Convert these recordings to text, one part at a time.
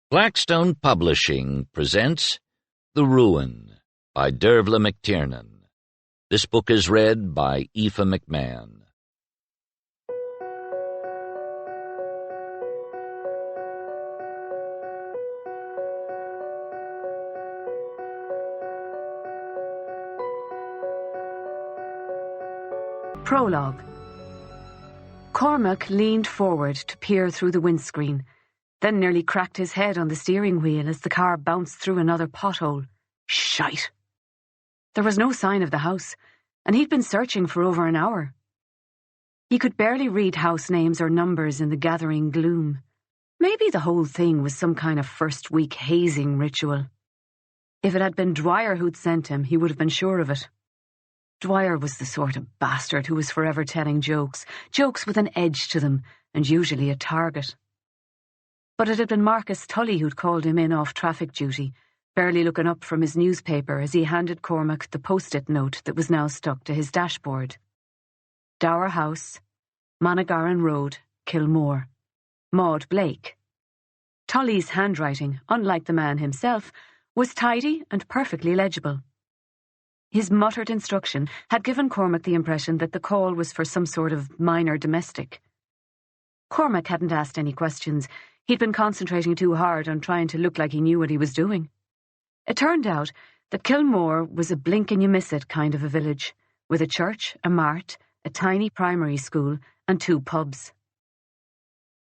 Blackstone Publishing presents The Ruin by Dervla McTiernan. This book is read by Aoife McMahon. Prologue. Cormac leaned forward to peer through the windscreen, then nearly cracked his head on the steering wheel as the car bounced through another pothole. Shite! There was no sign of the house, and he'd been searching for over an hour. He could barely read house names or numbers in the gathering gloom. Maybe the whole thing was some kind of first-week hazing ritual. If it had been Dwyer who'd sent him, he would have been sure of it. Dwyer was the sort of bastard who was forever telling jokes with an edge to them, and usually a target. But it had been Marcus Tully who'd called him in off traffic duty, barely looking up from his newspaper as he handed Cormac the post-it note that was now stuck to his dashboard. Dower House, Monaghan Road, Kilmore. Maud Blake. Tully's handwriting, unlike the man himself, was tidy and perfectly legible. His muttered instruction had given Cormac the impression that the call was for some sort of minor domestic. Cormac hadn't asked any questions. He'd been concentrating too hard on trying to look like he knew what he was doing. It turned out that Kilmore was a blink-and-you-miss-it kind of a village, with a church, a mart, a tiny primary school, and 2 pubs.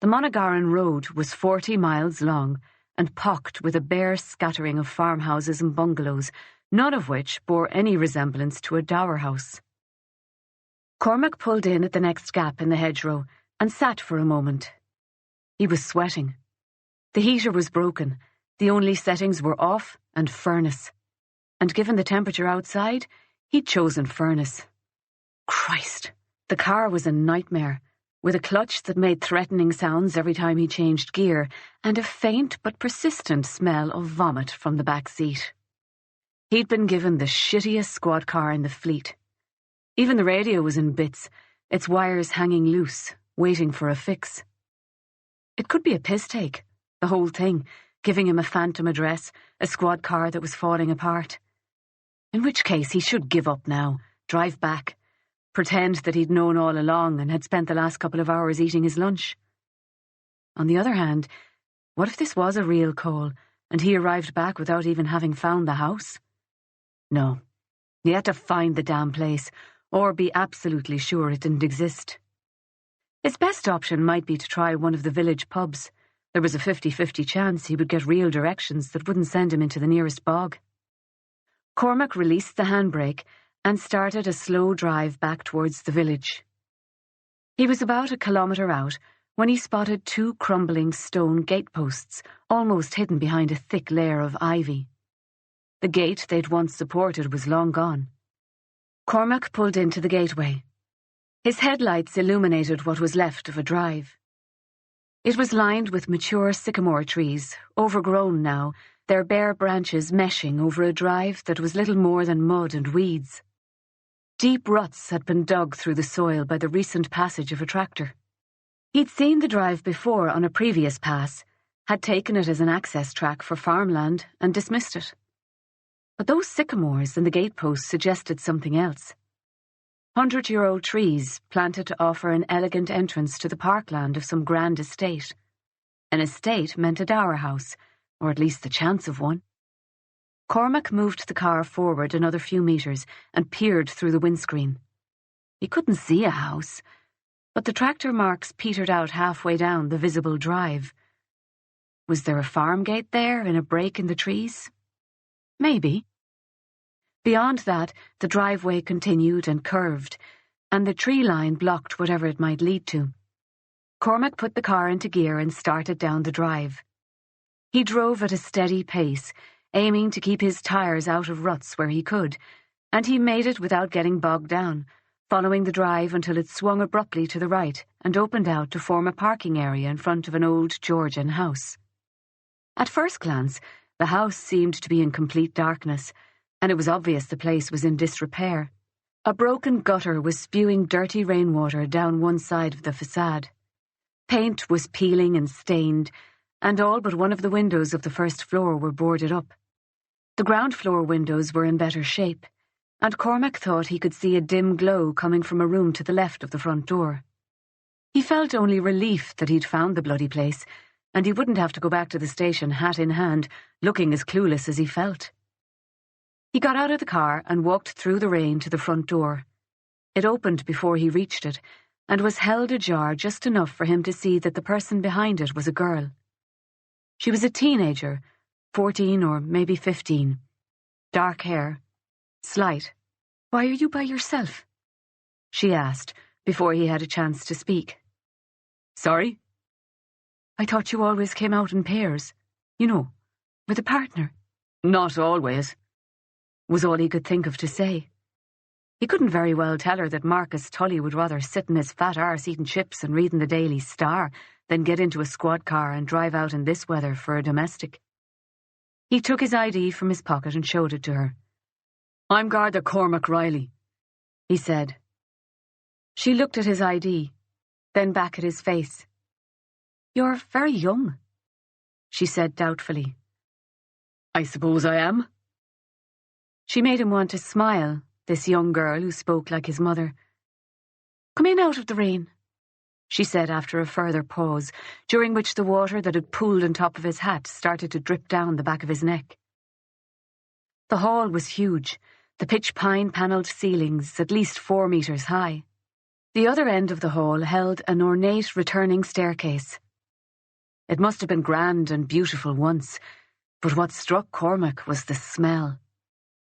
The Monaghan Road was 40 miles long and pocked with a bare scattering of farmhouses and bungalows, none of which bore any resemblance to a dower house. Cormac pulled in at the next gap in the hedgerow and sat for a moment. He was sweating. The heater was broken. The only settings were off and furnace. And given the temperature outside, he'd chosen furnace. Christ, the car was a nightmare, with a clutch that made threatening sounds every time he changed gear, and a faint but persistent smell of vomit from the back seat. He'd been given the shittiest squad car in the fleet. Even the radio was in bits, its wires hanging loose, waiting for a fix. It could be a piss take, the whole thing, giving him a phantom address, a squad car that was falling apart. In which case he should give up now, drive back, pretend that he'd known all along and had spent the last couple of hours eating his lunch. On the other hand, what if this was a real call, and he arrived back without even having found the house? No, he had to find the damn place, or be absolutely sure it didn't exist. His best option might be to try one of the village pubs. There was a 50-50 chance he would get real directions that wouldn't send him into the nearest bog. Cormac released the handbrake and started a slow drive back towards the village. He was about 1 kilometre out when he spotted 2 crumbling stone gateposts, almost hidden behind a thick layer of ivy. The gate they'd once supported was long gone. Cormac pulled into the gateway. His headlights illuminated what was left of a drive. It was lined with mature sycamore trees, overgrown now, their bare branches meshing over a drive that was little more than mud and weeds. Deep ruts had been dug through the soil by the recent passage of a tractor. He'd seen the drive before on a previous pass, had taken it as an access track for farmland and dismissed it. But those sycamores and the gateposts suggested something else. 100-year-old trees planted to offer an elegant entrance to the parkland of some grand estate. An estate meant a dower house, or at least the chance of one. Cormac moved the car forward another few metres and peered through the windscreen. He couldn't see a house, but the tractor marks petered out halfway down the visible drive. Was there a farm gate there in a break in the trees? Maybe. Beyond that, the driveway continued and curved, and the tree line blocked whatever it might lead to. Cormac put the car into gear and started down the drive. He drove at a steady pace, aiming to keep his tyres out of ruts where he could, and he made it without getting bogged down, following the drive until it swung abruptly to the right and opened out to form a parking area in front of an old Georgian house. At first glance, the house seemed to be in complete darkness, and it was obvious the place was in disrepair. A broken gutter was spewing dirty rainwater down one side of the facade. Paint was peeling and stained, and all but one of the windows of the first floor were boarded up. The ground floor windows were in better shape, and Cormac thought he could see a dim glow coming from a room to the left of the front door. He felt only relief that he'd found the bloody place, and he wouldn't have to go back to the station hat in hand, looking as clueless as he felt. He got out of the car and walked through the rain to the front door. It opened before he reached it, and was held ajar just enough for him to see that the person behind it was a girl. She was a teenager, 14 or maybe 15. Dark hair, slight. "Why are you by yourself?" she asked, before he had a chance to speak. "Sorry?" "I thought you always came out in pairs. You know, with a partner." "Not always," was all he could think of to say. He couldn't very well tell her that Marcus Tully would rather sit in his fat arse eating chips and reading the Daily Star than get into a squad car and drive out in this weather for a domestic. He took his ID from his pocket and showed it to her. "I'm Garda Cormac Reilly," he said. She looked at his ID, then back at his face. "You're very young," she said doubtfully. "I suppose I am." She made him want to smile, this young girl who spoke like his mother. "Come in out of the rain," she said after a further pause, during which the water that had pooled on top of his hat started to drip down the back of his neck. The hall was huge, the pitch pine panelled ceilings at least 4 meters high. The other end of the hall held an ornate returning staircase. It must have been grand and beautiful once, but what struck Cormac was the smell.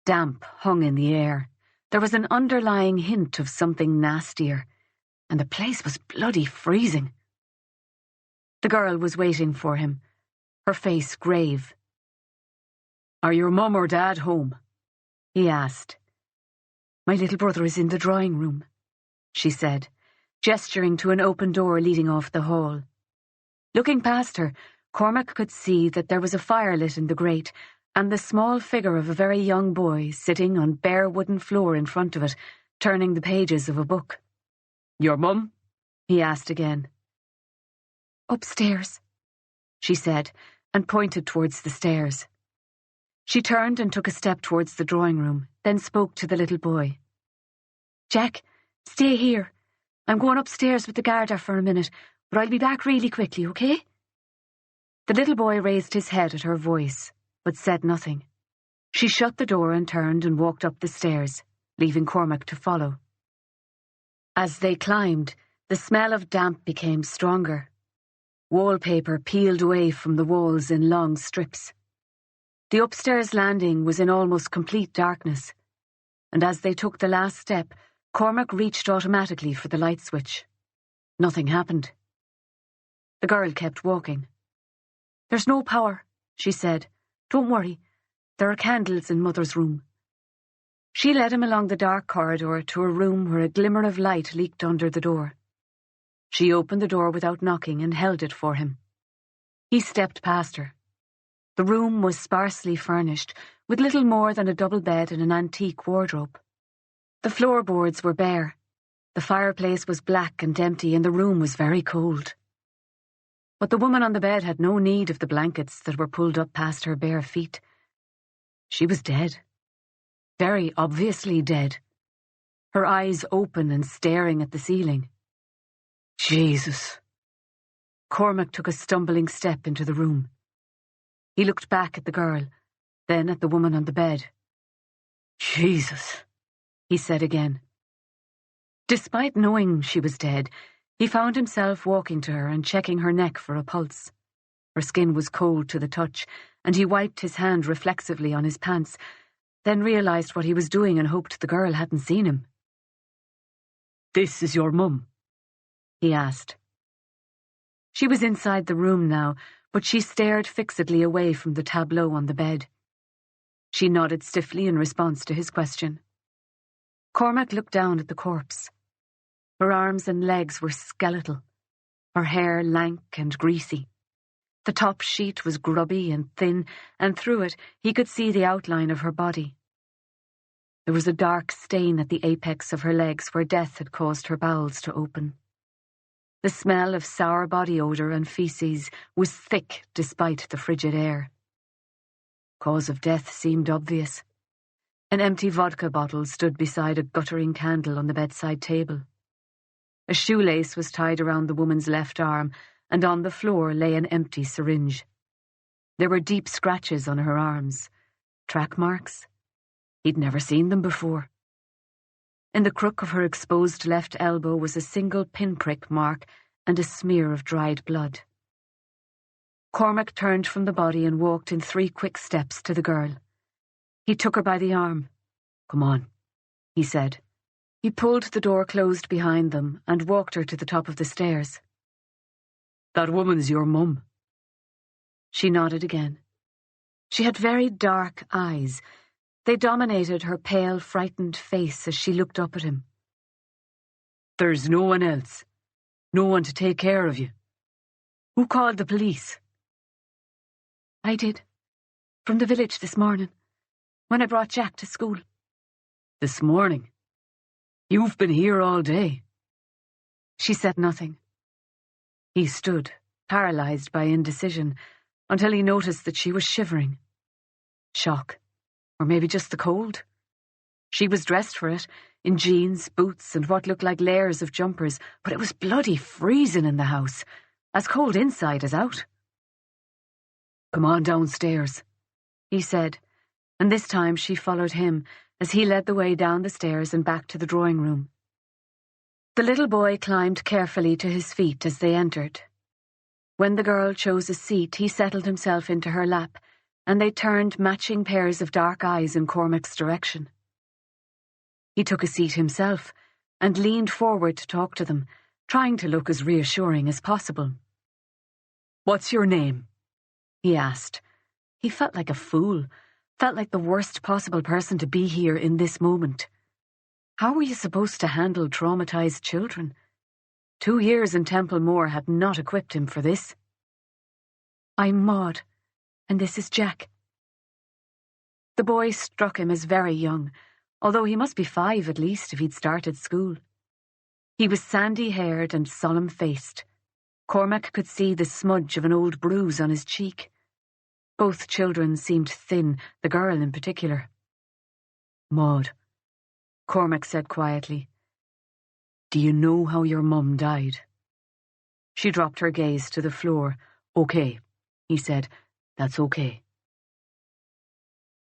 Damp hung in the air. There was an underlying hint of something nastier, and the place was bloody freezing. The girl was waiting for him, her face grave. "Are your mum or dad home?" he asked. "My little brother is in the drawing room," she said, gesturing to an open door leading off the hall. Looking past her, Cormac could see that there was a fire lit in the grate, and the small figure of a very young boy sitting on bare wooden floor in front of it, turning the pages of a book. "Your mum?" he asked again. "Upstairs," she said, and pointed towards the stairs. She turned and took a step towards the drawing room, then spoke to the little boy. "Jack, stay here. I'm going upstairs with the Garda for a minute, but I'll be back really quickly, okay?" The little boy raised his head at her voice, but said nothing. She shut the door and turned and walked up the stairs, leaving Cormac to follow. As they climbed, the smell of damp became stronger. Wallpaper peeled away from the walls in long strips. The upstairs landing was in almost complete darkness, and as they took the last step, Cormac reached automatically for the light switch. Nothing happened. The girl kept walking. "There's no power," she said. "Don't worry. There are candles in Mother's room." She led him along the dark corridor to a room where a glimmer of light leaked under the door. She opened the door without knocking and held it for him. He stepped past her. The room was sparsely furnished, with little more than a double bed and an antique wardrobe. The floorboards were bare. The fireplace was black and empty, and the room was very cold. But the woman on the bed had no need of the blankets that were pulled up past her bare feet. She was dead. Very obviously dead. Her eyes open and staring at the ceiling. Jesus. Cormac took a stumbling step into the room. He looked back at the girl, then at the woman on the bed. Jesus, he said again. Despite knowing she was dead, he found himself walking to her and checking her neck for a pulse. Her skin was cold to the touch, and he wiped his hand reflexively on his pants, then realized what he was doing and hoped the girl hadn't seen him. "This is your mum?" he asked. She was inside the room now, but she stared fixedly away from the tableau on the bed. She nodded stiffly in response to his question. Cormac looked down at the corpse. Her arms and legs were skeletal, her hair lank and greasy. The top sheet was grubby and thin, and through it he could see the outline of her body. There was a dark stain at the apex of her legs where death had caused her bowels to open. The smell of sour body odour and faeces was thick despite the frigid air. Cause of death seemed obvious. An empty vodka bottle stood beside a guttering candle on the bedside table. A shoelace was tied around the woman's left arm, and on the floor lay an empty syringe. There were deep scratches on her arms. Track marks? He'd never seen them before. In the crook of her exposed left elbow was a single pinprick mark and a smear of dried blood. Cormac turned from the body and walked in 3 quick steps to the girl. He took her by the arm. "Come on," he said. He pulled the door closed behind them and walked her to the top of the stairs. "That woman's your mum." She nodded again. She had very dark eyes. They dominated her pale, frightened face as she looked up at him. "There's no one else. No one to take care of you. Who called the police?" "I did. From the village this morning, when I brought Jack to school." "This morning? You've been here all day." She said nothing. He stood, paralysed by indecision, until he noticed that she was shivering. Shock. Or maybe just the cold. She was dressed for it, in jeans, boots, and what looked like layers of jumpers, but it was bloody freezing in the house, as cold inside as out. "Come on downstairs," he said, and this time she followed him as he led the way down the stairs and back to the drawing room. The little boy climbed carefully to his feet as they entered. When the girl chose a seat, he settled himself into her lap, and they turned matching pairs of dark eyes in Cormac's direction. He took a seat himself and leaned forward to talk to them, trying to look as reassuring as possible. "What's your name?" he asked. He felt like a fool, felt like the worst possible person to be here in this moment. How were you supposed to handle traumatized children? 2 years in Templemore had not equipped him for this. "I'm Maud, and this is Jack." The boy struck him as very young, although he must be 5 at least if he'd started school. He was sandy-haired and solemn-faced. Cormac could see the smudge of an old bruise on his cheek. Both children seemed thin, the girl in particular. "Maud," Cormac said quietly, "do you know how your mum died?" She dropped her gaze to the floor. "Okay," he said. "That's okay."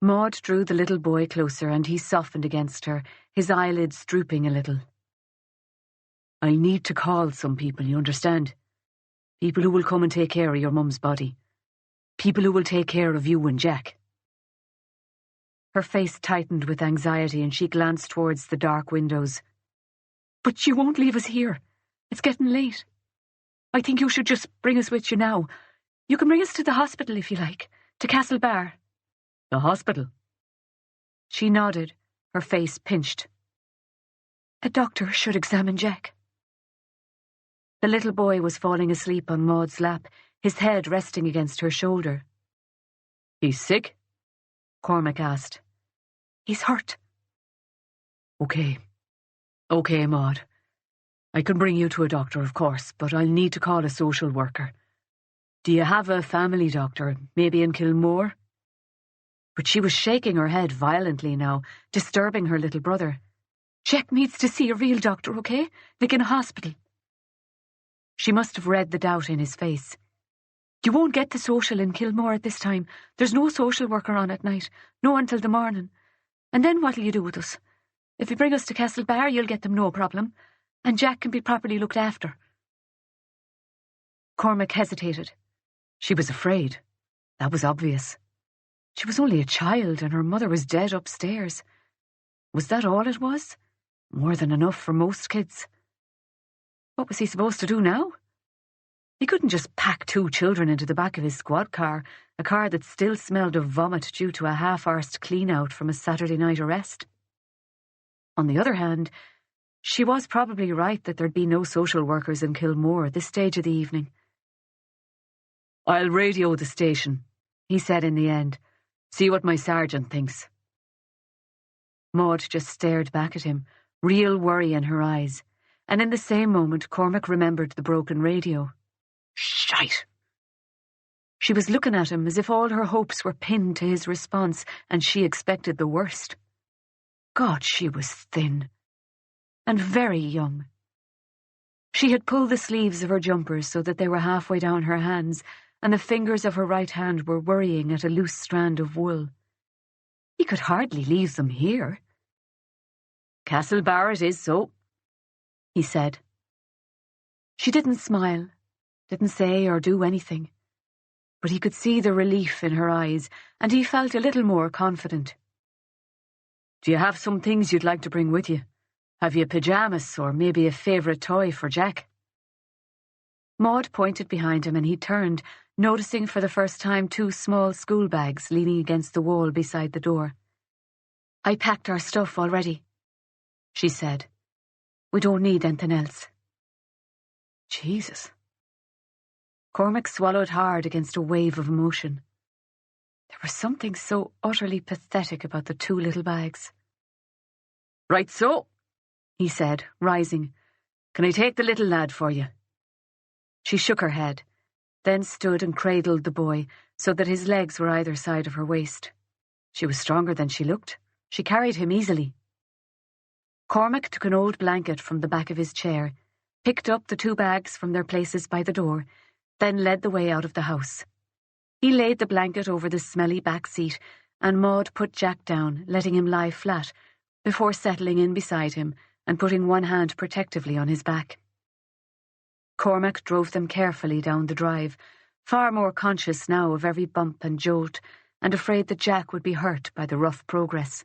Maud drew the little boy closer and he softened against her, his eyelids drooping a little. "I'll need to call some people, you understand? People who will come and take care of your mum's body. People who will take care of you and Jack." Her face tightened with anxiety and she glanced towards the dark windows. "But you won't leave us here. It's getting late. I think you should just bring us with you now. You can bring us to the hospital if you like, to Castlebar." "The hospital?" She nodded, her face pinched. "A doctor should examine Jack." The little boy was falling asleep on Maud's lap, his head resting against her shoulder. "He's sick?" Cormac asked. "He's hurt." Okay, Maud. I can bring you to a doctor, of course, but I'll need to call a social worker. Do you have a family doctor, maybe in Kilmore?" But she was shaking her head violently now, disturbing her little brother. "Jack needs to see a real doctor, okay? Like in a hospital." She must have read the doubt in his face. "You won't get the social in Kilmore at this time. There's no social worker on at night, no until the morning. And then what'll you do with us? If you bring us to Castlebar, you'll get them no problem, and Jack can be properly looked after." Cormac hesitated. She was afraid. That was obvious. She was only a child, and her mother was dead upstairs. Was that all it was? More than enough for most kids. What was he supposed to do now? He couldn't just pack 2 children into the back of his squad car, a car that still smelled of vomit due to a half-arsed clean-out from a Saturday night arrest. On the other hand, she was probably right that there'd be no social workers in Kilmore at this stage of the evening. "I'll radio the station," he said in the end. "See what my sergeant thinks." Maud just stared back at him, real worry in her eyes, and in the same moment Cormac remembered the broken radio. Shite! She was looking at him as if all her hopes were pinned to his response, and she expected the worst. God, she was thin. And very young. She had pulled the sleeves of her jumpers so that they were halfway down her hands, and the fingers of her right hand were worrying at a loose strand of wool. He could hardly leave them here. "Castlebar it is, so," he said. She didn't smile, didn't say or do anything, but he could see the relief in her eyes, and he felt a little more confident. "Do you have some things you'd like to bring with you? Have you pyjamas or maybe a favourite toy for Jack?" Maud pointed behind him and he turned, noticing for the first time 2 small school bags leaning against the wall beside the door. "I packed our stuff already," she said. "We don't need anything else." Jesus. Cormac swallowed hard against a wave of emotion. There was something so utterly pathetic about the 2 little bags. "Right so," he said, rising. "Can I take the little lad for you?" She shook her head, then stood and cradled the boy so that his legs were either side of her waist. She was stronger than she looked. She carried him easily. Cormac took an old blanket from the back of his chair, picked up the 2 bags from their places by the door, then led the way out of the house. He laid the blanket over the smelly back seat, and Maud put Jack down, letting him lie flat, before settling in beside him and putting one hand protectively on his back. Cormac drove them carefully down the drive, far more conscious now of every bump and jolt, and afraid that Jack would be hurt by the rough progress.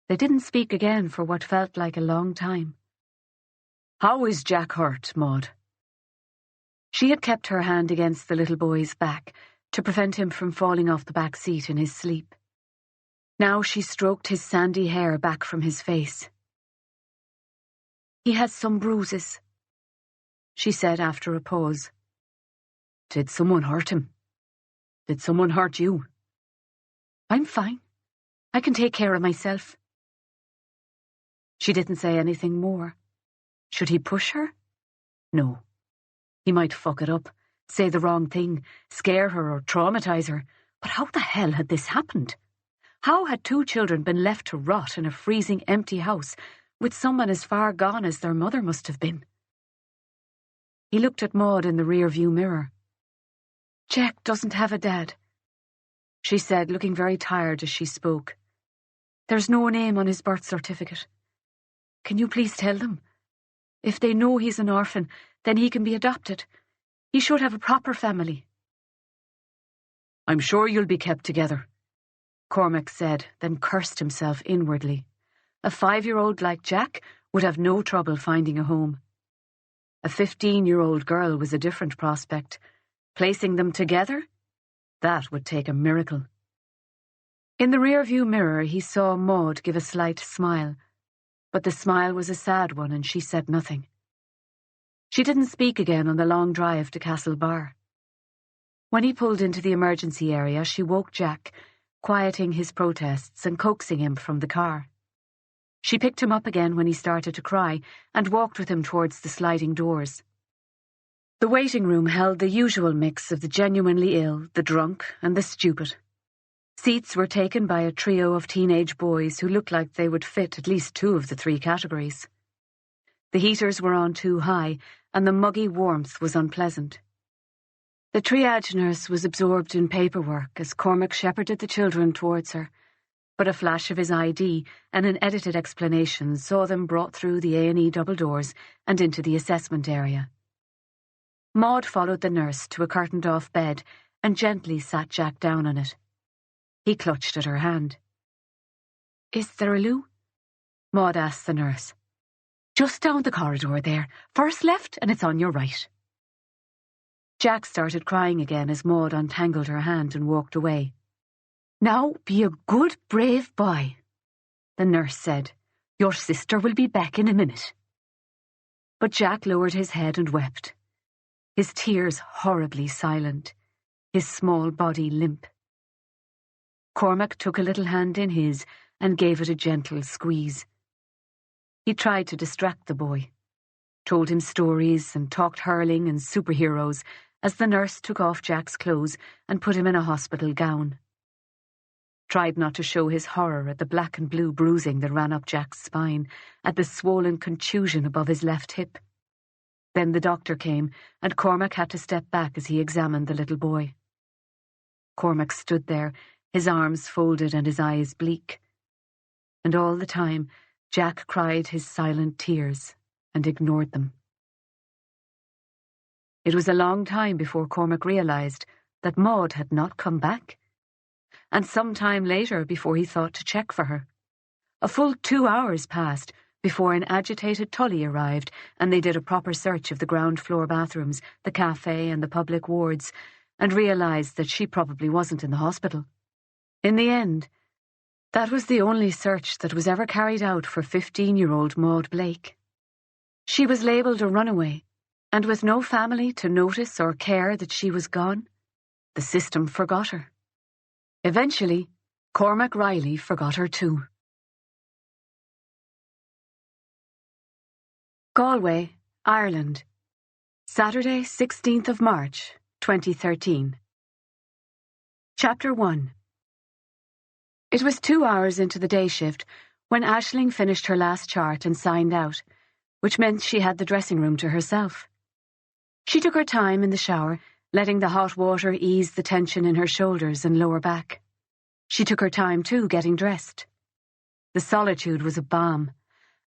They didn't speak again for what felt like a long time. "How is Jack hurt, Maud?" She had kept her hand against the little boy's back to prevent him from falling off the back seat in his sleep. Now she stroked his sandy hair back from his face. "He has some bruises," she said after a pause. "Did someone hurt him? Did someone hurt you?" "I'm fine. I can take care of myself." She didn't say anything more. Should he push her? No. He might fuck it up, say the wrong thing, scare her or traumatize her. But how the hell had this happened? How had 2 children been left to rot in a freezing, empty house with someone as far gone as their mother must have been? He looked at Maud in the rear-view mirror. "Jack doesn't have a dad," she said, looking very tired as she spoke. "There's no name on his birth certificate. Can you please tell them? If they know he's an orphan, then he can be adopted. He should have a proper family." "I'm sure you'll be kept together," Cormac said, then cursed himself inwardly. A 5-year-old like Jack would have no trouble finding a home. A 15-year-old girl was a different prospect. Placing them together? That would take a miracle. In the rear-view mirror he saw Maud give a slight smile, but the smile was a sad one and she said nothing. She didn't speak again on the long drive to Castlebar. When he pulled into the emergency area, she woke Jack, quieting his protests and coaxing him from the car. She picked him up again when he started to cry and walked with him towards the sliding doors. The waiting room held the usual mix of the genuinely ill, the drunk, and the stupid. Seats were taken by a trio of teenage boys who looked like they would fit at least 2 of the 3 categories. The heaters were on too high, and the muggy warmth was unpleasant. The triage nurse was absorbed in paperwork as Cormac shepherded the children towards her, but a flash of his ID and an edited explanation saw them brought through the A&E double doors and into the assessment area. Maud followed the nurse to a curtained-off bed and gently sat Jack down on it. He clutched at her hand. "Is there a loo?" Maud asked the nurse. "Just down the corridor there. First left and it's on your right." Jack started crying again as Maud untangled her hand and walked away. "Now be a good, brave boy," the nurse said. "Your sister will be back in a minute." But Jack lowered his head and wept, his tears horribly silent, his small body limp. Cormac took a little hand in his and gave it a gentle squeeze. He tried to distract the boy, told him stories and talked hurling and superheroes as the nurse took off Jack's clothes and put him in a hospital gown. Tried not to show his horror at the black and blue bruising that ran up Jack's spine, at the swollen contusion above his left hip. Then the doctor came, and Cormac had to step back as he examined the little boy. Cormac stood there, his arms folded and his eyes bleak. And all the time, Jack cried his silent tears and ignored them. It was a long time before Cormac realised that Maud had not come back, and some time later before he thought to check for her. A full 2 hours passed before an agitated Tully arrived, and they did a proper search of the ground floor bathrooms, the cafe and the public wards, and realised that she probably wasn't in the hospital. In the end, that was the only search that was ever carried out for 15-year-old Maud Blake. She was labelled a runaway, and with no family to notice or care that she was gone, the system forgot her. Eventually, Cormac Reilly forgot her too. Galway, Ireland, Saturday, 16th of March, 2013. Chapter 1. It was 2 hours into the day shift when Aisling finished her last chart and signed out, which meant she had the dressing room to herself. She took her time in the shower, letting the hot water ease the tension in her shoulders and lower back. She took her time, too, getting dressed. The solitude was a balm,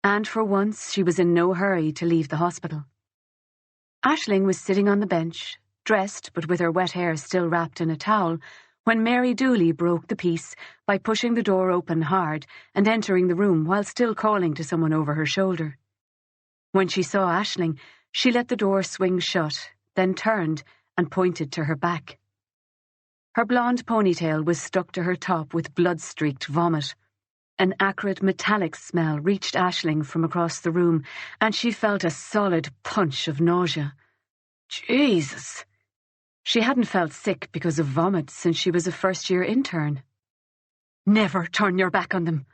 and for once she was in no hurry to leave the hospital. Aisling was sitting on the bench, dressed but with her wet hair still wrapped in a towel, when Mary Dooley broke the peace by pushing the door open hard and entering the room while still calling to someone over her shoulder. When she saw Aisling, she let the door swing shut, then turned and pointed to her back. Her blonde ponytail was stuck to her top with blood-streaked vomit. An acrid metallic smell reached Aisling from across the room, and she felt a solid punch of nausea. Jesus! She hadn't felt sick because of vomit since she was a first-year intern. "Never turn your back on them,"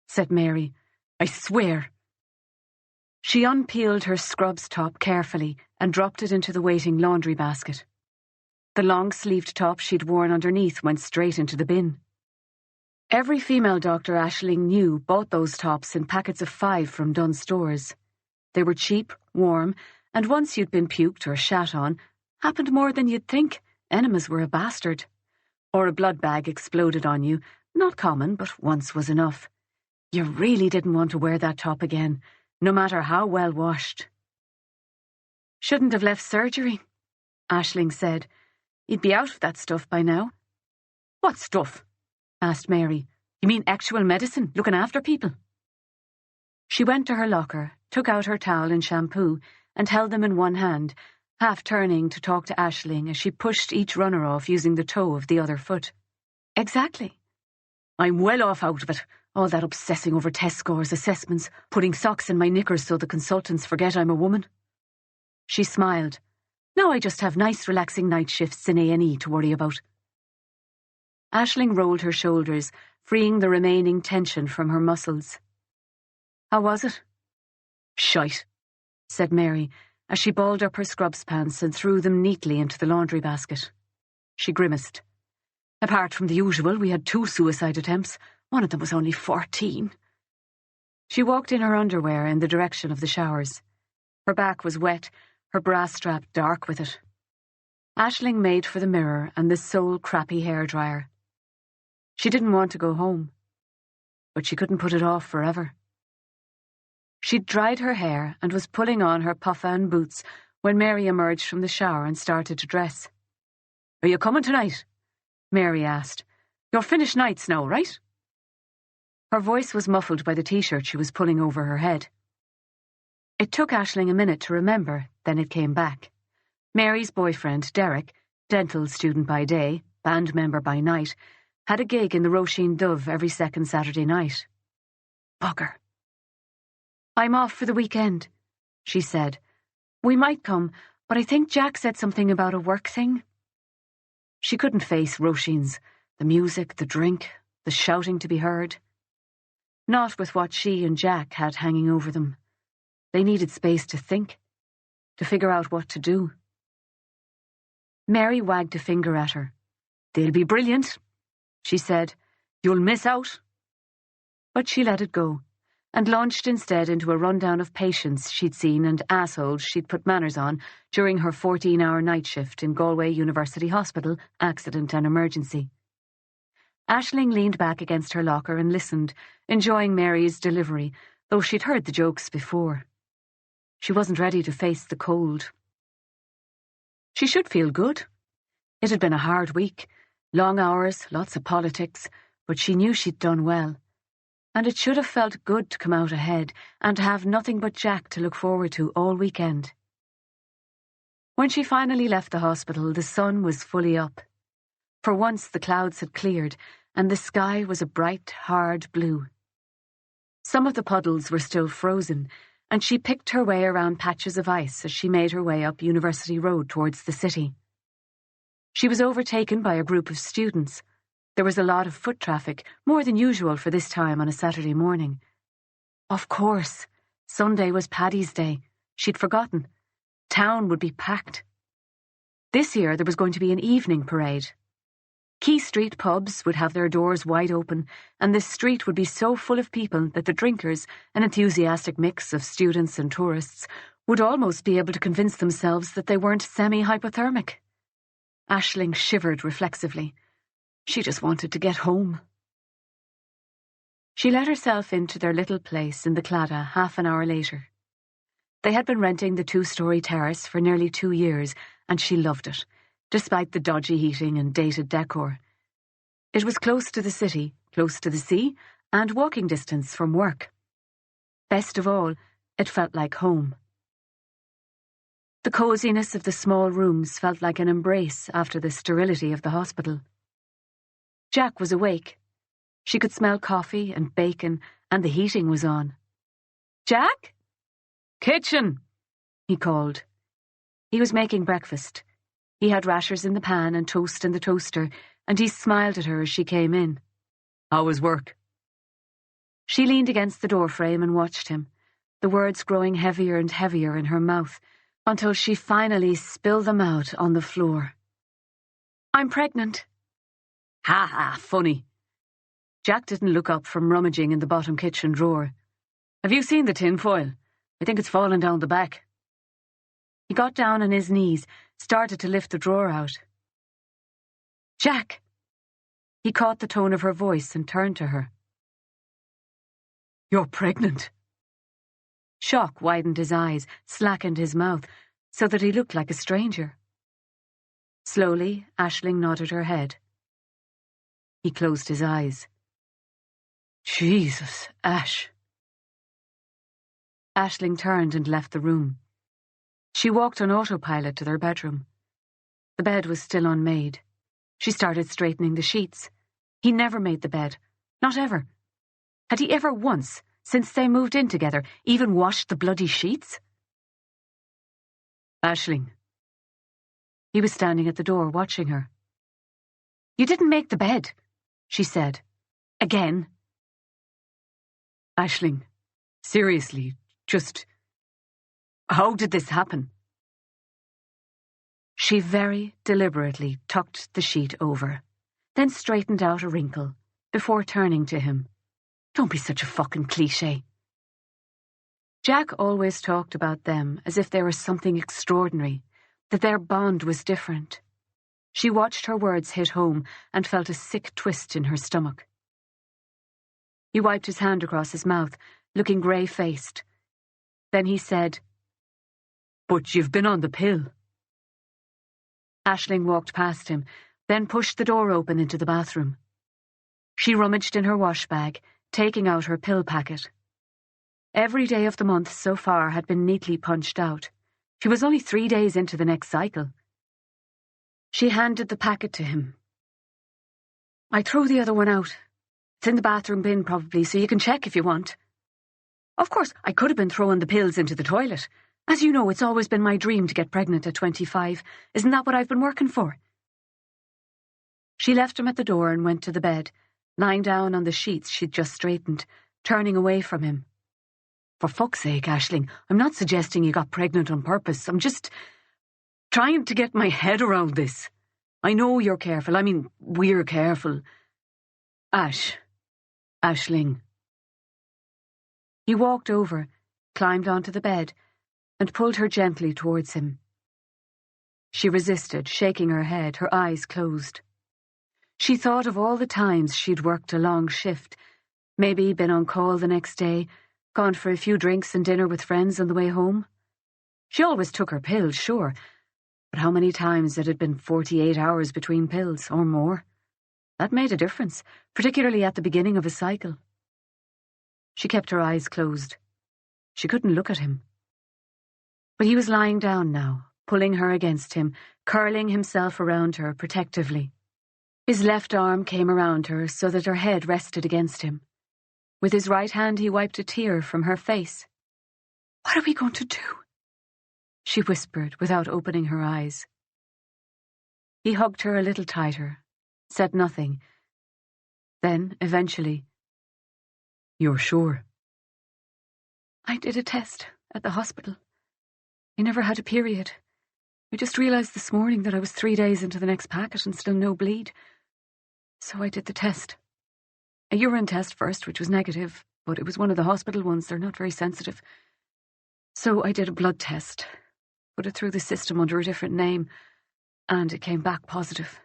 said Mary. "I swear." She unpeeled her scrubs top carefully and dropped it into the waiting laundry basket. The long-sleeved top she'd worn underneath went straight into the bin. Every female doctor Aisling knew bought those tops in packets of 5 from Dunnes Stores. They were cheap, warm, and once you'd been puked or shat on, happened more than you'd think. Enemas were a bastard. Or a blood bag exploded on you. Not common, but once was enough. You really didn't want to wear that top again, no matter how well washed. "Shouldn't have left surgery," Aisling said. "You'd be out of that stuff by now." "What stuff?" asked Mary. "You mean actual medicine, looking after people?" She went to her locker, took out her towel and shampoo, and held them in one hand, half turning to talk to Aisling as she pushed each runner off using the toe of the other foot. "Exactly. I'm well off out of it. All that obsessing over test scores, assessments, putting socks in my knickers so the consultants forget I'm a woman." She smiled. "Now I just have nice relaxing night shifts in A&E to worry about." Aisling rolled her shoulders, freeing the remaining tension from her muscles. "How was it?" "Shite," said Mary, as she balled up her scrubs pants and threw them neatly into the laundry basket. She grimaced. "Apart from the usual, we had 2 suicide attempts. One of them was only 14. She walked in her underwear in the direction of the showers. Her back was wet, her bra strap dark with it. Aisling made for the mirror and the sole crappy hairdryer. She didn't want to go home, but she couldn't put it off forever. She'd dried her hair and was pulling on her puff-on boots when Mary emerged from the shower and started to dress. "Are you coming tonight?" Mary asked. "You're finished nights now, right?" Her voice was muffled by the t-shirt she was pulling over her head. It took Aisling a minute to remember, then it came back. Mary's boyfriend, Derek, dental student by day, band member by night, had a gig in the Roisin Dove every second Saturday night. Bugger. "I'm off for the weekend," she said. "We might come, but I think Jack said something about a work thing." She couldn't face Roisin's, the music, the drink, the shouting to be heard. Not with what she and Jack had hanging over them. They needed space to think, to figure out what to do. Mary wagged a finger at her. "They'll be brilliant," she said. "You'll miss out." But she let it go, and launched instead into a rundown of patients she'd seen and assholes she'd put manners on during her 14-hour night shift in Galway University Hospital, Accident and Emergency. Aisling leaned back against her locker and listened, enjoying Mary's delivery, though she'd heard the jokes before. She wasn't ready to face the cold. She should feel good. It had been a hard week, long hours, lots of politics, but she knew she'd done well. And it should have felt good to come out ahead and to have nothing but Jack to look forward to all weekend. When she finally left the hospital, the sun was fully up. For once the clouds had cleared, and the sky was a bright, hard blue. Some of the puddles were still frozen, and she picked her way around patches of ice as she made her way up University Road towards the city. She was overtaken by a group of students. There was a lot of foot traffic, more than usual for this time on a Saturday morning. Of course, Sunday was Paddy's Day. She'd forgotten. Town would be packed. This year there was going to be an evening parade. Quay Street pubs would have their doors wide open, and the street would be so full of people that the drinkers, an enthusiastic mix of students and tourists, would almost be able to convince themselves that they weren't semi-hypothermic. Aisling shivered reflexively. She just wanted to get home. She let herself into their little place in the Claddagh half an hour later. They had been renting the 2-story terrace for nearly 2 years, and she loved it, despite the dodgy heating and dated decor. It was close to the city, close to the sea, and walking distance from work. Best of all, it felt like home. The coziness of the small rooms felt like an embrace after the sterility of the hospital. Jack was awake. She could smell coffee and bacon, and the heating was on. "Jack? Kitchen!" he called. He was making breakfast. He had rashers in the pan and toast in the toaster, and he smiled at her as she came in. "How was work?" She leaned against the doorframe and watched him, the words growing heavier and heavier in her mouth, until she finally spilled them out on the floor. "I'm pregnant." "Ha ha, funny." Jack didn't look up from rummaging in the bottom kitchen drawer. "Have you seen the tinfoil? I think it's fallen down the back." He got down on his knees, started to lift the drawer out. "Jack!" He caught the tone of her voice and turned to her. "You're pregnant." Shock widened his eyes, slackened his mouth, so that he looked like a stranger. Slowly, Aisling nodded her head. He closed his eyes. "Jesus, Ash." Aisling turned and left the room. She walked on autopilot to their bedroom. The bed was still unmade. She started straightening the sheets. He never made the bed. Not ever. Had he ever once, since they moved in together, even washed the bloody sheets? "Aisling." He was standing at the door watching her. "You didn't make the bed," she said. "Again." "Aisling, seriously, just... how did this happen?" She very deliberately tucked the sheet over, then straightened out a wrinkle, before turning to him. "Don't be such a fucking cliché." Jack always talked about them as if they were something extraordinary, that their bond was different. She watched her words hit home and felt a sick twist in her stomach. He wiped his hand across his mouth, looking grey-faced. Then he said, "But you've been on the pill." Aisling walked past him, then pushed the door open into the bathroom. She rummaged in her wash bag, taking out her pill packet. Every day of the month so far had been neatly punched out. She was only 3 days into the next cycle. She handed the packet to him. "I threw the other one out. It's in the bathroom bin probably, so you can check if you want. Of course, I could have been throwing the pills into the toilet. As you know, it's always been my dream to get pregnant at 25. Isn't that what I've been working for?" She left him at the door and went to the bed, lying down on the sheets she'd just straightened, turning away from him. For fuck's sake, Aisling, I'm not suggesting you got pregnant on purpose. I'm just trying to get my head around this. I know you're careful. I mean, we're careful. Aisling. He walked over, climbed onto the bed, and pulled her gently towards him. She resisted, shaking her head, her eyes closed. She thought of all the times she'd worked a long shift, maybe been on call the next day, gone for a few drinks and dinner with friends on the way home. She always took her pills, sure, but how many times it had been 48 hours between pills, or more? That made a difference, particularly at the beginning of a cycle. She kept her eyes closed. She couldn't look at him. But he was lying down now, pulling her against him, curling himself around her protectively. His left arm came around her so that her head rested against him. With his right hand he wiped a tear from her face. "What are we going to do?" she whispered without opening her eyes. He hugged her a little tighter, said nothing. Then, eventually, "You're sure?" "I did a test at the hospital. I never had a period. I just realised this morning that I was 3 days into the next packet and still no bleed. So I did the test. A urine test first, which was negative, but it was one of the hospital ones. They're not very sensitive. So I did a blood test, put it through the system under a different name, and it came back positive.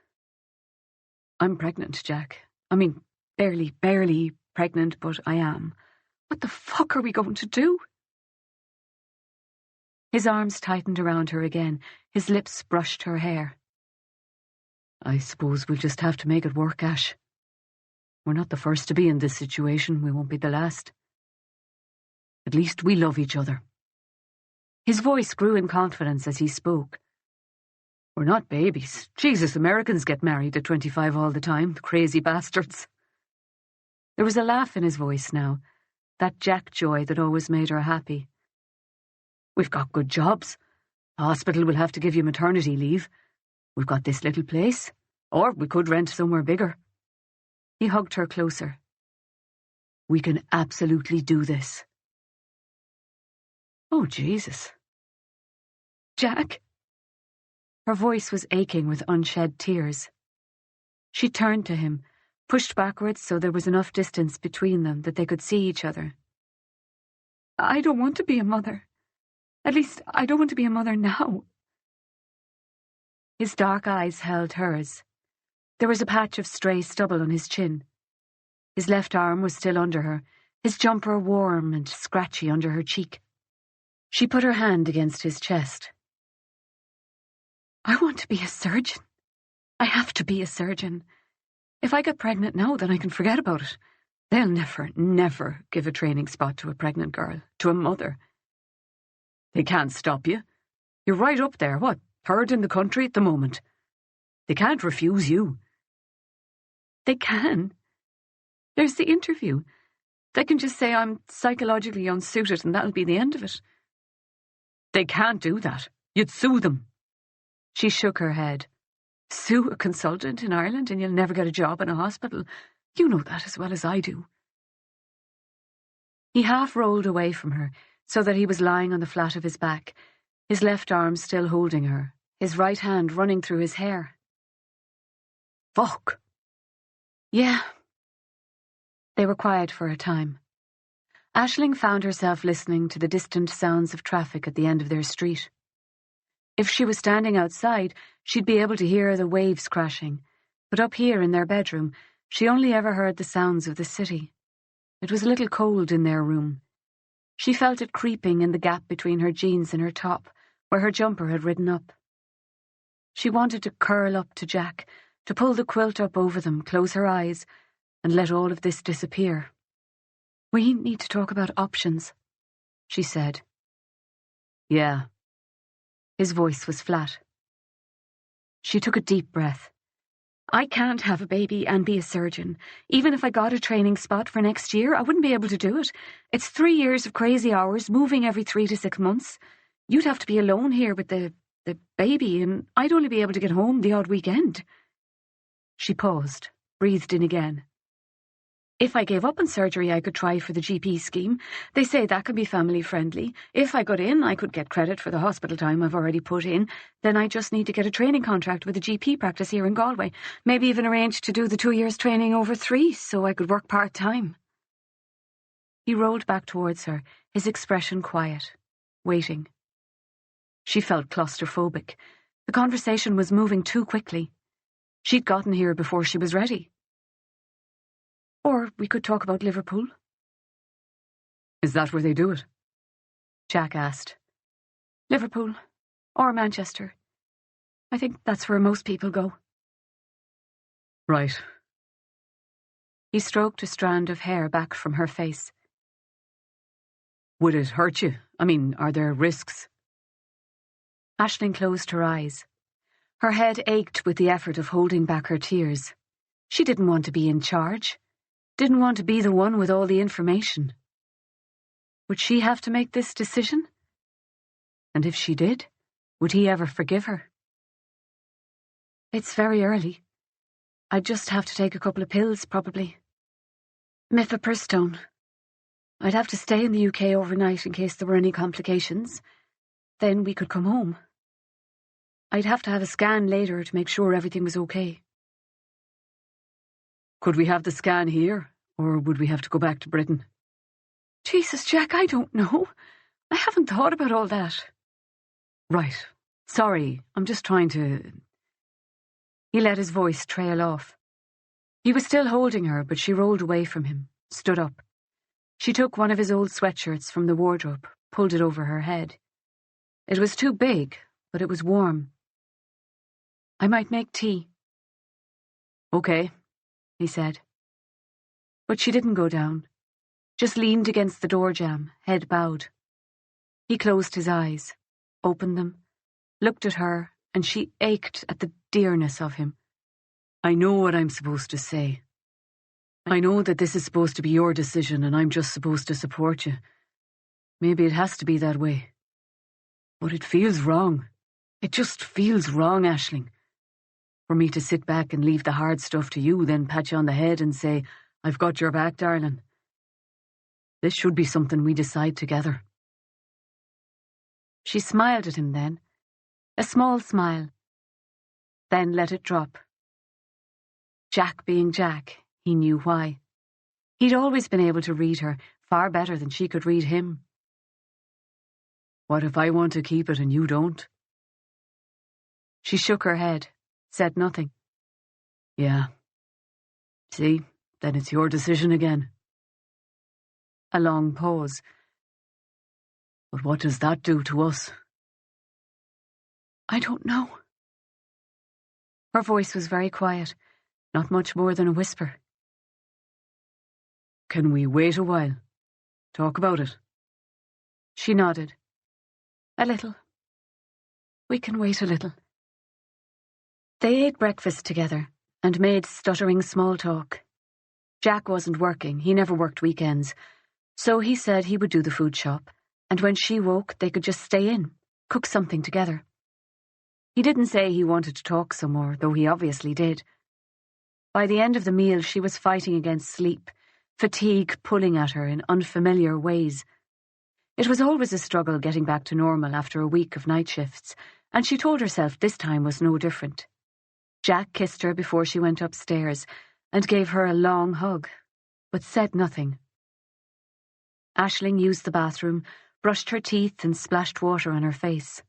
I'm pregnant, Jack. I mean, barely pregnant, but I am. What the fuck are we going to do?" His arms tightened around her again. His lips brushed her hair. "I suppose we'll just have to make it work, Ash. We're not the first to be in this situation. We won't be the last. At least we love each other." His voice grew in confidence as he spoke. "We're not babies. Jesus, Americans get married at 25 all the time, crazy bastards." There was a laugh in his voice now, that Jack joy that always made her happy. "We've got good jobs. The hospital will have to give you maternity leave. We've got this little place. Or we could rent somewhere bigger." He hugged her closer. "We can absolutely do this." "Oh, Jesus." "Jack?" Her voice was aching with unshed tears. She turned to him, pushed backwards so there was enough distance between them that they could see each other. "I don't want to be a mother. At least, I don't want to be a mother now." His dark eyes held hers. There was a patch of stray stubble on his chin. His left arm was still under her, his jumper warm and scratchy under her cheek. She put her hand against his chest. "I want to be a surgeon. I have to be a surgeon. If I get pregnant now, then I can forget about it. They'll never give a training spot to a pregnant girl, to a mother. They can't stop you. You're right up there, what, 3rd in the country at the moment. They can't refuse you." "They can. There's the interview. They can just say I'm psychologically unsuited and that'll be the end of it." "They can't do that. You'd sue them." She shook her head. "Sue a consultant in Ireland and you'll never get a job in a hospital. You know that as well as I do." He half rolled away from her so that he was lying on the flat of his back, his left arm still holding her, his right hand running through his hair. "Fuck." "Yeah." They were quiet for a time. Aisling found herself listening to the distant sounds of traffic at the end of their street. If she was standing outside, she'd be able to hear the waves crashing, but up here in their bedroom, she only ever heard the sounds of the city. It was a little cold in their room. She felt it creeping in the gap between her jeans and her top, where her jumper had ridden up. She wanted to curl up to Jack, to pull the quilt up over them, close her eyes, and let all of this disappear. "We need to talk about options," she said. "Yeah." His voice was flat. She took a deep breath. "I can't have a baby and be a surgeon. Even if I got a training spot for next year, I wouldn't be able to do it. It's 3 years of crazy hours, moving every 3 to 6 months. You'd have to be alone here with the baby, and I'd only be able to get home the odd weekend." She paused, breathed in again. If I gave up on surgery, I could try for the GP scheme. They say that can be family-friendly. If I got in, I could get credit for the hospital time I've already put in. Then I just need to get a training contract with a GP practice here in Galway. Maybe even arrange to do the 2 years training over 3 so I could work part-time. He rolled back towards her, his expression quiet, waiting. She felt claustrophobic. The conversation was moving too quickly. She'd gotten here before she was ready. Or we could talk about Liverpool. Is that where they do it? Jack asked. Liverpool. Or Manchester. I think that's where most people go. Right. He stroked a strand of hair back from her face. Would it hurt you? I mean, are there risks? Aisling closed her eyes. Her head ached with the effort of holding back her tears. She didn't want to be in charge. Didn't want to be the one with all the information. Would she have to make this decision? And if she did, would he ever forgive her? It's very early. I'd just have to take a couple of pills, probably. Mifepristone. I'd have to stay in the UK overnight in case there were any complications. Then we could come home. I'd have to have a scan later to make sure everything was okay. Could we have the scan here, or would we have to go back to Britain? Jesus, Jack, I don't know. I haven't thought about all that. Right. Sorry, I'm just trying to... He let his voice trail off. He was still holding her, but she rolled away from him, stood up. She took one of his old sweatshirts from the wardrobe, pulled it over her head. It was too big, but it was warm. I might make tea. Okay, he said. But she didn't go down, just leaned against the door jamb, head bowed. He closed his eyes, opened them, looked at her, and she ached at the dearness of him. I know what I'm supposed to say. I know that this is supposed to be your decision and I'm just supposed to support you. Maybe it has to be that way. But it feels wrong. It just feels wrong, Aisling. For me to sit back and leave the hard stuff to you, then pat you on the head and say, I've got your back, darling. This should be something we decide together. She smiled at him then, a small smile, then let it drop. Jack being Jack, he knew why. He'd always been able to read her far better than she could read him. What if I want to keep it and you don't? She shook her head, said nothing. Yeah. See, then it's your decision again. A long pause. But what does that do to us? I don't know. Her voice was very quiet, not much more than a whisper. Can we wait a while? Talk about it? She nodded. A little. We can wait a little. They ate breakfast together and made stuttering small talk. Jack wasn't working, he never worked weekends, so he said he would do the food shop, and when she woke they could just stay in, cook something together. He didn't say he wanted to talk some more, though he obviously did. By the end of the meal she was fighting against sleep, fatigue pulling at her in unfamiliar ways. It was always a struggle getting back to normal after a week of night shifts, and she told herself this time was no different. Jack kissed her before she went upstairs and gave her a long hug, but said nothing. Aisling used the bathroom, brushed her teeth and splashed water on her face.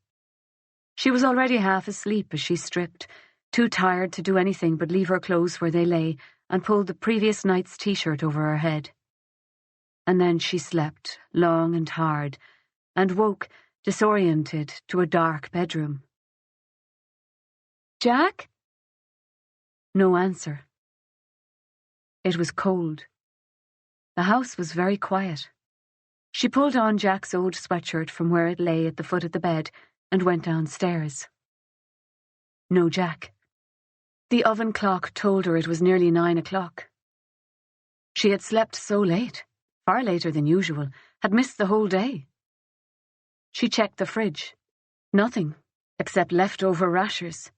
She was already half asleep as she stripped, too tired to do anything but leave her clothes where they lay and pulled the previous night's t-shirt over her head. And then she slept, long and hard, and woke, disoriented, to a dark bedroom. Jack? No answer. It was cold. The house was very quiet. She pulled on Jack's old sweatshirt from where it lay at the foot of the bed and went downstairs. No Jack. The oven clock told her it was nearly 9 o'clock. She had slept so late, far later than usual, had missed the whole day. She checked the fridge. Nothing, except leftover rashers.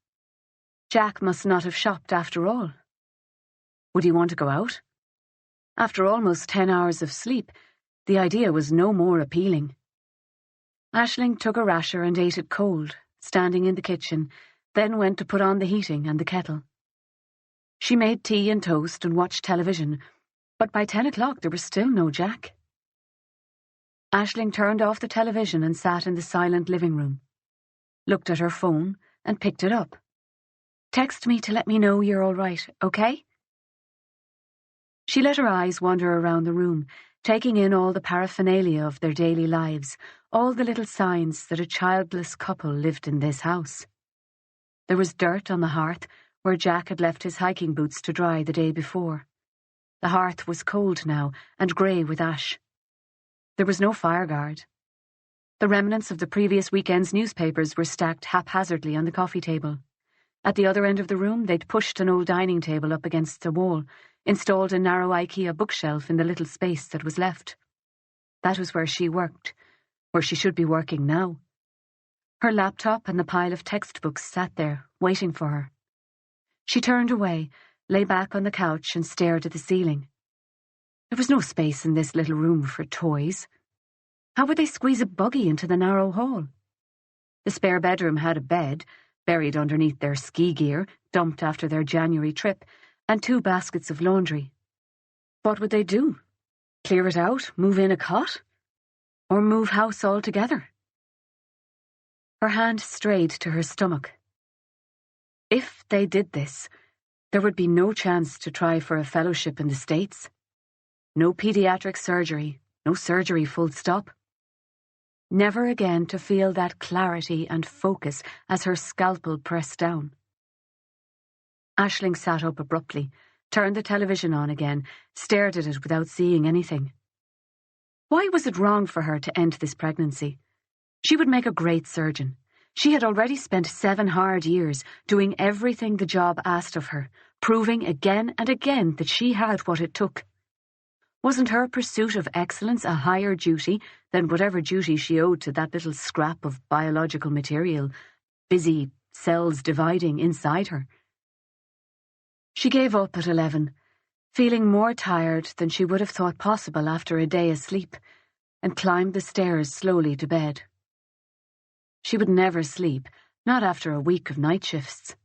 Jack must not have shopped after all. Would he want to go out? After almost 10 hours of sleep, the idea was no more appealing. Aisling took a rasher and ate it cold, standing in the kitchen, then went to put on the heating and the kettle. She made tea and toast and watched television, but by 10 o'clock there was still no Jack. Aisling turned off the television and sat in the silent living room, looked at her phone and picked it up. "Text me to let me know you're all right, okay?" She let her eyes wander around the room, taking in all the paraphernalia of their daily lives, all the little signs that a childless couple lived in this house. There was dirt on the hearth where Jack had left his hiking boots to dry the day before. The hearth was cold now and grey with ash. There was no fireguard. The remnants of the previous weekend's newspapers were stacked haphazardly on the coffee table. At the other end of the room, they'd pushed an old dining table up against the wall, installed a narrow IKEA bookshelf in the little space that was left. That was where she worked, where she should be working now. Her laptop and the pile of textbooks sat there, waiting for her. She turned away, lay back on the couch and stared at the ceiling. There was no space in this little room for toys. How would they squeeze a buggy into the narrow hall? The spare bedroom had a bed, buried underneath their ski gear, dumped after their January trip, and 2 baskets of laundry. What would they do? Clear it out, move in a cot? Or move house altogether? Her hand strayed to her stomach. If they did this, there would be no chance to try for a fellowship in the States. No pediatric surgery, no surgery full stop. Never again to feel that clarity and focus as her scalpel pressed down. Aisling sat up abruptly, turned the television on again, stared at it without seeing anything. Why was it wrong for her to end this pregnancy? She would make a great surgeon. She had already spent 7 hard years doing everything the job asked of her, proving again and again that she had what it took. Wasn't her pursuit of excellence a higher duty than whatever duty she owed to that little scrap of biological material, busy cells dividing inside her? She gave up at 11, feeling more tired than she would have thought possible after a day asleep, and climbed the stairs slowly to bed. She would never sleep, not after a week of night shifts.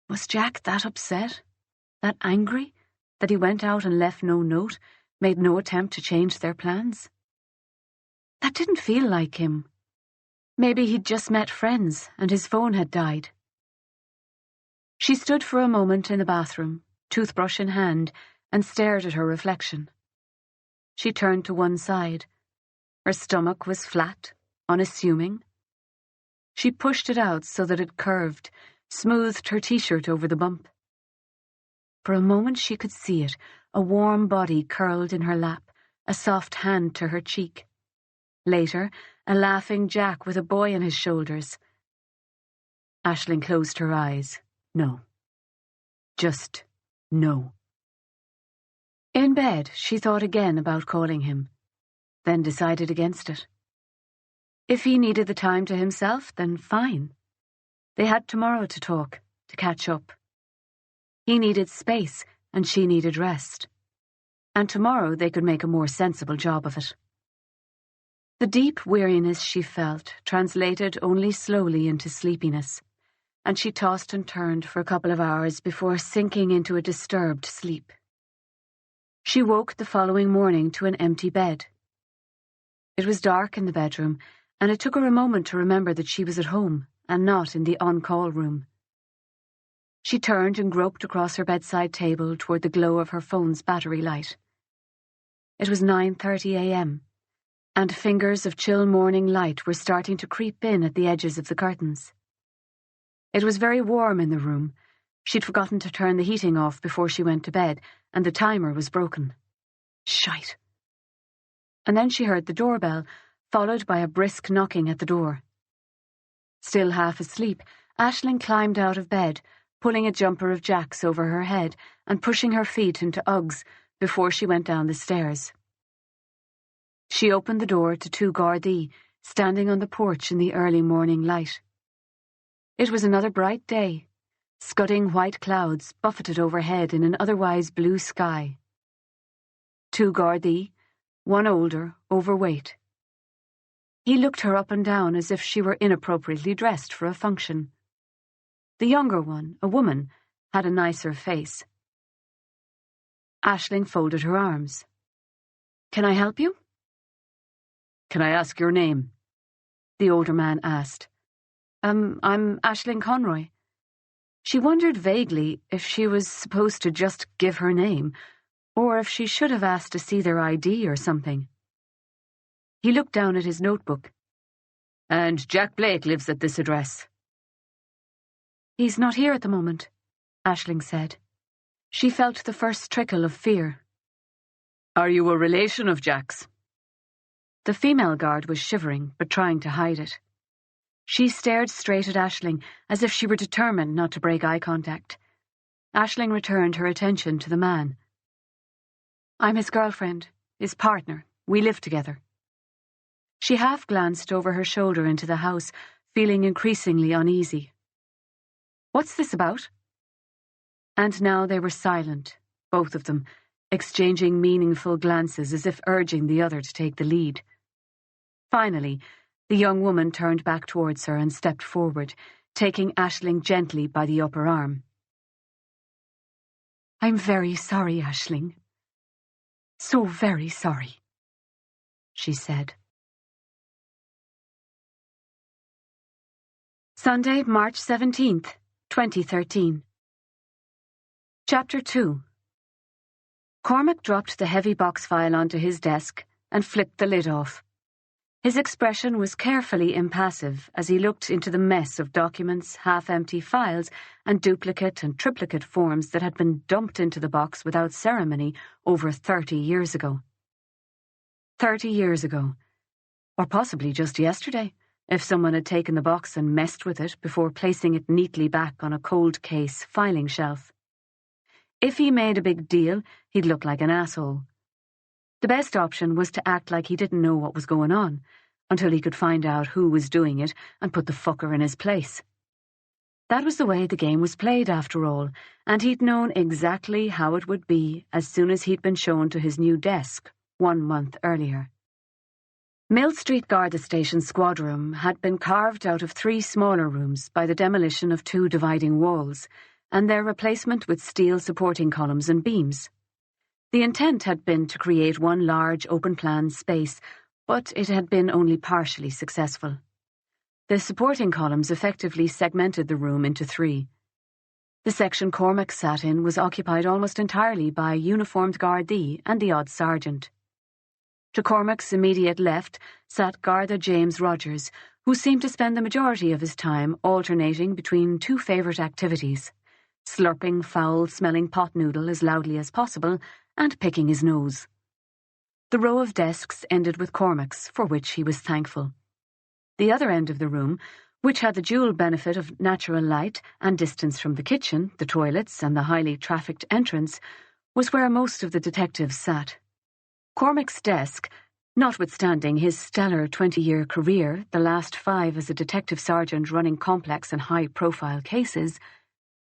Was Jack that upset, that angry, that he went out and left no note, made no attempt to change their plans? That didn't feel like him. Maybe he'd just met friends and his phone had died. She stood for a moment in the bathroom, toothbrush in hand, and stared at her reflection. She turned to one side. Her stomach was flat, unassuming. She pushed it out so that it curved, smoothed her t-shirt over the bump. For a moment she could see it, a warm body curled in her lap, a soft hand to her cheek. Later, a laughing Jack with a boy on his shoulders. Aisling closed her eyes. No. Just no. In bed, she thought again about calling him, then decided against it. If he needed the time to himself, then fine. They had tomorrow to talk, to catch up. He needed space, and she needed rest. And tomorrow they could make a more sensible job of it. The deep weariness she felt translated only slowly into sleepiness, and she tossed and turned for a couple of hours before sinking into a disturbed sleep. She woke the following morning to an empty bed. It was dark in the bedroom, and it took her a moment to remember that she was at home and not in the on-call room. She turned and groped across her bedside table toward the glow of her phone's battery light. It was 9:30 a.m., and fingers of chill morning light were starting to creep in at the edges of the curtains. It was very warm in the room. She'd forgotten to turn the heating off before she went to bed, and the timer was broken. Shite. And then she heard the doorbell, followed by a brisk knocking at the door. Still half asleep, Aisling climbed out of bed, pulling a jumper of Jack's over her head and pushing her feet into Uggs before she went down the stairs. She opened the door to 2 Gardaí, standing on the porch in the early morning light. It was another bright day. Scudding white clouds buffeted overhead in an otherwise blue sky. 2 Gardaí, one older, overweight. He looked her up and down as if she were inappropriately dressed for a function. The younger one, a woman, had a nicer face. Aisling folded her arms. "Can I help you?" "Can I ask your name?" the older man asked. I'm Aisling Conroy." She wondered vaguely if she was supposed to just give her name, or if she should have asked to see their ID or something. He looked down at his notebook. "And Jack Blake lives at this address?" "He's not here at the moment," Aisling said. She felt the first trickle of fear. "Are you a relation of Jack's?" The female guard was shivering, but trying to hide it. She stared straight at Aisling, as if she were determined not to break eye contact. Aisling returned her attention to the man. "I'm his girlfriend, his partner. We live together." She half-glanced over her shoulder into the house, feeling increasingly uneasy. "What's this about?" And now they were silent, both of them, exchanging meaningful glances as if urging the other to take the lead. Finally, the young woman turned back towards her and stepped forward, taking Aisling gently by the upper arm. "I'm very sorry, Aisling. So very sorry," she said. Sunday, March 17th, 2013. Chapter 2. Cormac dropped the heavy box file onto his desk and flipped the lid off. His expression was carefully impassive as he looked into the mess of documents, half-empty files, and duplicate and triplicate forms that had been dumped into the box without ceremony over 30 years ago. 30 years ago. Or possibly just yesterday, if someone had taken the box and messed with it before placing it neatly back on a cold case filing shelf. If he made a big deal, he'd look like an asshole. The best option was to act like he didn't know what was going on, until he could find out who was doing it and put the fucker in his place. That was the way the game was played, after all, and he'd known exactly how it would be as soon as he'd been shown to his new desk 1 month earlier. Mill Street Garda Station squad room had been carved out of 3 smaller rooms by the demolition of 2 dividing walls, and their replacement with steel supporting columns and beams. The intent had been to create one large open-plan space, but it had been only partially successful. The supporting columns effectively segmented the room into 3. The section Cormac sat in was occupied almost entirely by uniformed Gardaí and the odd sergeant. To Cormac's immediate left sat Garda James Rogers, who seemed to spend the majority of his time alternating between 2 favourite activities: slurping foul-smelling pot noodle as loudly as possible and picking his nose. The row of desks ended with Cormac's, for which he was thankful. The other end of the room, which had the dual benefit of natural light and distance from the kitchen, the toilets, and the highly trafficked entrance, was where most of the detectives sat. Cormac's desk, notwithstanding his stellar 20-year career, the last 5 as a detective sergeant running complex and high-profile cases,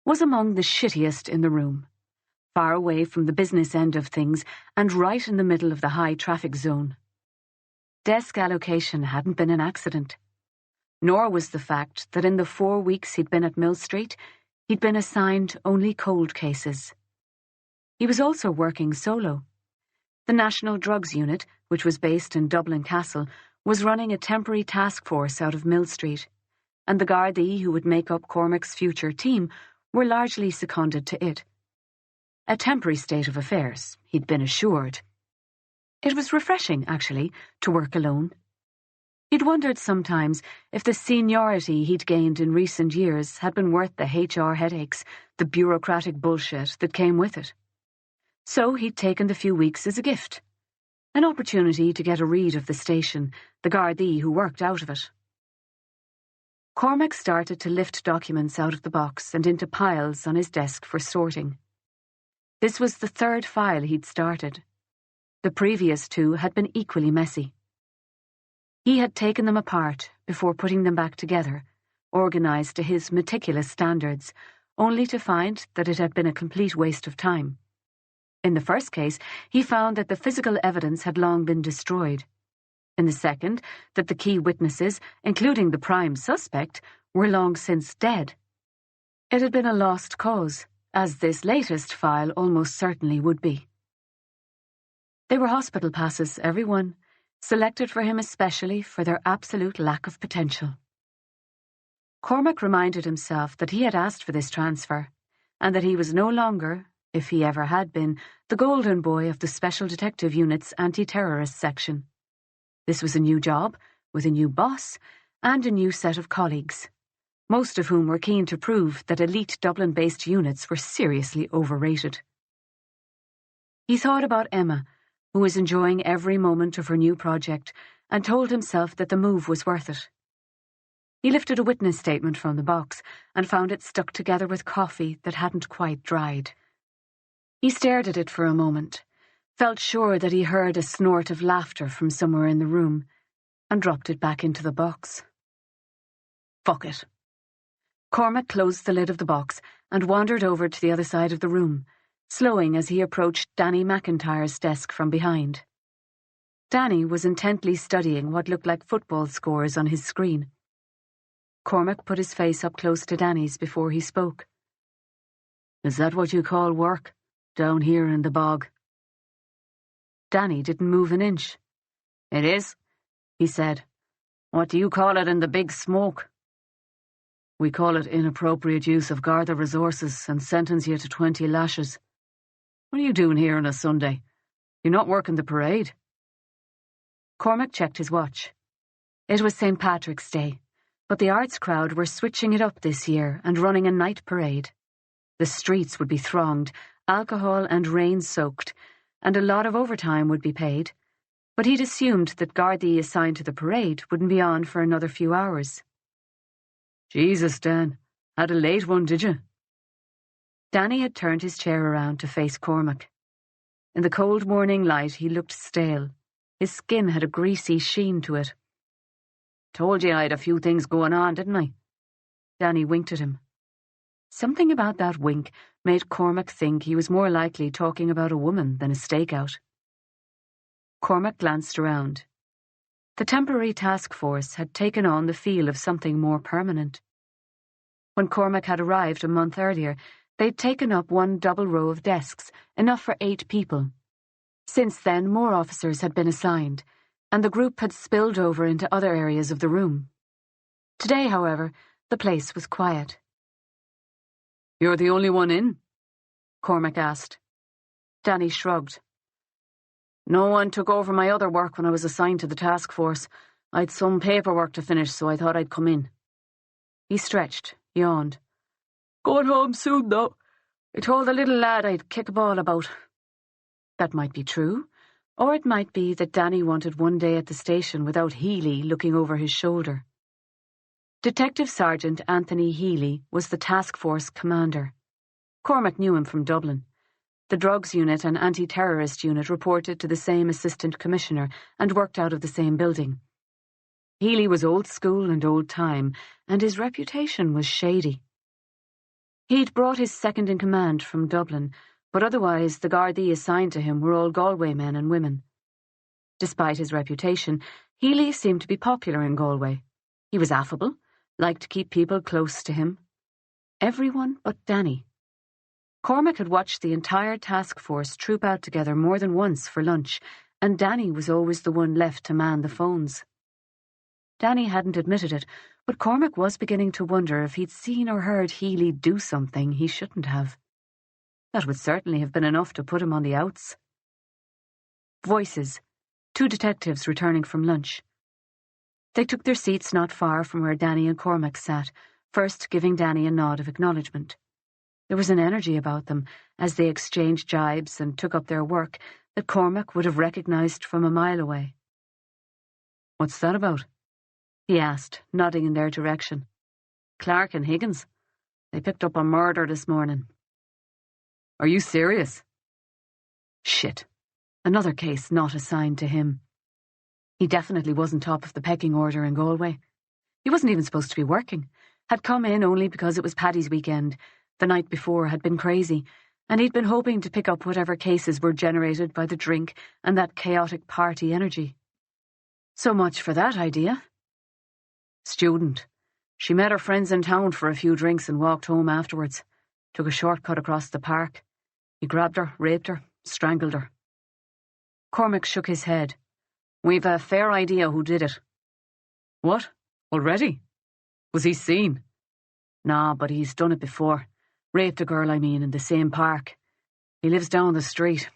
was among the shittiest in the room, far away from the business end of things and right in the middle of the high-traffic zone. Desk allocation hadn't been an accident, nor was the fact that in the 4 weeks he'd been at Mill Street, he'd been assigned only cold cases. He was also working solo. The National Drugs Unit, which was based in Dublin Castle, was running a temporary task force out of Mill Street, and the Gardaí who would make up Cormac's future team were largely seconded to it. A temporary state of affairs, he'd been assured. It was refreshing, actually, to work alone. He'd wondered sometimes if the seniority he'd gained in recent years had been worth the HR headaches, the bureaucratic bullshit that came with it. So he'd taken the few weeks as a gift, an opportunity to get a read of the station, the Gardaí who worked out of it. Cormac started to lift documents out of the box and into piles on his desk for sorting. This was the 3rd file he'd started. The previous 2 had been equally messy. He had taken them apart before putting them back together, organised to his meticulous standards, only to find that it had been a complete waste of time. In the first case, he found that the physical evidence had long been destroyed. In the second, that the key witnesses, including the prime suspect, were long since dead. It had been a lost cause, as this latest file almost certainly would be. They were hospital passes, every one, selected for him especially for their absolute lack of potential. Cormac reminded himself that he had asked for this transfer, and that he was no longer, if he ever had been, the golden boy of the Special Detective Unit's anti-terrorist section. This was a new job, with a new boss, and a new set of colleagues, most of whom were keen to prove that elite Dublin-based units were seriously overrated. He thought about Emma, who was enjoying every moment of her new project, and told himself that the move was worth it. He lifted a witness statement from the box and found it stuck together with coffee that hadn't quite dried. He stared at it for a moment, felt sure that he heard a snort of laughter from somewhere in the room, and dropped it back into the box. Fuck it. Cormac closed the lid of the box and wandered over to the other side of the room, slowing as he approached Danny McIntyre's desk from behind. Danny was intently studying what looked like football scores on his screen. Cormac put his face up close to Danny's before he spoke. "Is that what you call work, down here in the bog?" Danny didn't move an inch. "It is," he said. "What do you call it in the big smoke?" "We call it inappropriate use of Garda resources and sentence you to 20 lashes. What are you doing here on a Sunday? You're not working the parade?" Cormac checked his watch. It was St. Patrick's Day, but the arts crowd were switching it up this year and running a night parade. The streets would be thronged, alcohol and rain-soaked, and a lot of overtime would be paid, but he'd assumed that Gardaí assigned to the parade wouldn't be on for another few hours. "Jesus, Dan, had a late one, did you?" Danny had turned his chair around to face Cormac. In the cold morning light he looked stale. His skin had a greasy sheen to it. "Told you I had a few things going on, didn't I?" Danny winked at him. Something about that wink made Cormac think he was more likely talking about a woman than a stakeout. Cormac glanced around. The temporary task force had taken on the feel of something more permanent. When Cormac had arrived a month earlier, they'd taken up one double row of desks, enough for 8 people. Since then, more officers had been assigned, and the group had spilled over into other areas of the room. Today, however, the place was quiet. "You're the only one in?" Cormac asked. Danny shrugged. "No one took over my other work when I was assigned to the task force. I'd some paperwork to finish, so I thought I'd come in." He stretched, yawned. "Going home soon, though. I told the little lad I'd kick a ball about." That might be true, or it might be that Danny wanted one day at the station without Healy looking over his shoulder. Detective Sergeant Anthony Healy was the task force commander. Cormac knew him from Dublin. The drugs unit and anti-terrorist unit reported to the same assistant commissioner and worked out of the same building. Healy was old school and old time, and his reputation was shady. He'd brought his second-in-command from Dublin, but otherwise the Gardaí assigned to him were all Galway men and women. Despite his reputation, Healy seemed to be popular in Galway. He was affable, liked to keep people close to him. Everyone but Danny. Cormac had watched the entire task force troop out together more than once for lunch, and Danny was always the one left to man the phones. Danny hadn't admitted it, but Cormac was beginning to wonder if he'd seen or heard Healy do something he shouldn't have. That would certainly have been enough to put him on the outs. Voices. 2 detectives returning from lunch. They took their seats not far from where Danny and Cormac sat, first giving Danny a nod of acknowledgement. There was an energy about them, as they exchanged jibes and took up their work, that Cormac would have recognised from a mile away. "What's that about?" he asked, nodding in their direction. "Clark and Higgins. They picked up a murder this morning." "Are you serious?" Shit. Another case not assigned to him. He definitely wasn't top of the pecking order in Galway. He wasn't even supposed to be working. Had come in only because it was Paddy's weekend. The night before had been crazy, and he'd been hoping to pick up whatever cases were generated by the drink and that chaotic party energy. So much for that idea. Student. She met her friends in town for a few drinks and walked home afterwards. Took a shortcut across the park. He grabbed her, raped her, strangled her. Cormac shook his head. We've a fair idea who did it. What? Already? Was he seen? Nah, but he's done it before. Raped a girl, in the same park. He lives down the street.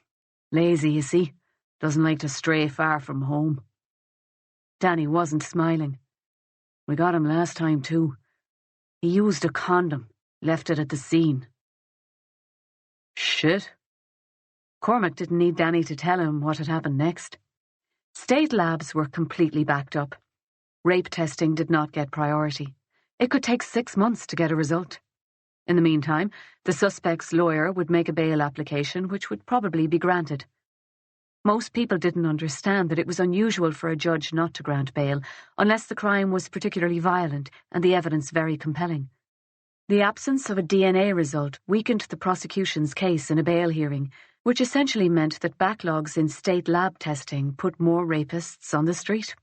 Lazy, you see. Doesn't like to stray far from home. Danny wasn't smiling. We got him last time too. He used a condom, left it at the scene. Shit. Cormac didn't need Danny to tell him what had happened next. State labs were completely backed up. Rape testing did not get priority. It could take 6 months to get a result. In the meantime, the suspect's lawyer would make a bail application which would probably be granted. Most people didn't understand that it was unusual for a judge not to grant bail unless the crime was particularly violent and the evidence very compelling. The absence of a DNA result weakened the prosecution's case in a bail hearing, which essentially meant that backlogs in state lab testing put more rapists on the street.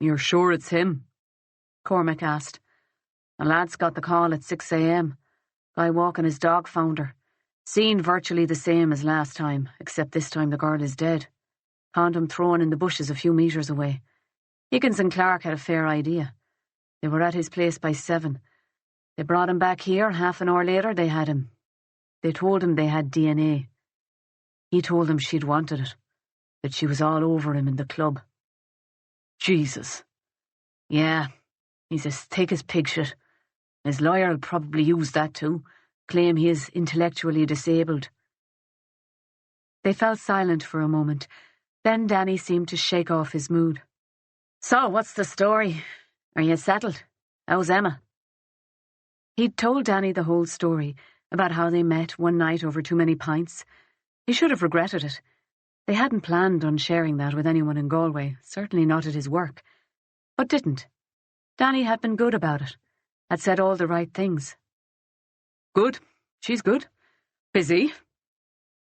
You're sure it's him? Cormac asked. A lad's got the call at 6 a.m. Guy walking his dog found her. Scene virtually the same as last time, except this time the girl is dead. Condom thrown in the bushes a few metres away. Higgins and Clark had a fair idea. They were at his place by 7. They brought him back here. Half an hour later, they had him. They told him they had DNA. He told them she'd wanted it, that she was all over him in the club. Jesus. Yeah, he's as thick as pig shit. His lawyer will probably use that too, claim he is intellectually disabled. They fell silent for a moment. Then Danny seemed to shake off his mood. So, what's the story? Are you settled? How's Emma? He'd told Danny the whole story, about how they met one night over too many pints. He should have regretted it. They hadn't planned on sharing that with anyone in Galway, certainly not at his work. But didn't. Danny had been good about it, had said all the right things. Good. She's good. Busy.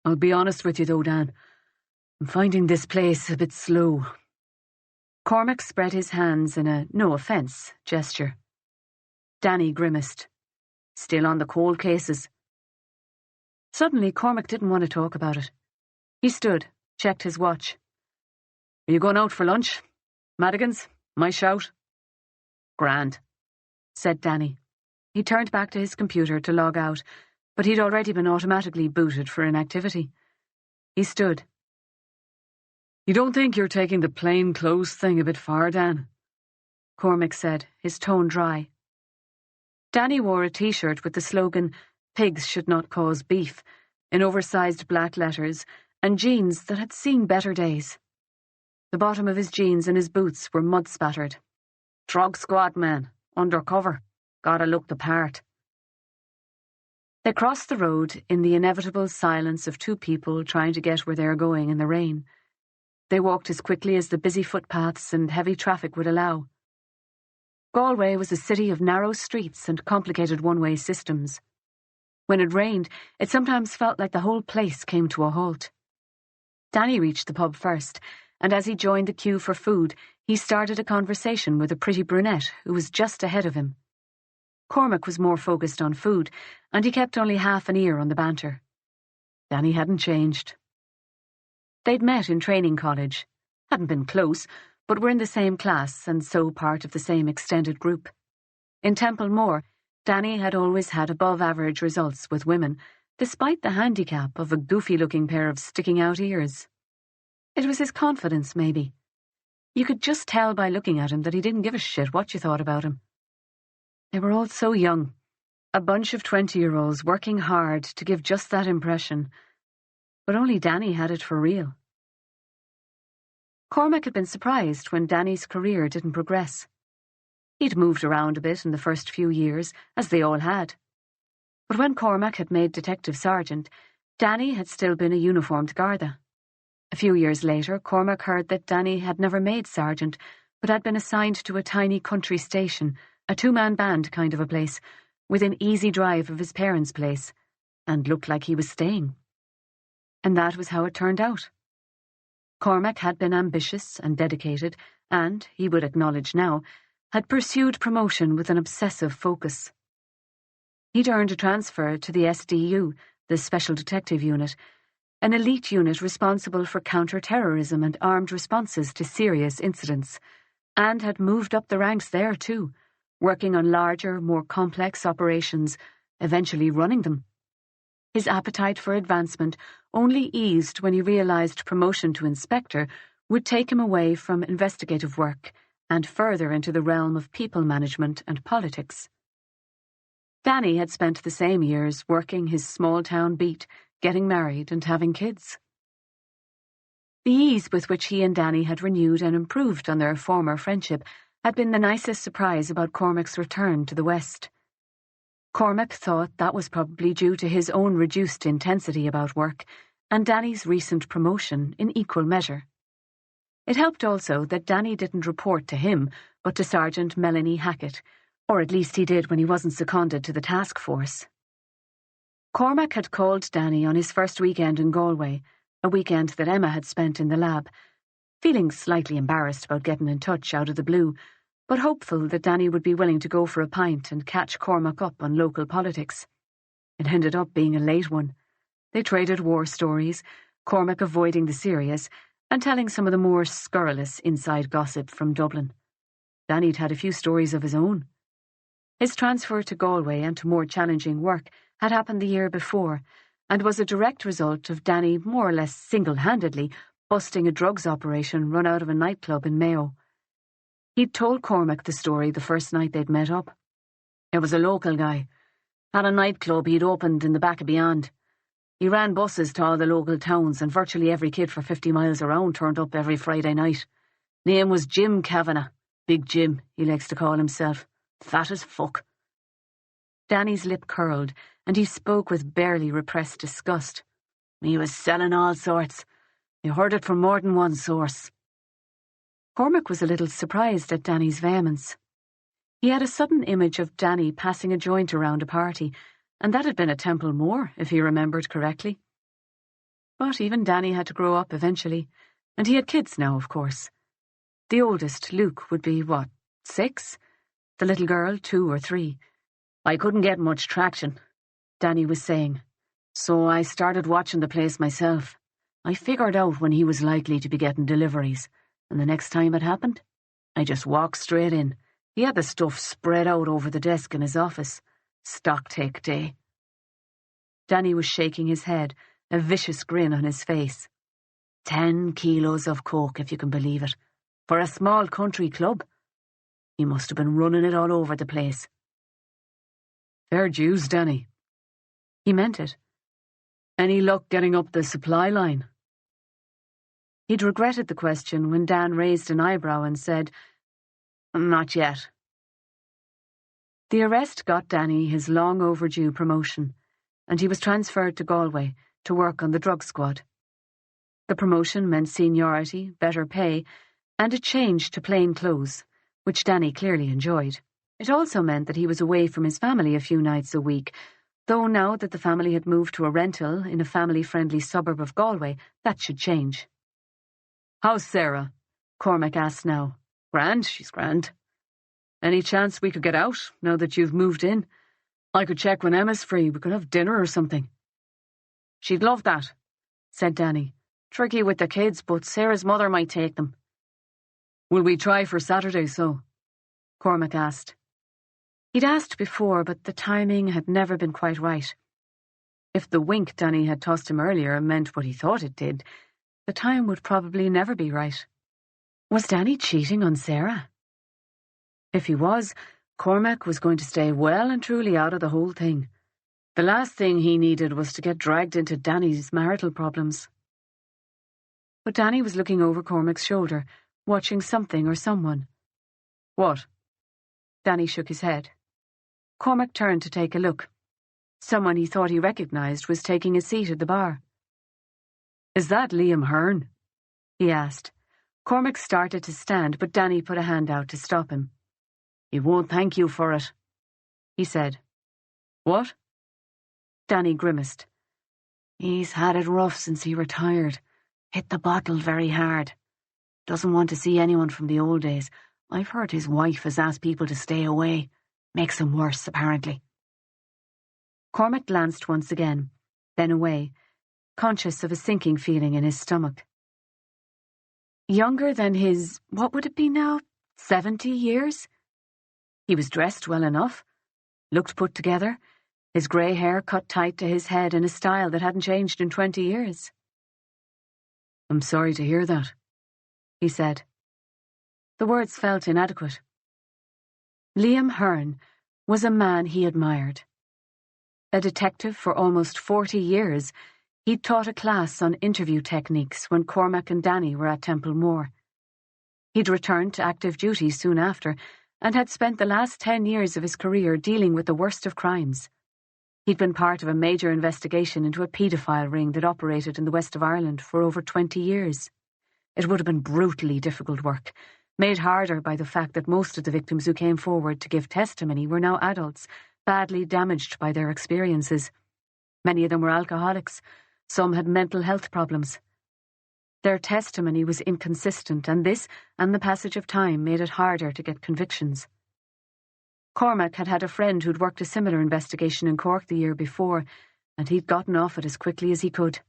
I'll be honest with you though, Dan. I'm finding this place a bit slow. Cormac spread his hands in a no offence gesture. Danny grimaced. Still on the cold cases. Suddenly, Cormac didn't want to talk about it. He stood, checked his watch. Are you going out for lunch? Madigan's? My shout? Grand, said Danny. He turned back to his computer to log out, but he'd already been automatically booted for inactivity. He stood. You don't think you're taking the plain clothes thing a bit far, Dan? Cormac said, his tone dry. Danny wore a T-shirt with the slogan, "Pigs should not cause beef," in oversized black letters, and jeans that had seen better days. The bottom of his jeans and his boots were mud-spattered. Drug squad man, undercover, gotta look the part. They crossed the road in the inevitable silence of two people trying to get where they are going in the rain. They walked as quickly as the busy footpaths and heavy traffic would allow. Galway was a city of narrow streets and complicated one-way systems. When it rained, it sometimes felt like the whole place came to a halt. Danny reached the pub first, and as he joined the queue for food, he started a conversation with a pretty brunette who was just ahead of him. Cormac was more focused on food, and he kept only half an ear on the banter. Danny hadn't changed. They'd met in training college. Hadn't been close, but were in the same class and so part of the same extended group. In Templemore, Danny had always had above-average results with women, despite the handicap of a goofy-looking pair of sticking-out ears. It was his confidence, maybe. You could just tell by looking at him that he didn't give a shit what you thought about him. They were all so young, a bunch of 20-year-olds working hard to give just that impression, but only Danny had it for real. Cormac had been surprised when Danny's career didn't progress. He'd moved around a bit in the first few years, as they all had. But when Cormac had made detective sergeant, Danny had still been a uniformed Garda. A few years later, Cormac heard that Danny had never made sergeant, but had been assigned to a tiny country station, a two-man band kind of a place, within easy drive of his parents' place. and looked like he was staying. And that was how it turned out. Cormac had been ambitious and dedicated, and, he would acknowledge now, had pursued promotion with an obsessive focus. He'd earned a transfer to the SDU, the Special Detective Unit, an elite unit responsible for counter-terrorism and armed responses to serious incidents, and had moved up the ranks there too, working on larger, more complex operations, eventually running them. His appetite for advancement only eased when he realised promotion to inspector would take him away from investigative work and further into the realm of people management and politics. Danny had spent the same years working his small-town beat, getting married and having kids. The ease with which he and Danny had renewed and improved on their former friendship had been the nicest surprise about Cormac's return to the West. Cormac thought that was probably due to his own reduced intensity about work and Danny's recent promotion in equal measure. It helped also that Danny didn't report to him, but to Sergeant Melanie Hackett, or at least he did when he wasn't seconded to the task force. Cormac had called Danny on his first weekend in Galway, a weekend that Emma had spent in the lab, feeling slightly embarrassed about getting in touch out of the blue, but hopeful that Danny would be willing to go for a pint and catch Cormac up on local politics. It ended up being a late one. They traded war stories, Cormac avoiding the serious, and telling some of the more scurrilous inside gossip from Dublin. Danny'd had a few stories of his own. His transfer to Galway and to more challenging work had happened the year before, and was a direct result of Danny more or less single-handedly busting a drugs operation run out of a nightclub in Mayo. He'd told Cormac the story the first night they'd met up. It was a local guy. Had a nightclub he'd opened in the back of Beyond. He ran buses to all the local towns, and virtually every kid for 50 miles around turned up every Friday night. Name was Jim Kavanagh. Big Jim, he likes to call himself. Fat as fuck. Danny's lip curled, and he spoke with barely repressed disgust. He was selling all sorts. I heard it from more than one source. Cormac was a little surprised at Danny's vehemence. He had a sudden image of Danny passing a joint around a party, and that had been a Temple Moor, if he remembered correctly. But even Danny had to grow up eventually, and he had kids now, of course. The oldest, Luke, would be, 6? The little girl, 2 or 3. I couldn't get much traction, Danny was saying, so I started watching the place myself. I figured out when he was likely to be getting deliveries, and the next time it happened, I just walked straight in. He had the stuff spread out over the desk in his office. Stocktake day. Danny was shaking his head, a vicious grin on his face. 10 kilos of coke, if you can believe it. For a small country club. He must have been running it all over the place. Fair dues, Danny. He meant it. Any luck getting up the supply line? He'd regretted the question when Dan raised an eyebrow and said, Not yet. The arrest got Danny his long-overdue promotion, and he was transferred to Galway to work on the drug squad. The promotion meant seniority, better pay, and a change to plain clothes, which Danny clearly enjoyed. It also meant that he was away from his family a few nights a week, though now that the family had moved to a rental in a family-friendly suburb of Galway, that should change. How's Sarah? Cormac asked now. Grand, she's grand. Any chance we could get out, now that you've moved in? I could check when Emma's free, we could have dinner or something. She'd love that, said Danny. Tricky with the kids, but Sarah's mother might take them. Will we try for Saturday, so? Cormac asked. He'd asked before, but the timing had never been quite right. If the wink Danny had tossed him earlier meant what he thought it did, the time would probably never be right. Was Danny cheating on Sarah? If he was, Cormac was going to stay well and truly out of the whole thing. The last thing he needed was to get dragged into Danny's marital problems. But Danny was looking over Cormac's shoulder, watching something or someone. What? Danny shook his head. Cormac turned to take a look. Someone he thought he recognised was taking a seat at the bar. Is that Liam Hearn? He asked. Cormac started to stand, but Danny put a hand out to stop him. He won't thank you for it, he said. What? Danny grimaced. He's had it rough since he retired. Hit the bottle very hard. Doesn't want to see anyone from the old days. I've heard his wife has asked people to stay away. Makes him worse, apparently. Cormac glanced once again, then away, conscious of a sinking feeling in his stomach. Younger than his, what would it be now, 70 years? He was dressed well enough, looked put together, his grey hair cut tight to his head in a style that hadn't changed in 20 years. I'm sorry to hear that, he said. The words felt inadequate. Liam Hearn was a man he admired. A detective for almost 40 years, he'd taught a class on interview techniques when Cormac and Danny were at Templemore. He'd returned to active duty soon after and had spent the last 10 years of his career dealing with the worst of crimes. He'd been part of a major investigation into a paedophile ring that operated in the west of Ireland for over 20 years. It would have been brutally difficult work, made harder by the fact that most of the victims who came forward to give testimony were now adults, badly damaged by their experiences. Many of them were alcoholics. Some had mental health problems. Their testimony was inconsistent, and this and the passage of time made it harder to get convictions. Cormac had had a friend who'd worked a similar investigation in Cork the year before, and he'd gotten off it as quickly as he could.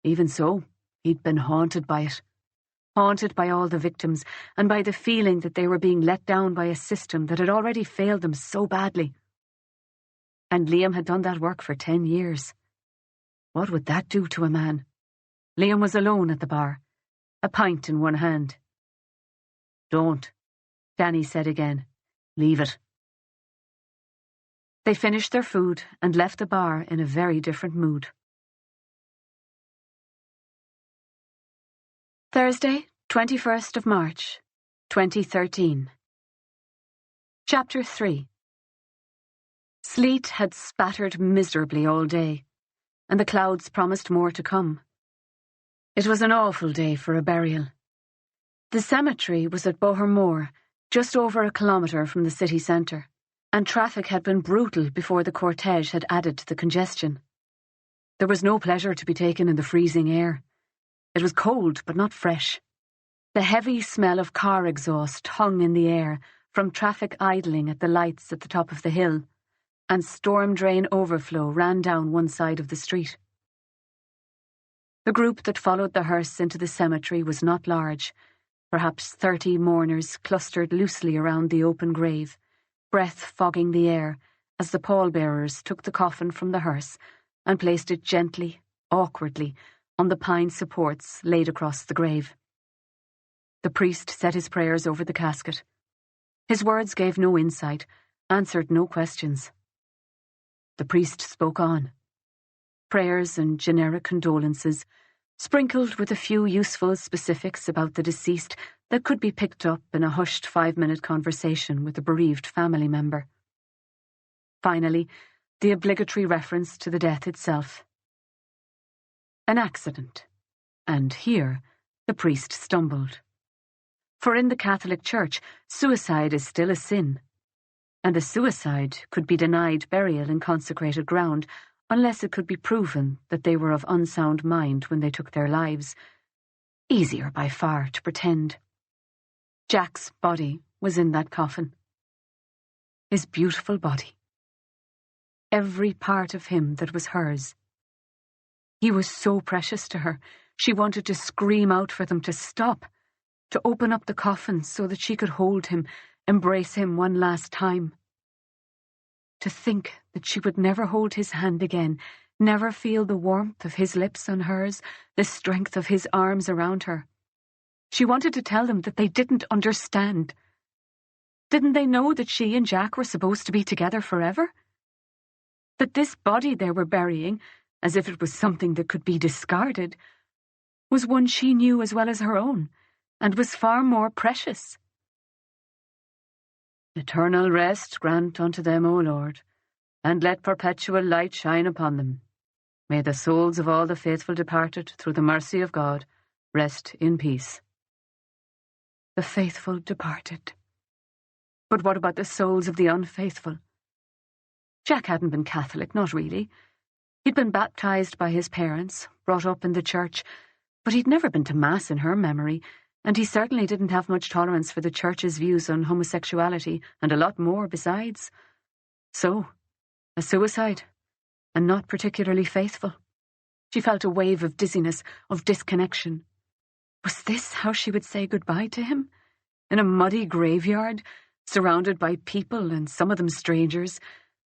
Even so, he'd been haunted by it. Haunted by all the victims, and by the feeling that they were being let down by a system that had already failed them so badly. And Liam had done that work for 10 years. What would that do to a man? Liam was alone at the bar, a pint in one hand. Don't, Danny said again. Leave it. They finished their food and left the bar in a very different mood. Thursday, 21st of March, 2013. Chapter 3. Sleet had spattered miserably all day, and the clouds promised more to come. It was an awful day for a burial. The cemetery was at Bohermore, just over a kilometre from the city centre, and traffic had been brutal before the cortege had added to the congestion. There was no pleasure to be taken in the freezing air. It was cold, but not fresh. The heavy smell of car exhaust hung in the air from traffic idling at the lights at the top of the hill, and storm drain overflow ran down one side of the street. The group that followed the hearse into the cemetery was not large, perhaps 30 mourners clustered loosely around the open grave, breath fogging the air as the pallbearers took the coffin from the hearse and placed it gently, awkwardly, on the pine supports laid across the grave. The priest said his prayers over the casket. His words gave no insight, answered no questions. The priest spoke on. Prayers and generic condolences, sprinkled with a few useful specifics about the deceased that could be picked up in a hushed 5-minute conversation with a bereaved family member. Finally, the obligatory reference to the death itself. An accident. And here, the priest stumbled. For in the Catholic Church, suicide is still a sin, and a suicide could be denied burial in consecrated ground unless it could be proven that they were of unsound mind when they took their lives. Easier by far to pretend. Jack's body was in that coffin. His beautiful body. Every part of him that was hers. He was so precious to her, she wanted to scream out for them to stop, to open up the coffin so that she could hold him, embrace him one last time. To think that she would never hold his hand again, never feel the warmth of his lips on hers, the strength of his arms around her. She wanted to tell them that they didn't understand. Didn't they know that she and Jack were supposed to be together forever? That this body they were burying, as if it was something that could be discarded, was one she knew as well as her own, and was far more precious. Eternal rest grant unto them, O Lord, and let perpetual light shine upon them. May the souls of all the faithful departed, through the mercy of God, rest in peace. The faithful departed. But what about the souls of the unfaithful? Jack hadn't been Catholic, not really. He'd been baptised by his parents, brought up in the church, but he'd never been to Mass in her memory, and he certainly didn't have much tolerance for the church's views on homosexuality, and a lot more besides. So, a suicide, and not particularly faithful. She felt a wave of dizziness, of disconnection. Was this how she would say goodbye to him? In a muddy graveyard, surrounded by people, and some of them strangers,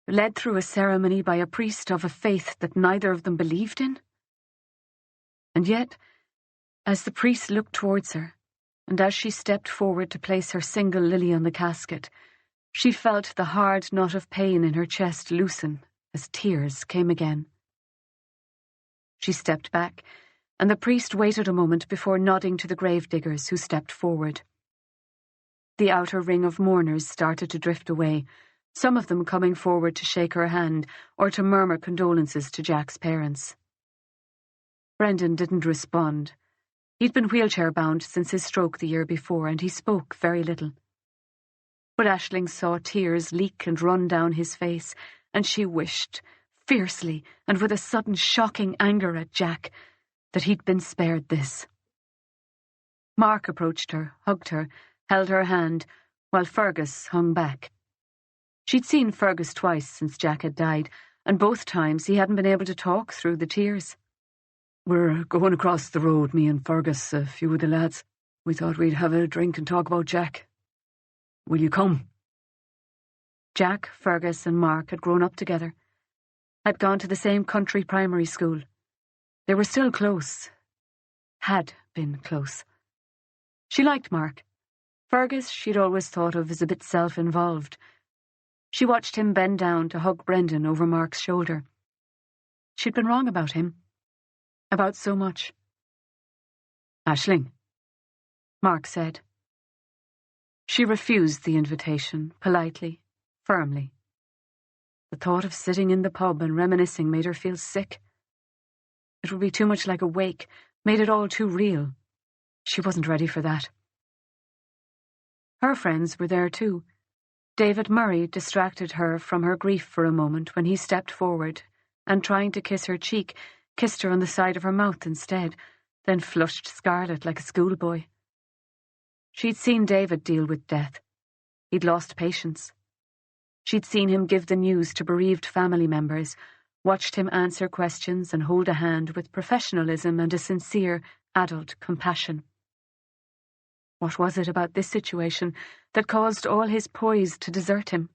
led through a ceremony by a priest of a faith that neither of them believed in? And yet, as the priest looked towards her, and as she stepped forward to place her single lily on the casket, she felt the hard knot of pain in her chest loosen as tears came again. She stepped back, and the priest waited a moment before nodding to the gravediggers who stepped forward. The outer ring of mourners started to drift away, some of them coming forward to shake her hand or to murmur condolences to Jack's parents. Brendan didn't respond. He'd been wheelchair-bound since his stroke the year before, and he spoke very little. But Aisling saw tears leak and run down his face, and she wished, fiercely and with a sudden shocking anger at Jack, that he'd been spared this. Mark approached her, hugged her, held her hand, while Fergus hung back. She'd seen Fergus twice since Jack had died, and both times he hadn't been able to talk through the tears. "We're going across the road, me and Fergus, a few of the lads. We thought we'd have a drink and talk about Jack. Will you come?" Jack, Fergus and Mark had grown up together, had gone to the same country primary school. They were still close. Had been close. She liked Mark. Fergus she'd always thought of as a bit self-involved. She watched him bend down to hug Brendan over Mark's shoulder. She'd been wrong about him. About so much. "Aisling," Mark said. She refused the invitation, politely, firmly. The thought of sitting in the pub and reminiscing made her feel sick. It would be too much like a wake, made it all too real. She wasn't ready for that. Her friends were there too. David Murray distracted her from her grief for a moment when he stepped forward and, trying to kiss her cheek, kissed her on the side of her mouth instead, then flushed scarlet like a schoolboy. She'd seen David deal with death. He'd lost patience. She'd seen him give the news to bereaved family members, watched him answer questions and hold a hand with professionalism and a sincere, adult compassion. What was it about this situation that caused all his poise to desert him?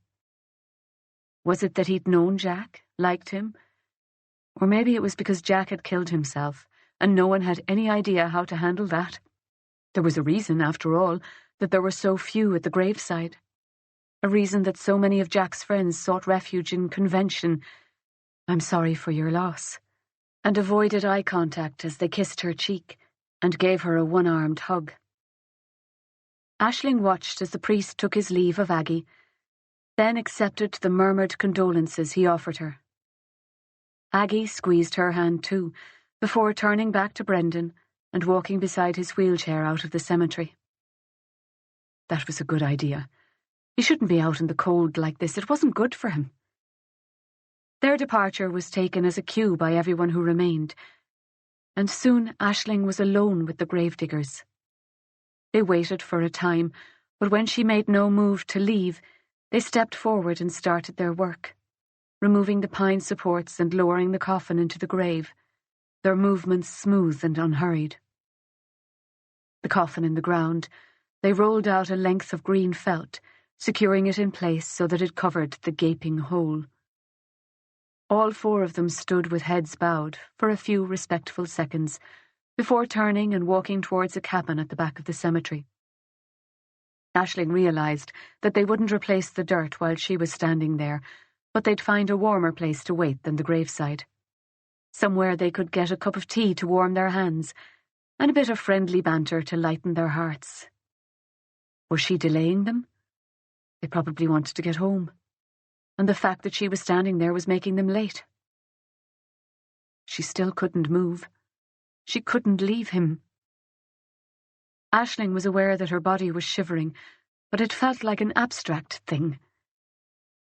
Was it that he'd known Jack, liked him? Or maybe it was because Jack had killed himself, and no one had any idea how to handle that. There was a reason, after all, that there were so few at the graveside. A reason that so many of Jack's friends sought refuge in convention, "I'm sorry for your loss," and avoided eye contact as they kissed her cheek and gave her a one-armed hug. Aisling watched as the priest took his leave of Aggie, then accepted the murmured condolences he offered her. Aggie squeezed her hand too, before turning back to Brendan and walking beside his wheelchair out of the cemetery. That was a good idea. He shouldn't be out in the cold like this. It wasn't good for him. Their departure was taken as a cue by everyone who remained, and soon Aisling was alone with the gravediggers. They waited for a time, but when she made no move to leave, they stepped forward and started their work, removing the pine supports and lowering the coffin into the grave, their movements smooth and unhurried. The coffin in the ground, they rolled out a length of green felt, securing it in place so that it covered the gaping hole. All four of them stood with heads bowed for a few respectful seconds, before turning and walking towards a cabin at the back of the cemetery. Aisling realised that they wouldn't replace the dirt while she was standing there, but they'd find a warmer place to wait than the graveside. Somewhere they could get a cup of tea to warm their hands, and a bit of friendly banter to lighten their hearts. Was she delaying them? They probably wanted to get home, and the fact that she was standing there was making them late. She still couldn't move. She couldn't leave him. Aisling was aware that her body was shivering, but it felt like an abstract thing.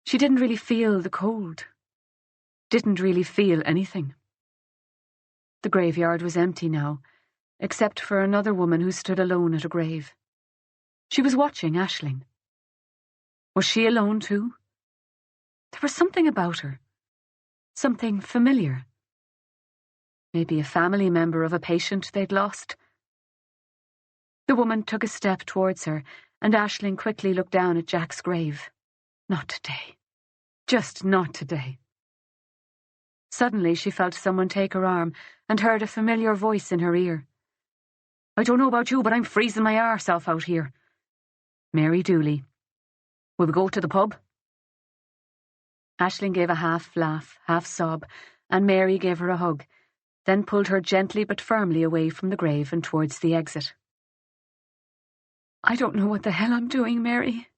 She didn't really feel the cold. didn't really feel anything. The graveyard was empty now, except for another woman who stood alone at a grave. She was watching Aisling. Was she alone too? There was something about her. Something familiar. Maybe a family member of a patient they'd lost. The woman took a step towards her, and Aisling quickly looked down at Jack's grave. Not today. Just not today. Suddenly she felt someone take her arm and heard a familiar voice in her ear. "I don't know about you, but I'm freezing my arse off out here." Mary Dooley. "Will we go to the pub?" Aisling gave a half laugh, half sob, and Mary gave her a hug, then pulled her gently but firmly away from the grave and towards the exit. "I don't know what the hell I'm doing, Mary."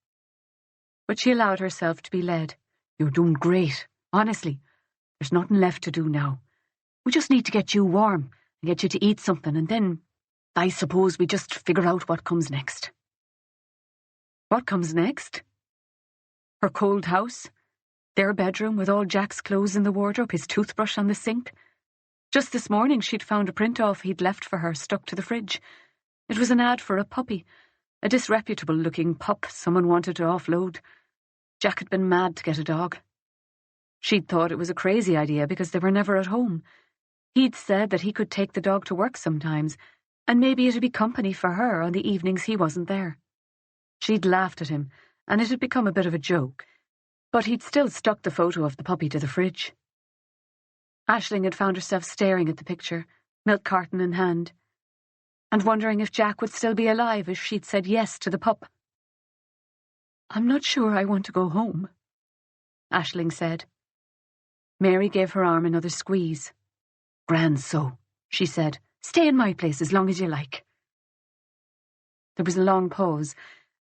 But she allowed herself to be led. "You're doing great, honestly. There's nothing left to do now. We just need to get you warm and get you to eat something, and then I suppose we just figure out what comes next." What comes next? Her cold house, their bedroom with all Jack's clothes in the wardrobe, his toothbrush on the sink. Just this morning she'd found a print-off he'd left for her stuck to the fridge. It was an ad for a puppy, a disreputable-looking pup someone wanted to offload. Jack had been mad to get a dog. She'd thought it was a crazy idea because they were never at home. He'd said that he could take the dog to work sometimes, and maybe it'd be company for her on the evenings he wasn't there. She'd laughed at him, and it had become a bit of a joke, but he'd still stuck the photo of the puppy to the fridge. Aisling had found herself staring at the picture, milk carton in hand, and wondering if Jack would still be alive if she'd said yes to the pup. "I'm not sure I want to go home," Aisling said. Mary gave her arm another squeeze. "Grand so," she said. "Stay in my place as long as you like." There was a long pause,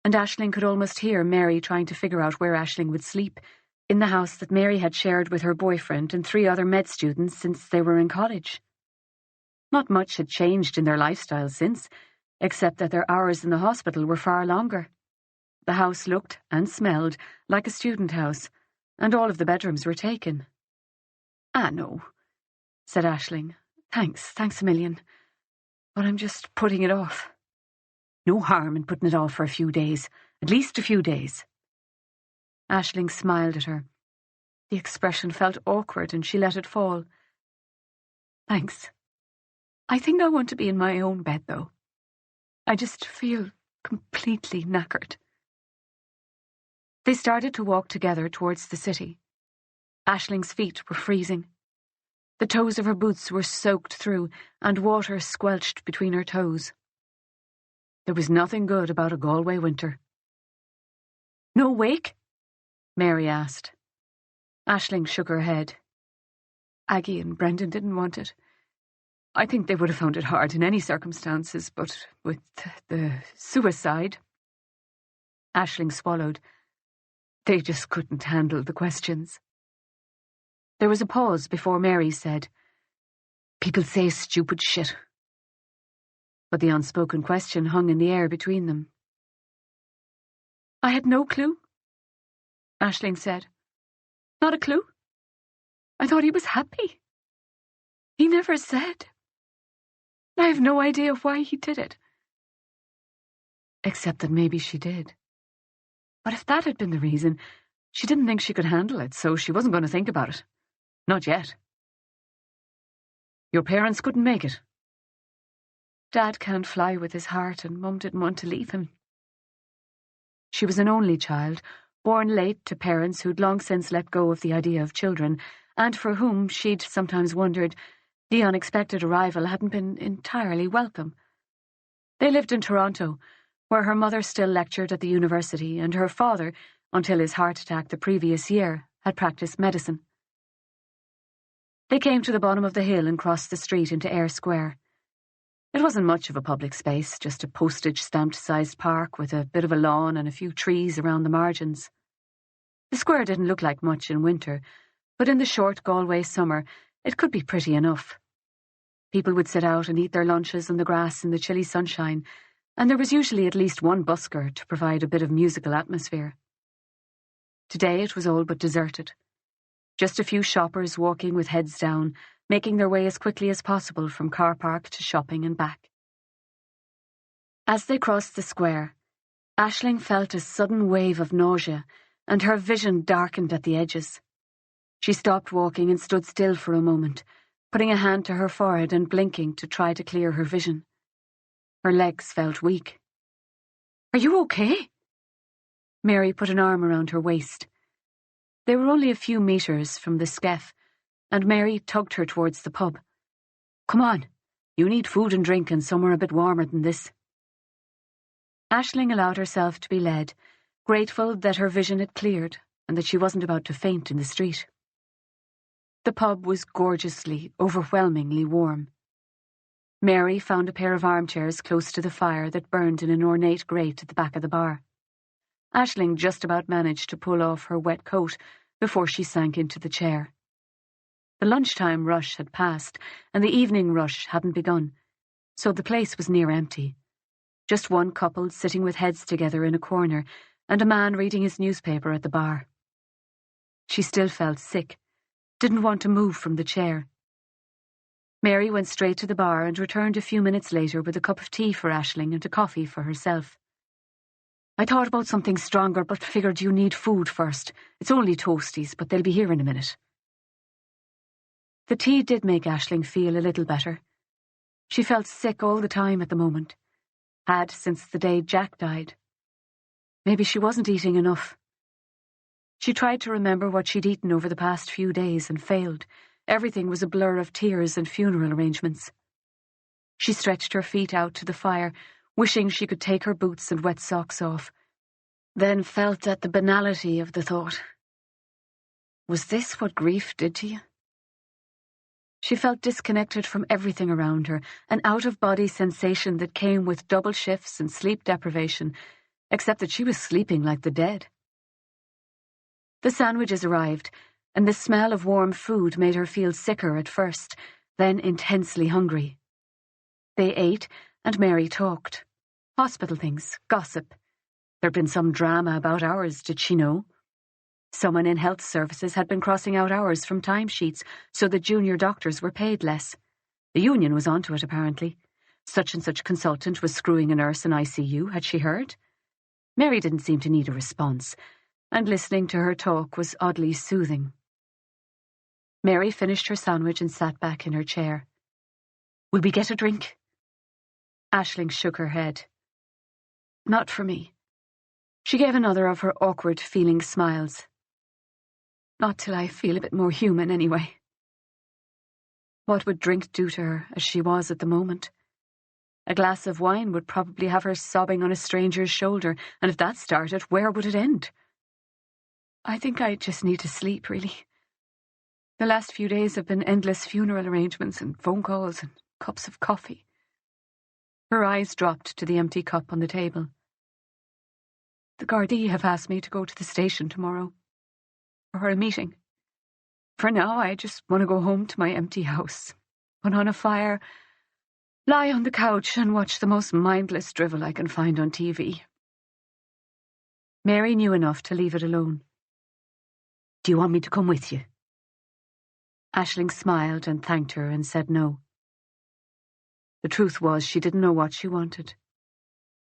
and Aisling could almost hear Mary trying to figure out where Aisling would sleep, in the house that Mary had shared with her boyfriend and 3 other med students since they were in college. Not much had changed in their lifestyle since, except that their hours in the hospital were far longer. The house looked and smelled like a student house, and all of the bedrooms were taken. "Ah, no," said Aisling. Thanks a million. But I'm just putting it off." "No harm in putting it off for a few days, at least a few days." Aisling smiled at her. The expression felt awkward and she let it fall. "Thanks. I think I want to be in my own bed, though. I just feel completely knackered." They started to walk together towards the city. Aisling's feet were freezing. The toes of her boots were soaked through, and water squelched between her toes. There was nothing good about a Galway winter. "No wake?" Mary asked. Aisling shook her head. "Aggie and Brendan didn't want it. I think they would have found it hard in any circumstances, but with the suicide..." Aisling swallowed. They just couldn't handle the questions. There was a pause before Mary said, "People say stupid shit." But the unspoken question hung in the air between them. "I had no clue," Aisling said. "Not a clue. I thought he was happy. He never said. I have no idea why he did it. Except that maybe she did. But if that had been the reason, she didn't think she could handle it, so she wasn't going to think about it. Not yet." "Your parents couldn't make it?" "Dad can't fly with his heart, and Mum didn't want to leave him." She was an only child, born late to parents who'd long since let go of the idea of children, and for whom she'd sometimes wondered the unexpected arrival hadn't been entirely welcome. They lived in Toronto, where her mother still lectured at the university, and her father, until his heart attack the previous year, had practiced medicine. They came to the bottom of the hill and crossed the street into Eyre Square. It wasn't much of a public space, just a postage-stamped-sized park with a bit of a lawn and a few trees around the margins. The square didn't look like much in winter, but in the short Galway summer it could be pretty enough. People would sit out and eat their lunches on the grass in the chilly sunshine, and there was usually at least one busker to provide a bit of musical atmosphere. Today it was all but deserted. Just a few shoppers walking with heads down, making their way as quickly as possible from car park to shopping and back. As they crossed the square, Aisling felt a sudden wave of nausea, and her vision darkened at the edges. She stopped walking and stood still for a moment, putting a hand to her forehead and blinking to try to clear her vision. Her legs felt weak. "Are you okay?" Mary put an arm around her waist. They were only a few metres from the skeff, and Mary tugged her towards the pub. "Come on, you need food and drink and somewhere a bit warmer than this." Aisling allowed herself to be led, grateful that her vision had cleared and that she wasn't about to faint in the street. The pub was gorgeously, overwhelmingly warm. Mary found a pair of armchairs close to the fire that burned in an ornate grate at the back of the bar. Aisling just about managed to pull off her wet coat before she sank into the chair. The lunchtime rush had passed, and the evening rush hadn't begun, so the place was near empty. Just one couple sitting with heads together in a corner, and a man reading his newspaper at the bar. She still felt sick, didn't want to move from the chair. Mary went straight to the bar and returned a few minutes later with a cup of tea for Aisling and a coffee for herself. "I thought about something stronger, but figured you need food first. It's only toasties, but they'll be here in a minute." The tea did make Aisling feel a little better. She felt sick all the time at the moment. Had since the day Jack died. Maybe she wasn't eating enough. She tried to remember what she'd eaten over the past few days and failed. Everything was a blur of tears and funeral arrangements. She stretched her feet out to the fire, wishing she could take her boots and wet socks off, then felt at the banality of the thought. Was this what grief did to you? She felt disconnected from everything around her, an out-of-body sensation that came with double shifts and sleep deprivation, except that she was sleeping like the dead. The sandwiches arrived, and the smell of warm food made her feel sicker at first, then intensely hungry. They ate, and Mary talked. Hospital things, gossip. There'd been some drama about hours, did she know? Someone in health services had been crossing out hours from timesheets so that junior doctors were paid less. The union was onto it, apparently. Such and such consultant was screwing a nurse in ICU, had she heard? Mary didn't seem to need a response, and listening to her talk was oddly soothing. Mary finished her sandwich and sat back in her chair. "Will we get a drink?" Aisling shook her head. "Not for me." She gave another of her awkward feeling smiles. "Not till I feel a bit more human, anyway." What would drink do to her, as she was at the moment? A glass of wine would probably have her sobbing on a stranger's shoulder, and if that started, where would it end? "I think I just need to sleep, really. The last few days have been endless funeral arrangements and phone calls and cups of coffee." Her eyes dropped to the empty cup on the table. "The Gardaí have asked me to go to the station tomorrow. For a meeting. For now, I just want to go home to my empty house, put on a fire, lie on the couch and watch the most mindless drivel I can find on TV." Mary knew enough to leave it alone. "Do you want me to come with you?" Aisling smiled and thanked her and said no. The truth was she didn't know what she wanted.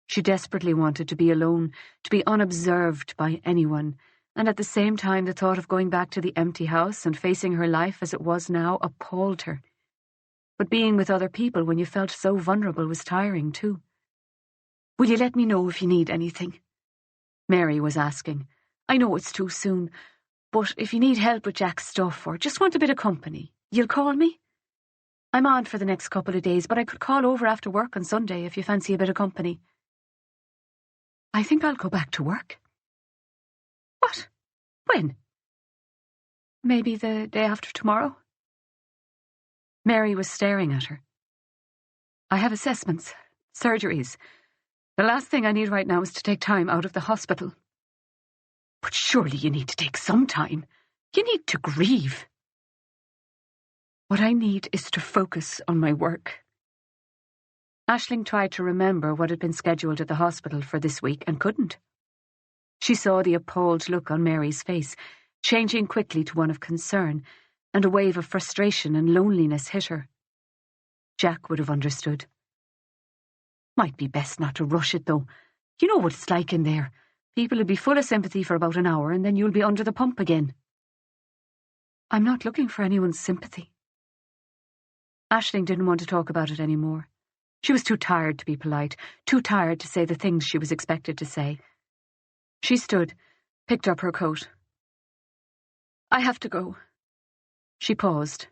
She desperately wanted to be alone, to be unobserved by anyone, and at the same time the thought of going back to the empty house and facing her life as it was now appalled her. But being with other people when you felt so vulnerable was tiring too. "Will you let me know if you need anything?" Mary was asking. "I know it's too soon, but if you need help with Jack's stuff or just want a bit of company, you'll call me? I'm on for the next couple of days, but I could call over after work on Sunday if you fancy a bit of company." "I think I'll go back to work." "What? When?" "Maybe the day after tomorrow." Mary was staring at her. "I have assessments, surgeries. The last thing I need right now is to take time out of the hospital." "But surely you need to take some time. You need to grieve." "What I need is to focus on my work." Aisling tried to remember what had been scheduled at the hospital for this week and couldn't. She saw the appalled look on Mary's face, changing quickly to one of concern, and a wave of frustration and loneliness hit her. Jack would have understood. Might be best not to rush it, though. You know what it's like in there. People will be full of sympathy for about an hour, and then you'll be under the pump again. I'm not looking for anyone's sympathy. Aisling didn't want to talk about it anymore. She was too tired to be polite, too tired to say the things she was expected to say. She stood, picked up her coat. I have to go. She paused.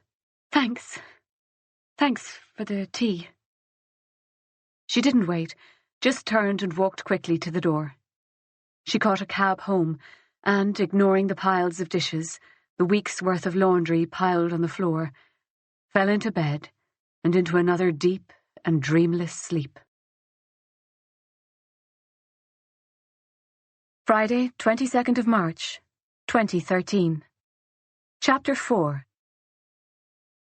Thanks. Thanks for the tea. She didn't wait, just turned and walked quickly to the door. She caught a cab home and, ignoring the piles of dishes, the week's worth of laundry piled on the floor, fell into bed and into another deep and dreamless sleep. Friday, 22nd of March, 2013. Chapter 4.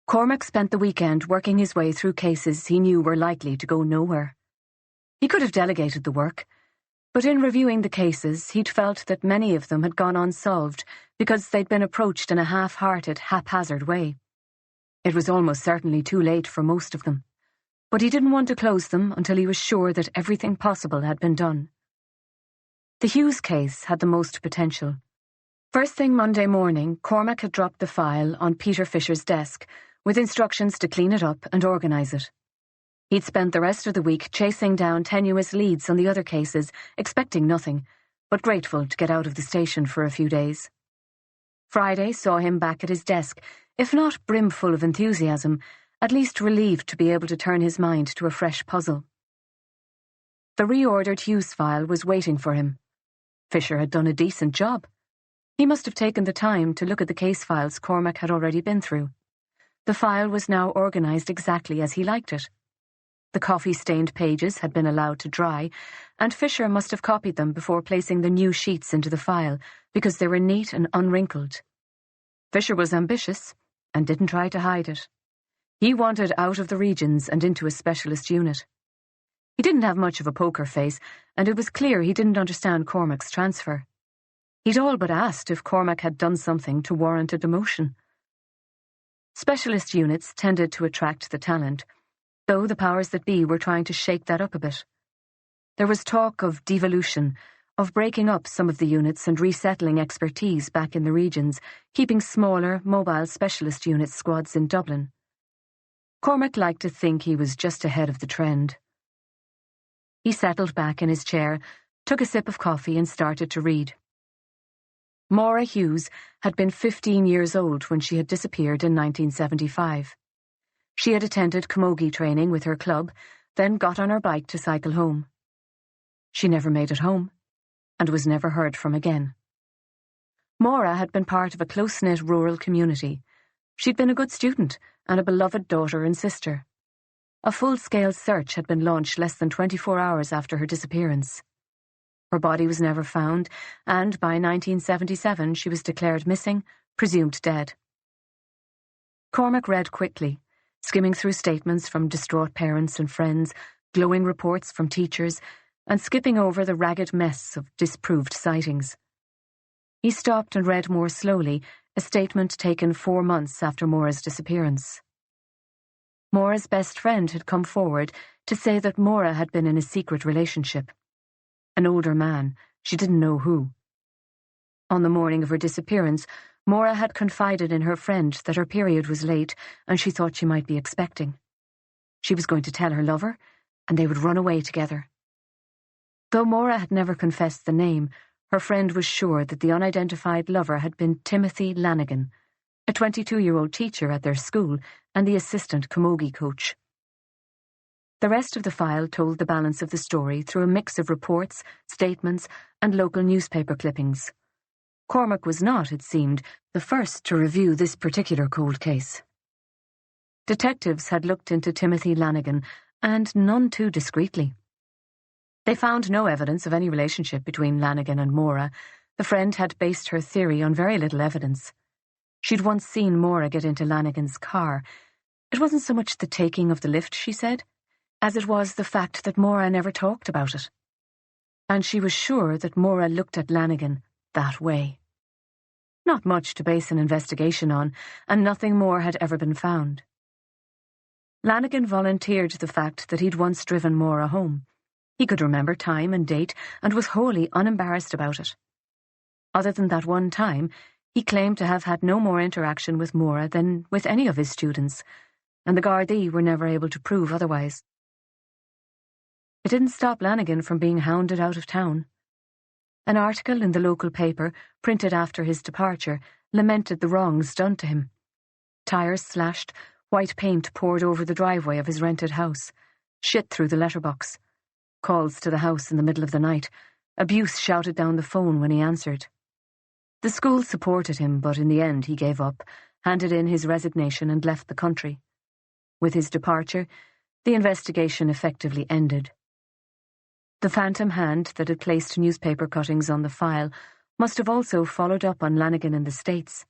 Cormac spent the weekend working his way through cases he knew were likely to go nowhere. He could have delegated the work, but in reviewing the cases, he'd felt that many of them had gone unsolved because they'd been approached in a half-hearted, haphazard way. It was almost certainly too late for most of them, but he didn't want to close them until he was sure that everything possible had been done. The Hughes case had the most potential. First thing Monday morning, Cormac had dropped the file on Peter Fisher's desk, with instructions to clean it up and organise it. He'd spent the rest of the week chasing down tenuous leads on the other cases, expecting nothing, but grateful to get out of the station for a few days. Friday saw him back at his desk, if not brimful of enthusiasm, at least relieved to be able to turn his mind to a fresh puzzle. The reordered Hughes file was waiting for him. Fisher had done a decent job. He must have taken the time to look at the case files Cormac had already been through. The file was now organised exactly as he liked it. The coffee-stained pages had been allowed to dry, and Fisher must have copied them before placing the new sheets into the file, because they were neat and unwrinkled. Fisher was ambitious, and didn't try to hide it. He wanted out of the regions and into a specialist unit. He didn't have much of a poker face, and it was clear he didn't understand Cormac's transfer. He'd all but asked if Cormac had done something to warrant a demotion. Specialist units tended to attract the talent, though the powers that be were trying to shake that up a bit. There was talk of devolution, of breaking up some of the units and resettling expertise back in the regions, keeping smaller, mobile specialist unit squads in Dublin. Cormac liked to think he was just ahead of the trend. He settled back in his chair, took a sip of coffee and started to read. Maura Hughes had been 15 years old when she had disappeared in 1975. She had attended camogie training with her club, then got on her bike to cycle home. She never made it home, and was never heard from again. Maura had been part of a close-knit rural community. She'd been a good student and a beloved daughter and sister. A full-scale search had been launched less than 24 hours after her disappearance. Her body was never found, and by 1977 she was declared missing, presumed dead. Cormac read quickly, skimming through statements from distraught parents and friends, glowing reports from teachers, and skipping over the ragged mess of disproved sightings. He stopped and read more slowly, a statement taken 4 months after Maura's disappearance. Maura's best friend had come forward to say that Maura had been in a secret relationship. An older man, she didn't know who. On the morning of her disappearance, Maura had confided in her friend that her period was late and she thought she might be expecting. She was going to tell her lover, and they would run away together. Though Maura had never confessed the name, her friend was sure that the unidentified lover had been Timothy Lanigan, a 22-year-old teacher at their school and the assistant camogie coach. The rest of the file told the balance of the story through a mix of reports, statements, and local newspaper clippings. Cormac was not, it seemed, the first to review this particular cold case. Detectives had looked into Timothy Lanigan, and none too discreetly. They found no evidence of any relationship between Lanigan and Maura. The friend had based her theory on very little evidence. She'd once seen Maura get into Lanigan's car. It wasn't so much the taking of the lift, she said, as it was the fact that Maura never talked about it. And she was sure that Maura looked at Lanigan that way. Not much to base an investigation on, and nothing more had ever been found. Lanigan volunteered the fact that he'd once driven Maura home. He could remember time and date and was wholly unembarrassed about it. Other than that one time, he claimed to have had no more interaction with Maura than with any of his students, and the Gardaí were never able to prove otherwise. It didn't stop Lanigan from being hounded out of town. An article in the local paper, printed after his departure, lamented the wrongs done to him. Tires slashed, white paint poured over the driveway of his rented house, shit through the letterbox, calls to the house in the middle of the night, abuse shouted down the phone when he answered. The school supported him, but in the end he gave up, handed in his resignation and left the country. With his departure, the investigation effectively ended. The phantom hand that had placed newspaper cuttings on the file must have also followed up on Lanigan in the States.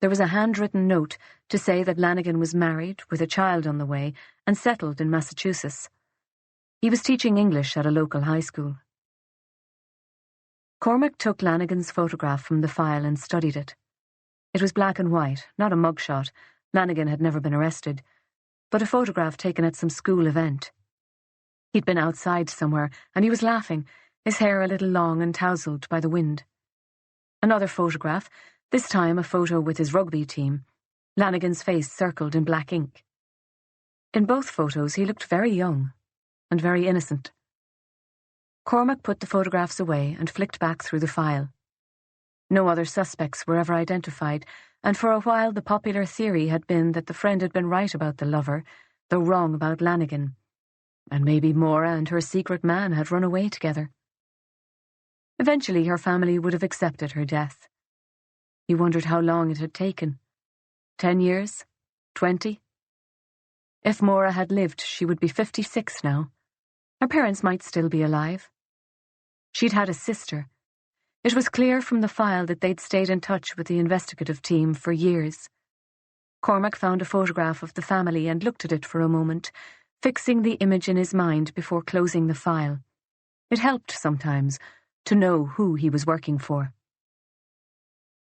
There was a handwritten note to say that Lanigan was married, with a child on the way, and settled in Massachusetts. He was teaching English at a local high school. Cormac took Lanigan's photograph from the file and studied it. It was black and white, not a mugshot. Lanigan had never been arrested, but a photograph taken at some school event. He'd been outside somewhere, and he was laughing, his hair a little long and tousled by the wind. Another photograph, this time a photo with his rugby team, Lanigan's face circled in black ink. In both photos he looked very young and very innocent. Cormac put the photographs away and flicked back through the file. No other suspects were ever identified, and for a while the popular theory had been that the friend had been right about the lover, though wrong about Lanigan. And maybe Maura and her secret man had run away together. Eventually her family would have accepted her death. He wondered how long it had taken. 10 years? 20? If Maura had lived, she would be 56 now. Her parents might still be alive. She'd had a sister. It was clear from the file that they'd stayed in touch with the investigative team for years. Cormac found a photograph of the family and looked at it for a moment, fixing the image in his mind before closing the file. It helped sometimes to know who he was working for.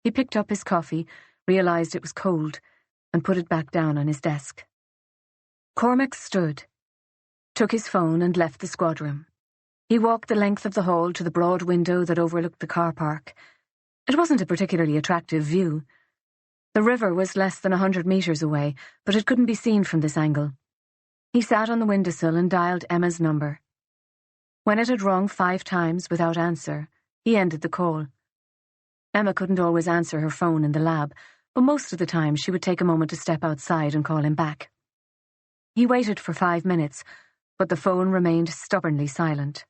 He picked up his coffee, realized it was cold, and put it back down on his desk. Cormac stood, took his phone and left the squad room. He walked the length of the hall to the broad window that overlooked the car park. It wasn't a particularly attractive view. The river was less than 100 meters away, but it couldn't be seen from this angle. He sat on the windowsill and dialed Emma's number. When it had rung 5 times without answer, he ended the call. Emma couldn't always answer her phone in the lab, but most of the time she would take a moment to step outside and call him back. He waited for 5 minutes, but the phone remained stubbornly silent.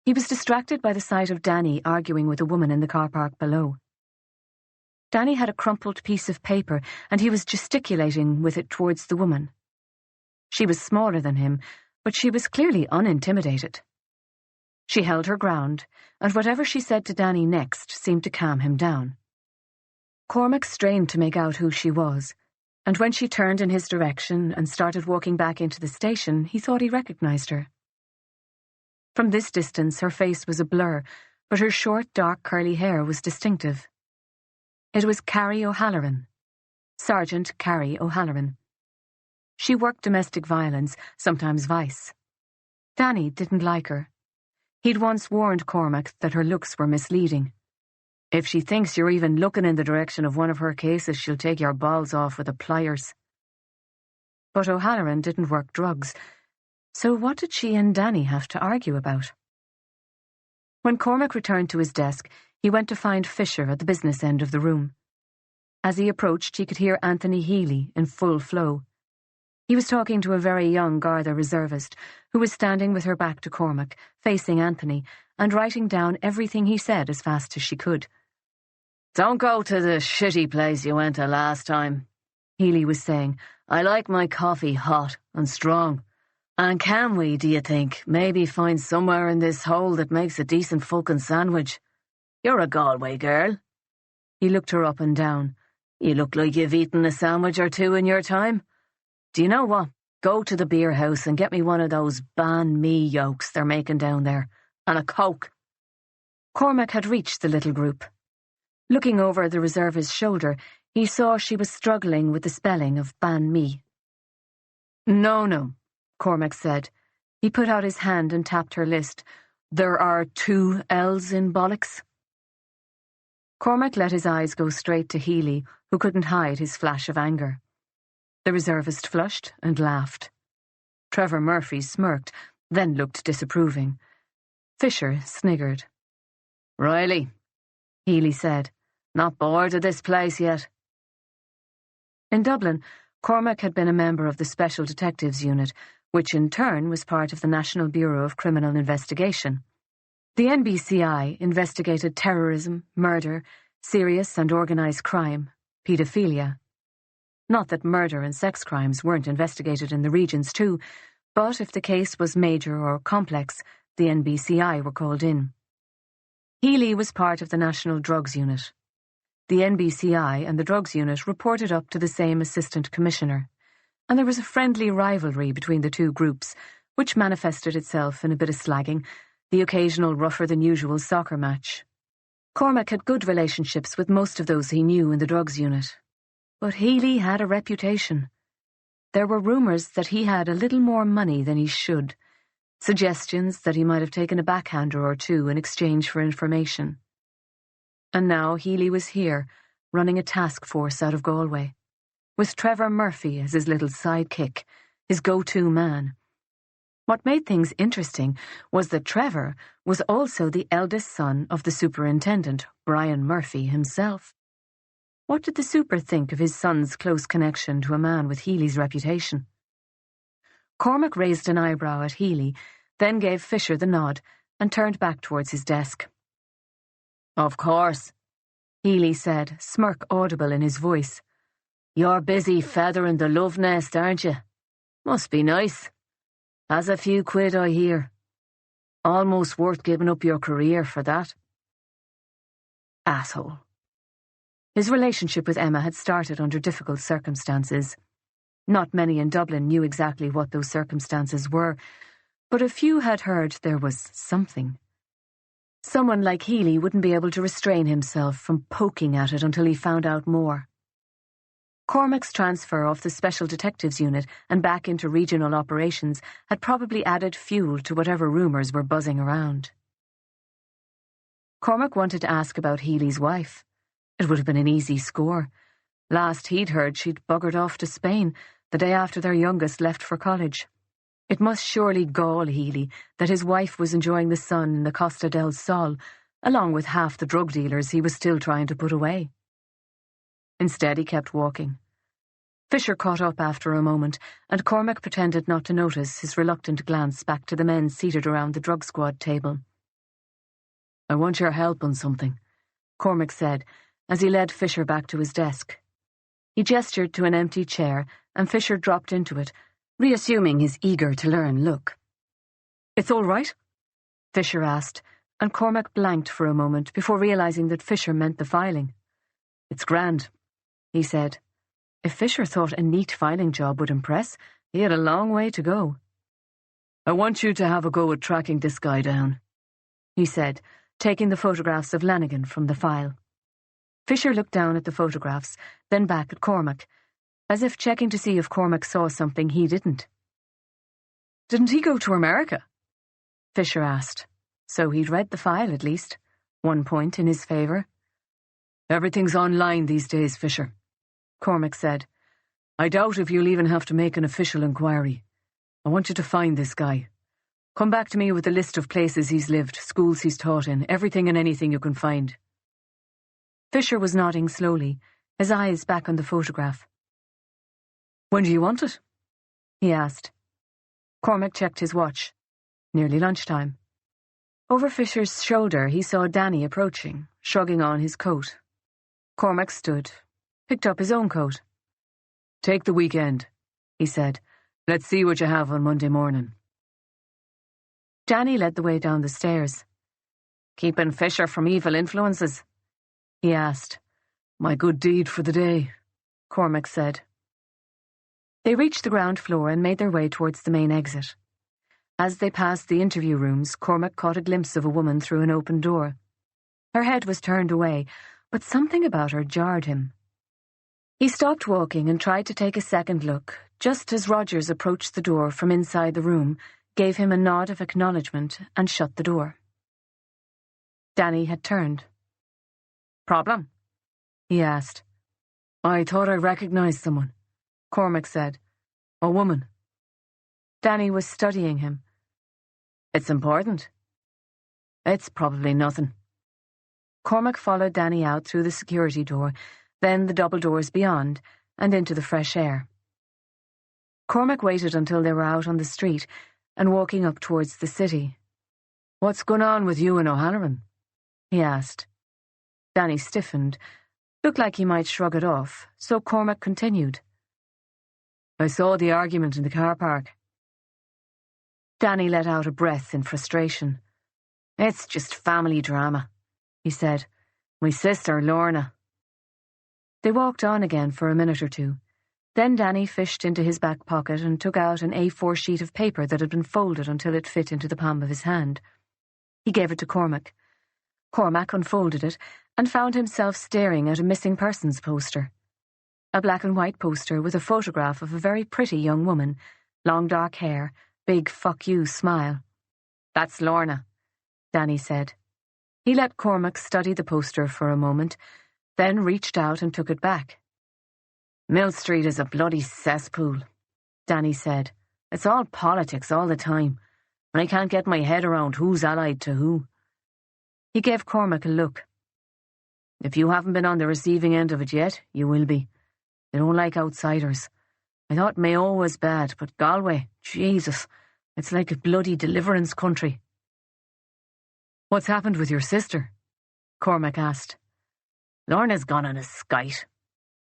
He was distracted by the sight of Danny arguing with a woman in the car park below. Danny had a crumpled piece of paper, and he was gesticulating with it towards the woman. She was smaller than him, but she was clearly unintimidated. She held her ground, and whatever she said to Danny next seemed to calm him down. Cormac strained to make out who she was, and when she turned in his direction and started walking back into the station, he thought he recognized her. From this distance, her face was a blur, but her short, dark, curly hair was distinctive. It was Carrie O'Halloran, Sergeant Carrie O'Halloran. She worked domestic violence, sometimes vice. Danny didn't like her. He'd once warned Cormac that her looks were misleading. If she thinks you're even looking in the direction of one of her cases, she'll take your balls off with the pliers. But O'Halloran didn't work drugs, so what did she and Danny have to argue about? When Cormac returned to his desk, he went to find Fisher at the business end of the room. As he approached, he could hear Anthony Healy in full flow. He was talking to a very young Garda reservist, who was standing with her back to Cormac, facing Anthony, and writing down everything he said as fast as she could. "Don't go to the shitty place you went to last time," Healy was saying. "I like my coffee hot and strong. And can we, do you think, maybe find somewhere in this hole that makes a decent fucking sandwich? You're a Galway girl." He looked her up and down. "You look like you've eaten a sandwich or two in your time. Do you know what? Go to the beer house and get me one of those banh mi yolks they're making down there, and a Coke." Cormac had reached the little group. Looking over the reservist's shoulder, he saw she was struggling with the spelling of banh mi. No, Cormac said. He put out his hand and tapped her list. There are 2 L's in bollocks. Cormac let his eyes go straight to Healy, who couldn't hide his flash of anger. The reservist flushed and laughed. Trevor Murphy smirked, then looked disapproving. Fisher sniggered. Reilly, Healy said. Not bored of this place yet? In Dublin, Cormac had been a member of the Special Detectives Unit, which in turn was part of the National Bureau of Criminal Investigation. The NBCI investigated terrorism, murder, serious and organised crime, paedophilia. Not that murder and sex crimes weren't investigated in the regions too, but if the case was major or complex, the NBCI were called in. Healy was part of the National Drugs Unit. The NBCI and the Drugs Unit reported up to the same Assistant Commissioner, and there was a friendly rivalry between the two groups, which manifested itself in a bit of slagging, the occasional rougher-than-usual soccer match. Cormac had good relationships with most of those he knew in the Drugs Unit. But Healy had a reputation. There were rumours that he had a little more money than he should, suggestions that he might have taken a backhander or two in exchange for information. And now Healy was here, running a task force out of Galway, with Trevor Murphy as his little sidekick, his go-to man. What made things interesting was that Trevor was also the eldest son of the superintendent, Brian Murphy, himself. What did the super think of his son's close connection to a man with Healy's reputation? Cormac raised an eyebrow at Healy, then gave Fisher the nod and turned back towards his desk. Of course, Healy said, smirk audible in his voice. You're busy feathering the love nest, aren't you? Must be nice. Has a few quid, I hear. Almost worth giving up your career for that. Asshole. His relationship with Emma had started under difficult circumstances. Not many in Dublin knew exactly what those circumstances were, but a few had heard there was something. Someone like Healy wouldn't be able to restrain himself from poking at it until he found out more. Cormac's transfer off the Special Detectives Unit and back into regional operations had probably added fuel to whatever rumours were buzzing around. Cormac wanted to ask about Healy's wife. It would have been an easy score. Last he'd heard, she'd buggered off to Spain the day after their youngest left for college. It must surely gall Healy that his wife was enjoying the sun in the Costa del Sol, along with half the drug dealers he was still trying to put away. Instead, he kept walking. Fisher caught up after a moment, and Cormac pretended not to notice his reluctant glance back to the men seated around the drug squad table. I want your help on something, Cormac said, as he led Fisher back to his desk. He gestured to an empty chair, and Fisher dropped into it, reassuming his eager-to-learn look. It's all right? Fisher asked, and Cormac blanked for a moment before realising that Fisher meant the filing. It's grand, he said. If Fisher thought a neat filing job would impress, he had a long way to go. I want you to have a go at tracking this guy down, he said, taking the photographs of Lanigan from the file. Fisher looked down at the photographs, then back at Cormac, as if checking to see if Cormac saw something he didn't. Didn't he go to America? Fisher asked. So he'd read the file, at least. 1 point in his favour. Everything's online these days, Fisher, Cormac said. I doubt if you'll even have to make an official inquiry. I want you to find this guy. Come back to me with a list of places he's lived, schools he's taught in, everything and anything you can find. Fisher was nodding slowly, his eyes back on the photograph. When do you want it? He asked. Cormac checked his watch. Nearly lunchtime. Over Fisher's shoulder he saw Danny approaching, shrugging on his coat. Cormac stood, picked up his own coat. Take the weekend, he said. Let's see what you have on Monday morning. Danny led the way down the stairs. Keeping Fisher from evil influences? He asked. My good deed for the day, Cormac said. They reached the ground floor and made their way towards the main exit. As they passed the interview rooms, Cormac caught a glimpse of a woman through an open door. Her head was turned away, but something about her jarred him. He stopped walking and tried to take a second look, just as Rogers approached the door from inside the room, gave him a nod of acknowledgement, and shut the door. Danny had turned. "Problem?" he asked. "I thought I recognized someone," Cormac said. "A woman." Danny was studying him. "It's important." "It's probably nothing." Cormac followed Danny out through the security door, then the double doors beyond, and into the fresh air. Cormac waited until they were out on the street and walking up towards the city. "What's going on with you and O'Halloran?" he asked. Danny stiffened, looked like he might shrug it off, so Cormac continued. "I saw the argument in the car park." Danny let out a breath in frustration. "It's just family drama," he said. "My sister, Lorna." They walked on again for a minute or two. Then Danny fished into his back pocket and took out an A4 sheet of paper that had been folded until it fit into the palm of his hand. He gave it to Cormac. Cormac unfolded it and found himself staring at a missing persons poster. A black and white poster with a photograph of a very pretty young woman, long dark hair, big fuck you smile. "That's Lorna," Danny said. He let Cormac study the poster for a moment, then reached out and took it back. "Mill Street is a bloody cesspool," Danny said. "It's all politics all the time, and I can't get my head around who's allied to who." He gave Cormac a look. "If you haven't been on the receiving end of it yet, you will be. They don't like outsiders. I thought Mayo was bad, but Galway, Jesus, it's like a bloody deliverance country." "What's happened with your sister?" Cormac asked. "Lorna's gone on a skite,"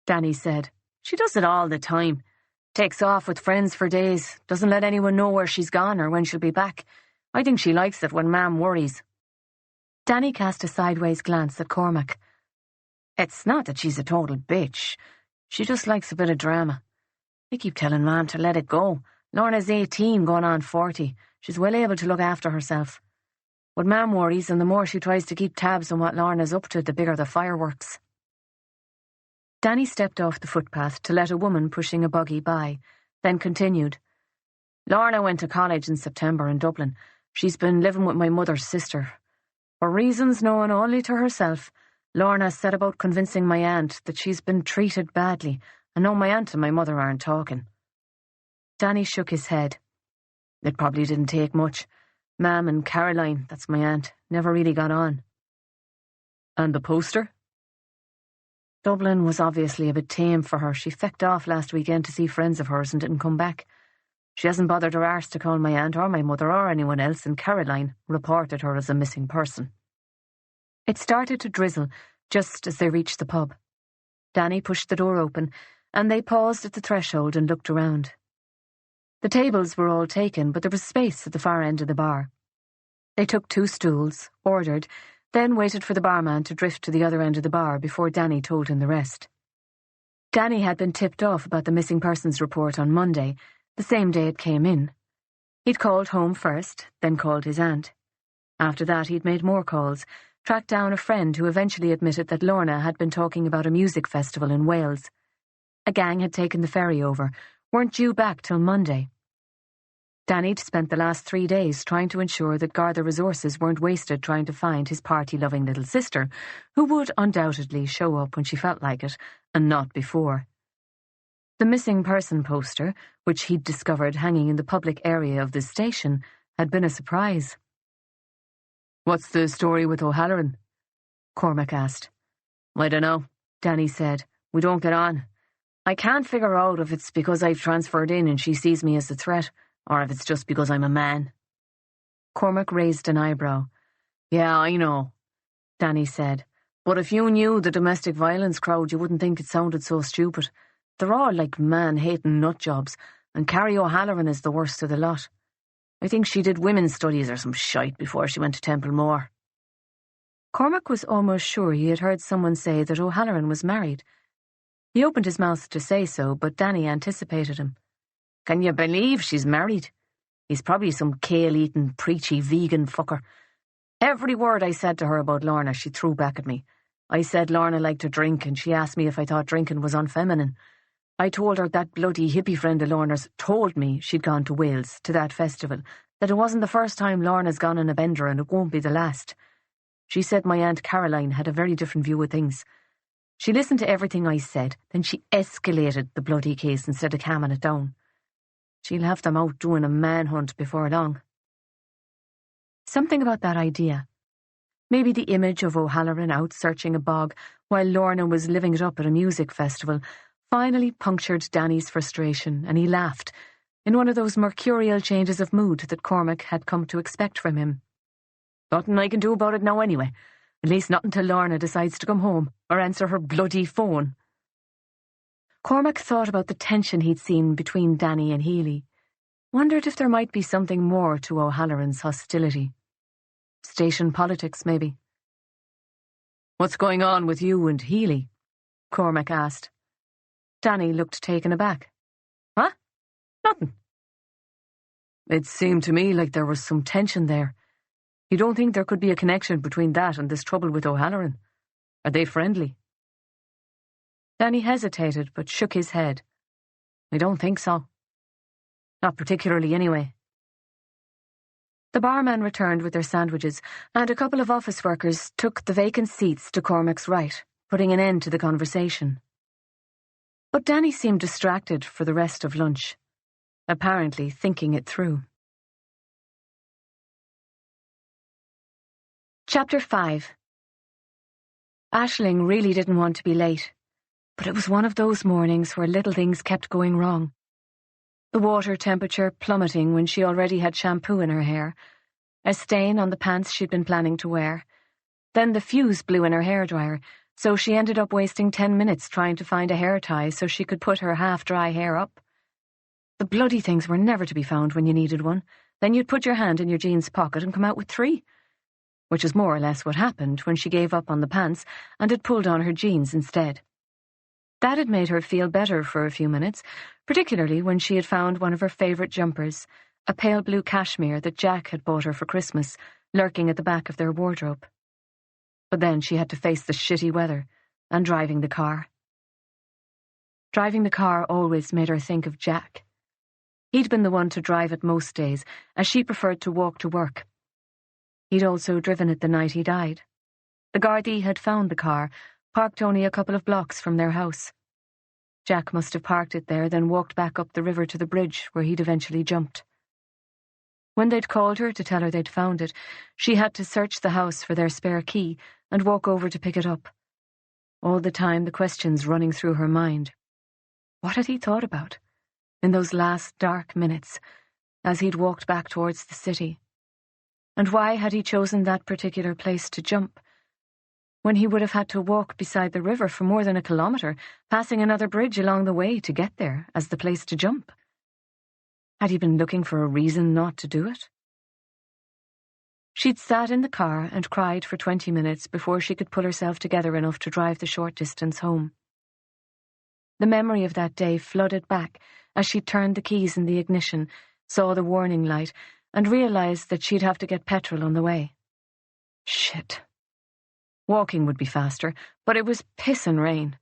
Danny said. "She does it all the time. Takes off with friends for days, doesn't let anyone know where she's gone or when she'll be back. I think she likes it when Mam worries." Danny cast a sideways glance at Cormac. "It's not that she's a total bitch. She just likes a bit of drama. I keep telling Mam to let it go. Lorna's 18 going on 40. She's well able to look after herself. But Mam worries, and the more she tries to keep tabs on what Lorna's up to, the bigger the fireworks." Danny stepped off the footpath to let a woman pushing a buggy by, then continued. "Lorna went to college in September in Dublin. She's been living with my mother's sister. For reasons known only to herself, Lorna set about convincing my aunt that she's been treated badly, and no, my aunt and my mother aren't talking." Danny shook his head. "It probably didn't take much. Mam and Caroline, that's my aunt, never really got on." "And the poster?" "Dublin was obviously a bit tame for her. She fecked off last weekend to see friends of hers and didn't come back. She hasn't bothered her arse to call my aunt or my mother or anyone else, and Caroline reported her as a missing person." It started to drizzle just as they reached the pub. Danny pushed the door open, and they paused at the threshold and looked around. The tables were all taken, but there was space at the far end of the bar. They took 2 stools, ordered, then waited for the barman to drift to the other end of the bar before Danny told him the rest. Danny had been tipped off about the missing persons report on Monday, the same day it came in. He'd called home first, then called his aunt. After that he'd made more calls, tracked down a friend who eventually admitted that Lorna had been talking about a music festival in Wales. A gang had taken the ferry over, weren't due back till Monday. Danny'd spent the last 3 days trying to ensure that Garda resources weren't wasted trying to find his party-loving little sister, who would undoubtedly show up when she felt like it, and not before. The missing person poster, which he'd discovered hanging in the public area of the station, had been a surprise. "What's the story with O'Halloran?" Cormac asked. "I dunno," Danny said. "We don't get on. I can't figure out if it's because I've transferred in and she sees me as a threat, or if it's just because I'm a man." Cormac raised an eyebrow. "Yeah, I know," Danny said. "But if you knew the domestic violence crowd, you wouldn't think it sounded so stupid. They're all like man-hating nutjobs, and Carrie O'Halloran is the worst of the lot. I think she did women's studies or some shite before she went to Templemore." Cormac was almost sure he had heard someone say that O'Halloran was married. He opened his mouth to say so, but Danny anticipated him. "Can you believe she's married? He's probably some kale-eating, preachy vegan fucker. Every word I said to her about Lorna she threw back at me. I said Lorna liked to drink, and she asked me if I thought drinking was unfeminine. I told her that bloody hippie friend of Lorna's told me she'd gone to Wales, to that festival, that it wasn't the first time Lorna's gone on a bender and it won't be the last. She said my Aunt Caroline had a very different view of things. She listened to everything I said, then she escalated the bloody case instead of calming it down. She'll have them out doing a manhunt before long. Something about that idea. Maybe the image of O'Halloran out searching a bog while Lorna was living it up at a music festival finally punctured Danny's frustration, and he laughed, in one of those mercurial changes of mood that Cormac had come to expect from him. Nothing I can do about it now anyway. At least not until Lorna decides to come home or answer her bloody phone. Cormac thought about the tension he'd seen between Danny and Healy. Wondered if there might be something more to O'Halloran's hostility. Station politics, maybe. "What's going on with you and Healy?" Cormac asked. Danny looked taken aback. "Huh? Nothing." "It seemed to me like there was some tension there. You don't think there could be a connection between that and this trouble with O'Halloran? Are they friendly?" Danny hesitated, but shook his head. "I don't think so. Not particularly, anyway." The barman returned with their sandwiches, and a couple of office workers took the vacant seats to Cormac's right, putting an end to the conversation. But Danny seemed distracted for the rest of lunch, apparently thinking it through. Chapter 5. Aisling really didn't want to be late, but it was one of those mornings where little things kept going wrong. The water temperature plummeting when she already had shampoo in her hair, a stain on the pants she'd been planning to wear. Then the fuse blew in her hairdryer, so she ended up wasting 10 minutes trying to find a hair tie so she could put her half-dry hair up. The bloody things were never to be found when you needed one. Then you'd put your hand in your jeans pocket and come out with 3. Which is more or less what happened when she gave up on the pants and had pulled on her jeans instead. That had made her feel better for a few minutes, particularly when she had found one of her favourite jumpers, a pale blue cashmere that Jack had bought her for Christmas, lurking at the back of their wardrobe. But then she had to face the shitty weather and driving the car. Driving the car always made her think of Jack. He'd been the one to drive it most days, as she preferred to walk to work. He'd also driven it the night he died. The Gardaí had found the car, parked only a couple of blocks from their house. Jack must have parked it there, then walked back up the river to the bridge where he'd eventually jumped. When they'd called her to tell her they'd found it, she had to search the house for their spare key and walk over to pick it up. All the time the questions running through her mind. What had he thought about in those last dark minutes as he'd walked back towards the city? And why had he chosen that particular place to jump, when he would have had to walk beside the river for more than a kilometre, passing another bridge along the way to get there as the place to jump? Had he been looking for a reason not to do it? She'd sat in the car and cried for 20 minutes before she could pull herself together enough to drive the short distance home. The memory of that day flooded back as she turned the keys in the ignition, saw the warning light, and realised that she'd have to get petrol on the way. Shit. Walking would be faster, but it was pissing rain.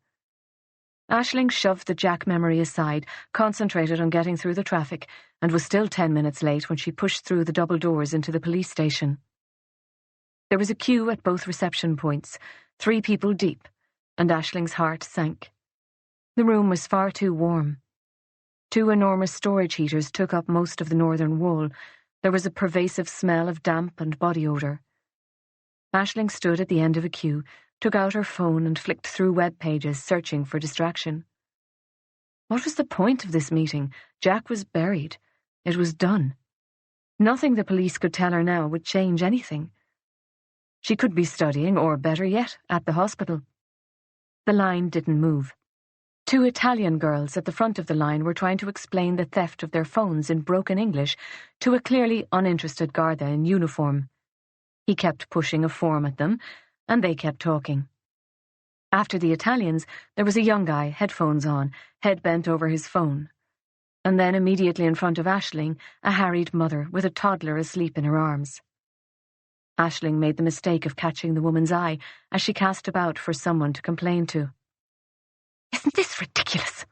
Aisling shoved the Jack memory aside, concentrated on getting through the traffic, and was still 10 minutes late when she pushed through the double doors into the police station. There was a queue at both reception points, 3 people deep, and Aisling's heart sank. The room was far too warm. 2 enormous storage heaters took up most of the northern wall. There was a pervasive smell of damp and body odour. Aisling stood at the end of a queue, took out her phone and flicked through web pages, searching for distraction. What was the point of this meeting? Jack was buried. It was done. Nothing the police could tell her now would change anything. She could be studying, or better yet, at the hospital. The line didn't move. 2 Italian girls at the front of the line were trying to explain the theft of their phones in broken English to a clearly uninterested Garda in uniform. He kept pushing a form at them, and they kept talking. After the Italians, there was a young guy, headphones on, head bent over his phone. And then immediately in front of Aisling, a harried mother with a toddler asleep in her arms. Aisling made the mistake of catching the woman's eye as she cast about for someone to complain to. "Isn't this ridiculous?"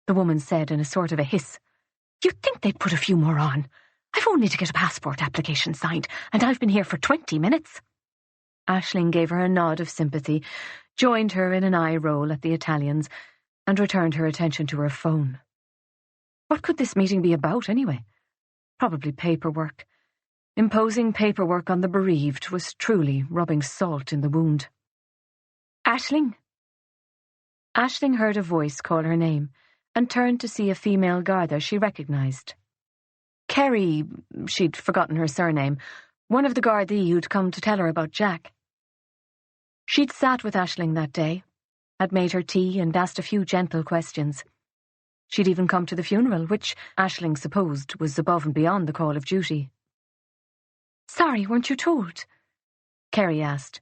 the woman said in a sort of a hiss. "You'd think they'd put a few more on. I've only to get a passport application signed, and I've been here for 20 minutes. Aisling gave her a nod of sympathy, joined her in an eye roll at the Italians, and returned her attention to her phone. What could this meeting be about, anyway? Probably paperwork. Imposing paperwork on the bereaved was truly rubbing salt in the wound. "Aisling?" Aisling heard a voice call her name, and turned to see a female Garda she recognised. Kerry, she'd forgotten her surname, one of the Gardaí who'd come to tell her about Jack. She'd sat with Aisling that day, had made her tea and asked a few gentle questions. She'd even come to the funeral, which Aisling supposed was above and beyond the call of duty. "Sorry, weren't you told?" Kerry asked.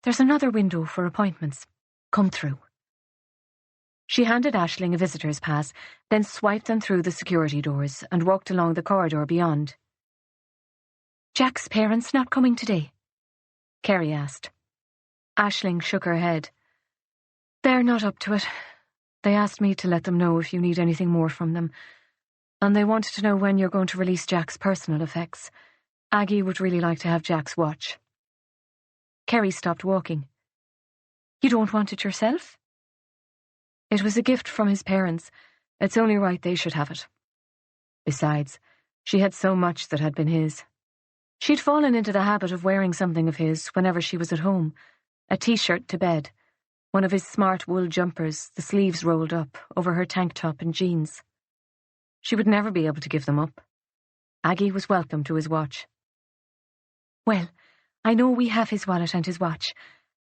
"There's another window for appointments. Come through." She handed Aisling a visitor's pass, then swiped them through the security doors and walked along the corridor beyond. "Jack's parents not coming today?" Kerry asked. Aisling shook her head. "They're not up to it. They asked me to let them know if you need anything more from them, and they wanted to know when you're going to release Jack's personal effects. Aggie would really like to have Jack's watch." Kerry stopped walking. "You don't want it yourself?" "It was a gift from his parents. It's only right they should have it. Besides, she had so much that had been his. She'd fallen into the habit of wearing something of his whenever she was at home, a t-shirt to bed, one of his smart wool jumpers, the sleeves rolled up, over her tank top and jeans. She would never be able to give them up. Aggie was welcome to his watch." "Well, I know we have his wallet and his watch.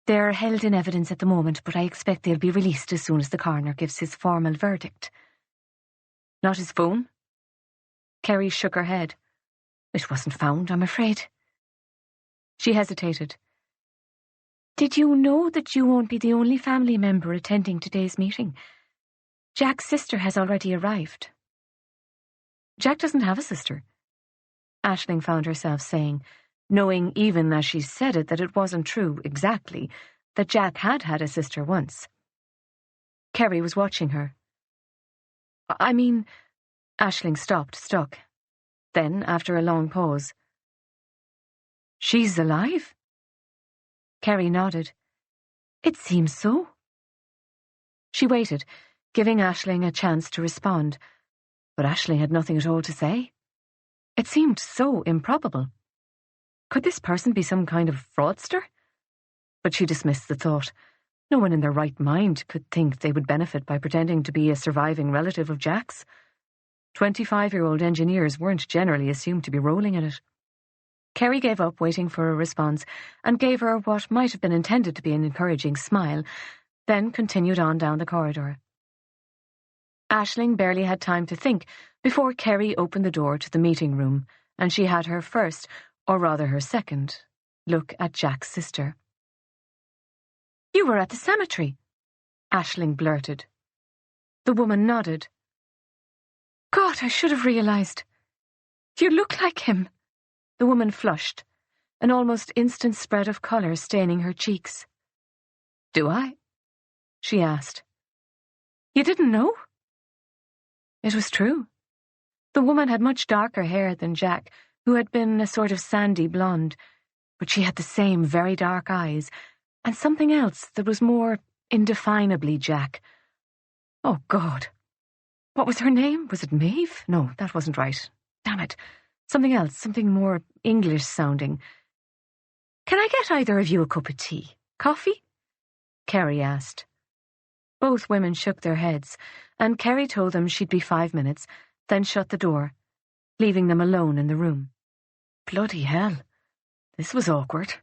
They're held in evidence at the moment, but I expect they'll be released as soon as the coroner gives his formal verdict." "Not his phone?" Kerry shook her head. "It wasn't found, I'm afraid." She hesitated. "Did you know that you won't be the only family member attending today's meeting? Jack's sister has already arrived." "Jack doesn't have a sister," Aisling found herself saying, knowing even as she said it that it wasn't true exactly, that Jack had had a sister once. Kerry was watching her. "I mean," Aisling stopped, stuck. Then, after a long pause, "She's alive?" Kerry nodded. "It seems so." She waited, giving Aisling a chance to respond, but Aisling had nothing at all to say. It seemed so improbable. Could this person be some kind of fraudster? But she dismissed the thought. No one in their right mind could think they would benefit by pretending to be a surviving relative of Jack's. 25-year-old engineers weren't generally assumed to be rolling in it. Kerry gave up waiting for a response and gave her what might have been intended to be an encouraging smile, then continued on down the corridor. Aisling barely had time to think before Kerry opened the door to the meeting room, and she had her first, or rather her second, look at Jack's sister. "You were at the cemetery," Aisling blurted. The woman nodded. "God, I should have realised. You look like him." The woman flushed, an almost instant spread of colour staining her cheeks. "Do I?" she asked. "You didn't know?" It was true. The woman had much darker hair than Jack, who had been a sort of sandy blonde, but she had the same very dark eyes, and something else that was more indefinably Jack. Oh, God. What was her name? Was it Maeve? No, that wasn't right. Damn it. Something else, something more English-sounding. "Can I get either of you a cup of tea? Coffee?" Kerry asked. Both women shook their heads, and Kerry told them she'd be 5 minutes, then shut the door, leaving them alone in the room. Bloody hell. This was awkward.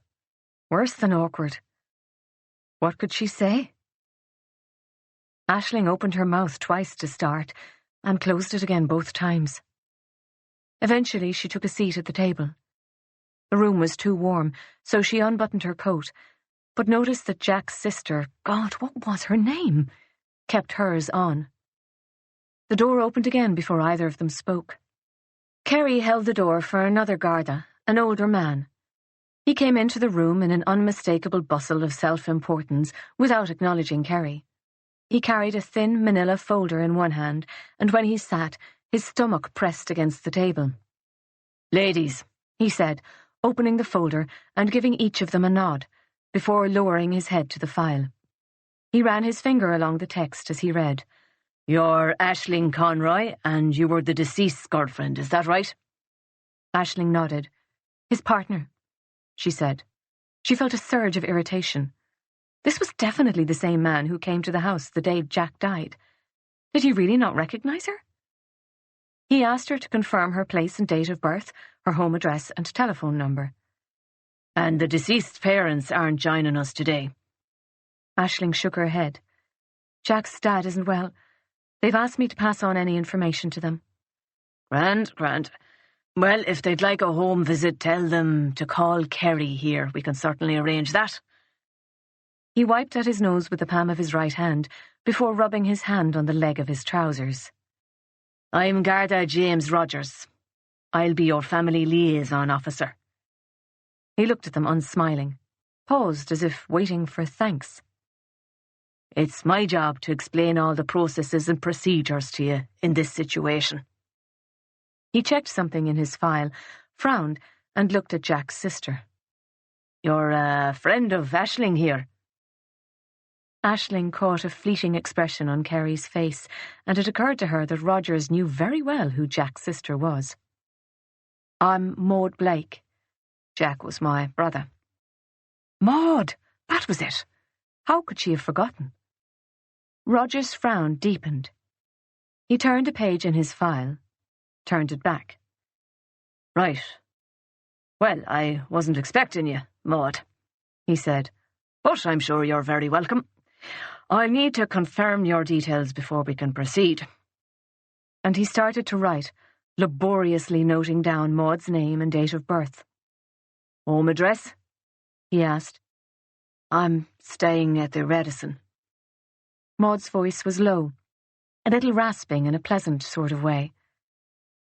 Worse than awkward. What could she say? Aisling opened her mouth twice to start, and closed it again both times. Eventually she took a seat at the table. The room was too warm, so she unbuttoned her coat, but noticed that Jack's sister, God, what was her name, kept hers on. The door opened again before either of them spoke. Kerry held the door for another Garda, an older man. He came into the room in an unmistakable bustle of self-importance without acknowledging Kerry. He carried a thin manila folder in one hand, and when he sat, his stomach pressed against the table. "Ladies," he said, opening the folder and giving each of them a nod, before lowering his head to the file. He ran his finger along the text as he read. "You're Aisling Conroy, and you were the deceased's girlfriend, is that right?" Aisling nodded. "His partner," she said. She felt a surge of irritation. This was definitely the same man who came to the house the day Jack died. Did he really not recognize her? He asked her to confirm her place and date of birth, her home address and telephone number. "And the deceased's parents aren't joining us today?" Aisling shook her head. "Jack's dad isn't well. They've asked me to pass on any information to them." Grand. Well, if they'd like a home visit, tell them to call Kerry here. We can certainly arrange that." He wiped at his nose with the palm of his right hand before rubbing his hand on the leg of his trousers. "I'm Garda James Rogers. I'll be your family liaison officer." He looked at them unsmiling, paused as if waiting for thanks. "It's my job to explain all the processes and procedures to you in this situation." He checked something in his file, frowned, and looked at Jack's sister. "You're a friend of Aisling here." Aisling caught a fleeting expression on Kerry's face, and it occurred to her that Rogers knew very well who Jack's sister was. "I'm Maud Blake. Jack was my brother." Maud! That was it. How could she have forgotten? Rogers' frown deepened. He turned a page in his file, turned it back. "Right. Well, I wasn't expecting you, Maud," he said, "but I'm sure you're very welcome. I'll need to confirm your details before we can proceed." And he started to write, laboriously noting down Maud's name and date of birth. "Home address?" he asked. "I'm staying at the Radisson." Maud's voice was low, a little rasping in a pleasant sort of way.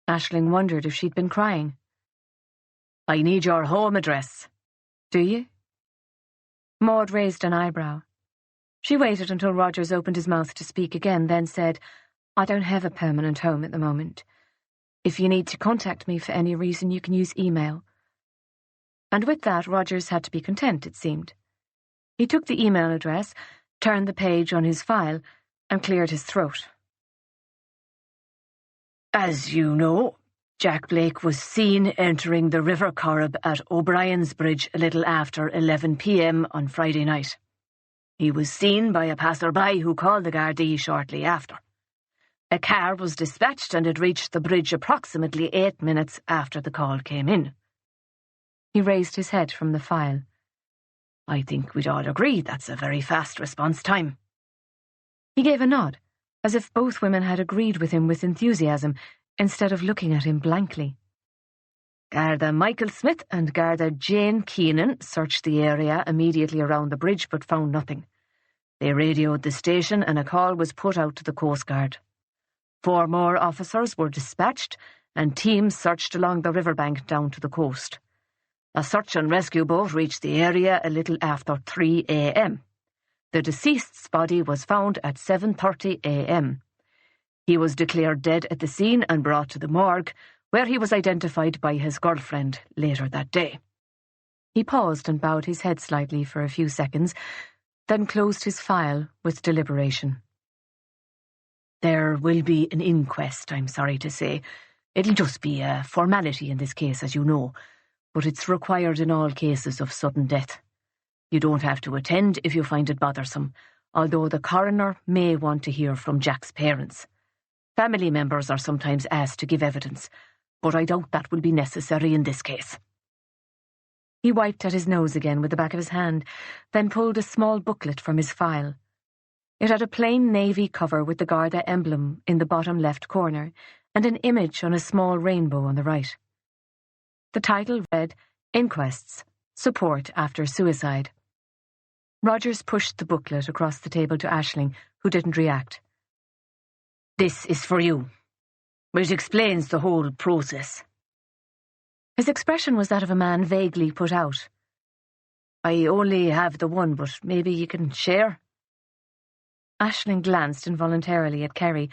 Aisling wondered if she'd been crying. "I need your home address." "Do you?" Maud raised an eyebrow. She waited until Rogers opened his mouth to speak again, then said, "I don't have a permanent home at the moment. If you need to contact me for any reason, you can use email." And with that, Rogers had to be content, it seemed. He took the email address, turned the page on his file, and cleared his throat. "As you know, Jack Blake was seen entering the River Corrib at O'Brien's Bridge a little after 11 p.m. on Friday night. He was seen by a passer-by who called the Gardaí shortly after. A car was dispatched and it reached the bridge approximately 8 minutes after the call came in." He raised his head from the file. "I think we'd all agree that's a very fast response time." He gave a nod, as if both women had agreed with him with enthusiasm, instead of looking at him blankly. Garda Michael Smith and Garda Jane Keenan searched the area immediately around the bridge but found nothing. They radioed the station and a call was put out to the Coast Guard. 4 more officers were dispatched and teams searched along the riverbank down to the coast. A search and rescue boat reached the area a little after 3 a.m. The deceased's body was found at 7:30 a.m. He was declared dead at the scene and brought to the morgue, where he was identified by his girlfriend later that day. He paused and bowed his head slightly for a few seconds, then closed his file with deliberation. "There will be an inquest, I'm sorry to say. It'll just be a formality in this case, as you know, but it's required in all cases of sudden death. You don't have to attend if you find it bothersome, although the coroner may want to hear from Jack's parents. Family members are sometimes asked to give evidence, but I doubt that will be necessary in this case." He wiped at his nose again with the back of his hand, then pulled a small booklet from his file. It had a plain navy cover with the Garda emblem in the bottom left corner, and an image on a small rainbow on the right. The title read, "Inquests, Support After Suicide." Rogers pushed the booklet across the table to Aisling, who didn't react. "This is for you. It explains the whole process." His expression was that of a man vaguely put out. I only have the one, but maybe you can share. Aisling glanced involuntarily at Kerry,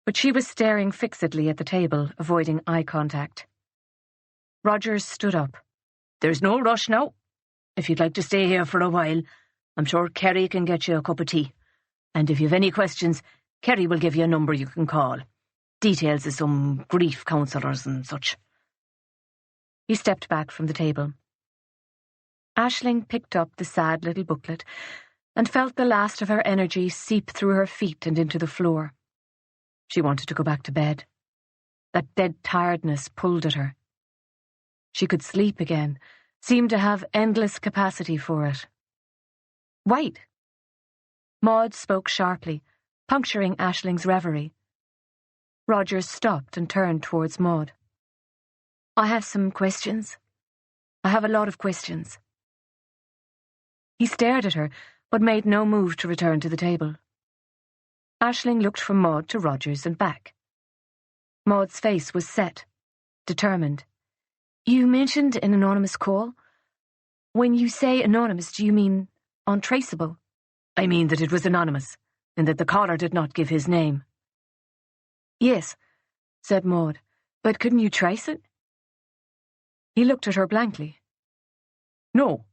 but she was staring fixedly at the table, avoiding eye contact. Rogers stood up. There's no rush now. If you'd like to stay here for a while, I'm sure Kerry can get you a cup of tea. And if you've any questions, Kerry will give you a number you can call. Details of some grief counsellors and such. He stepped back from the table. Aisling picked up the sad little booklet and felt the last of her energy seep through her feet and into the floor. She wanted to go back to bed. That dead tiredness pulled at her. She could sleep again, seemed to have endless capacity for it. Wait! Maud spoke sharply, puncturing Aisling's reverie. Rogers stopped and turned towards Maud. I have some questions. I have a lot of questions. He stared at her, but made no move to return to the table. Aisling looked from Maud to Rogers and back. Maud's face was set, determined. You mentioned an anonymous call. When you say anonymous, do you mean untraceable? I mean that it was anonymous, and that the caller did not give his name. Yes, said Maud, but couldn't you trace it? He looked at her blankly. No,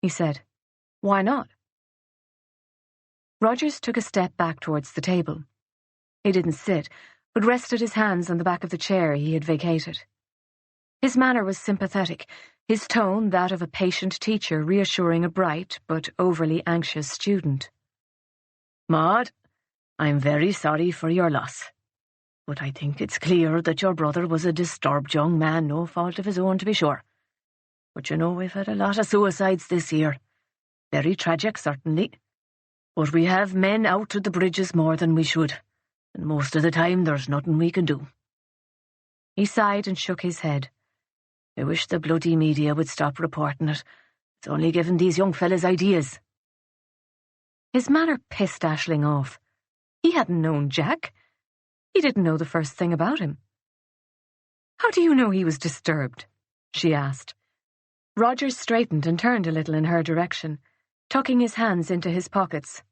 he said. Why not? Rogers took a step back towards the table. He didn't sit, but rested his hands on the back of the chair he had vacated. His manner was sympathetic, his tone that of a patient teacher reassuring a bright but overly anxious student. Maud, I'm very sorry for your loss. But I think it's clear that your brother was a disturbed young man, no fault of his own to be sure. But you know, we've had a lot of suicides this year. Very tragic, certainly. But we have men out to the bridges more than we should, and most of the time there's nothing we can do. He sighed and shook his head. I wish the bloody media would stop reporting it. It's only giving these young fellas ideas. His manner pissed Aisling off. He hadn't known Jack. He didn't know the first thing about him. How do you know he was disturbed? She asked. Rogers straightened and turned a little in her direction, tucking his hands into his pockets.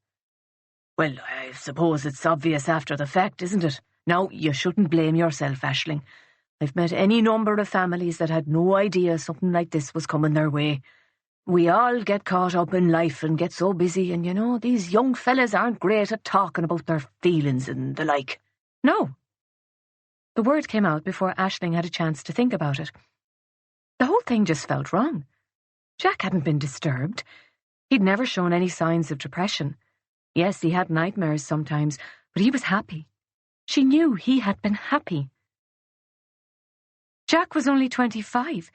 Well, I suppose it's obvious after the fact, isn't it? Now, you shouldn't blame yourself, Aisling. I've met any number of families that had no idea something like this was coming their way. We all get caught up in life and get so busy, and you know, these young fellas aren't great at talking about their feelings and the like. No. The word came out before Aisling had a chance to think about it. The whole thing just felt wrong. Jack hadn't been disturbed. He'd never shown any signs of depression. Yes, he had nightmares sometimes, but he was happy. She knew he had been happy. Jack was only 25.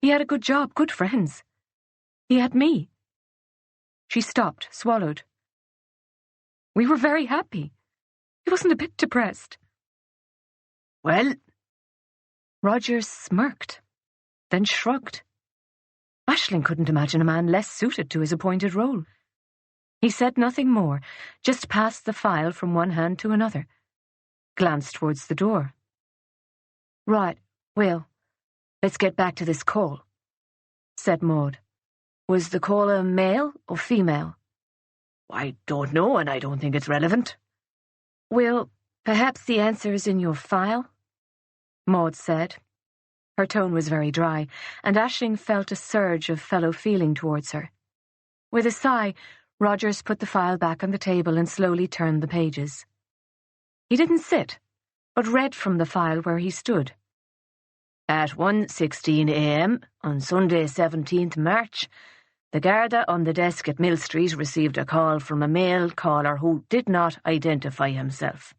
He had a good job, good friends. He had me. She stopped, swallowed. We were very happy. He wasn't a bit depressed. Well, Rogers smirked, then shrugged. Aisling couldn't imagine a man less suited to his appointed role. He said nothing more, just passed the file from one hand to another, glanced towards the door. Right, well, let's get back to this call, said Maud. Was the caller male or female? I don't know, and I don't think it's relevant. Well, perhaps the answer is in your file, Maud said. Her tone was very dry, and Aisling felt a surge of fellow feeling towards her. With a sigh, Rogers put the file back on the table and slowly turned the pages. He didn't sit, but read from the file where he stood. At 1:16 a.m. on Sunday 17th March, the Garda on the desk at Mill Street received a call from a male caller who did not identify himself.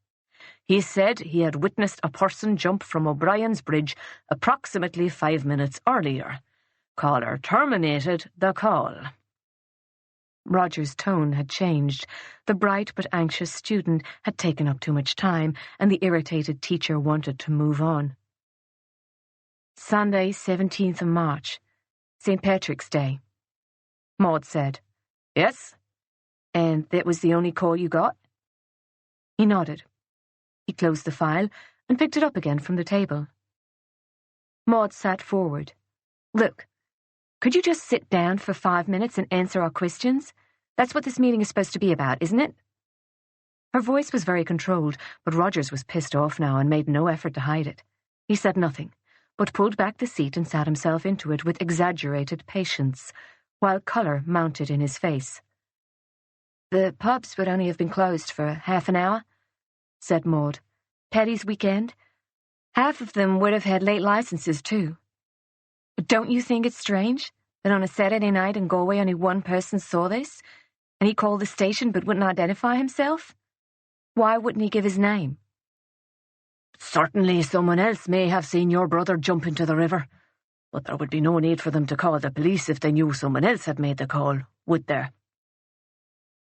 He said he had witnessed a person jump from O'Brien's Bridge approximately 5 minutes earlier. Caller terminated the call. Roger's tone had changed. The bright but anxious student had taken up too much time, and the irritated teacher wanted to move on. Sunday, 17th of March, St. Patrick's Day, Maud said. Yes? And that was the only call you got? He nodded. He closed the file and picked it up again from the table. Maud sat forward. Look, Could you just sit down for 5 minutes and answer our questions? That's what this meeting is supposed to be about, isn't it? Her voice was very controlled, but Rogers was pissed off now and made no effort to hide it. He said nothing, but pulled back the seat and sat himself into it with exaggerated patience, while colour mounted in his face. "The pubs would only have been closed for half an hour," said Maud. "Paddy's weekend. Half of them would have had late licenses too. But don't you think it's strange that on a Saturday night in Galway only one person saw this, and he called the station but wouldn't identify himself? Why wouldn't he give his name?" "Certainly someone else may have seen your brother jump into the river, but there would be no need for them to call the police if they knew someone else had made the call, would there?"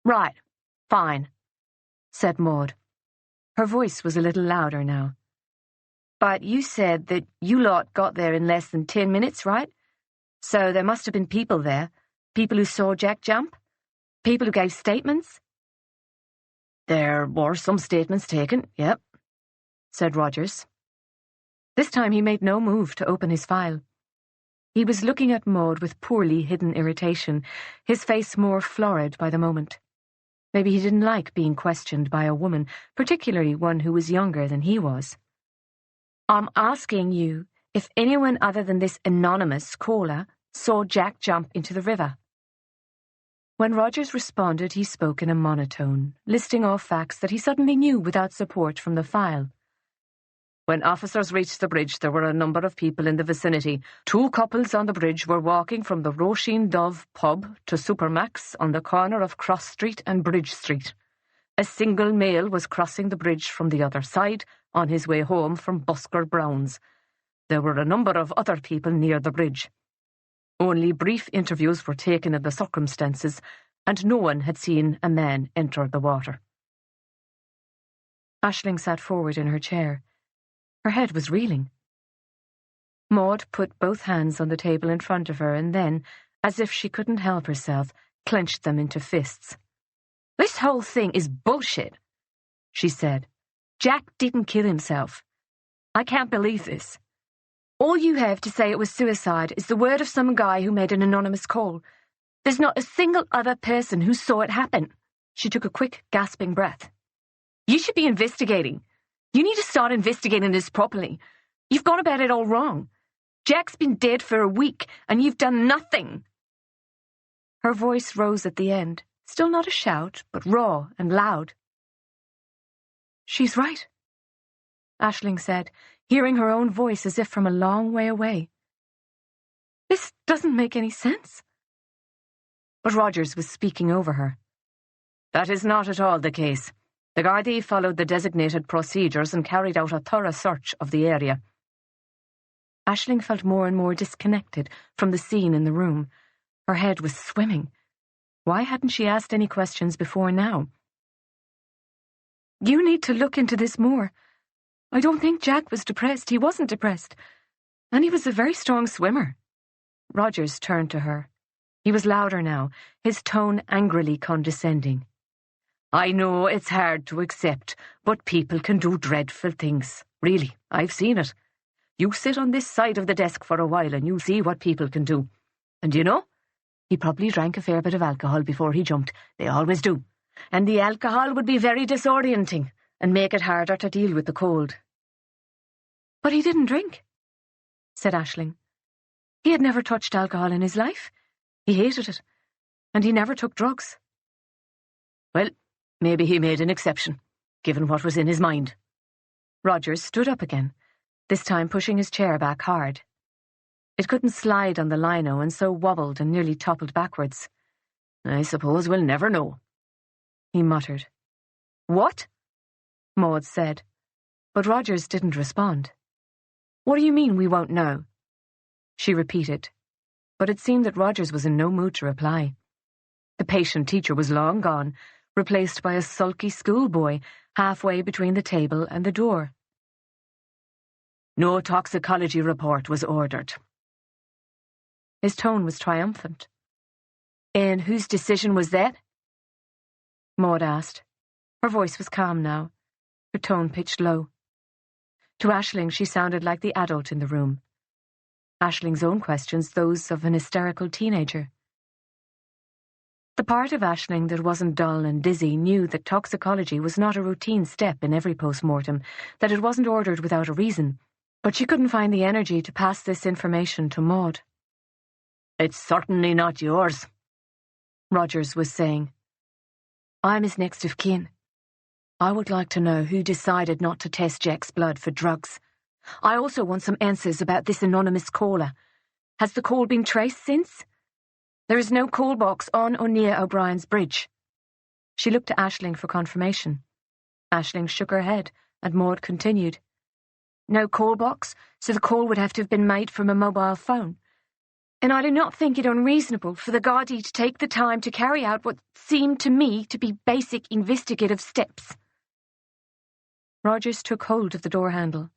"Right, fine," said Maud. Her voice was a little louder now. "But you said that you lot got there in less than 10 minutes, right? So there must have been people there, people who saw Jack jump, people who gave statements?" "There were some statements taken, yep," said Rogers. This time he made no move to open his file. He was looking at Maud with poorly hidden irritation, his face more florid by the moment. Maybe he didn't like being questioned by a woman, particularly one who was younger than he was. "I'm asking you if anyone other than this anonymous caller saw Jack jump into the river." When Rogers responded, he spoke in a monotone, listing off facts that he suddenly knew without support from the file. "When officers reached the bridge, there were a number of people in the vicinity. 2 couples on the bridge were walking from the Roisin Dove pub to Supermax on the corner of Cross Street and Bridge Street. A single male was crossing the bridge from the other side on his way home from Busker Brown's. There were a number of other people near the bridge. Only brief interviews were taken in the circumstances, and no one had seen a man enter the water." Aisling sat forward in her chair. Her head was reeling. Maud put both hands on the table in front of her and then, as if she couldn't help herself, clenched them into fists. "This whole thing is bullshit," she said. "Jack didn't kill himself. I can't believe this. All you have to say it was suicide is the word of some guy who made an anonymous call. There's not a single other person who saw it happen." She took a quick, gasping breath. "You should be investigating. You need to start investigating this properly. You've gone about it all wrong. Jack's been dead for a week, and you've done nothing." Her voice rose at the end, still not a shout, but raw and loud. "She's right," Aisling said, hearing her own voice as if from a long way away. "This doesn't make any sense." But Rogers was speaking over her. "That is not at all the case. The Gardaí followed the designated procedures and carried out a thorough search of the area." Aisling felt more and more disconnected from the scene in the room. Her head was swimming. Why hadn't she asked any questions before now? "You need to look into this more. I don't think Jack was depressed. He wasn't depressed. And he was a very strong swimmer." Rogers turned to her. He was louder now, his tone angrily condescending. "I know it's hard to accept, but people can do dreadful things. Really, I've seen it. You sit on this side of the desk for a while and you see what people can do. And you know, he probably drank a fair bit of alcohol before he jumped. They always do. And the alcohol would be very disorienting and make it harder to deal with the cold." "But he didn't drink," said Aisling. "He had never touched alcohol in his life. He hated it. And he never took drugs." "Well, maybe he made an exception, given what was in his mind." Rogers stood up again, this time pushing his chair back hard. It couldn't slide on the lino and so wobbled and nearly toppled backwards. "I suppose we'll never know," he muttered. "What?" Maud said, but Rogers didn't respond. "What do you mean we won't know?" she repeated, but it seemed that Rogers was in no mood to reply. The patient teacher was long gone, replaced by a sulky schoolboy halfway between the table and the door. "No toxicology report was ordered." His tone was triumphant. "And whose decision was that?" Maud asked. Her voice was calm now, her tone pitched low. To Aisling she sounded like the adult in the room. Aisling's own questions those of an hysterical teenager. The part of Aisling that wasn't dull and dizzy knew that toxicology was not a routine step in every post-mortem, that it wasn't ordered without a reason, but she couldn't find the energy to pass this information to Maud. "It's certainly not yours," Rogers was saying. "I'm his next of kin. I would like to know who decided not to test Jack's blood for drugs. I also want some answers about this anonymous caller. Has the call been traced since? There is no call box on or near O'Brien's bridge." She looked to Aisling for confirmation. Aisling shook her head, and Maud continued. "No call box, so the call would have to have been made from a mobile phone. And I do not think it unreasonable for the Gardaí to take the time to carry out what seemed to me to be basic investigative steps." Rogers took hold of the door handle.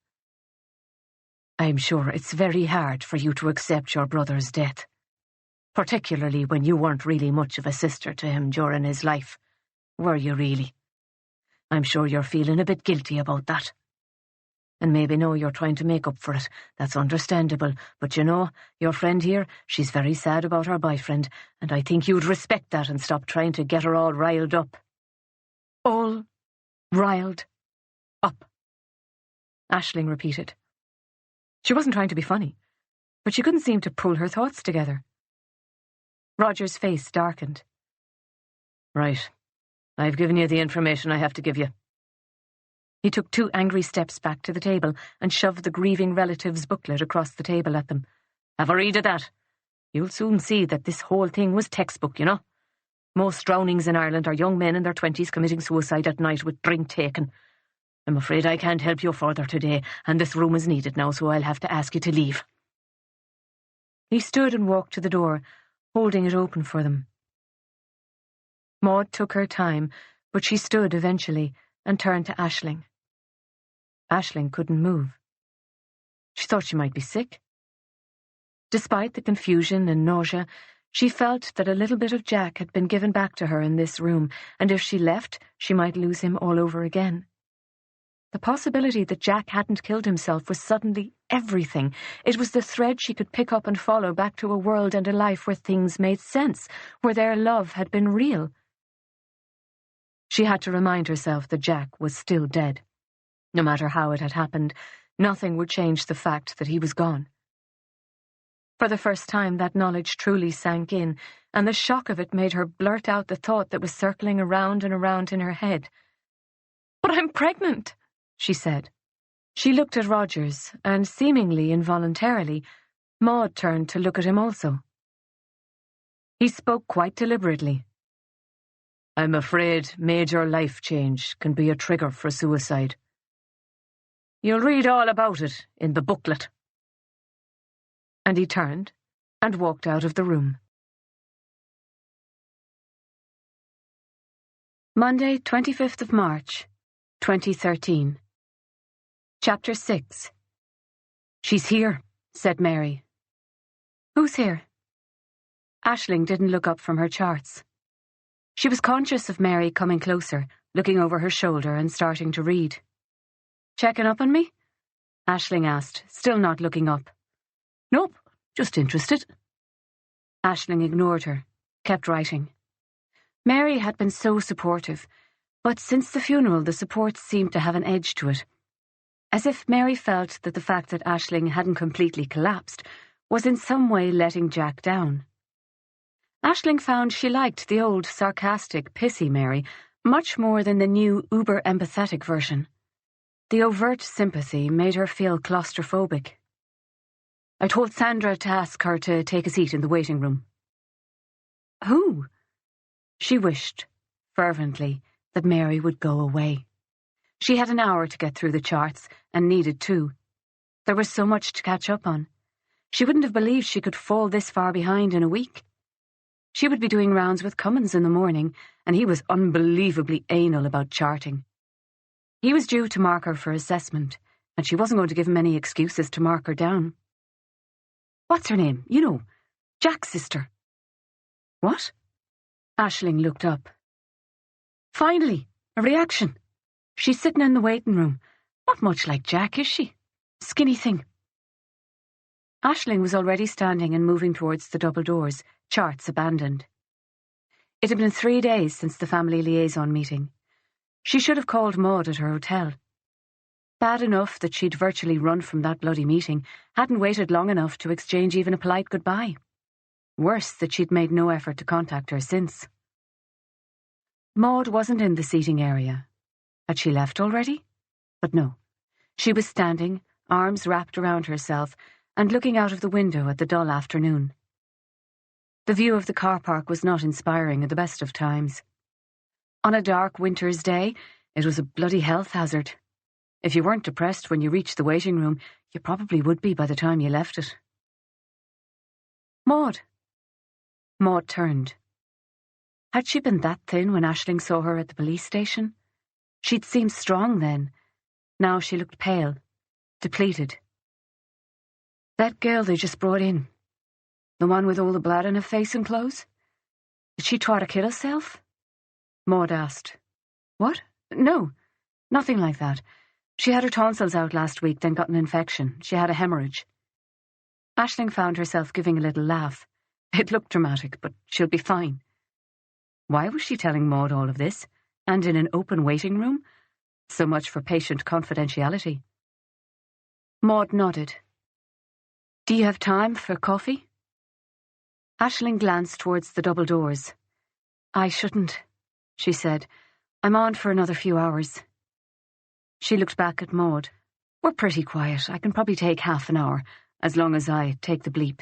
"I'm sure it's very hard for you to accept your brother's death, particularly when you weren't really much of a sister to him during his life. Were you really? I'm sure you're feeling a bit guilty about that. And maybe now you're trying to make up for it. That's understandable. But you know, your friend here, she's very sad about her boyfriend, and I think you'd respect that and stop trying to get her all riled up." "All riled up," Aisling repeated. She wasn't trying to be funny, but she couldn't seem to pull her thoughts together. Roger's face darkened. "Right. I've given you the information I have to give you." He took 2 angry steps back to the table and shoved the grieving relative's booklet across the table at them. "Have a read of that. You'll soon see that this whole thing was textbook, you know. Most drownings in Ireland are young men in their 20s committing suicide at night with drink taken. I'm afraid I can't help you further today, and this room is needed now, so I'll have to ask you to leave." He stood and walked to the door, holding it open for them. Maud took her time, but she stood eventually and turned to Aisling. Aisling couldn't move. She thought she might be sick. Despite the confusion and nausea, she felt that a little bit of Jack had been given back to her in this room, and if she left, she might lose him all over again. The possibility that Jack hadn't killed himself was suddenly everything. It was the thread she could pick up and follow back to a world and a life where things made sense, where their love had been real. She had to remind herself that Jack was still dead. No matter how it had happened, nothing would change the fact that he was gone. For the first time, that knowledge truly sank in, and the shock of it made her blurt out the thought that was circling around and around in her head. "But I'm pregnant," she said. She looked at Rogers, and seemingly involuntarily, Maud turned to look at him also. He spoke quite deliberately. "I'm afraid major life change can be a trigger for suicide. You'll read all about it in the booklet." And he turned and walked out of the room. Monday, 25th of March, 2013. Chapter 6. "She's here," said Mary. "Who's here?" Aisling didn't look up from her charts. She was conscious of Mary coming closer, looking over her shoulder and starting to read. "Checking up on me?" Aisling asked, still not looking up. "Nope, just interested." Aisling ignored her, kept writing. Mary had been so supportive, but since the funeral the support seemed to have an edge to it. As if Mary felt that the fact that Aisling hadn't completely collapsed was in some way letting Jack down. Aisling found she liked the old, sarcastic, pissy Mary much more than the new, uber-empathetic version. The overt sympathy made her feel claustrophobic. "I told Sandra to ask her to take a seat in the waiting room." "Who?" She wished, fervently, that Mary would go away. She had an hour to get through the charts, and needed 2. There was so much to catch up on. She wouldn't have believed she could fall this far behind in a week. She would be doing rounds with Cummins in the morning, and he was unbelievably anal about charting. He was due to mark her for assessment, and she wasn't going to give him any excuses to mark her down. "What's her name? You know, Jack's sister." "What?" Aisling looked up. "Finally, a reaction. She's sitting in the waiting room. Not much like Jack, is she? Skinny thing." Aisling was already standing and moving towards the double doors, charts abandoned. It had been 3 days since the family liaison meeting. She should have called Maud at her hotel. Bad enough that she'd virtually run from that bloody meeting, hadn't waited long enough to exchange even a polite goodbye. Worse that she'd made no effort to contact her since. Maud wasn't in the seating area. Had she left already? But no. She was standing, arms wrapped around herself, and looking out of the window at the dull afternoon. The view of the car park was not inspiring at the best of times. On a dark winter's day, it was a bloody health hazard. If you weren't depressed when you reached the waiting room, you probably would be by the time you left it. Maud. Maud turned. Had she been that thin when Aisling saw her at the police station? She'd seemed strong then. Now she looked pale, depleted. That girl they just brought in, the one with all the blood on her face and clothes? Did she try to kill herself? Maud asked. What? No, nothing like that. She had her tonsils out last week, then got an infection. She had a hemorrhage. Aisling found herself giving a little laugh. It looked dramatic, but she'll be fine. Why was she telling Maud all of this? And in an open waiting room? So much for patient confidentiality. Maud nodded. Do you have time for coffee? Aisling glanced towards the double doors. I shouldn't, she said. I'm on for another few hours. She looked back at Maud. We're pretty quiet. I can probably take half an hour, as long as I take the bleep.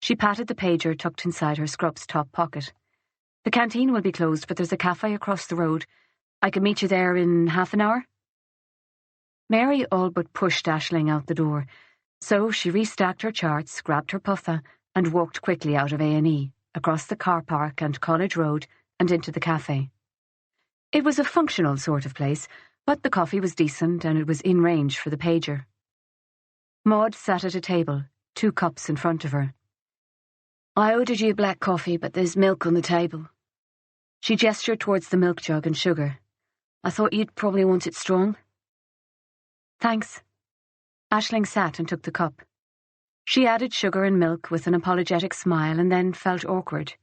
She patted the pager tucked inside her scrub's top pocket. The canteen will be closed, but there's a cafe across the road. I can meet you there in half an hour. Mary all but pushed Aisling out the door, so she restacked her charts, grabbed her puffa, and walked quickly out of A&E, across the car park and College Road, and into the cafe. It was a functional sort of place, but the coffee was decent and it was in range for the pager. Maud sat at a table, 2 cups in front of her. I ordered you black coffee, but there's milk on the table. She gestured towards the milk jug and sugar. I thought you'd probably want it strong. Thanks. Aisling sat and took the cup. She added sugar and milk with an apologetic smile and then felt awkward.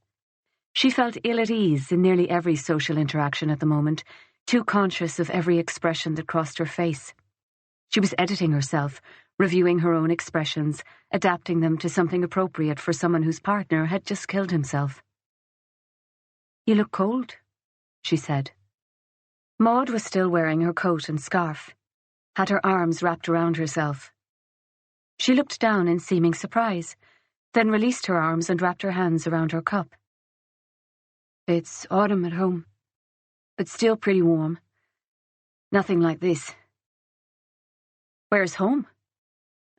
She felt ill at ease in nearly every social interaction at the moment, too conscious of every expression that crossed her face. She was editing herself, reviewing her own expressions, adapting them to something appropriate for someone whose partner had just killed himself. You look cold, she said. Maud was still wearing her coat and scarf, had her arms wrapped around herself. She looked down in seeming surprise, then released her arms and wrapped her hands around her cup. It's autumn at home, but still pretty warm. Nothing like this. Where's home?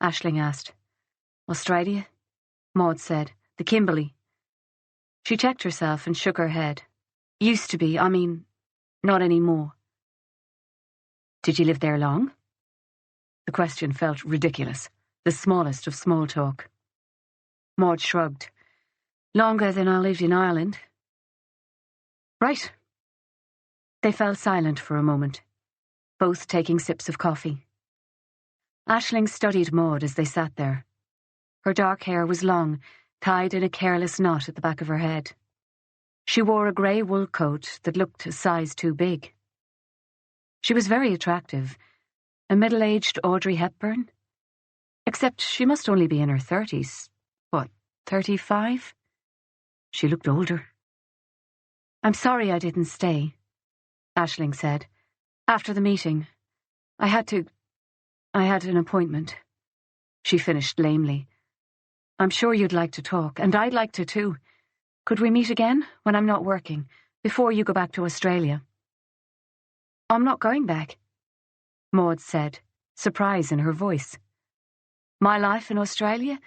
Aisling asked. Australia, Maud said. The Kimberley. She checked herself and shook her head. Used to be, not anymore. Did you live there long? The question felt ridiculous, the smallest of small talk. Maud shrugged. Longer than I lived in Ireland. Right. They fell silent for a moment, both taking sips of coffee. Aisling studied Maud as they sat there. Her dark hair was long, tied in a careless knot at the back of her head. She wore a grey wool coat that looked a size too big. She was very attractive, a middle-aged Audrey Hepburn. Except she must only be in her 30s. What, 35? She looked older. I'm sorry I didn't stay, Aisling said. After the meeting, I had an appointment. She finished lamely. I'm sure you'd like to talk, and I'd like to too. Could we meet again, when I'm not working, before you go back to Australia? I'm not going back, Maud said, surprise in her voice. My life in Australia?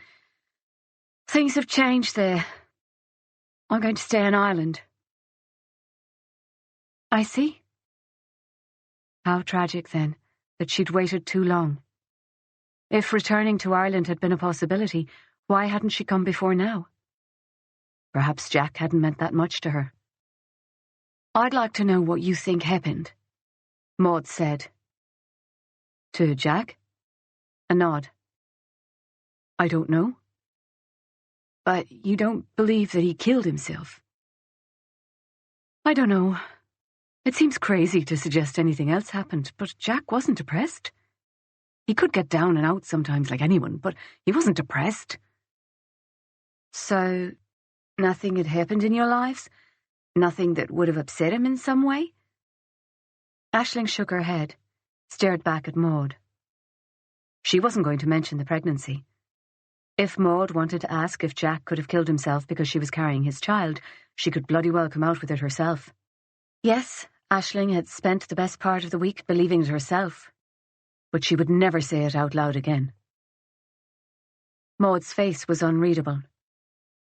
Things have changed there. I'm going to stay in Ireland. I see. How tragic, then, that she'd waited too long. If returning to Ireland had been a possibility, why hadn't she come before now? Perhaps Jack hadn't meant that much to her. I'd like to know what you think happened, Maud said. To Jack? A nod. I don't know. But you don't believe that he killed himself? I don't know. It seems crazy to suggest anything else happened, but Jack wasn't depressed. He could get down and out sometimes like anyone, but he wasn't depressed. So, nothing had happened in your lives? Nothing that would have upset him in some way? Aisling shook her head, stared back at Maud. She wasn't going to mention the pregnancy. If Maud wanted to ask if Jack could have killed himself because she was carrying his child, she could bloody well come out with it herself. Yes, Aisling had spent the best part of the week believing it herself, but she would never say it out loud again. Maud's face was unreadable.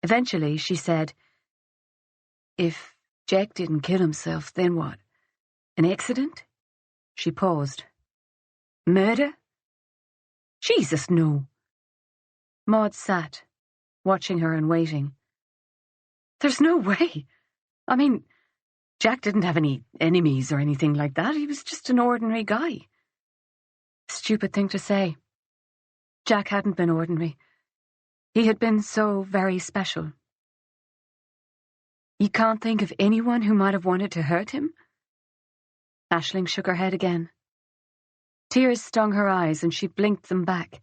Eventually, she said, "If Jack didn't kill himself, then what? An accident?" She paused. "Murder?" "Jesus, no." Maud sat, watching her and waiting. "There's no way. I mean, Jack didn't have any enemies or anything like that. He was just an ordinary guy." Stupid thing to say. Jack hadn't been ordinary. He had been so very special. "You can't think of anyone who might have wanted to hurt him?" Aisling shook her head again. Tears stung her eyes and she blinked them back,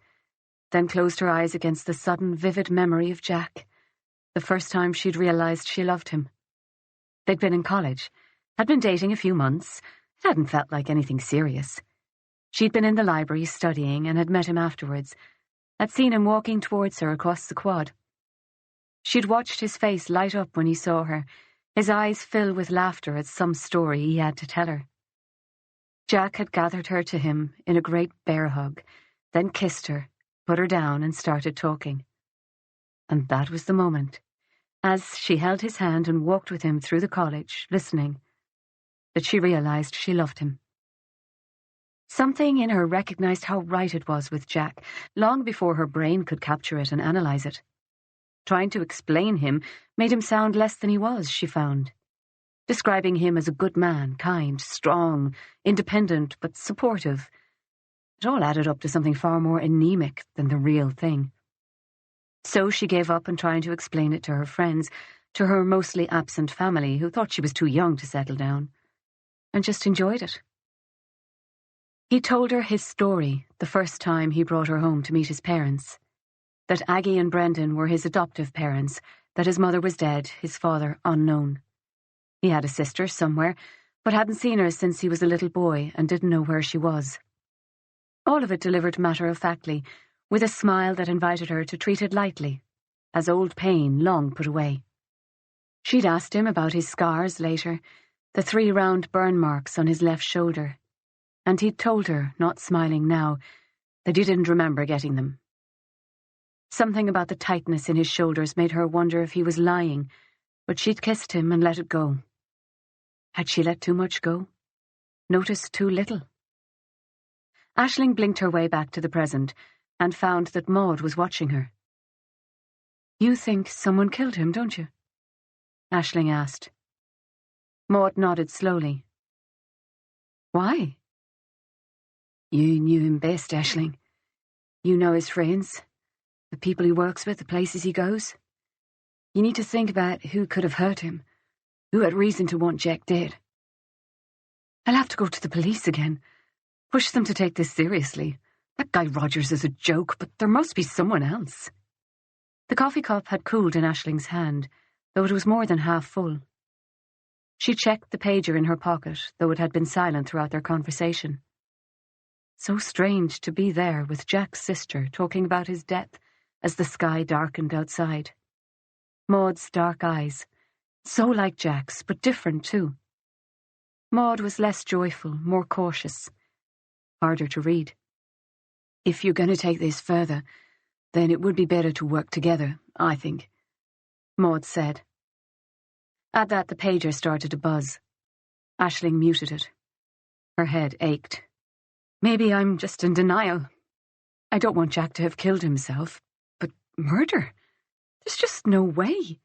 then closed her eyes against the sudden, vivid memory of Jack, the first time she'd realized she loved him. They'd been in college, had been dating a few months. It hadn't felt like anything serious. She'd been in the library studying and had met him afterwards, had seen him walking towards her across the quad. She'd watched his face light up when he saw her, his eyes fill with laughter at some story he had to tell her. Jack had gathered her to him in a great bear hug, then kissed her, put her down and started talking. And that was the moment, as she held his hand and walked with him through the college, listening, that she realized she loved him. Something in her recognized how right it was with Jack, long before her brain could capture it and analyze it. Trying to explain him made him sound less than he was, she found. Describing him as a good man, kind, strong, independent, but supportive. It all added up to something far more anemic than the real thing. So she gave up on trying to explain it to her friends, to her mostly absent family who thought she was too young to settle down, and just enjoyed it. He told her his story the first time he brought her home to meet his parents. That Aggie and Brendan were his adoptive parents, that his mother was dead, his father unknown. He had a sister somewhere, but hadn't seen her since he was a little boy and didn't know where she was. All of it delivered matter-of-factly, with a smile that invited her to treat it lightly, as old pain long put away. She'd asked him about his scars later, the 3 round burn marks on his left shoulder, and he'd told her, not smiling now, that he didn't remember getting them. Something about the tightness in his shoulders made her wonder if he was lying, but she'd kissed him and let it go. Had she let too much go? Noticed too little? Aisling blinked her way back to the present and found that Maud was watching her. "You think someone killed him, don't you?" Aisling asked. Maud nodded slowly. "Why?" "You knew him best, Aisling. You know his friends, the people he works with, the places he goes. You need to think about who could have hurt him, who had reason to want Jack dead." "I'll have to go to the police again. Push them to take this seriously. That guy Rogers is a joke, but there must be someone else." The coffee cup had cooled in Aisling's hand, though it was more than half full. She checked the pager in her pocket, though it had been silent throughout their conversation. So strange to be there with Jack's sister talking about his death as the sky darkened outside. Maud's dark eyes, so like Jack's, but different too. Maud was less joyful, more cautious, harder to read. "If you're going to take this further, then it would be better to work together, I think," Maud said. At that, the pager started to buzz. Aisling muted it. Her head ached. "Maybe I'm just in denial. I don't want Jack to have killed himself, but murder? There's just no way.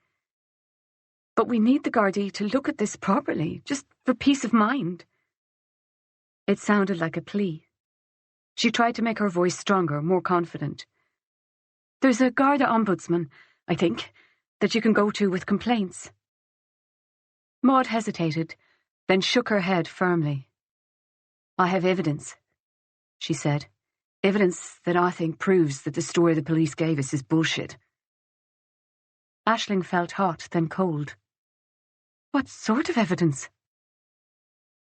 But we need the Gardaí to look at this properly, just for peace of mind." It sounded like a plea. She tried to make her voice stronger, more confident. There's a Garda ombudsman, I think, that you can go to with complaints. Maud hesitated, then shook her head firmly. I have evidence, she said. Evidence that I think proves that the story the police gave us is bullshit. Aisling felt hot, then cold. What sort of evidence?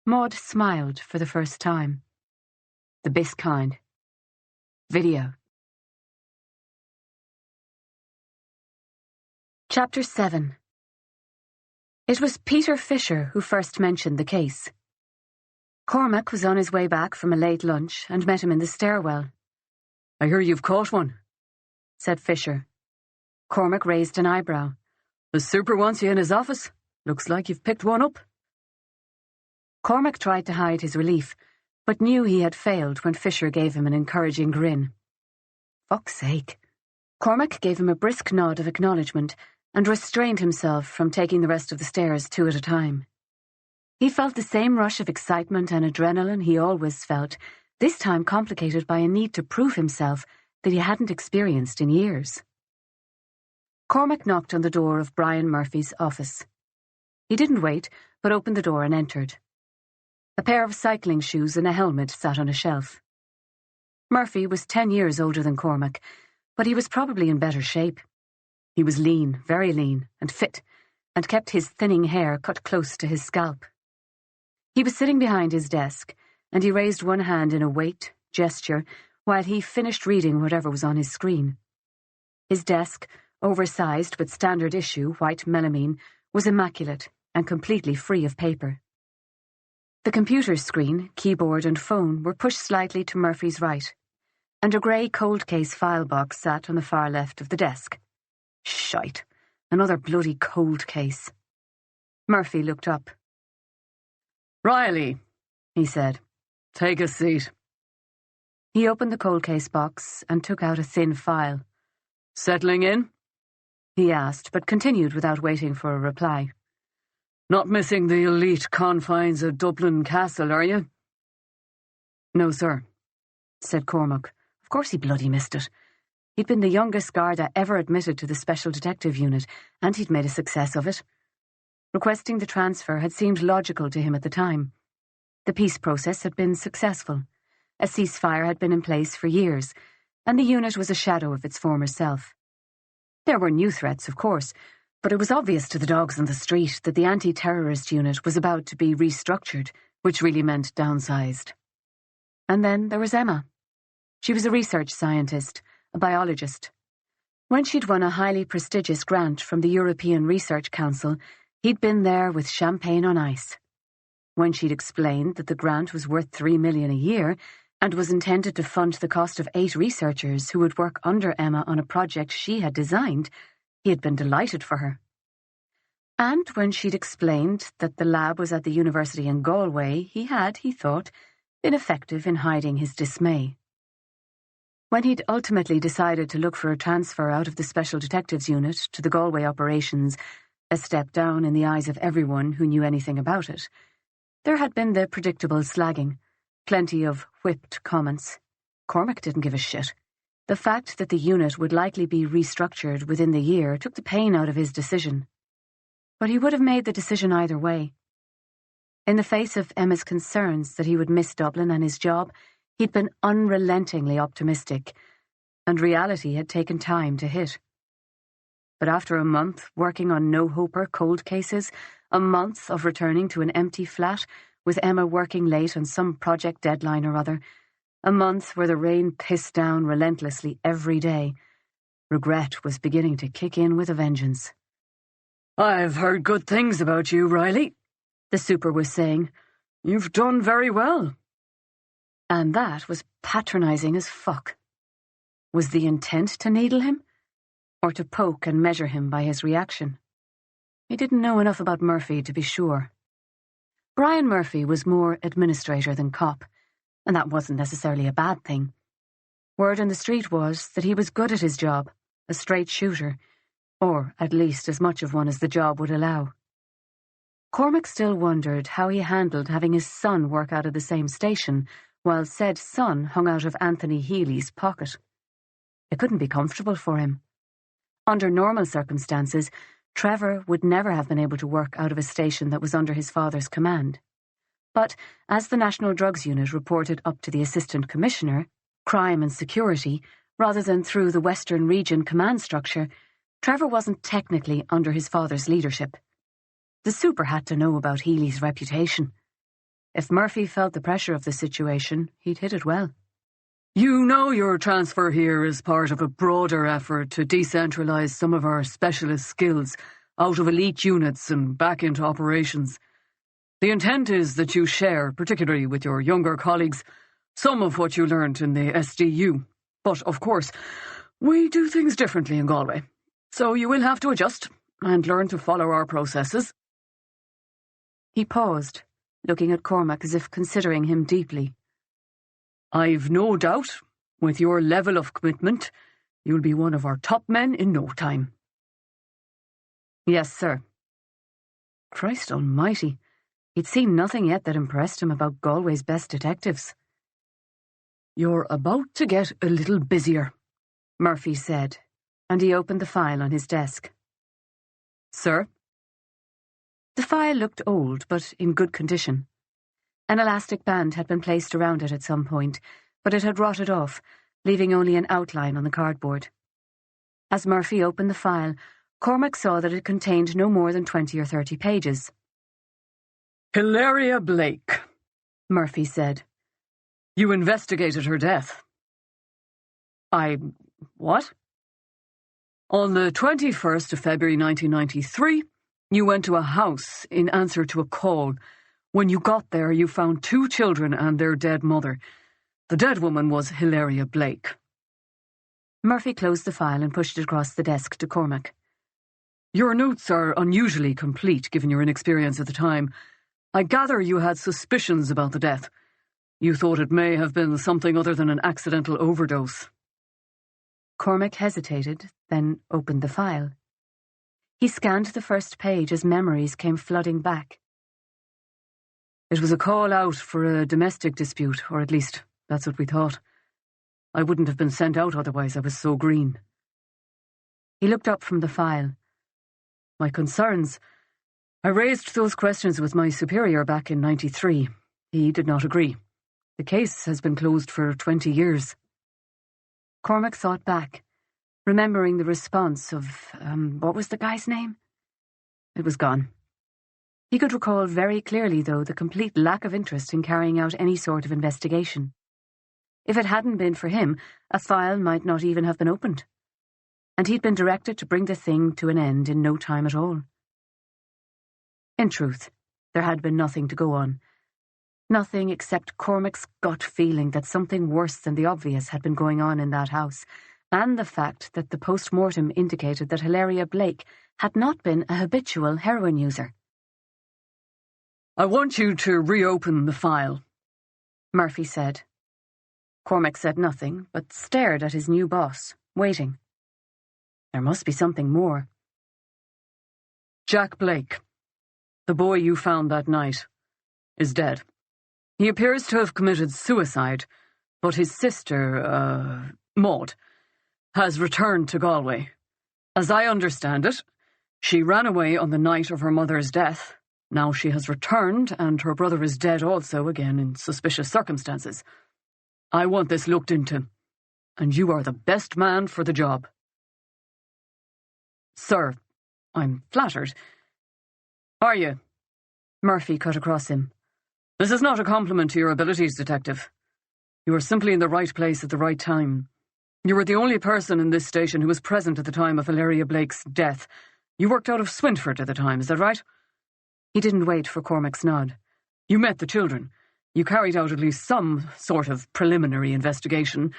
Maud smiled for the first time. The best kind. Video. Chapter 7. It was Peter Fisher who first mentioned the case. Cormac was on his way back from a late lunch and met him in the stairwell. I hear you've caught one, said Fisher. Cormac raised an eyebrow. The super wants you in his office. Looks like you've picked one up. Cormac tried to hide his relief, but knew he had failed when Fisher gave him an encouraging grin. Fuck's sake. Cormac gave him a brisk nod of acknowledgement and restrained himself from taking the rest of the stairs two at a time. He felt the same rush of excitement and adrenaline he always felt, this time complicated by a need to prove himself that he hadn't experienced in years. Cormac knocked on the door of Brian Murphy's office. He didn't wait, but opened the door and entered. A pair of cycling shoes and a helmet sat on a shelf. Murphy was 10 years older than Cormac, but he was probably in better shape. He was lean, very lean, and fit, and kept his thinning hair cut close to his scalp. He was sitting behind his desk, and he raised one hand in a wait gesture while he finished reading whatever was on his screen. His desk, oversized but standard issue white melamine, was immaculate and completely free of paper. The computer screen, keyboard and phone were pushed slightly to Murphy's right, and a grey cold case file box sat on the far left of the desk. Shite. Another bloody cold case. Murphy looked up. Reilly, he said. Take a seat. He opened the cold case box and took out a thin file. Settling in? He asked, but continued without waiting for a reply. Not missing the elite confines of Dublin Castle, are you? No, sir, said Cormac. Of course he bloody missed it. He'd been the youngest Garda ever admitted to the Special Detective Unit, and he'd made a success of it. Requesting the transfer had seemed logical to him at the time. The peace process had been successful. A ceasefire had been in place for years, and the unit was a shadow of its former self. There were new threats, of course, but it was obvious to the dogs on the street that the anti-terrorist unit was about to be restructured, which really meant downsized. And then there was Emma. She was a research scientist, a biologist. When she'd won a highly prestigious grant from the European Research Council, he'd been there with champagne on ice. When she'd explained that the grant was worth $3 million a year and was intended to fund the cost of 8 researchers who would work under Emma on a project she had designed, he had been delighted for her. And when she'd explained that the lab was at the university in Galway, he had, he thought, been effective in hiding his dismay. When he'd ultimately decided to look for a transfer out of the Special Detectives Unit to the Galway operations, a step down in the eyes of everyone who knew anything about it, there had been the predictable slagging, plenty of whipped comments. Cormac didn't give a shit. The fact that the unit would likely be restructured within the year took the pain out of his decision. But he would have made the decision either way. In the face of Emma's concerns that he would miss Dublin and his job, he'd been unrelentingly optimistic, and reality had taken time to hit. But after a month working on no-hoper cold cases, a month of returning to an empty flat, with Emma working late on some project deadline or other, a month where the rain pissed down relentlessly every day, regret was beginning to kick in with a vengeance. "I've heard good things about you, Reilly," the super was saying. "You've done very well." And that was patronising as fuck. Was the intent to needle him? Or to poke and measure him by his reaction? He didn't know enough about Murphy to be sure. Brian Murphy was more administrator than cop, and that wasn't necessarily a bad thing. Word on the street was that he was good at his job, a straight shooter, or at least as much of one as the job would allow. Cormac still wondered how he handled having his son work out of the same station, while said son hung out of Anthony Healy's pocket. It couldn't be comfortable for him. Under normal circumstances, Trevor would never have been able to work out of a station that was under his father's command. But as the National Drugs Unit reported up to the Assistant Commissioner, Crime and Security, rather than through the Western Region command structure, Trevor wasn't technically under his father's leadership. The super had to know about Healy's reputation. If Murphy felt the pressure of the situation, he'd hit it well. You know your transfer here is part of a broader effort to decentralise some of our specialist skills out of elite units and back into operations. The intent is that you share, particularly with your younger colleagues, some of what you learnt in the SDU. But, of course, we do things differently in Galway. So you will have to adjust and learn to follow our processes. He paused, looking at Cormac as if considering him deeply. I've no doubt, with your level of commitment, you'll be one of our top men in no time. Yes, sir. Christ almighty. He'd seen nothing yet that impressed him about Galway's best detectives. You're about to get a little busier, Murphy said, and he opened the file on his desk. Sir? The file looked old, but in good condition. An elastic band had been placed around it at some point, but it had rotted off, leaving only an outline on the cardboard. As Murphy opened the file, Cormac saw that it contained no more than 20 or 30 pages. Hilaria Blake, Murphy said. You investigated her death. What? On the 21st of February 1993, you went to a house in answer to a call. When you got there, you found 2 children and their dead mother. The dead woman was Hilaria Blake. Murphy closed the file and pushed it across the desk to Cormac. Your notes are unusually complete, given your inexperience at the time. I gather you had suspicions about the death. You thought it may have been something other than an accidental overdose. Cormac hesitated, then opened the file. He scanned the first page as memories came flooding back. It was a call out for a domestic dispute, or at least that's what we thought. I wouldn't have been sent out otherwise, I was so green. He looked up from the file. My concerns. I raised those questions with my superior back in '93. He did not agree. The case has been closed for 20 years. Cormac thought back, remembering the response of, what was the guy's name? It was gone. He could recall very clearly, though, the complete lack of interest in carrying out any sort of investigation. If it hadn't been for him, a file might not even have been opened. And he'd been directed to bring the thing to an end in no time at all. In truth, there had been nothing to go on. Nothing except Cormac's gut feeling that something worse than the obvious had been going on in that house, and the fact that the post-mortem indicated that Hilaria Blake had not been a habitual heroin user. I want you to reopen the file, Murphy said. Cormac said nothing, but stared at his new boss, waiting. There must be something more. Jack Blake, the boy you found that night, is dead. He appears to have committed suicide, but his sister, Maud, has returned to Galway. As I understand it, she ran away on the night of her mother's death. Now she has returned, and her brother is dead also, again in suspicious circumstances. I want this looked into, and you are the best man for the job. Sir, I'm flattered. Are you? Murphy cut across him. This is not a compliment to your abilities, Detective. You are simply in the right place at the right time. You were the only person in this station who was present at the time of Hilaria Blake's death. You worked out of Swinford at the time, is that right? He didn't wait for Cormac's nod. You met the children. You carried out at least some sort of preliminary investigation.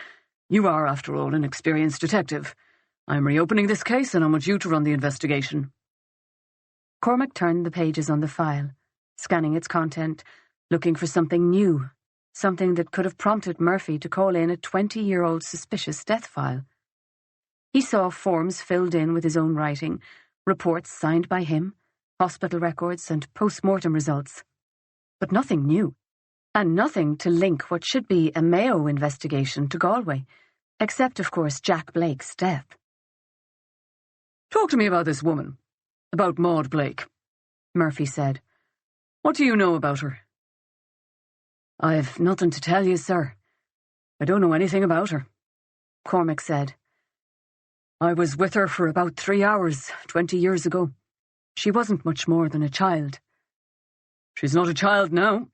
You are, after all, an experienced detective. I'm reopening this case, and I want you to run the investigation. Cormac turned the pages on the file, scanning its content, looking for something new, something that could have prompted Murphy to call in a 20-year-old suspicious death file. He saw forms filled in with his own writing, reports signed by him, hospital records and post-mortem results. But nothing new, and nothing to link what should be a Mayo investigation to Galway, Except, of course, Jack Blake's death. "Talk to me about this woman, about Maud Blake," Murphy said. "What do you know about her?" "I've nothing to tell you, sir. I don't know anything about her," Cormac said. "I was with her for about 3 hours, 20 years ago. She wasn't much more than a child." "She's not a child now,"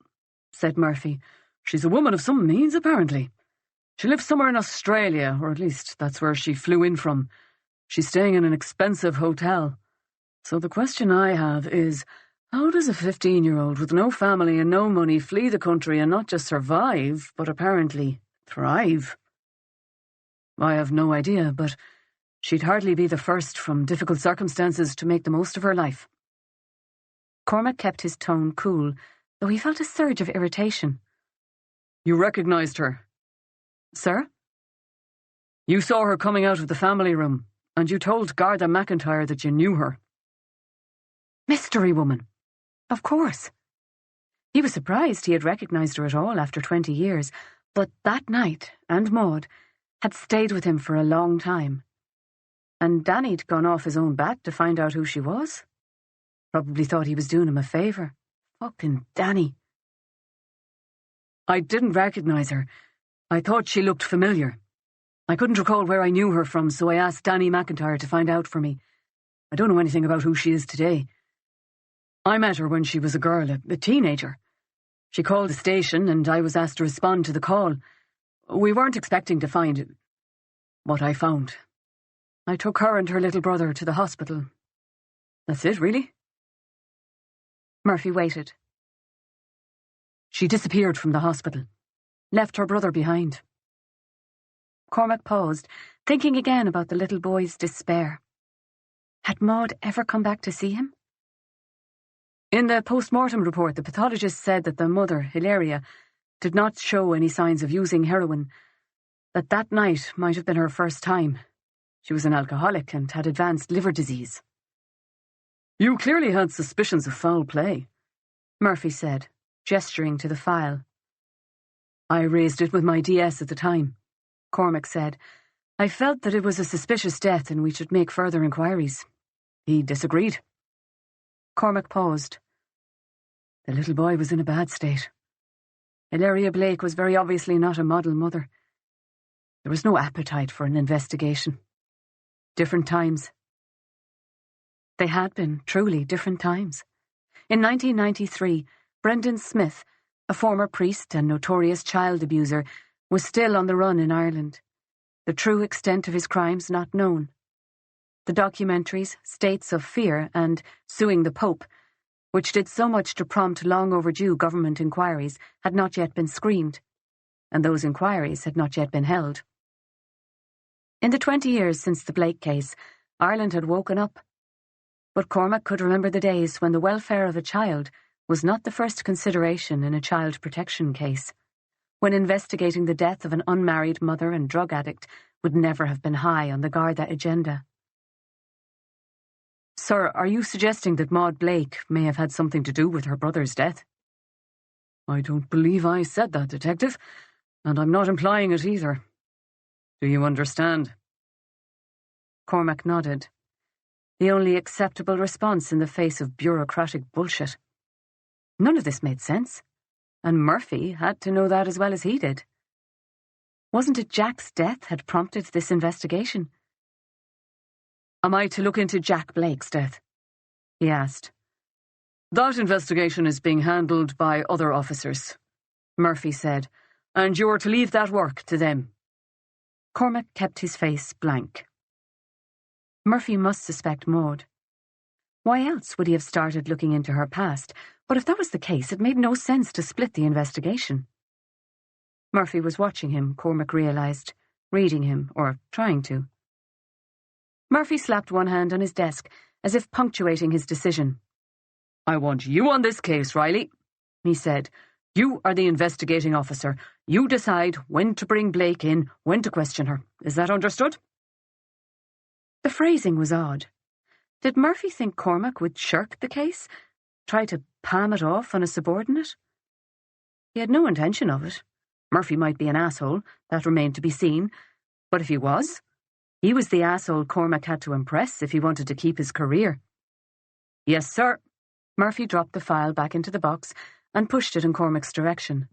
said Murphy. "She's a woman of some means, apparently. She lives somewhere in Australia, or at least that's where she flew in from. She's staying in an expensive hotel. So the question I have is, how does a 15-year-old with no family and no money flee the country and not just survive, but apparently thrive?" "I have no idea, but she'd hardly be the first from difficult circumstances to make the most of her life." Cormac kept his tone cool, though he felt a surge of irritation. "You recognised her?" "Sir?" "You saw her coming out of the family room, and you told Garda McIntyre that you knew her." Mystery woman. Of course. He was surprised he had recognised her at all after 20 years, but that night, and Maud, had stayed with him for a long time. And Danny'd gone off his own bat to find out who she was. Probably thought he was doing him a favour. Fucking Danny. "I didn't recognise her. I thought she looked familiar. I couldn't recall where I knew her from, so I asked Danny McIntyre to find out for me. I don't know anything about who she is today. I met her when she was a girl, a teenager. She called the station and I was asked to respond to the call. We weren't expecting to find what I found. I took her and her little brother to the hospital. That's it, really." Murphy waited. "She disappeared from the hospital. Left her brother behind." Cormac paused, thinking again about the little boy's despair. Had Maud ever come back to see him? In the post-mortem report, the pathologist said that the mother, Hilaria, did not show any signs of using heroin, that night might have been her first time. She was an alcoholic and had advanced liver disease. "You clearly had suspicions of foul play," Murphy said, gesturing to the file. "I raised it with my DS at the time," Cormac said. "I felt that it was a suspicious death and we should make further inquiries. He disagreed." Cormac paused. "The little boy was in a bad state. Hilaria Blake was very obviously not a model mother. There was no appetite for an investigation. Different times." They had been truly different times. In 1993, Brendan Smith, a former priest and notorious child abuser, was still on the run in Ireland. The true extent of his crimes not known. The documentaries States of Fear and Suing the Pope, which did so much to prompt long-overdue government inquiries, had not yet been screened, and those inquiries had not yet been held. In the 20 years since the Blake case, Ireland had woken up. But Cormac could remember the days when the welfare of a child was not the first consideration in a child protection case, when investigating the death of an unmarried mother and drug addict would never have been high on the Garda agenda. "Sir, are you suggesting that Maud Blake may have had something to do with her brother's death?" "I don't believe I said that, Detective, and I'm not implying it either. Do you understand?" Cormac nodded. The only acceptable response in the face of bureaucratic bullshit. None of this made sense, and Murphy had to know that as well as he did. Wasn't it Jack's death had prompted this investigation? "Am I to look into Jack Blake's death?" he asked. "That investigation is being handled by other officers," Murphy said, "and you're to leave that work to them." Cormac kept his face blank. Murphy must suspect Maud. Why else would he have started looking into her past? But if that was the case, it made no sense to split the investigation. Murphy was watching him, Cormac realised, reading him, or trying to. Murphy slapped one hand on his desk, as if punctuating his decision. "I want you on this case, Reilly," he said. "You are the investigating officer. You decide when to bring Blake in, when to question her. Is that understood?" The phrasing was odd. Did Murphy think Cormac would shirk the case? Try to palm it off on a subordinate? He had no intention of it. Murphy might be an asshole, that remained to be seen, But if he was the asshole Cormac had to impress if he wanted to keep his career. Yes, sir. Murphy dropped the file back into the box and pushed it in Cormac's direction.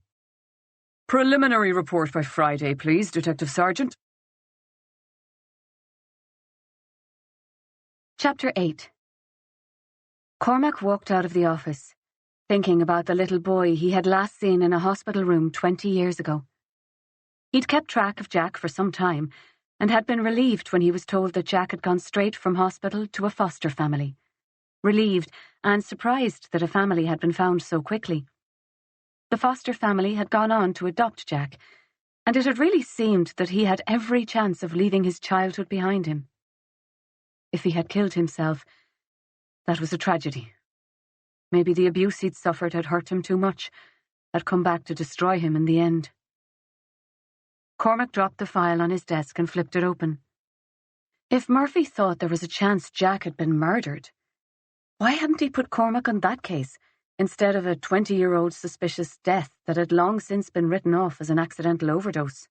Preliminary report by Friday, please, Detective Sergeant. Chapter 8. Cormac walked out of the office, thinking about the little boy he had last seen in a hospital room 20 years ago. He'd kept track of Jack for some time, and had been relieved when he was told that Jack had gone straight from hospital to a foster family. Relieved and surprised that a family had been found so quickly. The foster family had gone on to adopt Jack, and it had really seemed that he had every chance of leaving his childhood behind him. If he had killed himself, that was a tragedy. Maybe the abuse he'd suffered had hurt him too much, had come back to destroy him in the end. Cormac dropped the file on his desk and flipped it open. If Murphy thought there was a chance Jack had been murdered, why hadn't he put Cormac on that case instead of a 20-year-old suspicious death that had long since been written off as an accidental overdose?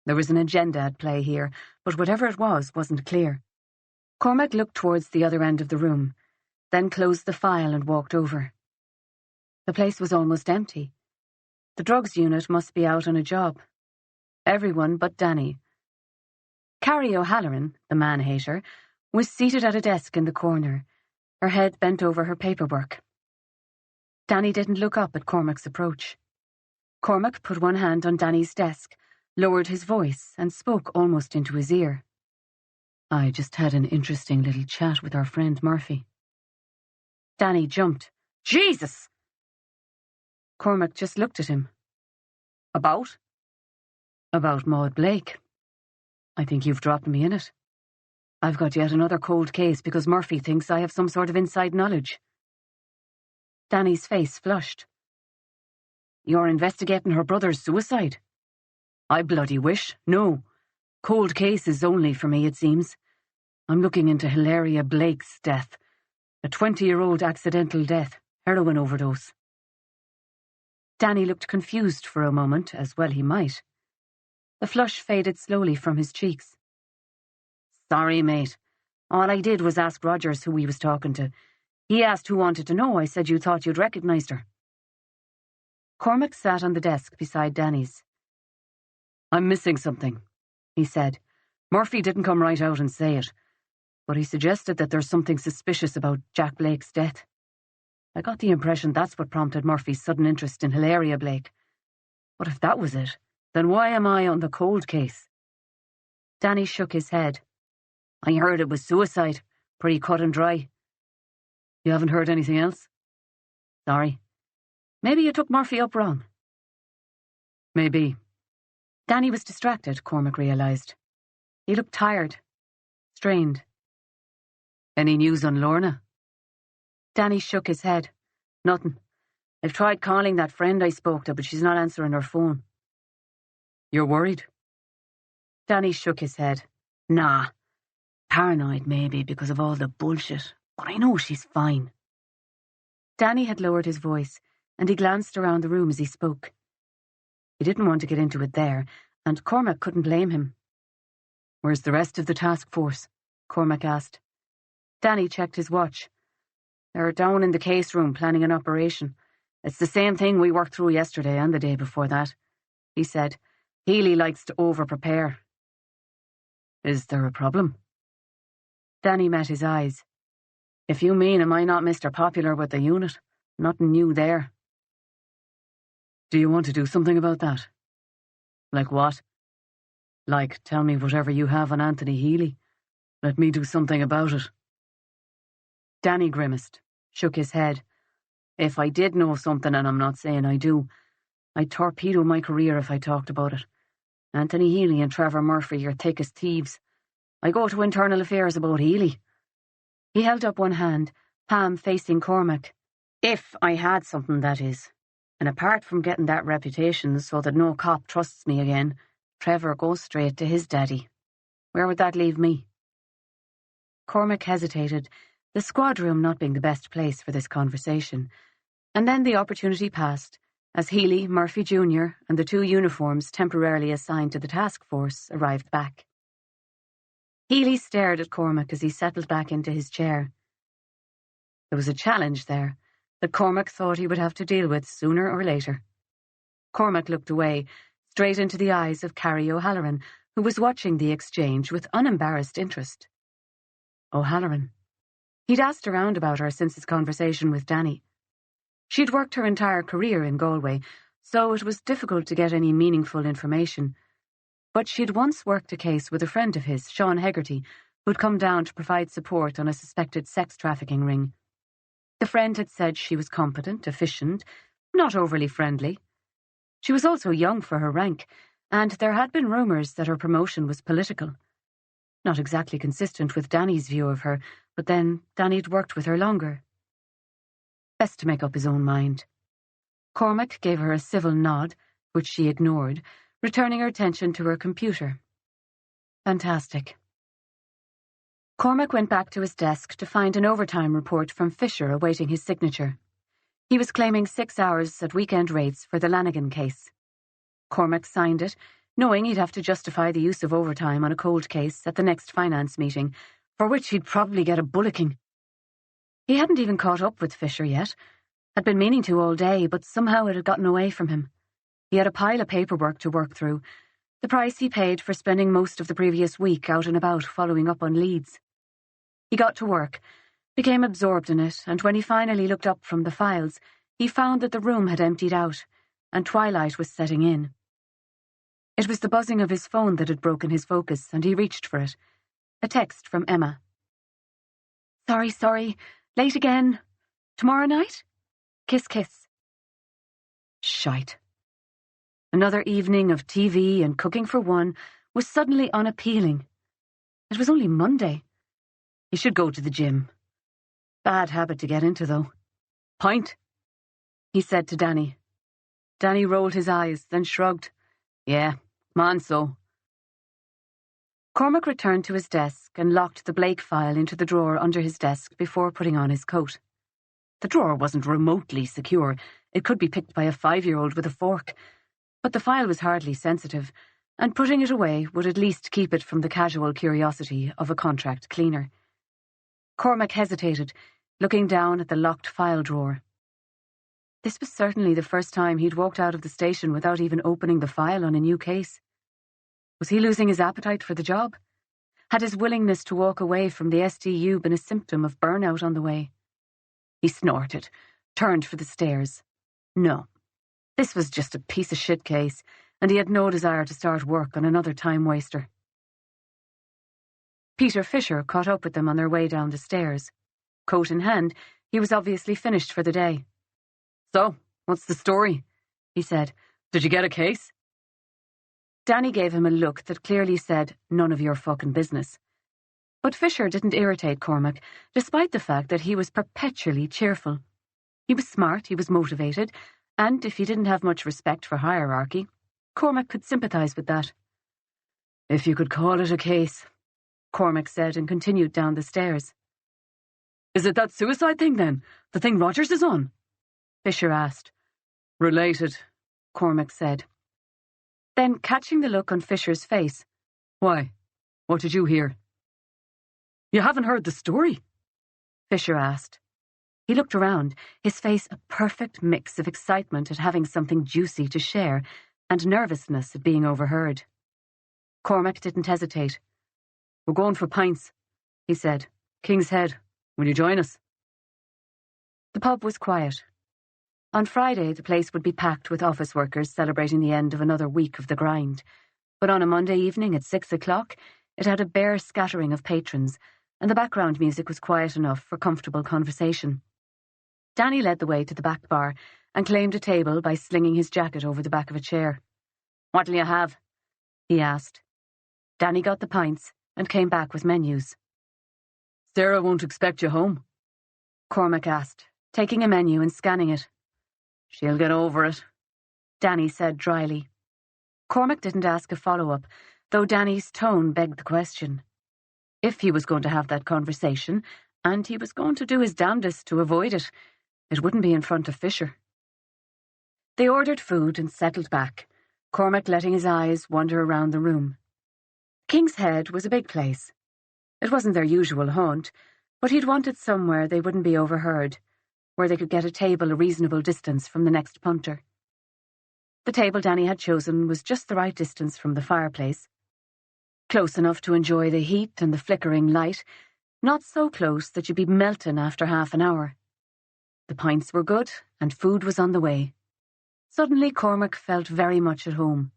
There was an agenda at play here, but whatever it was wasn't clear. Cormac looked towards the other end of the room, then closed the file and walked over. The place was almost empty. The drugs unit must be out on a job. Everyone but Danny. Carrie O'Halloran, the man-hater, was seated at a desk in the corner, her head bent over her paperwork. Danny didn't look up at Cormac's approach. Cormac put one hand on Danny's desk, lowered his voice, and spoke almost into his ear. I just had an interesting little chat with our friend Murphy. Danny jumped. Jesus! Cormac just looked at him. About? About Maud Blake. I think you've dropped me in it. I've got yet another cold case because Murphy thinks I have some sort of inside knowledge. Danny's face flushed. You're investigating her brother's suicide? I bloody wish. No. Cold cases only for me, it seems. I'm looking into Hilaria Blake's death. A 20-year-old accidental death, heroin overdose. Danny looked confused for a moment, as well he might. The flush faded slowly from his cheeks. Sorry, mate. All I did was ask Rogers who he was talking to. He asked who wanted to know. I said you thought you'd recognised her. Cormac sat on the desk beside Danny's. I'm missing something, he said. Murphy didn't come right out and say it, but he suggested that there's something suspicious about Jack Blake's death. I got the impression that's what prompted Murphy's sudden interest in Hilaria Blake. But if that was it, then why am I on the cold case? Danny shook his head. I heard it was suicide, pretty cut and dry. You haven't heard anything else? Sorry. Maybe you took Murphy up wrong. Maybe. Danny was distracted, Cormac realised. He looked tired, strained. Any news on Lorna? Danny shook his head. Nothing. I've tried calling that friend I spoke to, but she's not answering her phone. You're worried? Danny shook his head. Nah. Paranoid, maybe, because of all the bullshit. But I know she's fine. Danny had lowered his voice, and he glanced around the room as he spoke. He didn't want to get into it there, and Cormac couldn't blame him. Where's the rest of the task force? Cormac asked. Danny checked his watch. They're down in the case room planning an operation. It's the same thing we worked through yesterday and the day before that, he said. Healy likes to over-prepare. Is there a problem? Danny met his eyes. If you mean am I not Mr. Popular with the unit, nothing new there. Do you want to do something about that? Like what? Like, tell me whatever you have on Anthony Healy. Let me do something about it. Danny grimaced, shook his head. If I did know something, and I'm not saying I do, I'd torpedo my career if I talked about it. Anthony Healy and Trevor Murphy are thick as thieves. I go to internal affairs about Healy. He held up one hand, palm facing Cormac. If I had something, that is. And apart from getting that reputation so that no cop trusts me again, Trevor goes straight to his daddy. Where would that leave me? Cormac hesitated, the squad room not being the best place for this conversation, and then the opportunity passed, as Healy, Murphy Jr., and the 2 uniforms temporarily assigned to the task force arrived back. Healy stared at Cormac as he settled back into his chair. There was a challenge there that Cormac thought he would have to deal with sooner or later. Cormac looked away, straight into the eyes of Carrie O'Halloran, who was watching the exchange with unembarrassed interest. O'Halloran. He'd asked around about her since his conversation with Danny. She'd worked her entire career in Galway, so it was difficult to get any meaningful information. But she'd once worked a case with a friend of his, Sean Hegarty, who'd come down to provide support on a suspected sex trafficking ring. The friend had said she was competent, efficient, not overly friendly. She was also young for her rank, and there had been rumours that her promotion was political. Not exactly consistent with Danny's view of her, but then Danny'd worked with her longer. Best to make up his own mind. Cormac gave her a civil nod, which she ignored, returning her attention to her computer. Fantastic. Cormac went back to his desk to find an overtime report from Fisher awaiting his signature. He was claiming 6 hours at weekend rates for the Lanigan case. Cormac signed it, knowing he'd have to justify the use of overtime on a cold case at the next finance meeting, for which he'd probably get a bullocking. He hadn't even caught up with Fisher yet. Had been meaning to all day, but somehow it had gotten away from him. He had a pile of paperwork to work through, the price he paid for spending most of the previous week out and about following up on leads. He got to work, became absorbed in it, and when he finally looked up from the files, he found that the room had emptied out, and twilight was setting in. It was the buzzing of his phone that had broken his focus, and he reached for it. A text from Emma. Sorry, late again. Tomorrow night? Kiss, kiss. Shite. Another evening of TV and cooking for one was suddenly unappealing. It was only Monday. He should go to the gym. Bad habit to get into, though. Pint? He said to Danny. Danny rolled his eyes, then shrugged. Yeah, come on, so. Cormac returned to his desk and locked the Blake file into the drawer under his desk before putting on his coat. The drawer wasn't remotely secure. It could be picked by a 5-year-old with a fork. But the file was hardly sensitive, and putting it away would at least keep it from the casual curiosity of a contract cleaner. Cormac hesitated, looking down at the locked file drawer. This was certainly the first time he'd walked out of the station without even opening the file on a new case. Was he losing his appetite for the job? Had his willingness to walk away from the STU been a symptom of burnout on the way? He snorted, turned for the stairs. No, this was just a piece of shit case, and he had no desire to start work on another time-waster. Peter Fisher caught up with them on their way down the stairs. Coat in hand, he was obviously finished for the day. So, what's the story? He said. Did you get a case? Danny gave him a look that clearly said, none of your fucking business. But Fisher didn't irritate Cormac, despite the fact that he was perpetually cheerful. He was smart, he was motivated, and if he didn't have much respect for hierarchy, Cormac could sympathise with that. If you could call it a case, Cormac said and continued down the stairs. Is it that suicide thing then? The thing Rogers is on? Fisher asked. Related, Cormac said. Then, catching the look on Fisher's face, why? What did you hear? You haven't heard the story? Fisher asked. He looked around, his face a perfect mix of excitement at having something juicy to share and nervousness at being overheard. Cormac didn't hesitate. We're going for pints, he said. King's Head. Will you join us? The pub was quiet. On Friday, the place would be packed with office workers celebrating the end of another week of the grind. But on a Monday evening at 6 o'clock, it had a bare scattering of patrons, and the background music was quiet enough for comfortable conversation. Danny led the way to the back bar and claimed a table by slinging his jacket over the back of a chair. What'll you have? He asked. Danny got the pints and came back with menus. Sarah won't expect you home? Cormac asked, taking a menu and scanning it. She'll get over it, Danny said dryly. Cormac didn't ask a follow-up, though Danny's tone begged the question. If he was going to have that conversation, and he was going to do his damnedest to avoid it, it wouldn't be in front of Fisher. They ordered food and settled back, Cormac letting his eyes wander around the room. King's Head was a big place. It wasn't their usual haunt, but he'd wanted somewhere they wouldn't be overheard, where they could get a table a reasonable distance from the next punter. The table Danny had chosen was just the right distance from the fireplace. Close enough to enjoy the heat and the flickering light, not so close that you'd be melting after half an hour. The pints were good, and food was on the way. Suddenly Cormac felt very much at home.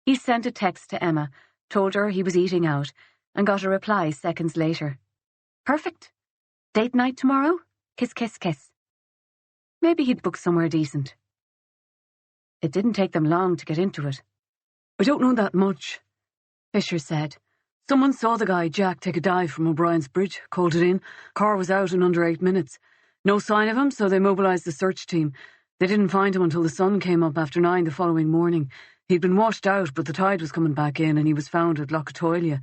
He sent a text to Emma, told her he was eating out, and got a reply seconds later. Perfect. Date night tomorrow? Kiss, kiss, kiss. Maybe he'd book somewhere decent. It didn't take them long to get into it. I don't know that much, Fisher said. Someone saw the guy, Jack, take a dive from O'Brien's bridge, called it in. Car was out in under 8 minutes. No sign of him, so they mobilised the search team. They didn't find him until the sun came up after 9 the following morning. He'd been washed out, but the tide was coming back in, and he was found at Lochatoilia,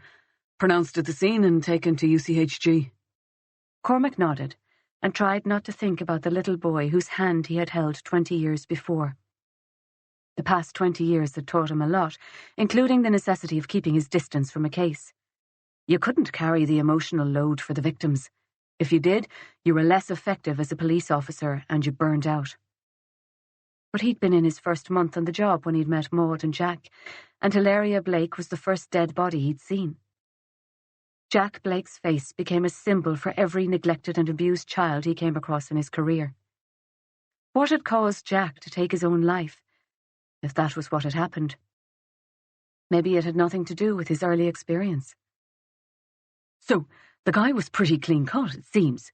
pronounced at the scene and taken to UCHG. Cormac nodded and tried not to think about the little boy whose hand he had held 20 years before. The past 20 years had taught him a lot, including the necessity of keeping his distance from a case. You couldn't carry the emotional load for the victims. If you did, you were less effective as a police officer and you burned out. But he'd been in his first month on the job when he'd met Maud and Jack, and Hilaria Blake was the first dead body he'd seen. Jack Blake's face became a symbol for every neglected and abused child he came across in his career. What had caused Jack to take his own life, if that was what had happened? Maybe it had nothing to do with his early experience. So, the guy was pretty clean-cut, it seems.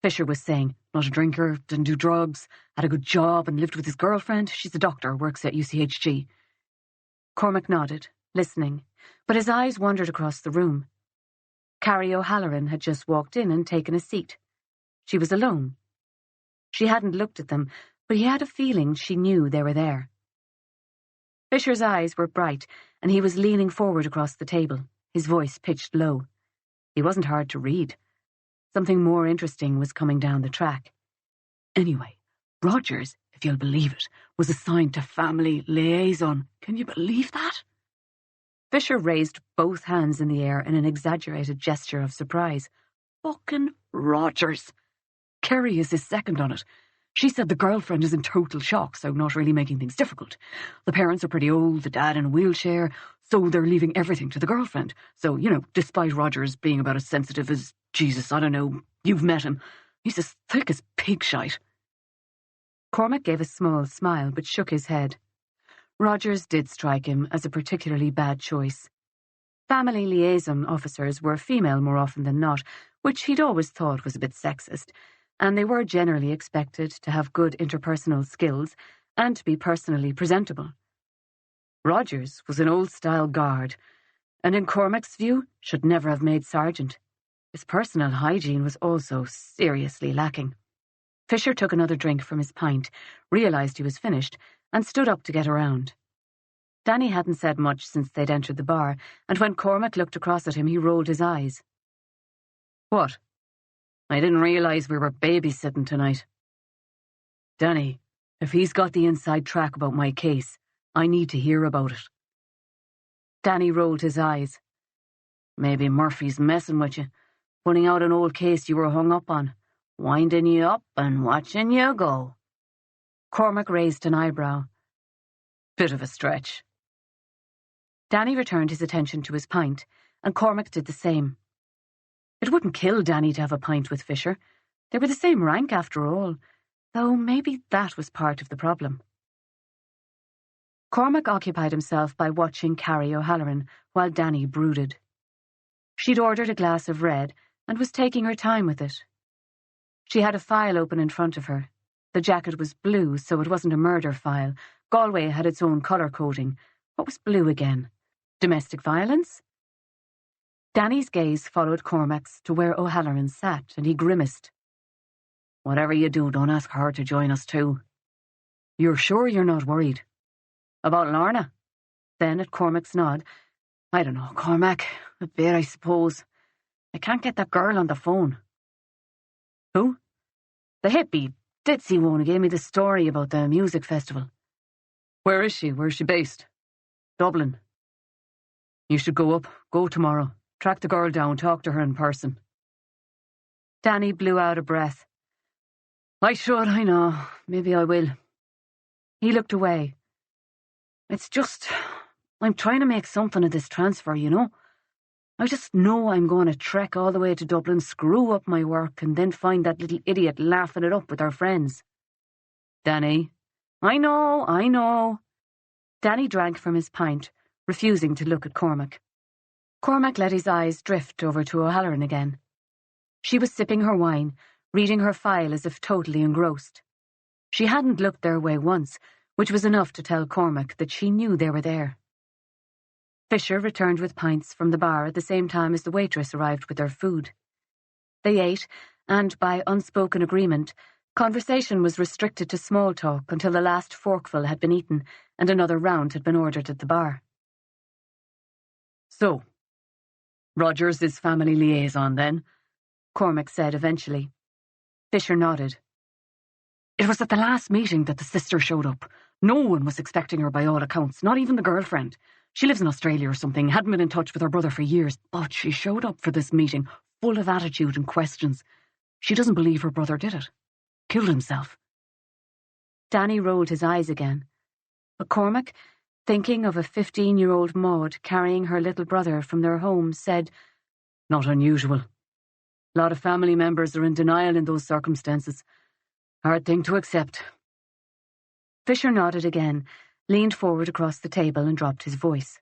Fisher was saying, not a drinker, didn't do drugs, had a good job and lived with his girlfriend. She's a doctor, works at UCHG. Cormac nodded, listening, but his eyes wandered across the room. Carrie O'Halloran had just walked in and taken a seat. She was alone. She hadn't looked at them, but he had a feeling she knew they were there. Fisher's eyes were bright, and he was leaning forward across the table, his voice pitched low. He wasn't hard to read. Something more interesting was coming down the track. Anyway, Rogers, if you'll believe it, was assigned to family liaison. Can you believe that? Fisher raised both hands in the air in an exaggerated gesture of surprise. Fucking Rogers. Kerry is his second on it. She said the girlfriend is in total shock, so not really making things difficult. The parents are pretty old, the dad in a wheelchair, so they're leaving everything to the girlfriend. So, despite Rogers being about as sensitive as, Jesus, I don't know, you've met him. He's as thick as pig shite. Cormac gave a small smile, but shook his head. Rogers did strike him as a particularly bad choice. Family liaison officers were female more often than not, which he'd always thought was a bit sexist, and they were generally expected to have good interpersonal skills and to be personally presentable. Rogers was an old-style guard, and in Cormac's view, should never have made sergeant. His personal hygiene was also seriously lacking. Fisher took another drink from his pint, realised he was finished, and stood up to get around. Danny hadn't said much since they'd entered the bar, and when Cormac looked across at him, he rolled his eyes. What? I didn't realise we were babysitting tonight. Danny, if he's got the inside track about my case, I need to hear about it. Danny rolled his eyes. Maybe Murphy's messing with you, putting out an old case you were hung up on, winding you up and watching you go. Cormac raised an eyebrow. Bit of a stretch. Danny returned his attention to his pint, and Cormac did the same. It wouldn't kill Danny to have a pint with Fisher. They were the same rank after all, though maybe that was part of the problem. Cormac occupied himself by watching Carrie O'Halloran while Danny brooded. She'd ordered a glass of red and was taking her time with it. She had a file open in front of her. The jacket was blue, so it wasn't a murder file. Galway had its own colour coding. What was blue again? Domestic violence? Danny's gaze followed Cormac's to where O'Halloran sat, and he grimaced. Whatever you do, don't ask her to join us too. You're sure you're not worried? About Lorna? Then, at Cormac's nod, I don't know, Cormac. A bit, I suppose. I can't get that girl on the phone. Who? The hippie, Stitzy won't have gave me the story about the music festival. Where is she? Where's she based? Dublin. You should go up. Go tomorrow. Track the girl down. Talk to her in person. Danny blew out a breath. I should, I know. Maybe I will. He looked away. It's just, I'm trying to make something of this transfer, you know? I just know I'm going to trek all the way to Dublin, screw up my work, and then find that little idiot laughing it up with our friends. Danny. I know. Danny drank from his pint, refusing to look at Cormac. Cormac let his eyes drift over to O'Halloran again. She was sipping her wine, reading her file as if totally engrossed. She hadn't looked their way once, which was enough to tell Cormac that she knew they were there. Fisher returned with pints from the bar at the same time as the waitress arrived with their food. They ate, and by unspoken agreement, conversation was restricted to small talk until the last forkful had been eaten and another round had been ordered at the bar. So, Rogers is family liaison then? Cormac said eventually. Fisher nodded. It was at the last meeting that the sister showed up. No one was expecting her by all accounts, not even the girlfriend. She lives in Australia or something, hadn't been in touch with her brother for years, but she showed up for this meeting, full of attitude and questions. She doesn't believe her brother did it. Killed himself. Danny rolled his eyes again. But Cormac, thinking of a 15-year-old Maud carrying her little brother from their home, said, Not unusual. A lot of family members are in denial in those circumstances. Hard thing to accept. Fisher nodded again, leaned forward across the table and dropped his voice.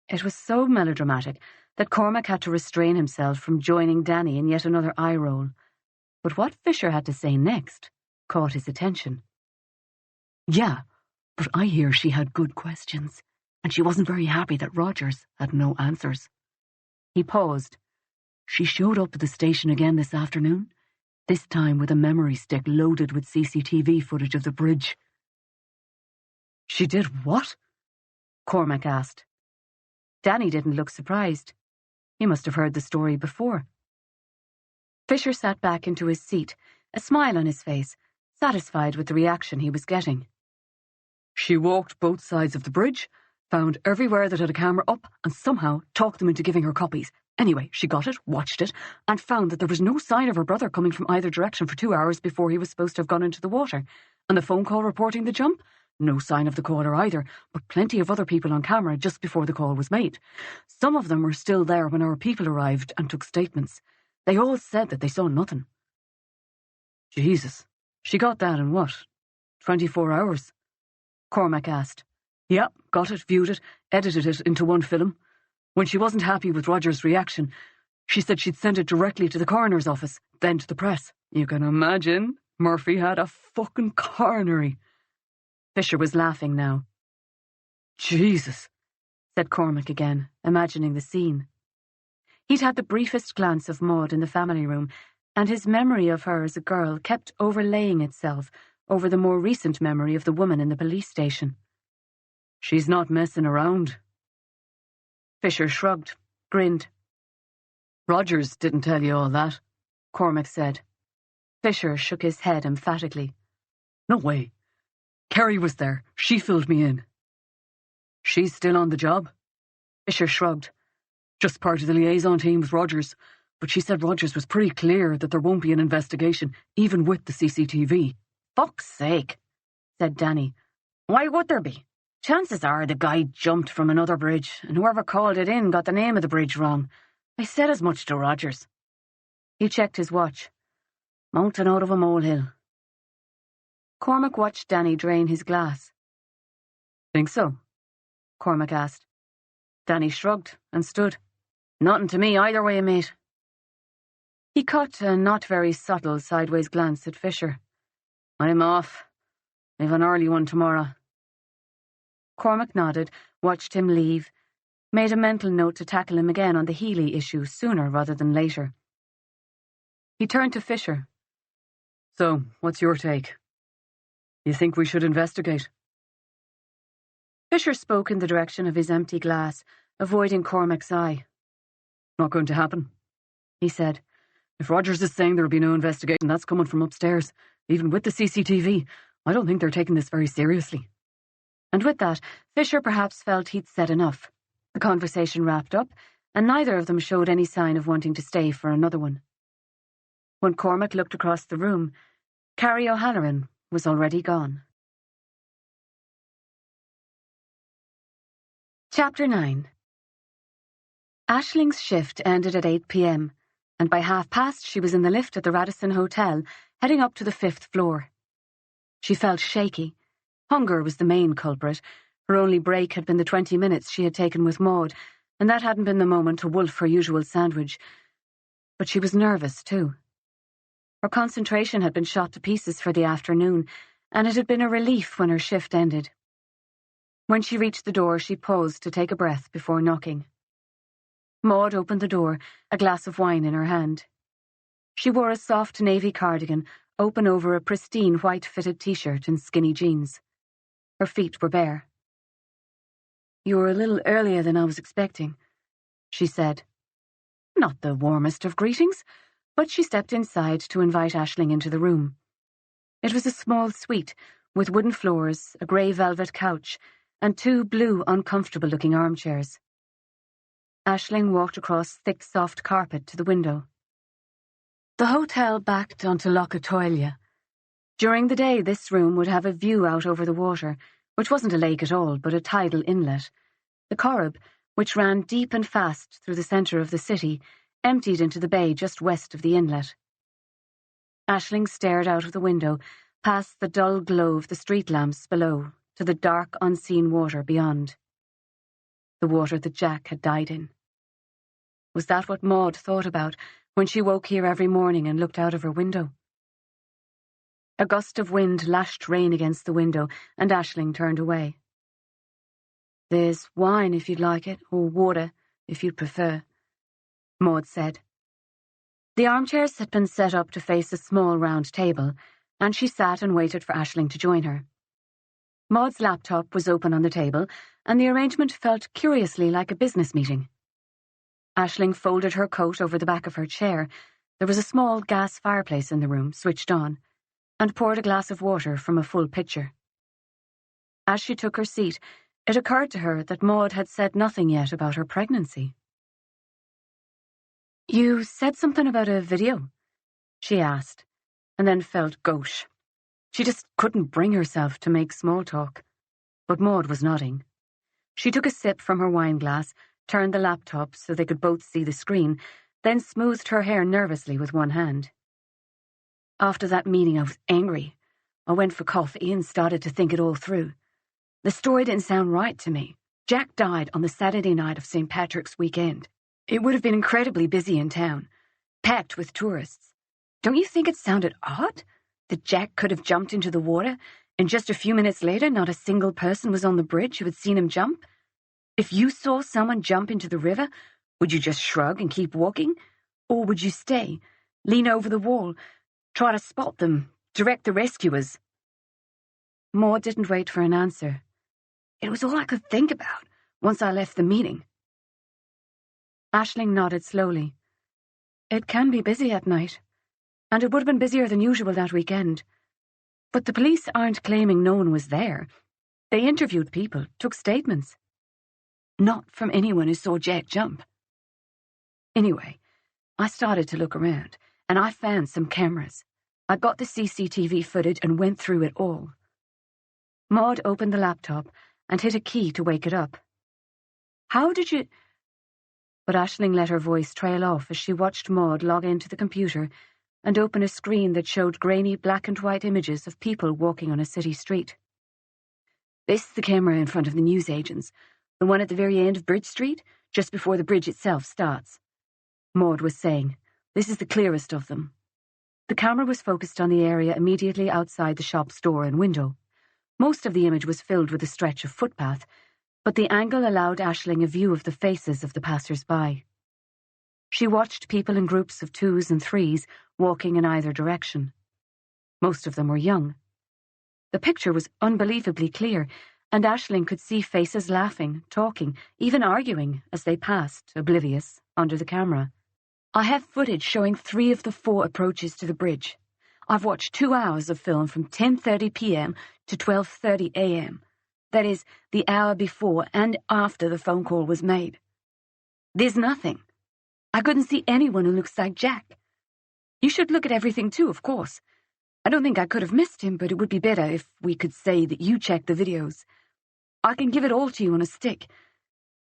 It was so melodramatic that Cormac had to restrain himself from joining Danny in yet another eye roll. But what Fisher had to say next caught his attention. Yeah, but I hear she had good questions, and she wasn't very happy that Rogers had no answers. He paused. She showed up at the station again this afternoon, this time with a memory stick loaded with CCTV footage of the bridge. She did what? Cormac asked. Danny didn't look surprised. He must have heard the story before. Fisher sat back into his seat, a smile on his face, satisfied with the reaction he was getting. She walked both sides of the bridge, found everywhere that had a camera up, and somehow talked them into giving her copies. Anyway, she got it, watched it, and found that there was no sign of her brother coming from either direction for 2 hours before he was supposed to have gone into the water. And the phone call reporting the jump? No sign of the caller either, but plenty of other people on camera just before the call was made. Some of them were still there when our people arrived and took statements. They all said that they saw nothing. Jesus, she got that in what, 24 hours? Cormac asked. Yep, got it, viewed it, edited it into one film. When she wasn't happy with Roger's reaction, she said she'd send it directly to the coroner's office, then to the press. You can imagine, Murphy had a fucking coronary. Fisher was laughing now. Jesus, said Cormac again, imagining the scene. He'd had the briefest glance of Maud in the family room, and his memory of her as a girl kept overlaying itself over the more recent memory of the woman in the police station. She's not messing around. Fisher shrugged, grinned. Rogers didn't tell you all that, Cormac said. Fisher shook his head emphatically. No way. Kerry was there. She filled me in. She's still on the job? Fisher shrugged. Just part of the liaison team with Rogers, but she said Rogers was pretty clear that there won't be an investigation, even with the CCTV. Fuck's sake, said Danny. Why would there be? Chances are the guy jumped from another bridge, and whoever called it in got the name of the bridge wrong. I said as much to Rogers. He checked his watch. Mountain out of a molehill. Cormac watched Danny drain his glass. Think so? Cormac asked. Danny shrugged and stood. Nothing to me either way, mate. He caught a not very subtle sideways glance at Fisher. I'm off. I've an early one tomorrow. Cormac nodded, watched him leave, made a mental note to tackle him again on the Healy issue sooner rather than later. He turned to Fisher. So, what's your take? You think we should investigate? Fisher spoke in the direction of his empty glass, avoiding Cormac's eye. Not going to happen, he said. If Rogers is saying there'll be no investigation, that's coming from upstairs. Even with the CCTV, I don't think they're taking this very seriously." And with that, Fisher perhaps felt he'd said enough. The conversation wrapped up, and neither of them showed any sign of wanting to stay for another one. When Cormac looked across the room, Carrie O'Halloran was already gone. Chapter 9. Aisling's shift ended at 8 p.m, and by past she was in the lift at the Radisson Hotel, heading up to the 5th floor. She felt shaky. Hunger was the main culprit. Her only break had been the 20 minutes she had taken with Maud, and that hadn't been the moment to wolf her usual sandwich. But she was nervous, too. Her concentration had been shot to pieces for the afternoon, and it had been a relief when her shift ended. When she reached the door, she paused to take a breath before knocking. Maud opened the door, a glass of wine in her hand. She wore a soft navy cardigan, open over a pristine white-fitted t-shirt and skinny jeans. Her feet were bare. "You were a little earlier than I was expecting," she said. Not the warmest of greetings, but she stepped inside to invite Aisling into the room. It was a small suite, with wooden floors, a grey velvet couch, and 2 blue, uncomfortable-looking armchairs. Aisling walked across thick, soft carpet to the window. The hotel backed onto Lough Atoylia. During the day, this room would have a view out over the water, which wasn't a lake at all, but a tidal inlet. The Corrib, which ran deep and fast through the centre of the city, emptied into the bay just west of the inlet. Aisling stared out of the window, past the dull glow of the street lamps below, to the dark, unseen water beyond. The water that Jack had died in. Was that what Maud thought about when she woke here every morning and looked out of her window? A gust of wind lashed rain against the window, and Aisling turned away. "There's wine if you'd like it, or water if you'd prefer," Maud said. The armchairs had been set up to face a small round table, and she sat and waited for Aisling to join her. Maud's laptop was open on the table, and the arrangement felt curiously like a business meeting. Aisling folded her coat over the back of her chair. There was a small gas fireplace in the room, switched on, and poured a glass of water from a full pitcher. As she took her seat, it occurred to her that Maud had said nothing yet about her pregnancy. "You said something about a video?" she asked, and then felt gauche. She just couldn't bring herself to make small talk. But Maud was nodding. She took a sip from her wine glass, turned the laptop so they could both see the screen, then smoothed her hair nervously with one hand. "After that meeting, I was angry. I went for coffee and started to think it all through. The story didn't sound right to me. Jack died on the Saturday night of St. Patrick's weekend. It would have been incredibly busy in town, packed with tourists. Don't you think it sounded odd? That Jack could have jumped into the water, and just a few minutes later not a single person was on the bridge who had seen him jump? If you saw someone jump into the river, would you just shrug and keep walking? Or would you stay, lean over the wall, try to spot them, direct the rescuers?" Maud didn't wait for an answer. "It was all I could think about once I left the meeting." Aisling nodded slowly. "It can be busy at night. And it would have been busier than usual that weekend. But the police aren't claiming no one was there. They interviewed people, took statements. Not from anyone who saw Jack jump. Anyway, I started to look around, and I found some cameras. I got the CCTV footage and went through it all." Maud opened the laptop and hit a key to wake it up. "How did you—" But Aisling let her voice trail off as she watched Maud log into the computer and open a screen that showed grainy black and white images of people walking on a city street. "This is the camera in front of the newsagents, the one at the very end of Bridge Street, just before the bridge itself starts," Maud was saying. "This is the clearest of them." The camera was focused on the area immediately outside the shop's door and window. Most of the image was filled with a stretch of footpath, but the angle allowed Aisling a view of the faces of the passers-by. She watched people in groups of 2s and 3s walking in either direction. Most of them were young. The picture was unbelievably clear, and Aisling could see faces laughing, talking, even arguing as they passed, oblivious, under the camera. "I have footage showing 3 of the 4 approaches to the bridge. I've watched 2 hours of film from 10:30 p.m. to 12:30 a.m. That is, the hour before and after the phone call was made. There's nothing. I couldn't see anyone who looks like Jack. You should look at everything too, of course. I don't think I could have missed him, but it would be better if we could say that you checked the videos. I can give it all to you on a stick.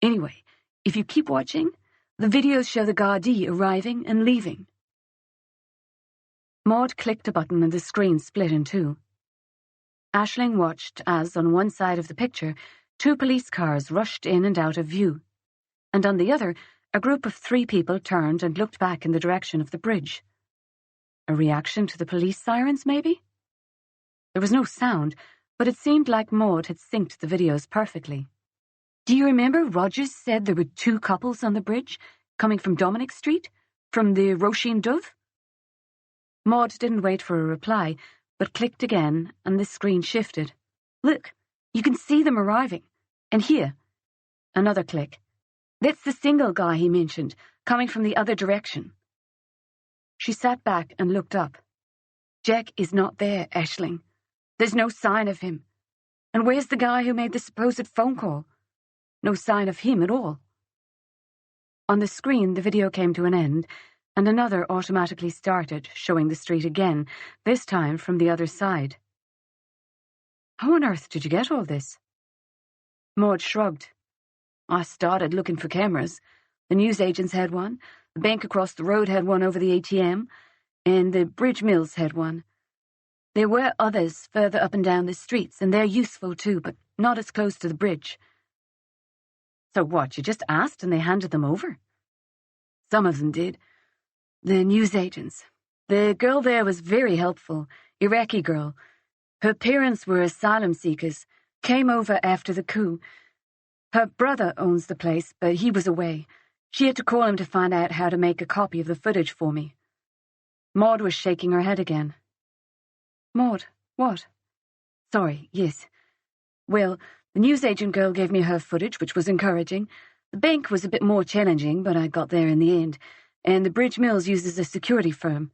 Anyway, if you keep watching, the videos show the Gardaí arriving and leaving. Maud clicked a button and the screen split in two. Aisling watched as, on one side of the picture, 2 police cars rushed in and out of view, and on the other, a group of 3 people turned and looked back in the direction of the bridge. A reaction to the police sirens, maybe? There was no sound, but it seemed like Maud had synced the videos perfectly. Do you remember Rogers said there were 2 couples on the bridge, coming from Dominic Street, from the Roisin Dove? Maud didn't wait for a reply, but clicked again, and the screen shifted. Look, you can see them arriving. And here. Another click. That's the single guy he mentioned, coming from the other direction. She sat back and looked up. Jack is not there, Aisling. There's no sign of him. And where's the guy who made the supposed phone call? No sign of him at all. On the screen, the video came to an end, and another automatically started, showing the street again, this time from the other side. How on earth did you get all this? Maud shrugged. I started looking for cameras. The newsagents had one, the bank across the road had one over the ATM, and the Bridge Mills had one. There were others further up and down the streets, and they're useful too, but not as close to the bridge. So what, you just asked and they handed them over? Some of them did. The newsagents. The girl there was very helpful, Iraqi girl. Her parents were asylum seekers, came over after the coup. Her brother owns the place, but he was away. She had to call him to find out how to make a copy of the footage for me. Maud was shaking her head again. Maud, what? Sorry, yes. Well, the newsagent girl gave me her footage, which was encouraging. The bank was a bit more challenging, but I got there in the end. And the Bridge Mills uses a security firm.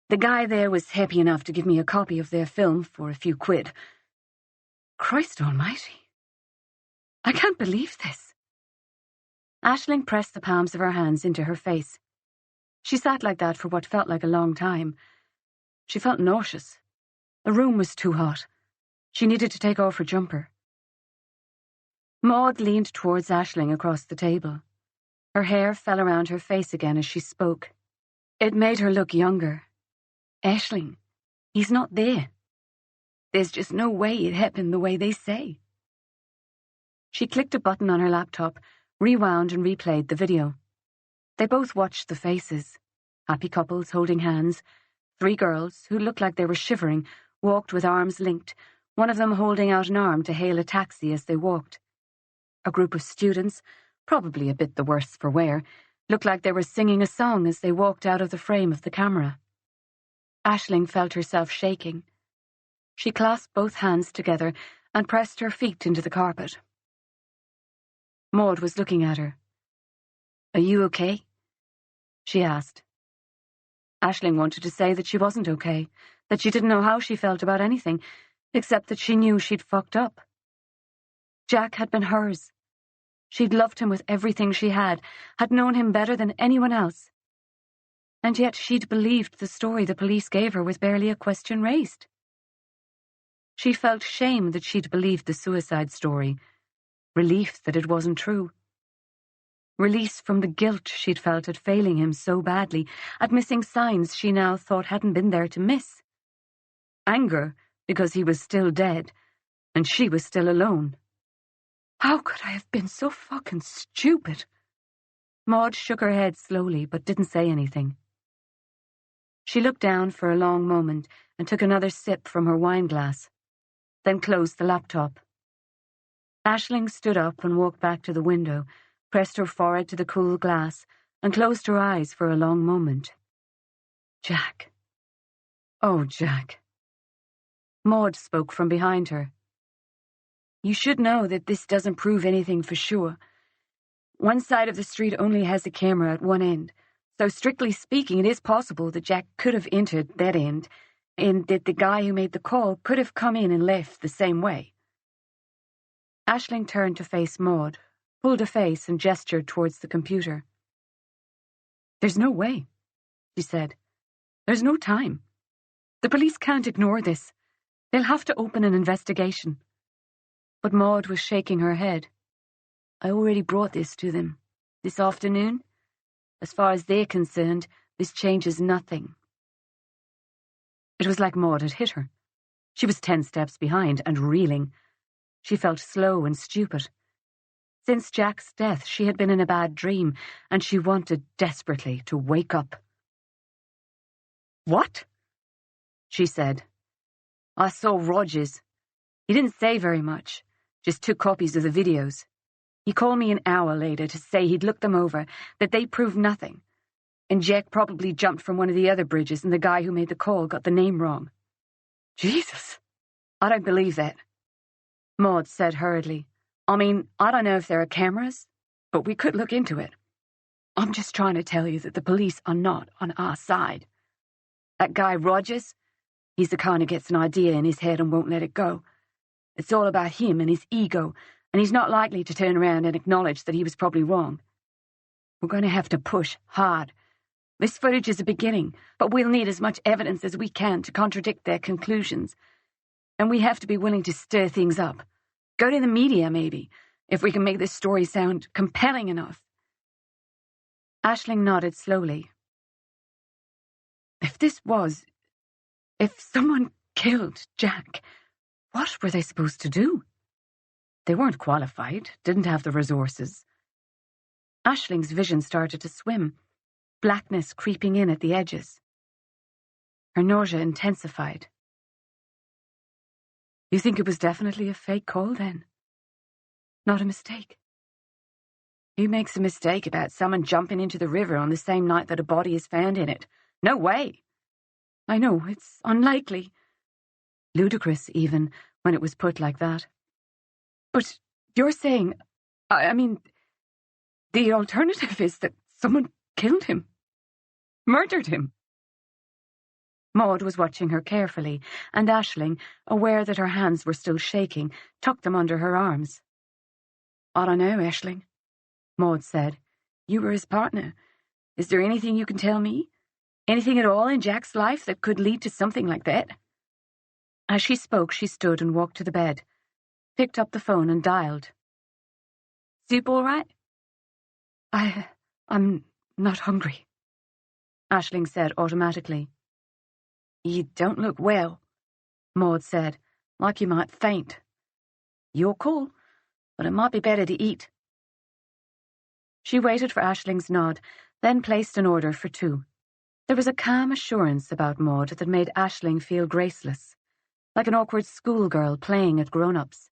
The guy there was happy enough to give me a copy of their film for a few quid. Christ almighty. I can't believe this. Aisling pressed the palms of her hands into her face. She sat like that for what felt like a long time. She felt nauseous. The room was too hot. She needed to take off her jumper. Maud leaned towards Aisling across the table. Her hair fell around her face again as she spoke. It made her look younger. Aisling, he's not there. There's just no way it happened the way they say. She clicked a button on her laptop, rewound and replayed the video. They both watched the faces. Happy couples holding hands. 3 girls, who looked like they were shivering, walked with arms linked, one of them holding out an arm to hail a taxi as they walked. A group of students, probably a bit the worse for wear, looked like they were singing a song as they walked out of the frame of the camera. Aisling felt herself shaking. She clasped both hands together and pressed her feet into the carpet. Maud was looking at her. Are you okay? She asked. Aisling wanted to say that she wasn't okay, that she didn't know how she felt about anything, except that she knew she'd fucked up. Jack had been hers. She'd loved him with everything she had known him better than anyone else. And yet she'd believed the story the police gave her with barely a question raised. She felt shame that she'd believed the suicide story, relief that it wasn't true. Release from the guilt she'd felt at failing him so badly, at missing signs she now thought hadn't been there to miss. Anger because he was still dead, and she was still alone. How could I have been so fucking stupid? Maud shook her head slowly, but didn't say anything. She looked down for a long moment and took another sip from her wine glass, then closed the laptop. Aisling stood up and walked back to the window, pressed her forehead to the cool glass, and closed her eyes for a long moment. Jack. Oh, Jack. Maud spoke from behind her. You should know that this doesn't prove anything for sure. One side of the street only has a camera at one end, so strictly speaking, it is possible that Jack could have entered that end, in that the guy who made the call could have come in and left the same way. Aisling turned to face Maud, pulled a face and gestured towards the computer. "There's no way," she said. "There's no time. The police can't ignore this. They'll have to open an investigation." But Maud was shaking her head. "I already brought this to them. This afternoon. As far as they're concerned, this changes nothing." It was like Maud had hit her. She was 10 steps behind and reeling. She felt slow and stupid. Since Jack's death, she had been in a bad dream, and she wanted desperately to wake up. "What?" she said. "I saw Rogers. He didn't say very much, just took copies of the videos. He called me an hour later to say he'd looked them over, that they proved nothing. And Jack probably jumped from one of the other bridges and the guy who made the call got the name wrong." "Jesus!" "I don't believe that," Maud said hurriedly. "I mean, I don't know if there are cameras, but we could look into it. I'm just trying to tell you that the police are not on our side. That guy Rogers, he's the kind who gets an idea in his head and won't let it go. It's all about him and his ego, and he's not likely to turn around and acknowledge that he was probably wrong. We're going to have to push hard. This footage is a beginning, but we'll need as much evidence as we can to contradict their conclusions. And we have to be willing to stir things up. Go to the media, maybe, if we can make this story sound compelling enough." Aisling nodded slowly. If someone killed Jack, what were they supposed to do? They weren't qualified, didn't have the resources. Aisling's vision started to swim, blackness creeping in at the edges. Her nausea intensified. "You think it was definitely a fake call, then? Not a mistake?" "Who makes a mistake about someone jumping into the river on the same night that a body is found in it? No way." "I know, it's unlikely. Ludicrous, even, when it was put like that." "But you're saying, I mean, the alternative is that someone killed him. Murdered him." Maud was watching her carefully, and Aisling, aware that her hands were still shaking, tucked them under her arms. "I don't know, Aisling," Maud said. "You were his partner. Is there anything you can tell me? Anything at all in Jack's life that could lead to something like that?" As she spoke, she stood and walked to the bed, picked up the phone and dialed. "Soup all right?" I'm not hungry," Aisling said automatically. "You don't look well," Maud said, "like you might faint. Your call, but it might be better to eat." She waited for Aisling's nod, then placed an order for 2. There was a calm assurance about Maud that made Aisling feel graceless, like an awkward schoolgirl playing at grown-ups.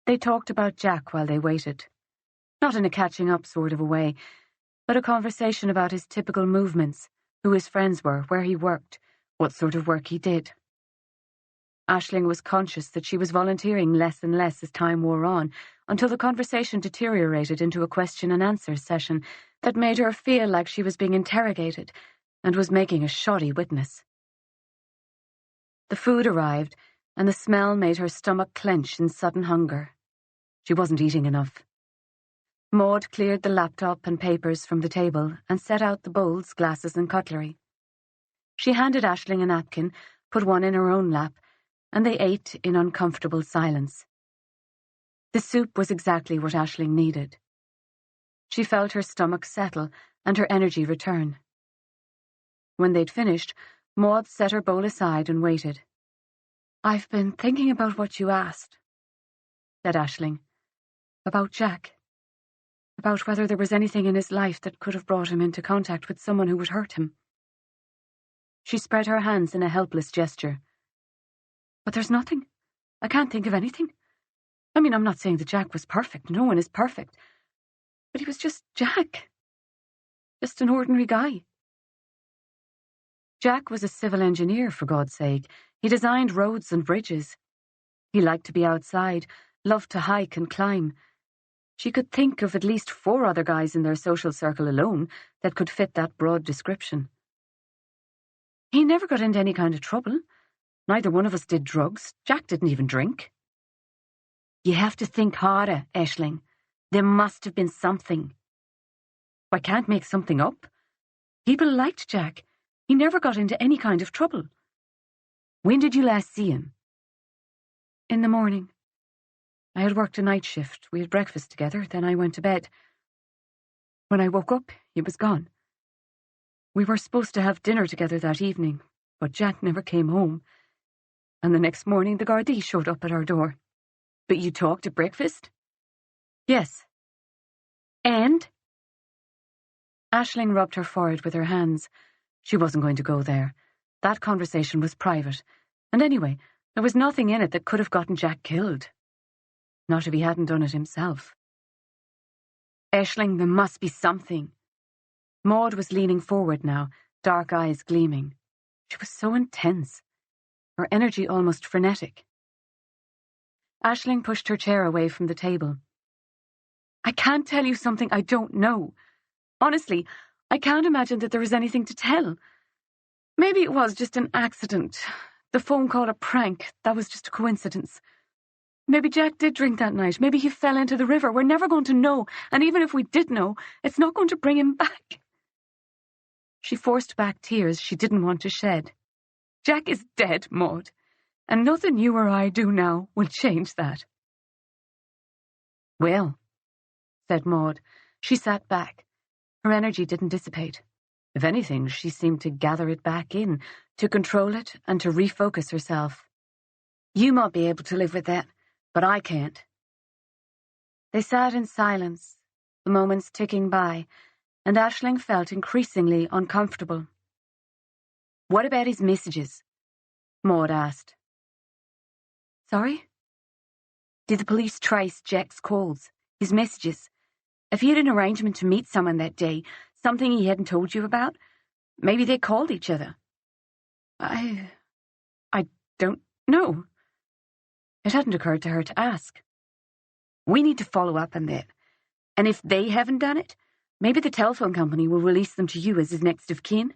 They talked about Jack while they waited, not in a catching-up sort of a way, but a conversation about his typical movements, who his friends were, where he worked, what sort of work he did. Aisling was conscious that she was volunteering less and less as time wore on, until the conversation deteriorated into a question-and-answer session that made her feel like she was being interrogated and was making a shoddy witness. The food arrived, and the smell made her stomach clench in sudden hunger. She wasn't eating enough. Maud cleared the laptop and papers from the table and set out the bowls, glasses, and cutlery. She handed Aisling a napkin, put one in her own lap, and they ate in uncomfortable silence. The soup was exactly what Aisling needed. She felt her stomach settle and her energy return. When they'd finished, Maud set her bowl aside and waited. "I've been thinking about what you asked," said Aisling. "About Jack. About whether there was anything in his life that could have brought him into contact with someone who would hurt him." She spread her hands in a helpless gesture. "But there's nothing. I can't think of anything. I mean, I'm not saying that Jack was perfect. No one is perfect. But he was just Jack. Just an ordinary guy." Jack was a civil engineer, for God's sake. He designed roads and bridges. He liked to be outside, loved to hike and climb. She could think of at least 4 other guys in their social circle alone that could fit that broad description. He never got into any kind of trouble. Neither one of us did drugs. Jack didn't even drink. You have to think harder, Aisling. There must have been something. I can't make something up. People liked Jack. He never got into any kind of trouble. When did you last see him? In the morning. I had worked a night shift. We had breakfast together, then I went to bed. When I woke up, he was gone. We were supposed to have dinner together that evening, but Jack never came home. And the next morning the Gardaí showed up at our door. But you talked at breakfast? Yes. And? Aisling rubbed her forehead with her hands. She wasn't going to go there. That conversation was private. And anyway, there was nothing in it that could have gotten Jack killed. Not if he hadn't done it himself. Aisling, there must be something. Maud was leaning forward now, dark eyes gleaming. She was so intense. Her energy almost frenetic. Aisling pushed her chair away from the table. I can't tell you something I don't know. Honestly, I can't imagine that there was anything to tell. Maybe it was just an accident. The phone call a prank. That was just a coincidence. Maybe Jack did drink that night. Maybe he fell into the river. We're never going to know. And even if we did know, it's not going to bring him back. She forced back tears she didn't want to shed. Jack is dead, Maud. And nothing you or I do now will change that. Well, said Maud. She sat back. Her energy didn't dissipate. If anything, she seemed to gather it back in, to control it and to refocus herself. You might be able to live with that, but I can't. They sat in silence, the moments ticking by, and Aisling felt increasingly uncomfortable. What about his messages? Maud asked. Sorry? Did the police trace Jack's calls, his messages? If he had an arrangement to meet someone that day, something he hadn't told you about, maybe they called each other. I don't know. It hadn't occurred to her to ask. We need to follow up on that. And if they haven't done it, maybe the telephone company will release them to you as his next of kin.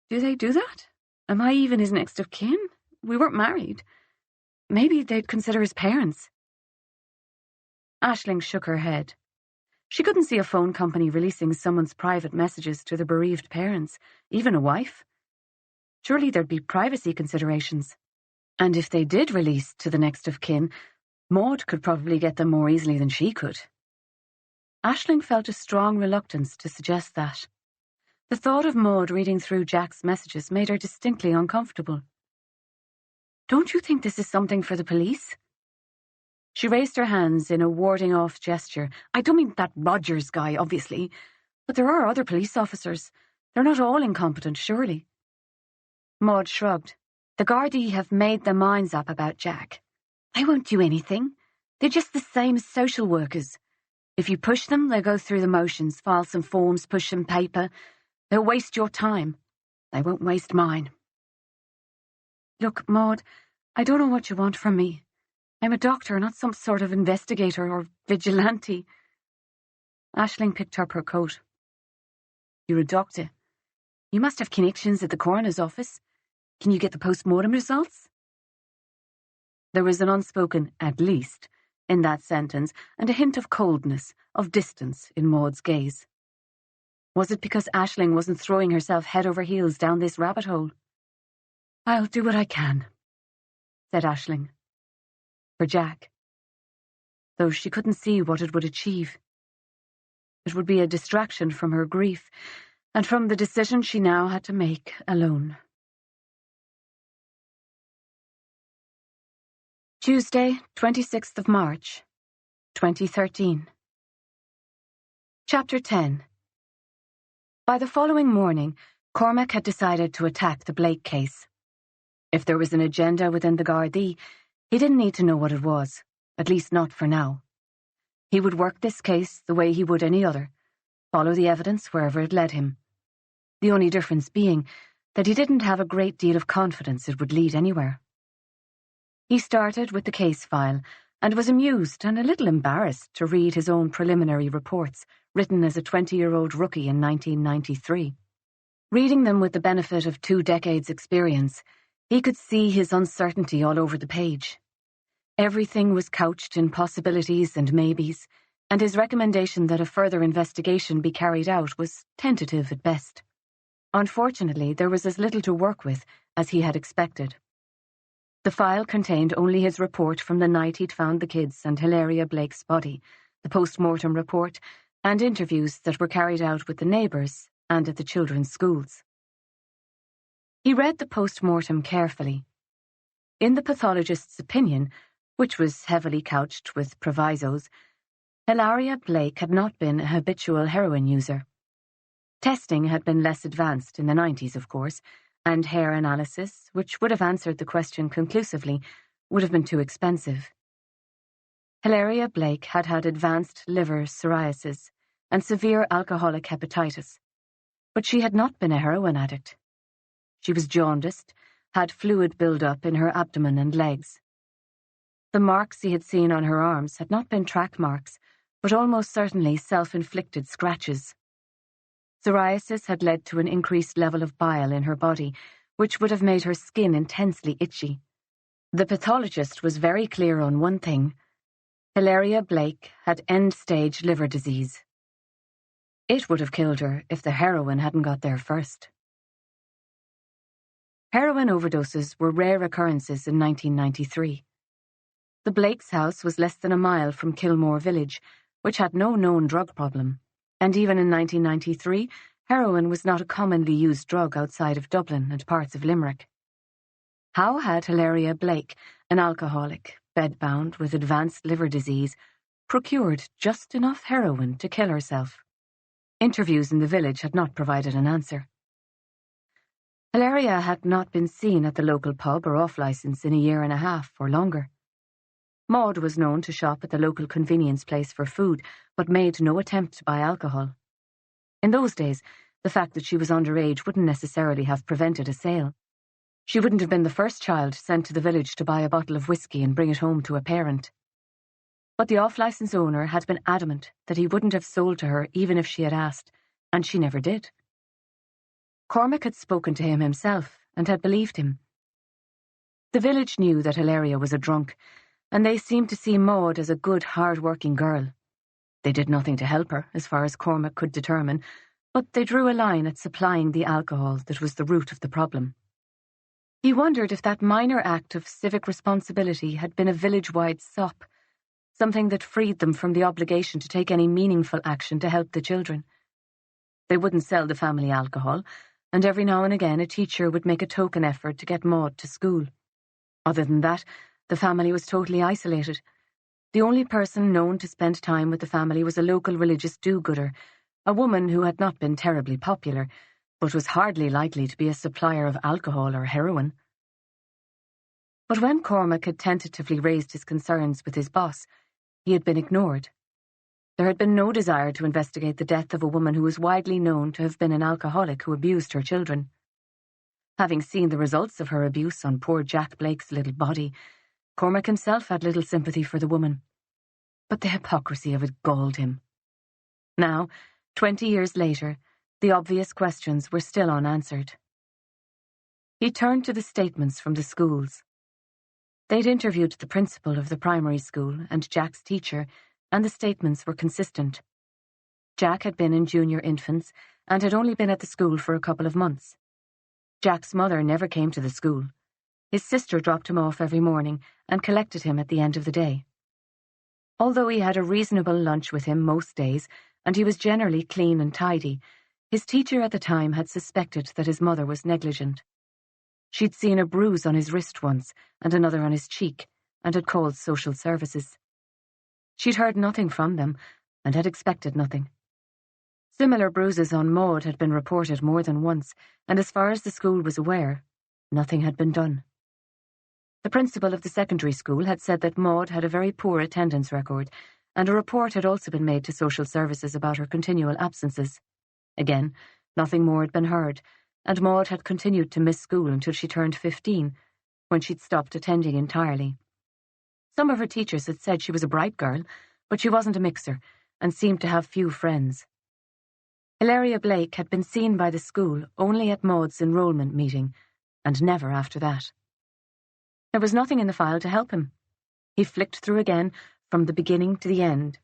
Do they do that? Am I even his next of kin? We weren't married. Maybe they'd consider his parents. Aisling shook her head. She couldn't see a phone company releasing someone's private messages to the bereaved parents, even a wife. Surely there'd be privacy considerations. And if they did release to the next of kin, Maud could probably get them more easily than she could. Aisling felt a strong reluctance to suggest that. The thought of Maud reading through Jack's messages made her distinctly uncomfortable. Don't you think this is something for the police? She raised her hands in a warding-off gesture. I don't mean that Rogers guy, obviously, but there are other police officers. They're not all incompetent, surely. Maud shrugged. The Gardaí have made their minds up about Jack. They won't do anything. They're just the same as social workers. If you push them, they'll go through the motions, file some forms, push some paper. They'll waste your time. They won't waste mine. Look, Maud, I don't know what you want from me. I'm a doctor, not some sort of investigator or vigilante. Aisling picked up her coat. You're a doctor. You must have connections at the coroner's office. Can you get the post-mortem results? There was an unspoken "at least" in that sentence, and a hint of coldness, of distance in Maud's gaze. Was it because Aisling wasn't throwing herself head over heels down this rabbit hole? I'll do what I can, said Aisling. For Jack. Though she couldn't see what it would achieve. It would be a distraction from her grief, and from the decision she now had to make alone. Tuesday, 26th of March, 2013. Chapter 10. By the following morning, Cormac had decided to attack the Blake case. If there was an agenda within the Gardaí, he didn't need to know what it was, at least not for now. He would work this case the way he would any other, follow the evidence wherever it led him. The only difference being that he didn't have a great deal of confidence it would lead anywhere. He started with the case file and was amused and a little embarrassed to read his own preliminary reports, written as a 20-year-old rookie in 1993. Reading them with the benefit of 2 decades' experience, he could see his uncertainty all over the page. Everything was couched in possibilities and maybes, and his recommendation that a further investigation be carried out was tentative at best. Unfortunately, there was as little to work with as he had expected. The file contained only his report from the night he'd found the kids and Hilaria Blake's body, the post-mortem report, and interviews that were carried out with the neighbours and at the children's schools. He read the post-mortem carefully. In the pathologist's opinion, which was heavily couched with provisos, Hilaria Blake had not been a habitual heroin user. Testing had been less advanced in the 90s, of course, and hair analysis, which would have answered the question conclusively, would have been too expensive. Hilaria Blake had had advanced liver psoriasis and severe alcoholic hepatitis, but she had not been a heroin addict. She was jaundiced, had fluid build-up in her abdomen and legs. The marks he had seen on her arms had not been track marks, but almost certainly self-inflicted scratches. Psoriasis had led to an increased level of bile in her body, which would have made her skin intensely itchy. The pathologist was very clear on one thing. Hilaria Blake had end-stage liver disease. It would have killed her if the heroin hadn't got there first. Heroin overdoses were rare occurrences in 1993. The Blake's house was less than a mile from Kilmore village, which had no known drug problem, and even in 1993, heroin was not a commonly used drug outside of Dublin and parts of Limerick. How had Hilaria Blake, an alcoholic, bedbound with advanced liver disease, procured just enough heroin to kill herself? Interviews in the village had not provided an answer. Hilaria had not been seen at the local pub or off-licence in a year and a half or longer. Maud was known to shop at the local convenience place for food, but made no attempt to buy alcohol. In those days, the fact that she was underage wouldn't necessarily have prevented a sale. She wouldn't have been the first child sent to the village to buy a bottle of whiskey and bring it home to a parent. But the off-licence owner had been adamant that he wouldn't have sold to her even if she had asked, and she never did. Cormac had spoken to him himself and had believed him. The village knew that Hilaria was a drunk, and they seemed to see Maud as a good, hard-working girl. They did nothing to help her, as far as Cormac could determine, but they drew a line at supplying the alcohol that was the root of the problem. He wondered if that minor act of civic responsibility had been a village-wide sop, something that freed them from the obligation to take any meaningful action to help the children. They wouldn't sell the family alcohol, and every now and again a teacher would make a token effort to get Maud to school. Other than that, the family was totally isolated. The only person known to spend time with the family was a local religious do-gooder, a woman who had not been terribly popular, but was hardly likely to be a supplier of alcohol or heroin. But when Cormac had tentatively raised his concerns with his boss, he had been ignored. There had been no desire to investigate the death of a woman who was widely known to have been an alcoholic who abused her children. Having seen the results of her abuse on poor Jack Blake's little body, Cormac himself had little sympathy for the woman. But the hypocrisy of it galled him. Now, 20 years later, the obvious questions were still unanswered. He turned to the statements from the schools. They'd interviewed the principal of the primary school and Jack's teacher, and the statements were consistent. Jack had been in junior infants and had only been at the school for a couple of months. Jack's mother never came to the school. His sister dropped him off every morning and collected him at the end of the day. Although he had a reasonable lunch with him most days, and he was generally clean and tidy, his teacher at the time had suspected that his mother was negligent. She'd seen a bruise on his wrist once and another on his cheek, and had called social services. She'd heard nothing from them and had expected nothing. Similar bruises on Maud had been reported more than once, and as far as the school was aware, nothing had been done. The principal of the secondary school had said that Maud had a very poor attendance record, and a report had also been made to social services about her continual absences. Again, nothing more had been heard, and Maud had continued to miss school until she turned 15, when she'd stopped attending entirely. Some of her teachers had said she was a bright girl, but she wasn't a mixer, and seemed to have few friends. Hilaria Blake had been seen by the school only at Maud's enrollment meeting, and never after that. There was nothing in the file to help him. He flicked through again from the beginning to the end.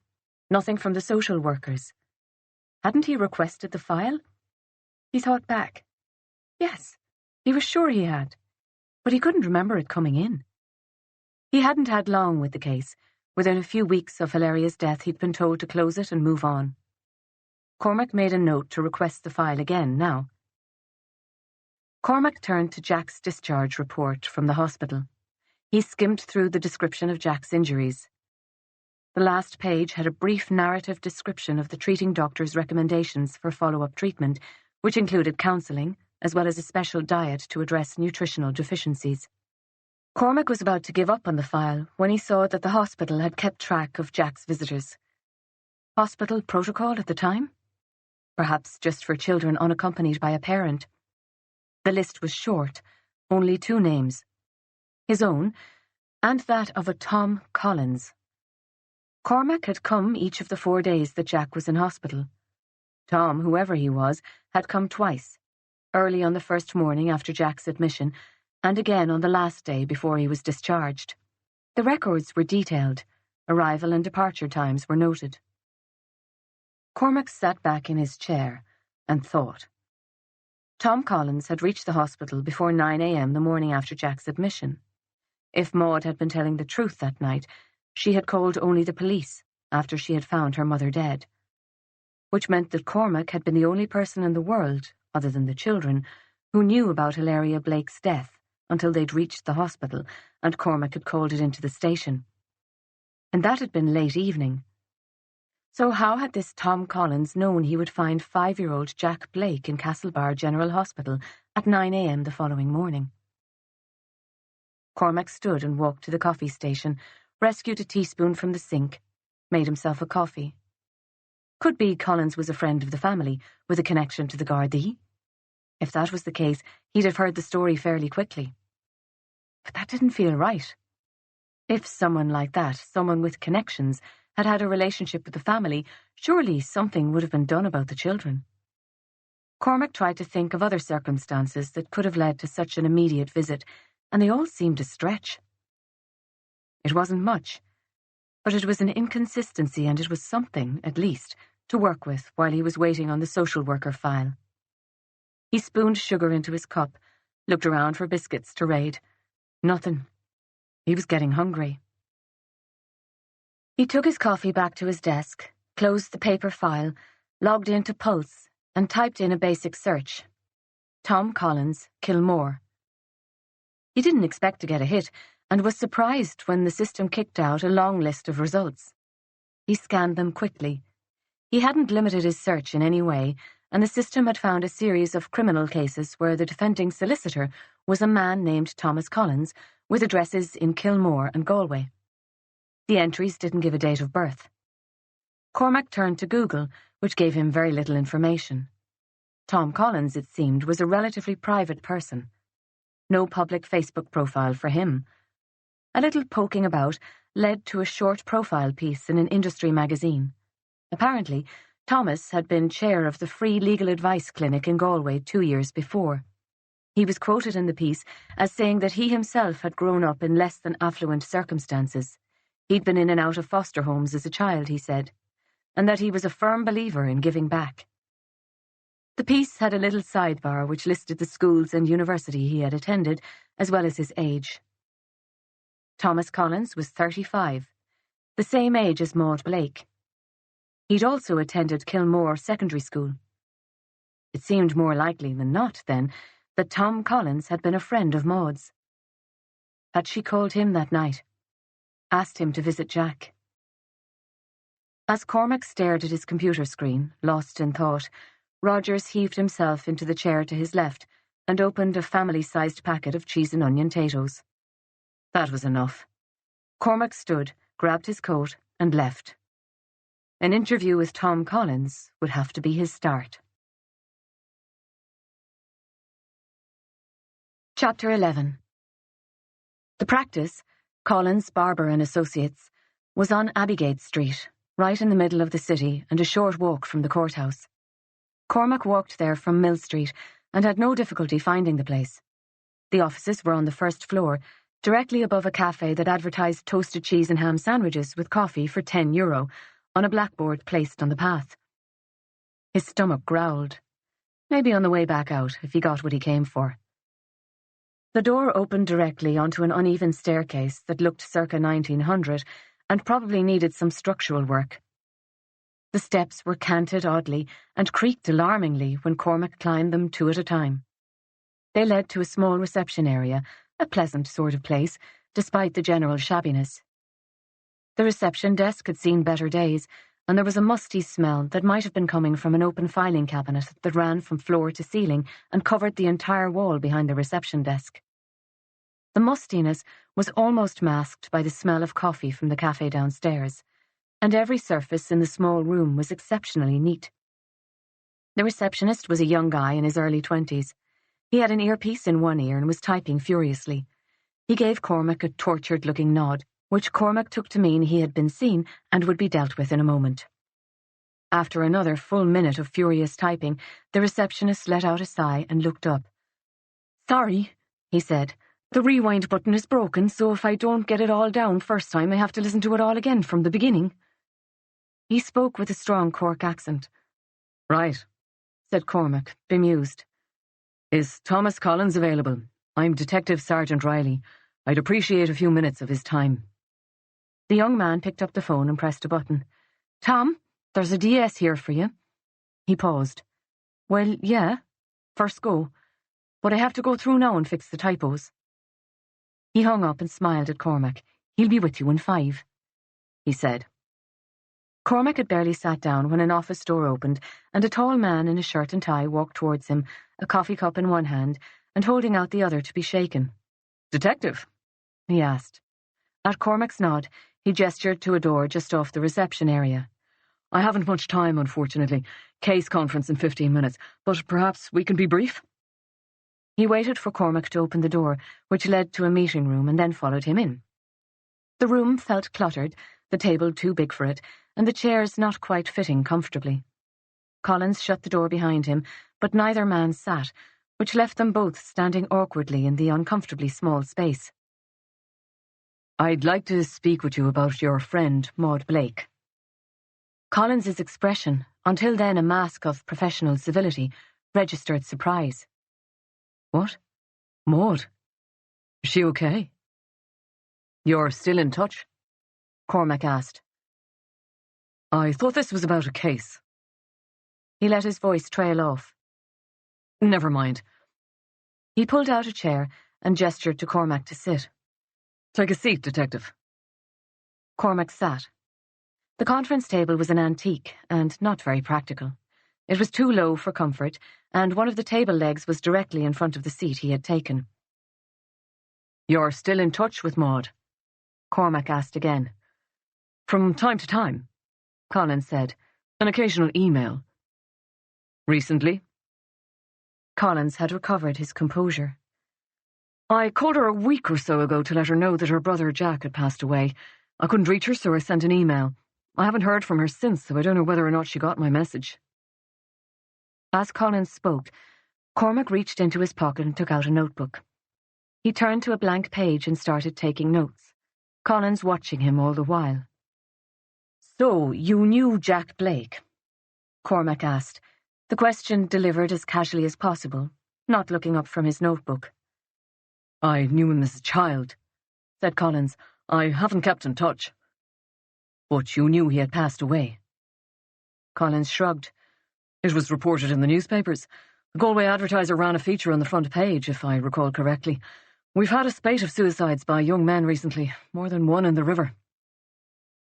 Nothing from the social workers. Hadn't he requested the file? He thought back. Yes, he was sure he had, but he couldn't remember it coming in. He hadn't had long with the case. Within a few weeks of Hilaria's death, he'd been told to close it and move on. Cormac made a note to request the file again now. Cormac turned to Jack's discharge report from the hospital. He skimmed through the description of Jack's injuries. The last page had a brief narrative description of the treating doctor's recommendations for follow-up treatment, which included counselling, as well as a special diet to address nutritional deficiencies. Cormac was about to give up on the file when he saw that the hospital had kept track of Jack's visitors. Hospital protocol at the time? Perhaps just for children unaccompanied by a parent. The list was short, only 2 names. His own, and that of a Tom Collins. Cormac had come each of the 4 days that Jack was in hospital. Tom, whoever he was, had come twice, early on the first morning after Jack's admission, and again on the last day before he was discharged. The records were detailed. Arrival and departure times were noted. Cormac sat back in his chair and thought. Tom Collins had reached the hospital before 9 a.m. the morning after Jack's admission. If Maud had been telling the truth that night, she had called only the police after she had found her mother dead, which meant that Cormac had been the only person in the world, other than the children, who knew about Hilaria Blake's death until they'd reached the hospital and Cormac had called it into the station. And that had been late evening. So how had this Tom Collins known he would find 5-year-old Jack Blake in Castlebar General Hospital at 9 a.m. the following morning? Cormac stood and walked to the coffee station, rescued a teaspoon from the sink, made himself a coffee. Could be Collins was a friend of the family, with a connection to the Gardaí. If that was the case, he'd have heard the story fairly quickly. But that didn't feel right. If someone like that, someone with connections, had had a relationship with the family, surely something would have been done about the children. Cormac tried to think of other circumstances that could have led to such an immediate visit, and they all seemed a stretch. It wasn't much, but it was an inconsistency, and it was something, at least, to work with while he was waiting on the social worker file. He spooned sugar into his cup, looked around for biscuits to raid. Nothing. He was getting hungry. He took his coffee back to his desk, closed the paper file, logged into Pulse, and typed in a basic search. Tom Collins, Kilmore. He didn't expect to get a hit, and was surprised when the system kicked out a long list of results. He scanned them quickly. He hadn't limited his search in any way, and the system had found a series of criminal cases where the defending solicitor was a man named Thomas Collins, with addresses in Kilmore and Galway. The entries didn't give a date of birth. Cormac turned to Google, which gave him very little information. Tom Collins, it seemed, was a relatively private person. No public Facebook profile for him. A little poking about led to a short profile piece in an industry magazine. Apparently, Thomas had been chair of the free legal advice clinic in Galway 2 years before. He was quoted in the piece as saying that he himself had grown up in less than affluent circumstances. He'd been in and out of foster homes as a child, he said, and that he was a firm believer in giving back. The piece had a little sidebar which listed the schools and university he had attended, as well as his age. Thomas Collins was 35, the same age as Maud Blake. He'd also attended Kilmore Secondary School. It seemed more likely than not, then, that Tom Collins had been a friend of Maud's. Had she called him that night? Asked him to visit Jack? As Cormac stared at his computer screen, lost in thought, Rogers heaved himself into the chair to his left and opened a family-sized packet of cheese and onion potatoes. That was enough. Cormac stood, grabbed his coat, and left. An interview with Tom Collins would have to be his start. Chapter 11. The practice, Collins, Barber and Associates, was on Abbeygate Street, right in the middle of the city and a short walk from the courthouse. Cormac walked there from Mill Street and had no difficulty finding the place. The offices were on the first floor, directly above a cafe that advertised toasted cheese and ham sandwiches with coffee for €10 on a blackboard placed on the path. His stomach growled. Maybe on the way back out, if he got what he came for. The door opened directly onto an uneven staircase that looked circa 1900 and probably needed some structural work. The steps were canted oddly and creaked alarmingly when Cormac climbed them 2 at a time. They led to a small reception area, a pleasant sort of place, despite the general shabbiness. The reception desk had seen better days, and there was a musty smell that might have been coming from an open filing cabinet that ran from floor to ceiling and covered the entire wall behind the reception desk. The mustiness was almost masked by the smell of coffee from the cafe downstairs, and every surface in the small room was exceptionally neat. The receptionist was a young guy in his early 20s. He had an earpiece in one ear and was typing furiously. He gave Cormac a tortured-looking nod, which Cormac took to mean he had been seen and would be dealt with in a moment. After another full minute of furious typing, the receptionist let out a sigh and looked up. "Sorry," he said. "The rewind button is broken, so if I don't get it all down first time, I have to listen to it all again from the beginning." He spoke with a strong Cork accent. "Right," said Cormac, bemused. "Is Thomas Collins available? I'm Detective Sergeant Reilly. I'd appreciate a few minutes of his time." The young man picked up the phone and pressed a button. "Tom, there's a DS here for you." He paused. "Well, yeah. First go. But I have to go through now and fix the typos." He hung up and smiled at Cormac. "He'll be with you in 5, he said. Cormac had barely sat down when an office door opened and a tall man in a shirt and tie walked towards him, a coffee cup in one hand and holding out the other to be shaken. "Detective?" he asked. At Cormac's nod, he gestured to a door just off the reception area. "I haven't much time, unfortunately. Case conference in 15 minutes, but perhaps we can be brief?" He waited for Cormac to open the door, which led to a meeting room, and then followed him in. The room felt cluttered, the table too big for it, and the chairs not quite fitting comfortably. Collins shut the door behind him, but neither man sat, which left them both standing awkwardly in the uncomfortably small space. "I'd like to speak with you about your friend, Maud Blake." Collins's expression, until then a mask of professional civility, registered surprise. "What? Maud? Is she okay?" "You're still in touch?" Cormac asked. "I thought this was about a case." He let his voice trail off. "Never mind." He pulled out a chair and gestured to Cormac to sit. "Take a seat, Detective." Cormac sat. The conference table was an antique and not very practical. It was too low for comfort, and one of the table legs was directly in front of the seat he had taken. "You're still in touch with Maud?" Cormac asked again. "From time to time," Collins said. "An occasional email." "Recently?" Collins had recovered his composure. "I called her a week or so ago to let her know that her brother Jack had passed away. I couldn't reach her, so I sent an email. I haven't heard from her since, so I don't know whether or not she got my message." As Collins spoke, Cormac reached into his pocket and took out a notebook. He turned to a blank page and started taking notes, Collins watching him all the while. "So, you knew Jack Blake?" Cormac asked, the question delivered as casually as possible, not looking up from his notebook. "I knew him as a child," said Collins. "I haven't kept in touch." "But you knew he had passed away?" Collins shrugged. "It was reported in the newspapers. The Galway Advertiser ran a feature on the front page, if I recall correctly. We've had a spate of suicides by young men recently, more than one in the river."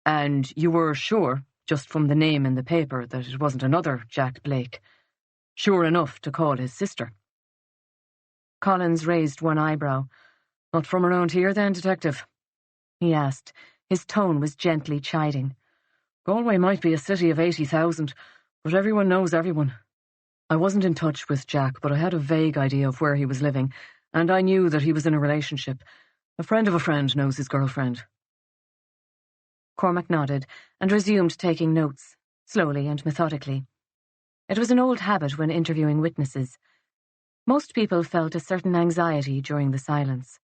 "And you were sure, just from the name in the paper, that it wasn't another Jack Blake? Sure enough to call his sister?" Collins raised one eyebrow. "Not from around here, then, Detective?" he asked. His tone was gently chiding. "Galway might be a city of 80,000, but everyone knows everyone. I wasn't in touch with Jack, but I had a vague idea of where he was living, and I knew that he was in a relationship. A friend of a friend knows his girlfriend." Cormac nodded and resumed taking notes, slowly and methodically. It was an old habit when interviewing witnesses. Most people felt a certain anxiety during the silence.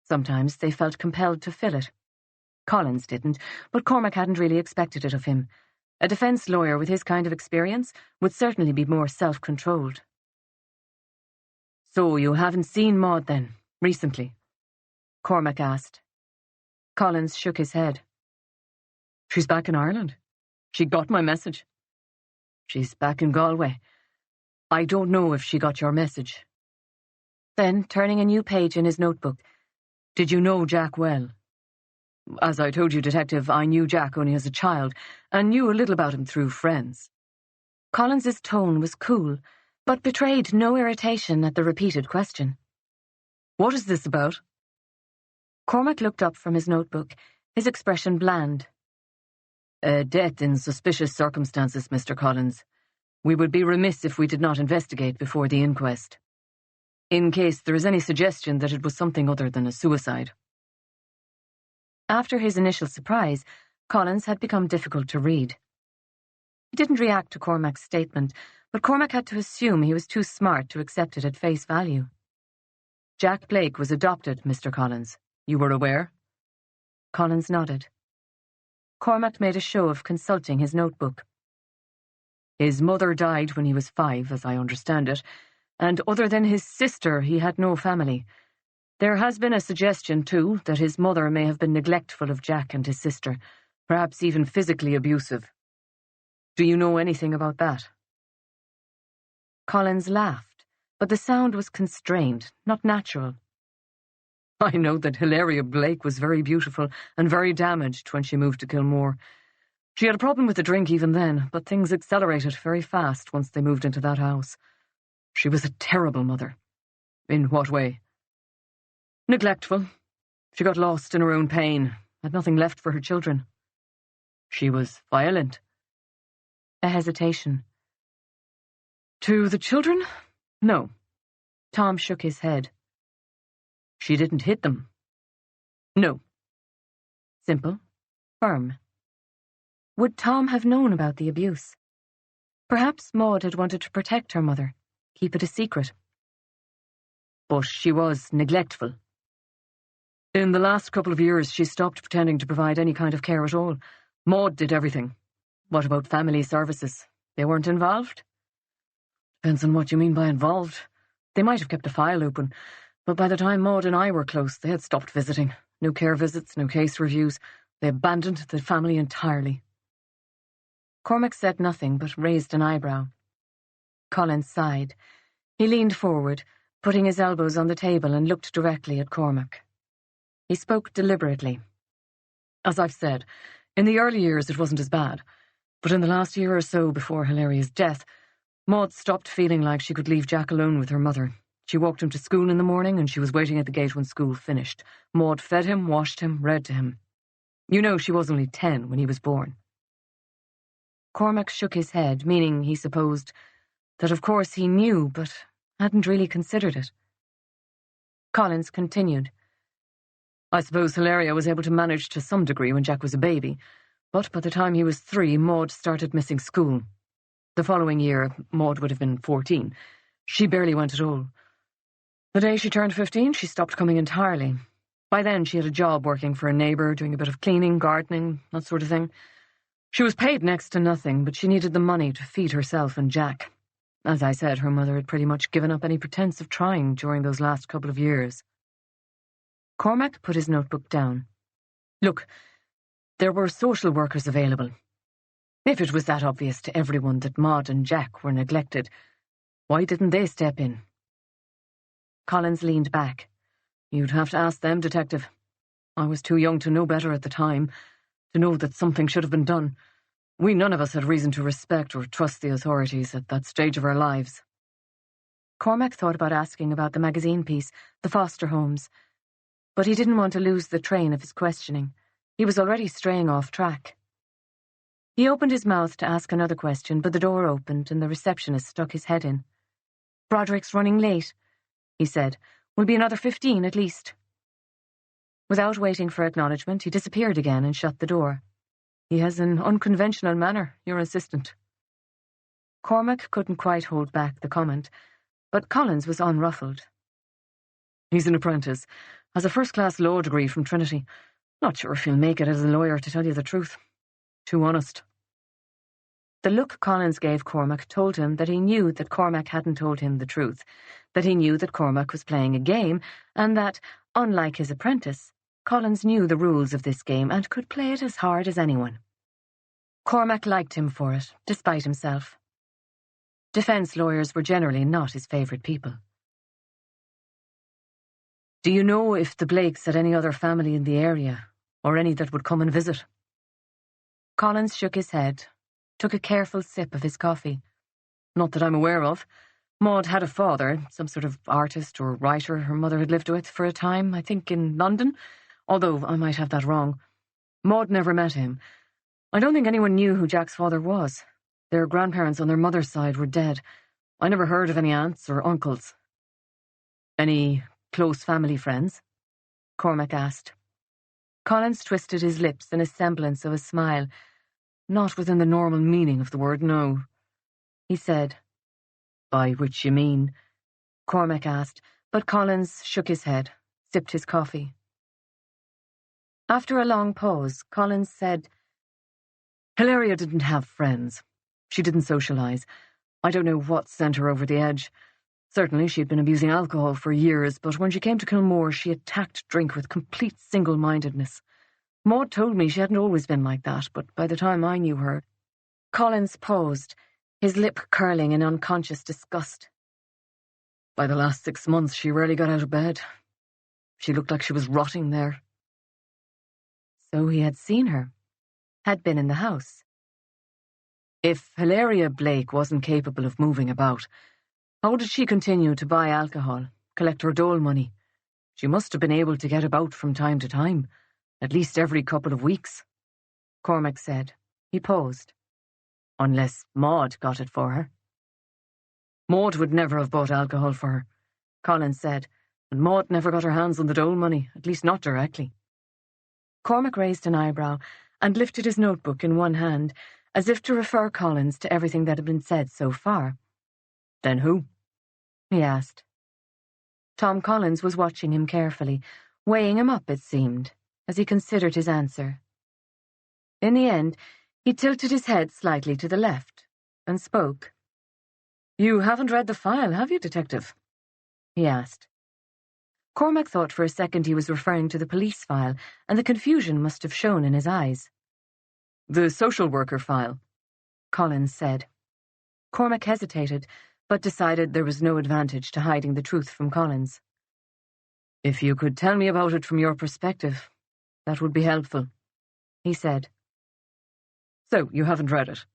Sometimes they felt compelled to fill it. Collins didn't, but Cormac hadn't really expected it of him. A defence lawyer with his kind of experience would certainly be more self-controlled. So you haven't seen Maud then, recently? Cormac asked. Collins shook his head. She's back in Ireland. She got my message. She's back in Galway. I don't know if she got your message. Then, turning a new page in his notebook, did you know Jack well? As I told you, Detective, I knew Jack only as a child, and knew a little about him through friends. Collins's tone was cool, but betrayed no irritation at the repeated question. What is this about? Cormac looked up from his notebook, his expression bland. A death in suspicious circumstances, Mr. Collins. We would be remiss if we did not investigate before the inquest. In case there is any suggestion that it was something other than a suicide. After his initial surprise, Collins had become difficult to read. He didn't react to Cormac's statement, but Cormac had to assume he was too smart to accept it at face value. Jack Blake was adopted, Mr. Collins. You were aware? Collins nodded. Cormac made a show of consulting his notebook. His mother died when he was 5, as I understand it, and other than his sister, he had no family. There has been a suggestion, too, that his mother may have been neglectful of Jack and his sister, perhaps even physically abusive. Do you know anything about that? Collins laughed, but the sound was constrained, not natural. I know that Hilaria Blake was very beautiful and very damaged when she moved to Kilmore. She had a problem with the drink even then, but things accelerated very fast once they moved into that house. She was a terrible mother. In what way? Neglectful. She got lost in her own pain, had nothing left for her children. She was violent. A hesitation. To the children? No. Tom shook his head. She didn't hit them. No. Simple. Firm. Would Tom have known about the abuse? Perhaps Maud had wanted to protect her mother, keep it a secret. But she was neglectful. In the last couple of years, she stopped pretending to provide any kind of care at all. Maud did everything. What about family services? They weren't involved? Depends on what you mean by involved. They might have kept a file open, but by the time Maud and I were close, they had stopped visiting. No care visits, no case reviews. They abandoned the family entirely. Cormac said nothing but raised an eyebrow. Collins sighed. He leaned forward, putting his elbows on the table and looked directly at Cormac. He spoke deliberately. As I've said, in the early years it wasn't as bad, but in the last year or so before Hilaria's death, Maud stopped feeling like she could leave Jack alone with her mother. She walked him to school in the morning and she was waiting at the gate when school finished. Maud fed him, washed him, read to him. You know she was only 10 when he was born. Cormac shook his head, meaning, he supposed, that of course he knew, but hadn't really considered it. Collins continued. I suppose Hilaria was able to manage to some degree when Jack was a baby, but by the time he was 3, Maud started missing school. The following year, Maud would have been 14. She barely went at all. The day she turned 15, she stopped coming entirely. By then, she had a job working for a neighbour, doing a bit of cleaning, gardening, that sort of thing. She was paid next to nothing, but she needed the money to feed herself and Jack. As I said, her mother had pretty much given up any pretense of trying during those last couple of years. Cormac put his notebook down. Look, there were social workers available. If it was that obvious to everyone that Maud and Jack were neglected, why didn't they step in? Collins leaned back. You'd have to ask them, Detective. I was too young to know better at the time, to know that something should have been done. We none of us had reason to respect or trust the authorities at that stage of our lives. Cormac thought about asking about the magazine piece, the foster homes, but he didn't want to lose the train of his questioning. He was already straying off track. He opened his mouth to ask another question, but the door opened and the receptionist stuck his head in. "Broderick's running late," he said. "Will be another 15 at least." Without waiting for acknowledgement, he disappeared again and shut the door. He has an unconventional manner, your assistant. Cormac couldn't quite hold back the comment, but Collins was unruffled. He's an apprentice, has a first-class law degree from Trinity. Not sure if he'll make it as a lawyer, to tell you the truth. Too honest. The look Collins gave Cormac told him that he knew that Cormac hadn't told him the truth, that he knew that Cormac was playing a game, and that, unlike his apprentice, Collins knew the rules of this game and could play it as hard as anyone. Cormac liked him for it, despite himself. Defence lawyers were generally not his favourite people. Do you know if the Blakes had any other family in the area, or any that would come and visit? Collins shook his head, took a careful sip of his coffee. Not that I'm aware of. Maud had a father, some sort of artist or writer her mother had lived with for a time, I think in London, although I might have that wrong. Maud never met him. I don't think anyone knew who Jack's father was. Their grandparents on their mother's side were dead. I never heard of any aunts or uncles. Any close family friends? Cormac asked. Collins twisted his lips in a semblance of a smile. Not within the normal meaning of the word, no. He said. By which you mean? Cormac asked, but Collins shook his head, sipped his coffee. After a long pause, Collins said, Hilaria didn't have friends. She didn't socialise. I don't know what sent her over the edge. Certainly she'd been abusing alcohol for years, but when she came to Kilmore, she attacked drink with complete single-mindedness. Maud told me she hadn't always been like that, but by the time I knew her... Collins paused, his lip curling in unconscious disgust. By the last 6 months, she rarely got out of bed. She looked like she was rotting there. So he had seen her, had been in the house. If Hilaria Blake wasn't capable of moving about, how did she continue to buy alcohol, collect her dole money? She must have been able to get about from time to time, at least every couple of weeks. Cormac said. He paused. Unless Maud got it for her. Maud would never have bought alcohol for her, Collins said, and Maud never got her hands on the dole money, at least not directly. Cormac raised an eyebrow and lifted his notebook in one hand, as if to refer Collins to everything that had been said so far. Then who? He asked. Tom Collins was watching him carefully, weighing him up, it seemed, as he considered his answer. In the end, he tilted his head slightly to the left and spoke. You haven't read the file, have you, Detective? He asked. Cormac thought for a second he was referring to the police file, and the confusion must have shown in his eyes. The social worker file, Collins said. Cormac hesitated, but decided there was no advantage to hiding the truth from Collins. If you could tell me about it from your perspective, that would be helpful, he said. So, you haven't read it?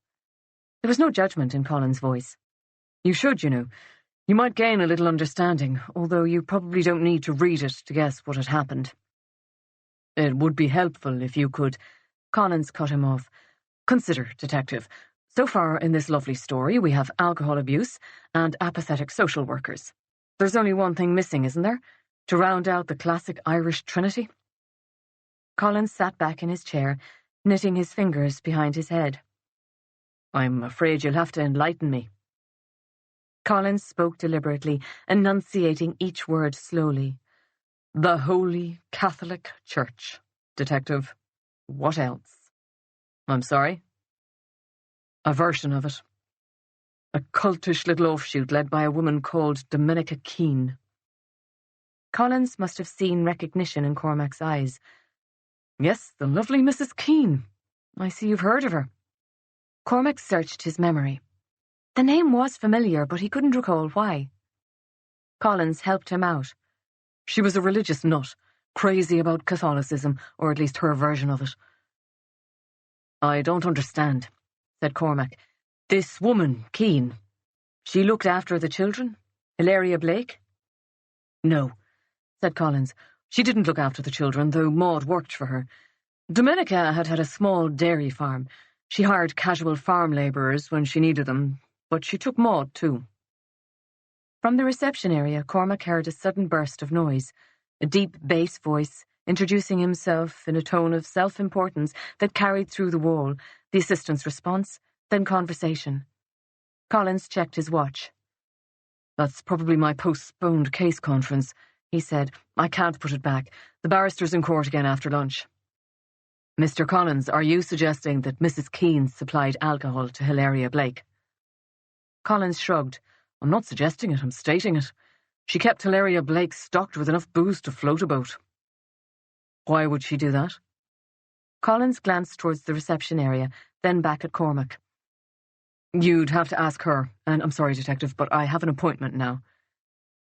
There was no judgment in Collins' voice. You should, you know. You might gain a little understanding, although you probably don't need to read it to guess what had happened. It would be helpful if you could... Collins cut him off. Consider, Detective, so far in this lovely story we have alcohol abuse and apathetic social workers. There's only one thing missing, isn't there? To round out the classic Irish trinity? Collins sat back in his chair, knitting his fingers behind his head. I'm afraid you'll have to enlighten me. Collins spoke deliberately, enunciating each word slowly. The Holy Catholic Church, Detective. What else? I'm sorry? A version of it. A cultish little offshoot led by a woman called Dominica Keane. Collins must have seen recognition in Cormac's eyes. Yes, the lovely Mrs. Keane. I see you've heard of her. Cormac searched his memory. The name was familiar, but he couldn't recall why. Collins helped him out. She was a religious nut, crazy about Catholicism, or at least her version of it. I don't understand, said Cormac. This woman, Keane, she looked after the children? Hilaria Blake? No, said Collins. She didn't look after the children, though Maud worked for her. Dominica had a small dairy farm. She hired casual farm labourers when she needed them, but she took Maud too. From the reception area, Cormac heard a sudden burst of noise, a deep bass voice, introducing himself in a tone of self-importance that carried through the wall, the assistant's response, then conversation. Collins checked his watch. "That's probably my postponed case conference," he said. "I can't put it back. The barrister's in court again after lunch." "Mr. Collins, are you suggesting that Mrs. Keane supplied alcohol to Hilaria Blake?" Collins shrugged. "I'm not suggesting it, I'm stating it. She kept Hilaria Blake stocked with enough booze to float about." "Why would she do that?" Collins glanced towards the reception area, then back at Cormac. "You'd have to ask her, and I'm sorry, Detective, but I have an appointment now."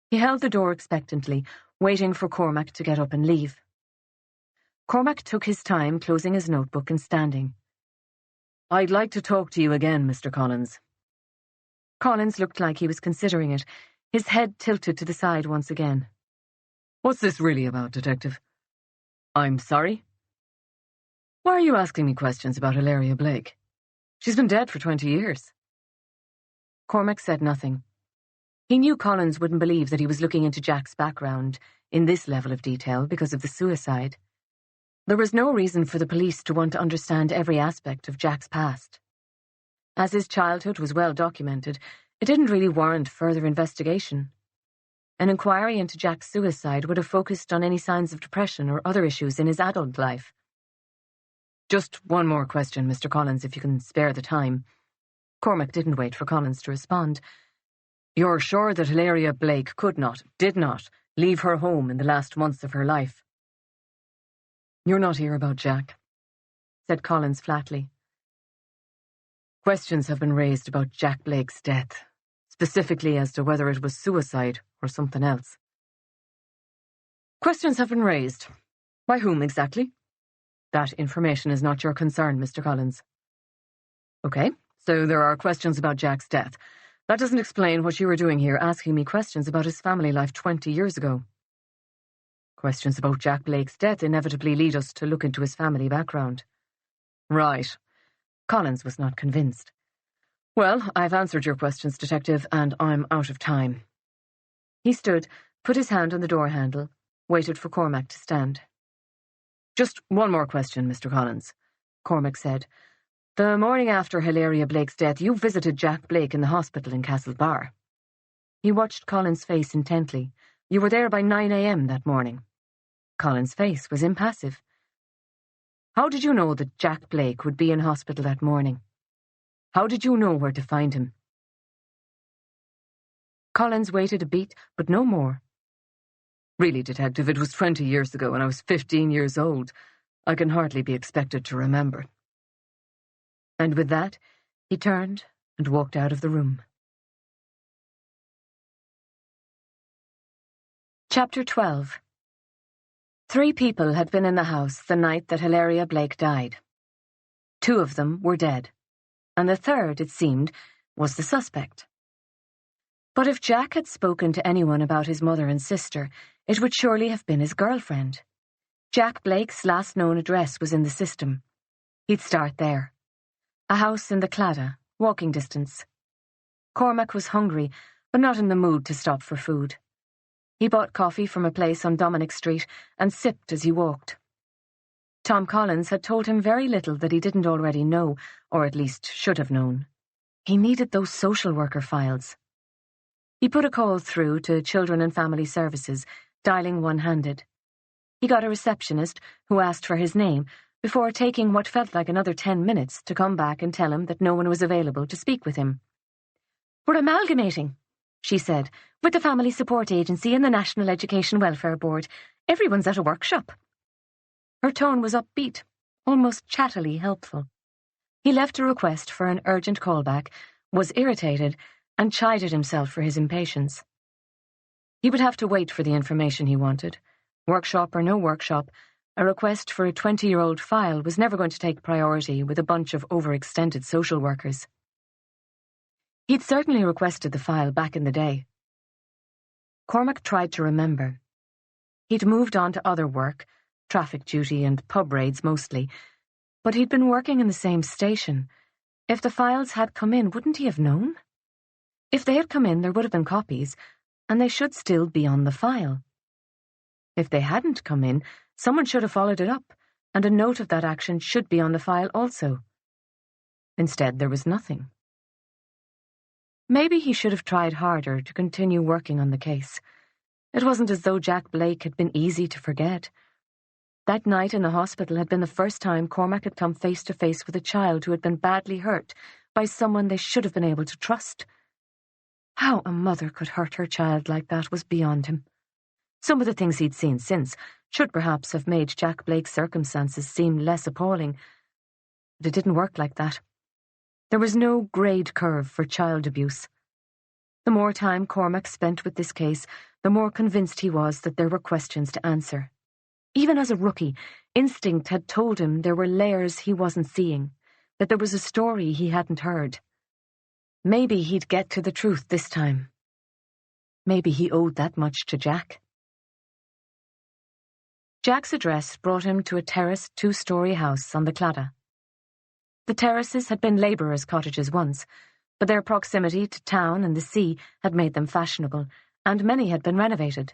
He held the door expectantly, waiting for Cormac to get up and leave. Cormac took his time, closing his notebook and standing. "I'd like to talk to you again, Mr. Collins." Collins looked like he was considering it, his head tilted to the side once again. "What's this really about, Detective?" "I'm sorry?" "Why are you asking me questions about Hilaria Blake? She's been dead for 20 years. Cormac said nothing. He knew Collins wouldn't believe that he was looking into Jack's background in this level of detail because of the suicide. There was no reason for the police to want to understand every aspect of Jack's past. As his childhood was well documented, it didn't really warrant further investigation. An inquiry into Jack's suicide would have focused on any signs of depression or other issues in his adult life. "Just one more question, Mr. Collins, if you can spare the time." Cormac didn't wait for Collins to respond. "You're sure that Hilaria Blake did not, leave her home in the last months of her life?" "You're not here about Jack," said Collins flatly. "Questions have been raised about Jack Blake's death, specifically as to whether it was suicide or something else." "Questions have been raised. By whom exactly?" "That information is not your concern, Mr. Collins." "Okay, so there are questions about Jack's death. That doesn't explain what you were doing here asking me questions about his family life 20 years ago." "Questions about Jack Blake's death inevitably lead us to look into his family background." "Right." Collins was not convinced. "Well, I've answered your questions, Detective, and I'm out of time." He stood, put his hand on the door handle, waited for Cormac to stand. "Just one more question, Mr. Collins," Cormac said. "The morning after Hilaria Blake's death, you visited Jack Blake in the hospital in Castlebar." He watched Collins' face intently. "You were there by 9 a.m. that morning." Collins' face was impassive. "How did you know that Jack Blake would be in hospital that morning? How did you know where to find him?" Collins waited a beat, but no more. "Really, Detective, it was 20 years ago and I was 15 years old. I can hardly be expected to remember." And with that, he turned and walked out of the room. Chapter 12. 3 people had been in the house the night that Hilaria Blake died. 2 of them were dead, and the third, it seemed, was the suspect. But if Jack had spoken to anyone about his mother and sister, it would surely have been his girlfriend. Jack Blake's last known address was in the system. He'd start there. A house in the Claddagh, walking distance. Cormac was hungry, but not in the mood to stop for food. He bought coffee from a place on Dominic Street and sipped as he walked. Tom Collins had told him very little that he didn't already know, or at least should have known. He needed those social worker files. He put a call through to Children and Family Services, dialing one-handed. He got a receptionist who asked for his name before taking what felt like another 10 minutes to come back and tell him that no one was available to speak with him. "We're amalgamating," she said, "with the Family Support Agency and the National Education Welfare Board. Everyone's at a workshop." Her tone was upbeat, almost chattily helpful. He left a request for an urgent callback, was irritated, and chided himself for his impatience. He would have to wait for the information he wanted. Workshop or no workshop, a request for a 20-year-old file was never going to take priority with a bunch of overextended social workers. He'd certainly requested the file back in the day. Cormac tried to remember. He'd moved on to other work, traffic duty and pub raids mostly, but he'd been working in the same station. If the files had come in, wouldn't he have known? If they had come in, there would have been copies, and they should still be on the file. If they hadn't come in, someone should have followed it up, and a note of that action should be on the file also. Instead, there was nothing. Maybe he should have tried harder to continue working on the case. It wasn't as though Jack Blake had been easy to forget. That night in the hospital had been the first time Cormac had come face to face with a child who had been badly hurt by someone they should have been able to trust. How a mother could hurt her child like that was beyond him. Some of the things he'd seen since should perhaps have made Jack Blake's circumstances seem less appalling, but it didn't work like that. There was no grade curve for child abuse. The more time Cormac spent with this case, the more convinced he was that there were questions to answer. Even as a rookie, instinct had told him there were layers he wasn't seeing, that there was a story he hadn't heard. Maybe he'd get to the truth this time. Maybe he owed that much to Jack. Jack's address brought him to a terraced 2-story house on the Claddagh. The terraces had been labourers' cottages once, but their proximity to town and the sea had made them fashionable, and many had been renovated.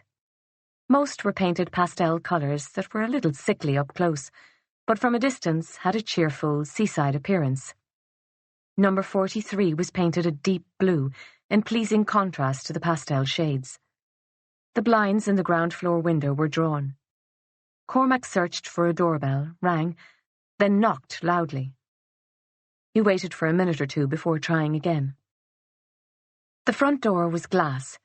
Most were painted pastel colours that were a little sickly up close, but from a distance had a cheerful seaside appearance. Number 43 was painted a deep blue, in pleasing contrast to the pastel shades. The blinds in the ground floor window were drawn. Cormac searched for a doorbell, rang, then knocked loudly. He waited for a minute or two before trying again. The front door was glass,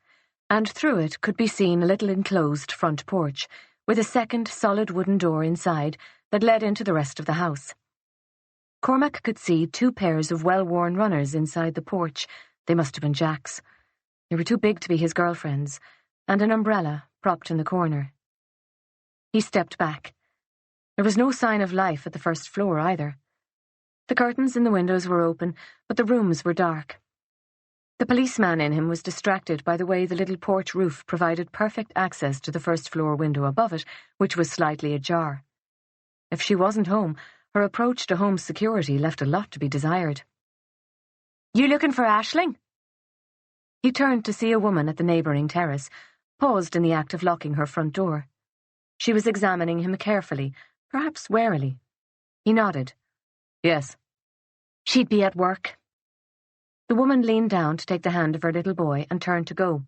and through it could be seen a little enclosed front porch, with a second solid wooden door inside that led into the rest of the house. Cormac could see 2 pairs of well-worn runners inside the porch. They must have been Jack's. They were too big to be his girlfriend's, and an umbrella propped in the corner. He stepped back. There was no sign of life at the first floor either. The curtains in the windows were open, but the rooms were dark. The policeman in him was distracted by the way the little porch roof provided perfect access to the first-floor window above it, which was slightly ajar. If she wasn't home, her approach to home security left a lot to be desired. "You looking for Aisling?" He turned to see a woman at the neighbouring terrace, paused in the act of locking her front door. She was examining him carefully, perhaps warily. He nodded. "Yes." "She'd be at work." The woman leaned down to take the hand of her little boy and turned to go.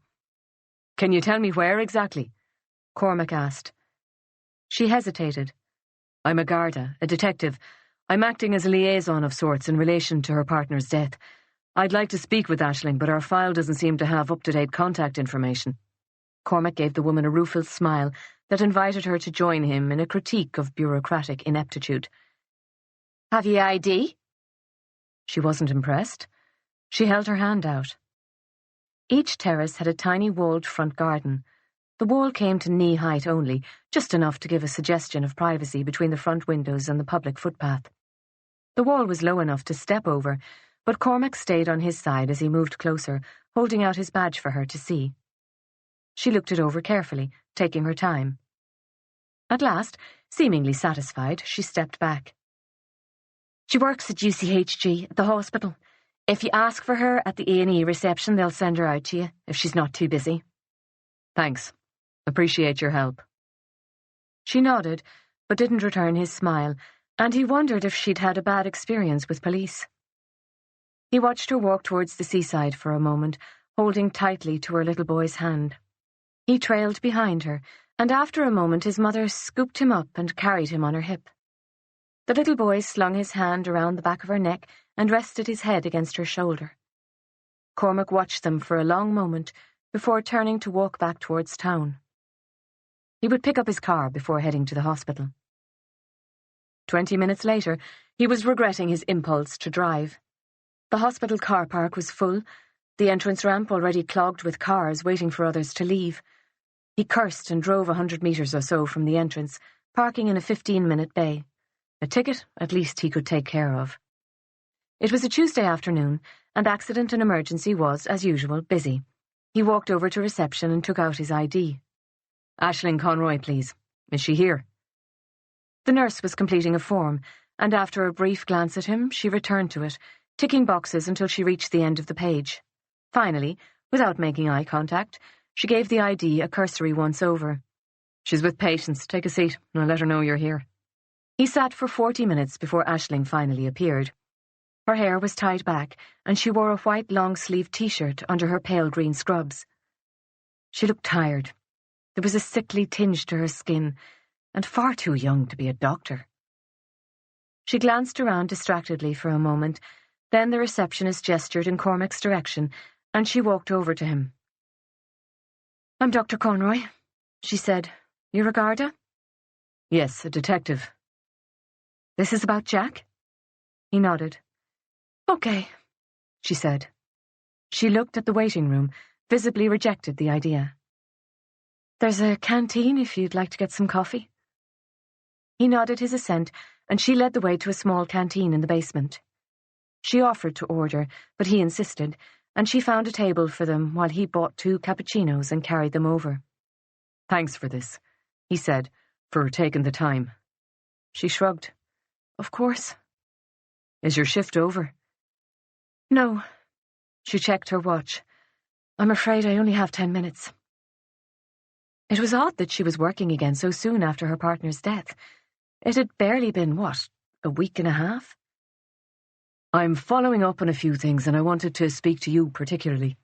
"Can you tell me where exactly?" Cormac asked. She hesitated. "I'm a Garda, a detective. I'm acting as a liaison of sorts in relation to her partner's death. I'd like to speak with Aisling, but our file doesn't seem to have up-to-date contact information." Cormac gave the woman a rueful smile that invited her to join him in a critique of bureaucratic ineptitude. "Have you ID?" She wasn't impressed. She held her hand out. Each terrace had a tiny walled front garden. The wall came to knee-height only, just enough to give a suggestion of privacy between the front windows and the public footpath. The wall was low enough to step over, but Cormac stayed on his side as he moved closer, holding out his badge for her to see. She looked it over carefully, taking her time. At last, seemingly satisfied, she stepped back. "She works at UCHG, at the hospital. If you ask for her at the A&E reception, they'll send her out to you, if she's not too busy." "Thanks. Appreciate your help." She nodded, but didn't return his smile, and he wondered if she'd had a bad experience with police. He watched her walk towards the seaside for a moment, holding tightly to her little boy's hand. He trailed behind her, and after a moment his mother scooped him up and carried him on her hip. The little boy slung his hand around the back of her neck and rested his head against her shoulder. Cormac watched them for a long moment before turning to walk back towards town. He would pick up his car before heading to the hospital. 20 minutes later, he was regretting his impulse to drive. The hospital car park was full, the entrance ramp already clogged with cars waiting for others to leave. He cursed and drove 100 metres or so from the entrance, parking in a 15-minute bay. A ticket, at least, he could take care of. It was a Tuesday afternoon, and accident and emergency was, as usual, busy. He walked over to reception and took out his ID. "Aisling Conroy, please. Is she here?" The nurse was completing a form, and after a brief glance at him, she returned to it, ticking boxes until she reached the end of the page. Finally, without making eye contact, she gave the ID a cursory once-over. "She's with patients. Take a seat, and I'll let her know you're here." He sat for 40 minutes before Aisling finally appeared. Her hair was tied back, and she wore a white long-sleeved t-shirt under her pale green scrubs. She looked tired. There was a sickly tinge to her skin, and far too young to be a doctor. She glanced around distractedly for a moment, then the receptionist gestured in Cormac's direction, and she walked over to him. "I'm Dr. Conroy," she said. "You're a Garda?" "Yes, a detective." "This is about Jack?" He nodded. "Okay," she said. She looked at the waiting room, visibly rejected the idea. "There's a canteen if you'd like to get some coffee." He nodded his assent, and she led the way to a small canteen in the basement. She offered to order, but he insisted, and she found a table for them while he bought 2 cappuccinos and carried them over. "Thanks for this," he said, "for taking the time." She shrugged. "Of course." "Is your shift over?" "No." She checked her watch. "I'm afraid I only have 10 minutes. It was odd that she was working again so soon after her partner's death. It had barely been, a week and a half? "I'm following up on a few things, and I wanted to speak to you particularly."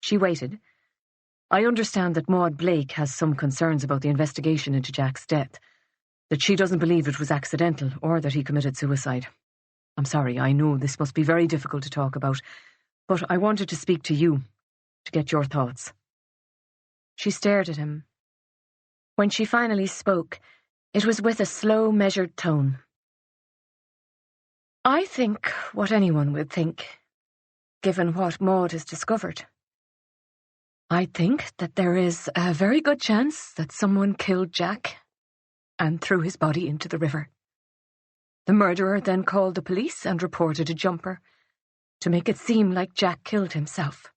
She waited. "I understand that Maud Blake has some concerns about the investigation into Jack's death, that she doesn't believe it was accidental or that he committed suicide. I'm sorry, I know this must be very difficult to talk about, but I wanted to speak to you, to get your thoughts." She stared at him. When she finally spoke, it was with a slow, measured tone. "I think what anyone would think, given what Maud has discovered. I think that there is a very good chance that someone killed Jack and threw his body into the river. The murderer then called the police and reported a jumper to make it seem like Jack killed himself."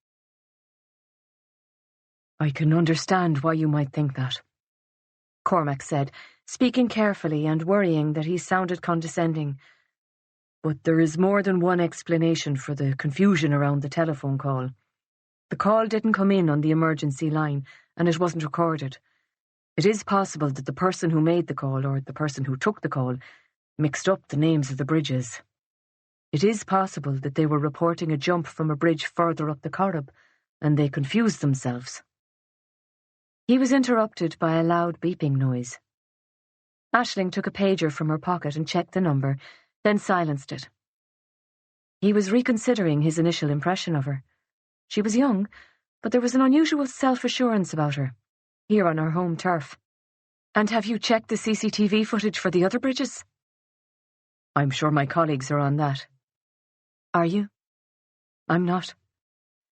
"I can understand why you might think that," Cormac said, speaking carefully and worrying that he sounded condescending. "But there is more than one explanation for the confusion around the telephone call. The call didn't come in on the emergency line, and it wasn't recorded. It is possible that the person who made the call, or the person who took the call, mixed up the names of the bridges. It is possible that they were reporting a jump from a bridge further up the Corrib, and they confused themselves." He was interrupted by a loud beeping noise. Aisling took a pager from her pocket and checked the number, then silenced it. He was reconsidering his initial impression of her. She was young, but there was an unusual self-assurance about her, here on her home turf. "And have you checked the CCTV footage for the other bridges?" "I'm sure my colleagues are on that." "Are you?" "I'm not.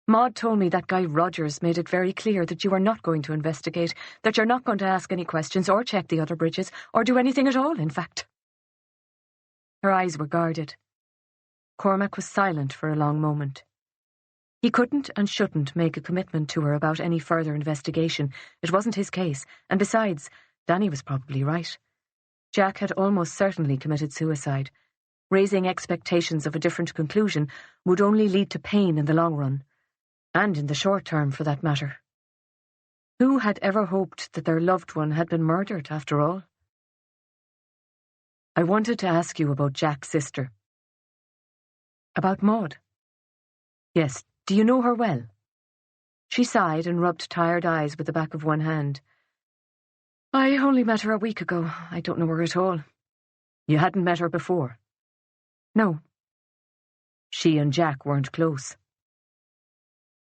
Maud told me that guy Rogers made it very clear that you are not going to investigate, that you're not going to ask any questions or check the other bridges, or do anything at all, in fact." Her eyes were guarded. Cormac was silent for a long moment. He couldn't and shouldn't make a commitment to her about any further investigation. It wasn't his case, and besides, Danny was probably right. Jack had almost certainly committed suicide. Raising expectations of a different conclusion would only lead to pain in the long run. And in the short term, for that matter. Who had ever hoped that their loved one had been murdered, after all? "I wanted to ask you about Jack's sister." "About Maud?" "Yes. Do you know her well?" She sighed and rubbed tired eyes with the back of one hand. "I only met her a week ago. I don't know her at all." "You hadn't met her before?" "No." "She and Jack weren't close?"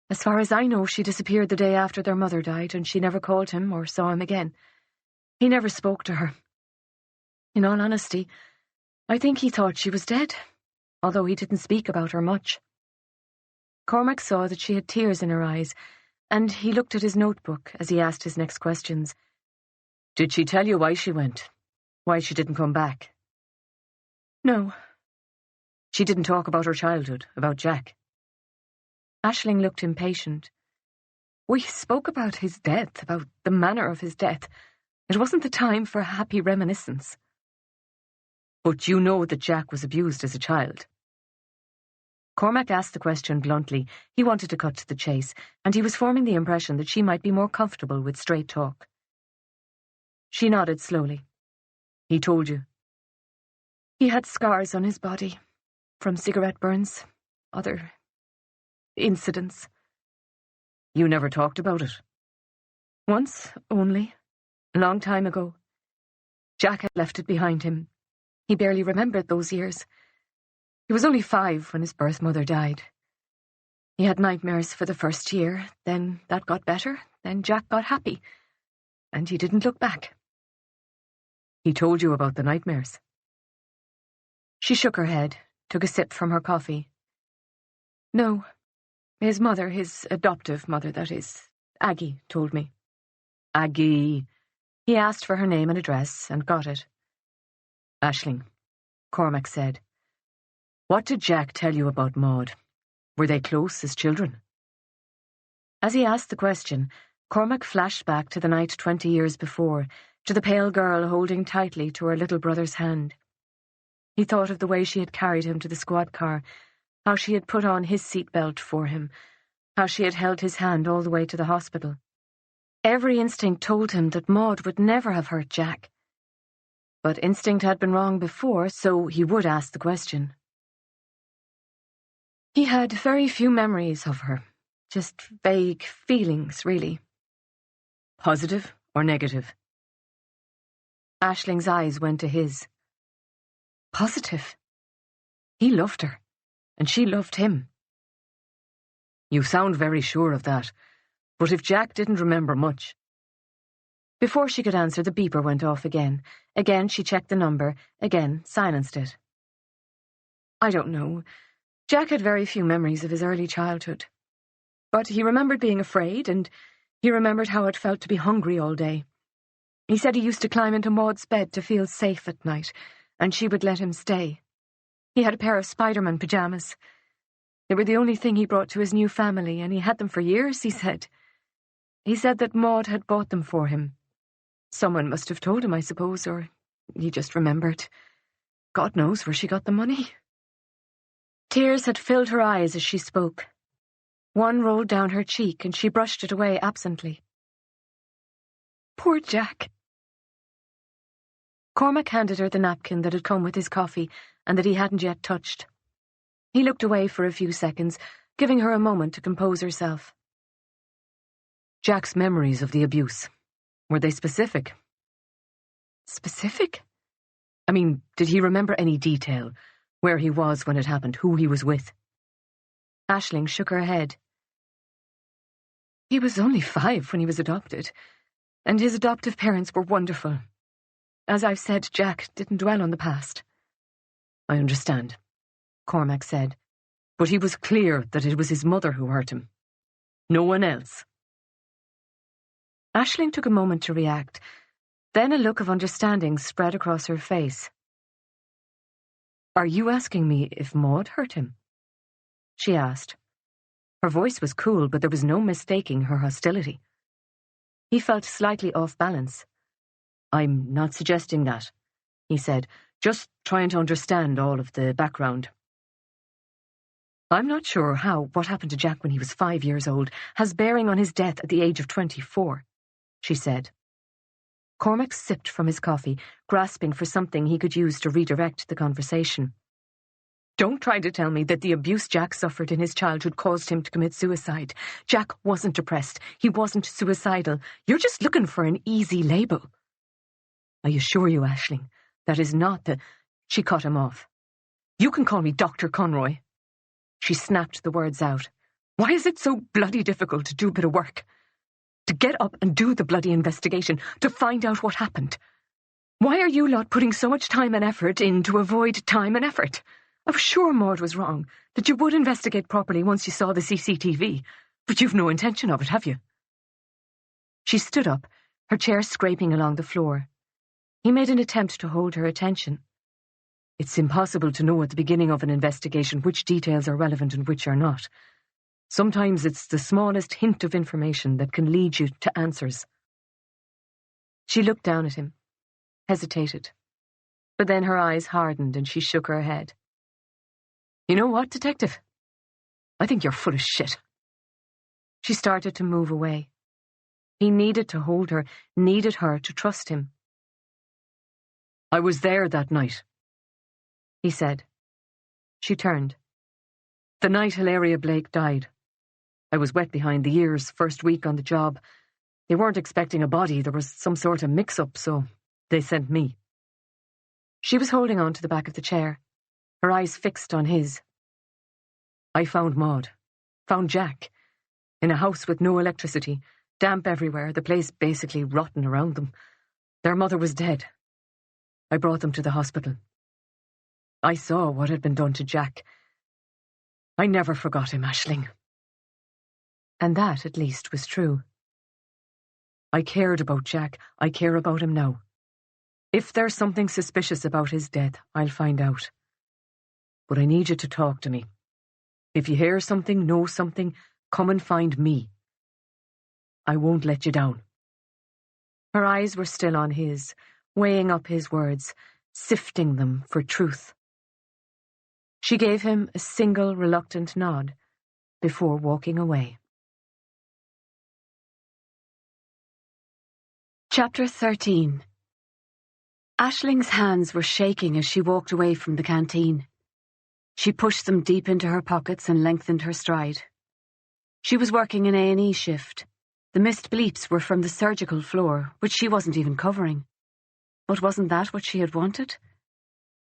"As far as I know, she disappeared the day after their mother died, and she never called him or saw him again. He never spoke to her. In all honesty, I think he thought she was dead, although he didn't speak about her much." Cormac saw that she had tears in her eyes, and he looked at his notebook as he asked his next questions. "Did she tell you why she went? Why she didn't come back?" "No." "She didn't talk about her childhood, about Jack?" Aisling looked impatient. "We spoke about his death, about the manner of his death. It wasn't the time for happy reminiscence." "But you know that Jack was abused as a child?" Cormac asked the question bluntly. He wanted to cut to the chase, and he was forming the impression that she might be more comfortable with straight talk. She nodded slowly. "He told you?" "He had scars on his body. from cigarette burns, other incidents. You never talked about it? Once, only. A long time ago. Jack had left it behind him. He barely remembered those years. He was only 5 when his birth mother died. He had nightmares for the first year, then that got better, then Jack got happy, and he didn't look back. He told you about the nightmares? She shook her head, took a sip from her coffee. No. His mother, his adoptive mother, that is, Aggie, told me. Aggie. He asked for her name and address, and got it. Aisling, Cormac said. What did Jack tell you about Maud? Were they close as children? As he asked the question, Cormac flashed back to the night 20 years before, to the pale girl holding tightly to her little brother's hand. He thought of the way she had carried him to the squad car, how she had put on his seatbelt for him, how she had held his hand all the way to the hospital. Every instinct told him that Maud would never have hurt Jack. But instinct had been wrong before, so he would ask the question. He had very few memories of her, just vague feelings, really. Positive or negative? Aisling's eyes went to his. Positive. He loved her, and she loved him. You sound very sure of that, but if Jack didn't remember much... Before she could answer, the beeper went off again. Again she checked the number, again silenced it. I don't know. Jack had very few memories of his early childhood. But he remembered being afraid, and he remembered how it felt to be hungry all day. He said he used to climb into Maud's bed to feel safe at night, and she would let him stay. He had a pair of Spider-Man pajamas. They were the only thing he brought to his new family, and he had them for years, he said. He said that Maud had bought them for him. Someone must have told him, I suppose, or he just remembered. God knows where she got the money. Tears had filled her eyes as she spoke. One rolled down her cheek, and she brushed it away absently. Poor Jack. Cormac handed her the napkin that had come with his coffee and that he hadn't yet touched. He looked away for a few seconds, giving her a moment to compose herself. Jack's memories of the abuse, were they specific? Specific? I mean, did he remember any detail? Where he was when it happened, who he was with? Aisling shook her head. He was only 5 when he was adopted, and his adoptive parents were wonderful. As I've said, Jack didn't dwell on the past. I understand, Cormac said, but he was clear that it was his mother who hurt him. No one else. Aisling took a moment to react. Then a look of understanding spread across her face. Are you asking me if Maud hurt him? She asked. Her voice was cool, but there was no mistaking her hostility. He felt slightly off balance. I'm not suggesting that, he said, just trying to understand all of the background. I'm not sure how what happened to Jack when he was 5 years old has bearing on his death at the age of 24, she said. Cormac sipped from his coffee, grasping for something he could use to redirect the conversation. Don't try to tell me that the abuse Jack suffered in his childhood caused him to commit suicide. Jack wasn't depressed. He wasn't suicidal. You're just looking for an easy label. I assure you, Aisling, that is not the... She cut him off. You can call me Dr. Conroy. She snapped the words out. Why is it so bloody difficult to do a bit of work? To get up and do the bloody investigation, to find out what happened. Why are you lot putting so much time and effort in to avoid time and effort? I was sure Maud was wrong, that you would investigate properly once you saw the CCTV, but you've no intention of it, have you? She stood up, her chair scraping along the floor. He made an attempt to hold her attention. It's impossible to know at the beginning of an investigation which details are relevant and which are not. Sometimes it's the smallest hint of information that can lead you to answers. She looked down at him, hesitated, but then her eyes hardened and she shook her head. You know what, Detective? I think you're full of shit. She started to move away. He needed to hold her, needed her to trust him. I was there that night, he said. She turned. The night Hilaria Blake died. I was wet behind the ears, first week on the job. They weren't expecting a body. There was some sort of mix-up, so they sent me. She was holding on to the back of the chair, her eyes fixed on his. I found Maud, found Jack, in a house with no electricity, damp everywhere, the place basically rotten around them. Their mother was dead. I brought them to the hospital. I saw what had been done to Jack. I never forgot him, Aisling. And that, at least, was true. I cared about Jack. I care about him now. If there's something suspicious about his death, I'll find out. But I need you to talk to me. If you hear something, know something, come and find me. I won't let you down. Her eyes were still on his, weighing up his words, sifting them for truth. She gave him a single reluctant nod before walking away. Chapter 13. Aisling's hands were shaking as she walked away from the canteen. She pushed them deep into her pockets and lengthened her stride. She was working an A&E shift. The missed bleeps were from the surgical floor, which she wasn't even covering. But wasn't that what she had wanted?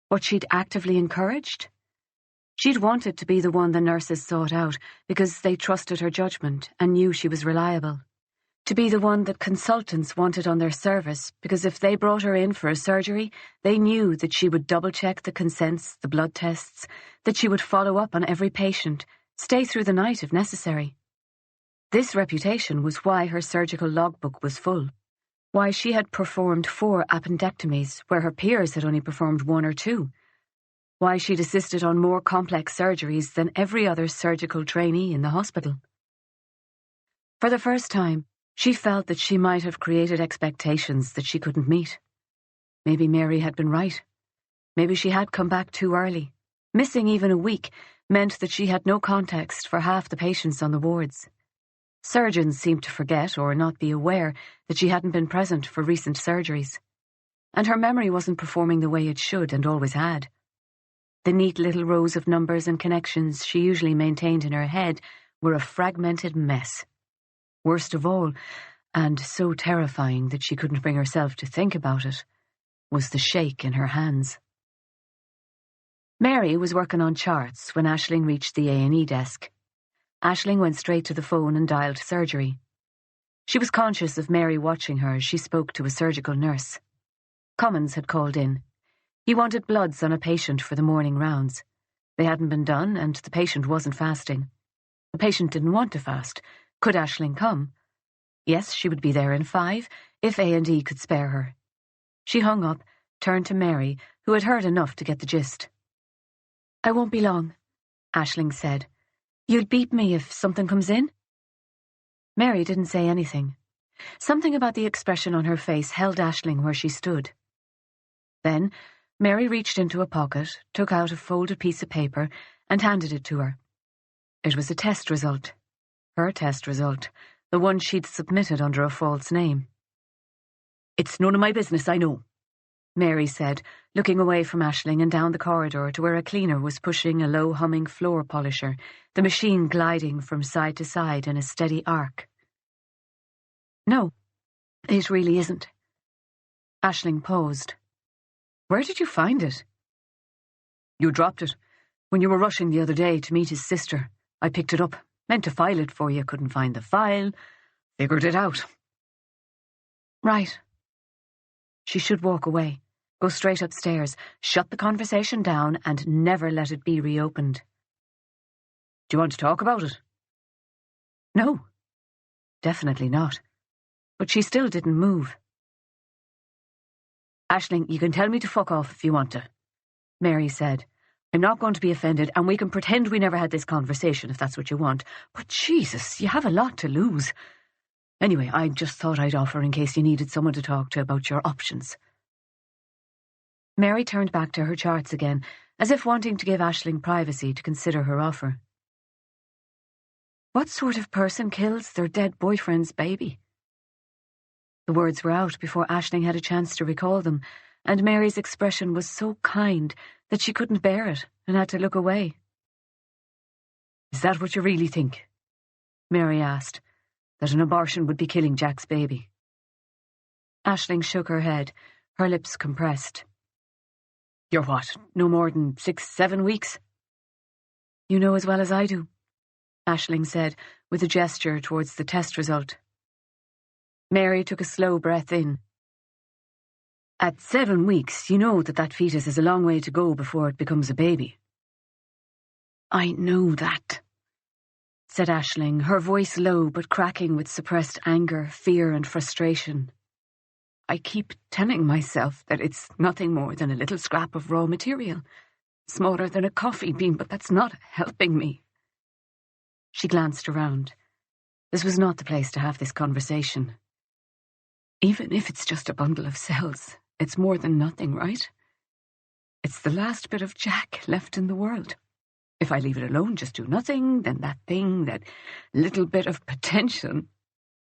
What she'd actively encouraged? She'd wanted to be the one the nurses sought out because they trusted her judgment and knew she was reliable. To be the one that consultants wanted on their service because if they brought her in for a surgery, they knew that she would double-check the consents, the blood tests, that she would follow up on every patient, stay through the night if necessary. This reputation was why her surgical logbook was full, why she had performed 4 appendectomies where her peers had only performed 1 or 2, why she'd assisted on more complex surgeries than every other surgical trainee in the hospital. For the first time, she felt that she might have created expectations that she couldn't meet. Maybe Mary had been right. Maybe she had come back too early. Missing even a week meant that she had no context for half the patients on the wards. Surgeons seemed to forget or not be aware that she hadn't been present for recent surgeries. And her memory wasn't performing the way it should and always had. The neat little rows of numbers and connections she usually maintained in her head were a fragmented mess. Worst of all, and so terrifying that she couldn't bring herself to think about it, was the shake in her hands. Mary was working on charts when Aisling reached the A&E desk. Aisling went straight to the phone and dialed surgery. She was conscious of Mary watching her as she spoke to a surgical nurse. Cummins had called in. He wanted bloods on a patient for the morning rounds. They hadn't been done, and the patient wasn't fasting. The patient didn't want to fast. Could Aisling come? Yes, she would be there in 5, if A&E could spare her. She hung up, turned to Mary, who had heard enough to get the gist. I won't be long, Aisling said. You'll beep me if something comes in? Mary didn't say anything. Something about the expression on her face held Aisling where she stood. Then Mary reached into a pocket, took out a folded piece of paper, and handed it to her. It was a test result. Her test result, the one she'd submitted under a false name. It's none of my business, I know, Mary said, looking away from Aisling and down the corridor to where a cleaner was pushing a low-humming floor polisher, the machine gliding from side to side in a steady arc. No, it really isn't. Aisling paused. Where did you find it? You dropped it. When you were rushing the other day to meet his sister, I picked it up. Meant to file it for you, couldn't find the file. Figured it out. Right. She should walk away, go straight upstairs, shut the conversation down, and never let it be reopened. Do you want to talk about it? No. Definitely not. But she still didn't move. Aisling, you can tell me to fuck off if you want to, Mary said. I'm not going to be offended, and we can pretend we never had this conversation if that's what you want. But Jesus, you have a lot to lose. Anyway, I just thought I'd offer in case you needed someone to talk to about your options. Mary turned back to her charts again, as if wanting to give Aisling privacy to consider her offer. What sort of person kills their dead boyfriend's baby? The words were out before Aisling had a chance to recall them, and Mary's expression was so kind that she couldn't bear it and had to look away. Is that what you really think? Mary asked, that an abortion would be killing Jack's baby. Aisling shook her head, her lips compressed. You're what, no more than 6-7 weeks? You know as well as I do, Aisling said, with a gesture towards the test result. Mary took a slow breath in. At 7 weeks, you know that fetus has a long way to go before it becomes a baby. I know that, said Aisling, her voice low but cracking with suppressed anger, fear and frustration. I keep telling myself that it's nothing more than a little scrap of raw material, smaller than a coffee bean, but that's not helping me. She glanced around. This was not the place to have this conversation. Even if it's just a bundle of cells, it's more than nothing, right? It's the last bit of Jack left in the world. If I leave it alone, just do nothing, then that thing, that little bit of potential,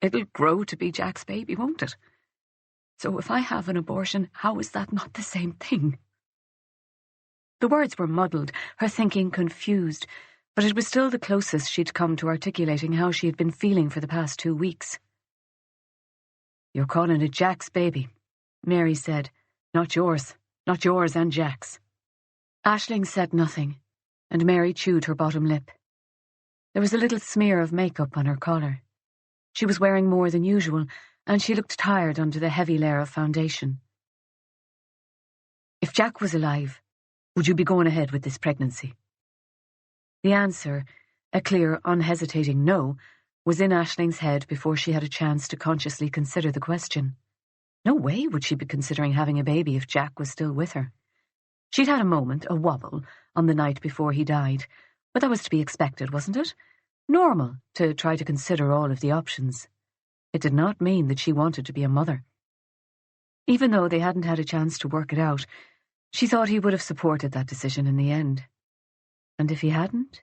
it'll grow to be Jack's baby, won't it? So if I have an abortion, how is that not the same thing? The words were muddled, her thinking confused, but it was still the closest she'd come to articulating how she had been feeling for the past 2 weeks. You're calling it Jack's baby, Mary said. Not yours and Jack's. Aisling said nothing, and Mary chewed her bottom lip. There was a little smear of makeup on her collar. She was wearing more than usual, and she looked tired under the heavy layer of foundation. If Jack was alive, would you be going ahead with this pregnancy? The answer, a clear, unhesitating no, was in Aisling's head before she had a chance to consciously consider the question. No way would she be considering having a baby if Jack was still with her. She'd had a moment, a wobble, on the night before he died, but that was to be expected, wasn't it? Normal to try to consider all of the options. It did not mean that she wanted to be a mother. Even though they hadn't had a chance to work it out, she thought he would have supported that decision in the end. And if he hadn't?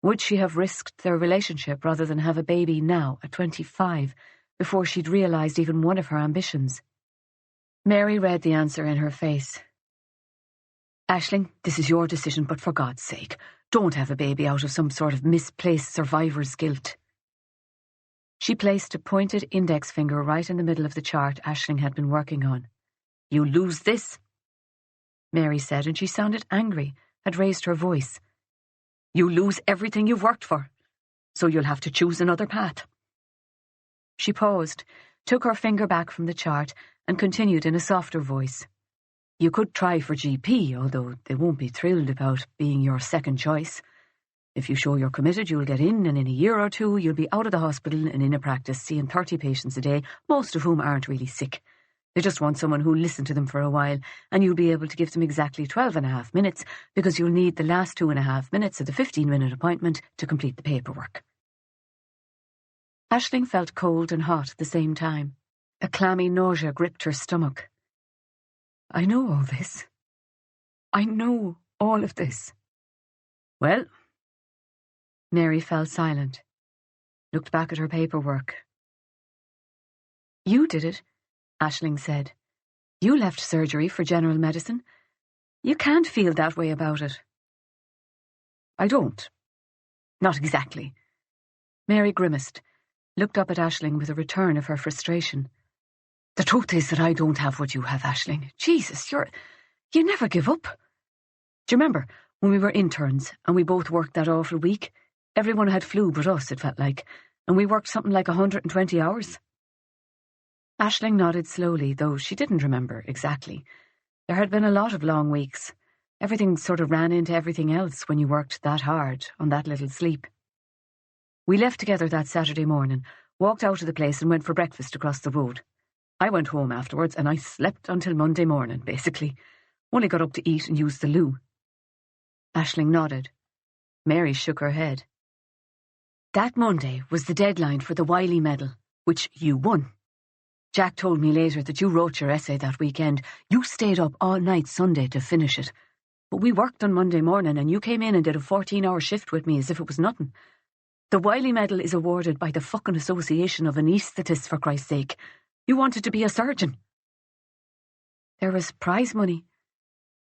Would she have risked their relationship rather than have a baby now, at 25, before she'd realised even one of her ambitions? Mary read the answer in her face. Aisling, this is your decision, but for God's sake, don't have a baby out of some sort of misplaced survivor's guilt. She placed a pointed index finger right in the middle of the chart Aisling had been working on. You lose this, Mary said, and she sounded angry, had raised her voice. You lose everything you've worked for, so you'll have to choose another path. She paused, took her finger back from the chart, and continued in a softer voice. You could try for GP, although they won't be thrilled about being your second choice. If you show you're committed, you'll get in, and in a year or 2, you'll be out of the hospital and in a practice seeing 30 patients a day, most of whom aren't really sick. They just want someone who'll listen to them for a while, and you'll be able to give them exactly 12.5 minutes, because you'll need the last 2.5 minutes of the 15-minute appointment to complete the paperwork. Aisling felt cold and hot at the same time. A clammy nausea gripped her stomach. I know all this. I know all of this. Well, Mary fell silent, looked back at her paperwork. You did it, Aisling said. You left surgery for general medicine. You can't feel that way about it. I don't. Not exactly. Mary grimaced, looked up at Aisling with a return of her frustration. The truth is that I don't have what you have, Aisling. Jesus, you never give up. Do you remember when we were interns and we both worked that awful week? Everyone had flu but us, it felt like, and we worked something like 120 hours. Aisling nodded slowly, though she didn't remember exactly. There had been a lot of long weeks. Everything sort of ran into everything else when you worked that hard on that little sleep. We left together that Saturday morning, walked out of the place and went for breakfast across the road. I went home afterwards and I slept until Monday morning, basically. Only got up to eat and use the loo. Aisling nodded. Mary shook her head. That Monday was the deadline for the Wiley Medal, which you won. Jack told me later that you wrote your essay that weekend. You stayed up all night Sunday to finish it. But we worked on Monday morning and you came in and did a 14-hour shift with me as if it was nothing. The Wiley Medal is awarded by the fucking Association of Anaesthetists, for Christ's sake. You wanted to be a surgeon. There was prize money,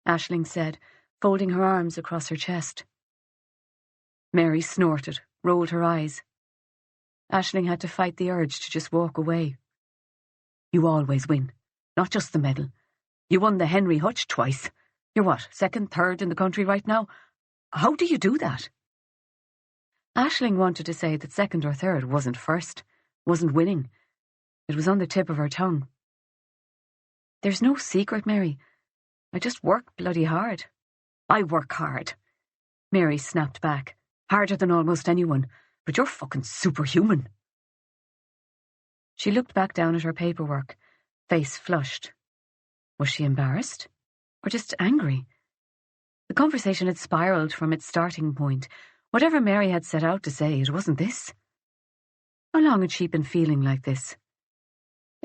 Aisling said, folding her arms across her chest. Mary snorted, rolled her eyes. Aisling had to fight the urge to just walk away. You always win, not just the medal. You won the Henry Hutch twice. You're what, second, third in the country right now? How do you do that? Aisling wanted to say that second or third wasn't first, wasn't winning. It was on the tip of her tongue. There's no secret, Mary. I just work bloody hard. I work hard. Mary snapped back. Harder than almost anyone. But you're fucking superhuman. She looked back down at her paperwork, face flushed. Was she embarrassed? Or just angry? The conversation had spiraled from its starting point. Whatever Mary had set out to say, it wasn't this. How long had she been feeling like this?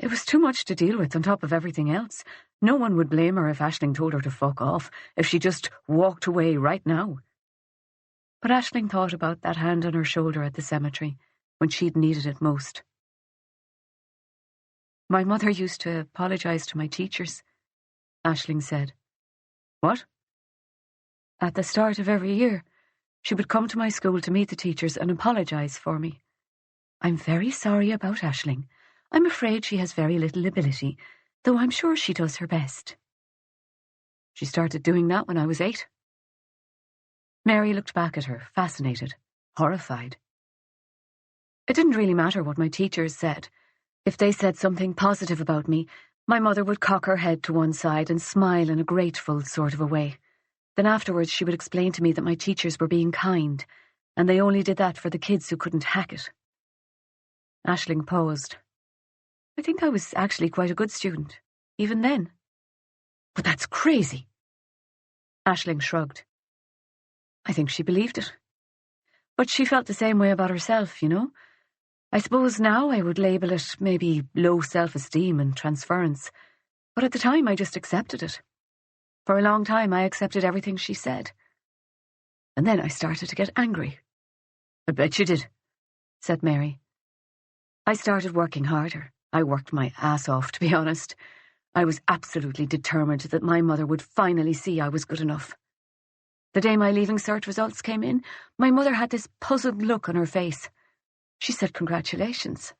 It was too much to deal with on top of everything else. No one would blame her if Aisling told her to fuck off, if she just walked away right now. But Aisling thought about that hand on her shoulder at the cemetery, when she'd needed it most. My mother used to apologise to my teachers, Aisling said. What? At the start of every year, she would come to my school to meet the teachers and apologise for me. I'm very sorry about Aisling. I'm afraid she has very little ability, though I'm sure she does her best. She started doing that when I was 8. Mary looked back at her, fascinated, horrified. It didn't really matter what my teachers said. If they said something positive about me, my mother would cock her head to one side and smile in a grateful sort of a way. Then afterwards she would explain to me that my teachers were being kind, and they only did that for the kids who couldn't hack it. Aisling paused. I think I was actually quite a good student, even then. But that's crazy. Aisling shrugged. I think she believed it. But she felt the same way about herself, you know. I suppose now I would label it maybe low self-esteem and transference, but at the time I just accepted it. For a long time I accepted everything she said. And then I started to get angry. I bet you did, said Mary. I started working harder. I worked my ass off, to be honest. I was absolutely determined that my mother would finally see I was good enough. The day my Leaving Cert results came in, my mother had this puzzled look on her face. She said congratulations.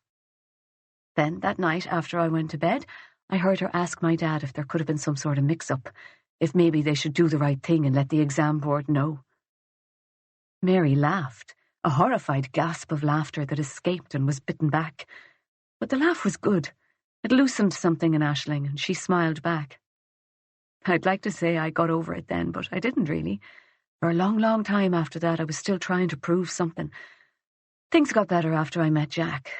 Then, that night, after I went to bed, I heard her ask my dad if there could have been some sort of mix-up, if maybe they should do the right thing and let the exam board know. Mary laughed, a horrified gasp of laughter that escaped and was bitten back. But the laugh was good. It loosened something in Aisling, and she smiled back. I'd like to say I got over it then, but I didn't really. For a long, long time after that, I was still trying to prove something. Things got better after I met Jack.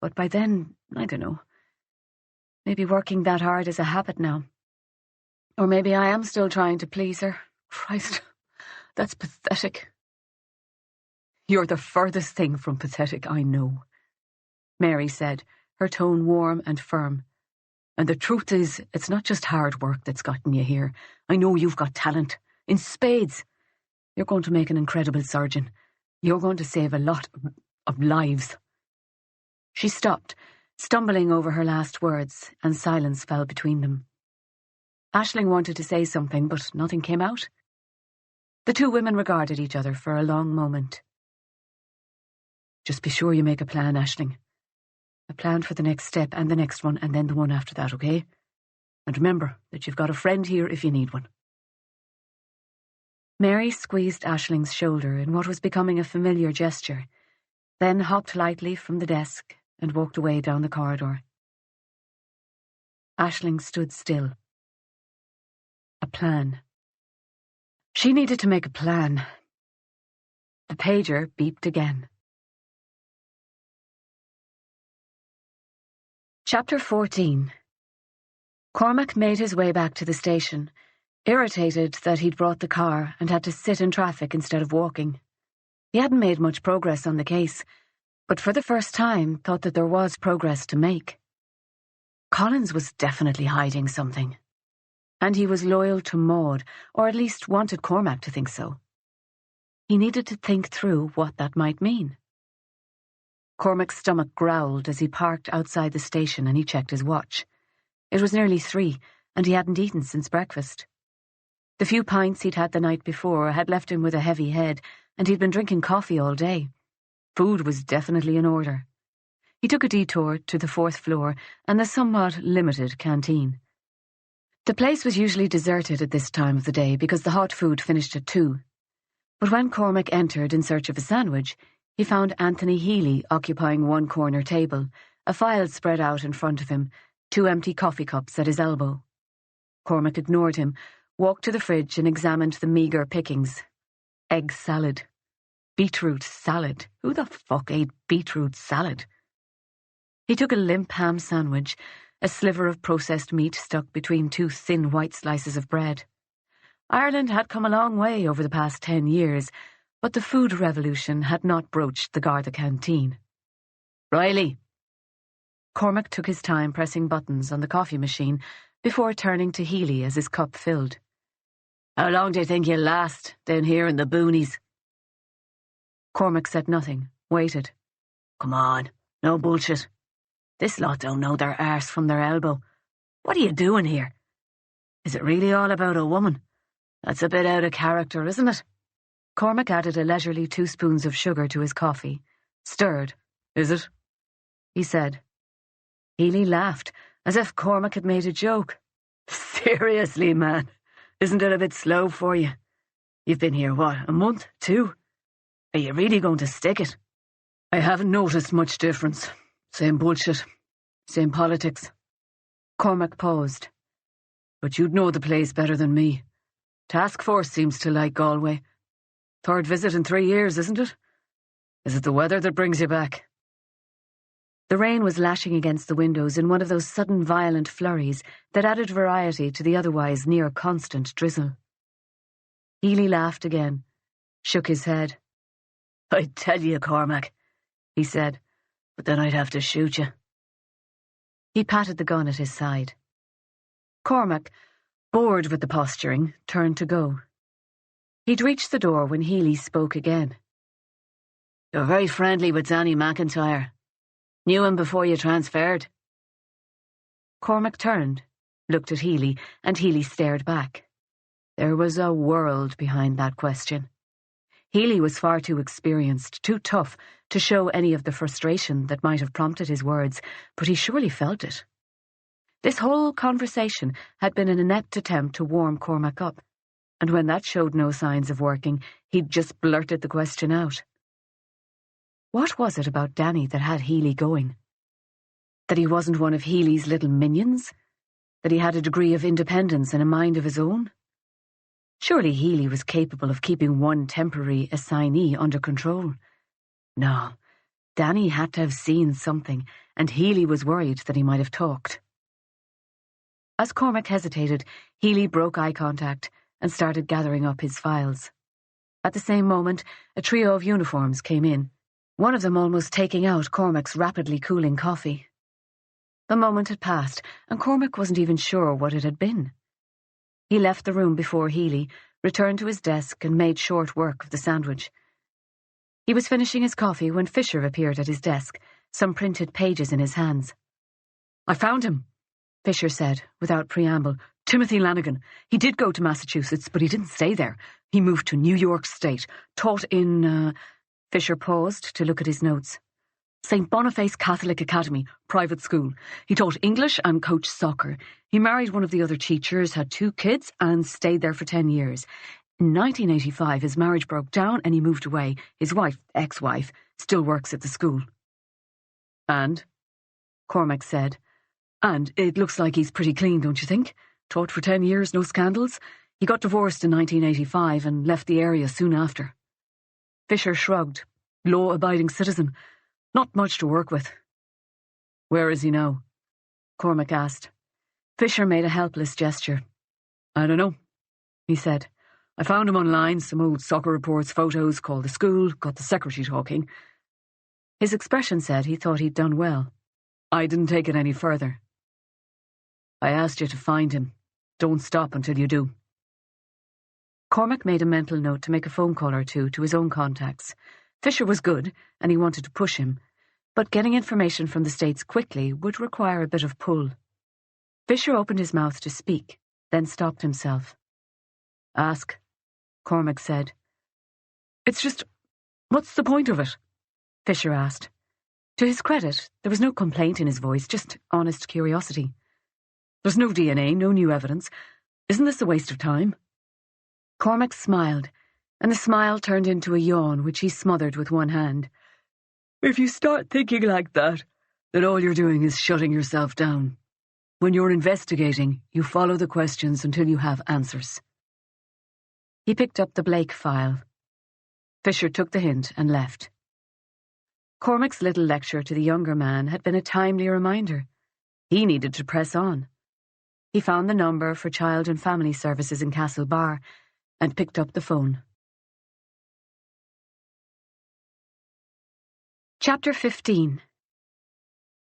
But by then, I don't know. Maybe working that hard is a habit now. Or maybe I am still trying to please her. Christ, that's pathetic. You're the furthest thing from pathetic I know, Mary said, her tone warm and firm. And the truth is, it's not just hard work that's gotten you here. I know you've got talent. In spades. You're going to make an incredible surgeon. You're going to save a lot of lives. She stopped, stumbling over her last words, and silence fell between them. Aisling wanted to say something, but nothing came out. The two women regarded each other for a long moment. Just be sure you make a plan, Aisling. A plan for the next step and the next one and then the one after that, okay? And remember that you've got a friend here if you need one. Mary squeezed Aisling's shoulder in what was becoming a familiar gesture, then hopped lightly from the desk and walked away down the corridor. Aisling stood still. A plan. She needed to make a plan. The pager beeped again. Chapter 14. Cormac made his way back to the station, irritated that he'd brought the car and had to sit in traffic instead of walking. He hadn't made much progress on the case, but for the first time thought that there was progress to make. Collins was definitely hiding something. And he was loyal to Maud, or at least wanted Cormac to think so. He needed to think through what that might mean. Cormac's stomach growled as he parked outside the station and he checked his watch. It was nearly 3, and he hadn't eaten since breakfast. The few pints he'd had the night before had left him with a heavy head, and he'd been drinking coffee all day. Food was definitely in order. He took a detour to the 4th floor and the somewhat limited canteen. The place was usually deserted at this time of the day because the hot food finished at 2. But when Cormac entered in search of a sandwich, he found Anthony Healy occupying one corner table, a file spread out in front of him, 2 empty coffee cups at his elbow. Cormac ignored him, walked to the fridge and examined the meagre pickings. Egg salad. Beetroot salad. Who the fuck ate beetroot salad? He took a limp ham sandwich, a sliver of processed meat stuck between 2 thin white slices of bread. Ireland had come a long way over the past 10 years, but the food revolution had not broached the Garda canteen. Reilly. Cormac took his time pressing buttons on the coffee machine before turning to Healy as his cup filled. How long do you think you'll last down here in the boonies? Cormac said nothing, waited. Come on, no bullshit. This lot don't know their arse from their elbow. What are you doing here? Is it really all about a woman? That's a bit out of character, isn't it? Cormac added a leisurely 2 spoons of sugar to his coffee. Stirred. Is it? He said. Healy laughed, as if Cormac had made a joke. Seriously, man, isn't it a bit slow for you? You've been here, what, a month, 2? Are you really going to stick it? I haven't noticed much difference. Same bullshit. Same politics. Cormac paused. But you'd know the place better than me. Task Force seems to like Galway. 3rd visit in 3 years, isn't it? Is it the weather that brings you back? The rain was lashing against the windows in one of those sudden violent flurries that added variety to the otherwise near-constant drizzle. Healy laughed again, shook his head. I'd tell you, Cormac, he said, but then I'd have to shoot you. He patted the gun at his side. Cormac, bored with the posturing, turned to go. He'd reached the door when Healy spoke again. You're very friendly with Danny McIntyre. Knew him before you transferred? Cormac turned, looked at Healy, and Healy stared back. There was a world behind that question. Healy was far too experienced, too tough, to show any of the frustration that might have prompted his words, but he surely felt it. This whole conversation had been an inept attempt to warm Cormac up, and when that showed no signs of working, he'd just blurted the question out. What was it about Danny that had Healy going? That he wasn't one of Healy's little minions? That he had a degree of independence and a mind of his own? Surely Healy was capable of keeping one temporary assignee under control. No, Danny had to have seen something, and Healy was worried that he might have talked. As Cormac hesitated, Healy broke eye contact and started gathering up his files. At the same moment, a trio of uniforms came in, one of them almost taking out Cormac's rapidly cooling coffee. The moment had passed, and Cormac wasn't even sure what it had been. He left the room before Healy, returned to his desk and made short work of the sandwich. He was finishing his coffee when Fisher appeared at his desk, some printed pages in his hands. I found him, Fisher said, without preamble. Timothy Lanigan. He did go to Massachusetts, but he didn't stay there. He moved to New York State, taught in, Fisher paused to look at his notes. St. Boniface Catholic Academy, private school. He taught English and coached soccer. He married one of the other teachers, had 2 kids, and stayed there for 10 years. In 1985, his marriage broke down and he moved away. His wife, ex-wife, still works at the school. And? Cormac said. And it looks like he's pretty clean, don't you think? Taught for 10 years, no scandals. He got divorced in 1985 and left the area soon after. Fisher shrugged. Law-abiding citizen. Not much to work with. Where is he now? Cormac asked. Fisher made a helpless gesture. I don't know, he said. I found him online, some old soccer reports, photos, called the school, got the secretary talking. His expression said he thought he'd done well. I didn't take it any further. I asked you to find him. Don't stop until you do. Cormac made a mental note to make a phone call or two to his own contacts. Fisher was good, and he wanted to push him, but getting information from the States quickly would require a bit of pull. Fisher opened his mouth to speak, then stopped himself. Ask, Cormac said. It's just, what's the point of it? Fisher asked. To his credit, there was no complaint in his voice, just honest curiosity. There's no DNA, no new evidence. Isn't this a waste of time? Cormac smiled, and the smile turned into a yawn, which he smothered with one hand. If you start thinking like that, then all you're doing is shutting yourself down. When you're investigating, you follow the questions until you have answers. He picked up the Blake file. Fisher took the hint and left. Cormac's little lecture to the younger man had been a timely reminder. He needed to press on. He found the number for Child and Family Services in Castlebar and picked up the phone. Chapter 15.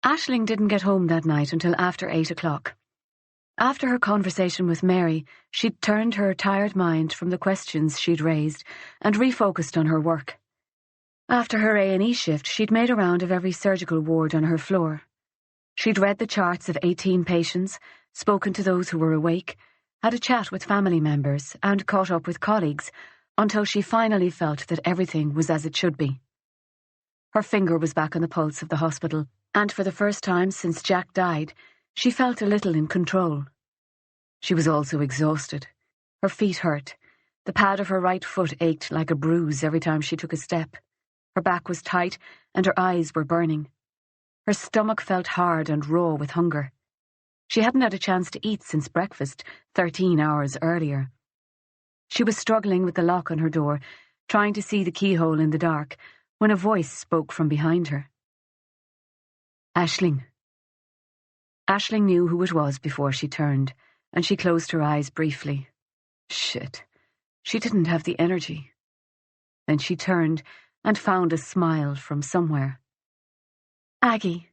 Aisling didn't get home that night until after 8 o'clock. After her conversation with Mary, she'd turned her tired mind from the questions she'd raised and refocused on her work. After her A&E shift, she'd made a round of every surgical ward on her floor. She'd read the charts of 18 patients, spoken to those who were awake, had a chat with family members, and caught up with colleagues, until she finally felt that everything was as it should be. Her finger was back on the pulse of the hospital, and for the first time since Jack died, she felt a little in control. She was also exhausted. Her feet hurt. The pad of her right foot ached like a bruise every time she took a step. Her back was tight, and her eyes were burning. Her stomach felt hard and raw with hunger. She hadn't had a chance to eat since breakfast, 13 hours earlier. She was struggling with the lock on her door, trying to see the keyhole in the dark, when a voice spoke from behind her. Aisling. Aisling knew who it was before she turned, and she closed her eyes briefly. Shit. She didn't have the energy. Then she turned and found a smile from somewhere. Aggie.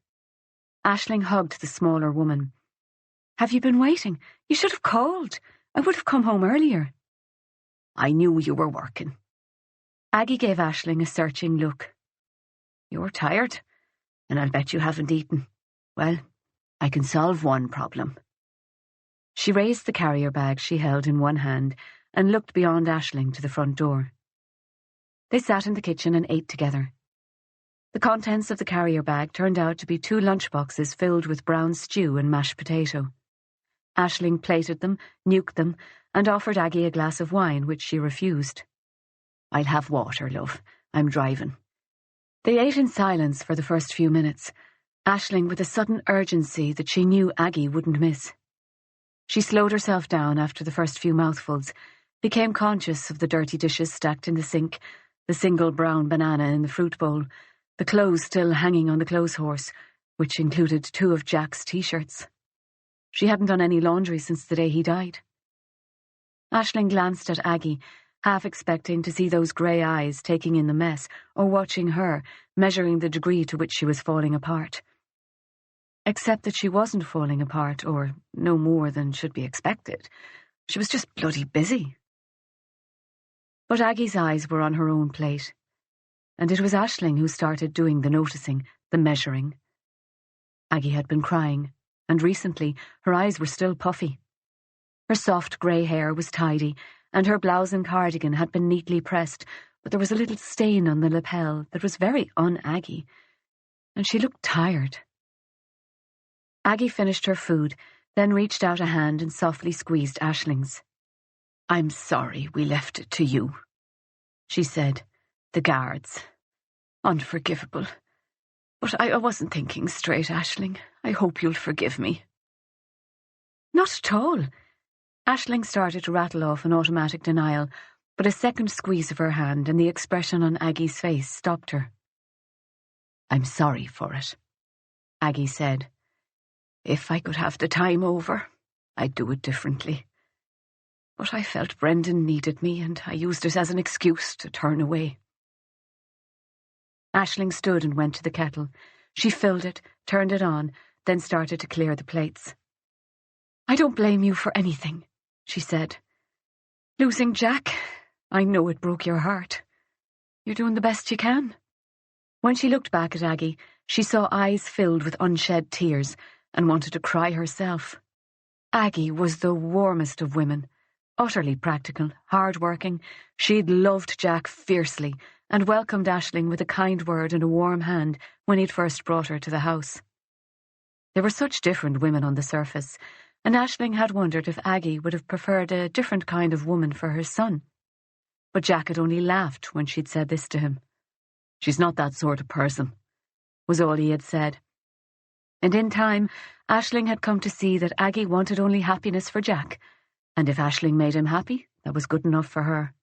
Aisling hugged the smaller woman. Have you been waiting? You should have called. I would have come home earlier. I knew you were working. Aggie gave Aisling a searching look. You're tired, and I'll bet you haven't eaten. Well, I can solve one problem. She raised the carrier bag she held in one hand and looked beyond Aisling to the front door. They sat in the kitchen and ate together. The contents of the carrier bag turned out to be 2 lunchboxes filled with brown stew and mashed potato. Aisling plated them, nuked them, and offered Aggie a glass of wine, which she refused. I'll have water, love. I'm driving. They ate in silence for the first few minutes, Aisling with a sudden urgency that she knew Aggie wouldn't miss. She slowed herself down after the first few mouthfuls, became conscious of the dirty dishes stacked in the sink, the single brown banana in the fruit bowl, the clothes still hanging on the clothes horse, which included 2 of Jack's T-shirts. She hadn't done any laundry since the day he died. Aisling glanced at Aggie, half expecting to see those grey eyes taking in the mess, or watching her, measuring the degree to which she was falling apart. Except that she wasn't falling apart, or no more than should be expected. She was just bloody busy. But Aggie's eyes were on her own plate, and it was Aisling who started doing the noticing, the measuring. Aggie had been crying, and recently her eyes were still puffy. Her soft grey hair was tidy, and her blouse and cardigan had been neatly pressed, but there was a little stain on the lapel that was very un-Aggie, and she looked tired. Aggie finished her food, then reached out a hand and softly squeezed Aisling's. I'm sorry we left it to you, she said. The guards. Unforgivable. But I wasn't thinking straight, Aisling. I hope you'll forgive me. Not at all. Aisling started to rattle off an automatic denial, but a second squeeze of her hand and the expression on Aggie's face stopped her. I'm sorry for it, Aggie said. If I could have the time over, I'd do it differently. But I felt Brendan needed me, and I used it as an excuse to turn away. Aisling stood and went to the kettle. She filled it, turned it on, then started to clear the plates. I don't blame you for anything, she said. Losing Jack, I know it broke your heart. You're doing the best you can. When she looked back at Aggie, she saw eyes filled with unshed tears and wanted to cry herself. Aggie was the warmest of women, Utterly practical, hard-working, she'd loved Jack fiercely and welcomed Aisling with a kind word and a warm hand when he'd first brought her to the house. They were such different women on the surface, and Aisling had wondered if Aggie would have preferred a different kind of woman for her son. But Jack had only laughed when she'd said this to him. "She's not that sort of person," was all he had said. And in time, Aisling had come to see that Aggie wanted only happiness for Jack, and if Aisling made him happy, that was good enough for her.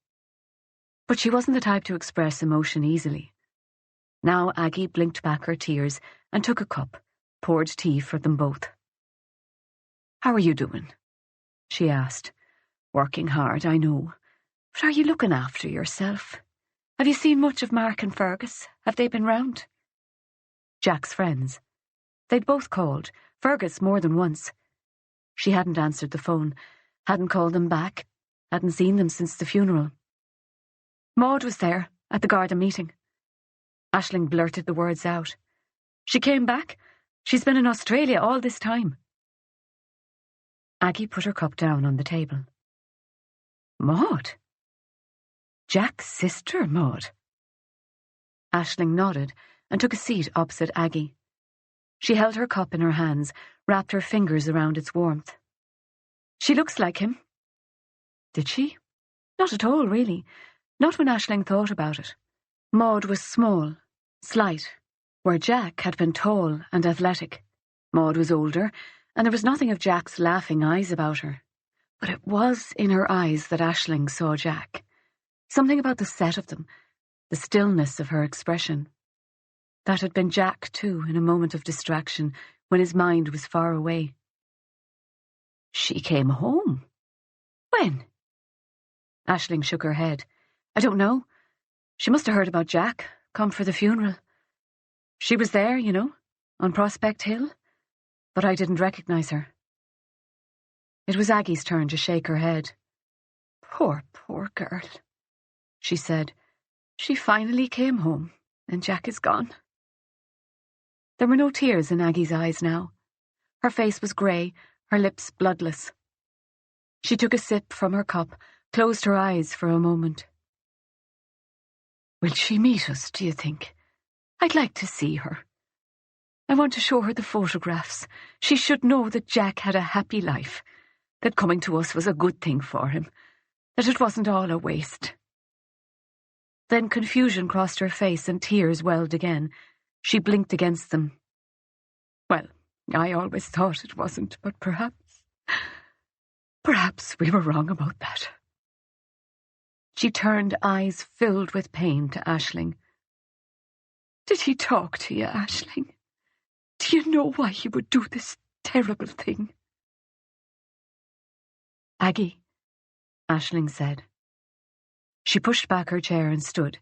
But she wasn't the type to express emotion easily. Now Aggie blinked back her tears and took a cup, poured tea for them both. "How are you doing?" she asked. "Working hard, I know. But are you looking after yourself? Have you seen much of Mark and Fergus? Have they been round?" Jack's friends. They'd both called, Fergus more than once. She hadn't answered the phone, hadn't called them back, hadn't seen them since the funeral. Maud was there, at the Garda meeting. Aisling blurted the words out. "She came back. She's been in Australia all this time." Aggie put her cup down on the table. "Maud? Jack's sister, Maud?" Aisling nodded and took a seat opposite Aggie. She held her cup in her hands, wrapped her fingers around its warmth. "She looks like him." Did she? Not at all, really. Not when Aisling thought about it. Maud was small, slight, where Jack had been tall and athletic. Maud was older, and there was nothing of Jack's laughing eyes about her. But it was in her eyes that Aisling saw Jack. Something about the set of them, the stillness of her expression. That had been Jack, too, in a moment of distraction, when his mind was far away. "She came home? When?" Aisling shook her head. "I don't know. She must have heard about Jack, come for the funeral. She was there, you know, on Prospect Hill, but I didn't recognise her." It was Aggie's turn to shake her head. Poor girl," she said. "She finally came home, and Jack is gone." There were no tears in Aggie's eyes now. Her face was grey, her lips bloodless. She took a sip from her cup, closed her eyes for a moment. "Will she meet us, do you think? I'd like to see her. I want to show her the photographs. She should know that Jack had a happy life, that coming to us was a good thing for him, that it wasn't all a waste." Then confusion crossed her face and tears welled again. She blinked against them. "Well, I always thought it wasn't, but perhaps we were wrong about that." She turned eyes filled with pain to Aisling. "Did he talk to you, Aisling? Do you know why he would do this terrible thing?" "Aggie," Aisling said. She pushed back her chair and stood,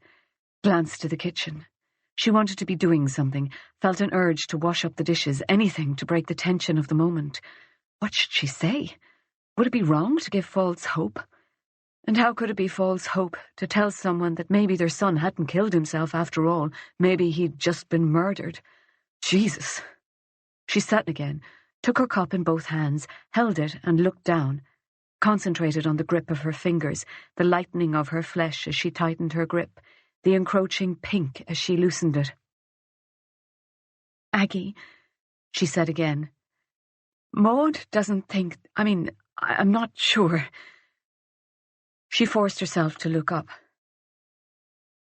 glanced to the kitchen. She wanted to be doing something, felt an urge to wash up the dishes, anything to break the tension of the moment. What should she say? Would it be wrong to give false hope? And how could it be false hope to tell someone that maybe their son hadn't killed himself after all, maybe he'd just been murdered? Jesus! She sat again, took her cup in both hands, held it and looked down, concentrated on the grip of her fingers, the lightening of her flesh as she tightened her grip, the encroaching pink as she loosened it. "Aggie," she said again, "Maud doesn't think, I'm not sure." She forced herself to look up.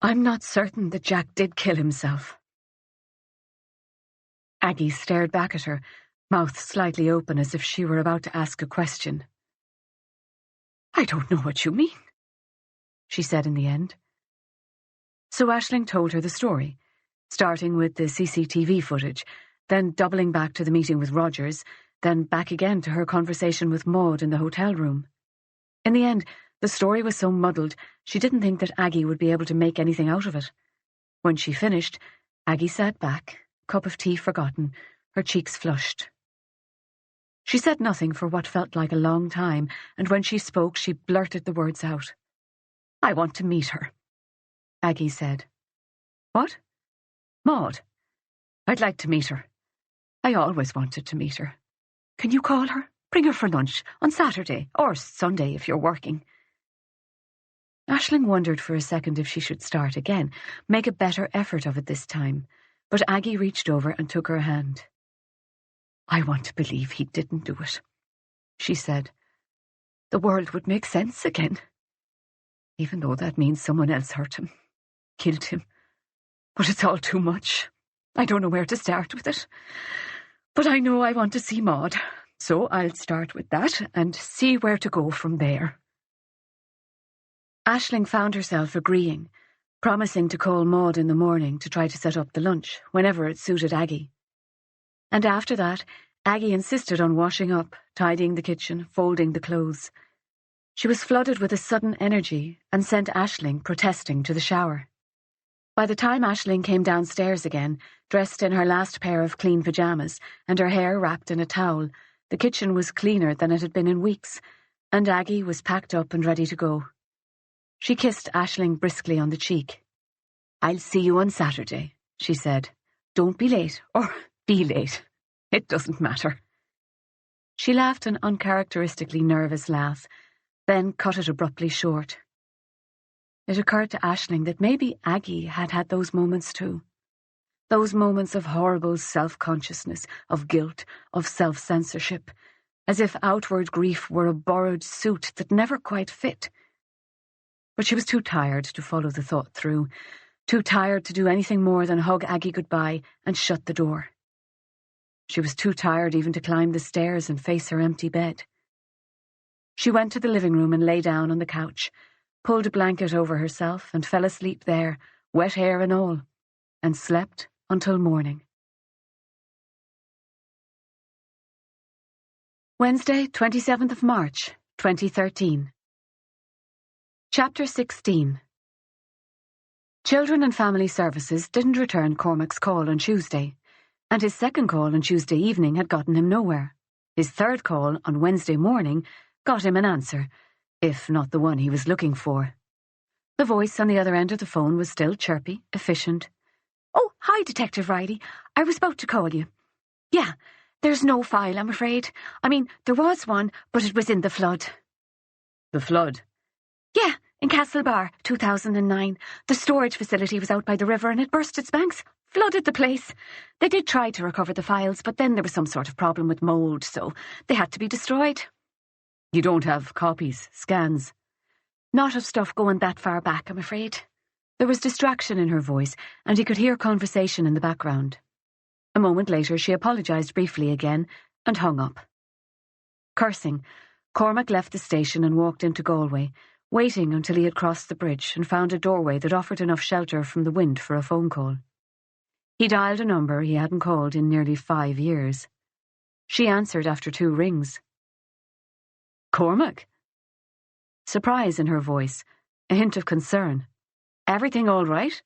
"I'm not certain that Jack did kill himself." Aggie stared back at her, mouth slightly open as if she were about to ask a question. "I don't know what you mean," she said in the end. So Aisling told her the story, starting with the CCTV footage, then doubling back to the meeting with Rogers, then back again to her conversation with Maud in the hotel room. In the end, the story was so muddled, she didn't think that Aggie would be able to make anything out of it. When she finished, Aggie sat back, cup of tea forgotten, her cheeks flushed. She said nothing for what felt like a long time, and when she spoke, she blurted the words out. "I want to meet her," Aggie said. "What?" "Maud. I'd like to meet her. I always wanted to meet her. Can you call her?" Bring her for lunch on Saturday or Sunday if you're working. Aisling wondered for a second if she should start again, make a better effort of it this time, but Aggie reached over and took her hand. I want to believe he didn't do it, she said. The world would make sense again. Even though that means someone else hurt him, killed him. But it's all too much. I don't know where to start with it. But I know I want to see Maud, so I'll start with that and see where to go from there. Aisling found herself agreeing, promising to call Maud in the morning to try to set up the lunch, whenever it suited Aggie. And after that, Aggie insisted on washing up, tidying the kitchen, folding the clothes. She was flooded with a sudden energy and sent Aisling protesting to the shower. By the time Aisling came downstairs again, dressed in her last pair of clean pyjamas and her hair wrapped in a towel, the kitchen was cleaner than it had been in weeks, and Aggie was packed up and ready to go. She kissed Aisling briskly on the cheek. I'll see you on Saturday, she said. Don't be late, or be late. It doesn't matter. She laughed an uncharacteristically nervous laugh, then cut it abruptly short. It occurred to Aisling that maybe Aggie had had those moments too. Those moments of horrible self-consciousness, of guilt, of self-censorship, as if outward grief were a borrowed suit that never quite fit. But she was too tired to follow the thought through, too tired to do anything more than hug Aggie goodbye and shut the door. She was too tired even to climb the stairs and face her empty bed. She went to the living room and lay down on the couch, pulled a blanket over herself and fell asleep there, wet hair and all, and slept until morning. Wednesday, 27th of March, 2013. Chapter 16. Children and Family Services didn't return Cormac's call on Tuesday, and his second call on Tuesday evening had gotten him nowhere. His third call on Wednesday morning got him an answer, if not the one he was looking for. The voice on the other end of the phone was still chirpy, efficient. Oh, hi, Detective Reilly. I was about to call you. Yeah, there's no file, I'm afraid. I mean, there was one, but it was in the flood. The flood? Yeah, in Castlebar, 2009. The storage facility was out by the river and it burst its banks, flooded the place. They did try to recover the files, but then there was some sort of problem with mould, so they had to be destroyed. You don't have copies, scans? Not of stuff going that far back, I'm afraid. There was distraction in her voice, and he could hear conversation in the background. A moment later, she apologised briefly again and hung up. Cursing, Cormac left the station and walked into Galway, waiting until he had crossed the bridge and found a doorway that offered enough shelter from the wind for a phone call. He dialed a number he hadn't called in nearly 5 years. She answered after 2 rings. Cormac? Surprise in her voice, a hint of concern. Everything all right?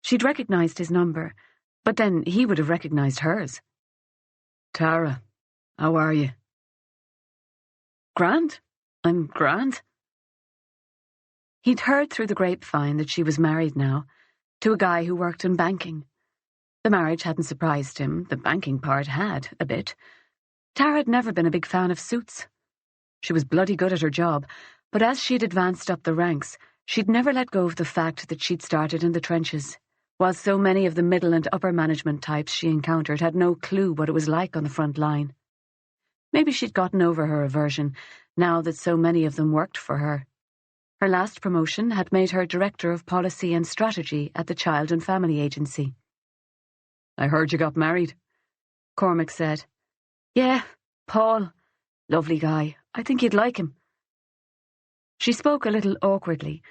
She'd recognised his number, but then he would have recognised hers. Tara, how are you? Grand. I'm grand. He'd heard through the grapevine that she was married now, to a guy who worked in banking. The marriage hadn't surprised him, the banking part had, a bit. Tara had never been a big fan of suits. She was bloody good at her job, but as she'd advanced up the ranks, she'd never let go of the fact that she'd started in the trenches, while so many of the middle and upper management types she encountered had no clue what it was like on the front line. Maybe she'd gotten over her aversion, now that so many of them worked for her. Her last promotion had made her Director of Policy and Strategy at the Child and Family Agency. I heard you got married, Cormac said. Yeah, Paul. Lovely guy. I think you'd like him. She spoke a little awkwardly,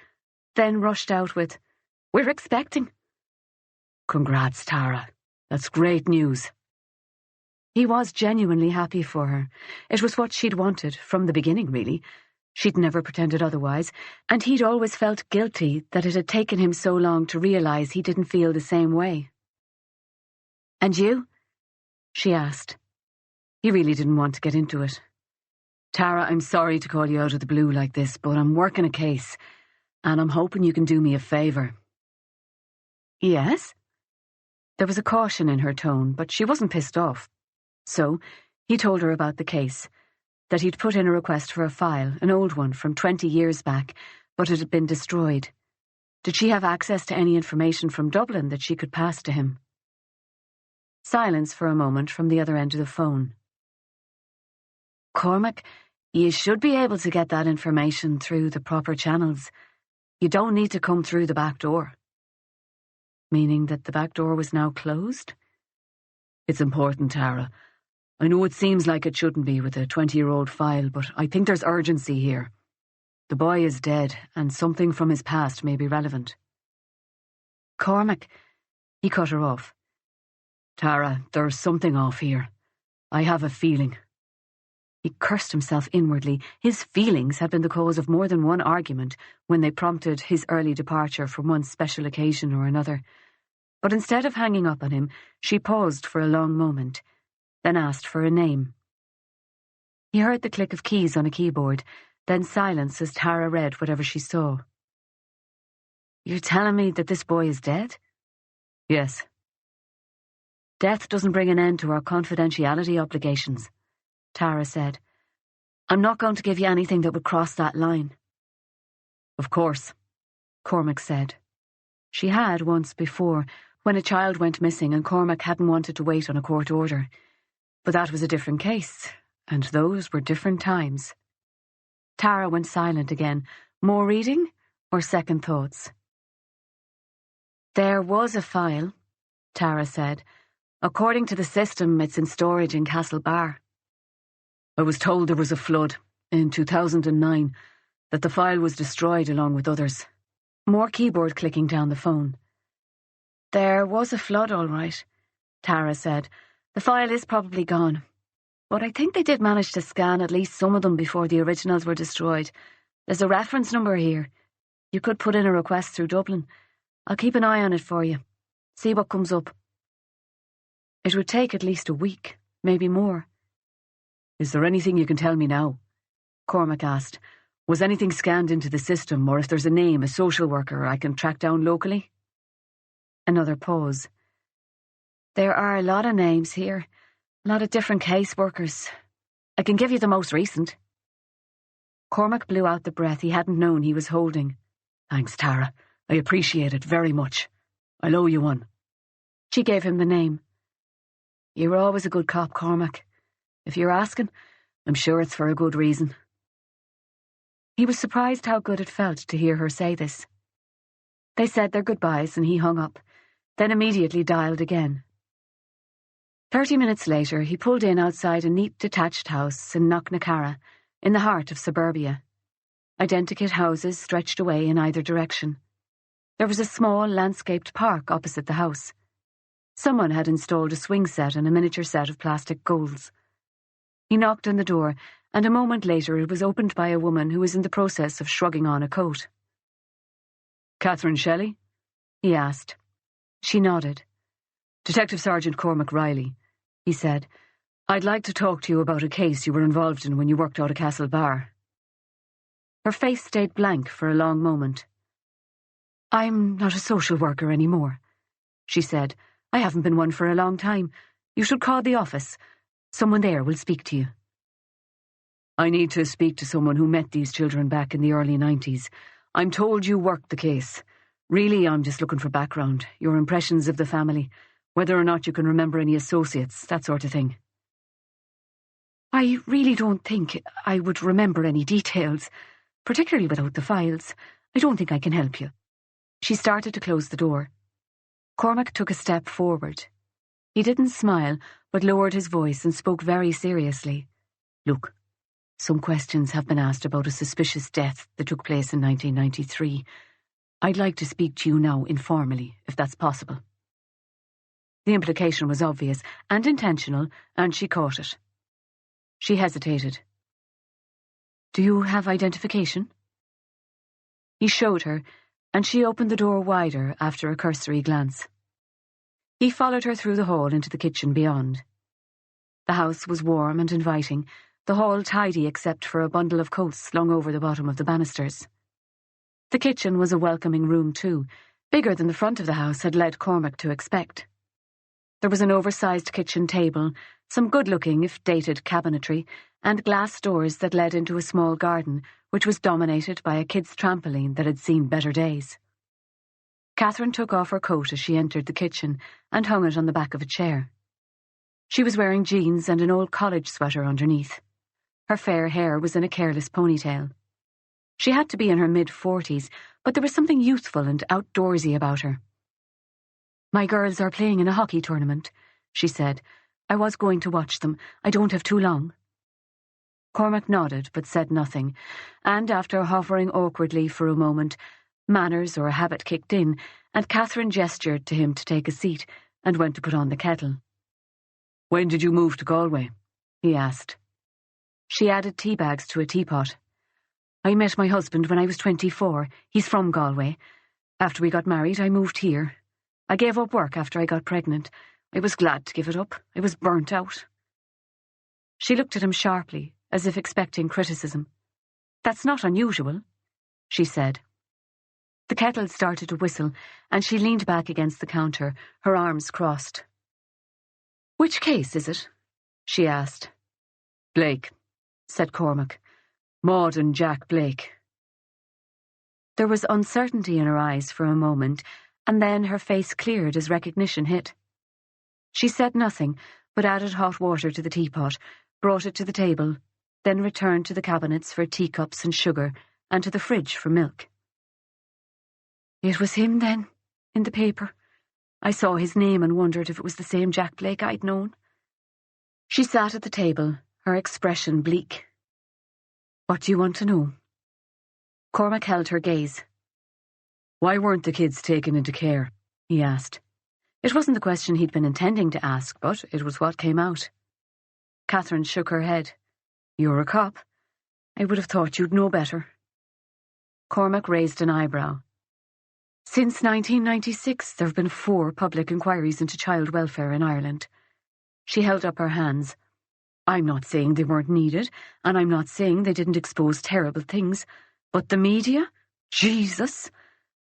then rushed out with, We're expecting. Congrats, Tara. That's great news. He was genuinely happy for her. It was what she'd wanted, from the beginning, really. She'd never pretended otherwise, and he'd always felt guilty that it had taken him so long to realise he didn't feel the same way. And you? She asked. He really didn't want to get into it. Tara, I'm sorry to call you out of the blue like this, but I'm working a case, and I'm hoping you can do me a favour. Yes? There was a caution in her tone, but she wasn't pissed off. So, He told her about the case, that he'd put in a request for a file, an old one from 20 years back, but it had been destroyed. Did she have access to any information from Dublin that she could pass to him? Silence for a moment from the other end of the phone. Cormac, you should be able to get that information through the proper channels. You don't need to come through the back door. Meaning that the back door was now closed? It's important, Tara. I know it seems like it shouldn't be with a 20-year-old file, but I think there's urgency here. The boy is dead, and something from his past may be relevant. Cormac, he cut her off. Tara, there's something off here. I have a feeling. He cursed himself inwardly. His feelings had been the cause of more than one argument when they prompted his early departure from one special occasion or another. But instead of hanging up on him, she paused for a long moment, then asked for a name. He heard the click of keys on a keyboard, then silence as Tara read whatever she saw. You're telling me that this boy is dead? Yes. Death doesn't bring an end to our confidentiality obligations, Tara said. I'm not going to give you anything that would cross that line. Of course, Cormac said. She had once before, when a child went missing and Cormac hadn't wanted to wait on a court order. But that was a different case, and those were different times. Tara went silent again. More reading or second thoughts? There was a file, Tara said. According to the system, it's in storage in Castlebar. I was told there was a flood in 2009, that the file was destroyed along with others. More keyboard clicking down the phone. There was a flood, all right, Tara said. The file is probably gone. But I think they did manage to scan at least some of them before the originals were destroyed. There's a reference number here. You could put in a request through Dublin. I'll keep an eye on it for you. See what comes up. It would take at least a week, maybe more. Is there anything you can tell me now? Cormac asked. Was anything scanned into the system, or if there's a name, a social worker I can track down locally? Another pause. There are a lot of names here, a lot of different caseworkers. I can give you the most recent. Cormac blew out the breath he hadn't known he was holding. Thanks, Tara. I appreciate it very much. I'll owe you one. She gave him the name. You were always a good cop, Cormac. If you're asking, I'm sure it's for a good reason. He was surprised how good it felt to hear her say this. They said their goodbyes and he hung up, then immediately dialed again. 30 minutes later, he pulled in outside a neat detached house in Knocknacarra, in the heart of suburbia. Identical houses stretched away in either direction. There was a small landscaped park opposite the house. Someone had installed a swing set and a miniature set of plastic goals. He knocked on the door, and a moment later it was opened by a woman who was in the process of shrugging on a coat. Catherine Shelley? He asked. She nodded. Detective Sergeant Cormac Reilly, he said. I'd like to talk to you about a case you were involved in when you worked out of Castlebar. Her face stayed blank for a long moment. I'm not a social worker anymore, she said. I haven't been one for a long time. You should call the office. Someone there will speak to you. I need to speak to someone who met these children back in the early 90s. I'm told you worked the case. Really, I'm just looking for background, your impressions of the family, whether or not you can remember any associates, that sort of thing. I really don't think I would remember any details, particularly without the files. I don't think I can help you. She started to close the door. Cormac took a step forward. He didn't smile, but lowered his voice and spoke very seriously. Look, some questions have been asked about a suspicious death that took place in 1993. I'd like to speak to you now informally, if that's possible. The implication was obvious and intentional, and she caught it. She hesitated. Do you have identification? He showed her, and she opened the door wider after a cursory glance. He followed her through the hall into the kitchen beyond. The house was warm and inviting, the hall tidy except for a bundle of coats slung over the bottom of the banisters. The kitchen was a welcoming room too, bigger than the front of the house had led Cormac to expect. There was an oversized kitchen table, some good-looking, if dated, cabinetry, and glass doors that led into a small garden, which was dominated by a kid's trampoline that had seen better days. Catherine took off her coat as she entered the kitchen and hung it on the back of a chair. She was wearing jeans and an old college sweater underneath. Her fair hair was in a careless ponytail. She had to be in her mid-40s, but there was something youthful and outdoorsy about her. "My girls are playing in a hockey tournament," she said. "I was going to watch them. I don't have too long." Cormac nodded but said nothing, and after hovering awkwardly for a moment, manners or habit kicked in, and Catherine gestured to him to take a seat and went to put on the kettle. "When did you move to Galway?" he asked. She added tea bags to a teapot. "I met my husband when I was 24. He's from Galway. After we got married, I moved here. I gave up work after I got pregnant. I was glad to give it up. I was burnt out." She looked at him sharply, as if expecting criticism. "That's not unusual," she said. The kettle started to whistle, and she leaned back against the counter, her arms crossed. "Which case is it?" she asked. "Blake," said Cormac. "Maud and Jack Blake." There was uncertainty in her eyes for a moment, and then her face cleared as recognition hit. She said nothing, but added hot water to the teapot, brought it to the table, then returned to the cabinets for teacups and sugar, and to the fridge for milk. "It was him, then, in the paper. I saw his name and wondered if it was the same Jack Blake I'd known." She sat at the table, her expression bleak. "What do you want to know?" Cormac held her gaze. "Why weren't the kids taken into care?" he asked. It wasn't the question he'd been intending to ask, but it was what came out. Catherine shook her head. "You're a cop. I would have thought you'd know better." Cormac raised an eyebrow. "Since 1996, there have been 4 public inquiries into child welfare in Ireland." She held up her hands. "I'm not saying they weren't needed, and I'm not saying they didn't expose terrible things, but the media? Jesus!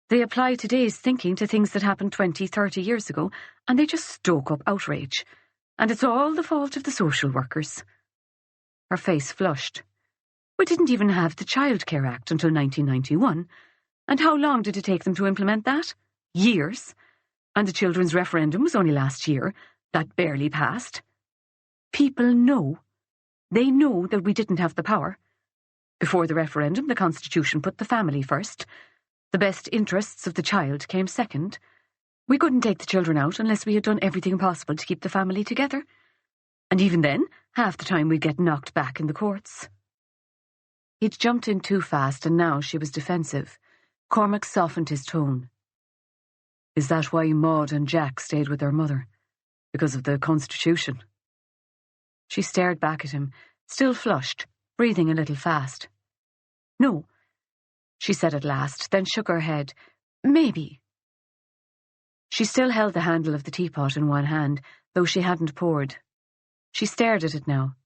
They apply today's thinking to things that happened 20, 30 years ago, and they just stoke up outrage. And it's all the fault of the social workers." Her face flushed. "We didn't even have the Child Care Act until 1991. And how long did it take them to implement that? Years. And the children's referendum was only last year. That barely passed. People know. They know that we didn't have the power. Before the referendum, the Constitution put the family first. The best interests of the child came second. We couldn't take the children out unless we had done everything possible to keep the family together. And even then, half the time we'd get knocked back in the courts." He'd jumped in too fast, and now she was defensive. Cormac softened his tone. "Is that why Maud and Jack stayed with their mother? Because of the Constitution?" She stared back at him, still flushed, breathing a little fast. "No," she said at last, then shook her head. "Maybe." She still held the handle of the teapot in one hand, though she hadn't poured. She stared at it now.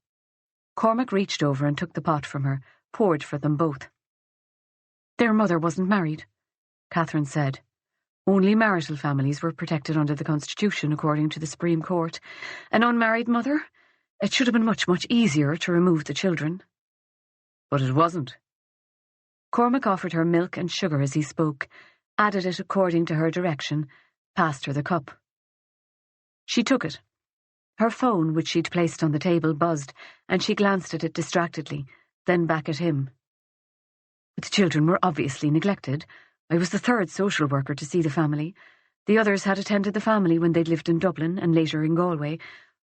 Cormac reached over and took the pot from her, poured for them both. "Their mother wasn't married," Catherine said. "Only marital families were protected under the Constitution, according to the Supreme Court. An unmarried mother? It should have been much, much easier to remove the children." "But it wasn't." Cormac offered her milk and sugar as he spoke, added it according to her direction, passed her the cup. She took it. Her phone, which she'd placed on the table, buzzed, and she glanced at it distractedly, then back at him. "The children were obviously neglected. I was the 3rd social worker to see the family. The others had attended the family when they'd lived in Dublin and later in Galway,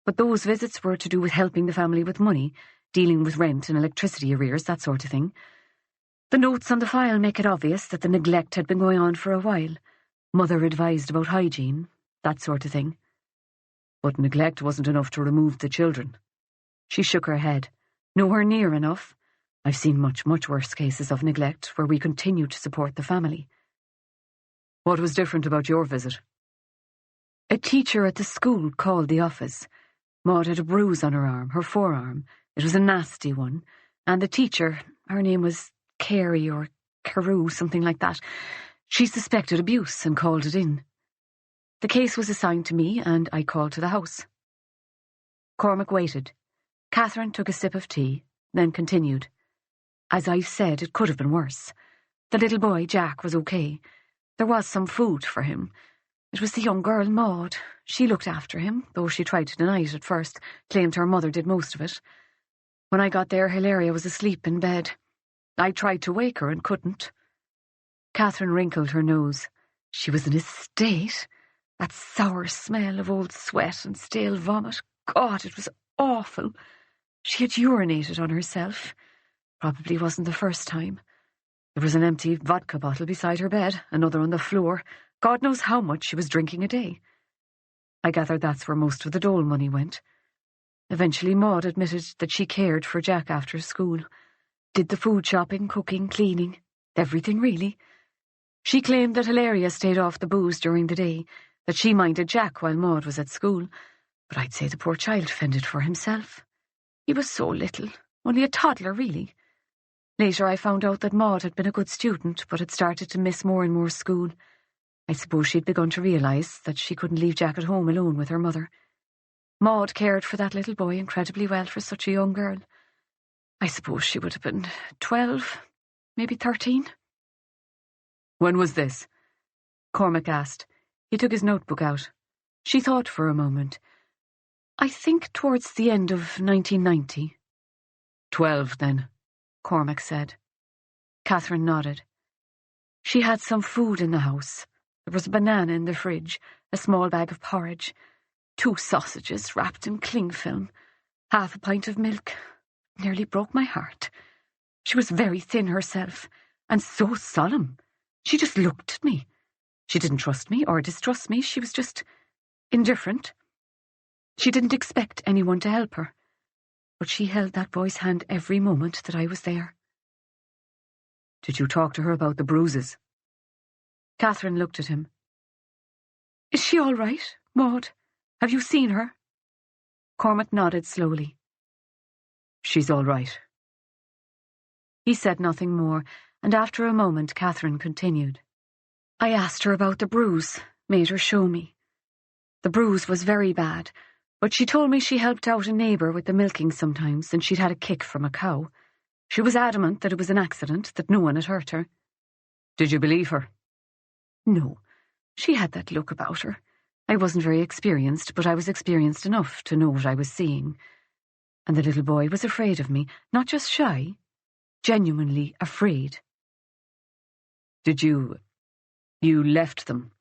but those visits were to do with helping the family with money, dealing with rent and electricity arrears, that sort of thing. The notes on the file make it obvious that the neglect had been going on for a while. Mother advised about hygiene, that sort of thing." "But neglect wasn't enough to remove the children." She shook her head. "Nowhere near enough. I've seen much, much worse cases of neglect where we continue to support the family." "What was different about your visit?" "A teacher at the school called the office. Maud had a bruise on her arm, her forearm. It was a nasty one. And the teacher, her name was Carey or Carew, something like that. She suspected abuse and called it in." The case was assigned to me, and I called to the house. Cormac waited. Catherine took a sip of tea, then continued. As I've said, it could have been worse. The little boy, Jack, was okay. There was some food for him. It was the young girl, Maud. She looked after him, though she tried to deny it at first, claimed her mother did most of it. When I got there, Hilaria was asleep in bed. I tried to wake her and couldn't. Catherine wrinkled her nose. She was in a state. That sour smell of old sweat and stale vomit. God, it was awful. She had urinated on herself. Probably wasn't the first time. There was an empty vodka bottle beside her bed, another on the floor. God knows how much she was drinking a day. I gathered that's where most of the dole money went. Eventually Maud admitted that she cared for Jack after school. Did the food shopping, cooking, cleaning. Everything, really. She claimed that Hilaria stayed off the booze during the day, that she minded Jack while Maud was at school. But I'd say the poor child fended for himself. He was so little, only a toddler, really. Later I found out that Maud had been a good student, but had started to miss more and more school. I suppose she'd begun to realise that she couldn't leave Jack at home alone with her mother. Maud cared for that little boy incredibly well for such a young girl. I suppose she would have been 12, maybe 13. When was this? Cormac asked. He took his notebook out. She thought for a moment. I think towards the end of 1990. 12, then, Cormac said. Catherine nodded. She had some food in the house. There was a banana in the fridge, a small bag of porridge, 2 sausages wrapped in cling film, half a pint of milk. Nearly broke my heart. She was very thin herself, and so solemn. She just looked at me. She didn't trust me or distrust me. She was just indifferent. She didn't expect anyone to help her. But she held that boy's hand every moment that I was there. Did you talk to her about the bruises? Catherine looked at him. Is she all right, Maud? Have you seen her? Cormac nodded slowly. She's all right. He said nothing more, and after a moment Catherine continued. I asked her about the bruise, made her show me. The bruise was very bad, but she told me she helped out a neighbour with the milking sometimes, and she'd had a kick from a cow. She was adamant that it was an accident, that no one had hurt her. Did you believe her? No. She had that look about her. I wasn't very experienced, but I was experienced enough to know what I was seeing. And the little boy was afraid of me, not just shy, genuinely afraid. Did you left them?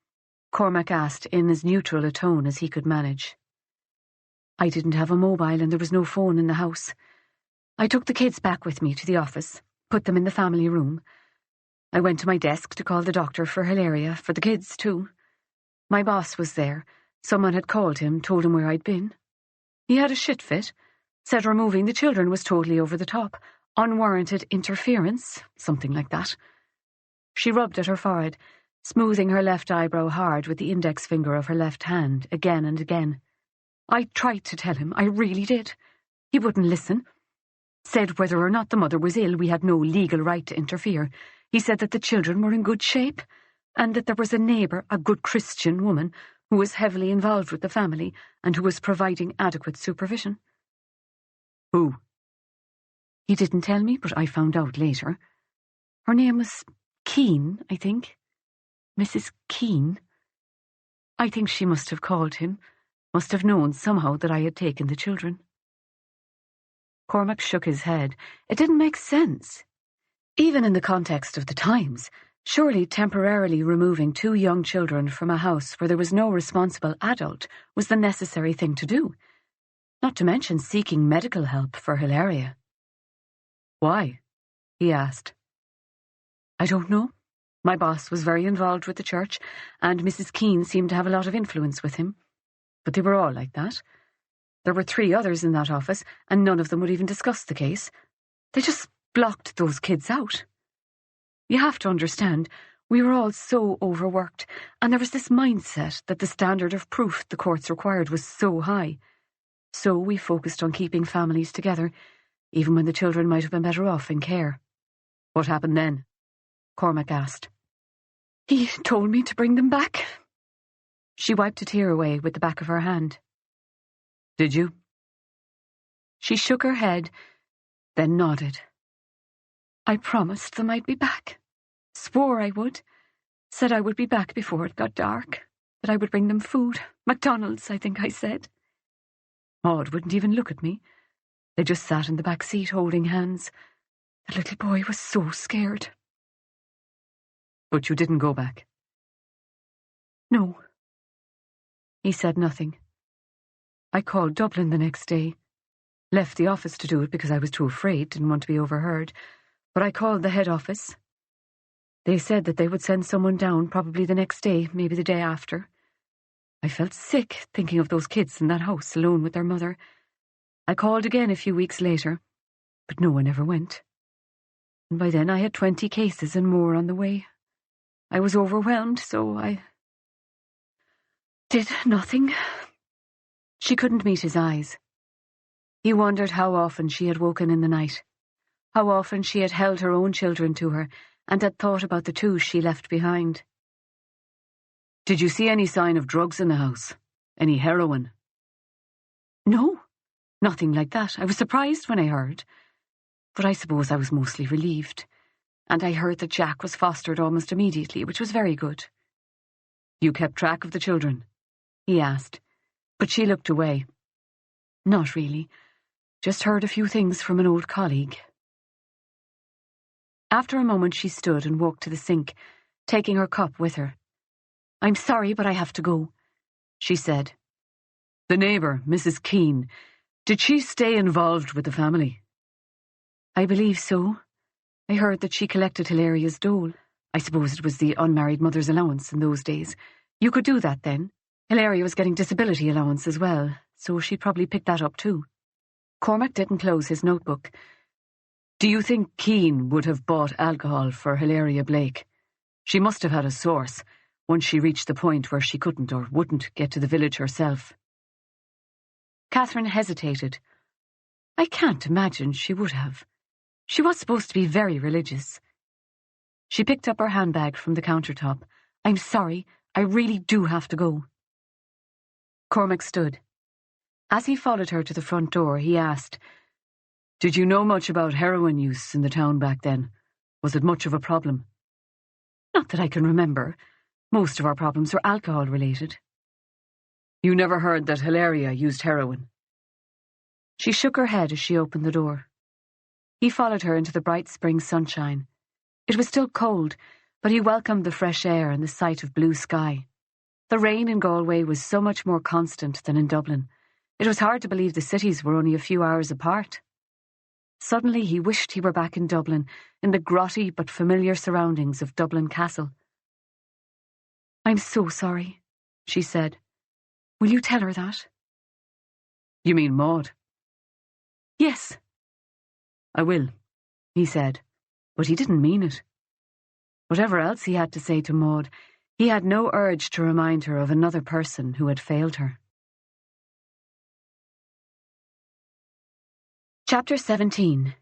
Cormac asked in as neutral a tone as he could manage. I didn't have a mobile and there was no phone in the house. I took the kids back with me to the office, put them in the family room. I went to my desk to call the doctor for Hilaria, for the kids too. My boss was there. Someone had called him, told him where I'd been. He had a shit fit, said removing the children was totally over the top, unwarranted interference, something like that. She rubbed at her forehead, smoothing her left eyebrow hard with the index finger of her left hand, again and again. I tried to tell him, I really did. He wouldn't listen. Said whether or not the mother was ill, we had no legal right to interfere. He said that the children were in good shape, and that there was a neighbour, a good Christian woman, who was heavily involved with the family and who was providing adequate supervision. Who? He didn't tell me, but I found out later. Her name was Keane, I think. Mrs. Keane. I think she must have called him, must have known somehow that I had taken the children. Cormac shook his head. It didn't make sense. Even in the context of the times, surely temporarily removing 2 young children from a house where there was no responsible adult was the necessary thing to do, not to mention seeking medical help for Hilaria. Why? He asked. I don't know. My boss was very involved with the church, and Mrs. Keane seemed to have a lot of influence with him. But they were all like that. There were 3 others in that office, and none of them would even discuss the case. They just blocked those kids out. You have to understand, we were all so overworked, and there was this mindset that the standard of proof the courts required was so high. So we focused on keeping families together, even when the children might have been better off in care. What happened then? Cormac asked. He told me to bring them back. She wiped a tear away with the back of her hand. Did you? She shook her head, then nodded. I promised them I'd be back. Swore I would. Said I would be back before it got dark. That I would bring them food. McDonald's, I think I said. Maud wouldn't even look at me. They just sat in the back seat holding hands. The little boy was so scared. But you didn't go back? No. He said nothing. I called Dublin the next day. Left the office to do it because I was too afraid, didn't want to be overheard. But I called the head office. They said that they would send someone down probably the next day, maybe the day after. I felt sick thinking of those kids in that house alone with their mother. I called again a few weeks later, but no one ever went. And by then I had 20 cases and more on the way. I was overwhelmed, so I did nothing. She couldn't meet his eyes. He wondered how often she had woken in the night, how often she had held her own children to her and had thought about the two she left behind. Did you see any sign of drugs in the house? Any heroin? No, nothing like that. I was surprised when I heard. But I suppose I was mostly relieved. And I heard that Jack was fostered almost immediately, which was very good. You kept track of the children? He asked, but she looked away. Not really. Just heard a few things from an old colleague. After a moment she stood and walked to the sink, taking her cup with her. I'm sorry, but I have to go, she said. The neighbour, Mrs. Keane, did she stay involved with the family? I believe so. I heard that she collected Hilaria's dole. I suppose it was the unmarried mother's allowance in those days. You could do that then. Hilaria was getting disability allowance as well, so she'd probably pick that up too. Cormac didn't close his notebook. Do you think Keane would have bought alcohol for Hilaria Blake? She must have had a source, once she reached the point where she couldn't or wouldn't get to the village herself. Catherine hesitated. I can't imagine she would have. She was supposed to be very religious. She picked up her handbag from the countertop. I'm sorry, I really do have to go. Cormac stood. As he followed her to the front door, he asked, Did you know much about heroin use in the town back then? Was it much of a problem? Not that I can remember. Most of our problems were alcohol-related. You never heard that Hilaria used heroin? She shook her head as she opened the door. He followed her into the bright spring sunshine. It was still cold, but he welcomed the fresh air and the sight of blue sky. The rain in Galway was so much more constant than in Dublin. It was hard to believe the cities were only a few hours apart. Suddenly he wished he were back in Dublin, in the grotty but familiar surroundings of Dublin Castle. I'm so sorry, she said. Will you tell her that? You mean Maud? Yes. I will, he said, but he didn't mean it. Whatever else he had to say to Maud, he had no urge to remind her of another person who had failed her. Chapter 17.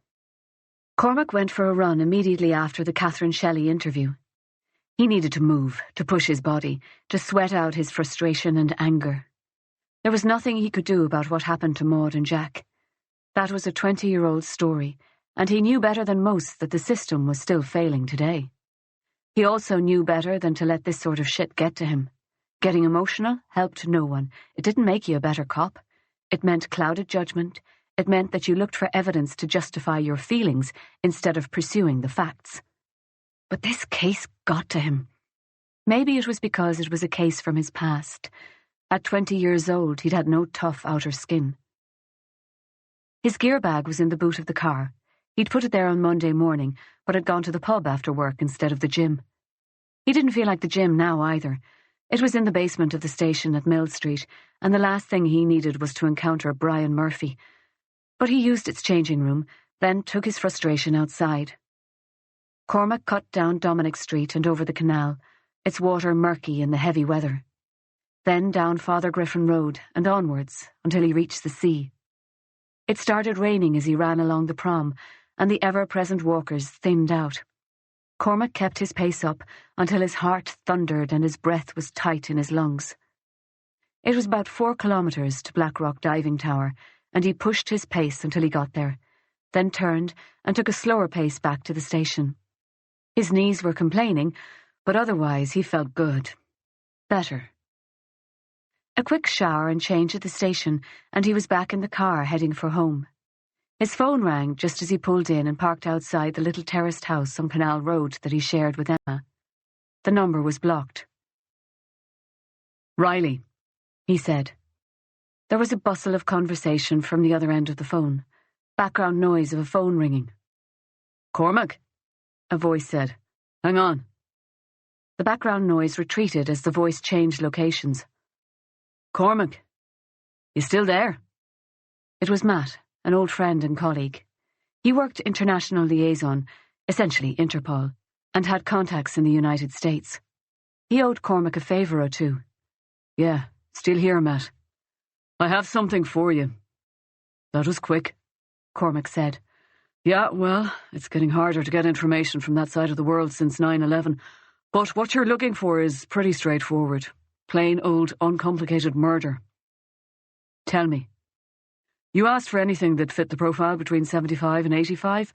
Cormac went for a run immediately after the Catherine Shelley interview. He needed to move, to push his body, to sweat out his frustration and anger. There was nothing he could do about what happened to Maud and Jack. That was a 20-year-old story, and he knew better than most that the system was still failing today. He also knew better than to let this sort of shit get to him. Getting emotional helped no one. It didn't make you a better cop. It meant clouded judgment. It meant that you looked for evidence to justify your feelings instead of pursuing the facts. But this case got to him. Maybe it was because it was a case from his past. At 20 years old, he'd had no tough outer skin. His gear bag was in the boot of the car. He'd put it there on Monday morning, but had gone to the pub after work instead of the gym. He didn't feel like the gym now either. It was in the basement of the station at Mill Street, and the last thing he needed was to encounter Brian Murphy. But he used its changing room, then took his frustration outside. Cormac cut down Dominic Street and over the canal, its water murky in the heavy weather. Then down Father Griffin Road and onwards until he reached the sea. It started raining as he ran along the prom, and the ever-present walkers thinned out. Cormac kept his pace up until his heart thundered and his breath was tight in his lungs. It was about 4 kilometres to Blackrock Diving Tower, and he pushed his pace until he got there, then turned and took a slower pace back to the station. His knees were complaining, but otherwise he felt good. Better. A quick shower and change at the station, and he was back in the car heading for home. His phone rang just as he pulled in and parked outside the little terraced house on Canal Road that he shared with Emma. The number was blocked. "Reilly," he said. There was a bustle of conversation from the other end of the phone, background noise of a phone ringing. "Cormac?" a voice said. "Hang on." The background noise retreated as the voice changed locations. "Cormac, you still there?" It was Matt, an old friend and colleague. He worked international liaison, essentially Interpol, and had contacts in the United States. He owed Cormac a favour or two. "Yeah, still here, Matt. I have something for you." "That was quick," Cormac said. "Yeah, well, it's getting harder to get information from that side of the world since 9/11. But what you're looking for is pretty straightforward. Plain old, uncomplicated murder." "Tell me. You asked for anything that fit the profile between 75 and 85.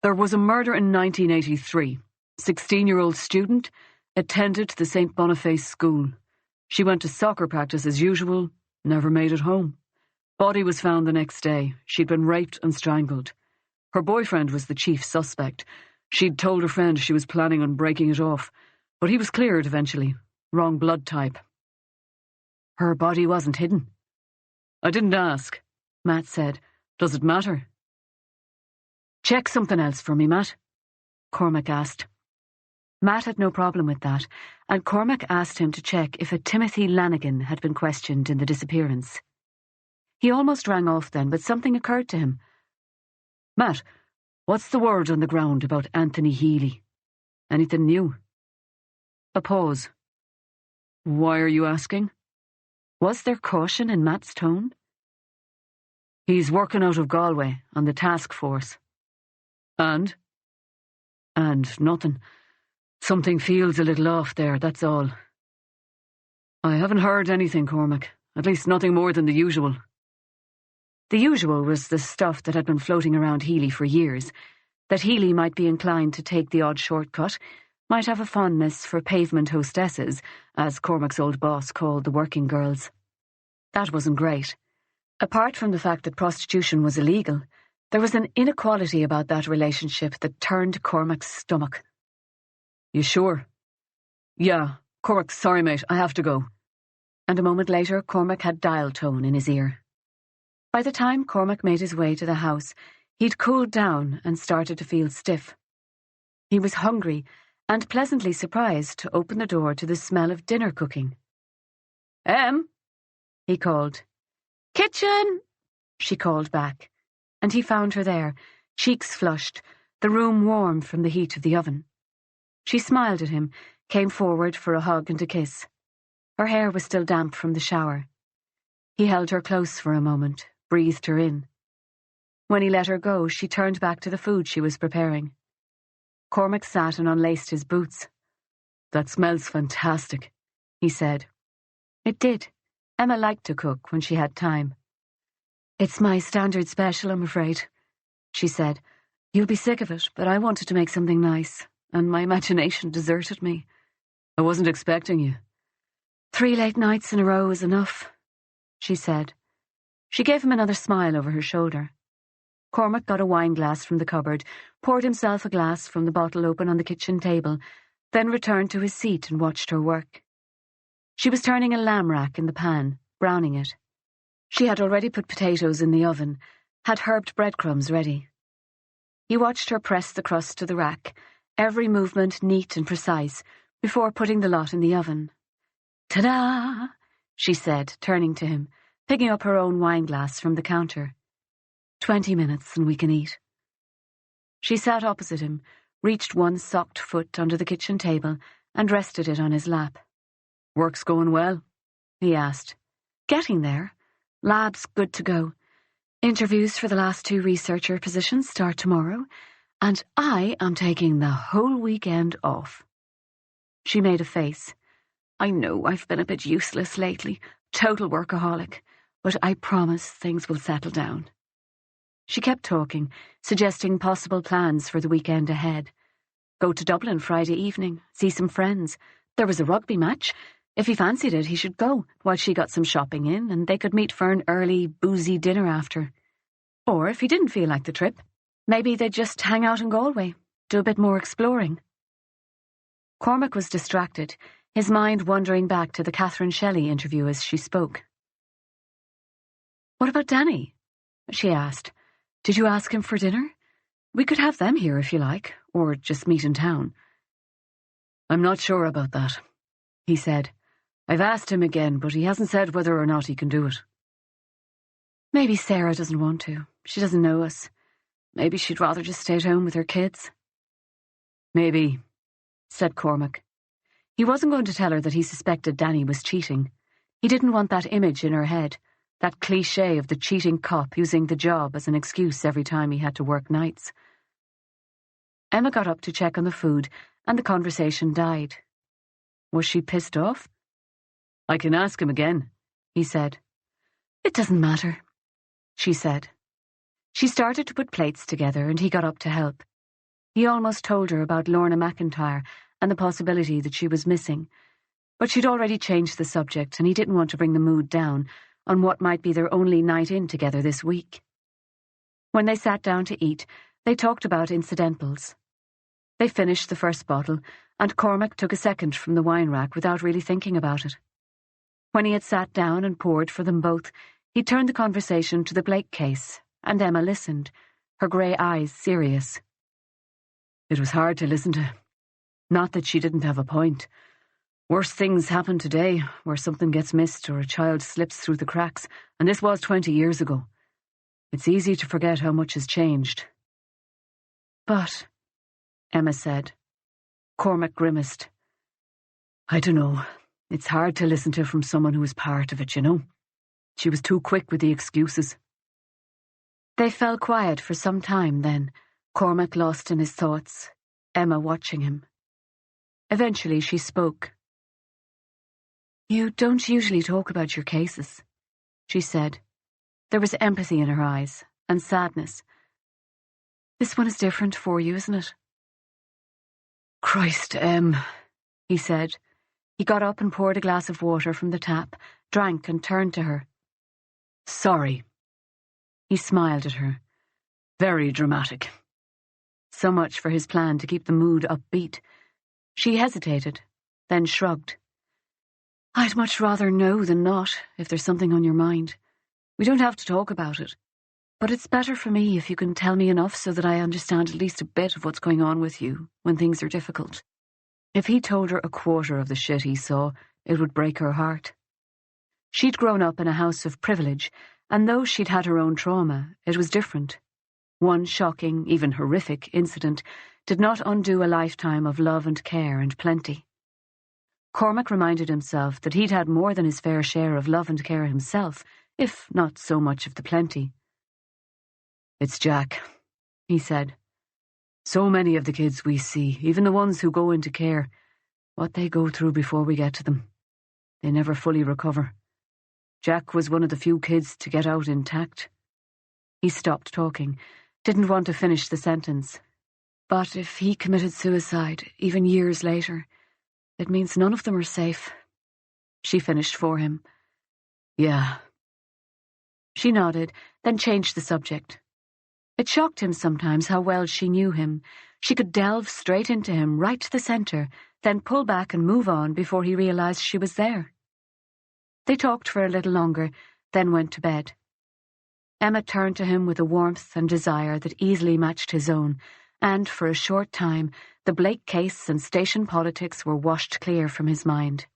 There was a murder in 1983. 16-year-old student, attended the St. Boniface School. She went to soccer practice as usual, never made it home. Body was found the next day. She'd been raped and strangled. Her boyfriend was the chief suspect. She'd told her friend she was planning on breaking it off, but he was cleared eventually. Wrong blood type." "Her body wasn't hidden?" "I didn't ask," Matt said. "Does it matter?" "Check something else for me, Matt," Cormac asked. Matt had no problem with that, and Cormac asked him to check if a Timothy Lanigan had been questioned in the disappearance. He almost rang off then, but something occurred to him. "Matt, what's the word on the ground about Anthony Healy? Anything new?" A pause. "Why are you asking?" Was there caution in Matt's tone? "He's working out of Galway on the task force." "And?" "And nothing. Something feels a little off there, that's all." "I haven't heard anything, Cormac. At least nothing more than the usual." The usual was the stuff that had been floating around Healy for years, that Healy might be inclined to take the odd shortcut, might have a fondness for pavement hostesses, as Cormac's old boss called the working girls. That wasn't great. Apart from the fact that prostitution was illegal, there was an inequality about that relationship that turned Cormac's stomach. "You sure?" "Yeah. Cormac, sorry mate, I have to go." And a moment later Cormac had dial tone in his ear. By the time Cormac made his way to the house, he'd cooled down and started to feel stiff. He was hungry and pleasantly surprised to open the door to the smell of dinner cooking. "Em?" he called. "Kitchen!" she called back, and he found her there, cheeks flushed, the room warm from the heat of the oven. She smiled at him, came forward for a hug and a kiss. Her hair was still damp from the shower. He held her close for a moment, breathed her in. When he let her go, she turned back to the food she was preparing. Cormac sat and unlaced his boots. "That smells fantastic," he said. It did. Emma liked to cook when she had time. "It's my standard special, I'm afraid," she said. "You'll be sick of it, but I wanted to make something nice, and my imagination deserted me." "I wasn't expecting you." 3 late nights in a row is enough," she said. She gave him another smile over her shoulder. Cormac got a wine glass from the cupboard, poured himself a glass from the bottle open on the kitchen table, then returned to his seat and watched her work. She was turning a lamb rack in the pan, browning it. She had already put potatoes in the oven, had herbed breadcrumbs ready. He watched her press the crust to the rack, every movement neat and precise, before putting the lot in the oven. "Ta-da!" she said, turning to him, picking up her own wine glass from the counter. 20 minutes and we can eat." She sat opposite him, reached one socked foot under the kitchen table, and rested it on his lap. "Work's going well?" he asked. "Getting there. Lab's good to go. Interviews for the last 2 researcher positions start tomorrow, and I am taking the whole weekend off." She made a face. I know I've been a bit useless lately, total workaholic, but I promise things will settle down. She kept talking, suggesting possible plans for the weekend ahead. Go to Dublin Friday evening, see some friends. There was a rugby match. If he fancied it, he should go, while she got some shopping in, and they could meet for an early, boozy dinner after. Or, if he didn't feel like the trip, maybe they'd just hang out in Galway, do a bit more exploring. Cormac was distracted, his mind wandering back to the Catherine Shelley interview as she spoke. "What about Danny?" she asked. "Did you ask him for dinner? We could have them here if you like, or just meet in town." "I'm not sure about that," he said. "I've asked him again, but he hasn't said whether or not he can do it." "Maybe Sarah doesn't want to. She doesn't know us. Maybe she'd rather just stay at home with her kids." "Maybe," said Cormac. He wasn't going to tell her that he suspected Danny was cheating. He didn't want that image in her head, that cliché of the cheating cop using the job as an excuse every time he had to work nights. Emma got up to check on the food, and the conversation died. Was she pissed off? "I can ask him again," he said. "It doesn't matter," she said. She started to put plates together, and he got up to help. He almost told her about Lorna McIntyre and the possibility that she was missing, but she'd already changed the subject, and he didn't want to bring the mood down on what might be their only night in together this week. When they sat down to eat, they talked about incidentals. They finished the first bottle, and Cormac took a second from the wine rack without really thinking about it. When he had sat down and poured for them both, he turned the conversation to the Blake case, and Emma listened, her grey eyes serious. It was hard to listen to. Not that she didn't have a point. Worse things happen today, where something gets missed or a child slips through the cracks, and this was 20 years ago. It's easy to forget how much has changed. "But," Emma said. Cormac grimaced. "I don't know. It's hard to listen to from someone who was part of it, you know. She was too quick with the excuses." They fell quiet for some time then, Cormac lost in his thoughts, Emma watching him. Eventually she spoke. "You don't usually talk about your cases," she said. There was empathy in her eyes, and sadness. "This one is different for you, isn't it?" "Christ, he said. He got up and poured a glass of water from the tap, drank and turned to her. "Sorry." He smiled at her. "Very dramatic." So much for his plan to keep the mood upbeat. She hesitated, then shrugged. "I'd much rather know than not, if there's something on your mind. We don't have to talk about it. But it's better for me if you can tell me enough so that I understand at least a bit of what's going on with you when things are difficult." If he told her a quarter of the shit he saw, it would break her heart. She'd grown up in a house of privilege, and though she'd had her own trauma, it was different. One shocking, even horrific, incident did not undo a lifetime of love and care and plenty. Cormac reminded himself that he'd had more than his fair share of love and care himself, if not so much of the plenty. "It's Jack," he said. "So many of the kids we see, even the ones who go into care, what they go through before we get to them. They never fully recover. Jack was one of the few kids to get out intact." He stopped talking, didn't want to finish the sentence. "But if he committed suicide, even years later, it means none of them are safe." She finished for him. "Yeah." She nodded, then changed the subject. It shocked him sometimes how well she knew him. She could delve straight into him, right to the centre, then pull back and move on before he realised she was there. They talked for a little longer, then went to bed. Emma turned to him with a warmth and desire that easily matched his own, and for a short time the Blake case and station politics were washed clear from his mind.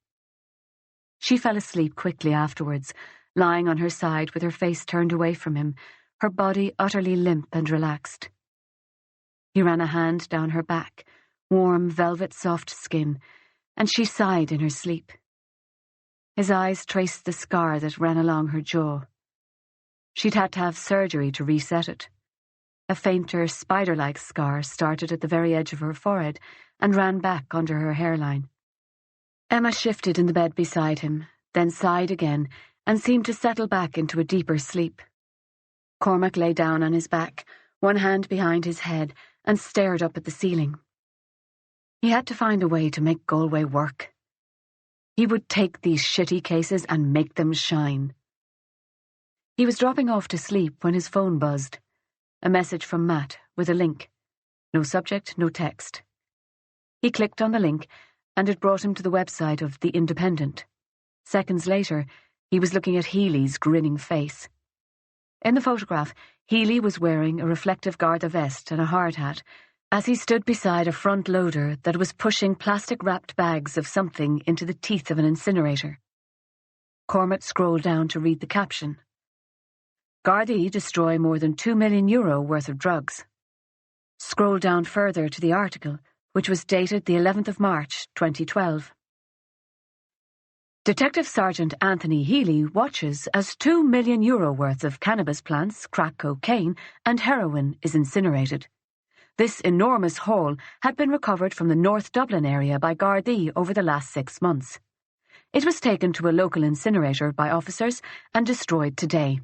She fell asleep quickly afterwards, lying on her side with her face turned away from him, her body utterly limp and relaxed. He ran a hand down her back, warm, velvet-soft skin, and she sighed in her sleep. His eyes traced the scar that ran along her jaw. She'd had to have surgery to reset it. A fainter, spider-like scar started at the very edge of her forehead and ran back under her hairline. Emma shifted in the bed beside him, then sighed again, and seemed to settle back into a deeper sleep. Cormac lay down on his back, one hand behind his head, and stared up at the ceiling. He had to find a way to make Galway work. He would take these shitty cases and make them shine. He was dropping off to sleep when his phone buzzed. A message from Matt with a link. No subject, no text. He clicked on the link, and it brought him to the website of The Independent. Seconds later, he was looking at Healy's grinning face. In the photograph, Healy was wearing a reflective Garda vest and a hard hat as he stood beside a front loader that was pushing plastic-wrapped bags of something into the teeth of an incinerator. Cormac scrolled down to read the caption. Gardaí destroy more than €2 million worth of drugs. Scroll down further to the article, which was dated the 11th of March, 2012. Detective Sergeant Anthony Healy watches as €2 million worth of cannabis plants, crack cocaine, and heroin is incinerated. This enormous haul had been recovered from the North Dublin area by Gardaí over the last 6 months. It was taken to a local incinerator by officers and destroyed today.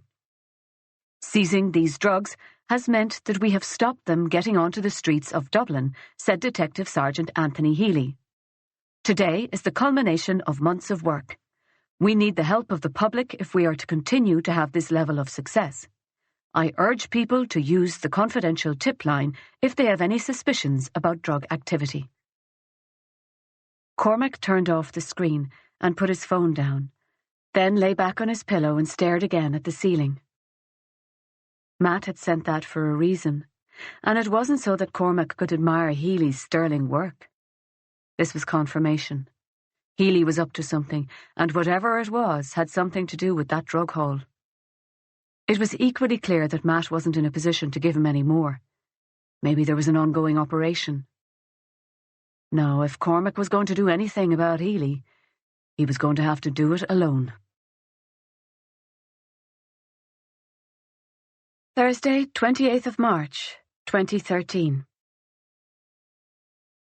Seizing these drugs has meant that we have stopped them getting onto the streets of Dublin, said Detective Sergeant Anthony Healy. Today is the culmination of months of work. We need the help of the public if we are to continue to have this level of success. I urge people to use the confidential tip line if they have any suspicions about drug activity. Cormac turned off the screen and put his phone down, then lay back on his pillow and stared again at the ceiling. Matt had sent that for a reason, and it wasn't so that Cormac could admire Healy's sterling work. This was confirmation. Healy was up to something, and whatever it was had something to do with that drug haul. It was equally clear that Matt wasn't in a position to give him any more. Maybe there was an ongoing operation. No, if Cormac was going to do anything about Healy, he was going to have to do it alone. Thursday, 28th of March, 2013.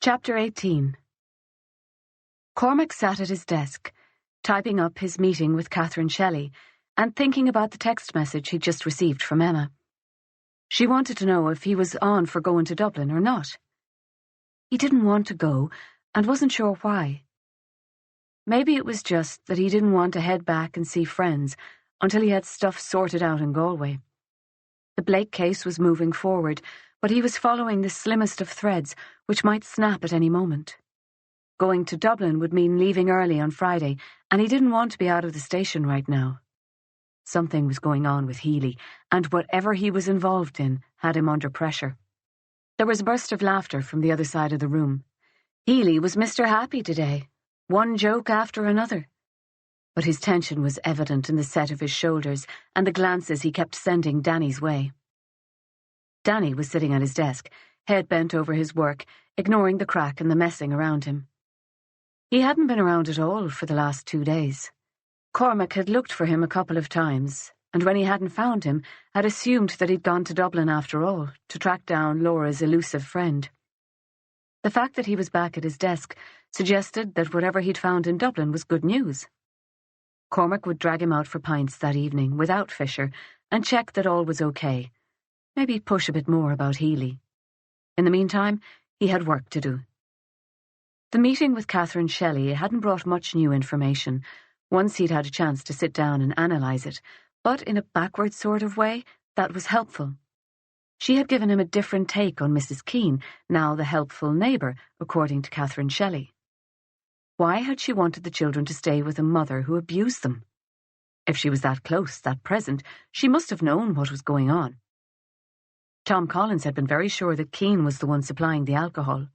Chapter 18. Cormac sat at his desk, typing up his meeting with Catherine Shelley and thinking about the text message he'd just received from Emma. She wanted to know if he was on for going to Dublin or not. He didn't want to go and wasn't sure why. Maybe it was just that he didn't want to head back and see friends until he had stuff sorted out in Galway. The Blake case was moving forward, but he was following the slimmest of threads, which might snap at any moment. Going to Dublin would mean leaving early on Friday, and he didn't want to be out of the station right now. Something was going on with Healy, and whatever he was involved in had him under pressure. There was a burst of laughter from the other side of the room. Healy was Mr. Happy today, one joke after another. But his tension was evident in the set of his shoulders and the glances he kept sending Danny's way. Danny was sitting at his desk, head bent over his work, ignoring the crack and the messing around him. He hadn't been around at all for the last 2 days. Cormac had looked for him a couple of times, and when he hadn't found him, had assumed that he'd gone to Dublin after all, to track down Laura's elusive friend. The fact that he was back at his desk suggested that whatever he'd found in Dublin was good news. Cormac would drag him out for pints that evening without Fisher and check that all was okay. Maybe push a bit more about Healy. In the meantime, he had work to do. The meeting with Catherine Shelley hadn't brought much new information, once he'd had a chance to sit down and analyse it, but in a backward sort of way, that was helpful. She had given him a different take on Mrs. Keane, now the helpful neighbour, according to Catherine Shelley. Why had she wanted the children to stay with a mother who abused them? If she was that close, that present, she must have known what was going on. Tom Collins had been very sure that Keane was the one supplying the alcohol.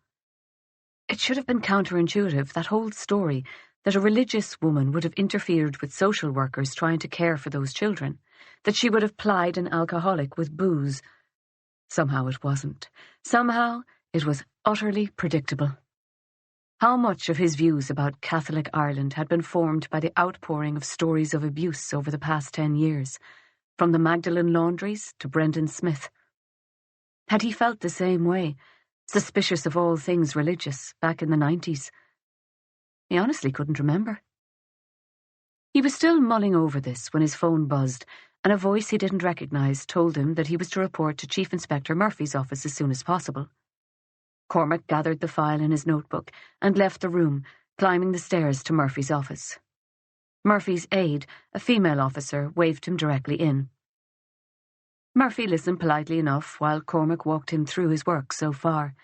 It should have been counterintuitive, that whole story, that a religious woman would have interfered with social workers trying to care for those children, that she would have plied an alcoholic with booze. Somehow it wasn't. Somehow it was utterly predictable. How much of his views about Catholic Ireland had been formed by the outpouring of stories of abuse over the past 10 years, from the Magdalen Laundries to Brendan Smith? Had he felt the same way, suspicious of all things religious, back in the 90s? He honestly couldn't remember. He was still mulling over this when his phone buzzed, and a voice he didn't recognise told him that he was to report to Chief Inspector Murphy's office as soon as possible. Cormac gathered the file in his notebook and left the room, climbing the stairs to Murphy's office. Murphy's aide, a female officer, waved him directly in. Murphy listened politely enough while Cormac walked him through his work so far.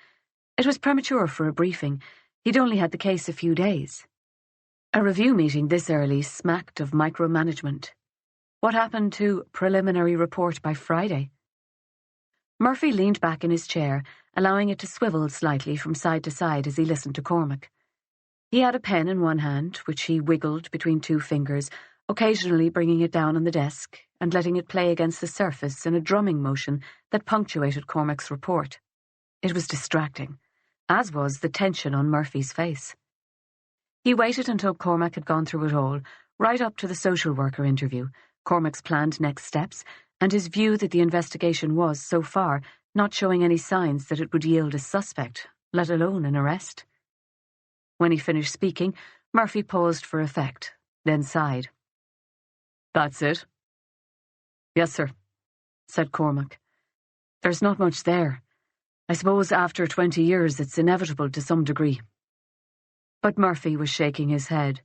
It was premature for a briefing. He'd only had the case a few days. A review meeting this early smacked of micromanagement. What happened to preliminary report by Friday? Murphy leaned back in his chair, allowing it to swivel slightly from side to side as he listened to Cormac. He had a pen in one hand, which he wiggled between two fingers, occasionally bringing it down on the desk and letting it play against the surface in a drumming motion that punctuated Cormac's report. It was distracting, as was the tension on Murphy's face. He waited until Cormac had gone through it all, right up to the social worker interview, Cormac's planned next steps, and his view that the investigation was, so far, not showing any signs that it would yield a suspect, let alone an arrest. When he finished speaking, Murphy paused for effect, then sighed. "That's it?" "Yes, sir," said Cormac. "There's not much there. I suppose after 20 years it's inevitable to some degree." But Murphy was shaking his head.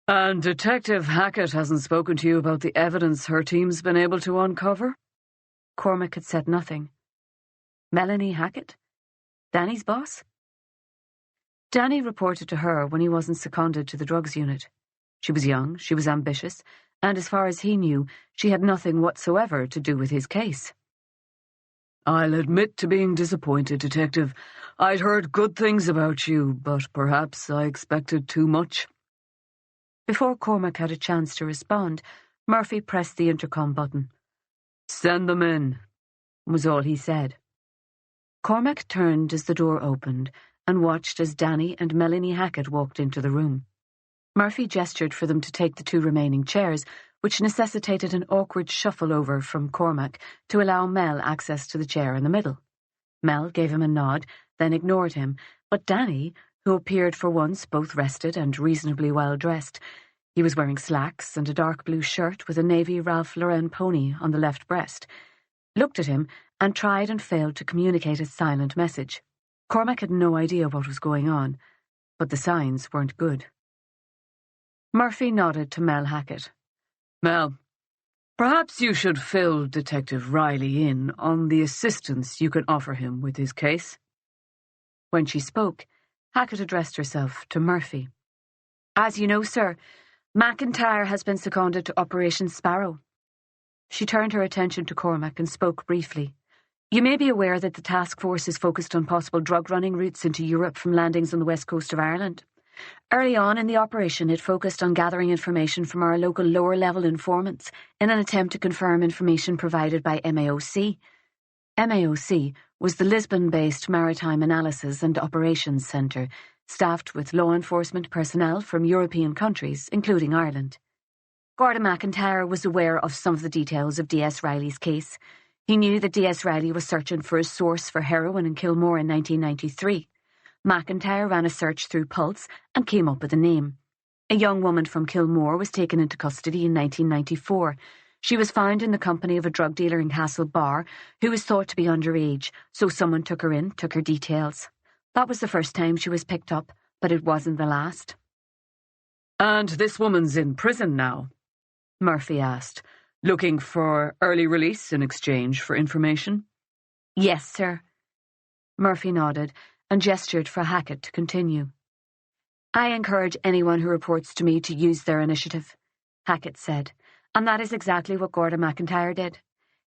"And Detective Hackett hasn't spoken to you about the evidence her team's been able to uncover?" Cormac had said nothing. Melanie Hackett? Danny's boss? Danny reported to her when he wasn't seconded to the drugs unit. She was young, she was ambitious, and as far as he knew, she had nothing whatsoever to do with his case. "I'll admit to being disappointed, Detective. I'd heard good things about you, but perhaps I expected too much." Before Cormac had a chance to respond, Murphy pressed the intercom button. "Send them in," was all he said. Cormac turned as the door opened and watched as Danny and Melanie Hackett walked into the room. Murphy gestured for them to take the two remaining chairs, which necessitated an awkward shuffle over from Cormac to allow Mel access to the chair in the middle. Mel gave him a nod, then ignored him, but Danny, who appeared for once both rested and reasonably well dressed, he was wearing slacks and a dark blue shirt with a navy Ralph Lauren pony on the left breast, looked at him and tried and failed to communicate a silent message. Cormac had no idea what was going on, but the signs weren't good. Murphy nodded to Mel Hackett. "Mel, perhaps you should fill Detective Reilly in on the assistance you can offer him with his case." When she spoke, Hackett addressed herself to Murphy. "As you know, sir, McIntyre has been seconded to Operation Sparrow." She turned her attention to Cormac and spoke briefly. "You may be aware that the task force is focused on possible drug-running routes into Europe from landings on the west coast of Ireland. Early on in the operation, it focused on gathering information from our local lower-level informants in an attempt to confirm information provided by MAOC. MAOC was the Lisbon-based Maritime Analysis and Operations Centre, staffed with law enforcement personnel from European countries, including Ireland. Gordon McIntyre was aware of some of the details of D.S. Reilly's case. He knew that D.S. Reilly was searching for a source for heroin in Kilmore in 1993. McIntyre ran a search through Pulse and came up with a name. A young woman from Kilmore was taken into custody in 1994. She was found in the company of a drug dealer in Castlebar who was thought to be underage, so someone took her in, took her details. That was the first time she was picked up, but it wasn't the last. "And this woman's in prison now?" Murphy asked, "looking for early release in exchange for information?" "Yes, sir." Murphy nodded and gestured for Hackett to continue. "I encourage anyone who reports to me to use their initiative," Hackett said, and that is exactly what Gordon McIntyre did.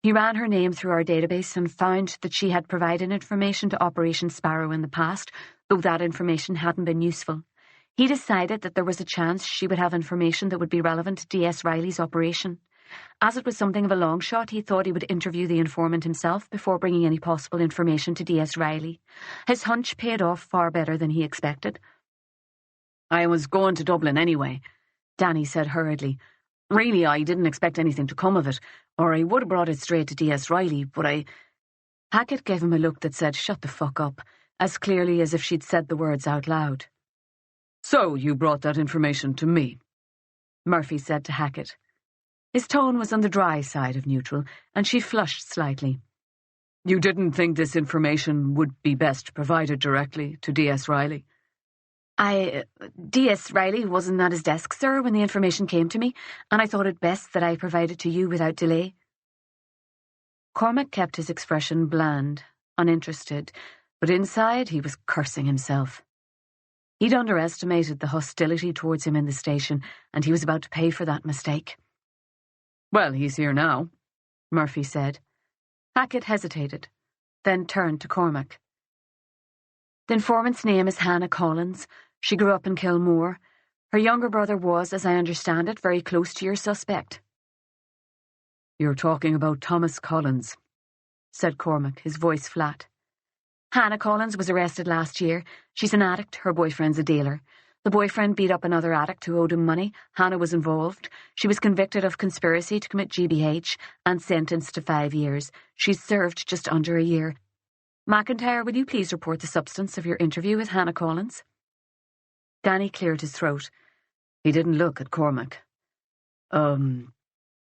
He ran her name through our database and found that she had provided information to Operation Sparrow in the past, though that information hadn't been useful. He decided that there was a chance she would have information that would be relevant to D.S. Reilly's operation. As it was something of a long shot, he thought he would interview the informant himself before bringing any possible information to D.S. Reilly. His hunch paid off far better than he expected. "I was going to Dublin anyway," Danny said hurriedly. "Really, I didn't expect anything to come of it, or I would have brought it straight to D.S. Reilly, but I—" Hackett gave him a look that said, "Shut the fuck up," as clearly as if she'd said the words out loud. "So you brought that information to me," Murphy said to Hackett. His tone was on the dry side of neutral, and she flushed slightly. "You didn't think this information would be best provided directly to D.S. Reilly?" D.S. Reilly wasn't at his desk, sir, when the information came to me, and I thought it best that I provide it to you without delay." Cormac kept his expression bland, uninterested, but inside he was cursing himself. He'd underestimated the hostility towards him in the station, and he was about to pay for that mistake. "Well, he's here now," Murphy said. Hackett hesitated, then turned to Cormac. "The informant's name is Hannah Collins. She grew up in Kilmore. Her younger brother was, as I understand it, very close to your suspect." "You're talking about Thomas Collins," said Cormac, his voice flat. "Hannah Collins was arrested last year. She's an addict. Her boyfriend's a dealer. The boyfriend beat up another addict who owed him money. Hannah was involved. She was convicted of conspiracy to commit GBH and sentenced to 5 years. She's served just under a year. McIntyre, will you please report the substance of your interview with Hannah Collins?" Danny cleared his throat. He didn't look at Cormac.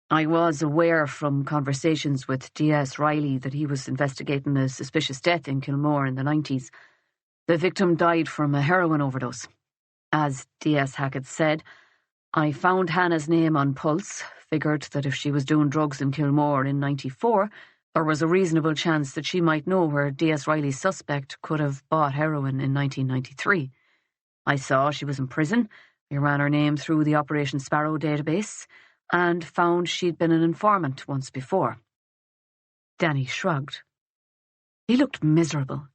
I was aware from conversations with D.S. Reilly that he was investigating a suspicious death in Kilmore in the 90s. The victim died from a heroin overdose. As D.S. Hackett said, I found Hannah's name on Pulse, figured that if she was doing drugs in Kilmore in 94, there was a reasonable chance that she might know where D.S. Reilly's suspect could have bought heroin in 1993. I saw she was in prison. I ran her name through the Operation Sparrow database and found she'd been an informant once before. Danny shrugged. He looked miserable.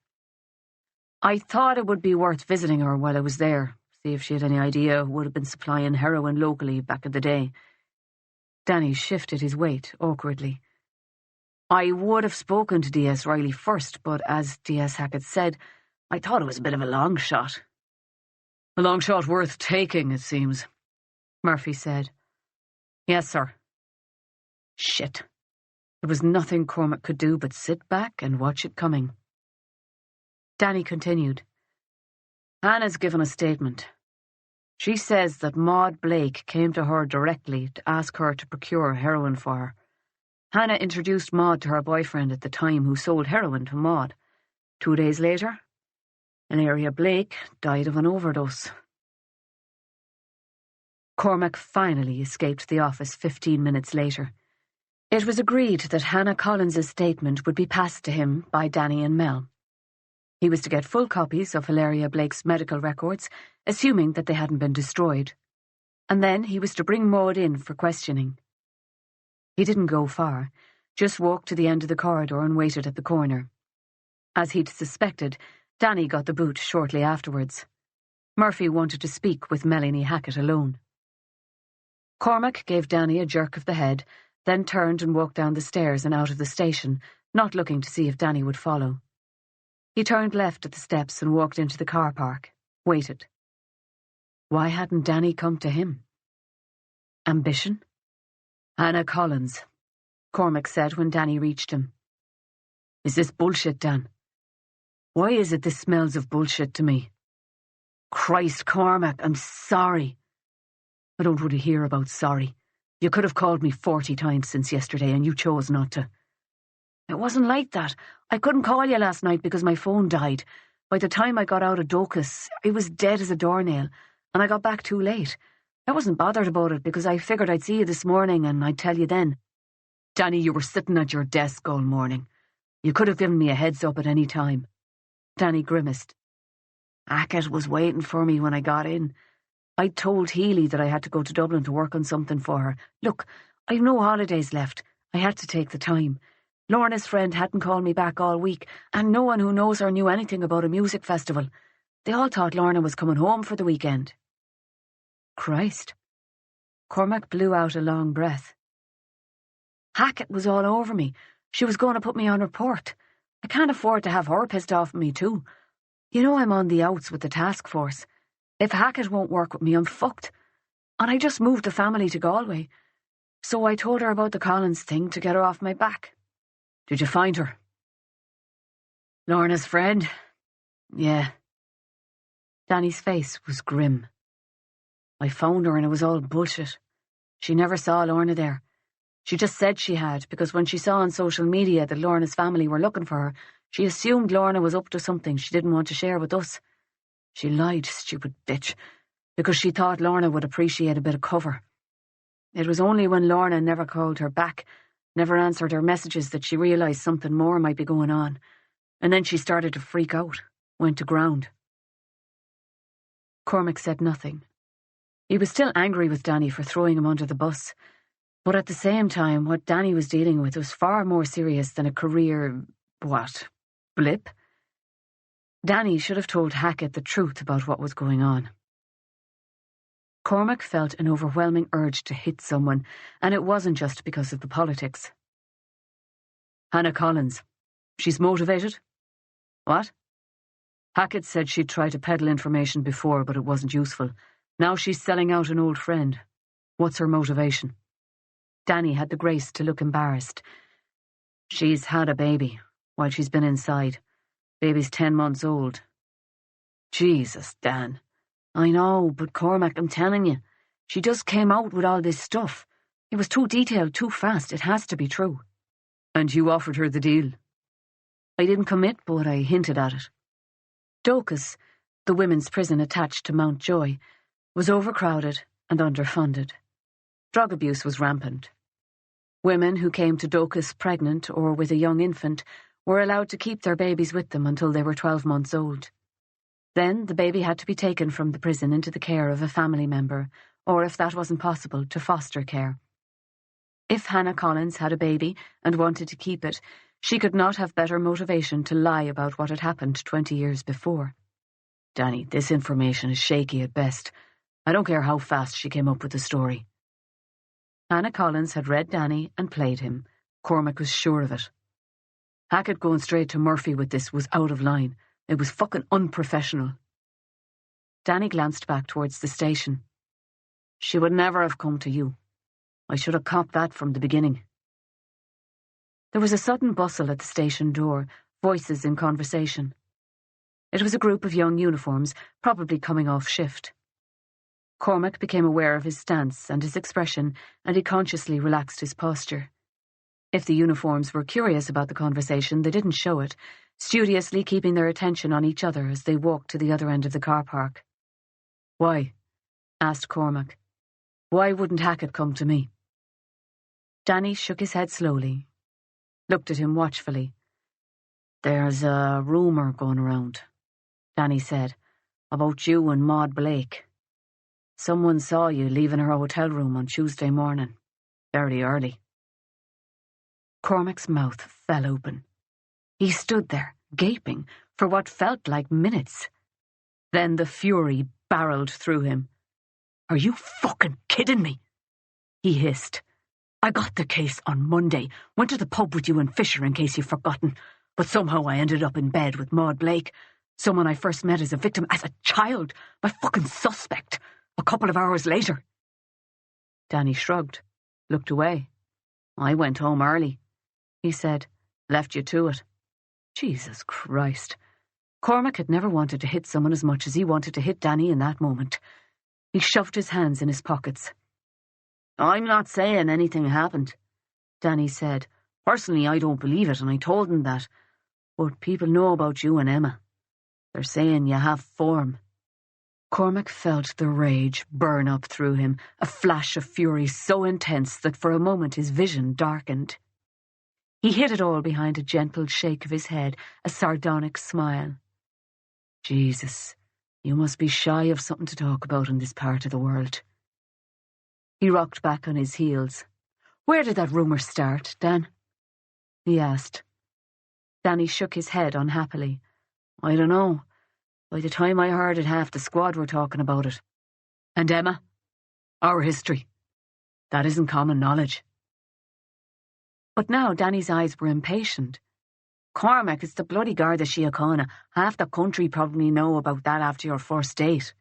I thought it would be worth visiting her while I was there, see if she had any idea who would have been supplying heroin locally back in the day. Danny shifted his weight awkwardly. I would have spoken to D.S. Reilly first, but as D.S. Hackett said, I thought it was a bit of a long shot. "A long shot worth taking, it seems," Murphy said. "Yes, sir." Shit. There was nothing Cormac could do but sit back and watch it coming. Danny continued. "Hannah's given a statement. She says that Maud Blake came to her directly to ask her to procure heroin for her. Hannah introduced Maud to her boyfriend at the time who sold heroin to Maud. 2 days later, Valeria Blake died of an overdose." Cormac finally escaped the office 15 minutes later. It was agreed that Hannah Collins's statement would be passed to him by Danny and Mel. He was to get full copies of Valeria Blake's medical records, assuming that they hadn't been destroyed. And then he was to bring Maud in for questioning. He didn't go far, just walked to the end of the corridor and waited at the corner. As he'd suspected, Danny got the boot shortly afterwards. Murphy wanted to speak with Melanie Hackett alone. Cormac gave Danny a jerk of the head, then turned and walked down the stairs and out of the station, not looking to see if Danny would follow. He turned left at the steps and walked into the car park, waited. Why hadn't Danny come to him? Ambition? "Hannah Collins," Cormac said when Danny reached him. "Is this bullshit, Dan? Why is it this smells of bullshit to me? Christ, Cormac, I'm sorry." "I don't want to hear about sorry. You could have called me 40 times since yesterday and you chose not to." "It wasn't like that. I couldn't call you last night because my phone died. By the time I got out of Docus, it was dead as a doornail, and I got back too late. I wasn't bothered about it because I figured I'd see you this morning and I'd tell you then." "Danny, you were sitting at your desk all morning. You could have given me a heads up at any time." Danny grimaced. "Hackett was waiting for me when I got in. I told Healy that I had to go to Dublin to work on something for her. Look, I've no holidays left. I had to take the time. Lorna's friend hadn't called me back all week, and no one who knows her knew anything about a music festival. They all thought Lorna was coming home for the weekend." Christ. Cormac blew out a long breath. "Hackett was all over me. She was going to put me on report. I can't afford to have her pissed off at me too. You know I'm on the outs with the task force. If Hackett won't work with me, I'm fucked. And I just moved the family to Galway. So I told her about the Collins thing to get her off my back." "Did you find her?" "Lorna's friend? Yeah. Danny's face was grim. I phoned her and it was all bullshit. She never saw Lorna there. She just said she had, because when she saw on social media that Lorna's family were looking for her, she assumed Lorna was up to something she didn't want to share with us. She lied, stupid bitch, because she thought Lorna would appreciate a bit of cover. It was only when Lorna never called her back, never answered her messages, that she realised something more might be going on. And then she started to freak out, went to ground. Cormac said nothing. He was still angry with Danny for throwing him under the bus, but at the same time, what Danny was dealing with was far more serious than a career, blip? Danny should have told Hackett the truth about what was going on. Cormac felt an overwhelming urge to hit someone, and it wasn't just because of the politics. Hannah Collins. She's motivated? What? Hackett said she'd tried to peddle information before, but it wasn't useful. Now she's selling out an old friend. What's her motivation? Danny had the grace to look embarrassed. She's had a baby while she's been inside. Baby's 10 months old. Jesus, Dan. I know, but Cormac, I'm telling you, she just came out with all this stuff. It was too detailed, too fast. It has to be true. And you offered her the deal? I didn't commit, but I hinted at it. Docus, the women's prison attached to Mountjoy, was overcrowded and underfunded. Drug abuse was rampant. Women who came to Docus pregnant or with a young infant were allowed to keep their babies with them until they were 12 months old. Then the baby had to be taken from the prison into the care of a family member, or if that wasn't possible, to foster care. If Hannah Collins had a baby and wanted to keep it, she could not have better motivation to lie about what had happened 20 years before. Danny, this information is shaky at best. I don't care how fast she came up with the story. Hannah Collins had read Danny and played him. Cormac was sure of it. Hackett going straight to Murphy with this was out of line. It was fucking unprofessional. Danny glanced back towards the station. She would never have come to you. I should have copped that from the beginning. There was a sudden bustle at the station door, voices in conversation. It was a group of young uniforms, probably coming off shift. Cormac became aware of his stance and his expression, and he consciously relaxed his posture. If the uniforms were curious about the conversation, they didn't show it, studiously keeping their attention on each other as they walked to the other end of the car park. Why? Asked Cormac. Why wouldn't Hackett come to me? Danny shook his head slowly, looked at him watchfully. There's a rumour going around, Danny said, about you and Maud Blake. Someone saw you leaving her hotel room on Tuesday morning, very early. Cormac's mouth fell open. He stood there, gaping, for what felt like minutes. Then the fury barreled through him. Are you fucking kidding me? He hissed. I got the case on Monday, went to the pub with you and Fisher in case you've forgotten, but somehow I ended up in bed with Maud Blake, someone I first met as a victim, as a child, my fucking suspect, a couple of hours later. Danny shrugged, looked away. I went home early, he said, left you to it. Jesus Christ. Cormac had never wanted to hit someone as much as he wanted to hit Danny in that moment. He shoved his hands in his pockets. I'm not saying anything happened, Danny said. Personally, I don't believe it, and I told him that. But people know about you and Emma. They're saying you have form. Cormac felt the rage burn up through him, a flash of fury so intense that for a moment his vision darkened. He hid it all behind a gentle shake of his head, a sardonic smile. Jesus, you must be shy of something to talk about in this part of the world. He rocked back on his heels. Where did that rumour start, Dan? He asked. Danny shook his head unhappily. I don't know. By the time I heard it, half the squad were talking about it. And Emma? Our history. That isn't common knowledge. But now Danny's eyes were impatient. Cormac, it's the bloody Garda Síochána. Half the country probably know about that after your first date.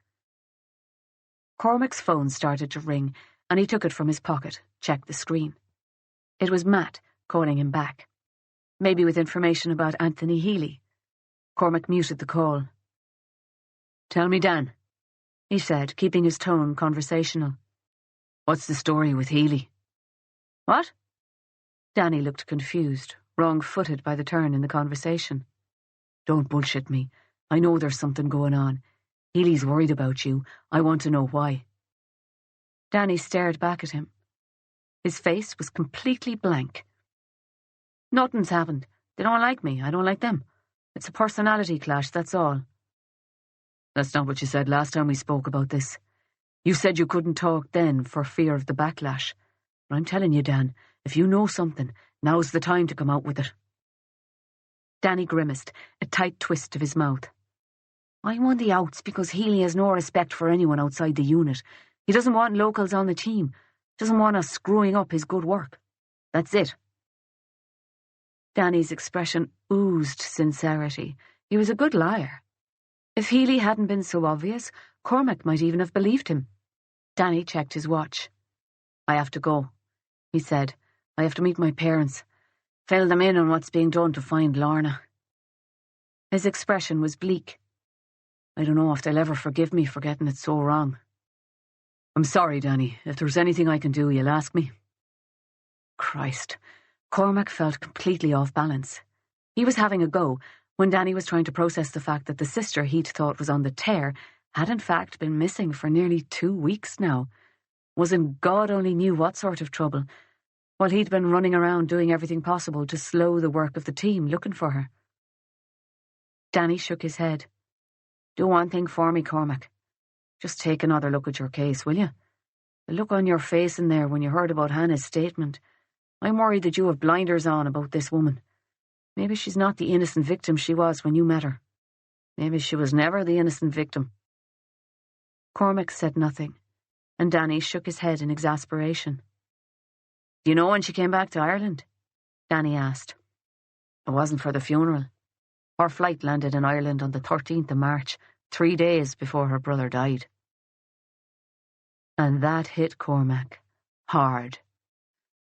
Cormac's phone started to ring, and he took it from his pocket, checked the screen. It was Matt calling him back. Maybe with information about Anthony Healy. Cormac muted the call. Tell me, Dan, he said, keeping his tone conversational. What's the story with Healy? What? Danny looked confused, wrong-footed by the turn in the conversation. Don't bullshit me. I know there's something going on. Healy's worried about you. I want to know why. Danny stared back at him. His face was completely blank. Nothing's happened. They don't like me. I don't like them. It's a personality clash, that's all. That's not what you said last time we spoke about this. You said you couldn't talk then for fear of the backlash. But I'm telling you, Dan, if you know something, now's the time to come out with it. Danny grimaced, a tight twist of his mouth. I'm on the outs because Healy has no respect for anyone outside the unit. He doesn't want locals on the team. Doesn't want us screwing up his good work. That's it. Danny's expression oozed sincerity. He was a good liar. If Healy hadn't been so obvious, Cormac might even have believed him. Danny checked his watch. I have to go, he said. I have to meet my parents. Fill them in on what's being done to find Lorna. His expression was bleak. I don't know if they'll ever forgive me for getting it so wrong. I'm sorry, Danny. If there's anything I can do, you'll ask me. Christ. Cormac felt completely off balance. He was having a go when Danny was trying to process the fact that the sister he'd thought was on the tear had in fact been missing for nearly 2 weeks now. Was in God only knew what sort of trouble, while he'd been running around doing everything possible to slow the work of the team looking for her. Danny shook his head. Do one thing for me, Cormac. Just take another look at your case, will you? The look on your face in there when you heard about Hannah's statement. I'm worried that you have blinders on about this woman. Maybe she's not the innocent victim she was when you met her. Maybe she was never the innocent victim. Cormac said nothing, and Danny shook his head in exasperation. Do you know when she came back to Ireland? Danny asked. It wasn't for the funeral. Her flight landed in Ireland on the 13th of March, 3 days before her brother died. And that hit Cormac hard.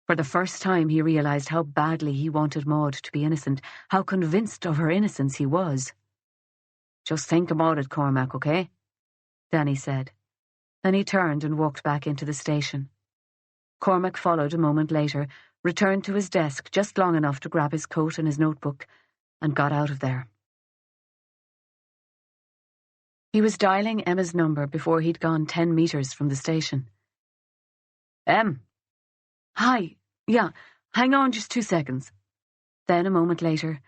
For the first time he realised how badly he wanted Maud to be innocent, how convinced of her innocence he was. Just think about it, Cormac, okay? Danny said. Then he turned and walked back into the station. Cormac followed a moment later, returned to his desk just long enough to grab his coat and his notebook, and got out of there. He was dialing Emma's number before he'd gone 10 metres from the station. Em. Hi. Yeah, hang on just 2 seconds. Then a moment later,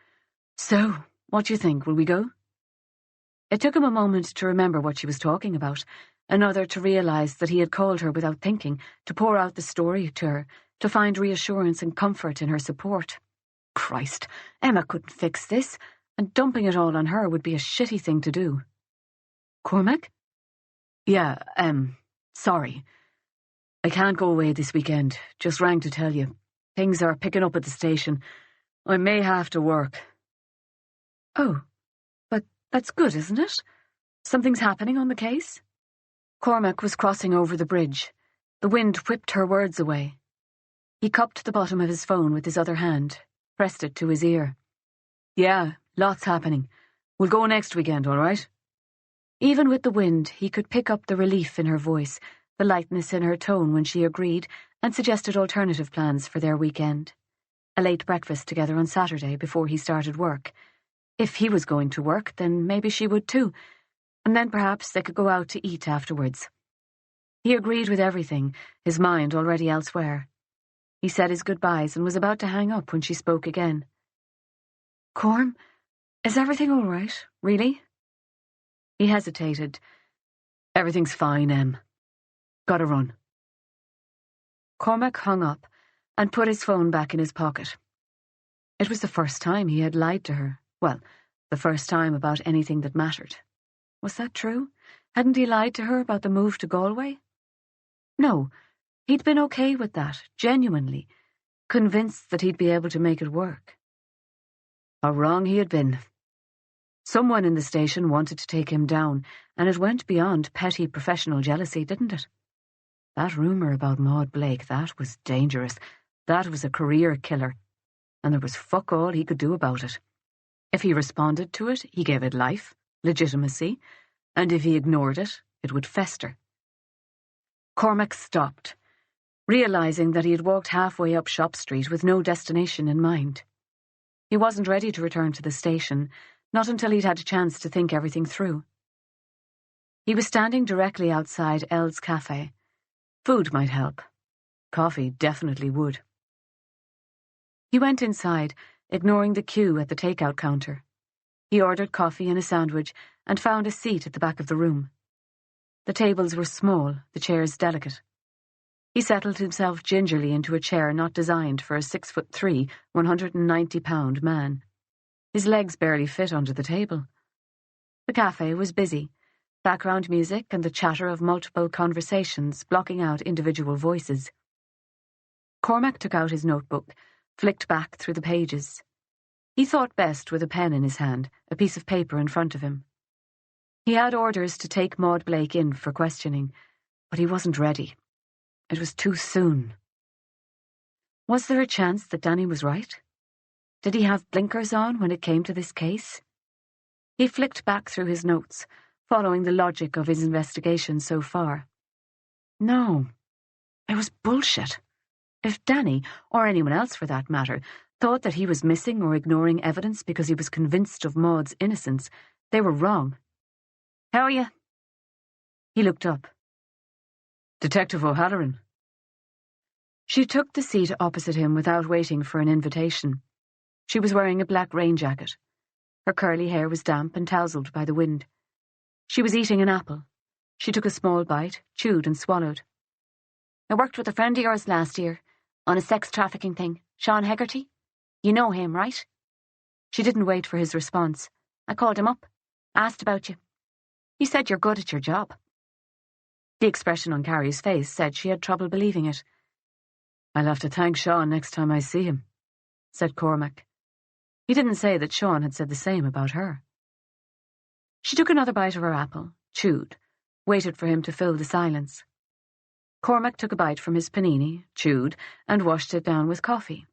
so, what do you think, will we go? It took him a moment to remember what she was talking about, another to realise that he had called her without thinking, to pour out the story to her, to find reassurance and comfort in her support. Christ, Emma couldn't fix this, and dumping it all on her would be a shitty thing to do. Cormac? Yeah, sorry. I can't go away this weekend. Just rang to tell you. Things are picking up at the station. I may have to work. Oh, but that's good, isn't it? Something's happening on the case? Cormac was crossing over the bridge. The wind whipped her words away. He cupped the bottom of his phone with his other hand, pressed it to his ear. Yeah, lots happening. We'll go next weekend, all right? Even with the wind, he could pick up the relief in her voice, the lightness in her tone when she agreed and suggested alternative plans for their weekend. A late breakfast together on Saturday before he started work. If he was going to work, then maybe she would too, and then perhaps they could go out to eat afterwards. He agreed with everything, his mind already elsewhere. He said his goodbyes and was about to hang up when she spoke again. Corm, is everything all right, really? He hesitated. Everything's fine, Em. Gotta run. Cormac hung up and put his phone back in his pocket. It was the first time he had lied to her. Well, the first time about anything that mattered. Was that true? Hadn't he lied to her about the move to Galway? No, he'd been okay with that, genuinely, convinced that he'd be able to make it work. How wrong he had been. Someone in the station wanted to take him down, and it went beyond petty professional jealousy, didn't it? That rumour about Maud Blake, that was dangerous. That was a career killer, and there was fuck all he could do about it. If he responded to it, he gave it life, legitimacy, And if he ignored it, it would fester. Cormac stopped, realising that he had walked halfway up Shop Street with no destination in mind. He wasn't ready to return to the station, not until he'd had a chance to think everything through. He was standing directly outside Elle's cafe. Food might help. Coffee definitely would. He went inside, ignoring the queue at the takeout counter. He ordered coffee and a sandwich and found a seat at the back of the room. The tables were small, the chairs delicate. He settled himself gingerly into a chair not designed for a 6'3", 190-pound man. His legs barely fit under the table. The cafe was busy, background music and the chatter of multiple conversations blocking out individual voices. Cormac took out his notebook, flicked back through the pages. He thought best with a pen in his hand, a piece of paper in front of him. He had orders to take Maud Blake in for questioning, but he wasn't ready. It was too soon. Was there a chance that Danny was right? Did he have blinkers on when it came to this case? He flicked back through his notes, following the logic of his investigation so far. No, it was bullshit. If Danny, or anyone else for that matter, thought that he was missing or ignoring evidence because he was convinced of Maud's innocence, they were wrong. How are you? He looked up. Detective O'Halloran. She took the seat opposite him without waiting for an invitation. She was wearing a black rain jacket. Her curly hair was damp and tousled by the wind. She was eating an apple. She took a small bite, chewed and swallowed. I worked with a friend of yours last year, on a sex trafficking thing, Sean Hegarty. You know him, right? She didn't wait for his response. I called him up, asked about you. He said you're good at your job. The expression on Carrie's face said she had trouble believing it. I'll have to thank Sean next time I see him, said Cormac. He didn't say that Sean had said the same about her. She took another bite of her apple, chewed, waited for him to fill the silence. Cormac took a bite from his panini, chewed, and washed it down with coffee.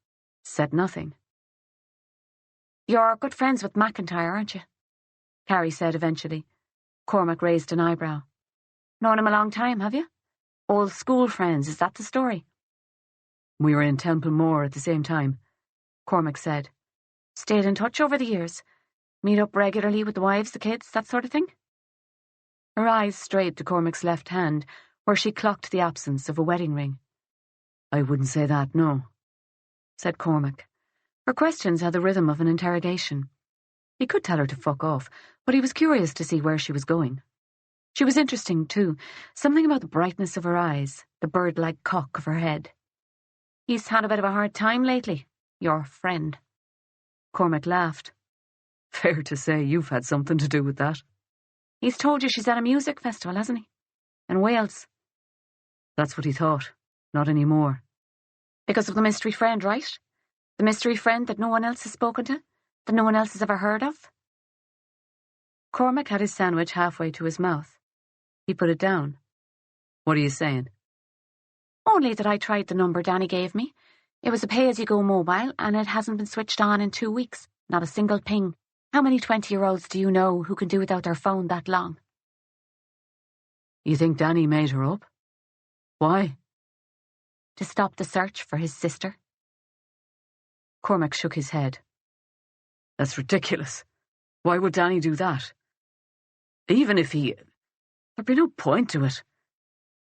Said nothing. You're good friends with McIntyre, aren't you? Carrie said eventually. Cormac raised an eyebrow. Known him a long time, have you? Old school friends, is that the story? We were in Temple Moor at the same time, Cormac said. Stayed in touch over the years? Meet up regularly with the wives, the kids, that sort of thing? Her eyes strayed to Cormac's left hand, where she clocked the absence of a wedding ring. I wouldn't say that, no, said Cormac. Her questions had the rhythm of an interrogation. He could tell her to fuck off, but he was curious to see where she was going. She was interesting, too, something about the brightness of her eyes, the bird-like cock of her head. He's had a bit of a hard time lately, your friend. Cormac laughed. Fair to say you've had something to do with that. He's told you she's at a music festival, hasn't he? In Wales. That's what he thought. Not anymore. Because of the mystery friend, right? The mystery friend that no one else has spoken to? That no one else has ever heard of? Cormac had his sandwich halfway to his mouth. He put it down. What are you saying? Only that I tried the number Danny gave me. It was a pay-as-you-go mobile, and it hasn't been switched on in 2 weeks. Not a single ping. How many 20-year-olds do you know who can do without their phone that long? You think Danny made her up? Why? To stop the search for his sister. Cormac shook his head. That's ridiculous. Why would Danny do that? Even if he... There'd be no point to it.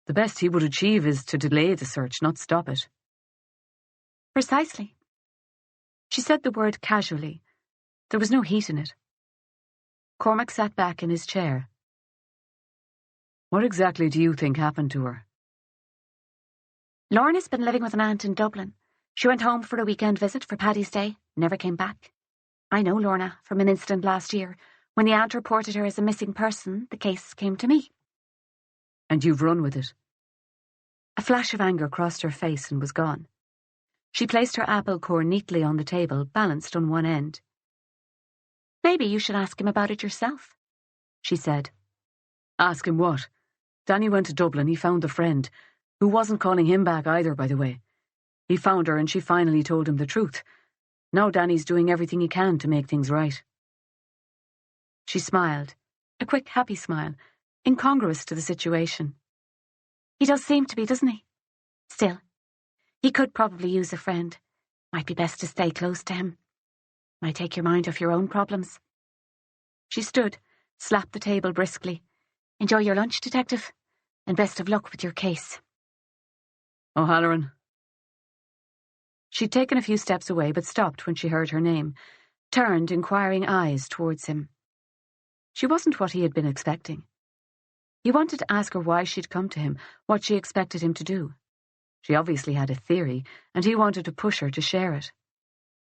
The best he would achieve is to delay the search, not stop it. Precisely. She said the word casually. There was no heat in it. Cormac sat back in his chair. What exactly do you think happened to her? Lorna's been living with an aunt in Dublin. She went home for a weekend visit for Paddy's Day, never came back. I know Lorna from an incident last year. When the aunt reported her as a missing person, the case came to me. And you've run with it? A flash of anger crossed her face and was gone. She placed her apple core neatly on the table, balanced on one end. Maybe you should ask him about it yourself, she said. Ask him what? Danny went to Dublin, he found the friend, who wasn't calling him back either, by the way. He found her and she finally told him the truth. Now Danny's doing everything he can to make things right. She smiled, A quick, happy smile, incongruous to the situation. He does seem to be, doesn't he? Still, he could probably use a friend. Might be best to stay close to him. Might take your mind off your own problems. She stood, slapped the table briskly. Enjoy your lunch, Detective, and best of luck with your case. O'Halloran. She'd taken a few steps away, but stopped when she heard her name, turned inquiring eyes towards him. She wasn't what he had been expecting. He wanted to ask her why she'd come to him, what she expected him to do. She obviously had a theory, and he wanted to push her to share it.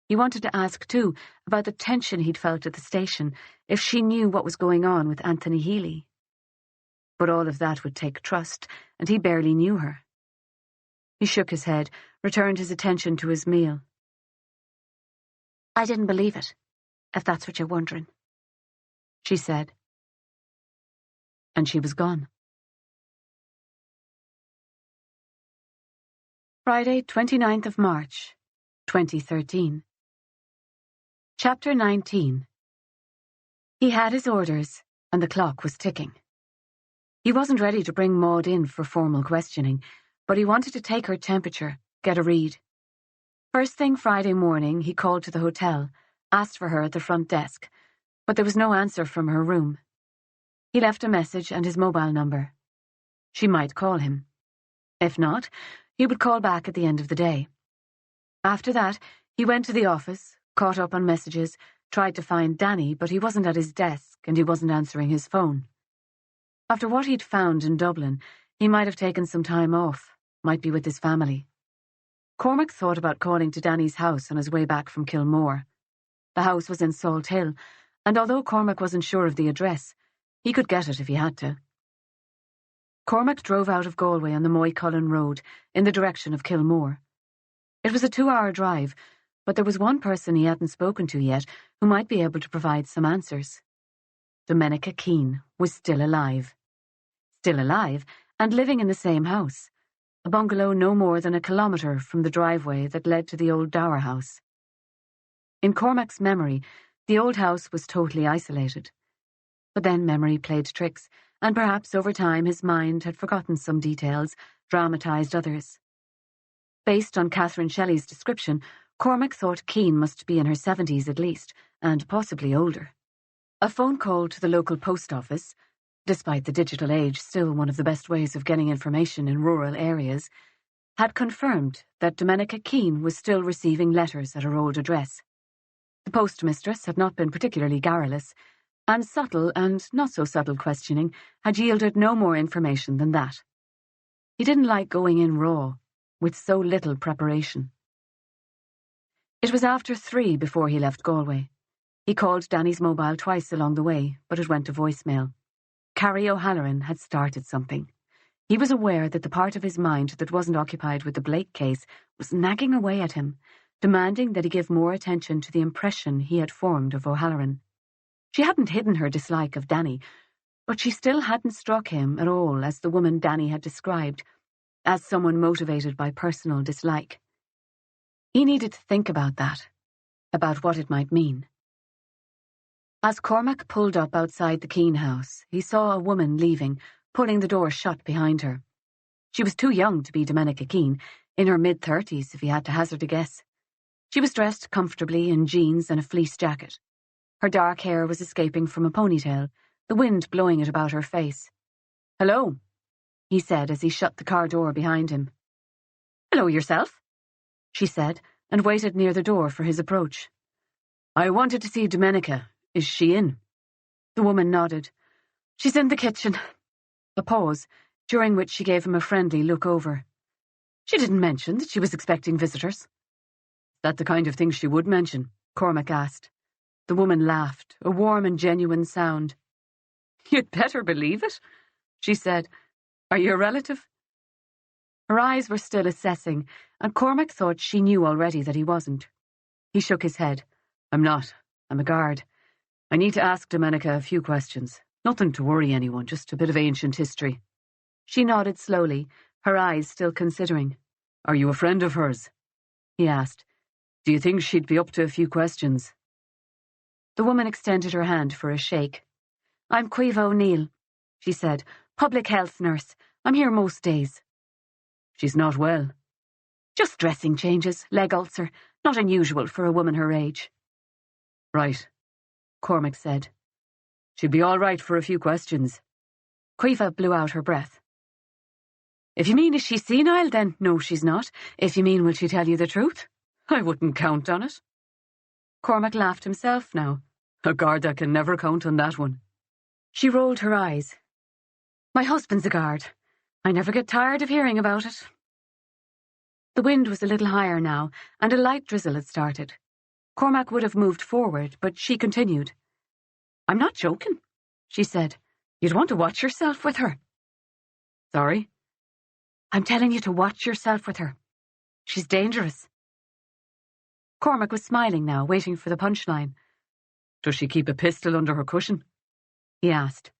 He wanted to ask, too, about the tension he'd felt at the station, if she knew what was going on with Anthony Healy. But all of that would take trust, and he barely knew her. He shook his head, returned his attention to his meal. I didn't believe it, if that's what you're wondering, she said. And she was gone. Friday, 29th of March, 2013. Chapter 19. He had his orders, and the clock was ticking. He wasn't ready to bring Maud in for formal questioning, but he wanted to take her temperature, get a read. First thing Friday morning, he called to the hotel, asked for her at the front desk, but there was no answer from her room. He left a message and his mobile number. She might call him. If not, he would call back at the end of the day. After that, he went to the office, caught up on messages, tried to find Danny, but he wasn't at his desk and he wasn't answering his phone. After what he'd found in Dublin, he might have taken some time off, might be with his family. Cormac thought about calling to Danny's house on his way back from Kilmore. The house was in Salt Hill, and although Cormac wasn't sure of the address, he could get it if he had to. Cormac drove out of Galway on the Moycullen Road in the direction of Kilmore. It was a 2-hour drive, but there was one person he hadn't spoken to yet who might be able to provide some answers. Domenica Keane was still alive. Still alive, and living in the same house, a bungalow no more than a kilometre from the driveway that led to the old dower house. In Cormac's memory, the old house was totally isolated. But then memory played tricks, and perhaps over time his mind had forgotten some details, dramatised others. Based on Catherine Shelley's description, Cormac thought Keane must be in her 70s at least, and possibly older. A phone call to the local post office, despite the digital age still one of the best ways of getting information in rural areas, had confirmed that Domenica Keane was still receiving letters at her old address. The postmistress had not been particularly garrulous, and subtle and not-so-subtle questioning had yielded no more information than that. He didn't like going in raw, with so little preparation. It was after 3 before he left Galway. He called Danny's mobile twice along the way, but it went to voicemail. Carrie O'Halloran had started something. He was aware that the part of his mind that wasn't occupied with the Blake case was nagging away at him, demanding that he give more attention to the impression he had formed of O'Halloran. She hadn't hidden her dislike of Danny, but she still hadn't struck him at all as the woman Danny had described, as someone motivated by personal dislike. He needed to think about that, about what it might mean. As Cormac pulled up outside the Keane house, he saw a woman leaving, pulling the door shut behind her. She was too young to be Domenica Keane, in her mid-30s if he had to hazard a guess. She was dressed comfortably in jeans and a fleece jacket. Her dark hair was escaping from a ponytail, the wind blowing it about her face. "Hello," he said as he shut the car door behind him. "Hello yourself," she said, and waited near the door for his approach. "I wanted to see Domenica. Is she in?" The woman nodded. "She's in the kitchen." A pause, during which she gave him a friendly look over. "She didn't mention that she was expecting visitors." "Is that the kind of thing she would mention?" Cormac asked. The woman laughed, a warm and genuine sound. "You'd better believe it," she said. "Are you a relative?" Her eyes were still assessing, and Cormac thought she knew already that he wasn't. He shook his head. "I'm not. I'm a guard. I need to ask Domenica a few questions. Nothing to worry anyone, just a bit of ancient history." She nodded slowly, her eyes still considering. "Are you a friend of hers?" he asked. "Do you think she'd be up to a few questions?" The woman extended her hand for a shake. I'm Caoimhe O'Neill, she said. Public health nurse. I'm here most days. She's not well. Just dressing changes, leg ulcer. Not unusual for a woman her age. Right, Cormac said. She'd be all right for a few questions. Caoimhe blew out her breath. If you mean is she senile, then no, she's not. If you mean will she tell you the truth, I wouldn't count on it. Cormac laughed himself now. A Garda can never count on that one. She rolled her eyes. My husband's a guard. I never get tired of hearing about it. The wind was a little higher now, and a light drizzle had started. Cormac would have moved forward, but she continued. I'm not joking, she said. You'd want to watch yourself with her. Sorry? I'm telling you to watch yourself with her. She's dangerous. Cormac was smiling now, waiting for the punchline. Does she keep a pistol under her cushion? He asked.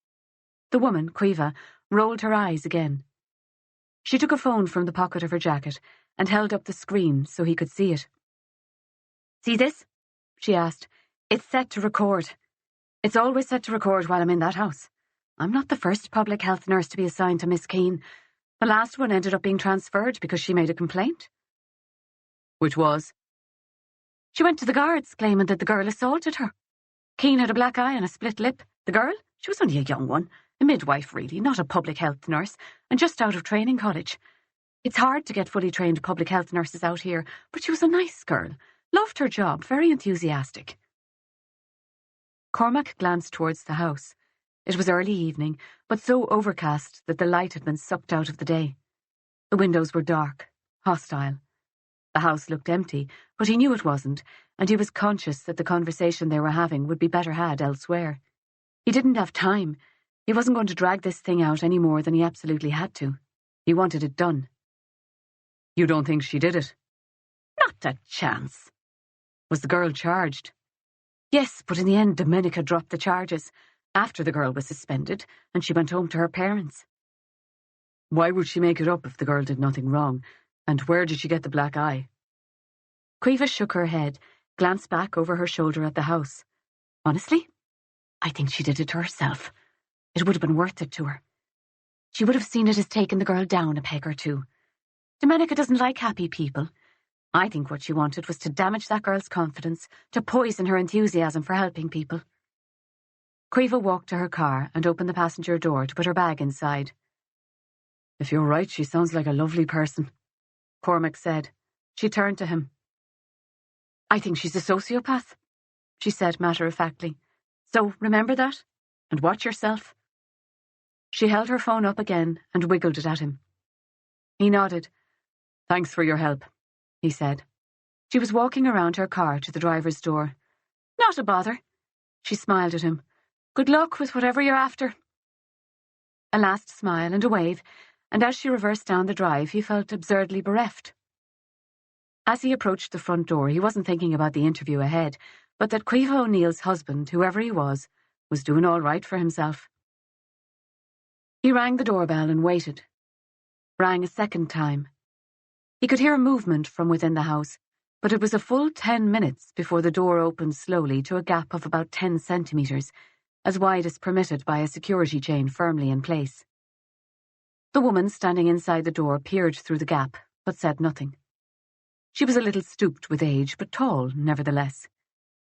The woman, Caoimhe, rolled her eyes again. She took a phone from the pocket of her jacket and held up the screen so he could see it. See this? She asked. It's set to record. It's always set to record while I'm in that house. I'm not the first public health nurse to be assigned to Miss Keane. The last one ended up being transferred because she made a complaint. Which was? She went to the guards claiming that the girl assaulted her. Keane had a black eye and a split lip. The girl? She was only a young one. A midwife, really, not a public health nurse, and just out of training college. It's hard to get fully trained public health nurses out here, but she was a nice girl. Loved her job, very enthusiastic. Cormac glanced towards the house. It was early evening, but so overcast that the light had been sucked out of the day. The windows were dark, hostile. The house looked empty, but he knew it wasn't, and he was conscious that the conversation they were having would be better had elsewhere. He didn't have time. He wasn't going to drag this thing out any more than he absolutely had to. He wanted it done. You don't think she did it? Not a chance. Was the girl charged? Yes, but in the end Domenica dropped the charges, after the girl was suspended, and she went home to her parents. Why would she make it up if the girl did nothing wrong? And where did she get the black eye? Caoimhe shook her head, glanced back over her shoulder at the house. Honestly, I think she did it to herself. It would have been worth it to her. She would have seen it as taking the girl down a peg or two. Domenica doesn't like happy people. I think what she wanted was to damage that girl's confidence, to poison her enthusiasm for helping people. Caoimhe walked to her car and opened the passenger door to put her bag inside. If you're right, she sounds like a lovely person, Cormac said. She turned to him. I think she's a sociopath, she said matter-of-factly. So remember that, and watch yourself. She held her phone up again and wiggled it at him. He nodded. Thanks for your help, he said. She was walking around her car to the driver's door. Not a bother. She smiled at him. Good luck with whatever you're after. A last smile and a wave, and as she reversed down the drive, he felt absurdly bereft. As he approached the front door, he wasn't thinking about the interview ahead, but that Caoimhe O'Neill's husband, whoever he was doing all right for himself. He rang the doorbell and waited. Rang a second time. He could hear a movement from within the house, but it was a full 10 minutes before the door opened slowly to a gap of about 10 centimetres, as wide as permitted by a security chain firmly in place. The woman standing inside the door peered through the gap, but said nothing. She was a little stooped with age, but tall, nevertheless.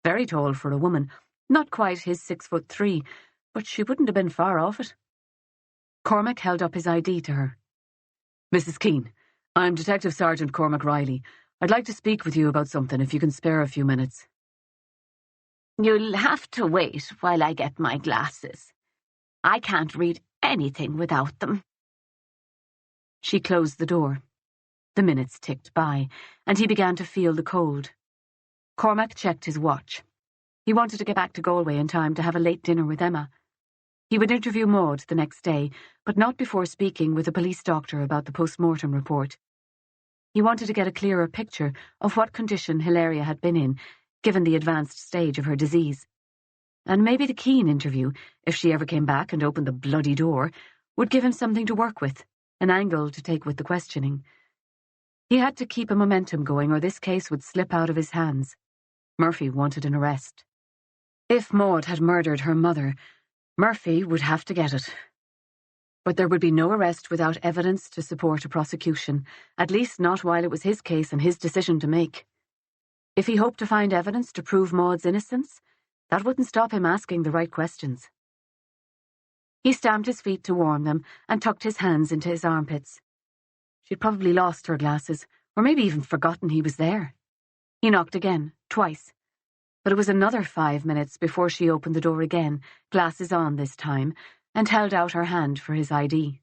Very tall for a woman, not quite his 6'3", but she wouldn't have been far off it. Cormac held up his ID to her. Mrs. Keane, I'm Detective Sergeant Cormac Reilly. I'd like to speak with you about something if you can spare a few minutes. You'll have to wait while I get my glasses. I can't read anything without them. She closed the door. The minutes ticked by, and he began to feel the cold. Cormac checked his watch. He wanted to get back to Galway in time to have a late dinner with Emma. He would interview Maud the next day, but not before speaking with a police doctor about the post-mortem report. He wanted to get a clearer picture of what condition Hilaria had been in, given the advanced stage of her disease. And maybe the Keane interview, if she ever came back and opened the bloody door, would give him something to work with, an angle to take with the questioning. He had to keep a momentum going or this case would slip out of his hands. Murphy wanted an arrest. If Maud had murdered her mother, Murphy would have to get it. But there would be no arrest without evidence to support a prosecution, at least not while it was his case and his decision to make. If he hoped to find evidence to prove Maud's innocence, that wouldn't stop him asking the right questions. He stamped his feet to warm them and tucked his hands into his armpits. She'd probably lost her glasses, or maybe even forgotten he was there. He knocked again, twice. But it was another 5 minutes before she opened the door again, glasses on this time, and held out her hand for his ID.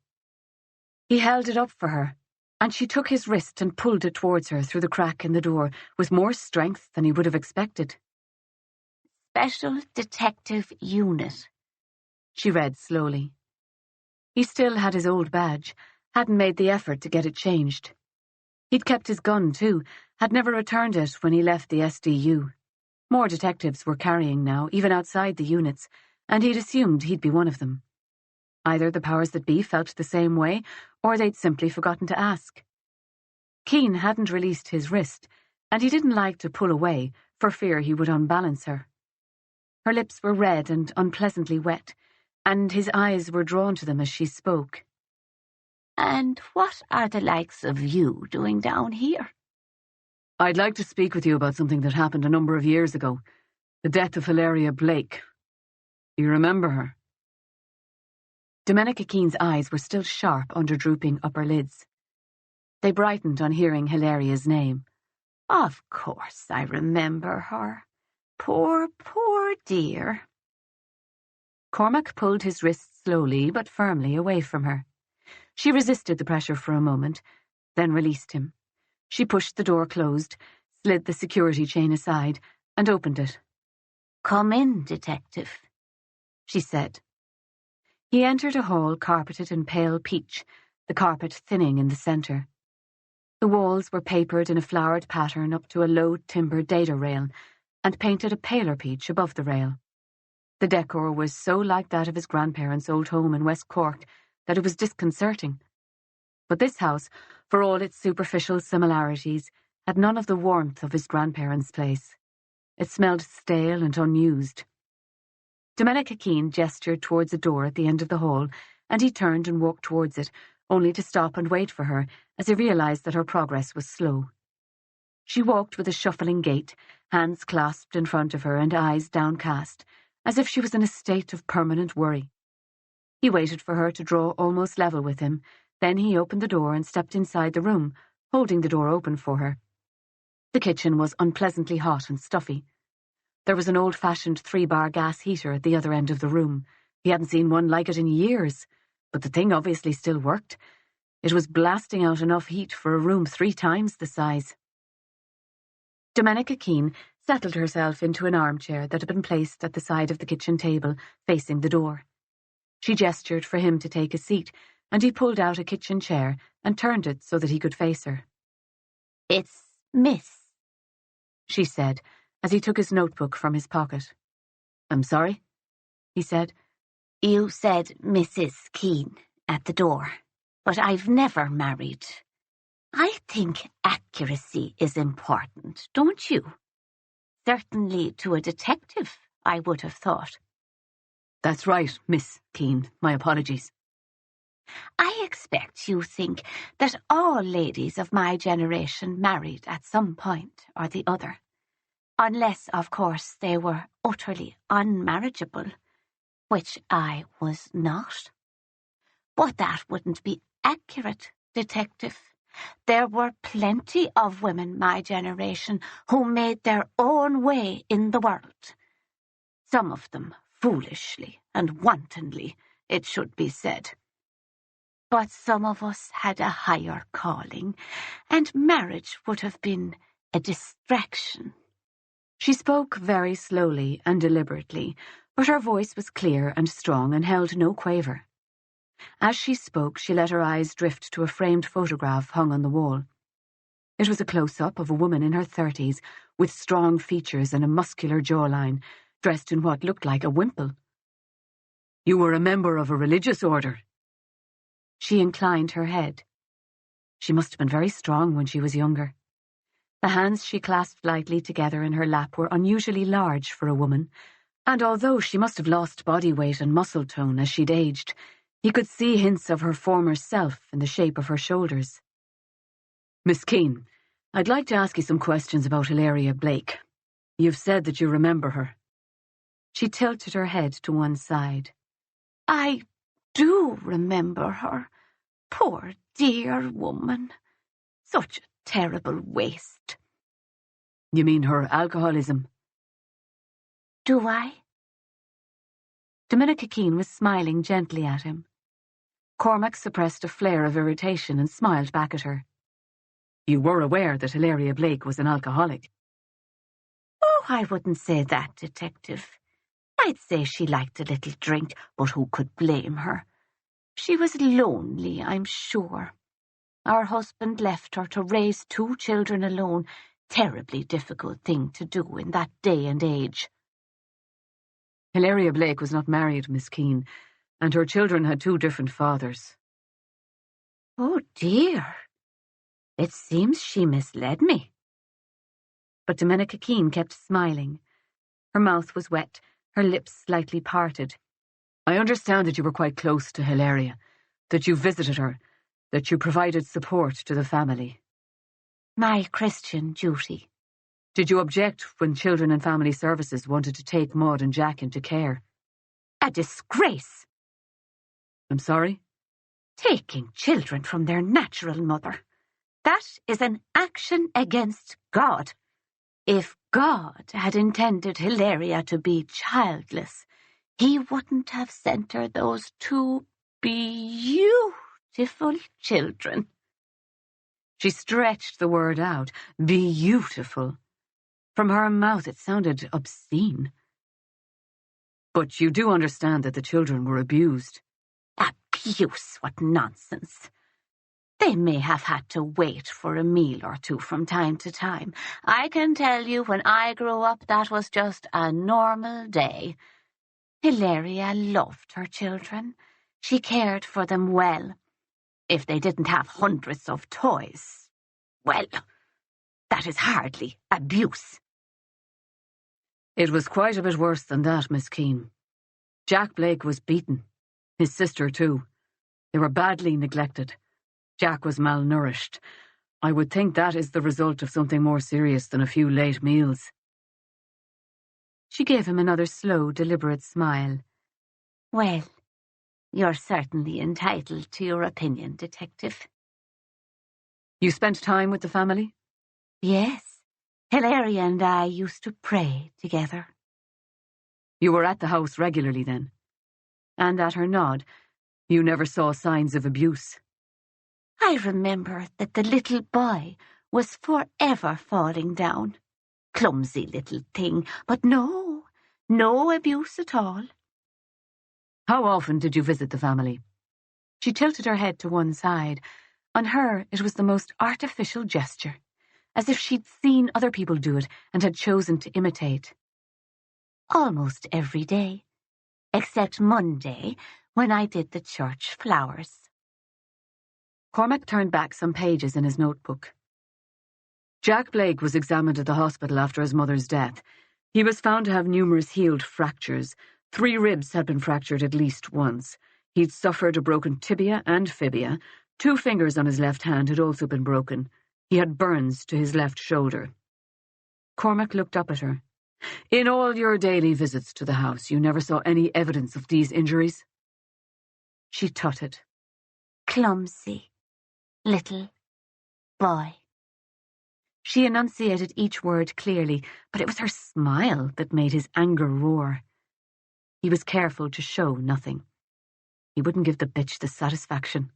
He held it up for her, and she took his wrist and pulled it towards her through the crack in the door with more strength than he would have expected. Special Detective Unit, she read slowly. He still had his old badge, hadn't made the effort to get it changed. He'd kept his gun too, had never returned it when he left the SDU. More detectives were carrying now, even outside the units, and he'd assumed he'd be one of them. Either the powers that be felt the same way, or they'd simply forgotten to ask. Keane hadn't released his wrist, and he didn't like to pull away for fear he would unbalance her. Her lips were red and unpleasantly wet, and his eyes were drawn to them as she spoke. And what are the likes of you doing down here? I'd like to speak with you about something that happened a number of years ago. The death of Hilaria Blake. Do you remember her? Domenica Keane's eyes were still sharp under drooping upper lids. They brightened on hearing Hilaria's name. Of course I remember her. Poor, poor dear. Cormac pulled his wrist slowly but firmly away from her. She resisted the pressure for a moment, then released him. She pushed the door closed, slid the security chain aside, and opened it. Come in, detective, she said. He entered a hall carpeted in pale peach, the carpet thinning in the centre. The walls were papered in a flowered pattern up to a low timber dado rail, and painted a paler peach above the rail. The decor was so like that of his grandparents' old home in West Cork that it was disconcerting. But this house, for all its superficial similarities, had none of the warmth of his grandparents' place. It smelled stale and unused. Domenica Keane gestured towards a door at the end of the hall, and he turned and walked towards it, only to stop and wait for her as he realised that her progress was slow. She walked with a shuffling gait, hands clasped in front of her and eyes downcast, as if she was in a state of permanent worry. He waited for her to draw almost level with him, then he opened the door and stepped inside the room, holding the door open for her. The kitchen was unpleasantly hot and stuffy. There was an old-fashioned 3-bar gas heater at the other end of the room. He hadn't seen one like it in years, but the thing obviously still worked. It was blasting out enough heat for a room 3 times the size. Domenica Keane settled herself into an armchair that had been placed at the side of the kitchen table, facing the door. She gestured for him to take a seat, and he pulled out a kitchen chair and turned it so that he could face her. It's Miss, she said, as he took his notebook from his pocket. I'm sorry? He said. You said Mrs. Keane at the door, but I've never married. I think accuracy is important, don't you? Certainly to a detective, I would have thought. That's right, Miss Keane. My apologies. I expect you think that all ladies of my generation married at some point or the other. Unless, of course, they were utterly unmarriageable, which I was not. But that wouldn't be accurate, detective. There were plenty of women my generation who made their own way in the world. Some of them foolishly and wantonly, it should be said. But some of us had a higher calling, and marriage would have been a distraction. She spoke very slowly and deliberately, but her voice was clear and strong and held no quaver. As she spoke, she let her eyes drift to a framed photograph hung on the wall. It was a close-up of a woman in her 30s, with strong features and a muscular jawline, dressed in what looked like a wimple. You were a member of a religious order. She inclined her head. She must have been very strong when she was younger. The hands she clasped lightly together in her lap were unusually large for a woman, And although she must have lost body weight and muscle tone as she'd aged, he could see hints of her former self in the shape of her shoulders. Miss Keane, I'd like to ask you some questions about Hilaria Blake. You've said that you remember her. She tilted her head to one side. I do remember her. Poor dear woman. Such a terrible waste. You mean her alcoholism? Do I? Dominica Keane was smiling gently at him. Cormac suppressed a flare of irritation and smiled back at her. You were aware that Hilaria Blake was an alcoholic? Oh, I wouldn't say that, Detective. I'd say she liked a little drink, but who could blame her? She was lonely, I'm sure. Our husband left her to raise 2 children alone. Terribly difficult thing to do in that day and age. Hilaria Blake was not married, Miss Keane, and her children had 2 different fathers. Oh, dear. It seems she misled me. But Dominica Keane kept smiling. Her mouth was wet, her lips slightly parted. I understand that you were quite close to Hilaria, that you visited her, that you provided support to the family. My Christian duty. Did you object when Children and Family Services wanted to take Maud and Jack into care? A disgrace. I'm sorry? Taking children from their natural mother. That is an action against God. If God had intended Hilaria to be childless, he wouldn't have sent her those 2 beautiful children. She stretched the word out. Beautiful. From her mouth it sounded obscene. But you do understand that the children were abused. Abuse? What nonsense. They may have had to wait for a meal or 2 from time to time. I can tell you, when I grew up, that was just a normal day. Hilaria loved her children. She cared for them well. If they didn't have hundreds of toys, well, that is hardly abuse. It was quite a bit worse than that, Miss Keane. Jack Blake was beaten. His sister, too. They were badly neglected. Jack was malnourished. I would think that is the result of something more serious than a few late meals. She gave him another slow, deliberate smile. Well, you're certainly entitled to your opinion, Detective. You spent time with the family? Yes. Hilaria and I used to pray together. You were at the house regularly then? And at her nod, you never saw signs of abuse? I remember that the little boy was forever falling down. Clumsy little thing, but no abuse at all. How often did you visit the family? She tilted her head to one side. On her, it was the most artificial gesture, as if she'd seen other people do it and had chosen to imitate. Almost every day, except Monday, when I did the church flowers. Cormac turned back some pages in his notebook. Jack Blake was examined at the hospital after his mother's death. He was found to have numerous healed fractures. 3 ribs had been fractured at least once. He'd suffered a broken tibia and fibia. 2 fingers on his left hand had also been broken. He had burns to his left shoulder. Cormac looked up at her. In all your daily visits to the house, you never saw any evidence of these injuries? She tutted. Clumsy little boy. She enunciated each word clearly, but it was her smile that made his anger roar. He was careful to show nothing. He wouldn't give the bitch the satisfaction.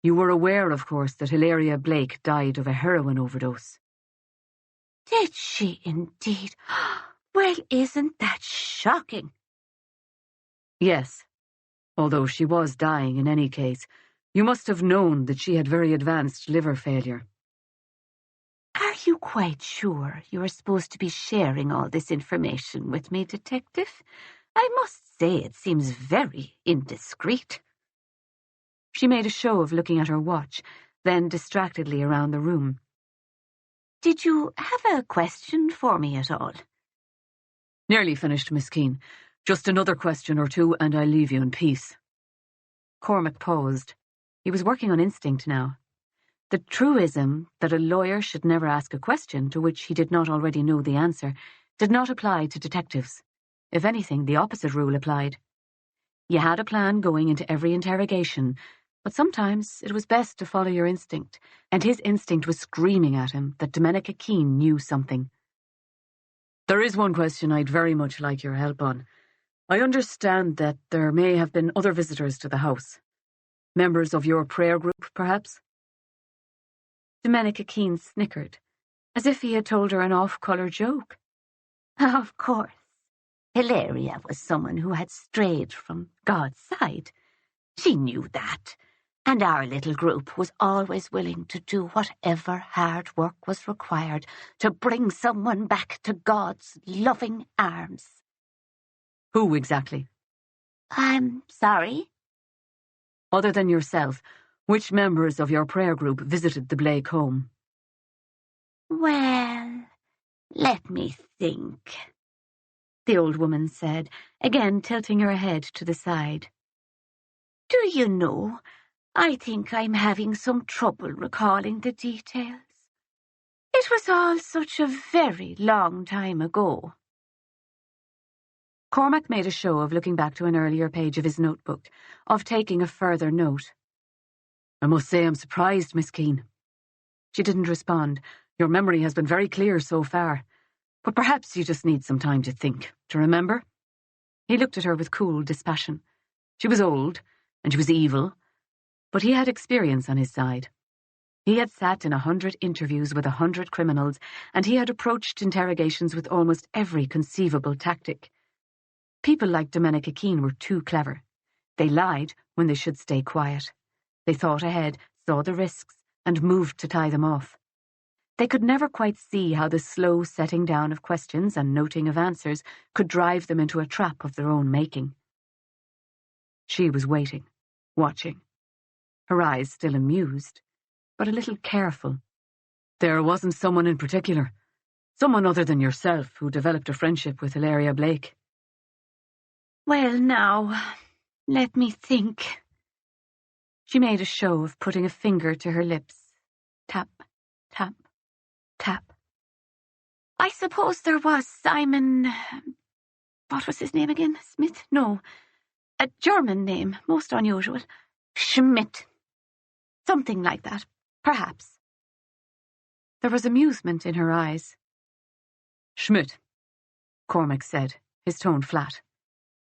You were aware, of course, that Hilaria Blake died of a heroin overdose. Did she indeed? Well, isn't that shocking? Yes, although she was dying in any case. You must have known that she had very advanced liver failure. Are you quite sure you are supposed to be sharing all this information with me, Detective? I must say it seems very indiscreet. She made a show of looking at her watch, then distractedly around the room. Did you have a question for me at all? Nearly finished, Miss Keane. Just another question or two and I'll leave you in peace. Cormac paused. He was working on instinct now. The truism that a lawyer should never ask a question to which he did not already know the answer did not apply to detectives. If anything, the opposite rule applied. You had a plan going into every interrogation, but sometimes it was best to follow your instinct, and his instinct was screaming at him that Domenica Keane knew something. There is one question I'd very much like your help on. I understand that there may have been other visitors to the house. Members of your prayer group, perhaps? Domenica Keane snickered, as if he had told her an off-colour joke. Of course. Hilaria was someone who had strayed from God's side. She knew that, and our little group was always willing to do whatever hard work was required to bring someone back to God's loving arms. Who exactly? I'm sorry? Other than yourself, which members of your prayer group visited the Blake home? Well, let me think, the old woman said, again tilting her head to the side. Do you know, I think I'm having some trouble recalling the details. It was all such a very long time ago. Cormac made a show of looking back to an earlier page of his notebook, of taking a further note. I must say I'm surprised, Miss Keane. She didn't respond. Your memory has been very clear so far, but perhaps you just need some time to think, to remember. He looked at her with cool dispassion. She was old, and she was evil, but he had experience on his side. He had sat in 100 interviews with 100 criminals, and he had approached interrogations with almost every conceivable tactic. People like Domenica Keane were too clever. They lied when they should stay quiet. They thought ahead, saw the risks, and moved to tie them off. They could never quite see how the slow setting down of questions and noting of answers could drive them into a trap of their own making. She was waiting, watching, her eyes still amused, but a little careful. There wasn't someone in particular, someone other than yourself who developed a friendship with Hilaria Blake. Well, now, let me think. She made a show of putting a finger to her lips. Tap, tap, tap. I suppose there was Simon... What was his name again? Smith? No. A German name, most unusual. Schmidt. Something like that, perhaps. There was amusement in her eyes. Schmidt, Cormac said, his tone flat.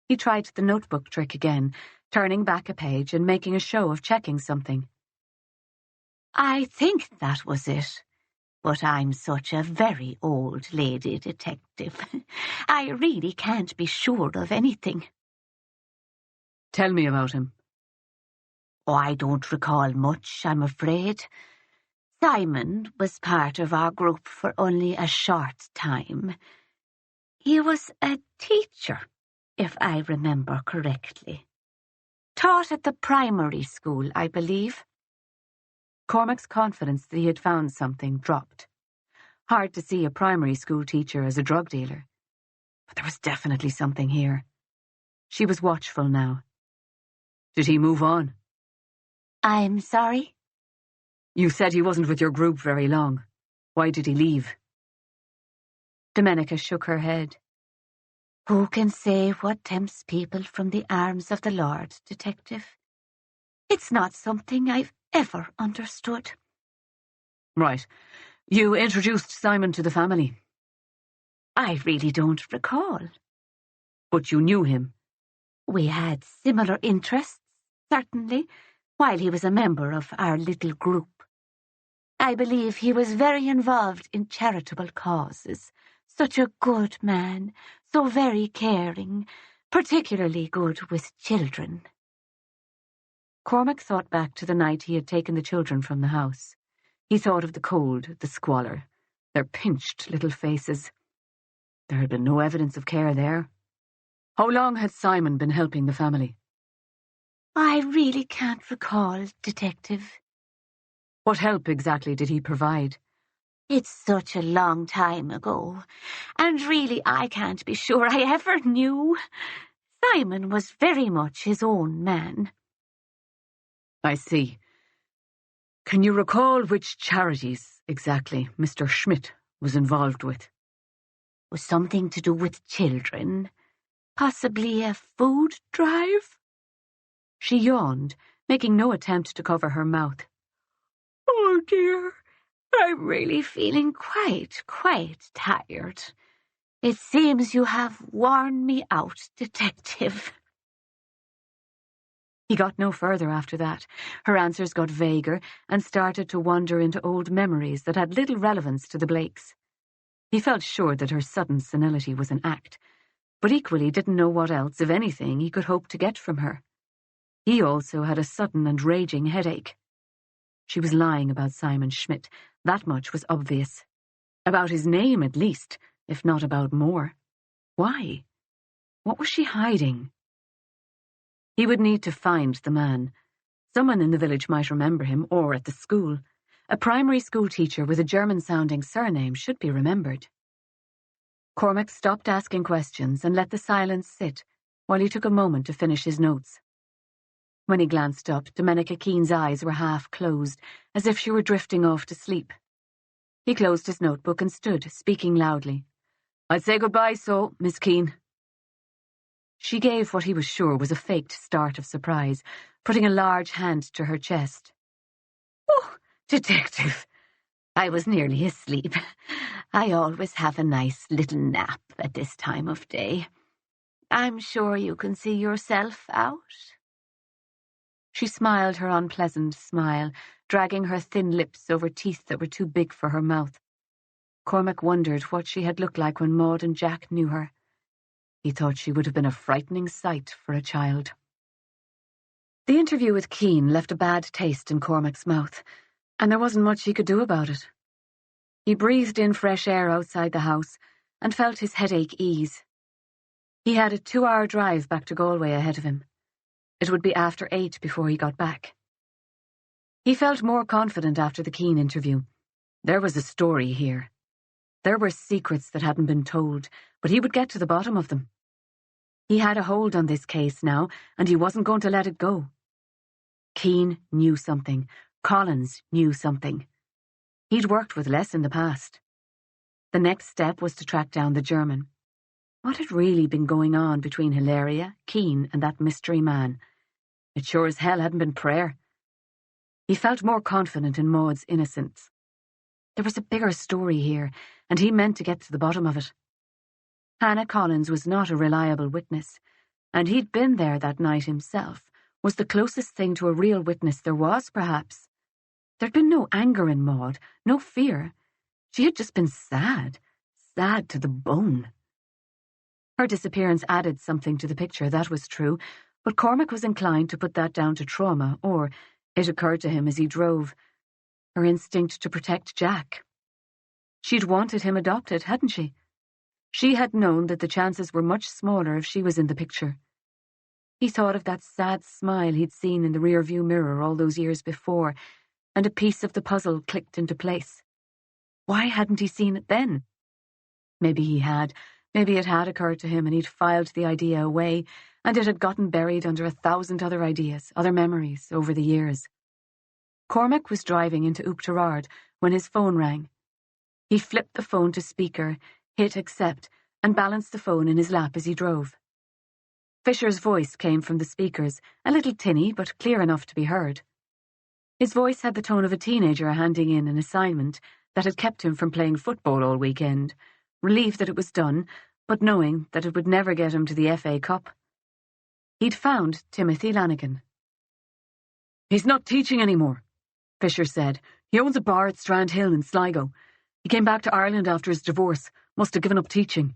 He tried the notebook trick again, turning back a page and making a show of checking something. I think that was it. But I'm such a very old lady detective. I really can't be sure of anything. Tell me about him. Oh, I don't recall much, I'm afraid. Simon was part of our group for only a short time. He was a teacher, if I remember correctly. Taught at the primary school, I believe. Cormac's confidence that he had found something dropped. Hard to see a primary school teacher as a drug dealer. But there was definitely something here. She was watchful now. Did he move on? I'm sorry? You said he wasn't with your group very long. Why did he leave? Domenica shook her head. Who can say what tempts people from the arms of the Lord, detective? It's not something I've ever understood. Right. You introduced Simon to the family. I really don't recall. But you knew him. We had similar interests, certainly, while he was a member of our little group. I believe he was very involved in charitable causes. Such a good man, so very caring, particularly good with children. Cormac thought back to the night he had taken the children from the house. He thought of the cold, the squalor, their pinched little faces. There had been no evidence of care there. How long had Simon been helping the family? I really can't recall, detective. What help exactly did he provide? It's such a long time ago, and really I can't be sure I ever knew. Simon was very much his own man. I see. Can you recall which charities exactly Mr. Schmidt was involved with? Was something to do with children? Possibly a food drive? She yawned, making no attempt to cover her mouth. Oh dear, I'm really feeling quite tired. It seems you have worn me out, Detective. He got no further after that. Her answers got vaguer and started to wander into old memories that had little relevance to the Blakes. He felt sure that her sudden senility was an act, but equally didn't know what else, if anything, he could hope to get from her. He also had a sudden and raging headache. She was lying about Simon Schmidt. That much was obvious. About his name, at least, if not about more. Why? What was she hiding? He would need to find the man. Someone in the village might remember him, or at the school. A primary school teacher with a German-sounding surname should be remembered. Cormac stopped asking questions and let the silence sit while he took a moment to finish his notes. When he glanced up, Domenica Keane's eyes were half closed, as if she were drifting off to sleep. He closed his notebook and stood, speaking loudly. "I'd say goodbye, so, Miss Keane." She gave what he was sure was a faked start of surprise, putting a large hand to her chest. "Oh, Detective, I was nearly asleep. I always have a nice little nap at this time of day. I'm sure you can see yourself out." She smiled her unpleasant smile, dragging her thin lips over teeth that were too big for her mouth. Cormac wondered what she had looked like when Maud and Jack knew her. He thought she would have been a frightening sight for a child. The interview with Keane left a bad taste in Cormac's mouth, and there wasn't much he could do about it. He breathed in fresh air outside the house and felt his headache ease. He had a 2-hour drive back to Galway ahead of him. It would be after 8 before he got back. He felt more confident after the Keane interview. There was a story here. There were secrets that hadn't been told, but he would get to the bottom of them. He had a hold on this case now, and he wasn't going to let it go. Keane knew something. Collins knew something. He'd worked with less in the past. The next step was to track down the German. What had really been going on between Hilaria, Keane, and that mystery man? It sure as hell hadn't been prayer. He felt more confident in Maud's innocence. There was a bigger story here, and he meant to get to the bottom of it. Hannah Collins was not a reliable witness, and he'd been there that night himself, was the closest thing to a real witness there was, perhaps. There'd been no anger in Maud, no fear. She had just been sad to the bone. Her disappearance added something to the picture, that was true, but Cormac was inclined to put that down to trauma, or, it occurred to him as he drove, her instinct to protect Jack. She'd wanted him adopted, hadn't she? She had known that the chances were much smaller if she was in the picture. He thought of that sad smile he'd seen in the rear-view mirror all those years before, and a piece of the puzzle clicked into place. Why hadn't he seen it then? Maybe he had. Maybe it had occurred to him and he'd filed the idea away, and it had gotten buried under 1,000 other ideas, other memories, over the years. Cormac was driving into Uachtarard when his phone rang. He flipped the phone to speaker, hit accept, and balanced the phone in his lap as he drove. Fisher's voice came from the speakers, a little tinny but clear enough to be heard. His voice had the tone of a teenager handing in an assignment that had kept him from playing football all weekend, relieved that it was done, but knowing that it would never get him to the FA Cup. He'd found Timothy Lanigan. "He's not teaching anymore," Fisher said. "He owns a bar at Strand Hill in Sligo. He came back to Ireland after his divorce, must have given up teaching.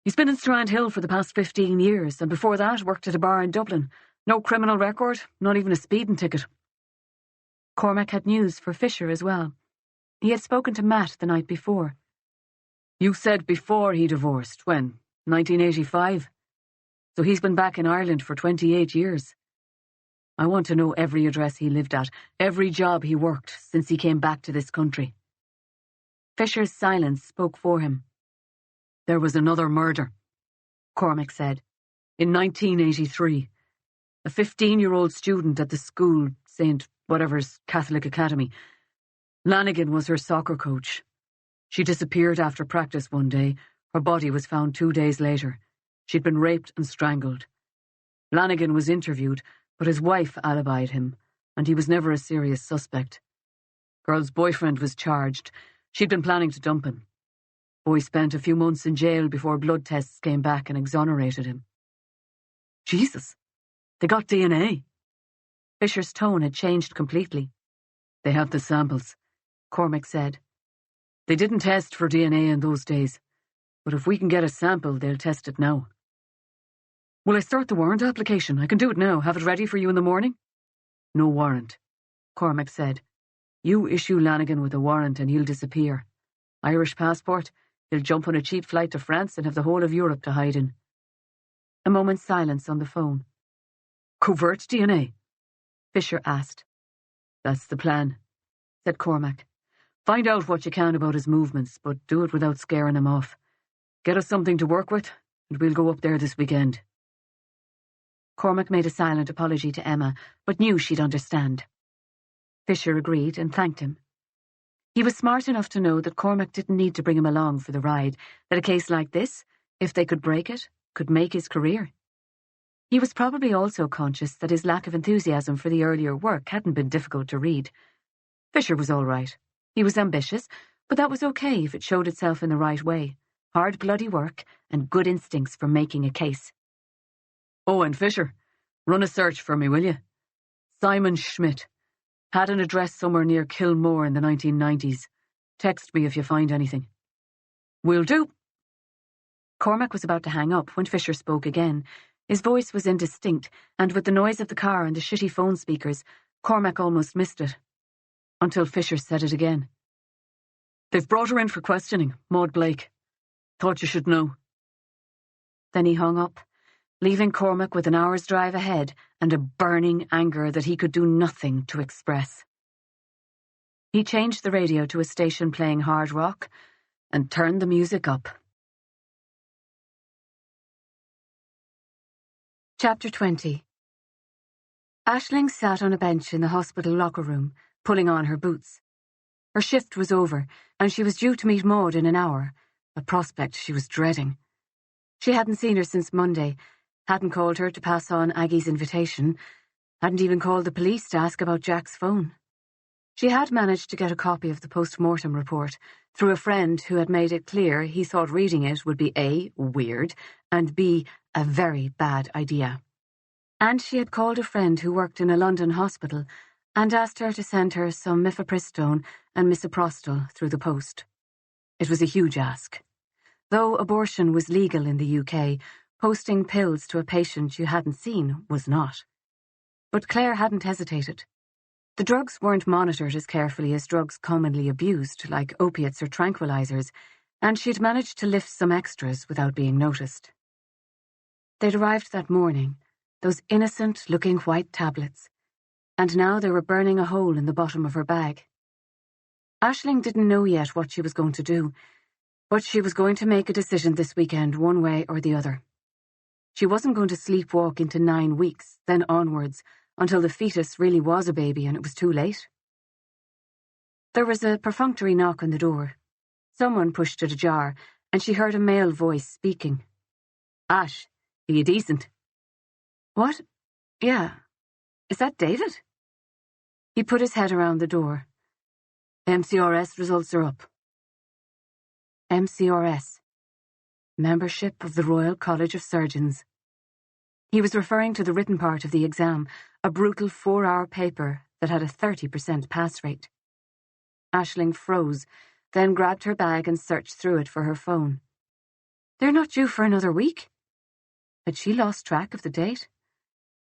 He's been in Strand Hill for the past 15 years, and before that worked at a bar in Dublin. No criminal record, not even a speeding ticket." Cormac had news for Fisher as well. He had spoken to Matt the night before. "You said before he divorced, when? 1985? So he's been back in Ireland for 28 years. I want to know every address he lived at, every job he worked since he came back to this country." Fisher's silence spoke for him. There was another murder, Cormac said, in 1983. A 15-year-old student at the school, St. Whatever's Catholic Academy. Lanigan was her soccer coach. She disappeared after practice one day. Her body was found 2 days later. She'd been raped and strangled. Lanigan was interviewed, but his wife alibied him, and he was never a serious suspect. Girl's boyfriend was charged. She'd been planning to dump him. Boy spent a few months in jail before blood tests came back and exonerated him. Jesus, they got DNA. Fisher's tone had changed completely. They have the samples, Cormac said. They didn't test for DNA in those days, but if we can get a sample, they'll test it now. Will I start the warrant application? I can do it now. Have it ready for you in the morning? No warrant, Cormac said. You issue Lanigan with a warrant and he'll disappear. Irish passport, he'll jump on a cheap flight to France and have the whole of Europe to hide in. A moment's silence on the phone. Covert DNA? Fisher asked. That's the plan, said Cormac. Find out what you can about his movements, but do it without scaring him off. Get us something to work with, and we'll go up there this weekend. Cormac made a silent apology to Emma, but knew she'd understand. Fisher agreed and thanked him. He was smart enough to know that Cormac didn't need to bring him along for the ride, that a case like this, if they could break it, could make his career. He was probably also conscious that his lack of enthusiasm for the earlier work hadn't been difficult to read. Fisher was all right. He was ambitious, but that was okay if it showed itself in the right way. Hard, bloody work and good instincts for making a case. Oh, and Fisher, run a search for me, will you? Simon Schmidt. Had an address somewhere near Kilmore in the 1990s. Text me if you find anything. Will do. Cormac was about to hang up when Fisher spoke again. His voice was indistinct, and with the noise of the car and the shitty phone speakers, Cormac almost missed it. Until Fisher said it again. They've brought her in for questioning, Maud Blake. Thought you should know. Then he hung up, leaving Cormac with an hour's drive ahead and a burning anger that he could do nothing to express. He changed the radio to a station playing hard rock and turned the music up. Chapter 20. Aisling sat on a bench in the hospital locker room, pulling on her boots. Her shift was over, and she was due to meet Maud in an hour, a prospect she was dreading. She hadn't seen her since Monday, hadn't called her to pass on Aggie's invitation, hadn't even called the police to ask about Jack's phone. She had managed to get a copy of the post-mortem report through a friend who had made it clear he thought reading it would be A, weird, and B, a very bad idea. And she had called a friend who worked in a London hospital and asked her to send her some mifepristone and misoprostol through the post. It was a huge ask. Though abortion was legal in the UK, posting pills to a patient you hadn't seen was not. But Claire hadn't hesitated. The drugs weren't monitored as carefully as drugs commonly abused, like opiates or tranquilizers, and she'd managed to lift some extras without being noticed. They'd arrived that morning, those innocent-looking white tablets, and now they were burning a hole in the bottom of her bag. Aisling didn't know yet what she was going to do, but she was going to make a decision this weekend one way or the other. She wasn't going to sleepwalk into 9 weeks, then onwards, until the fetus really was a baby and it was too late. There was a perfunctory knock on the door. Someone pushed it ajar, and she heard a male voice speaking. "Ash, are you decent?" "What? Yeah. Is that David?" He put his head around the door. "MCRS results are up." MCRS. Membership of the Royal College of Surgeons. He was referring to the written part of the exam, a brutal 4-hour paper that had a 30% pass rate. Aisling froze, then grabbed her bag and searched through it for her phone. They're not due for another week? Had she lost track of the date?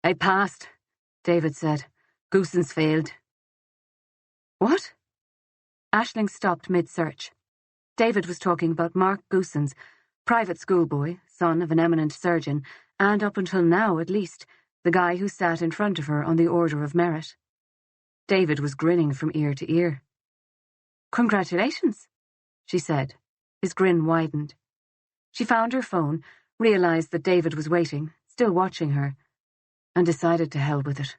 "I passed," David said. "Goosens failed." "What?" Aisling stopped mid-search. David was talking about Mark Goosens, private schoolboy, son of an eminent surgeon, and up until now, at least, the guy who sat in front of her on the Order of Merit. David was grinning from ear to ear. "Congratulations," she said. His grin widened. She found her phone, realized that David was waiting, still watching her, and decided to hell with it.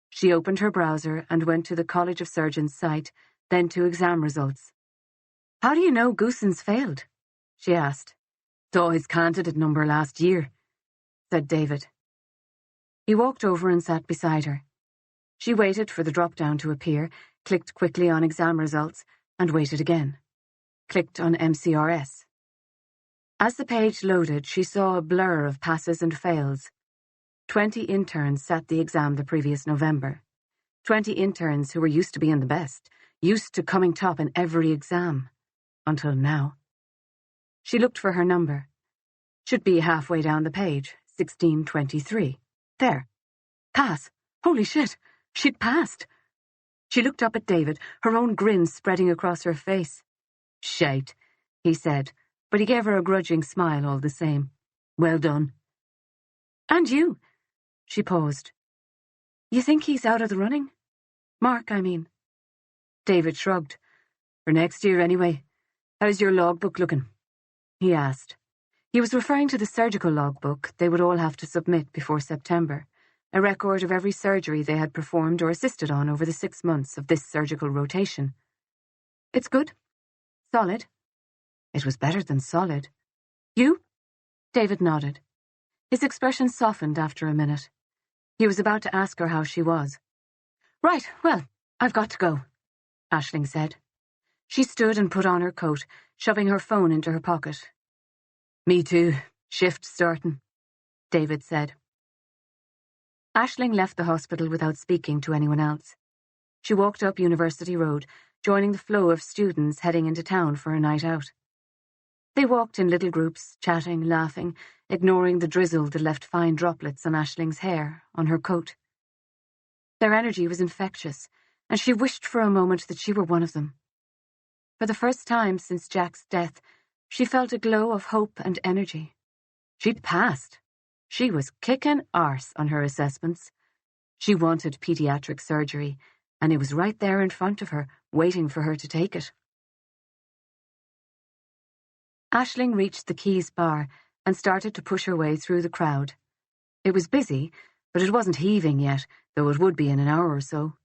She opened her browser and went to the College of Surgeons site, then to exam results. "How do you know Goosens failed?" she asked. "Saw his candidate number last year," said David. He walked over and sat beside her. She waited for the drop-down to appear, clicked quickly on exam results, and waited again. Clicked on MCRS. As the page loaded, she saw a blur of passes and fails. 20 interns sat the exam the previous November. 20 interns who were used to being the best, used to coming top in every exam. Until now. She looked for her number. Should be halfway down the page, 1623. There. Pass. Holy shit. She'd passed. She looked up at David, her own grin spreading across her face. "Shite," he said, but he gave her a grudging smile all the same. "Well done." "And you." She paused. "You think he's out of the running? Mark, I mean." David shrugged. "For next year, anyway. How's your logbook looking?" he asked. He was referring to the surgical logbook they would all have to submit before September, a record of every surgery they had performed or assisted on over the 6 months of this surgical rotation. "It's good. Solid." It was better than solid. "You?" David nodded. His expression softened after a minute. He was about to ask her how she was. "Right, well, I've got to go," Aisling said. She stood and put on her coat, shoving her phone into her pocket. "Me too. Shift starting," David said. Aisling left the hospital without speaking to anyone else. She walked up University Road, joining the flow of students heading into town for a night out. They walked in little groups, chatting, laughing, ignoring the drizzle that left fine droplets on Aisling's hair, on her coat. Their energy was infectious, and she wished for a moment that she were one of them. For the first time since Jack's death, she felt a glow of hope and energy. She'd passed. She was kicking arse on her assessments. She wanted pediatric surgery, and it was right there in front of her, waiting for her to take it. Aisling reached the Keys bar and started to push her way through the crowd. It was busy, but it wasn't heaving yet, though it would be in an hour or so.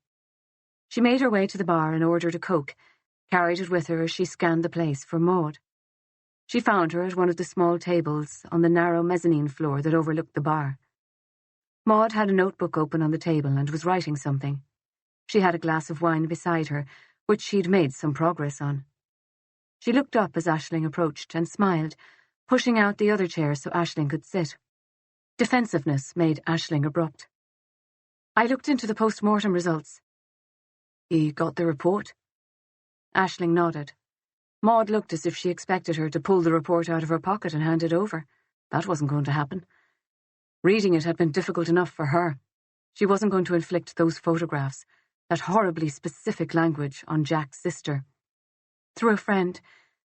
She made her way to the bar and ordered a Coke, carried it with her as she scanned the place for Maud. She found her at one of the small tables on the narrow mezzanine floor that overlooked the bar. Maud had a notebook open on the table and was writing something. She had a glass of wine beside her, which she'd made some progress on. She looked up as Aisling approached and smiled, pushing out the other chair so Aisling could sit. Defensiveness made Aisling abrupt. "I looked into the post-mortem results." "You got the report?" Aisling nodded. Maud looked as if she expected her to pull the report out of her pocket and hand it over. That wasn't going to happen. Reading it had been difficult enough for her. She wasn't going to inflict those photographs, that horribly specific language, on Jack's sister. "Through a friend.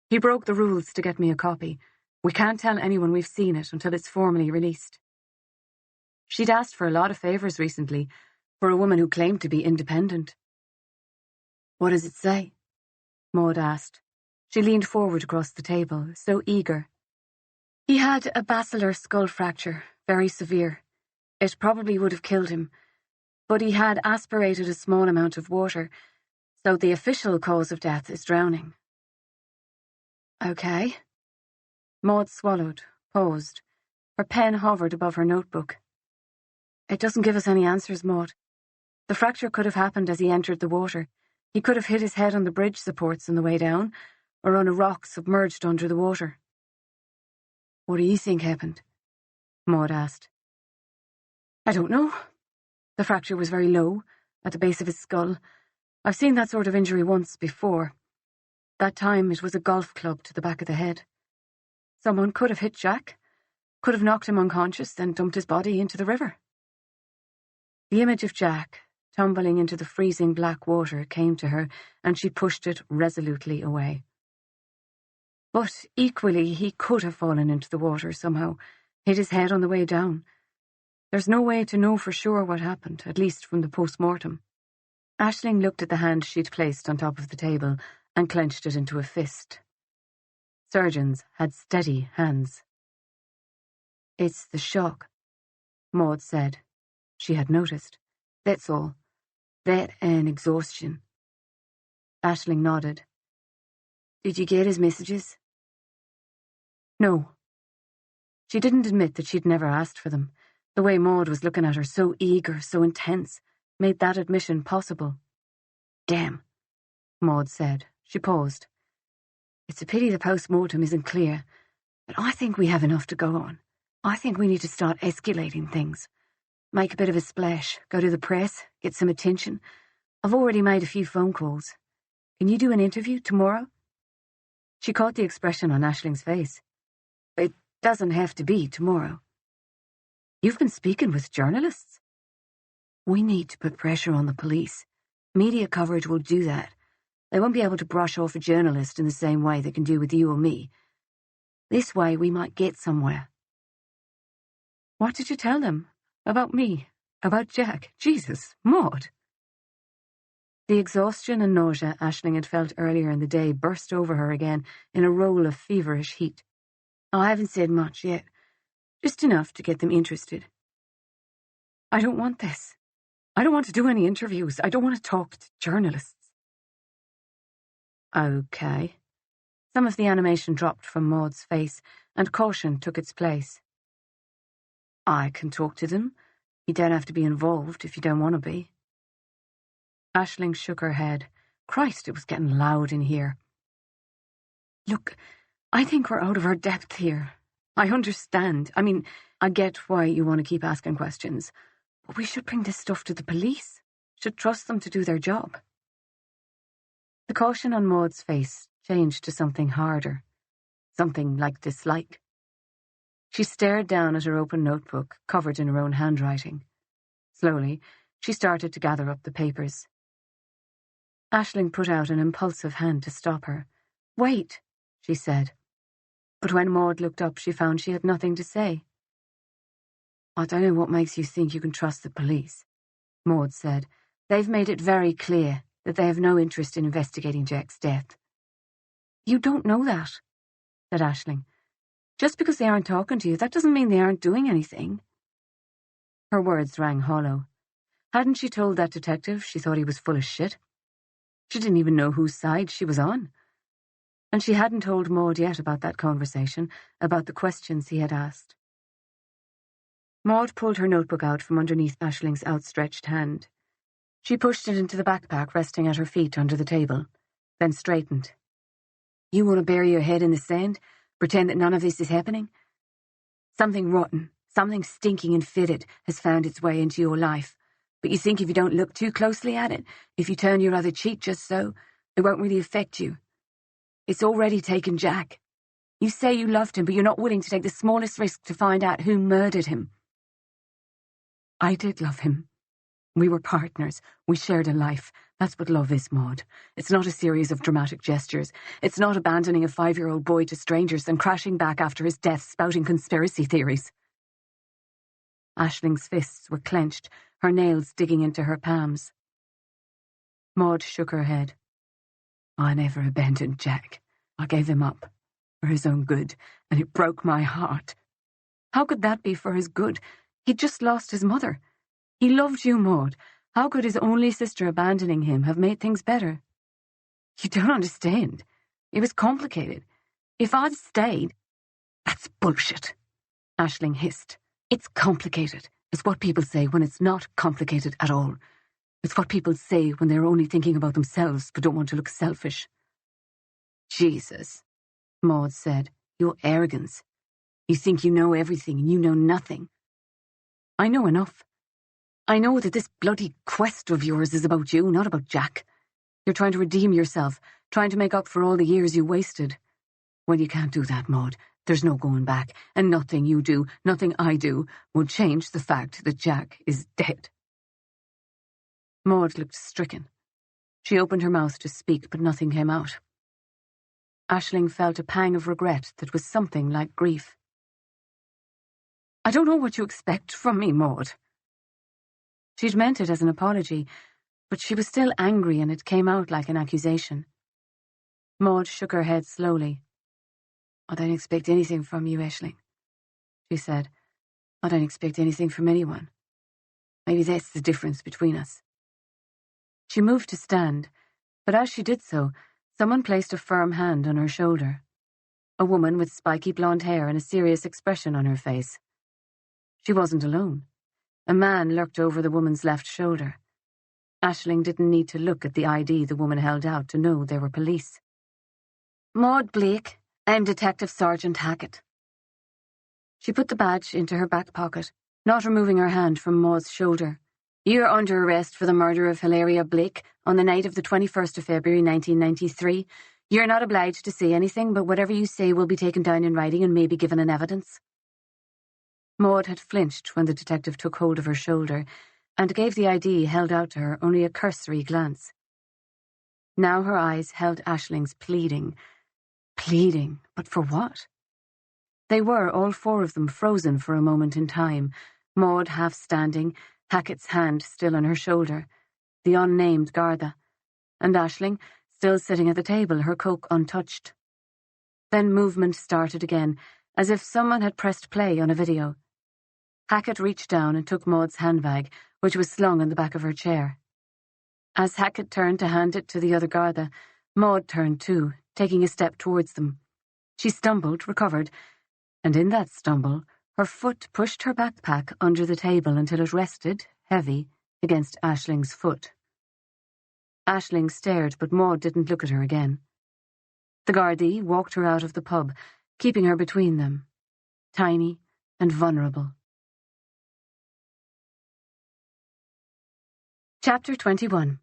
He broke the rules to get me a copy. We can't tell anyone we've seen it until it's formally released." She'd asked for a lot of favours recently, for a woman who claimed to be independent. "What does it say?" Maud asked. She leaned forward across the table, so eager. "He had a basilar skull fracture, very severe. It probably would have killed him, but he had aspirated a small amount of water, so the official cause of death is drowning." "Okay." Maud swallowed, paused. Her pen hovered above her notebook. "It doesn't give us any answers, Maud. The fracture could have happened as he entered the water. He could have hit his head on the bridge supports on the way down, or on a rock submerged under the water." "What do you think happened?" Maud asked. "I don't know. The fracture was very low, at the base of his skull. I've seen that sort of injury once before. That time it was a golf club to the back of the head. Someone could have hit Jack, could have knocked him unconscious, then dumped his body into the river." The image of Jack, tumbling into the freezing black water, came to her, and she pushed it resolutely away. But equally, he could have fallen into the water somehow, hit his head on the way down. There's no way to know for sure what happened, at least from the post-mortem. Aisling looked at the hand she'd placed on top of the table and clenched it into a fist. Surgeons had steady hands. "It's the shock," Maud said. She had noticed. "That's all. That and exhaustion." Aisling nodded. "Did you get his messages?" No. She didn't admit that she'd never asked for them. The way Maud was looking at her, so eager, so intense, made that admission possible. "Damn," Maud said. She paused. "It's a pity the post-mortem isn't clear, but I think we have enough to go on. I think we need to start escalating things. Make a bit of a splash, go to the press, get some attention. I've already made a few phone calls. Can you do an interview tomorrow?" She caught the expression on Aisling's face. "It doesn't have to be tomorrow." "You've been speaking with journalists?" "We need to put pressure on the police. Media coverage will do that. They won't be able to brush off a journalist in the same way they can do with you or me. This way we might get somewhere." "What did you tell them? About me? About Jack? Jesus, Maud!" The exhaustion and nausea Aisling had felt earlier in the day burst over her again in a roll of feverish heat. "I haven't said much yet. Just enough to get them interested." "I don't want this. I don't want to do any interviews. I don't want to talk to journalists." "Okay." Some of the animation dropped from Maud's face, and caution took its place. "I can talk to them. You don't have to be involved if you don't want to be." Aisling shook her head. Christ, it was getting loud in here. "Look, I think we're out of our depth here. I understand. I get why you want to keep asking questions. But we should bring this stuff to the police. Should trust them to do their job." The caution on Maud's face changed to something harder. Something like dislike. She stared down at her open notebook, covered in her own handwriting. Slowly, she started to gather up the papers. Aisling put out an impulsive hand to stop her. "Wait," she said. But when Maud looked up, she found she had nothing to say. "I don't know what makes you think you can trust the police," Maud said. "They've made it very clear that they have no interest in investigating Jack's death." "You don't know that," said Aisling. "Just because they aren't talking to you, that doesn't mean they aren't doing anything." Her words rang hollow. Hadn't she told that detective she thought he was full of shit? She didn't even know whose side she was on. And she hadn't told Maud yet about that conversation, about the questions he had asked. Maud pulled her notebook out from underneath Aisling's outstretched hand. She pushed it into the backpack resting at her feet under the table, then straightened. "You want to bury your head in the sand? Pretend that none of this is happening? Something rotten, something stinking and fetid has found its way into your life. But you think if you don't look too closely at it, if you turn your other cheek just so, it won't really affect you. It's already taken Jack. You say you loved him, but you're not willing to take the smallest risk to find out who murdered him." "I did love him. We were partners. We shared a life. That's what love is, Maud. It's not a series of dramatic gestures. It's not abandoning a 5-year-old boy to strangers and crashing back after his death spouting conspiracy theories." Aisling's fists were clenched, her nails digging into her palms. Maud shook her head. "I never abandoned Jack. I gave him up, for his own good, and it broke my heart." "How could that be for his good? He'd just lost his mother. He loved you, Maud. How could his only sister abandoning him have made things better?" "You don't understand. It was complicated. If I'd stayed—" "That's bullshit," Aisling hissed. "It's complicated. It's what people say when it's not complicated at all. It's what people say when they're only thinking about themselves but don't want to look selfish." "Jesus," Maud said, "your arrogance. You think you know everything and you know nothing." "I know enough. I know that this bloody quest of yours is about you, not about Jack. You're trying to redeem yourself, trying to make up for all the years you wasted. Well, you can't do that, Maud. There's no going back, and nothing you do, nothing I do, will change the fact that Jack is dead." Maud looked stricken. She opened her mouth to speak, but nothing came out. Aisling felt a pang of regret that was something like grief. "I don't know what you expect from me, Maud." She'd meant it as an apology, but she was still angry and it came out like an accusation. Maud shook her head slowly. I don't expect anything from you, Aisling, she said. I don't expect anything from anyone. Maybe that's the difference between us. She moved to stand, but as she did so, someone placed a firm hand on her shoulder. A woman with spiky blonde hair and a serious expression on her face. She wasn't alone. A man lurked over the woman's left shoulder. Aisling didn't need to look at the ID the woman held out to know they were police. Maud Blake, I'm Detective Sergeant Hackett. She put the badge into her back pocket, not removing her hand from Maud's shoulder. You're under arrest for the murder of Hilaria Blake on the night of the 21st of February 1993. You're not obliged to say anything, but whatever you say will be taken down in writing and may be given in evidence. Maud had flinched when the detective took hold of her shoulder and gave the ID held out to her only a cursory glance. Now her eyes held Aisling's pleading. Pleading, but for what? They were, all four of them, frozen for a moment in time, Maud half standing, Hackett's hand still on her shoulder, the unnamed Garda, and Aisling still sitting at the table, her coke untouched. Then movement started again, as if someone had pressed play on a video. Hackett reached down and took Maud's handbag, which was slung on the back of her chair. As Hackett turned to hand it to the other Garda, Maud turned too, taking a step towards them. She stumbled, recovered, and in that stumble, her foot pushed her backpack under the table until it rested, heavy, against Aisling's foot. Aisling stared, but Maud didn't look at her again. The Gardaí walked her out of the pub, keeping her between them, tiny and vulnerable. Chapter 21.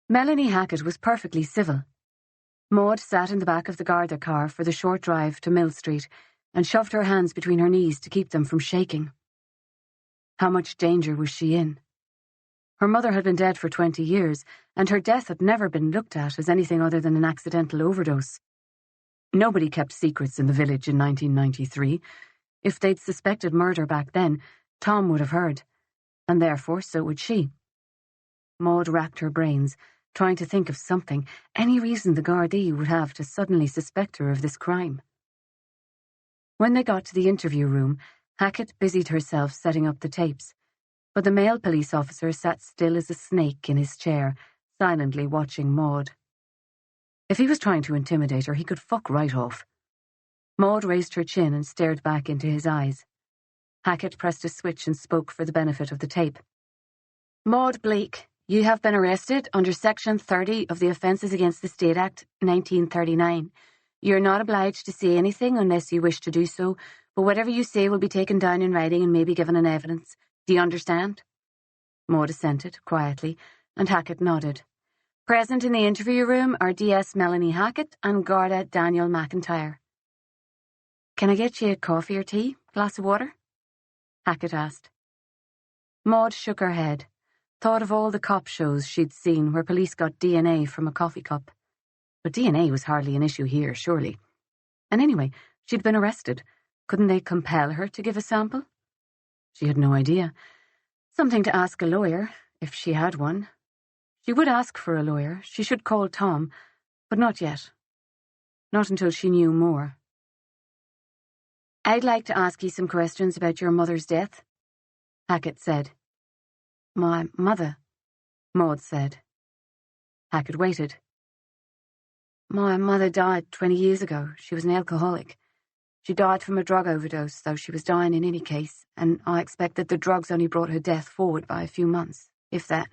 Melanie Hackett was perfectly civil. Maud sat in the back of the Garda car for the short drive to Mill Street and shoved her hands between her knees to keep them from shaking. How much danger was she in? Her mother had been dead for 20 years, and her death had never been looked at as anything other than an accidental overdose. Nobody kept secrets in the village in 1993. If they'd suspected murder back then, Tom would have heard, and therefore so would she. Maud racked her brains, trying to think of something, any reason the Gardaí would have to suddenly suspect her of this crime. When they got to the interview room, Hackett busied herself setting up the tapes, but the male police officer sat still as a snake in his chair, silently watching Maud. If he was trying to intimidate her, he could fuck right off. Maud raised her chin and stared back into his eyes. Hackett pressed a switch and spoke for the benefit of the tape. Maud Blake, you have been arrested under Section 30 of the Offences Against the State Act, 1939. You're not obliged to say anything unless you wish to do so, but whatever you say will be taken down in writing and may be given in evidence. Do you understand? Maud assented, quietly, and Hackett nodded. Present in the interview room are DS Melanie Hackett and Garda Daniel McIntyre. Can I get you a coffee or tea? Glass of water? Hackett asked. Maud shook her head, thought of all the cop shows she'd seen where police got DNA from a coffee cup. But DNA was hardly an issue here, surely. And anyway, she'd been arrested. Couldn't they compel her to give a sample? She had no idea. Something to ask a lawyer, if she had one. She would ask for a lawyer. She should call Tom, but not yet. Not until she knew more. I'd like to ask you some questions about your mother's death, Hackett said. My mother, Maud said. Hackett waited. My mother died 20 years ago. She was an alcoholic. She died from a drug overdose, though she was dying in any case, and I expect that the drugs only brought her death forward by a few months, if that.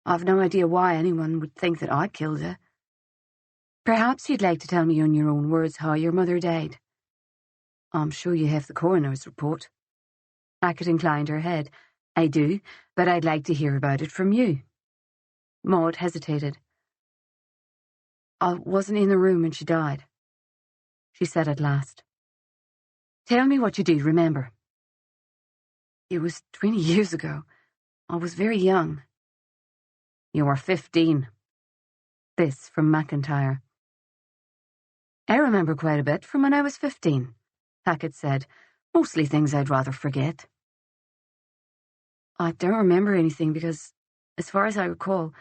I've no idea why anyone would think that I killed her. Perhaps you'd like to tell me in your own words how your mother died. I'm sure you have the coroner's report. Hackett inclined her head. I do, but I'd like to hear about it from you. Maud hesitated. I wasn't in the room when she died, she said at last. Tell me what you do remember. It was 20 years ago. I was very young. You were 15. This from McIntyre. I remember quite a bit from when I was 15, Hackett said. Mostly things I'd rather forget. I don't remember anything because, as far as I recall,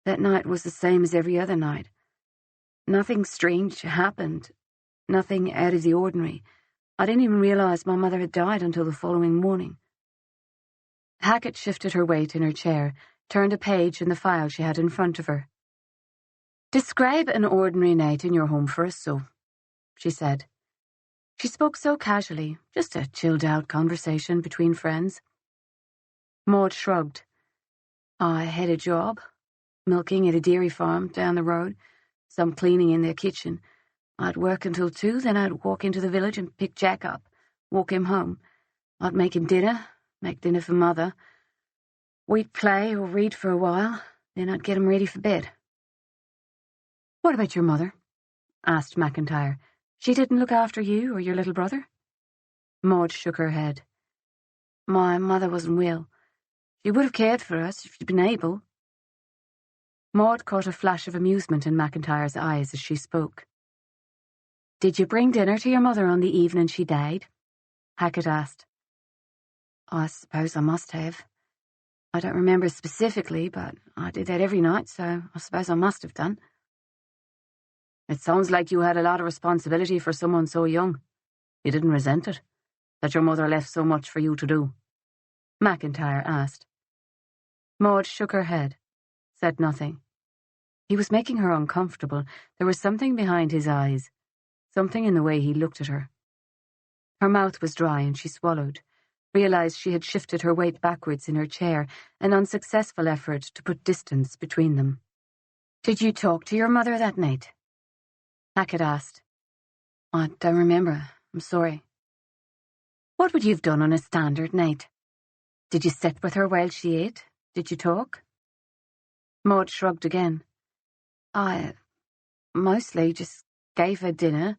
that night was the same as every other night. Nothing strange happened. Nothing out of the ordinary. I didn't even realise my mother had died until the following morning." Hackett shifted her weight in her chair, turned a page in the file she had in front of her. "Describe an ordinary night in your home for us, so," she said. She spoke so casually, just a chilled-out conversation between friends. Maud shrugged. "I had a job, milking at a dairy farm down the road, some cleaning in their kitchen. I'd work until 2, then I'd walk into the village and pick Jack up, walk him home. I'd make him dinner, make dinner for Mother. We'd play or read for a while, then I'd get him ready for bed." "What about your mother?" asked McIntyre. "She didn't look after you or your little brother?" Maud shook her head. "My mother wasn't well. She would have cared for us if she'd been able." Maud caught a flash of amusement in McIntyre's eyes as she spoke. "Did you bring dinner to your mother on the evening she died?" Hackett asked. "I suppose I must have. I don't remember specifically, but I did that every night, so I suppose I must have done." "It sounds like you had a lot of responsibility for someone so young. You didn't resent it, that your mother left so much for you to do?" McIntyre asked. Maud shook her head, said nothing. He was making her uncomfortable. There was something behind his eyes, something in the way he looked at her. Her mouth was dry and she swallowed, realized she had shifted her weight backwards in her chair, an unsuccessful effort to put distance between them. "Did you talk to your mother that night?" Hackett asked. "I don't remember. I'm sorry." "What would you have done on a standard night? Did you sit with her while she ate? Did you talk?" Maud shrugged again. "I mostly just gave her dinner,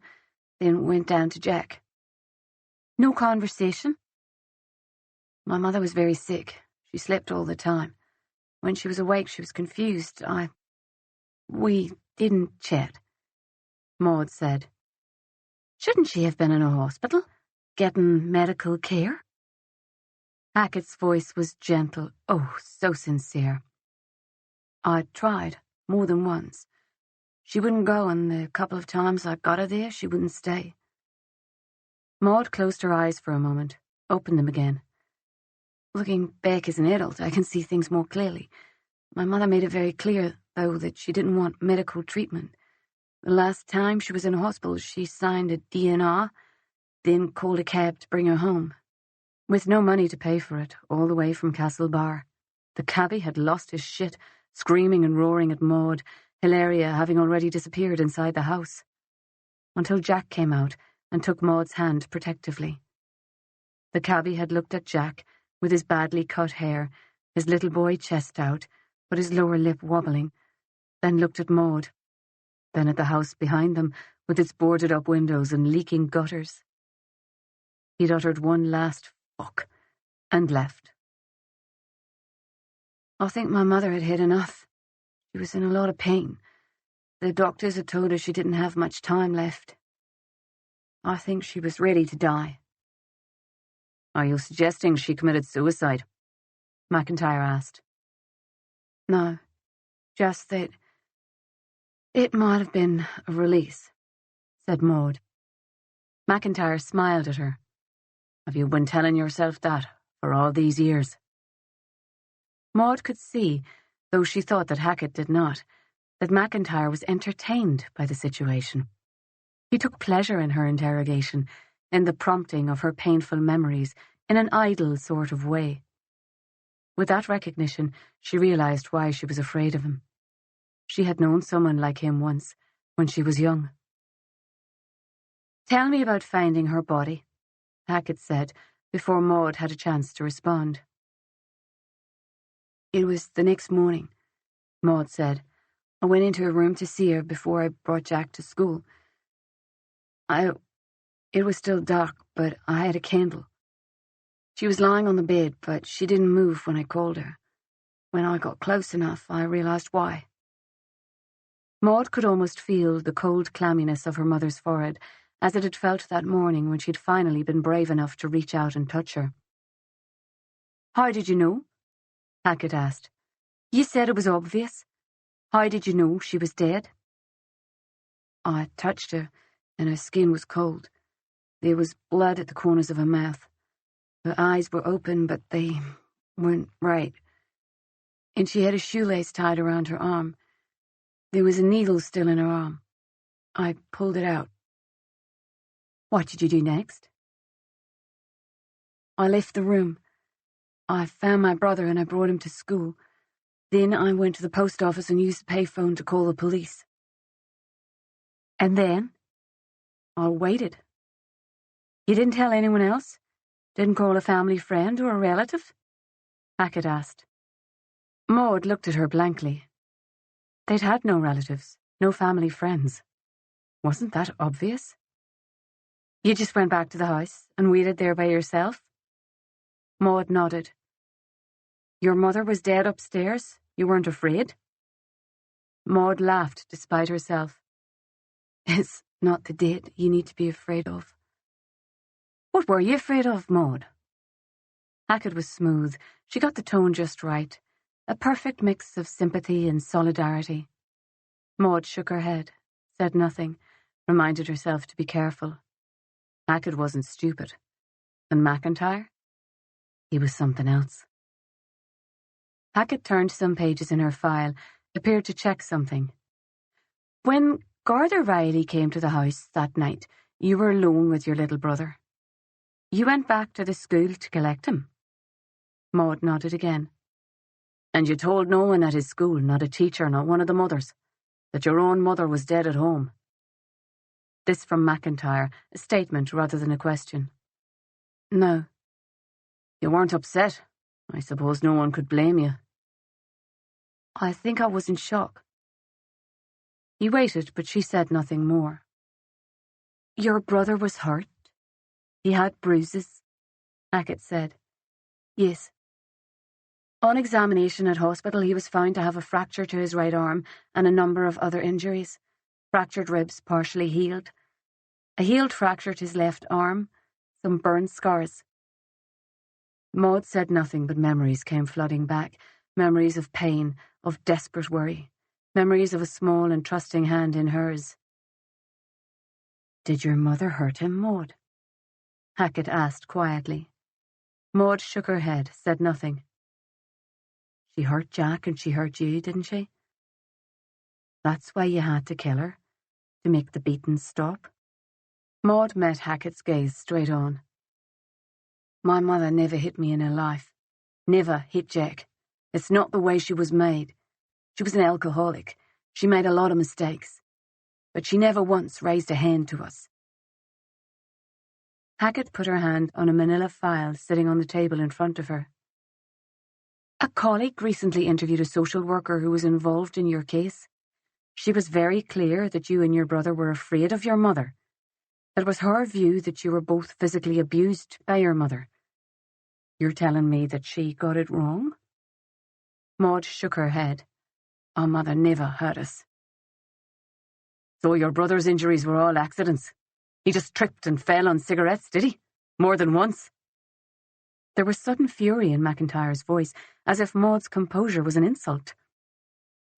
then went down to Jack." "No conversation?" "My mother was very sick. She slept all the time. When she was awake, she was confused. We didn't chat," Maud said. "Shouldn't she have been in a hospital, getting medical care?" Hackett's voice was gentle, oh, so sincere. "I tried, more than once. She wouldn't go, and the couple of times I got her there, she wouldn't stay." Maud closed her eyes for a moment, opened them again. "Looking back as an adult, I can see things more clearly. My mother made it very clear, though, that she didn't want medical treatment. The last time she was in hospital, she signed a DNR, then called a cab to bring her home. With no money to pay for it, all the way from Castlebar. The cabbie had lost his shit, screaming and roaring at Maud, Hilaria having already disappeared inside the house. Until Jack came out and took Maud's hand protectively. The cabbie had looked at Jack, with his badly cut hair, his little boy chest out, but his lower lip wobbling, then looked at Maud, then at the house behind them, with its boarded-up windows and leaking gutters. He'd uttered one last fuck, and left. I think my mother had had enough. She was in a lot of pain. The doctors had told her she didn't have much time left. I think she was ready to die." "Are you suggesting she committed suicide?" McIntyre asked. "No, just that it might have been a release," said Maud. McIntyre smiled at her. "Have you been telling yourself that for all these years?" Maud could see, though she thought that Hackett did not, that McIntyre was entertained by the situation. He took pleasure in her interrogation, in the prompting of her painful memories, in an idle sort of way. With that recognition, she realized why she was afraid of him. She had known someone like him once, when she was young. "Tell me about finding her body," Hackett said, before Maud had a chance to respond. "It was the next morning," Maud said. "I went into her room to see her before I brought Jack to school. It was still dark, but I had a candle. She was lying on the bed, but she didn't move when I called her. When I got close enough, I realized why." Maud could almost feel the cold clamminess of her mother's forehead, as it had felt that morning when she'd finally been brave enough to reach out and touch her. "How did you know?" Hackett asked. "You said it was obvious. How did you know she was dead?" "I touched her, and her skin was cold. There was blood at the corners of her mouth. Her eyes were open, but they weren't right. And she had a shoelace tied around her arm. There was a needle still in her arm. I pulled it out. What did you do next? I left the room. I found my brother and I brought him to school. Then I went to the post office and used the payphone to call the police. And then? I waited. You didn't tell anyone else? Didn't call a family friend or a relative? Hackett asked. Maud looked at her blankly. They'd had no relatives, no family friends. Wasn't that obvious? You just went back to the house and waited there by yourself? Maud nodded. Your mother was dead upstairs? You weren't afraid? Maud laughed despite herself. It's not the dead you need to be afraid of. What were you afraid of, Maud? Hackett was smooth. She got the tone just right. A perfect mix of sympathy and solidarity. Maud shook her head, said nothing, reminded herself to be careful. Hackett wasn't stupid. And McIntyre? He was something else. Hackett turned some pages in her file, appeared to check something. When Cormac Reilly came to the house that night, you were alone with your little brother. You went back to the school to collect him. Maud nodded again. And you told no one at his school, not a teacher, not one of the mothers, that your own mother was dead at home. This from McIntyre, a statement rather than a question. No. You weren't upset. I suppose no one could blame you. I think I was in shock. He waited, but she said nothing more. Your brother was hurt? He had bruises? Hackett said. Yes. On examination at hospital, he was found to have a fracture to his right arm and a number of other injuries. Fractured ribs partially healed. A healed fracture to his left arm. Some burn scars. Maud said nothing, but memories came flooding back. Memories of pain, of desperate worry. Memories of a small and trusting hand in hers. Did your mother hurt him, Maud? Hackett asked quietly. Maud shook her head, said nothing. She hurt Jack and she hurt you, didn't she? That's why you had to kill her, to make the beatings stop. Maud met Hackett's gaze straight on. My mother never hit me in her life. Never hit Jack. It's not the way she was made. She was an alcoholic. She made a lot of mistakes. But she never once raised a hand to us. Hackett put her hand on a manila file sitting on the table in front of her. A colleague recently interviewed a social worker who was involved in your case. She was very clear that you and your brother were afraid of your mother. It was her view that you were both physically abused by your mother. You're telling me that she got it wrong? Maud shook her head. Our mother never hurt us. So your brother's injuries were all accidents? He just tripped and fell on cigarettes, did he? More than once? There was sudden fury in McIntyre's voice, as if Maud's composure was an insult.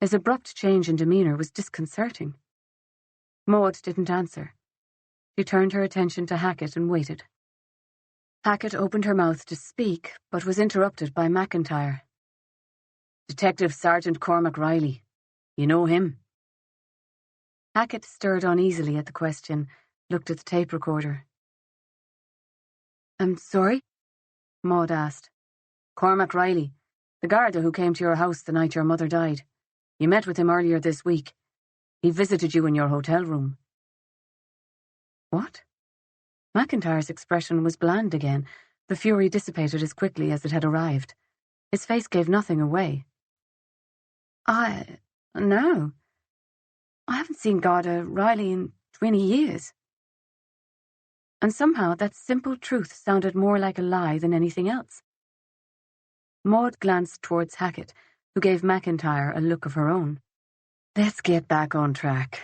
His abrupt change in demeanour was disconcerting. Maud didn't answer. She turned her attention to Hackett and waited. Hackett opened her mouth to speak, but was interrupted by McIntyre. Detective Sergeant Cormac Reilly. You know him? Hackett stirred uneasily at the question, looked at the tape recorder. I'm sorry? Maud asked. Cormac Reilly, the Garda who came to your house the night your mother died. You met with him earlier this week. He visited you in your hotel room. What? McIntyre's expression was bland again. The fury dissipated as quickly as it had arrived. His face gave nothing away. No. I haven't seen Garda Reilly in 20 years. And somehow that simple truth sounded more like a lie than anything else. Maud glanced towards Hackett, who gave McIntyre a look of her own. Let's get back on track,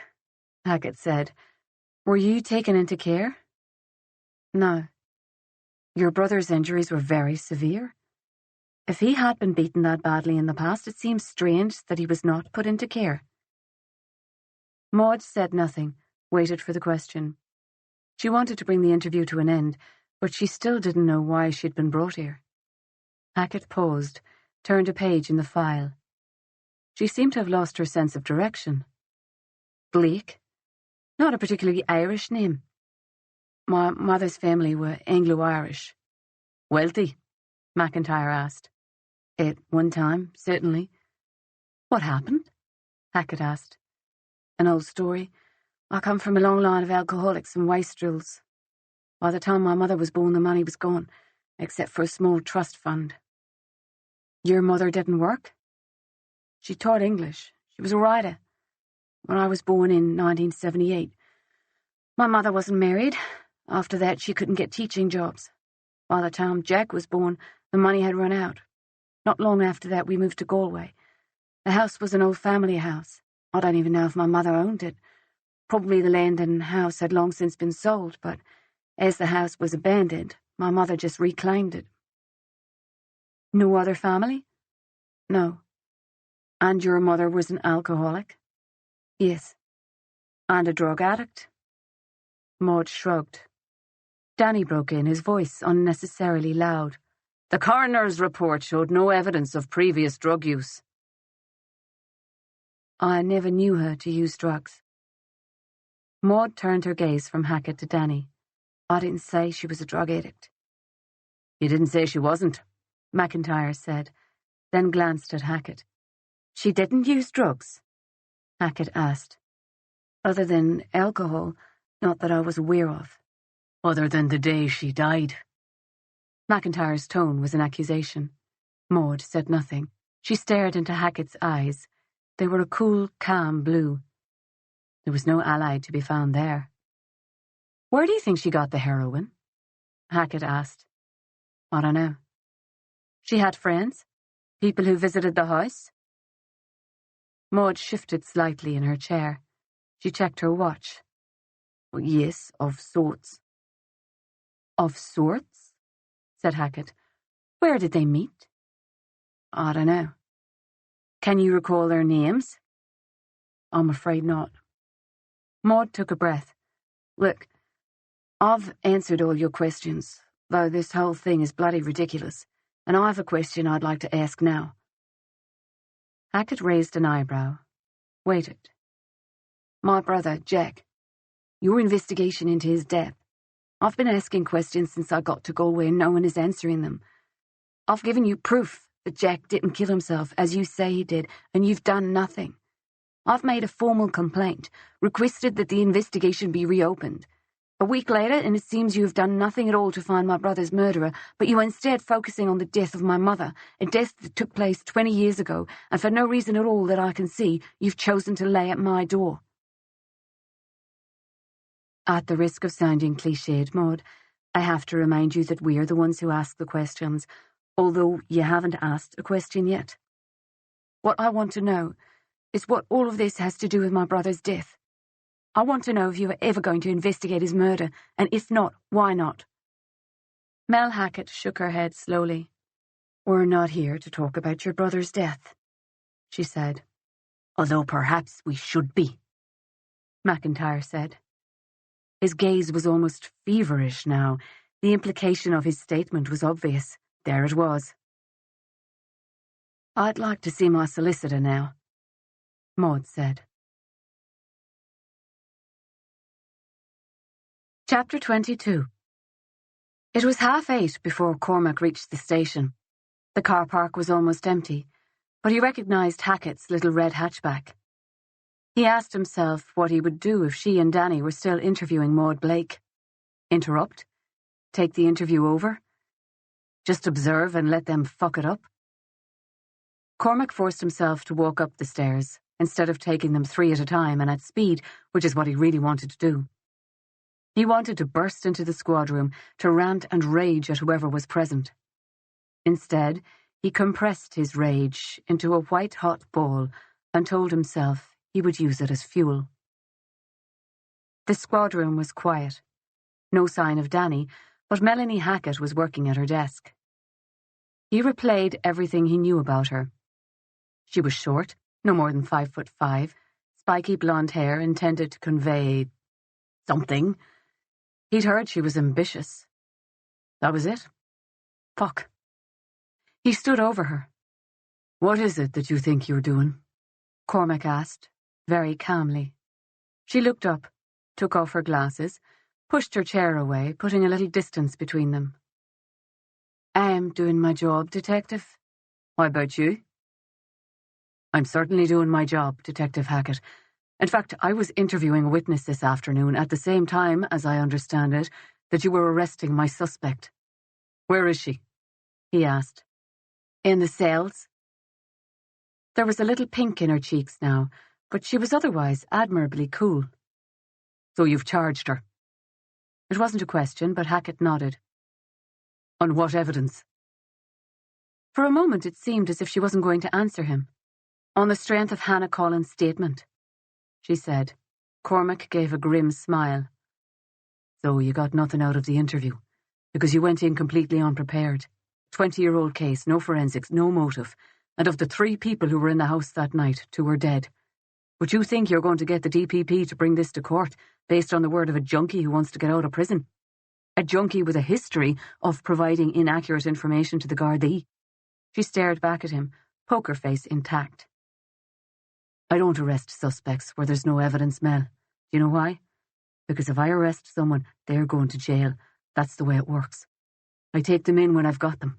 Hackett said. Were you taken into care? No. Your brother's injuries were very severe. If he had been beaten that badly in the past, it seems strange that he was not put into care. Maud said nothing, waited for the question. She wanted to bring the interview to an end, but she still didn't know why she'd been brought here. Hackett paused, turned a page in the file. She seemed to have lost her sense of direction. Blake? Not a particularly Irish name. My mother's family were Anglo-Irish. Wealthy? McIntyre asked. At one time, certainly. What happened? Hackett asked. An old story. I come from a long line of alcoholics and wastrels. By the time my mother was born, the money was gone, except for a small trust fund. Your mother didn't work? She taught English. She was a writer. When I was born in 1978, my mother wasn't married. After that, she couldn't get teaching jobs. By the time Jack was born, the money had run out. Not long after that, we moved to Galway. The house was an old family house. I don't even know if my mother owned it. Probably the land and house had long since been sold, but as the house was abandoned, my mother just reclaimed it. No other family? No. And your mother was an alcoholic? Yes. And a drug addict? Maud shrugged. Danny broke in, his voice unnecessarily loud. The coroner's report showed no evidence of previous drug use. I never knew her to use drugs. Maud turned her gaze from Hackett to Danny. I didn't say she was a drug addict. You didn't say she wasn't, McIntyre said, then glanced at Hackett. She didn't use drugs? Hackett asked. Other than alcohol, not that I was aware of. Other than the day she died. McIntyre's tone was an accusation. Maud said nothing. She stared into Hackett's eyes. They were a cool, calm blue. There was no ally to be found there. Where do you think she got the heroin? Hackett asked. I don't know. She had friends? People who visited the house? Maud shifted slightly in her chair. She checked her watch. Well, yes, of sorts. Of sorts? Said Hackett. Where did they meet? I don't know. Can you recall their names? I'm afraid not. Maud took a breath. Look, I've answered all your questions, though this whole thing is bloody ridiculous, and I have a question I'd like to ask now. Hackett raised an eyebrow, waited. My brother, Jack, your investigation into his death. I've been asking questions since I got to Galway and no one is answering them. I've given you proof that Jack didn't kill himself, as you say he did, and you've done nothing. I've made a formal complaint, requested that the investigation be reopened. A week later, and it seems you have done nothing at all to find my brother's murderer, but you are instead focusing on the death of my mother, a death that took place 20 years ago, and for no reason at all that I can see, you've chosen to lay at my door. At the risk of sounding cliched, Maud, I have to remind you that we are the ones who ask the questions, although you haven't asked a question yet. What I want to know is what all of this has to do with my brother's death. I want to know if you are ever going to investigate his murder, and if not, why not? Mel Hackett shook her head slowly. We're not here to talk about your brother's death, she said. Although perhaps we should be, McIntyre said. His gaze was almost feverish now. The implication of his statement was obvious. There it was. I'd like to see my solicitor now, Maud said. Chapter 22. It was 8:30 before Cormac reached the station. The car park was almost empty, but he recognized Hackett's little red hatchback. He asked himself what he would do if she and Danny were still interviewing Maud Blake. Interrupt? Take the interview over? Just observe and let them fuck it up? Cormac forced himself to walk up the stairs, instead of taking them 3 at a time and at speed, which is what he really wanted to do. He wanted to burst into the squad room, to rant and rage at whoever was present. Instead, he compressed his rage into a white-hot ball and told himself he would use it as fuel. The squad room was quiet. No sign of Danny, but Melanie Hackett was working at her desk. He replayed everything he knew about her. She was short, no more than 5'5", spiky blonde hair intended to convey something. He'd heard she was ambitious. That was it. Fuck. He stood over her. "What is it that you think you're doing?" Cormac asked, very calmly. She looked up, took off her glasses, pushed her chair away, putting a little distance between them. "I'm doing my job, Detective. What about you?" "I'm certainly doing my job, Detective Hackett. In fact, I was interviewing a witness this afternoon at the same time, as I understand it, that you were arresting my suspect." "Where is she?" he asked. "In the cells." There was a little pink in her cheeks now, but she was otherwise admirably cool. "So you've charged her?" It wasn't a question, but Hackett nodded. "On what evidence?" For a moment it seemed as if she wasn't going to answer him. "On the strength of Hannah Collins' statement," she said. Cormac gave a grim smile. "So you got nothing out of the interview, because you went in completely unprepared. 20-year-old case, no forensics, no motive, and of the 3 people who were in the house that night, 2 were dead. But you think you're going to get the DPP to bring this to court based on the word of a junkie who wants to get out of prison? A junkie with a history of providing inaccurate information to the Gardaí." She stared back at him, poker face intact. "I don't arrest suspects where there's no evidence, Mel. Do you know why? Because if I arrest someone, they're going to jail. That's the way it works. I take them in when I've got them.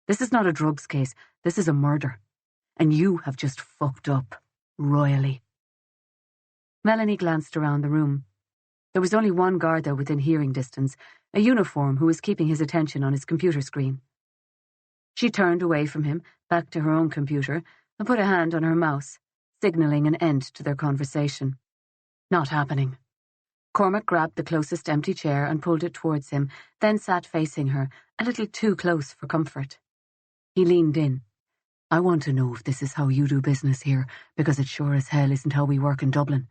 This is not a drugs case. This is a murder. And you have just fucked up. Royally." Melanie glanced around the room. There was only one guard there within hearing distance, a uniform who was keeping his attention on his computer screen. She turned away from him, back to her own computer, and put a hand on her mouse, signalling an end to their conversation. Not happening. Cormac grabbed the closest empty chair and pulled it towards him, then sat facing her, a little too close for comfort. He leaned in. "I want to know if this is how you do business here, because it sure as hell isn't how we work in Dublin.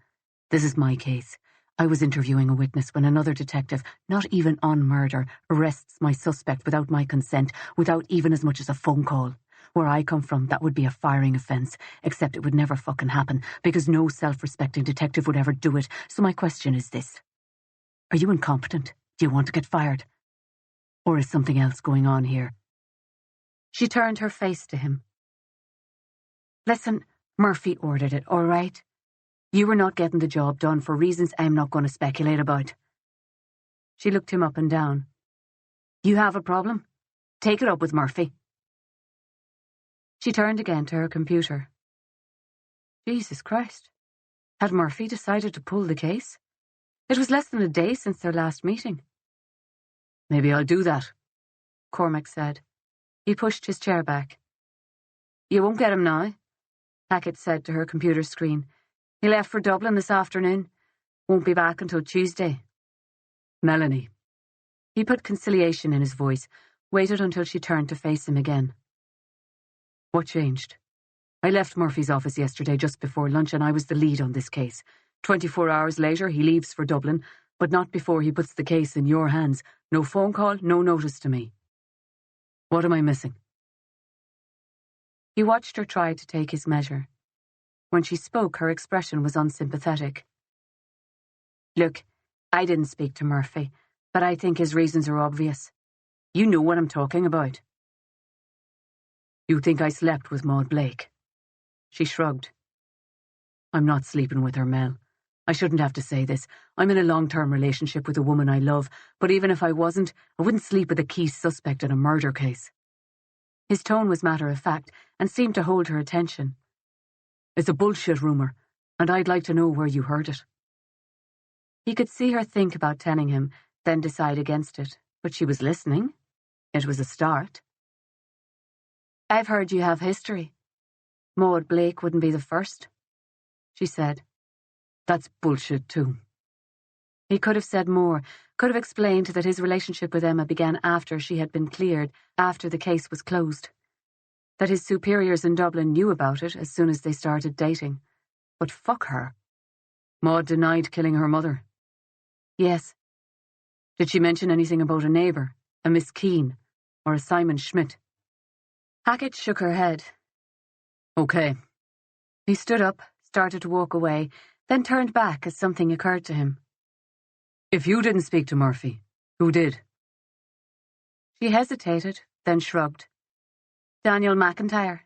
This is my case. I was interviewing a witness when another detective, not even on murder, arrests my suspect without my consent, without even as much as a phone call. Where I come from, that would be a firing offence, except it would never fucking happen, because no self-respecting detective would ever do it. So my question is this. Are you incompetent? Do you want to get fired? Or is something else going on here?" She turned her face to him. "Listen, Murphy ordered it, all right? You were not getting the job done for reasons I'm not going to speculate about." She looked him up and down. "You have a problem? Take it up with Murphy." She turned again to her computer. Jesus Christ. Had Murphy decided to pull the case? It was less than a day since their last meeting. "Maybe I'll do that," Cormac said. He pushed his chair back. "You won't get him now," Hackett said to her computer screen. "He left for Dublin this afternoon. Won't be back until Tuesday." "Melanie." He put conciliation in his voice, waited until she turned to face him again. "What changed? I left Murphy's office yesterday just before lunch and I was the lead on this case. 24 hours later he leaves for Dublin, but not before he puts the case in your hands. No phone call, no notice to me. What am I missing?" He watched her try to take his measure. When she spoke, her expression was unsympathetic. "Look, I didn't speak to Murphy, but I think his reasons are obvious. You know what I'm talking about." "You think I slept with Maud Blake?" She shrugged. "I'm not sleeping with her, Mel. I shouldn't have to say this. I'm in a long-term relationship with a woman I love, but even if I wasn't, I wouldn't sleep with a key suspect in a murder case." His tone was matter-of-fact and seemed to hold her attention. "It's a bullshit rumour, and I'd like to know where you heard it." He could see her think about telling him, then decide against it, but she was listening. It was a start. "I've heard you have history. Maud Blake wouldn't be the first," she said. "That's bullshit too." He could have said more, could have explained that his relationship with Emma began after she had been cleared, after the case was closed. That his superiors in Dublin knew about it as soon as they started dating. But fuck her. Maud denied killing her mother. Yes. Did she mention anything about a neighbour, a Miss Keane, or a Simon Schmidt? Hackett shook her head. Okay. He stood up, started to walk away, then turned back as something occurred to him. If you didn't speak to Murphy, Who did? She hesitated, then shrugged. Daniel McIntyre.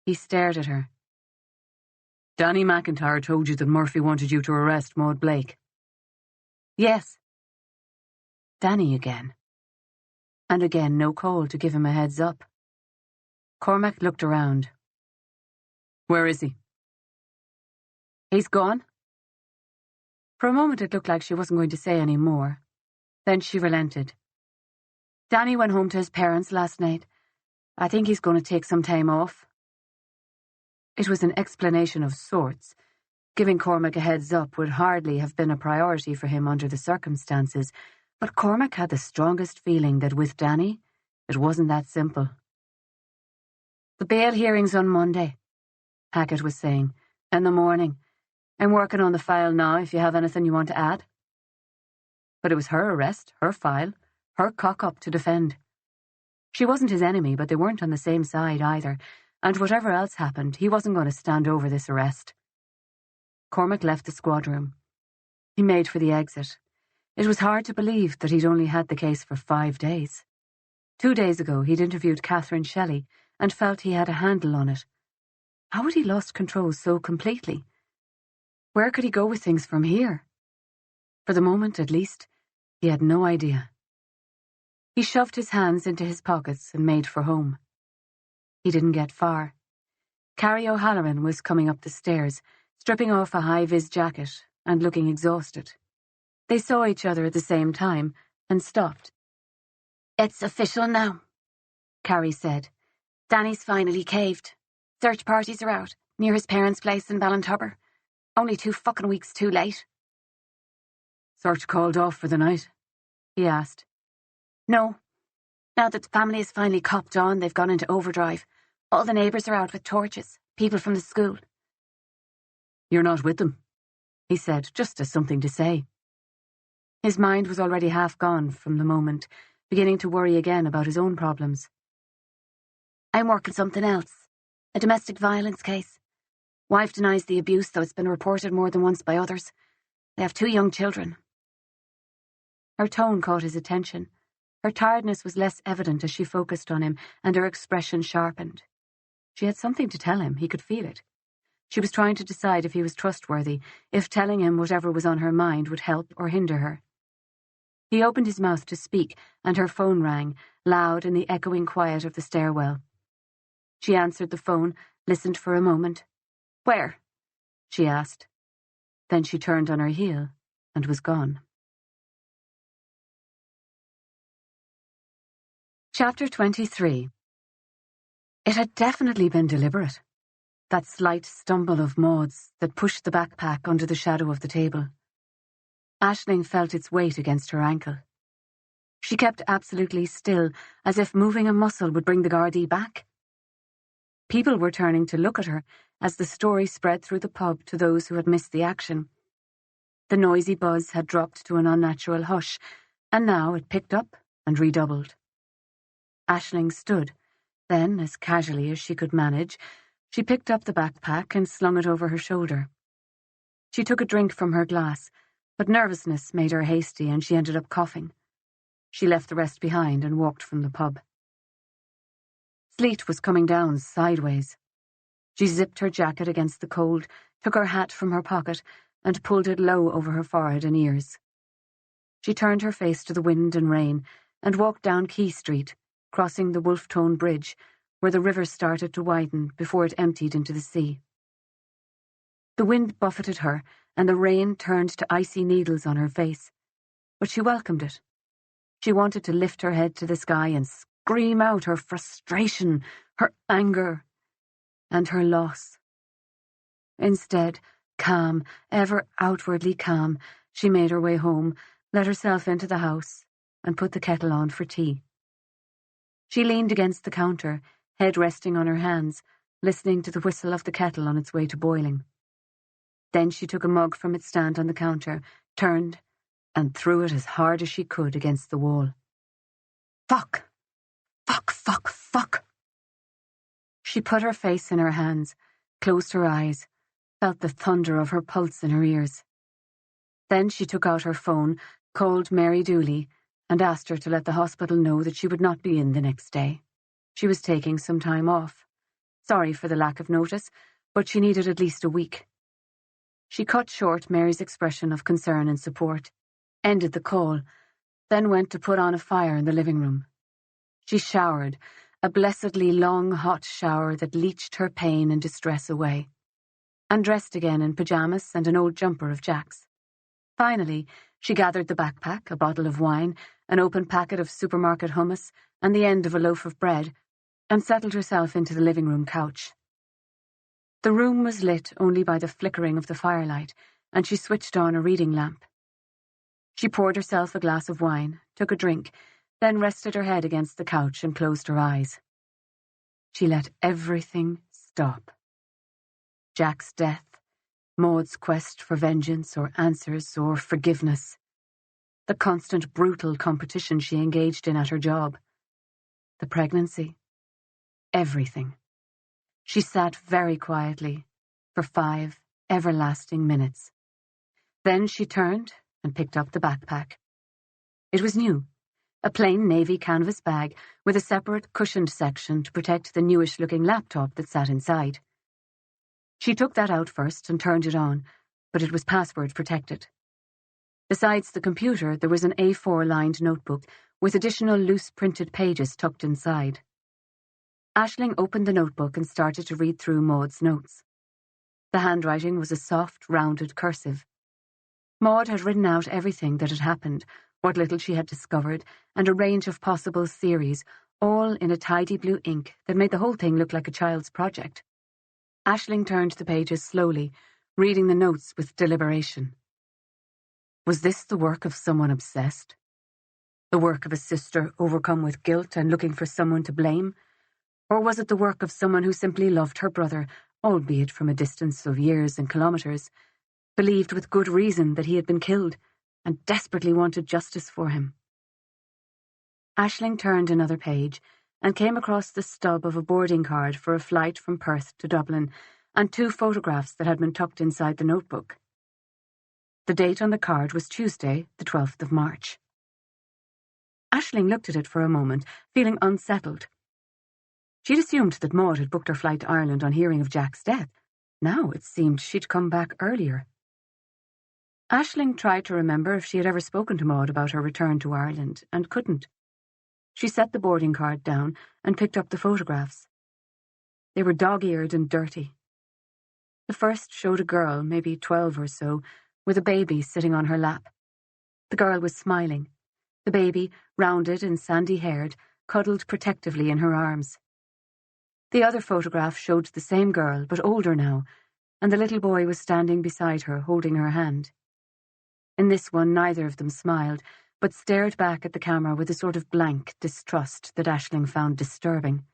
He stared at her. Danny McIntyre told you that Murphy wanted you to arrest Maud Blake? Yes. Danny again. And again no call to give him a heads up. Cormac looked around. Where is he? He's gone. For a moment it looked like she wasn't going to say any more. Then she relented. Danny went home to his parents last night. I think he's going to take some time off. It was an explanation of sorts. Giving Cormac a heads up would hardly have been a priority for him under the circumstances, but Cormac had the strongest feeling that with Danny, it wasn't that simple. The bail hearing's on Monday, Hackett was saying. In the morning. I'm working on the file now if you have anything you want to add. But it was her arrest, her file, her cock-up to defend. She wasn't his enemy, but they weren't on the same side either, and whatever else happened, he wasn't going to stand over this arrest. Cormac left the squad room. He made for the exit. It was hard to believe that he'd only had the case for 5 days. 2 days ago, he'd interviewed Catherine Shelley and felt he had a handle on it. How had he lost control so completely? Where could he go with things from here? For the moment, at least, he had no idea. He shoved his hands into his pockets and made for home. He didn't get far. Carrie O'Halloran was coming up the stairs, stripping off a high-vis jacket and looking exhausted. They saw each other at the same time and stopped. It's official now, Carrie said. Danny's finally caved. Search parties are out, near his parents' place in Ballintubber. Only 2 fucking weeks too late. Search called off for the night? He asked. No. Now that the family has finally copped on, they've gone into overdrive. All the neighbours are out with torches, people from the school. You're not with them, he said, just as something to say. His mind was already half gone from the moment, beginning to worry again about his own problems. I'm working something else. A domestic violence case. Wife denies the abuse, though it's been reported more than once by others. They have 2 young children. Her tone caught his attention. Her tiredness was less evident as she focused on him, and her expression sharpened. She had something to tell him, he could feel it. She was trying to decide if he was trustworthy, if telling him whatever was on her mind would help or hinder her. He opened his mouth to speak, and her phone rang, loud in the echoing quiet of the stairwell. She answered the phone, listened for a moment. Where? She asked. Then she turned on her heel and was gone. Chapter 23. It had definitely been deliberate. That slight stumble of Maud's that pushed the backpack under the shadow of the table. Aisling felt its weight against her ankle. She kept absolutely still, as if moving a muscle would bring the Gardaí back. People were turning to look at her as the story spread through the pub to those who had missed the action. The noisy buzz had dropped to an unnatural hush, and now it picked up and redoubled. Aisling stood. Then, as casually as she could manage, she picked up the backpack and slung it over her shoulder. She took a drink from her glass, but nervousness made her hasty and she ended up coughing. She left the rest behind and walked from the pub. Sleet was coming down sideways. She zipped her jacket against the cold, took her hat from her pocket, and pulled it low over her forehead and ears. She turned her face to the wind and rain and walked down Quay Street, crossing the Wolftone Bridge, where the river started to widen before it emptied into the sea. The wind buffeted her, and the rain turned to icy needles on her face, but she welcomed it. She wanted to lift her head to the sky and scream out her frustration, her anger, and her loss. Instead, calm, ever outwardly calm, she made her way home, let herself into the house, and put the kettle on for tea. She leaned against the counter, head resting on her hands, listening to the whistle of the kettle on its way to boiling. Then she took a mug from its stand on the counter, turned, and threw it as hard as she could against the wall. Fuck! Fuck, fuck, fuck! She put her face in her hands, closed her eyes, felt the thunder of her pulse in her ears. Then she took out her phone, called Mary Dooley, and asked her to let the hospital know that she would not be in the next day. She was taking some time off. Sorry for the lack of notice, but she needed at least a week. She cut short Mary's expression of concern and support, ended the call, then went to put on a fire in the living room. She showered, a blessedly long, hot shower that leached her pain and distress away, and dressed again in pyjamas and an old jumper of Jack's. Finally, she gathered the backpack, a bottle of wine, an open packet of supermarket hummus, and the end of a loaf of bread, and settled herself into the living room couch. The room was lit only by the flickering of the firelight, and she switched on a reading lamp. She poured herself a glass of wine, took a drink, then rested her head against the couch and closed her eyes. She let everything stop. Jack's death, Maud's quest for vengeance or answers or forgiveness, the constant brutal competition she engaged in at her job, the pregnancy, everything. She sat very quietly for 5 everlasting minutes. Then she turned and picked up the backpack. It was new, a plain navy canvas bag with a separate cushioned section to protect the newish-looking laptop that sat inside. She took that out first and turned it on, but it was password protected. Besides the computer, there was an A4-lined notebook with additional loose printed pages tucked inside. Aisling opened the notebook and started to read through Maud's notes. The handwriting was a soft, rounded cursive. Maud had written out everything that had happened, what little she had discovered, and a range of possible theories, all in a tidy blue ink that made the whole thing look like a child's project. Aisling turned the pages slowly, reading the notes with deliberation. Was this the work of someone obsessed? The work of a sister overcome with guilt and looking for someone to blame? Or was it the work of someone who simply loved her brother, albeit from a distance of years and kilometers, believed with good reason that he had been killed, and desperately wanted justice for him? Aisling turned another page and came across the stub of a boarding card for a flight from Perth to Dublin, and 2 photographs that had been tucked inside the notebook. The date on the card was Tuesday, the 12th of March. Aisling looked at it for a moment, feeling unsettled. She'd assumed that Maud had booked her flight to Ireland on hearing of Jack's death. Now it seemed she'd come back earlier. Aisling tried to remember if she had ever spoken to Maud about her return to Ireland, and couldn't. She set the boarding card down and picked up the photographs. They were dog-eared and dirty. The first showed a girl, maybe 12 or so, with a baby sitting on her lap. The girl was smiling. The baby, rounded and sandy-haired, cuddled protectively in her arms. The other photograph showed the same girl, but older now, and the little boy was standing beside her, holding her hand. In this one, neither of them smiled, but stared back at the camera with a sort of blank distrust that Aisling found disturbing.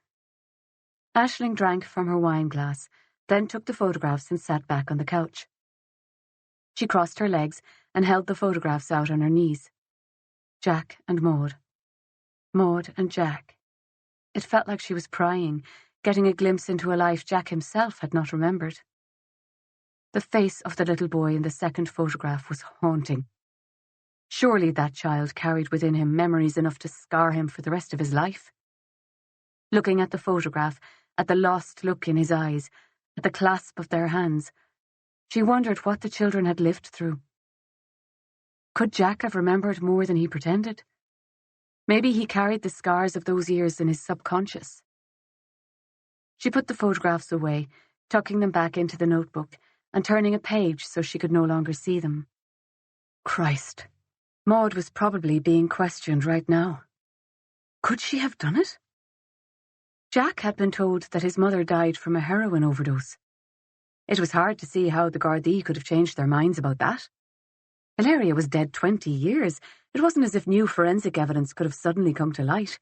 Aisling drank from her wine glass, then took the photographs and sat back on the couch. She crossed her legs and held the photographs out on her knees. Jack and Maud. Maud and Jack. It felt like she was prying, getting a glimpse into a life Jack himself had not remembered. The face of the little boy in the second photograph was haunting. Surely that child carried within him memories enough to scar him for the rest of his life. Looking at the photograph, at the lost look in his eyes, at the clasp of their hands, she wondered what the children had lived through. Could Jack have remembered more than he pretended? Maybe he carried the scars of those years in his subconscious. She put the photographs away, tucking them back into the notebook and turning a page so she could no longer see them. Christ, Maud was probably being questioned right now. Could she have done it? Jack had been told that his mother died from a heroin overdose. It was hard to see how the Gardaí could have changed their minds about that. Hilaria was dead 20 years. It wasn't as if new forensic evidence could have suddenly come to light.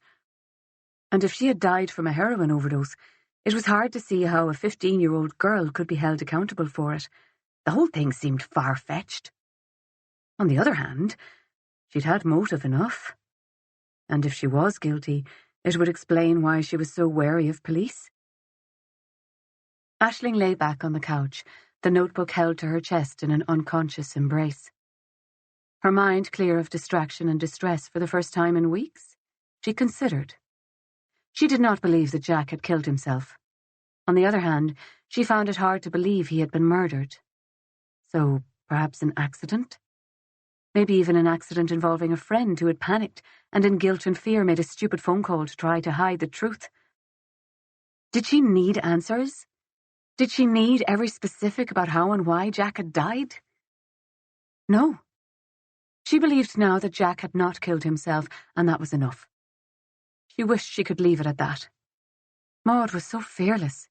And if she had died from a heroin overdose, it was hard to see how a 15-year-old girl could be held accountable for it. The whole thing seemed far-fetched. On the other hand, she'd had motive enough. And if she was guilty, it would explain why she was so wary of police. Aisling lay back on the couch, the notebook held to her chest in an unconscious embrace. Her mind clear of distraction and distress for the first time in weeks, she considered. She did not believe that Jack had killed himself. On the other hand, she found it hard to believe he had been murdered. So, perhaps an accident? Maybe even an accident involving a friend who had panicked and in guilt and fear made a stupid phone call to try to hide the truth. Did she need answers? Did she need every specific about how and why Jack had died? No. She believed now that Jack had not killed himself, and that was enough. She wished she could leave it at that. Maud was so fearless.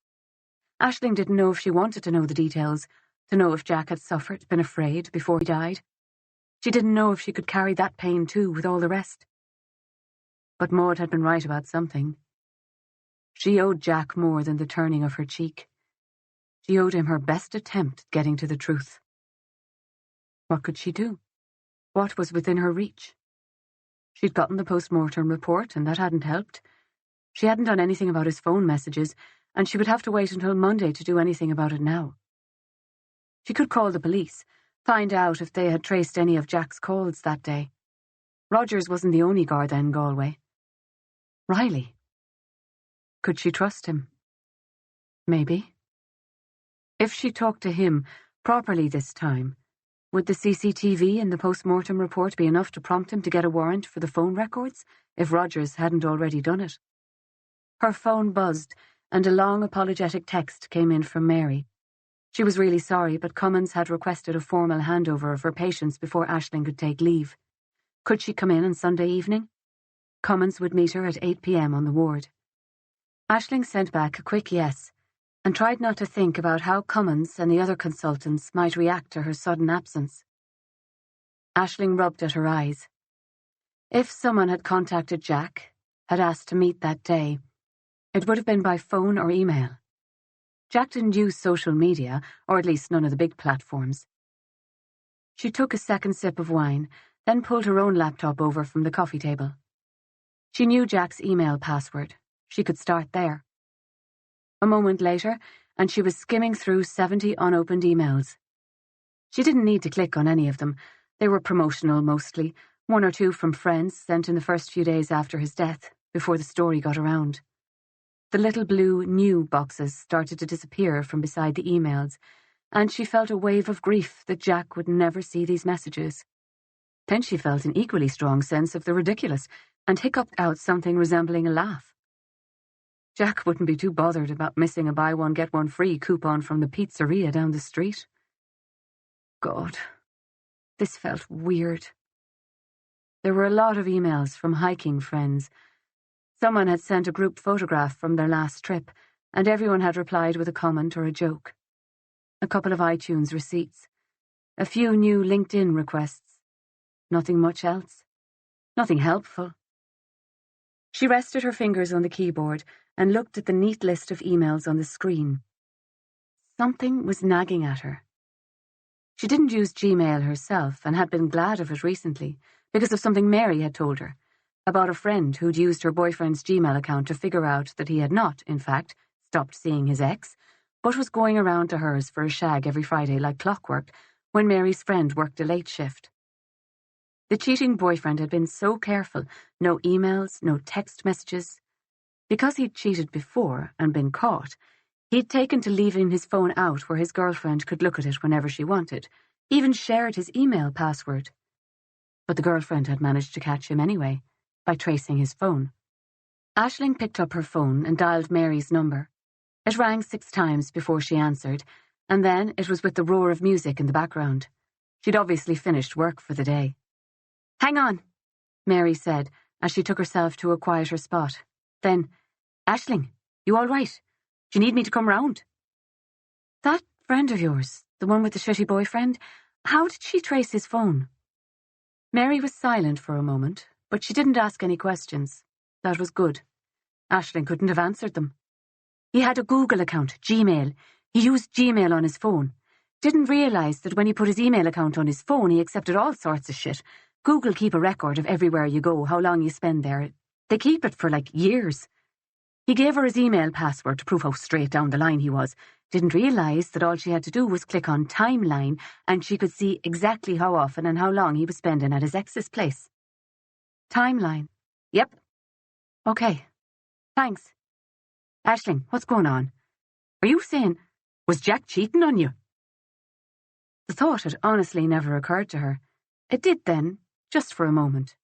Aisling didn't know if she wanted to know the details, to know if Jack had suffered, been afraid before he died. She didn't know if she could carry that pain too with all the rest. But Maud had been right about something. She owed Jack more than the turning of her cheek. She owed him her best attempt at getting to the truth. What could she do? What was within her reach? She'd gotten the post-mortem report, and that hadn't helped. She hadn't done anything about his phone messages, and she would have to wait until Monday to do anything about it now. She could call the police, find out if they had traced any of Jack's calls that day. Rogers wasn't the only Garda in Galway. Reilly. Could she trust him? Maybe. If she talked to him properly this time, would the CCTV in the post-mortem report be enough to prompt him to get a warrant for the phone records, if Rogers hadn't already done it? Her phone buzzed, and a long apologetic text came in from Mary. She was really sorry, but Cummins had requested a formal handover of her patients before Aisling could take leave. Could she come in on Sunday evening? Cummins would meet her at 8 p.m. on the ward. Aisling sent back a quick yes, and tried not to think about how Cummins and the other consultants might react to her sudden absence. Aisling rubbed at her eyes. If someone had contacted Jack, had asked to meet that day, it would have been by phone or email. Jack didn't use social media, or at least none of the big platforms. She took a second sip of wine, then pulled her own laptop over from the coffee table. She knew Jack's email password. She could start there. A moment later, and she was skimming through 70 unopened emails. She didn't need to click on any of them. They were promotional mostly, one or two from friends sent in the first few days after his death, before the story got around. The little blue new boxes started to disappear from beside the emails, and she felt a wave of grief that Jack would never see these messages. Then she felt an equally strong sense of the ridiculous, and hiccuped out something resembling a laugh. Jack wouldn't be too bothered about missing a buy-one-get-one-free coupon from the pizzeria down the street. God, this felt weird. There were a lot of emails from hiking friends. Someone had sent a group photograph from their last trip, and everyone had replied with a comment or a joke. A couple of iTunes receipts. A few new LinkedIn requests. Nothing much else. Nothing helpful. She rested her fingers on the keyboard and looked at the neat list of emails on the screen. Something was nagging at her. She didn't use Gmail herself and had been glad of it recently because of something Mary had told her about a friend who'd used her boyfriend's Gmail account to figure out that he had not, in fact, stopped seeing his ex, but was going around to hers for a shag every Friday like clockwork when Mary's friend worked a late shift. The cheating boyfriend had been so careful, no emails, no text messages. Because he'd cheated before and been caught, he'd taken to leaving his phone out where his girlfriend could look at it whenever she wanted, even shared his email password. But the girlfriend had managed to catch him anyway, by tracing his phone. Aisling picked up her phone and dialed Mary's number. It rang 6 times before she answered, and then it was with the roar of music in the background. She'd obviously finished work for the day. "Hang on," Mary said, as she took herself to a quieter spot. Then, "Aisling, you all right? Do you need me to come round?" "That friend of yours, the one with the shitty boyfriend, how did she trace his phone?" Mary was silent for a moment, but she didn't ask any questions. That was good. Aisling couldn't have answered them. He had a Google account, Gmail. He used Gmail on his phone. Didn't realise that when he put his email account on his phone, he accepted all sorts of shit. Google keep a record of everywhere you go, how long you spend there. They keep it for, years. He gave her his email password to prove how straight down the line he was, didn't realise that all she had to do was click on Timeline and she could see exactly how often and how long he was spending at his ex's place. Timeline. Yep. Okay. Thanks. Aisling, what's going on? Are you saying, was Jack cheating on you? The thought had honestly never occurred to her. It did then, just for a moment,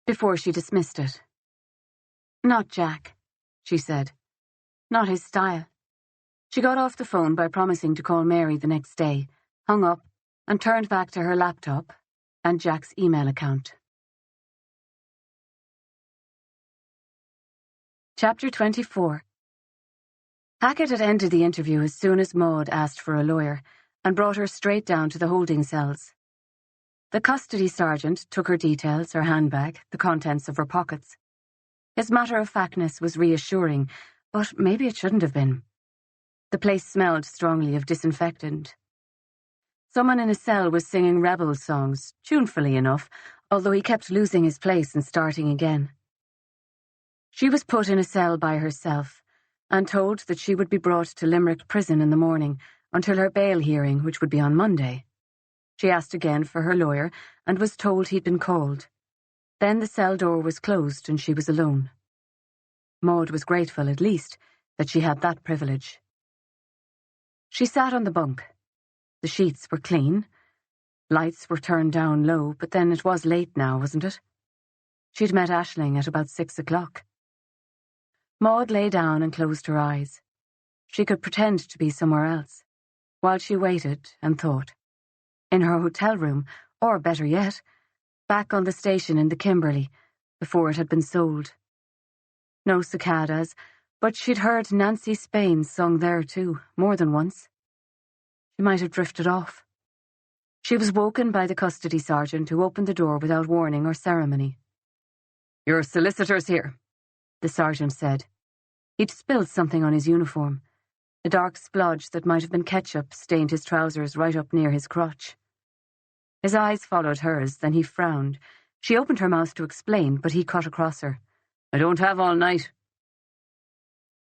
before she dismissed it. Not Jack, she said. Not his style. She got off the phone by promising to call Mary the next day, hung up, and turned back to her laptop and Jack's email account. Chapter 24. Hackett had ended the interview as soon as Maud asked for a lawyer and brought her straight down to the holding cells. The custody sergeant took her details, her handbag, the contents of her pockets. His matter-of-factness was reassuring, but maybe it shouldn't have been. The place smelled strongly of disinfectant. Someone in a cell was singing rebel songs, tunefully enough, although he kept losing his place and starting again. She was put in a cell by herself and told that she would be brought to Limerick prison in the morning until her bail hearing, which would be on Monday. She asked again for her lawyer and was told he'd been called. Then the cell door was closed and she was alone. Maud was grateful, at least, that she had that privilege. She sat on the bunk. The sheets were clean. Lights were turned down low, but then it was late now, wasn't it? She'd met Aisling at about 6 o'clock. Maud lay down and closed her eyes. She could pretend to be somewhere else, while she waited and thought. In her hotel room, or better yet, back on the station in the Kimberley, before it had been sold. No cicadas, but she'd heard Nancy Spain sung there too, more than once. She might have drifted off. She was woken by the custody sergeant who opened the door without warning or ceremony. "Your solicitor's here," the sergeant said. He'd spilled something on his uniform. A dark splodge that might have been ketchup stained his trousers right up near his crotch. His eyes followed hers, then he frowned. She opened her mouth to explain, but he cut across her. "I don't have all night."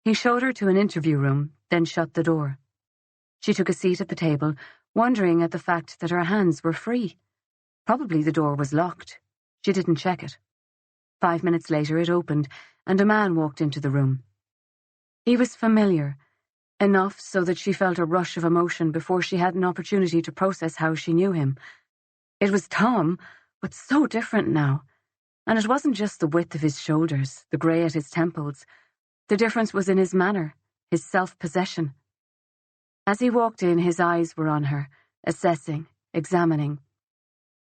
He showed her to an interview room, then shut the door. She took a seat at the table, wondering at the fact that her hands were free. Probably the door was locked. She didn't check it. 5 minutes later it opened, and a man walked into the room. He was familiar, enough so that she felt a rush of emotion before she had an opportunity to process how she knew him. It was Tom, but so different now. And it wasn't just the width of his shoulders, the grey at his temples. The difference was in his manner, his self-possession. As he walked in, his eyes were on her, assessing, examining.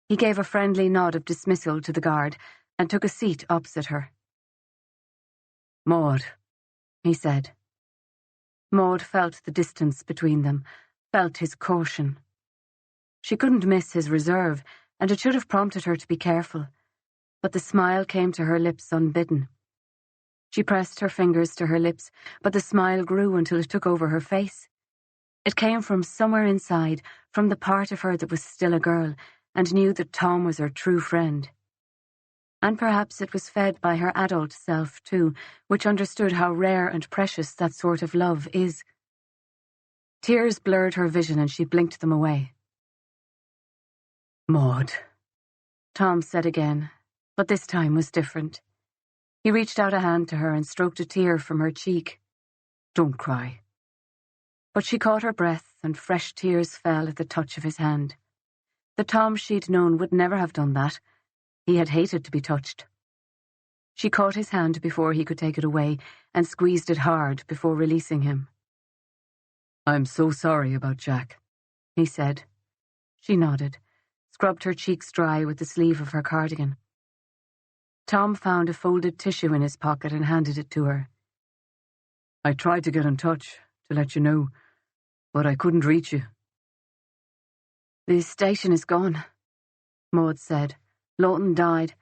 He gave a friendly nod of dismissal to the guard and took a seat opposite her. "Maud," he said. Maud felt the distance between them, felt his caution. She couldn't miss his reserve, and it should have prompted her to be careful. But the smile came to her lips unbidden. She pressed her fingers to her lips, but the smile grew until it took over her face. It came from somewhere inside, from the part of her that was still a girl, and knew that Tom was her true friend. And perhaps it was fed by her adult self, too, which understood how rare and precious that sort of love is. Tears blurred her vision and she blinked them away. "Maud," Tom said again, but this time was different. He reached out a hand to her and stroked a tear from her cheek. "Don't cry." But she caught her breath and fresh tears fell at the touch of his hand. The Tom she'd known would never have done that. He had hated to be touched. She caught his hand before he could take it away and squeezed it hard before releasing him. "I'm so sorry about Jack," he said. She nodded, scrubbed her cheeks dry with the sleeve of her cardigan. Tom found a folded tissue in his pocket and handed it to her. "I tried to get in touch, to let you know, but I couldn't reach you." "The station is gone," Maud said. "Lawton died,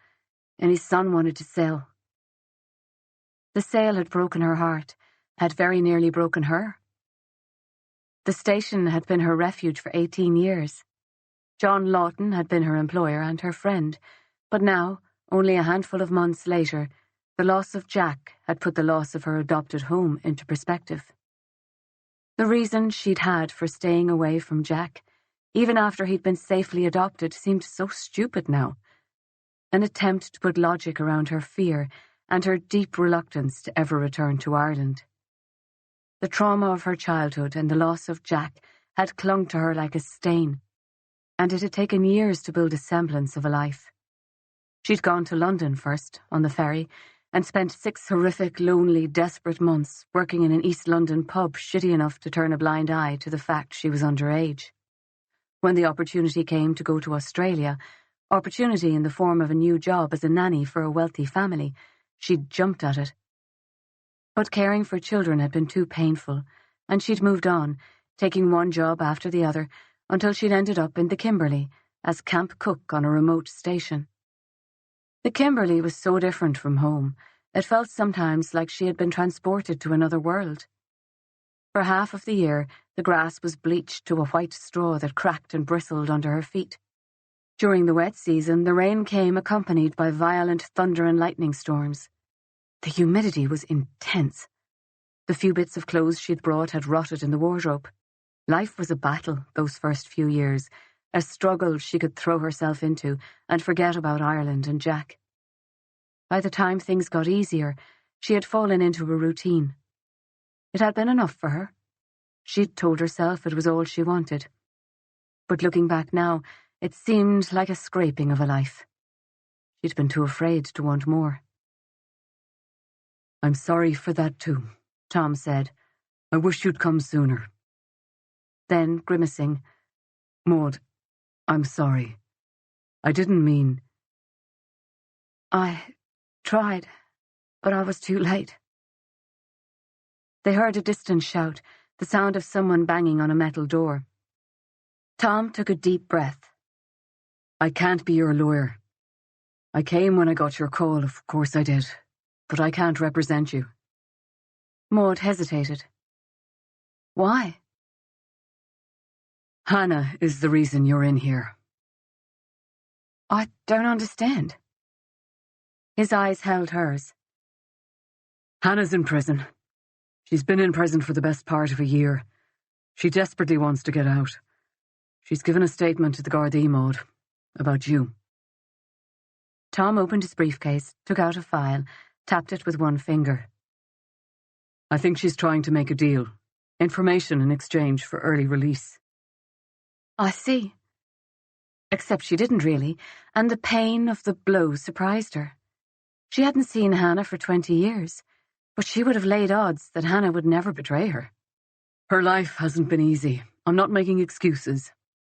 and his son wanted to sell." The sale had broken her heart, had very nearly broken her. The station had been her refuge for 18 years. John Lawton had been her employer and her friend, but now, only a handful of months later, the loss of Jack had put the loss of her adopted home into perspective. The reason she'd had for staying away from Jack, even after he'd been safely adopted, seemed so stupid now. An attempt to put logic around her fear and her deep reluctance to ever return to Ireland. The trauma of her childhood and the loss of Jack had clung to her like a stain, and it had taken years to build a semblance of a life. She'd gone to London first, on the ferry, and spent 6 horrific, lonely, desperate months working in an East London pub shitty enough to turn a blind eye to the fact she was underage. When the opportunity came to go to Australia, opportunity in the form of a new job as a nanny for a wealthy family, she'd jumped at it. But caring for children had been too painful, and she'd moved on, taking one job after the other, until she'd ended up in the Kimberley as camp cook on a remote station. The Kimberley was so different from home, it felt sometimes like she had been transported to another world. For half of the year, the grass was bleached to a white straw that cracked and bristled under her feet. During the wet season, the rain came accompanied by violent thunder and lightning storms. The humidity was intense. The few bits of clothes she'd brought had rotted in the wardrobe. Life was a battle those first few years, a struggle she could throw herself into and forget about Ireland and Jack. By the time things got easier, she had fallen into a routine. It had been enough for her. She'd told herself it was all she wanted. But looking back now, it seemed like a scraping of a life. She'd been too afraid to want more. "I'm sorry for that too," Tom said. "I wish you'd come sooner." Then, grimacing, "Maud, I'm sorry. I didn't mean—" "I tried, but I was too late." They heard a distant shout, the sound of someone banging on a metal door. Tom took a deep breath. "I can't be your lawyer. I came when I got your call, of course I did, but I can't represent you." Maud hesitated. "Why?" "Hannah is the reason you're in here." "I don't understand." His eyes held hers. "Hannah's in prison. She's been in prison for the best part of a year. She desperately wants to get out. She's given a statement to the Gardaí, Maud, about you." Tom opened his briefcase, took out a file, tapped it with one finger. "I think she's trying to make a deal. Information in exchange for early release." "I see." Except she didn't really, and the pain of the blow surprised her. She hadn't seen Hannah for 20 years, but she would have laid odds that Hannah would never betray her. "Her life hasn't been easy. I'm not making excuses.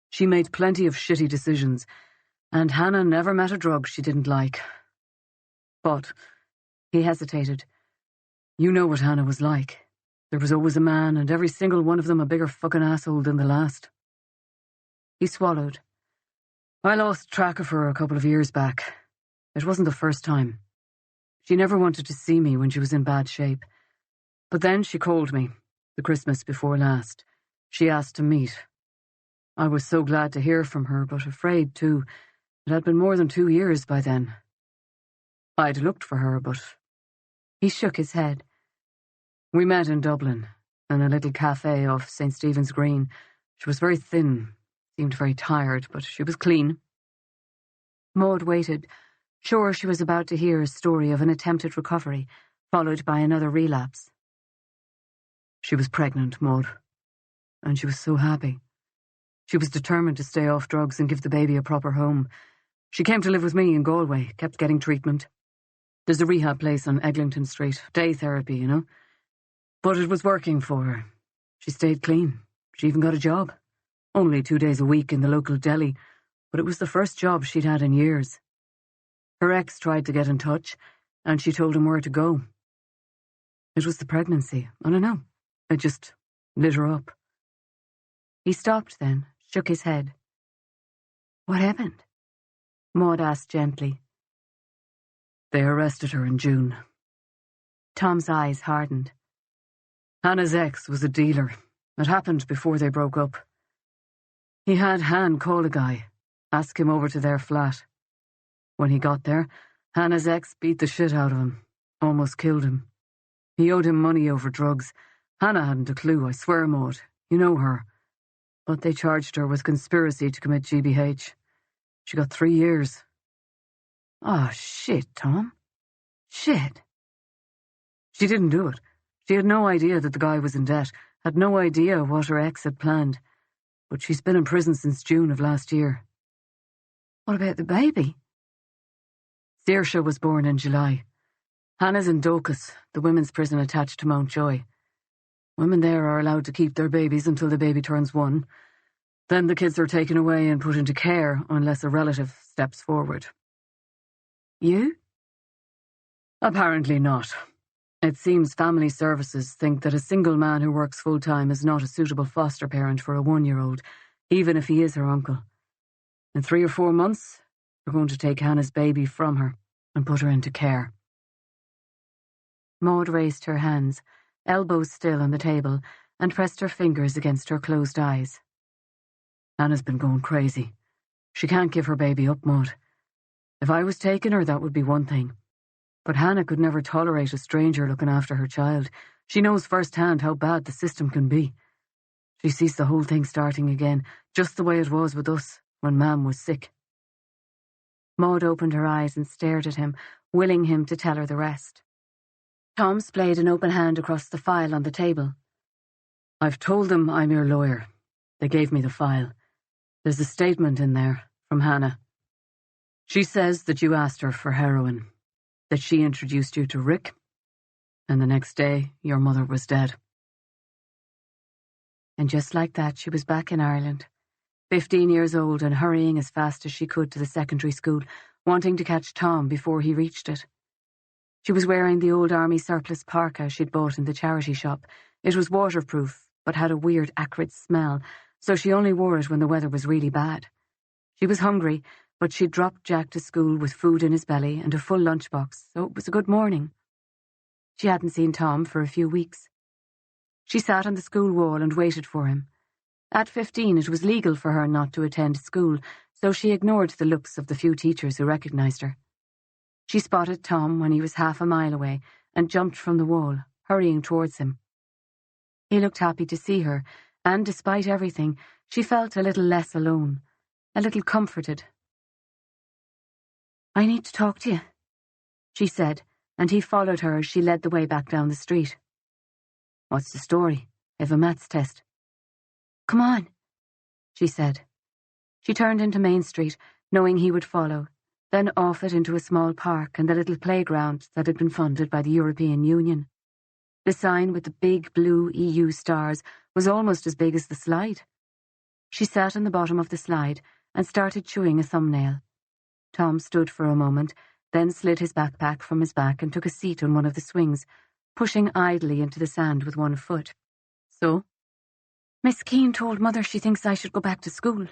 She made plenty of shitty decisions, and Hannah never met a drug she didn't like. But," he hesitated, "you know what Hannah was like. There was always a man, and every single one of them a bigger fucking asshole than the last." He swallowed. "I lost track of her a couple of years back. It wasn't the first time. She never wanted to see me when she was in bad shape. But then she called me, the Christmas before last. She asked to meet. I was so glad to hear from her, but afraid too. It had been more than 2 years by then. I'd looked for her, but—" He shook his head. "We met in Dublin, in a little cafe off St. Stephen's Green. She was very thin, seemed very tired, but she was clean." Maud waited, sure she was about to hear a story of an attempted recovery, followed by another relapse. "She was pregnant, Maud, and she was so happy. She was determined to stay off drugs and give the baby a proper home. She came to live with me in Galway, kept getting treatment. There's a rehab place on Eglinton Street, day therapy, you know. But it was working for her. She stayed clean. She even got a job. Only 2 days a week in the local deli, but it was the first job she'd had in years. Her ex tried to get in touch, and she told him where to go. It was the pregnancy, I don't know. It just lit her up." He stopped then, shook his head. "What happened?" Maud asked gently. "They arrested her in June." Tom's eyes hardened. "Hannah's ex was a dealer. It happened before they broke up. He had Han call a guy, ask him over to their flat. When he got there, Hannah's ex beat the shit out of him, almost killed him. He owed him money over drugs, Hannah hadn't a clue, I swear, Maud. You know her. But they charged her with conspiracy to commit GBH. She got 3 years. Ah, shit, Tom. Shit. She didn't do it. She had no idea that the guy was in debt, had no idea what her ex had planned. But she's been in prison since June of last year. What about the baby? Saoirse was born in July. Hannah's in Docus, the women's prison attached to Mountjoy. Women there are allowed to keep their babies until the baby turns 1. Then the kids are taken away and put into care unless a relative steps forward. You? Apparently not. It seems family services think that a single man who works full-time is not a suitable foster parent for a 1-year-old, even if he is her uncle. In 3 or 4 months, we're going to take Hannah's baby from her and put her into care. Maud raised her hands, elbows still on the table, and pressed her fingers against her closed eyes. Hannah's been going crazy. She can't give her baby up, Maud. If I was taking her, that would be one thing. But Hannah could never tolerate a stranger looking after her child. She knows firsthand how bad the system can be. She sees the whole thing starting again, just the way it was with us when Mam was sick. Maud opened her eyes and stared at him, willing him to tell her the rest. Tom splayed an open hand across the file on the table. I've told them I'm your lawyer. They gave me the file. There's a statement in there from Hannah. She says that you asked her for heroin, that she introduced you to Rick, and the next day your mother was dead. And just like that, she was back in Ireland, 15 years old and hurrying as fast as she could to the secondary school, wanting to catch Tom before he reached it. She was wearing the old army surplus parka she'd bought in the charity shop. It was waterproof, but had a weird acrid smell, so she only wore it when the weather was really bad. She was hungry, but she'd dropped Jack to school with food in his belly and a full lunchbox, so it was a good morning. She hadn't seen Tom for a few weeks. She sat on the school wall and waited for him. At 15, it was legal for her not to attend school, so she ignored the looks of the few teachers who recognized her. She spotted Tom when he was half a mile away and jumped from the wall, hurrying towards him. He looked happy to see her, and despite everything, she felt a little less alone, a little comforted. "I need to talk to you," she said, and he followed her as she led the way back down the street. "What's the story? I have a maths test." "Come on," she said. She turned into Main Street, knowing he would follow, then off it into a small park and the little playground that had been funded by the European Union. The sign with the big blue EU stars was almost as big as the slide. She sat on the bottom of the slide and started chewing a thumbnail. Tom stood for a moment, then slid his backpack from his back and took a seat on one of the swings, pushing idly into the sand with one foot. "So?" "Miss Keane told Mother she thinks I should go back to school."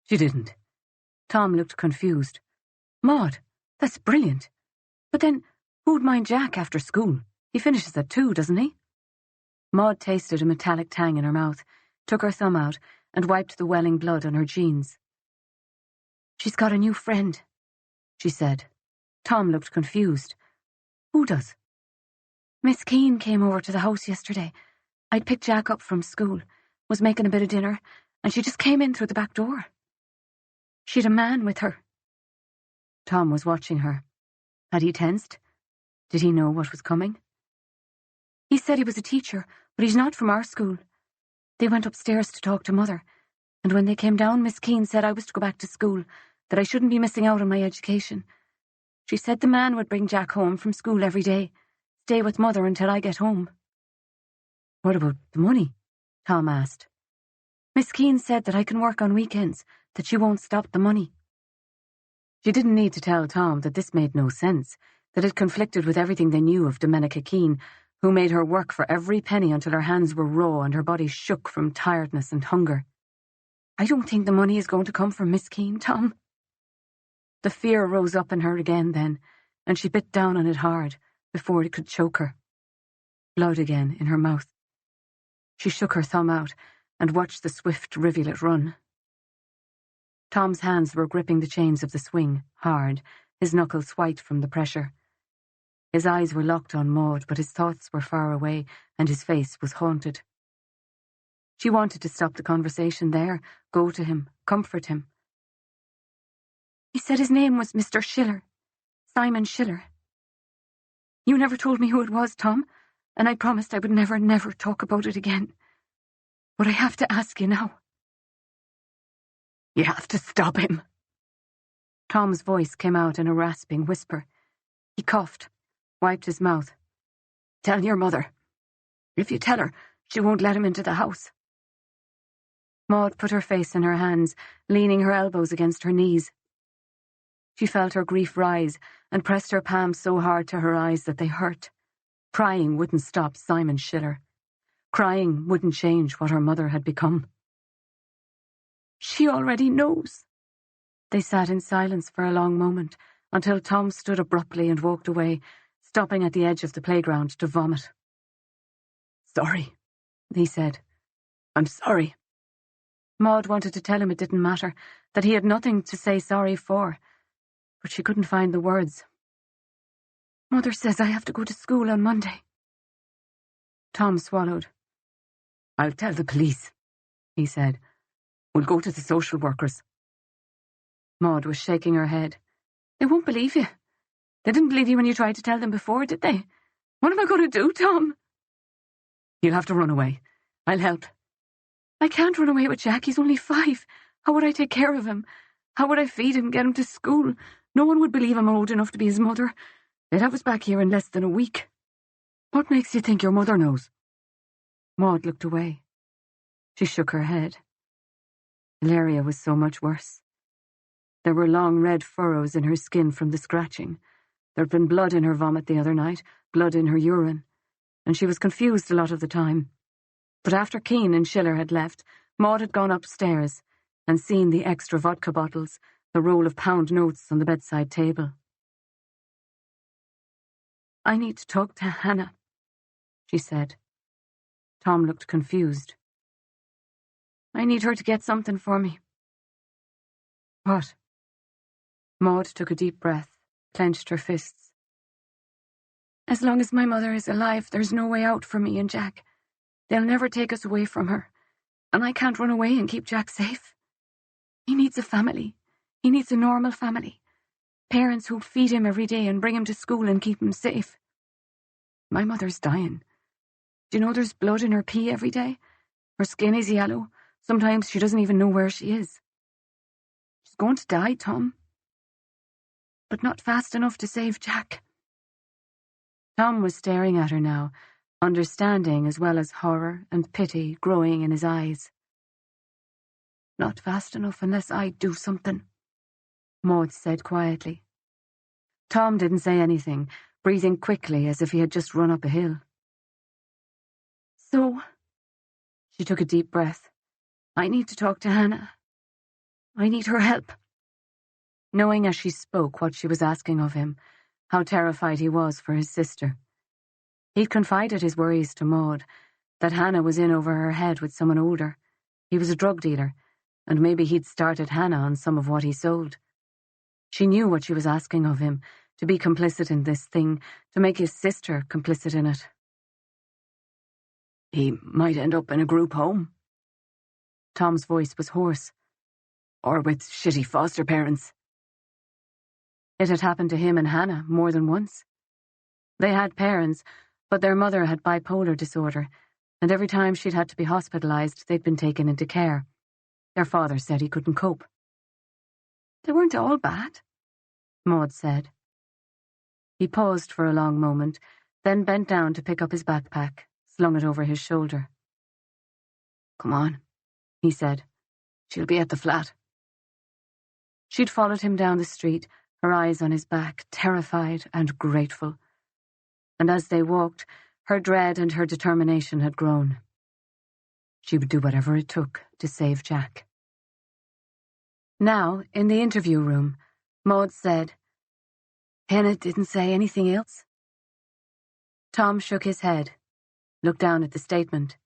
"She didn't." Tom looked confused. "Maud, that's brilliant. But then, who'd mind Jack after school? He finishes at 2, doesn't he?" Maud tasted a metallic tang in her mouth, took her thumb out, and wiped the welling blood on her jeans. "She's got a new friend," she said. Tom looked confused. "Who does?" "Miss Keane came over to the house yesterday. I'd picked Jack up from school, was making a bit of dinner, and she just came in through the back door. She'd a man with her." Tom was watching her. Had he tensed? Did he know what was coming? "He said he was a teacher, but he's not from our school. They went upstairs to talk to Mother, and when they came down, Miss Keane said I was to go back to school, that I shouldn't be missing out on my education. She said the man would bring Jack home from school every day, stay with Mother until I get home." "What about the money?" Tom asked. "Miss Keane said that I can work on weekends, that she won't stop the money." She didn't need to tell Tom that this made no sense, that it conflicted with everything they knew of Domenica Keane, who made her work for every penny until her hands were raw and her body shook from tiredness and hunger. "I don't think the money is going to come from Miss Keane, Tom." The fear rose up in her again then, and she bit down on it hard before it could choke her. Blood again in her mouth. She shook her thumb out and watched the swift rivulet run. Tom's hands were gripping the chains of the swing, hard, his knuckles white from the pressure. His eyes were locked on Maud, but his thoughts were far away, and his face was haunted. She wanted to stop the conversation there, go to him, comfort him. He said his name was Mr. Schiller, Simon Schiller. You never told me who it was, Tom, and I promised I would never, never talk about it again. But I have to ask you now. You have to stop him. Tom's voice came out in a rasping whisper. He coughed, wiped his mouth. Tell your mother. If you tell her, she won't let him into the house. Maud put her face in her hands, leaning her elbows against her knees. She felt her grief rise and pressed her palms so hard to her eyes that they hurt. Crying wouldn't stop Simon Schiller. Crying wouldn't change what her mother had become. She already knows. They sat in silence for a long moment, until Tom stood abruptly and walked away, stopping at the edge of the playground to vomit. Sorry, he said. I'm sorry. Maud wanted to tell him it didn't matter, that he had nothing to say sorry for, but she couldn't find the words. Mother says I have to go to school on Monday. Tom swallowed. I'll tell the police, he said. We'll go to the social workers. Maud was shaking her head. They won't believe you. They didn't believe you when you tried to tell them before, did they? What am I going to do, Tom? You'll have to run away. I'll help. I can't run away with Jack. He's only 5. How would I take care of him? How would I feed him, get him to school? No one would believe I'm old enough to be his mother. They'd have us back here in less than a week. What makes you think your mother knows? Maud looked away. She shook her head. Hilaria was so much worse. There were long red furrows in her skin from the scratching. There'd been blood in her vomit the other night, blood in her urine, and she was confused a lot of the time. But after Keane and Schiller had left, Maud had gone upstairs and seen the extra vodka bottles, the roll of pound notes on the bedside table. I need to talk to Hannah, she said. Tom looked confused. I need her to get something for me. What? Maud took a deep breath, clenched her fists. As long as my mother is alive, there's no way out for me and Jack. They'll never take us away from her, and I can't run away and keep Jack safe. He needs a family. He needs a normal family. Parents who'll feed him every day and bring him to school and keep him safe. My mother's dying. Do you know there's blood in her pee every day? Her skin is yellow. Sometimes she doesn't even know where she is. She's going to die, Tom. But not fast enough to save Jack. Tom was staring at her now, understanding as well as horror and pity growing in his eyes. Not fast enough unless I do something, Maud said quietly. Tom didn't say anything, breathing quickly as if he had just run up a hill. So, she took a deep breath. I need to talk to Hannah. I need her help. Knowing as she spoke what she was asking of him, how terrified he was for his sister. He'd confided his worries to Maud, that Hannah was in over her head with someone older. He was a drug dealer, and maybe he'd started Hannah on some of what he sold. She knew what she was asking of him, to be complicit in this thing, to make his sister complicit in it. He might end up in a group home. Tom's voice was hoarse. Or with shitty foster parents. It had happened to him and Hannah more than once. They had parents, but their mother had bipolar disorder, and every time she'd had to be hospitalized, they'd been taken into care. Their father said he couldn't cope. They weren't all bad, Maud said. He paused for a long moment, then bent down to pick up his backpack, slung it over his shoulder. Come on, he said. She'll be at the flat. She'd followed him down the street, her eyes on his back, terrified and grateful. And as they walked, her dread and her determination had grown. She would do whatever it took to save Jack. Now, in the interview room, Maud said, Hannah didn't say anything else? Tom shook his head, looked down at the statement.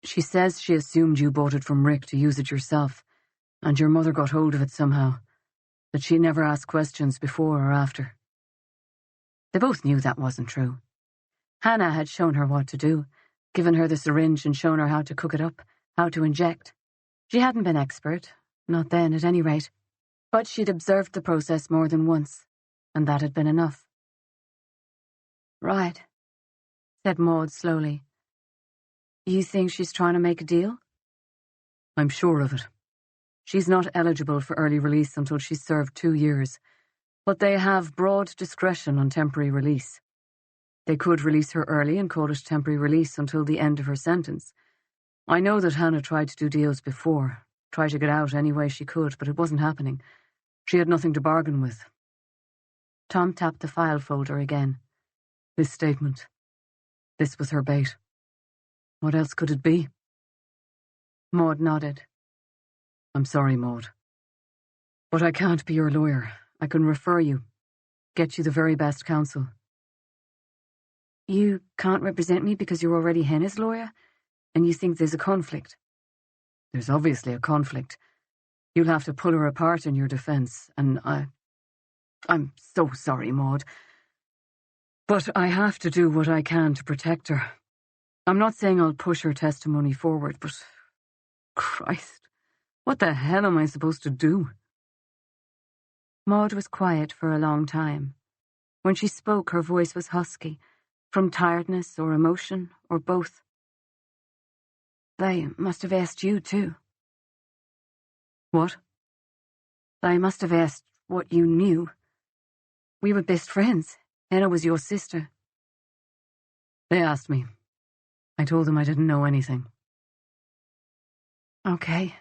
She says she assumed you bought it from Rick to use it yourself, and your mother got hold of it somehow, that she never asked questions before or after. They both knew that wasn't true. Hannah had shown her what to do, given her the syringe and shown her how to cook it up, how to inject. She hadn't been expert, not then at any rate, but she'd observed the process more than once, and that had been enough. "Right," said Maud slowly. "You think she's trying to make a deal?" "I'm sure of it. She's not eligible for early release until she's served 2 years, but they have broad discretion on temporary release. They could release her early and call it temporary release until the end of her sentence. I know that Hannah tried to do deals before, tried to get out any way she could, but it wasn't happening. She had nothing to bargain with." Tom tapped the file folder again. This statement. This was her bait. What else could it be? Maud nodded. "I'm sorry, Maud. But I can't be your lawyer. I can refer you, get you the very best counsel." "You can't represent me because you're already Hannah's lawyer, and you think there's a conflict?" "There's obviously a conflict. You'll have to pull her apart in your defense, and I'm so sorry, Maud. But I have to do what I can to protect her. I'm not saying I'll push her testimony forward, but Christ, what the hell am I supposed to do?" Maud was quiet for a long time. When she spoke, her voice was husky, from tiredness or emotion, or both. "They must have asked you, too." "What?" "They must have asked what you knew. We were best friends. Hannah was your sister." "They asked me. I told them I didn't know anything." "Okay."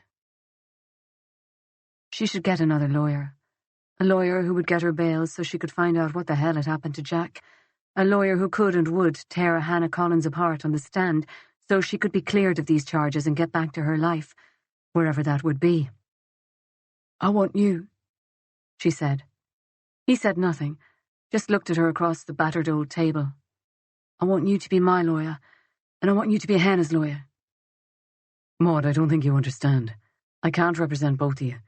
She should get another lawyer. A lawyer who would get her bail so she could find out what the hell had happened to Jack. A lawyer who could and would tear Hannah Collins apart on the stand so she could be cleared of these charges and get back to her life, wherever that would be. "I want you," she said. He said nothing, just looked at her across the battered old table. "I want you to be my lawyer, and I want you to be Hannah's lawyer." "Maud, I don't think you understand. I can't represent both of you.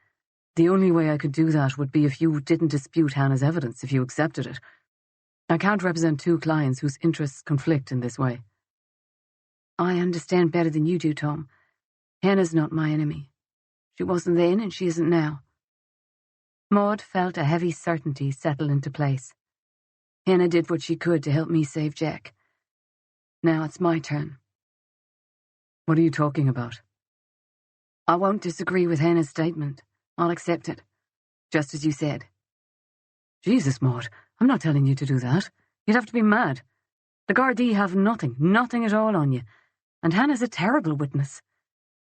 The only way I could do that would be if you didn't dispute Hannah's evidence, if you accepted it. I can't represent 2 clients whose interests conflict in this way." "I understand better than you do, Tom. Hannah's not my enemy. She wasn't then, and she isn't now." Maud felt a heavy certainty settle into place. "Hannah did what she could to help me save Jack. Now it's my turn." "What are you talking about?" "I won't disagree with Hannah's statement. I'll accept it, just as you said." "Jesus, Maud, I'm not telling you to do that. You'd have to be mad. The Gardaí have nothing at all on you, and Hannah's a terrible witness.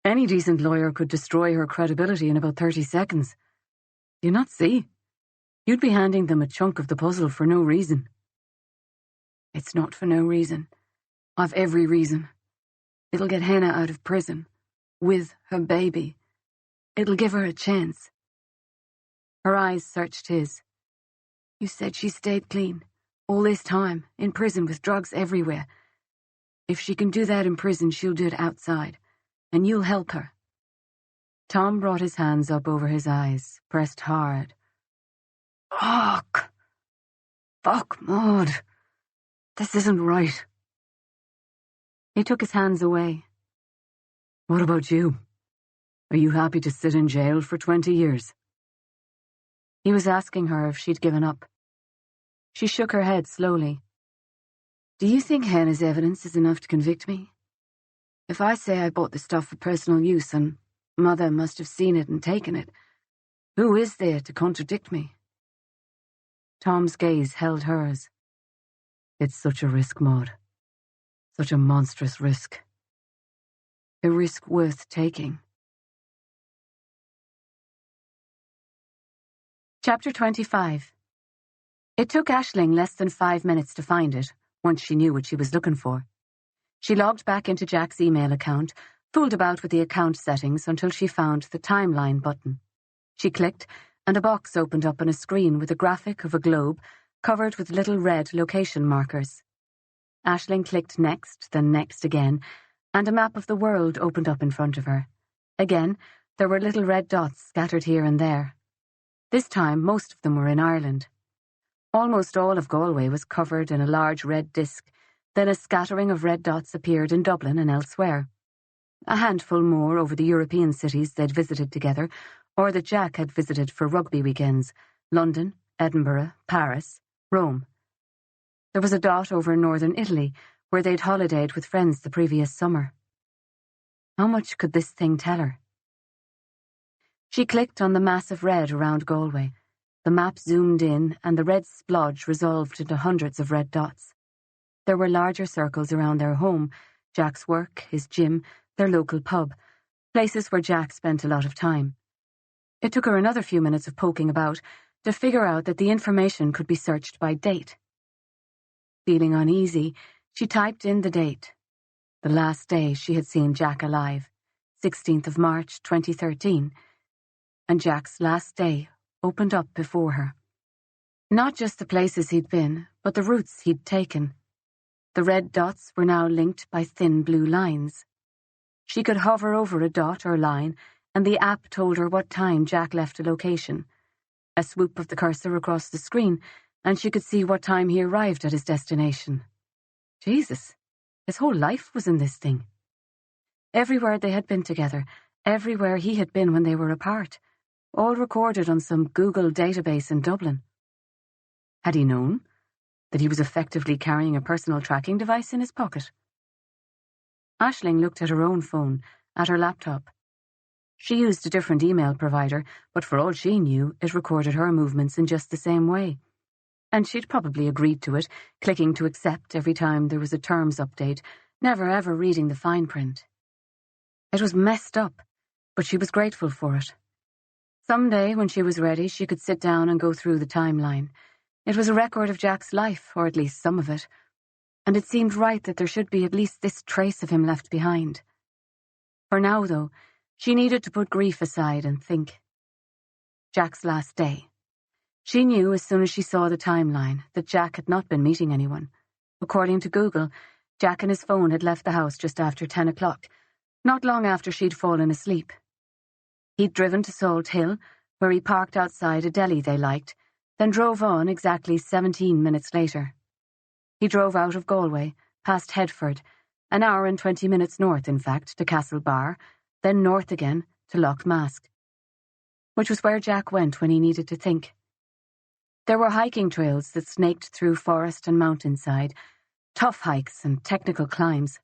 Any decent lawyer could destroy her credibility in about 30 seconds. Do you not see? You'd be handing them a chunk of the puzzle for no reason." "It's not for no reason. I've every reason. It'll get Hannah out of prison, with her baby. It'll give her a chance." Her eyes searched his. "You said she stayed clean, all this time, in prison with drugs everywhere. If she can do that in prison, she'll do it outside, and you'll help her." Tom brought his hands up over his eyes, pressed hard. Fuck, Maud. This isn't right." He took his hands away. "What about you? Are you happy to sit in jail for 20 years? He was asking her if she'd given up. She shook her head slowly. "Do you think Hannah's evidence is enough to convict me? If I say I bought the stuff for personal use and Mother must have seen it and taken it, who is there to contradict me?" Tom's gaze held hers. "It's such a risk, Maud. Such a monstrous risk." "A risk worth taking." Chapter 25. It took Aisling less than 5 minutes to find it, once she knew what she was looking for. She logged back into Jack's email account, fooled about with the account settings until she found the timeline button. She clicked, and a box opened up on a screen with a graphic of a globe covered with little red location markers. Aisling clicked next, then next again, and a map of the world opened up in front of her. Again, there were little red dots scattered here and there. This time, most of them were in Ireland. Almost all of Galway was covered in a large red disk, then a scattering of red dots appeared in Dublin and elsewhere. A handful more over the European cities they'd visited together, or that Jack had visited for rugby weekends: London, Edinburgh, Paris, Rome. There was a dot over northern Italy, where they'd holidayed with friends the previous summer. How much could this thing tell her? She clicked on the massive red around Galway. The map zoomed in, and the red splodge resolved into hundreds of red dots. There were larger circles around their home, Jack's work, his gym, their local pub, places where Jack spent a lot of time. It took her another few minutes of poking about to figure out that the information could be searched by date. Feeling uneasy, she typed in the date. The last day she had seen Jack alive, 16th of March, 2013. And Jack's last day opened up before her. Not just the places he'd been, but the routes he'd taken. The red dots were now linked by thin blue lines. She could hover over a dot or line, and the app told her what time Jack left a location. A swoop of the cursor across the screen, and she could see what time he arrived at his destination. Jesus, his whole life was in this thing. Everywhere they had been together, everywhere he had been when they were apart, all recorded on some Google database in Dublin. Had he known that he was effectively carrying a personal tracking device in his pocket? Aisling looked at her own phone, at her laptop. She used a different email provider, but for all she knew, it recorded her movements in just the same way. And she'd probably agreed to it, clicking to accept every time there was a terms update, never ever reading the fine print. It was messed up, but she was grateful for it. Someday, when she was ready, she could sit down and go through the timeline. It was a record of Jack's life, or at least some of it, and it seemed right that there should be at least this trace of him left behind. For now, though, she needed to put grief aside and think. Jack's last day. She knew as soon as she saw the timeline that Jack had not been meeting anyone. According to Google, Jack and his phone had left the house just after 10 o'clock, not long after she'd fallen asleep. He'd driven to Salt Hill, where he parked outside a deli they liked, then drove on exactly 17 minutes later. He drove out of Galway, past Headford, an hour and 20 minutes north, in fact, to Castlebar, then north again to Lough Mask, which was where Jack went when he needed to think. There were hiking trails that snaked through forest and mountainside, tough hikes and technical climbs.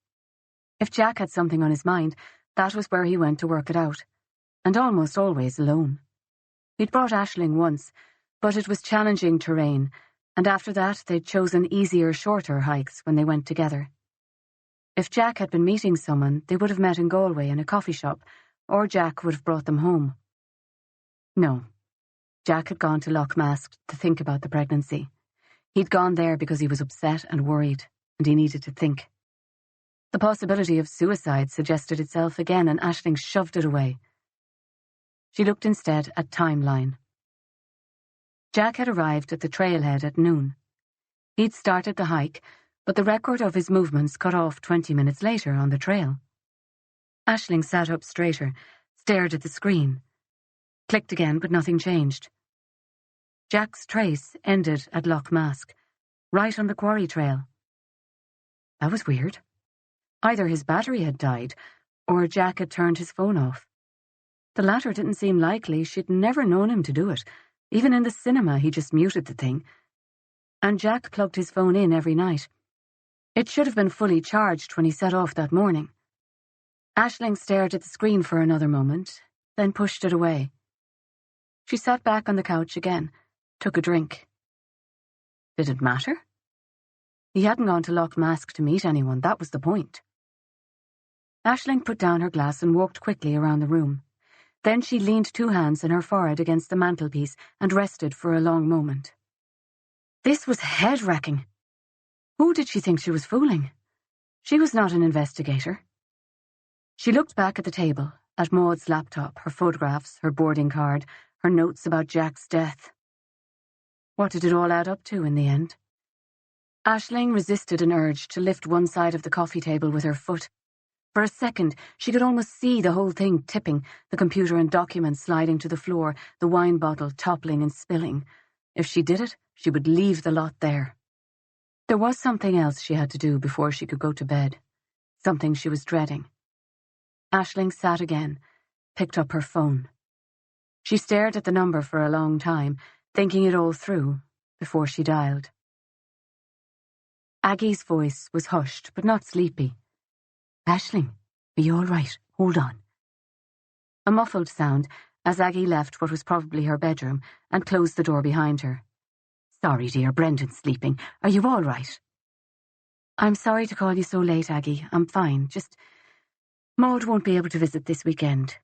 If Jack had something on his mind, that was where he went to work it out, and almost always alone. He'd brought Aisling once, but it was challenging terrain, and after that they'd chosen easier, shorter hikes when they went together. If Jack had been meeting someone, they would have met in Galway in a coffee shop, or Jack would have brought them home. No. Jack had gone to Lough Mask to think about the pregnancy. He'd gone there because he was upset and worried, and he needed to think. The possibility of suicide suggested itself again, and Aisling shoved it away. She looked instead at timeline. Jack had arrived at the trailhead at noon. He'd started the hike, but the record of his movements cut off 20 minutes later on the trail. Aisling sat up straighter, stared at the screen. Clicked again, but nothing changed. Jack's trace ended at Lough Mask, right on the quarry trail. That was weird. Either his battery had died, or Jack had turned his phone off. The latter didn't seem likely. She'd never known him to do it. Even in the cinema, he just muted the thing. And Jack plugged his phone in every night. It should have been fully charged when he set off that morning. Aisling stared at the screen for another moment, then pushed it away. She sat back on the couch again, took a drink. Did it matter? He hadn't gone to Lough Mask to meet anyone, that was the point. Aisling put down her glass and walked quickly around the room. Then she leaned two hands on her forehead against the mantelpiece and rested for a long moment. This was head-wrecking. Who did she think she was fooling? She was not an investigator. She looked back at the table, at Maud's laptop, her photographs, her boarding card, her notes about Jack's death. What did it all add up to in the end? Aisling resisted an urge to lift one side of the coffee table with her foot. For a second, she could almost see the whole thing tipping, the computer and documents sliding to the floor, the wine bottle toppling and spilling. If she did it, she would leave the lot there. There was something else she had to do before she could go to bed, something she was dreading. Aisling sat again, picked up her phone. She stared at the number for a long time, thinking it all through, before she dialed. Aggie's voice was hushed, but not sleepy. "Aisling, are you all right? Hold on." A muffled sound as Aggie left what was probably her bedroom and closed the door behind her. "Sorry, dear, Brendan's sleeping. Are you all right?" "I'm sorry to call you so late, Aggie. I'm fine. Just Maud won't be able to visit this weekend."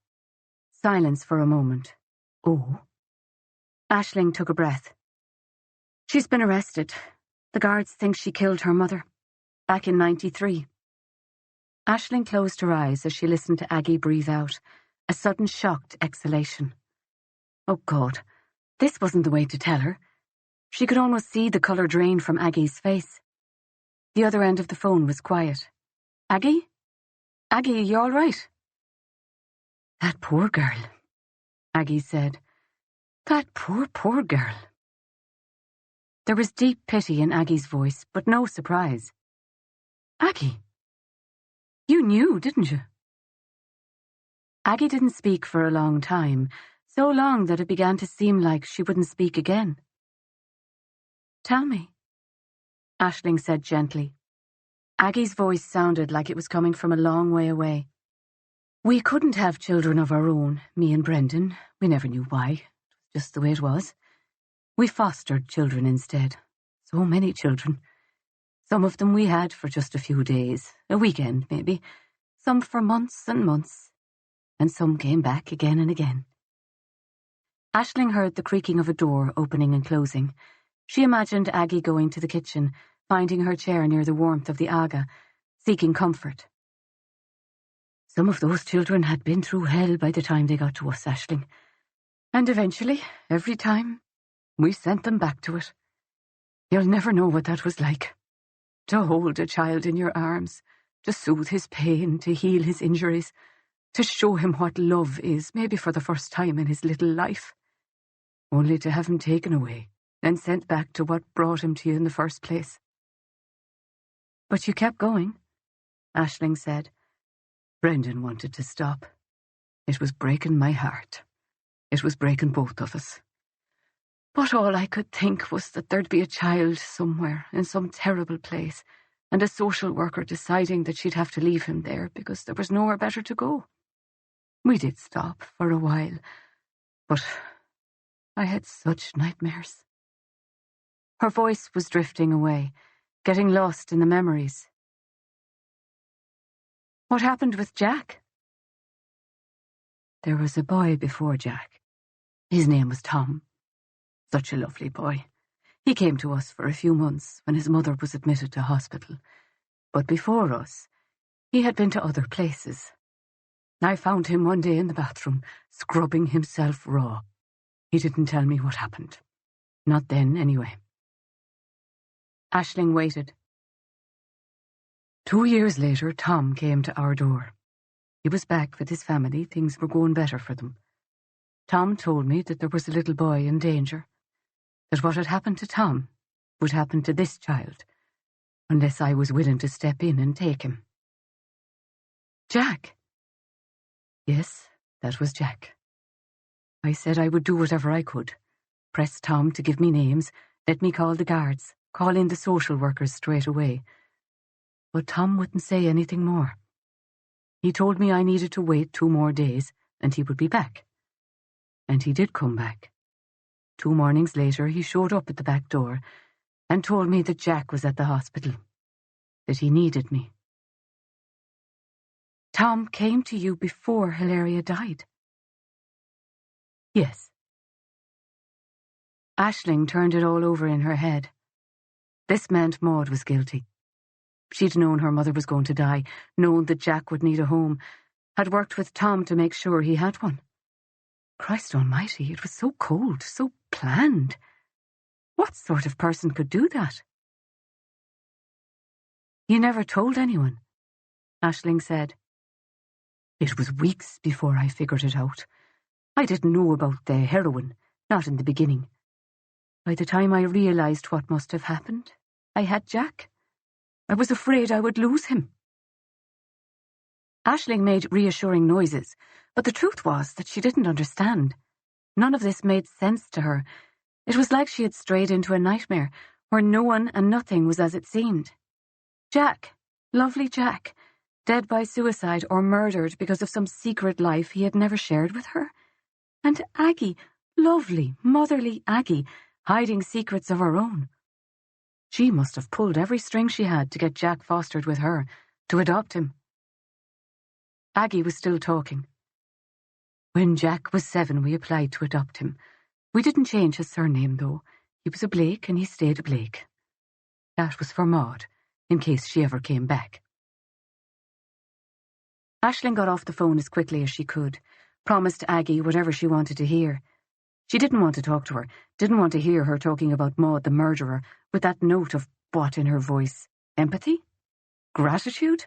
Silence for a moment. "Oh?" Aisling took a breath. "She's been arrested. The guards think she killed her mother. Back in '93. Aisling closed her eyes as she listened to Aggie breathe out, a sudden shocked exhalation. Oh God, this wasn't the way to tell her. She could almost see the colour drain from Aggie's face. The other end of the phone was quiet. "Aggie? Aggie, you all right?" "That poor girl," Aggie said. "That poor girl." There was deep pity in Aggie's voice, but no surprise. "Aggie, you knew, didn't you?" Aggie didn't speak for a long time, so long that it began to seem like she wouldn't speak again. "Tell me," Aisling said gently. Aggie's voice sounded like it was coming from a long way away. "We couldn't have children of our own, me and Brendan. We never knew why. It was just the way it was. We fostered children instead. So many children. Some of them we had for just a few days, a weekend maybe. Some for months and months. And some came back again and again." Aisling heard the creaking of a door opening and closing. She imagined Aggie going to the kitchen, finding her chair near the warmth of the aga, seeking comfort. "Some of those children had been through hell by the time they got to us, Aisling. And eventually, every time, we sent them back to it. You'll never know what that was like. To hold a child in your arms, to soothe his pain, to heal his injuries, to show him what love is, maybe for the first time in his little life. Only to have him taken away and sent back to what brought him to you in the first place." "But you kept going," Aisling said. "Brendan wanted to stop. It was breaking my heart. It was breaking both of us. But all I could think was that there'd be a child somewhere in some terrible place, and a social worker deciding that she'd have to leave him there because there was nowhere better to go. We did stop for a while, but I had such nightmares." Her voice was drifting away, getting lost in the memories. "What happened with Jack?" "There was a boy before Jack. His name was Tom. Such a lovely boy. He came to us for a few months when his mother was admitted to hospital. But before us, he had been to other places. I found him one day in the bathroom, scrubbing himself raw. He didn't tell me what happened. Not then, anyway." Aisling waited. 2 years later, Tom came to our door. He was back with his family. Things were going better for them. Tom told me that there was a little boy in danger, that what had happened to Tom would happen to this child, unless I was willing to step in and take him. "Jack?" "Yes, that was Jack. I said I would do whatever I could. Press Tom to give me names, let me call the guards, call in the social workers straight away. But Tom wouldn't say anything more. He told me I needed to wait 2 more days, and he would be back. And he did come back. 2 mornings later, he showed up at the back door and told me that Jack was at the hospital, that he needed me." "Tom came to you before Hilaria died?" "Yes." Aisling turned it all over in her head. This meant Maud was guilty. She'd known her mother was going to die, known that Jack would need a home, had worked with Tom to make sure he had one. Christ almighty, it was so cold, so planned. What sort of person could do that? "You never told anyone," Aisling said. "It was weeks before I figured it out. I didn't know about the heroin, not in the beginning. By the time I realised what must have happened, I had Jack. I was afraid I would lose him." Aisling made reassuring noises, but the truth was that she didn't understand. None of this made sense to her. It was like she had strayed into a nightmare, where no one and nothing was as it seemed. Jack, lovely Jack, dead by suicide or murdered because of some secret life he had never shared with her. And Aggie, lovely, motherly Aggie, hiding secrets of her own. She must have pulled every string she had to get Jack fostered with her, to adopt him. Aggie was still talking. "When Jack was 7, we applied to adopt him. We didn't change his surname, though. He was a Blake, and he stayed a Blake. That was for Maud, in case she ever came back." Aisling got off the phone as quickly as she could, promised Aggie whatever she wanted to hear. She didn't want to talk to her, didn't want to hear her talking about Maud the murderer, with that note of what in her voice? Empathy? Gratitude?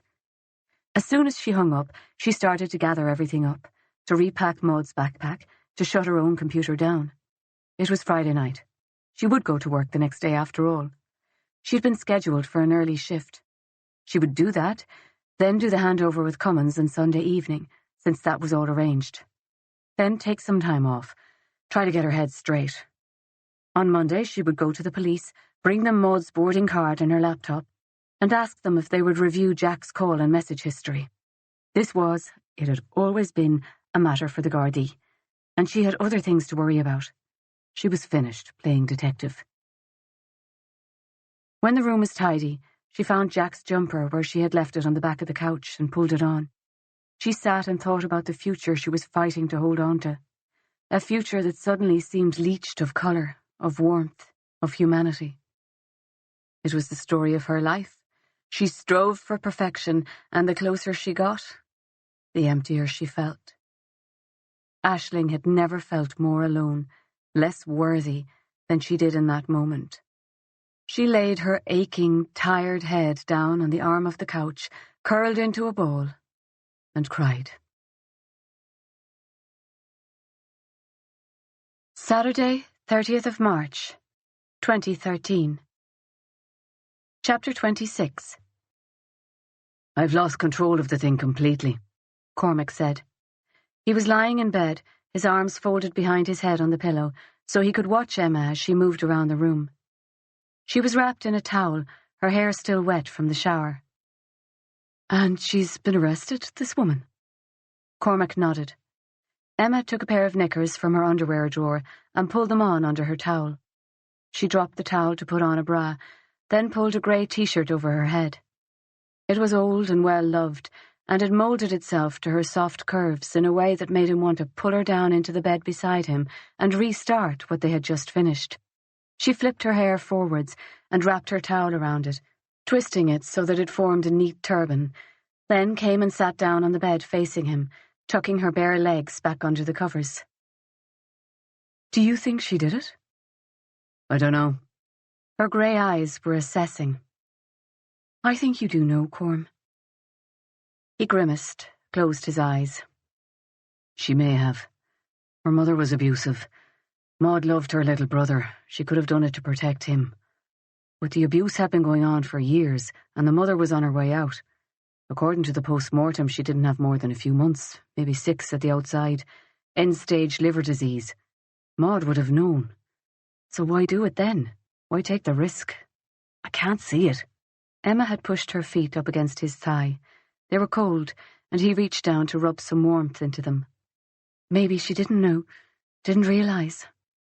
As soon as she hung up, she started to gather everything up, to repack Maud's backpack, to shut her own computer down. It was Friday night. She would go to work the next day after all. She'd been scheduled for an early shift. She would do that, then do the handover with Cummins on Sunday evening, since that was all arranged. Then take some time off, try to get her head straight. On Monday, she would go to the police, bring them Maud's boarding card and her laptop, and ask them if they would review Jack's call and message history. This was, it had always been, a matter for the Gardaí, and she had other things to worry about. She was finished playing detective. When the room was tidy, she found Jack's jumper where she had left it on the back of the couch and pulled it on. She sat and thought about the future she was fighting to hold on to. A future that suddenly seemed leached of colour, of warmth, of humanity. It was the story of her life. She strove for perfection, and the closer she got, the emptier she felt. Aisling had never felt more alone, less worthy than she did in that moment. She laid her aching, tired head down on the arm of the couch, curled into a ball, and cried. Saturday, 30th of March, 2013. Chapter 26. "I've lost control of the thing completely," Cormac said. He was lying in bed, his arms folded behind his head on the pillow, so he could watch Emma as she moved around the room. She was wrapped in a towel, her hair still wet from the shower. "And she's been arrested, this woman?" Cormac nodded. Emma took a pair of knickers from her underwear drawer and pulled them on under her towel. She dropped the towel to put on a bra, then pulled a grey t-shirt over her head. It was old and well-loved, and had moulded itself to her soft curves in a way that made him want to pull her down into the bed beside him and restart what they had just finished. She flipped her hair forwards and wrapped her towel around it, twisting it so that it formed a neat turban, then came and sat down on the bed facing him, tucking her bare legs back under the covers. "Do you think she did it?" "I don't know." Her grey eyes were assessing. "I think you do know, Corm." He grimaced, closed his eyes. "She may have. Her mother was abusive. Maud loved her little brother. She could have done it to protect him. But the abuse had been going on for years, and the mother was on her way out. According to the post-mortem, she didn't have more than a few months, maybe 6 at the outside. End-stage liver disease. Maud would have known. So why do it then? Why take the risk? I can't see it." Emma had pushed her feet up against his thigh. They were cold, and he reached down to rub some warmth into them. Maybe she didn't know, didn't realise.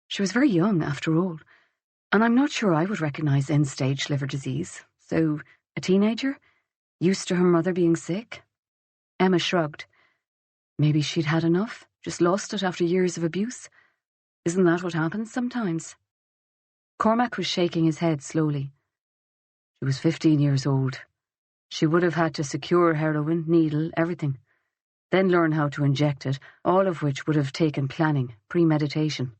She was very young, after all. And I'm not sure I would recognise end-stage liver disease. So, a teenager? Used to her mother being sick? Emma shrugged. Maybe she'd had enough, just lost it after years of abuse. Isn't that what happens sometimes? Cormac was shaking his head slowly. She was 15 years old. She would have had to secure heroin, needle, everything. Then learn how to inject it, all of which would have taken planning, premeditation.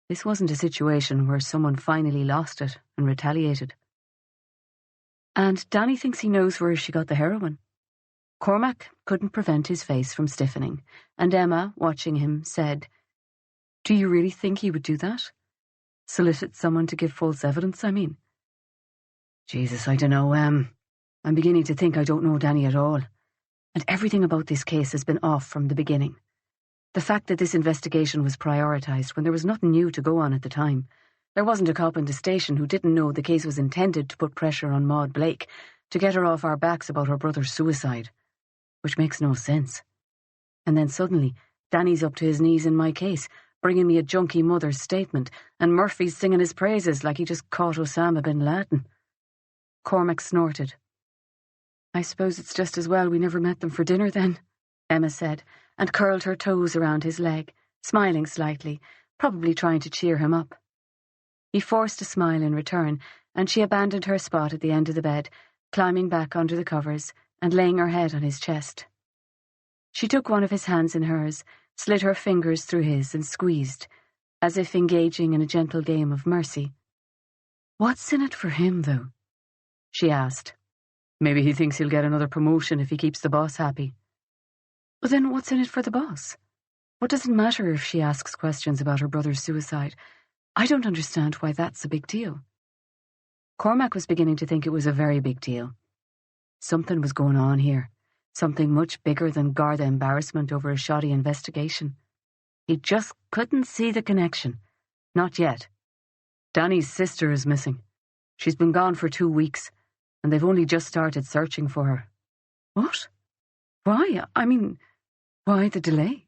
This wasn't a situation where someone finally lost it and retaliated. And Danny thinks he knows where she got the heroin. Cormac couldn't prevent his face from stiffening, and Emma, watching him, said, "Do you really think he would do that? Solicit someone to give false evidence, I mean. Jesus, I don't know, I'm beginning to think I don't know Danny at all. And everything about this case has been off from the beginning. The fact that this investigation was prioritised when there was nothing new to go on at the time. There wasn't a cop in the station who didn't know the case was intended to put pressure on Maud Blake to get her off our backs about her brother's suicide. Which makes no sense. And then suddenly, Danny's up to his knees in my case, bringing me a junkie mother's statement, and Murphy's singing his praises like he just caught Osama bin Laden. Cormac snorted. I suppose it's just as well we never met them for dinner then, Emma said, and curled her toes around his leg, smiling slightly, probably trying to cheer him up. He forced a smile in return, and she abandoned her spot at the end of the bed, climbing back under the covers and laying her head on his chest. She took one of his hands in hers, slid her fingers through his and squeezed, as if engaging in a gentle game of mercy. What's in it for him, though? She asked. Maybe he thinks he'll get another promotion if he keeps the boss happy. Well, then what's in it for the boss? What does it matter if she asks questions about her brother's suicide? I don't understand why that's a big deal. Cormac was beginning to think it was a very big deal. Something was going on here. Something much bigger than Garda embarrassment over a shoddy investigation. He just couldn't see the connection. Not yet. Danny's sister is missing. She's been gone for 2 weeks, and they've only just started searching for her. What? Why? I mean, why the delay?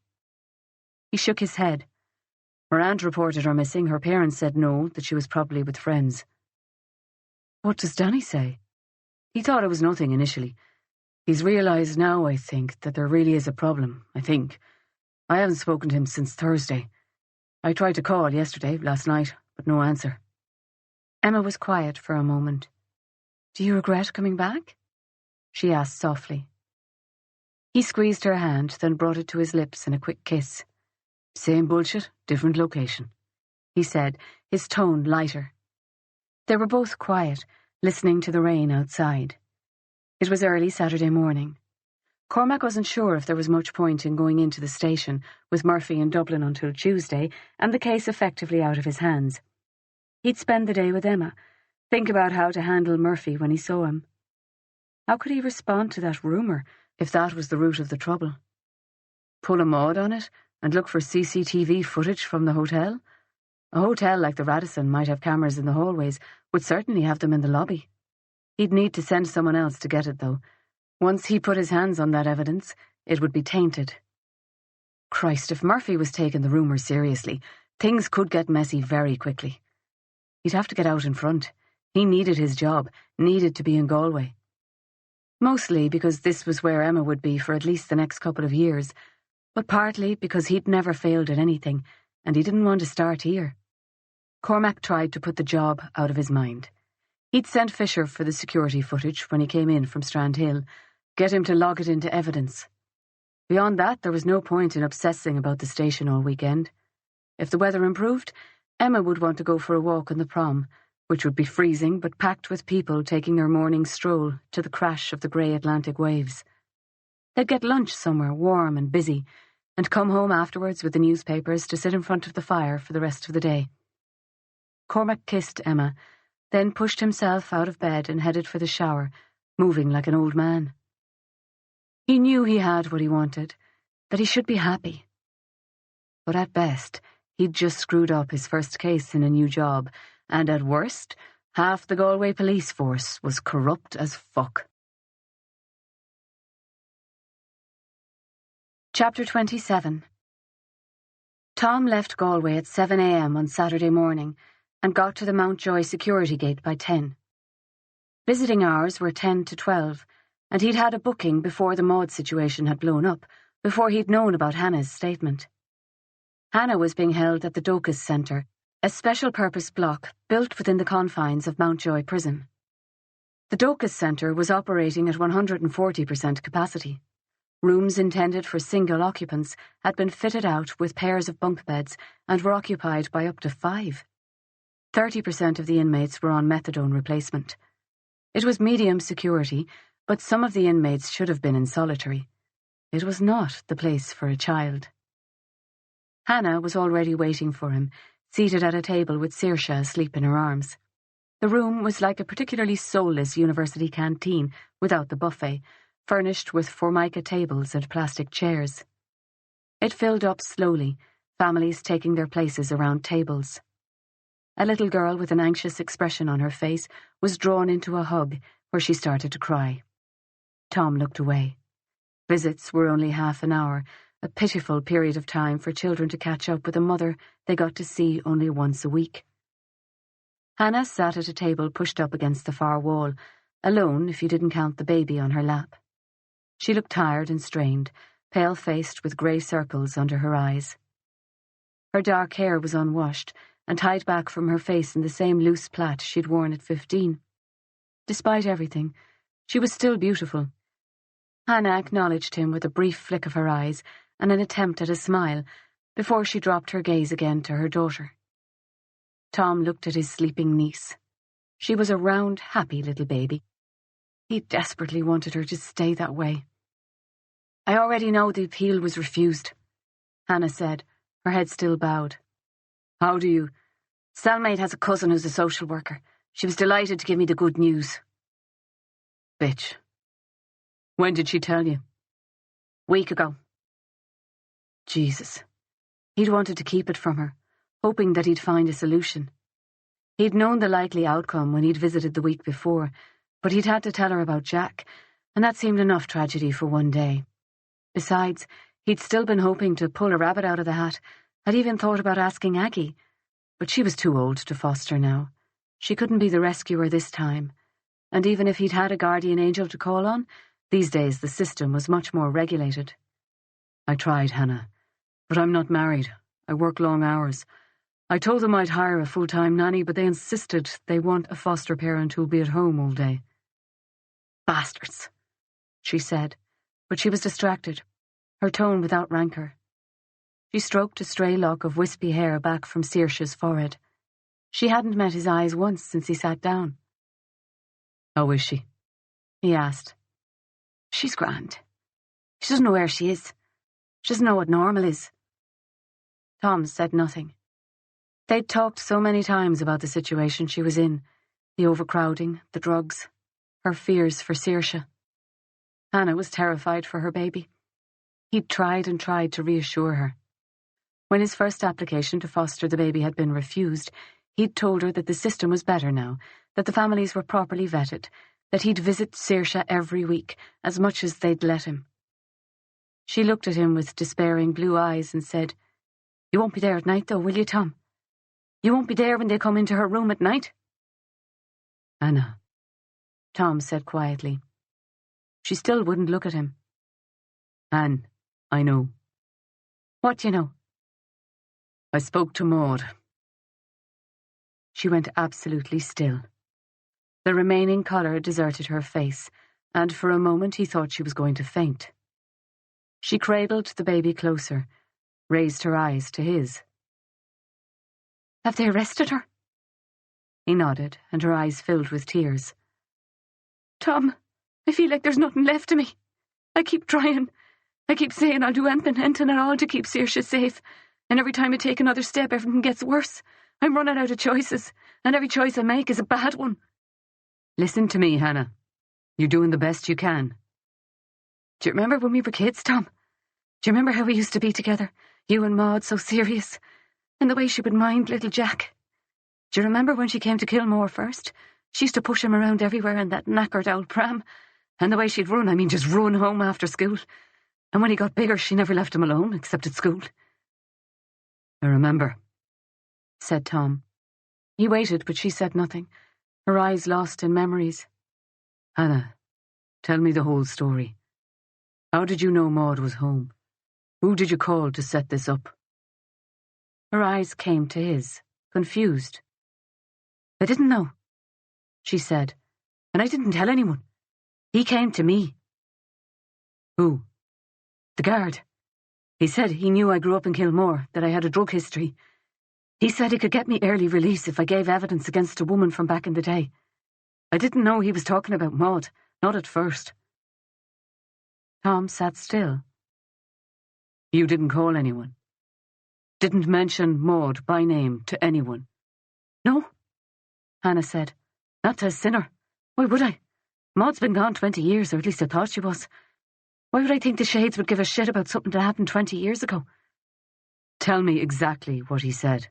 He shook his head. Her aunt reported her missing. Her parents said no, that she was probably with friends. What does Danny say? He thought it was nothing initially. He's realised now, I think, that there really is a problem, I think. I haven't spoken to him since Thursday. I tried to call last night, but no answer. Emma was quiet for a moment. Do you regret coming back? She asked softly. He squeezed her hand, then brought it to his lips in a quick kiss. Same bullshit, different location, he said, his tone lighter. They were both quiet, listening to the rain outside. It was early Saturday morning. Cormac wasn't sure if there was much point in going into the station with Murphy in Dublin until Tuesday and the case effectively out of his hands. He'd spend the day with Emma, think about how to handle Murphy when he saw him. How could he respond to that rumour if that was the root of the trouble? Pull a Maud on it and look for CCTV footage from the hotel? A hotel like the Radisson might have cameras in the hallways, would certainly have them in the lobby. He'd need to send someone else to get it, though. Once he put his hands on that evidence, it would be tainted. Christ, if Murphy was taking the rumour seriously, things could get messy very quickly. He'd have to get out in front. He needed his job, needed to be in Galway. Mostly because this was where Emma would be for at least the next couple of years, but partly because he'd never failed at anything, and he didn't want to start here. Cormac tried to put the job out of his mind. He'd sent Fisher for the security footage when he came in from Strand Hill, get him to log it into evidence. Beyond that, there was no point in obsessing about the station all weekend. If the weather improved, Emma would want to go for a walk on the prom, which would be freezing but packed with people taking their morning stroll to the crash of the grey Atlantic waves. They'd get lunch somewhere warm and busy, and come home afterwards with the newspapers to sit in front of the fire for the rest of the day. Cormac kissed Emma, then pushed himself out of bed and headed for the shower, moving like an old man. He knew he had what he wanted, that he should be happy. But at best, he'd just screwed up his first case in a new job, and at worst, half the Galway police force was corrupt as fuck. Chapter 27. Tom left Galway at 7 a.m. on Saturday morning and got to the Mountjoy security gate by 10. Visiting hours were 10 to 12, and he'd had a booking before the Maud situation had blown up, before he'd known about Hannah's statement. Hannah was being held at the Docus Centre, a special-purpose block built within the confines of Mountjoy Prison. The Docus Centre was operating at 140% capacity. Rooms intended for single occupants had been fitted out with pairs of bunk beds and were occupied by up to 5. 30% of the inmates were on methadone replacement. It was medium security, but some of the inmates should have been in solitary. It was not the place for a child. Hannah was already waiting for him, seated at a table with Saoirse asleep in her arms. The room was like a particularly soulless university canteen without the buffet, furnished with formica tables and plastic chairs. It filled up slowly, families taking their places around tables. A little girl with an anxious expression on her face was drawn into a hug where she started to cry. Tom looked away. Visits were only half an hour, a pitiful period of time for children to catch up with a mother they got to see only once a week. Hannah sat at a table pushed up against the far wall, alone if you didn't count the baby on her lap. She looked tired and strained, pale-faced with grey circles under her eyes. Her dark hair was unwashed and tied back from her face in the same loose plait she'd worn at 15. Despite everything, she was still beautiful. Hannah acknowledged him with a brief flick of her eyes and an attempt at a smile before she dropped her gaze again to her daughter. Tom looked at his sleeping niece. She was a round, happy little baby. He desperately wanted her to stay that way. "I already know the appeal was refused," Hannah said, her head still bowed. "How do you?" "Cellmate has a cousin who's a social worker. She was delighted to give me the good news." "Bitch. When did she tell you?" "Week ago." Jesus. He'd wanted to keep it from her, hoping that he'd find a solution. He'd known the likely outcome when he'd visited the week before, but he'd had to tell her about Jack, and that seemed enough tragedy for one day. Besides, he'd still been hoping to pull a rabbit out of the hat, had even thought about asking Aggie, but she was too old to foster now. She couldn't be the rescuer this time, and even if he'd had a guardian angel to call on, these days the system was much more regulated. "I tried, Hannah, but I'm not married. I work long hours. I told them I'd hire a full-time nanny, but they insisted they want a foster parent who'll be at home all day." "Bastards," she said, but she was distracted, her tone without rancour. She stroked a stray lock of wispy hair back from Saoirse's forehead. She hadn't met his eyes once since he sat down. "How is she?" he asked. "She's grand. She doesn't know where she is. She doesn't know what normal is." Tom said nothing. They'd talked so many times about the situation she was in, the overcrowding, the drugs, her fears for Saoirse. Hannah was terrified for her baby. He'd tried and tried to reassure her. When his first application to foster the baby had been refused, he'd told her that the system was better now, that the families were properly vetted, that he'd visit Saoirse every week, as much as they'd let him. She looked at him with despairing blue eyes and said, "You won't be there at night, though, will you, Tom? You won't be there when they come into her room at night?" "Anna," Tom said quietly. She still wouldn't look at him. "Anne, I know." "What do you know?" "I spoke to Maud." She went absolutely still. The remaining colour deserted her face, and for a moment he thought she was going to faint. She cradled the baby closer, raised her eyes to his. "Have they arrested her?" He nodded, and her eyes filled with tears. "Tom, I feel like there's nothing left of me. I keep trying. I keep saying I'll do anything at all to keep Saoirse safe, and every time I take another step, everything gets worse. I'm running out of choices, and every choice I make is a bad one." "Listen to me, Hannah. You're doing the best you can." "Do you remember when we were kids, Tom? Do you remember how we used to be together, you and Maud, so serious? And the way she would mind little Jack? Do you remember when she came to Kilmore first? She used to push him around everywhere in that knackered old pram. And the way she'd run, just run home after school. And when he got bigger, she never left him alone, except at school." "I remember," said Tom. He waited, but she said nothing, her eyes lost in memories. "Hannah, tell me the whole story. How did you know Maud was home? Who did you call to set this up?" Her eyes came to his, confused. "I didn't know," she said, "and I didn't tell anyone. He came to me." "Who?" "The guard. He said he knew I grew up in Kilmore, that I had a drug history. He said he could get me early release if I gave evidence against a woman from back in the day. I didn't know he was talking about Maud, not at first." Tom sat still. "You didn't call anyone?" Didn't mention Maud by name to anyone? No, Hannah said. Not to a sinner. Why would I? Maud's been gone 20 years, or at least I thought she was. Why would I think the Shades would give a shit about something that happened 20 years ago? Tell me exactly what he said.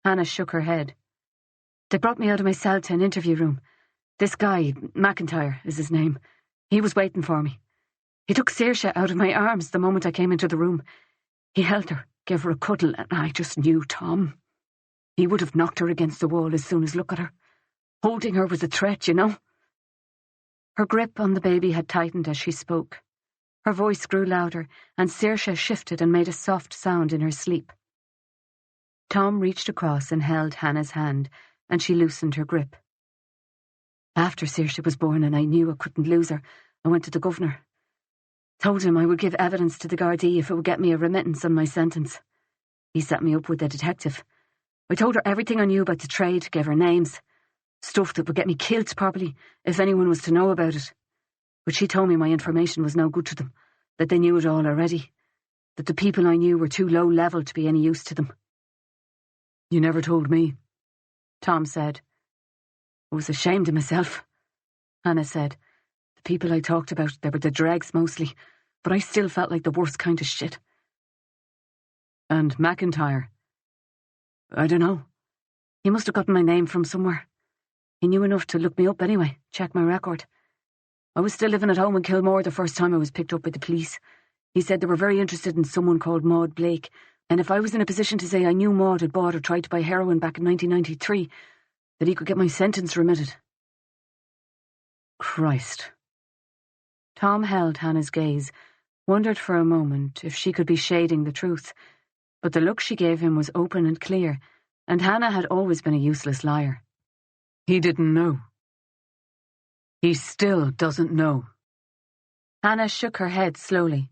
Hannah shook her head. They brought me out of my cell to an interview room. This guy, McIntyre is his name, he was waiting for me. He took Saoirse out of my arms the moment I came into the room. He held her, gave her a cuddle, and I just knew Tom. He would have knocked her against the wall as soon as look at her. Holding her was a threat, you know. Her grip on the baby had tightened as she spoke. Her voice grew louder, and Saoirse shifted and made a soft sound in her sleep. Tom reached across and held Hannah's hand, and she loosened her grip. After Saoirse was born and I knew I couldn't lose her, I went to the governor. Told him I would give evidence to the Gardaí if it would get me a remittance on my sentence. He set me up with a detective. I told her everything I knew about the trade, gave her names. Stuff that would get me killed probably, if anyone was to know about it. But she told me my information was no good to them, that they knew it all already, that the people I knew were too low level to be any use to them. You never told me, Tom said. I was ashamed of myself, Hannah said. The people I talked about, they were the dregs mostly, but I still felt like the worst kind of shit. And McIntyre? I don't know. He must have gotten my name from somewhere. He knew enough to look me up anyway, check my record. I was still living at home in Kilmore the first time I was picked up by the police. He said they were very interested in someone called Maud Blake, and if I was in a position to say I knew Maud had bought or tried to buy heroin back in 1993, that he could get my sentence remitted. Christ. Tom held Hannah's gaze, wondered for a moment if she could be shading the truth, but the look she gave him was open and clear, and Hannah had always been a useless liar. He didn't know. He still doesn't know. Hannah shook her head slowly.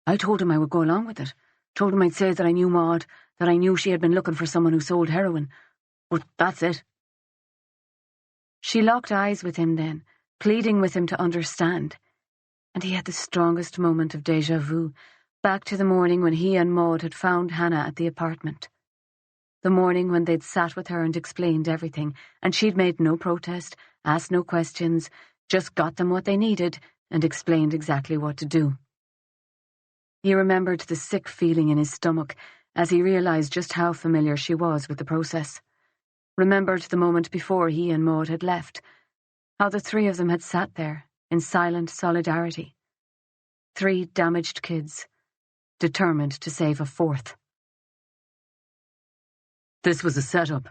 I told him I would go along with it. Told him I'd say that I knew Maud, that I knew she had been looking for someone who sold heroin. But that's it. She locked eyes with him then, pleading with him to understand. And he had the strongest moment of déjà vu, back to the morning when he and Maud had found Hannah at the apartment. The morning when they'd sat with her and explained everything, and she'd made no protest, asked no questions, just got them what they needed and explained exactly what to do. He remembered the sick feeling in his stomach as he realised just how familiar she was with the process. Remembered the moment before he and Maud had left, how the three of them had sat there in silent solidarity. 3 damaged kids, determined to save a 4th. This was a setup,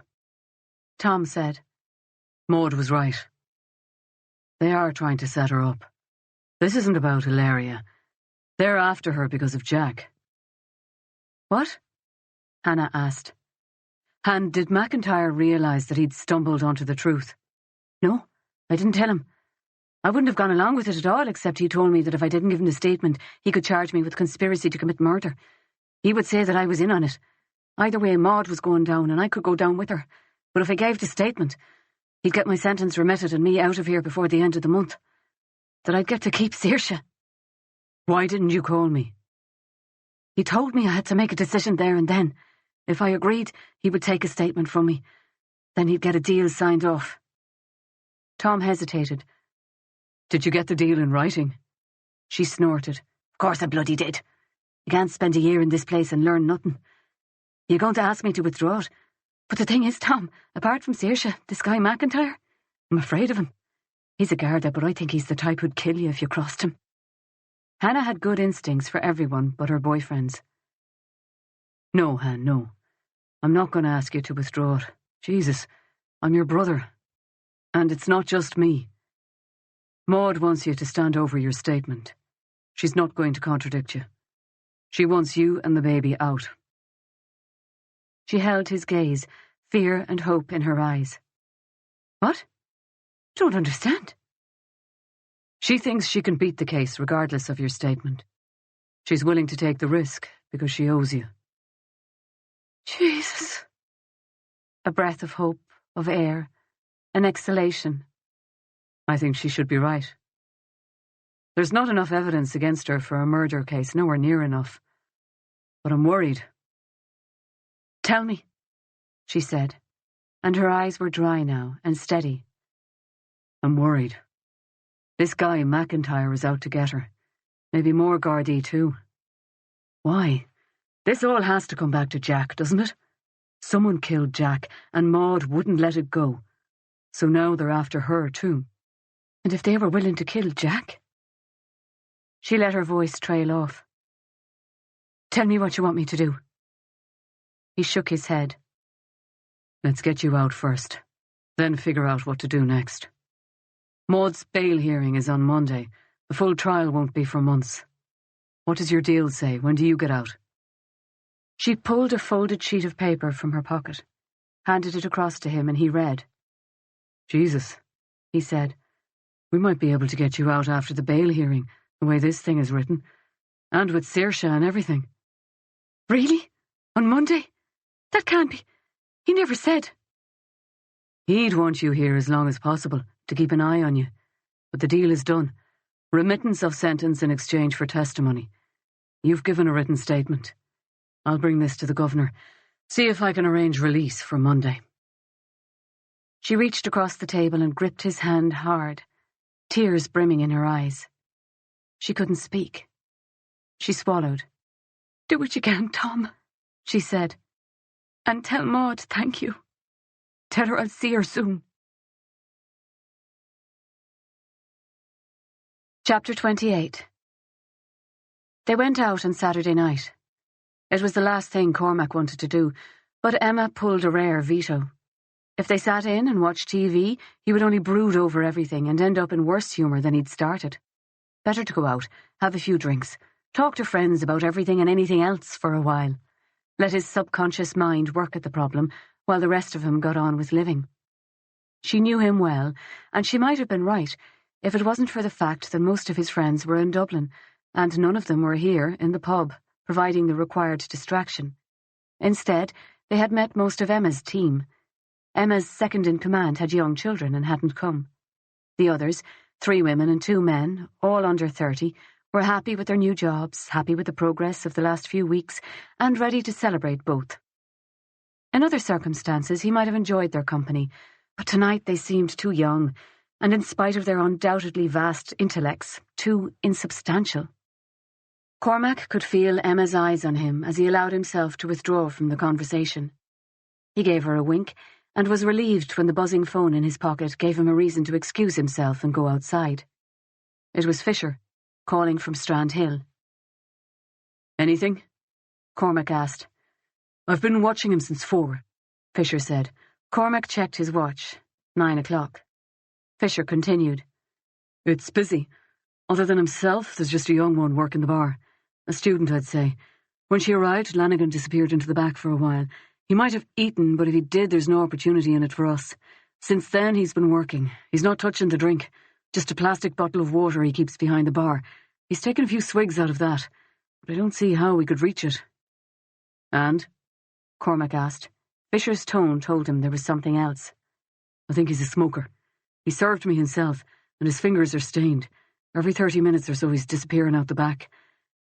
Tom said. Maud was right. They are trying to set her up. This isn't about Hilaria. They're after her because of Jack. What? Hannah asked. And did McIntyre realise that he'd stumbled onto the truth? No, I didn't tell him. I wouldn't have gone along with it at all, except he told me that if I didn't give him the statement, he could charge me with conspiracy to commit murder. He would say that I was in on it. Either way, Maud was going down, and I could go down with her. But if I gave the statement, he'd get my sentence remitted and me out of here before the end of the month. That I'd get to keep Saoirse. Why didn't you call me? He told me I had to make a decision there and then. If I agreed, he would take a statement from me. Then he'd get a deal signed off. Tom hesitated. Did you get the deal in writing? She snorted. Of course I bloody did. You can't spend a year in this place and learn nothing. You're going to ask me to withdraw it. But the thing is, Tom, apart from Saoirse, this guy McIntyre, I'm afraid of him. He's a Garda, but I think he's the type who'd kill you if you crossed him. Hannah had good instincts for everyone but her boyfriends. No, Han, no. I'm not going to ask you to withdraw it. Jesus, I'm your brother. And it's not just me. Maud wants you to stand over your statement. She's not going to contradict you. She wants you and the baby out. She held his gaze, fear and hope in her eyes. What? Don't understand. She thinks she can beat the case regardless of your statement. She's willing to take the risk because she owes you. Jesus. A breath of hope, of air, an exhalation. I think she should be right. There's not enough evidence against her for a murder case, nowhere near enough. But I'm worried Tell me, she said, and her eyes were dry now and steady. I'm worried. This guy, McIntyre, is out to get her. Maybe more Gardaí too. Why? This all has to come back to Jack, doesn't it? Someone killed Jack, and Maud wouldn't let it go. So now they're after her too. And if they were willing to kill Jack? She let her voice trail off. Tell me what you want me to do. He shook his head. Let's get you out first, then figure out what to do next. Maud's bail hearing is on Monday. The full trial won't be for months. What does your deal say? When do you get out? She pulled a folded sheet of paper from her pocket, handed it across to him, and he read. Jesus, he said, we might be able to get you out after the bail hearing, the way this thing is written, and with Saoirse and everything. Really? On Monday? That can't be. He never said. He'd want you here as long as possible, to keep an eye on you. But the deal is done. Remittance of sentence in exchange for testimony. You've given a written statement. I'll bring this to the governor. See if I can arrange release for Monday. She reached across the table and gripped his hand hard, tears brimming in her eyes. She couldn't speak. She swallowed. Do what you can, Tom, she said. And tell Maud thank you. Tell her I'll see her soon. Chapter 28. They went out on Saturday night. It was the last thing Cormac wanted to do, but Emma pulled a rare veto. If they sat in and watched TV, he would only brood over everything and end up in worse humour than he'd started. Better to go out, have a few drinks, talk to friends about everything and anything else for a while. Let his subconscious mind work at the problem while the rest of him got on with living. She knew him well, and she might have been right if it wasn't for the fact that most of his friends were in Dublin, and none of them were here in the pub, providing the required distraction. Instead, they had met most of Emma's team. Emma's second-in-command had young children and hadn't come. The others, 3 women and 2 men, all under 30, were happy with their new jobs, happy with the progress of the last few weeks, and ready to celebrate both. In other circumstances, he might have enjoyed their company, but tonight they seemed too young, and in spite of their undoubtedly vast intellects, too insubstantial. Cormac could feel Emma's eyes on him as he allowed himself to withdraw from the conversation. He gave her a wink, and was relieved when the buzzing phone in his pocket gave him a reason to excuse himself and go outside. It was Fisher, calling from Strand Hill. Anything? Cormac asked. I've been watching him since 4, Fisher said. Cormac checked his watch. 9 o'clock. Fisher continued. It's busy. Other than himself, there's just a young one working the bar. A student, I'd say. When she arrived, Lanigan disappeared into the back for a while. He might have eaten, but if he did, there's no opportunity in it for us. Since then, he's been working. He's not touching the drink. Just a plastic bottle of water he keeps behind the bar. He's taken a few swigs out of that, but I don't see how we could reach it. And? Cormac asked. Fisher's tone told him there was something else. I think he's a smoker. He served me himself, and his fingers are stained. Every 30 minutes or so he's disappearing out the back.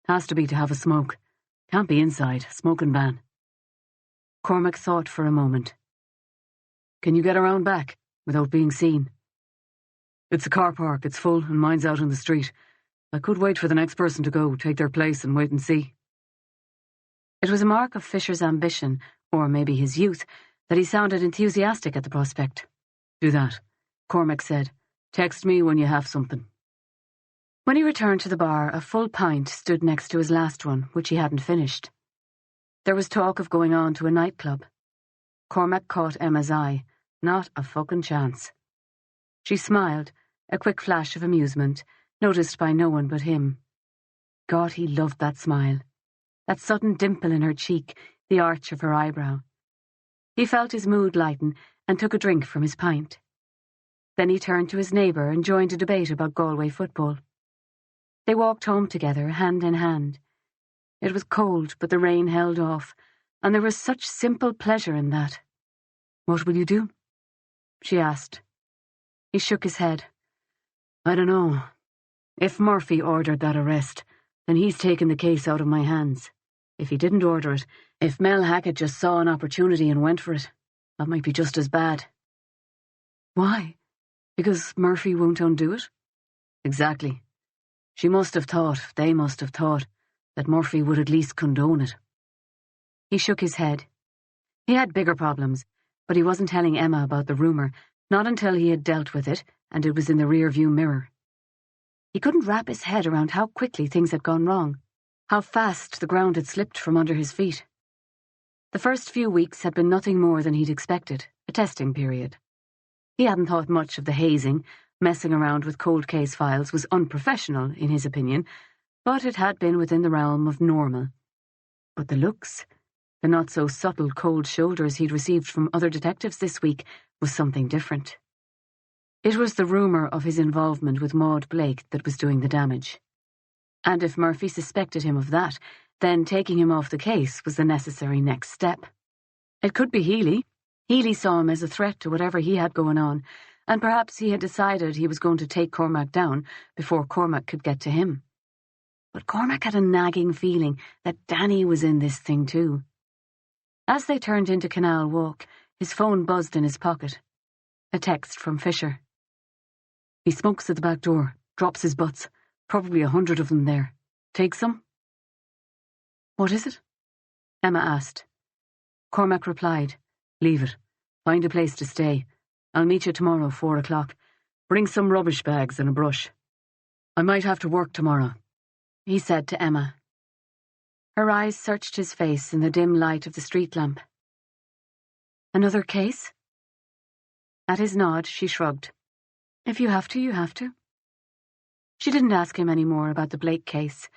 Has to be to have a smoke. Can't be inside. Smoking ban. Cormac thought for a moment. Can you get around back, without being seen? It's a car park, it's full, and mine's out on the street. I could wait for the next person to go, take their place and wait and see. It was a mark of Fisher's ambition, or maybe his youth, that he sounded enthusiastic at the prospect. Do that, Cormac said. Text me when you have something. When he returned to the bar, a full pint stood next to his last one, which he hadn't finished. There was talk of going on to a nightclub. Cormac caught Emma's eye. Not a fucking chance. She smiled, a quick flash of amusement, noticed by no one but him. God, he loved that smile. That sudden dimple in her cheek, the arch of her eyebrow. He felt his mood lighten and took a drink from his pint. Then he turned to his neighbour and joined a debate about Galway football. They walked home together, hand in hand. It was cold, but the rain held off, and there was such simple pleasure in that. What will you do? She asked. He shook his head. I don't know. If Murphy ordered that arrest, then he's taken the case out of my hands. If he didn't order it, if Mel Hackett just saw an opportunity and went for it, that might be just as bad. Why? Because Murphy won't undo it? Exactly. They must have thought, that Murphy would at least condone it. He shook his head. He had bigger problems, but he wasn't telling Emma about the rumour, not until he had dealt with it and it was in the rear-view mirror. He couldn't wrap his head around how quickly things had gone wrong, how fast the ground had slipped from under his feet. The first few weeks had been nothing more than he'd expected, a testing period. He hadn't thought much of the hazing. Messing around with cold case files was unprofessional, in his opinion, but it had been within the realm of normal. But the looks, the not-so-subtle cold shoulders he'd received from other detectives this week, was something different. It was the rumour of his involvement with Maud Blake that was doing the damage. And if Murphy suspected him of that, then taking him off the case was the necessary next step. It could be Healy. Healy saw him as a threat to whatever he had going on, and perhaps he had decided he was going to take Cormac down before Cormac could get to him. But Cormac had a nagging feeling that Danny was in this thing too. As they turned into Canal Walk, his phone buzzed in his pocket. A text from Fisher. He smokes at the back door, drops his butts, probably 100 of them there. Take some? What is it? Emma asked. Cormac replied, Leave it. Find a place to stay. I'll meet you tomorrow, 4 o'clock. Bring some rubbish bags and a brush. I might have to work tomorrow, he said to Emma. Her eyes searched his face in the dim light of the street lamp. Another case? At his nod, she shrugged. If you have to, you have to. She didn't ask him any more about the Blake case,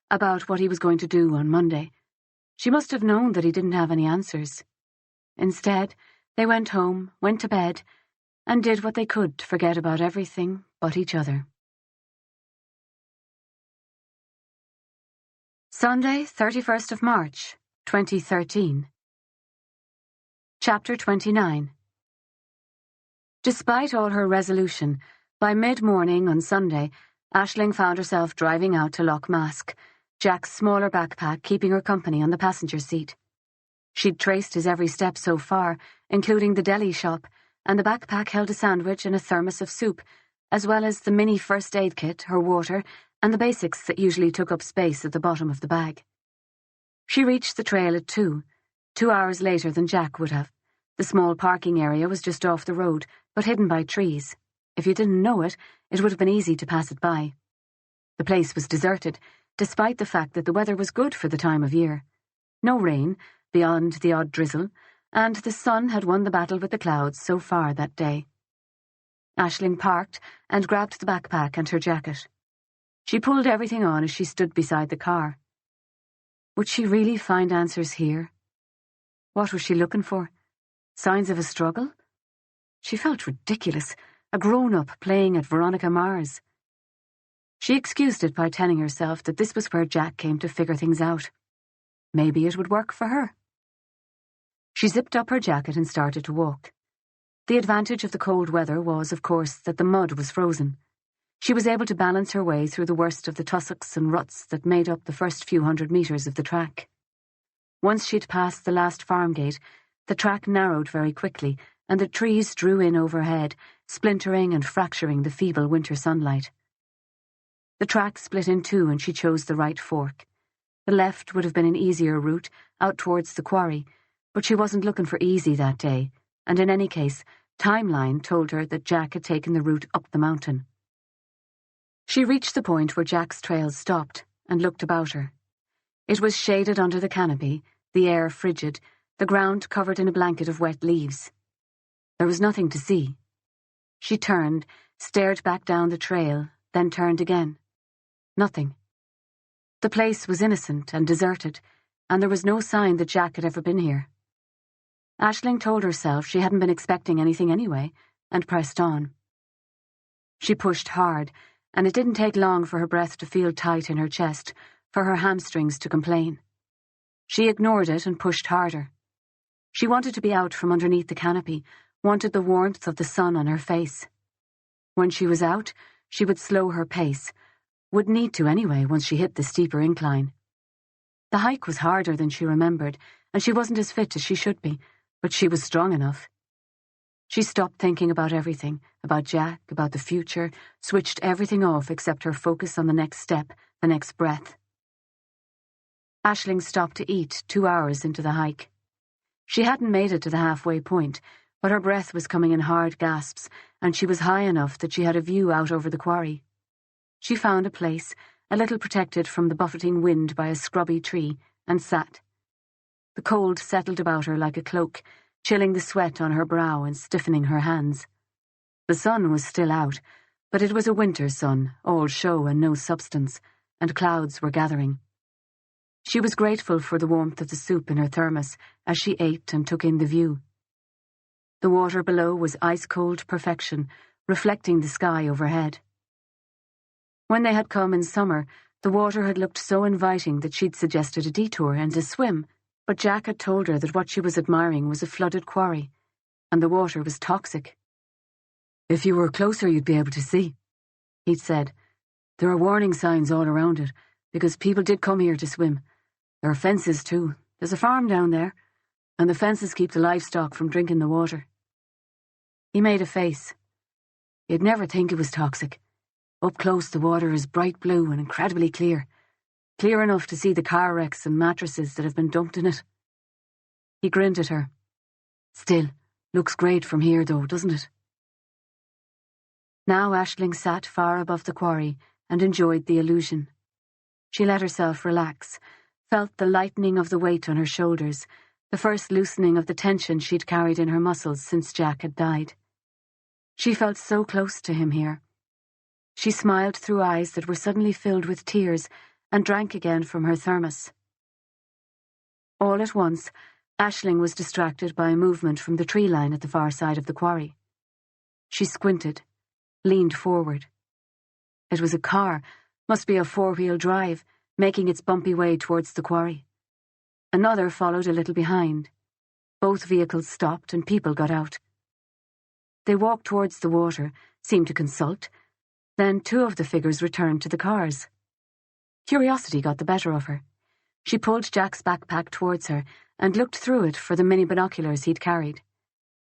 about what he was going to do on Monday. She must have known that he didn't have any answers. Instead, they went home, went to bed, and did what they could to forget about everything but each other. Sunday, 31st of March, 2013. Chapter 29. Despite all her resolution, by mid-morning on Sunday, Aisling found herself driving out to Loch Mask, Jack's smaller backpack keeping her company on the passenger seat. She'd traced his every step so far, including the deli shop, and the backpack held a sandwich and a thermos of soup, as well as the mini first aid kit, her water, and the basics that usually took up space at the bottom of the bag. She reached the trail at 2 hours later than Jack would have. The small parking area was just off the road, but hidden by trees. If you didn't know it, it would have been easy to pass it by. The place was deserted, despite the fact that the weather was good for the time of year. No rain, beyond the odd drizzle, and the sun had won the battle with the clouds so far that day. Aisling parked and grabbed the backpack and her jacket. She pulled everything on as she stood beside the car. Would she really find answers here? What was she looking for? Signs of a struggle? She felt ridiculous, a grown-up playing at Veronica Mars. She excused it by telling herself that this was where Jack came to figure things out. Maybe it would work for her. She zipped up her jacket and started to walk. The advantage of the cold weather was, of course, that the mud was frozen. She was able to balance her way through the worst of the tussocks and ruts that made up the first few 100 metres of the track. Once she'd passed the last farm gate, the track narrowed very quickly, and the trees drew in overhead, splintering and fracturing the feeble winter sunlight. The track split in two and she chose the right fork. The left would have been an easier route, out towards the quarry, but she wasn't looking for easy that day, and in any case, timeline told her that Jack had taken the route up the mountain. She reached the point where Jack's trail stopped and looked about her. It was shaded under the canopy, the air frigid, the ground covered in a blanket of wet leaves. There was nothing to see. She turned, stared back down the trail, then turned again. Nothing. The place was innocent and deserted, and there was no sign that Jack had ever been here. Aisling told herself she hadn't been expecting anything anyway, and pressed on. She pushed hard, and it didn't take long for her breath to feel tight in her chest, for her hamstrings to complain. She ignored it and pushed harder. She wanted to be out from underneath the canopy, wanted the warmth of the sun on her face. When she was out, she would slow her pace, would need to anyway once she hit the steeper incline. The hike was harder than she remembered, and she wasn't as fit as she should be, but she was strong enough. She stopped thinking about everything, about Jack, about the future, switched everything off except her focus on the next step, the next breath. Aisling stopped to eat 2 hours into the hike. She hadn't made it to the halfway point, but her breath was coming in hard gasps, and she was high enough that she had a view out over the quarry. She found a place, a little protected from the buffeting wind by a scrubby tree, and sat. The cold settled about her like a cloak, chilling the sweat on her brow and stiffening her hands. The sun was still out, but it was a winter sun, all show and no substance, and clouds were gathering. She was grateful for the warmth of the soup in her thermos as she ate and took in the view. The water below was ice-cold perfection, reflecting the sky overhead. When they had come in summer, the water had looked so inviting that she'd suggested a detour and a swim, but Jack had told her that what she was admiring was a flooded quarry, and the water was toxic. "If you were closer, you'd be able to see," he'd said. "There are warning signs all around it, because people did come here to swim. There are fences, too. There's a farm down there, and the fences keep the livestock from drinking the water." He made a face. "You'd never think it was toxic. Up close, the water is bright blue and incredibly clear. Clear enough to see the car wrecks and mattresses that have been dumped in it." He grinned at her. "Still, looks great from here, though, doesn't it?" Now Aisling sat far above the quarry and enjoyed the illusion. She let herself relax, felt the lightening of the weight on her shoulders, the first loosening of the tension she'd carried in her muscles since Jack had died. She felt so close to him here. She smiled through eyes that were suddenly filled with tears and drank again from her thermos. All at once, Aisling was distracted by a movement from the tree line at the far side of the quarry. She squinted, leaned forward. It was a car, must be a 4-wheel drive, making its bumpy way towards the quarry. Another followed a little behind. Both vehicles stopped and people got out. They walked towards the water, seemed to consult. Then 2 of the figures returned to the cars. Curiosity got the better of her. She pulled Jack's backpack towards her and looked through it for the mini binoculars he'd carried.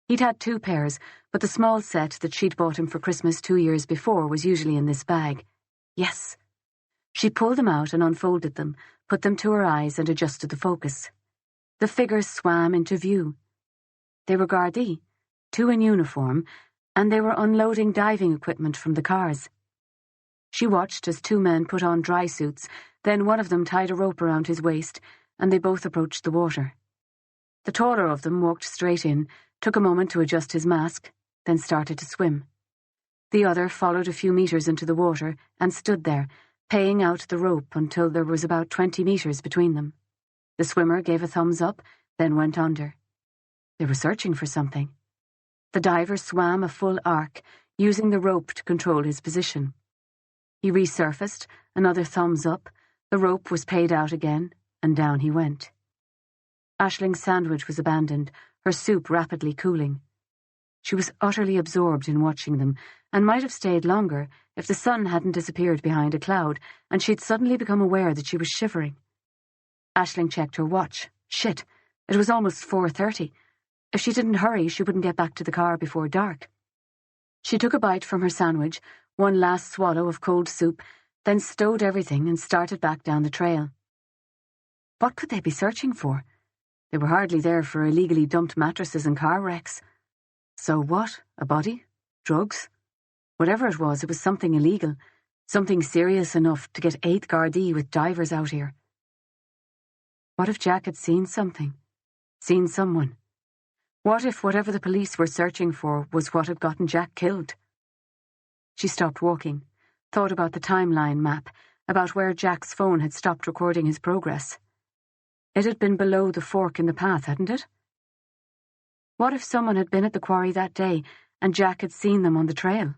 He'd had 2 pairs, but the small set that she'd bought him for Christmas 2 years before was usually in this bag. Yes. She pulled them out and unfolded them, put them to her eyes and adjusted the focus. The figures swam into view. They were Gardaí, 2 in uniform, and they were unloading diving equipment from the cars. She watched as 2 men put on dry suits, then one of them tied a rope around his waist, and they both approached the water. The taller of them walked straight in, took a moment to adjust his mask, then started to swim. The other followed a few meters into the water and stood there, paying out the rope until there was about 20 meters between them. The swimmer gave a thumbs up, then went under. They were searching for something. The diver swam a full arc, using the rope to control his position. He resurfaced, another thumbs up, the rope was paid out again, and down he went. Aisling's sandwich was abandoned, her soup rapidly cooling. She was utterly absorbed in watching them, and might have stayed longer if the sun hadn't disappeared behind a cloud, and she'd suddenly become aware that she was shivering. Aisling checked her watch. Shit, it was almost 4:30. If she didn't hurry, she wouldn't get back to the car before dark. She took a bite from her sandwich, one last swallow of cold soup, then stowed everything and started back down the trail. What could they be searching for? They were hardly there for illegally dumped mattresses and car wrecks. So what? A body? Drugs? Whatever it was something illegal, something serious enough to get 8 Gardaí with divers out here. What if Jack had seen something? Seen someone? What if whatever the police were searching for was what had gotten Jack killed? She stopped walking, thought about the timeline map, about where Jack's phone had stopped recording his progress. It had been below the fork in the path, hadn't it? What if someone had been at the quarry that day and Jack had seen them on the trail?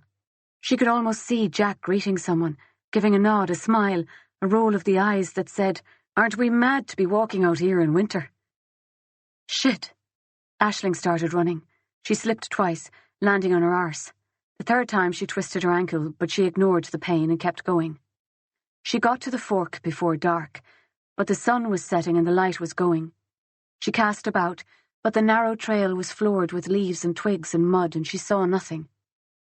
She could almost see Jack greeting someone, giving a nod, a smile, a roll of the eyes that said, "Aren't we mad to be walking out here in winter?" Shit! Aisling started running. She slipped twice, landing on her arse. The 3rd time she twisted her ankle, but she ignored the pain and kept going. She got to the fork before dark, but the sun was setting and the light was going. She cast about, but the narrow trail was floored with leaves and twigs and mud, and she saw nothing.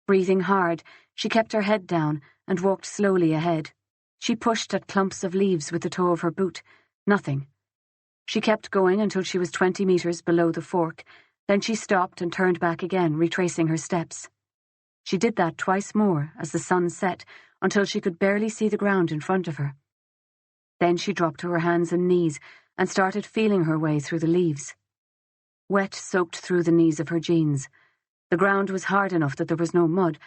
Breathing hard, she kept her head down and walked slowly ahead. She pushed at clumps of leaves with the toe of her boot. Nothing. She kept going until she was 20 meters below the fork. Then she stopped and turned back again, retracing her steps. She did that twice more as the sun set, until she could barely see the ground in front of her. Then she dropped to her hands and knees and started feeling her way through the leaves. Wet soaked through the knees of her jeans. The ground was hard enough that there was no mud,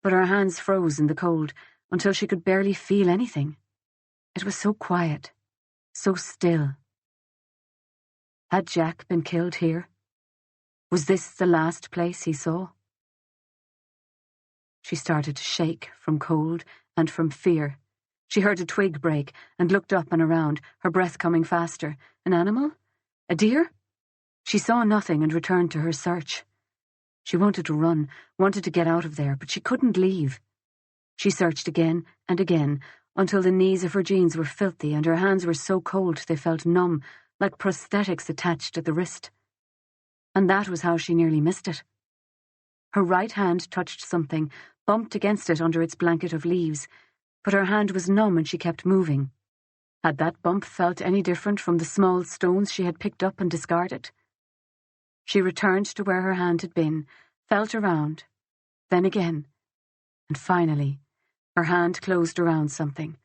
but her hands froze in the cold until she could barely feel anything. It was so quiet, so still. Had Jack been killed here? Was this the last place he saw? She started to shake from cold and from fear. She heard a twig break and looked up and around, her breath coming faster. An animal? A deer? She saw nothing and returned to her search. She wanted to run, wanted to get out of there, but she couldn't leave. She searched again and again until the knees of her jeans were filthy and her hands were so cold they felt numb, like prosthetics attached at the wrist. And that was how she nearly missed it. Her right hand touched something, bumped against it under its blanket of leaves, but her hand was numb and she kept moving. Had that bump felt any different from the small stones she had picked up and discarded? She returned to where her hand had been, felt around, then again, and finally, her hand closed around something.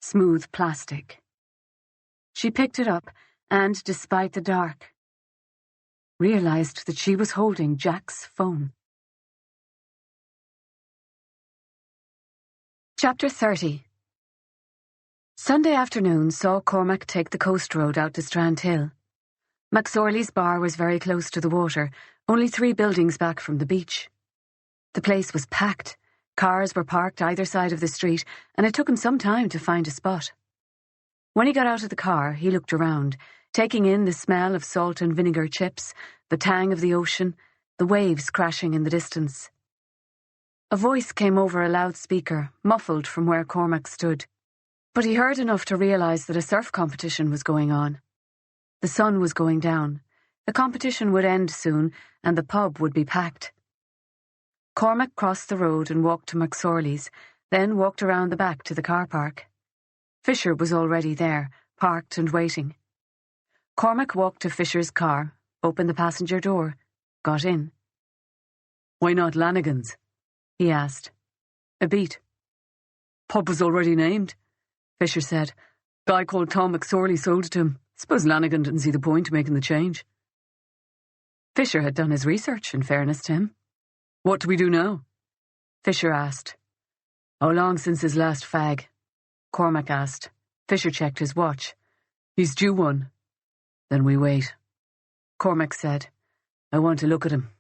Smooth plastic. She picked it up and, despite the dark, realized that she was holding Jack's phone. Chapter 30. Sunday afternoon saw Cormac take the coast road out to Strand Hill. McSorley's bar was very close to the water, only 3 buildings back from the beach. The place was packed. Cars were parked either side of the street, and it took him some time to find a spot. When he got out of the car, he looked around, taking in the smell of salt and vinegar chips, the tang of the ocean, the waves crashing in the distance. A voice came over a loudspeaker, muffled from where Cormac stood. But he heard enough to realize that a surf competition was going on. The sun was going down. The competition would end soon, and the pub would be packed. Cormac crossed the road and walked to McSorley's, then walked around the back to the car park. Fisher was already there, parked and waiting. Cormac walked to Fisher's car, opened the passenger door, got in. "Why not Lanigan's?" he asked. "A beat." "Pub was already named," Fisher said. "Guy called Tom McSorley sold it to him. Suppose Lanigan didn't see the point making the change." Fisher had done his research, in fairness to him. "What do we do now?" Fisher asked. "How long since his last fag?" Cormac asked. Fisher checked his watch. "He's due one." "Then we wait." Cormac said. "I want to look at him."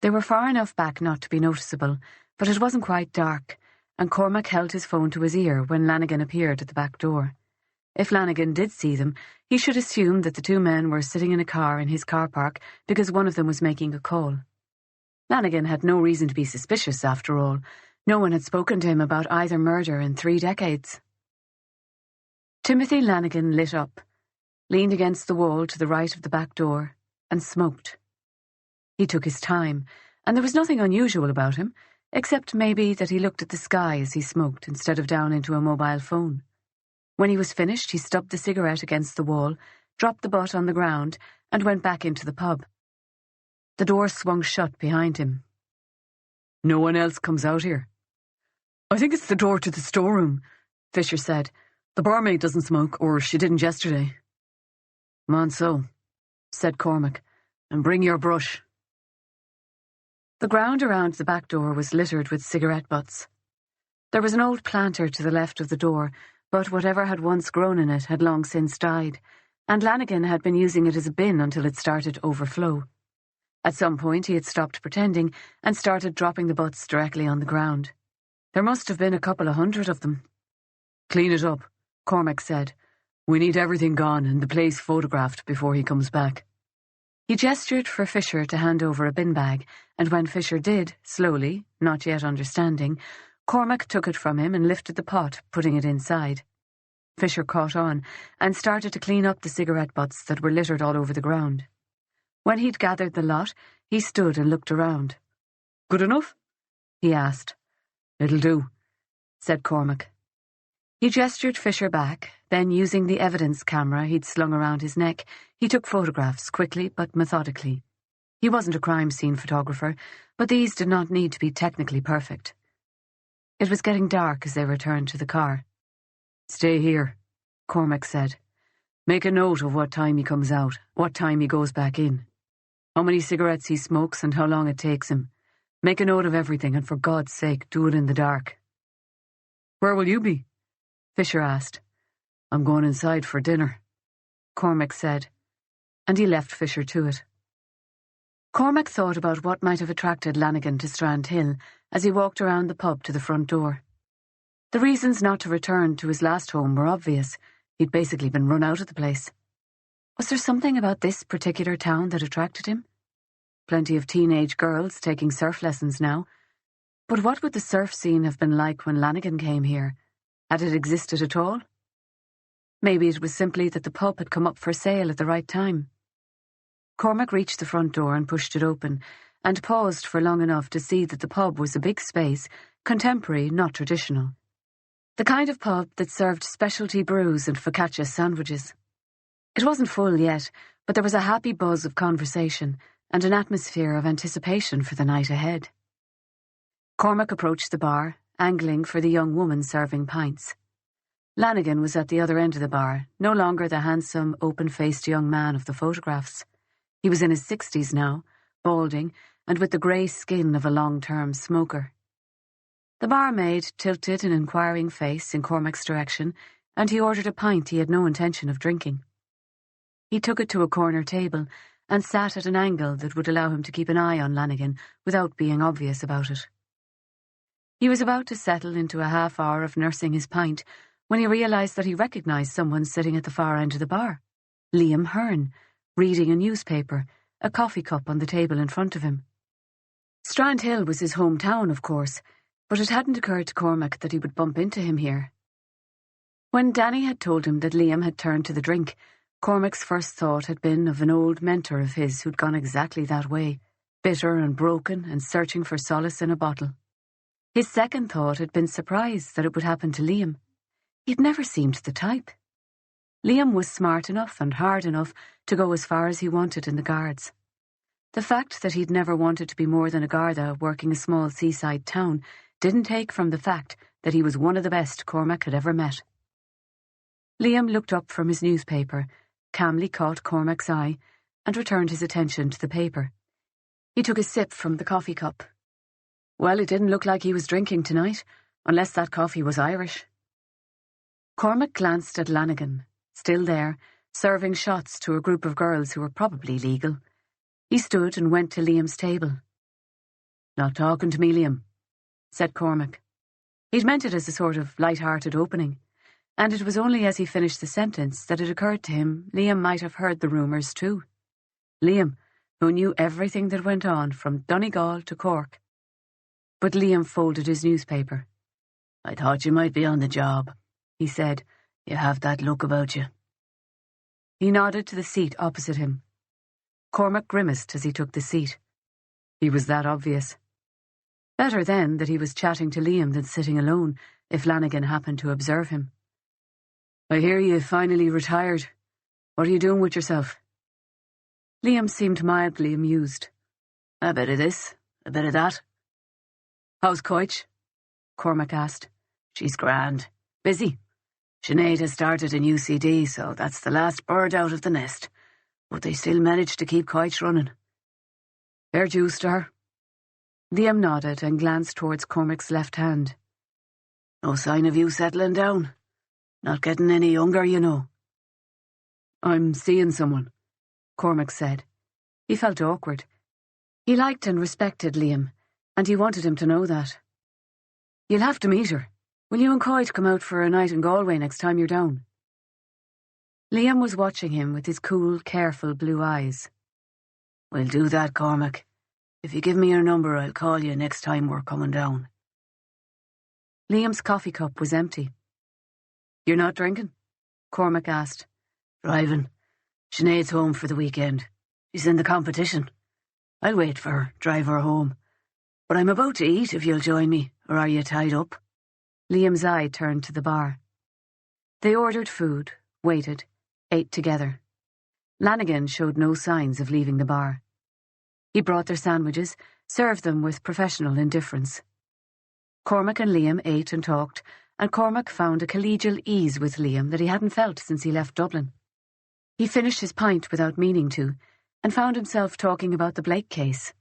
They were far enough back not to be noticeable, but it wasn't quite dark, and Cormac held his phone to his ear when Lanigan appeared at the back door. If Lanigan did see them, he should assume that the 2 men were sitting in a car in his car park because one of them was making a call. Lanigan had no reason to be suspicious, after all. No one had spoken to him about either murder in 3 decades. Timothy Lanigan lit up, leaned against the wall to the right of the back door, and smoked. He took his time, and there was nothing unusual about him, except maybe that he looked at the sky as he smoked instead of down into a mobile phone. When he was finished, he stubbed the cigarette against the wall, dropped the butt on the ground, and went back into the pub. The door swung shut behind him. "No one else comes out here?" "I think it's the door to the storeroom," Fisher said. "The barmaid doesn't smoke, or she didn't yesterday." "Come on, so," said Cormac, "and bring your brush." The ground around the back door was littered with cigarette butts. There was an old planter to the left of the door, but whatever had once grown in it had long since died, and Lanigan had been using it as a bin until it started to overflow. At some point he had stopped pretending and started dropping the butts directly on the ground. There must have been a couple of 100 of them. "Clean it up," Cormac said. "We need everything gone and the place photographed before he comes back." He gestured for Fisher to hand over a bin bag, and when Fisher did, slowly, not yet understanding, Cormac took it from him and lifted the pot, putting it inside. Fisher caught on and started to clean up the cigarette butts that were littered all over the ground. When he'd gathered the lot, he stood and looked around. "Good enough?" he asked. "It'll do," said Cormac. He gestured Fisher back, then using the evidence camera he'd slung around his neck, he took photographs quickly but methodically. He wasn't a crime scene photographer, but these did not need to be technically perfect. It was getting dark as they returned to the car. "Stay here," Cormac said. "Make a note of what time he comes out, what time he goes back in, how many cigarettes he smokes and how long it takes him. Make a note of everything, and for God's sake, do it in the dark." "Where will you be?" Fisher asked. "I'm going inside for dinner," Cormac said, and he left Fisher to it. Cormac thought about what might have attracted Lanigan to Strand Hill as he walked around the pub to the front door. The reasons not to return to his last home were obvious. He'd basically been run out of the place. Was there something about this particular town that attracted him? Plenty of teenage girls taking surf lessons now. But what would the surf scene have been like when Lanigan came here? Had it existed at all? Maybe it was simply that the pub had come up for sale at the right time. Cormac reached the front door and pushed it open, and paused for long enough to see that the pub was a big space, contemporary, not traditional. The kind of pub that served specialty brews and focaccia sandwiches. It wasn't full yet, but there was a happy buzz of conversation and an atmosphere of anticipation for the night ahead. Cormac approached the bar, angling for the young woman serving pints. Lanigan was at the other end of the bar, no longer the handsome, open-faced young man of the photographs. He was in his 60s now, balding, and with the grey skin of a long-term smoker. The barmaid tilted an inquiring face in Cormac's direction, and he ordered a pint he had no intention of drinking. He took it to a corner table and sat at an angle that would allow him to keep an eye on Lanigan without being obvious about it. He was about to settle into a half hour of nursing his pint when he realised that he recognised someone sitting at the far end of the bar. Liam Hearn, reading a newspaper, a coffee cup on the table in front of him. Strand Hill was his hometown, of course, but it hadn't occurred to Cormac that he would bump into him here. When Danny had told him that Liam had turned to the drink, Cormac's first thought had been of an old mentor of his who'd gone exactly that way, bitter and broken and searching for solace in a bottle. His second thought had been surprise that it would happen to Liam. He'd never seemed the type. Liam was smart enough and hard enough to go as far as he wanted in the Guards. The fact that he'd never wanted to be more than a Garda working a small seaside town didn't take from the fact that he was one of the best Cormac had ever met. Liam looked up from his newspaper, calmly caught Cormac's eye, and returned his attention to the paper. He took a sip from the coffee cup. Well, it didn't look like he was drinking tonight, unless that coffee was Irish. Cormac glanced at Lanigan, still there, serving shots to a group of girls who were probably legal. He stood and went to Liam's table. "Not talking to me, Liam," said Cormac. He'd meant it as a sort of light-hearted opening, and it was only as he finished the sentence that it occurred to him Liam might have heard the rumours too. Liam, who knew everything that went on from Donegal to Cork. But Liam folded his newspaper. "I thought you might be on the job," he said. "You have that look about you." He nodded to the seat opposite him. Cormac grimaced as he took the seat. He was that obvious. Better then that he was chatting to Liam than sitting alone, if Lanigan happened to observe him. "I hear you finally retired. What are you doing with yourself?" Liam seemed mildly amused. "A bit of this, a bit of that." "How's Coich?" Cormac asked. "She's grand. Busy. Sinead has started a new CD, so that's the last bird out of the nest. But they still managed to keep Coich running." "Fair dues to her." Liam nodded and glanced towards Cormac's left hand. "No sign of you settling down? Not getting any younger, you know." "I'm seeing someone," Cormac said. He felt awkward. He liked and respected Liam, and he wanted him to know that. "You'll have to meet her. Will you and Coit come out for a night in Galway next time you're down?" Liam was watching him with his cool, careful blue eyes. "We'll do that, Cormac. If you give me your number, I'll call you next time we're coming down." Liam's coffee cup was empty. "You're not drinking?" Cormac asked. Driving. Sinead's home for the weekend. She's in the competition. I'll wait for her, drive her home. But I'm about to eat if you'll join me, or are you tied up? Liam's eye turned to the bar. They ordered food, waited, ate together. Lanigan showed no signs of leaving the bar. He brought their sandwiches, served them with professional indifference. Cormac and Liam ate and talked, and Cormac found a collegial ease with Liam that he hadn't felt since he left Dublin. He finished his pint without meaning to, and found himself talking about the Blake case.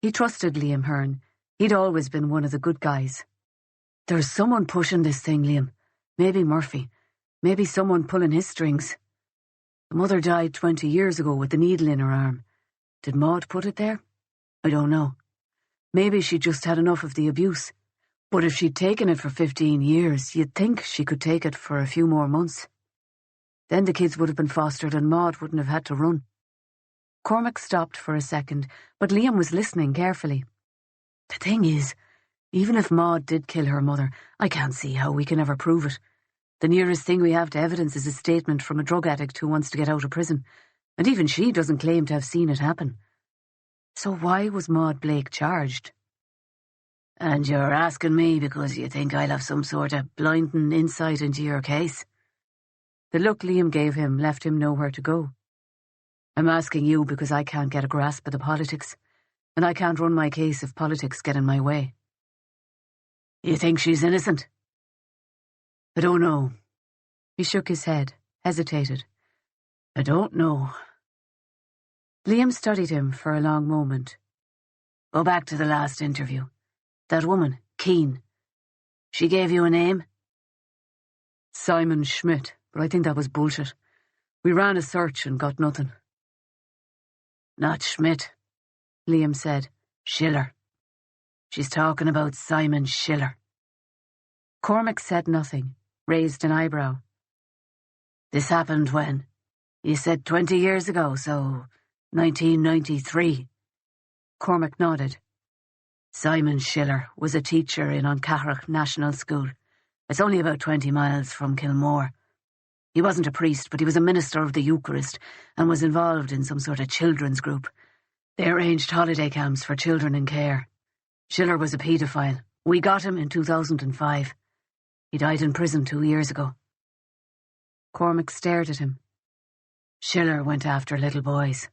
He trusted Liam Hearn. He'd always been one of the good guys. There's someone pushing this thing, Liam. Maybe Murphy. Maybe someone pulling his strings. The mother died 20 years ago with the needle in her arm. Did Maud put it there? I don't know. Maybe she just had enough of the abuse. But if she'd taken it for 15 years, you'd think she could take it for a few more months. Then the kids would have been fostered and Maud wouldn't have had to run. Cormac stopped for a second, but Liam was listening carefully. The thing is, even if Maud did kill her mother, I can't see how we can ever prove it. The nearest thing we have to evidence is a statement from a drug addict who wants to get out of prison, and even she doesn't claim to have seen it happen. So why was Maud Blake charged? And you're asking me because you think I'll have some sort of blinding insight into your case? The look Liam gave him left him nowhere to go. I'm asking you because I can't get a grasp of the politics, and I can't run my case if politics get in my way. You think she's innocent? I don't know. He shook his head, hesitated. I don't know. Liam studied him for a long moment. Go back to the last interview. That woman, Keane. She gave you a name? Simon Schmidt, but I think that was bullshit. We ran a search and got nothing. Not Schmidt, Liam said. Schiller. She's talking about Simon Schiller. Cormac said nothing, raised an eyebrow. This happened when? You said 20 years ago, so 1993. Cormac nodded. Simon Schiller was a teacher in Oncarach National School. It's only about 20 miles from Kilmore. He wasn't a priest, but he was a minister of the Eucharist and was involved in some sort of children's group. They arranged holiday camps for children in care. Schiller was a paedophile. We got him in 2005. He died in prison 2 years ago. Cormac stared at him. Schiller went after little boys.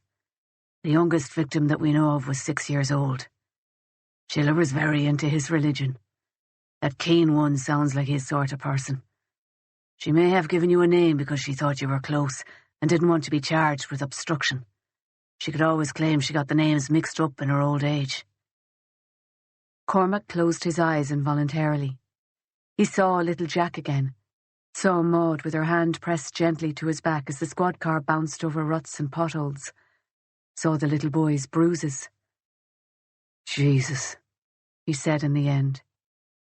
The youngest victim that we know of was 6 years old. Schiller was very into his religion. That Keane one sounds like his sort of person. She may have given you a name because she thought you were close and didn't want to be charged with obstruction. She could always claim she got the names mixed up in her old age. Cormac closed his eyes involuntarily. He saw little Jack again, saw Maud with her hand pressed gently to his back as the squad car bounced over ruts and potholes, saw the little boy's bruises. Jesus, he said in the end.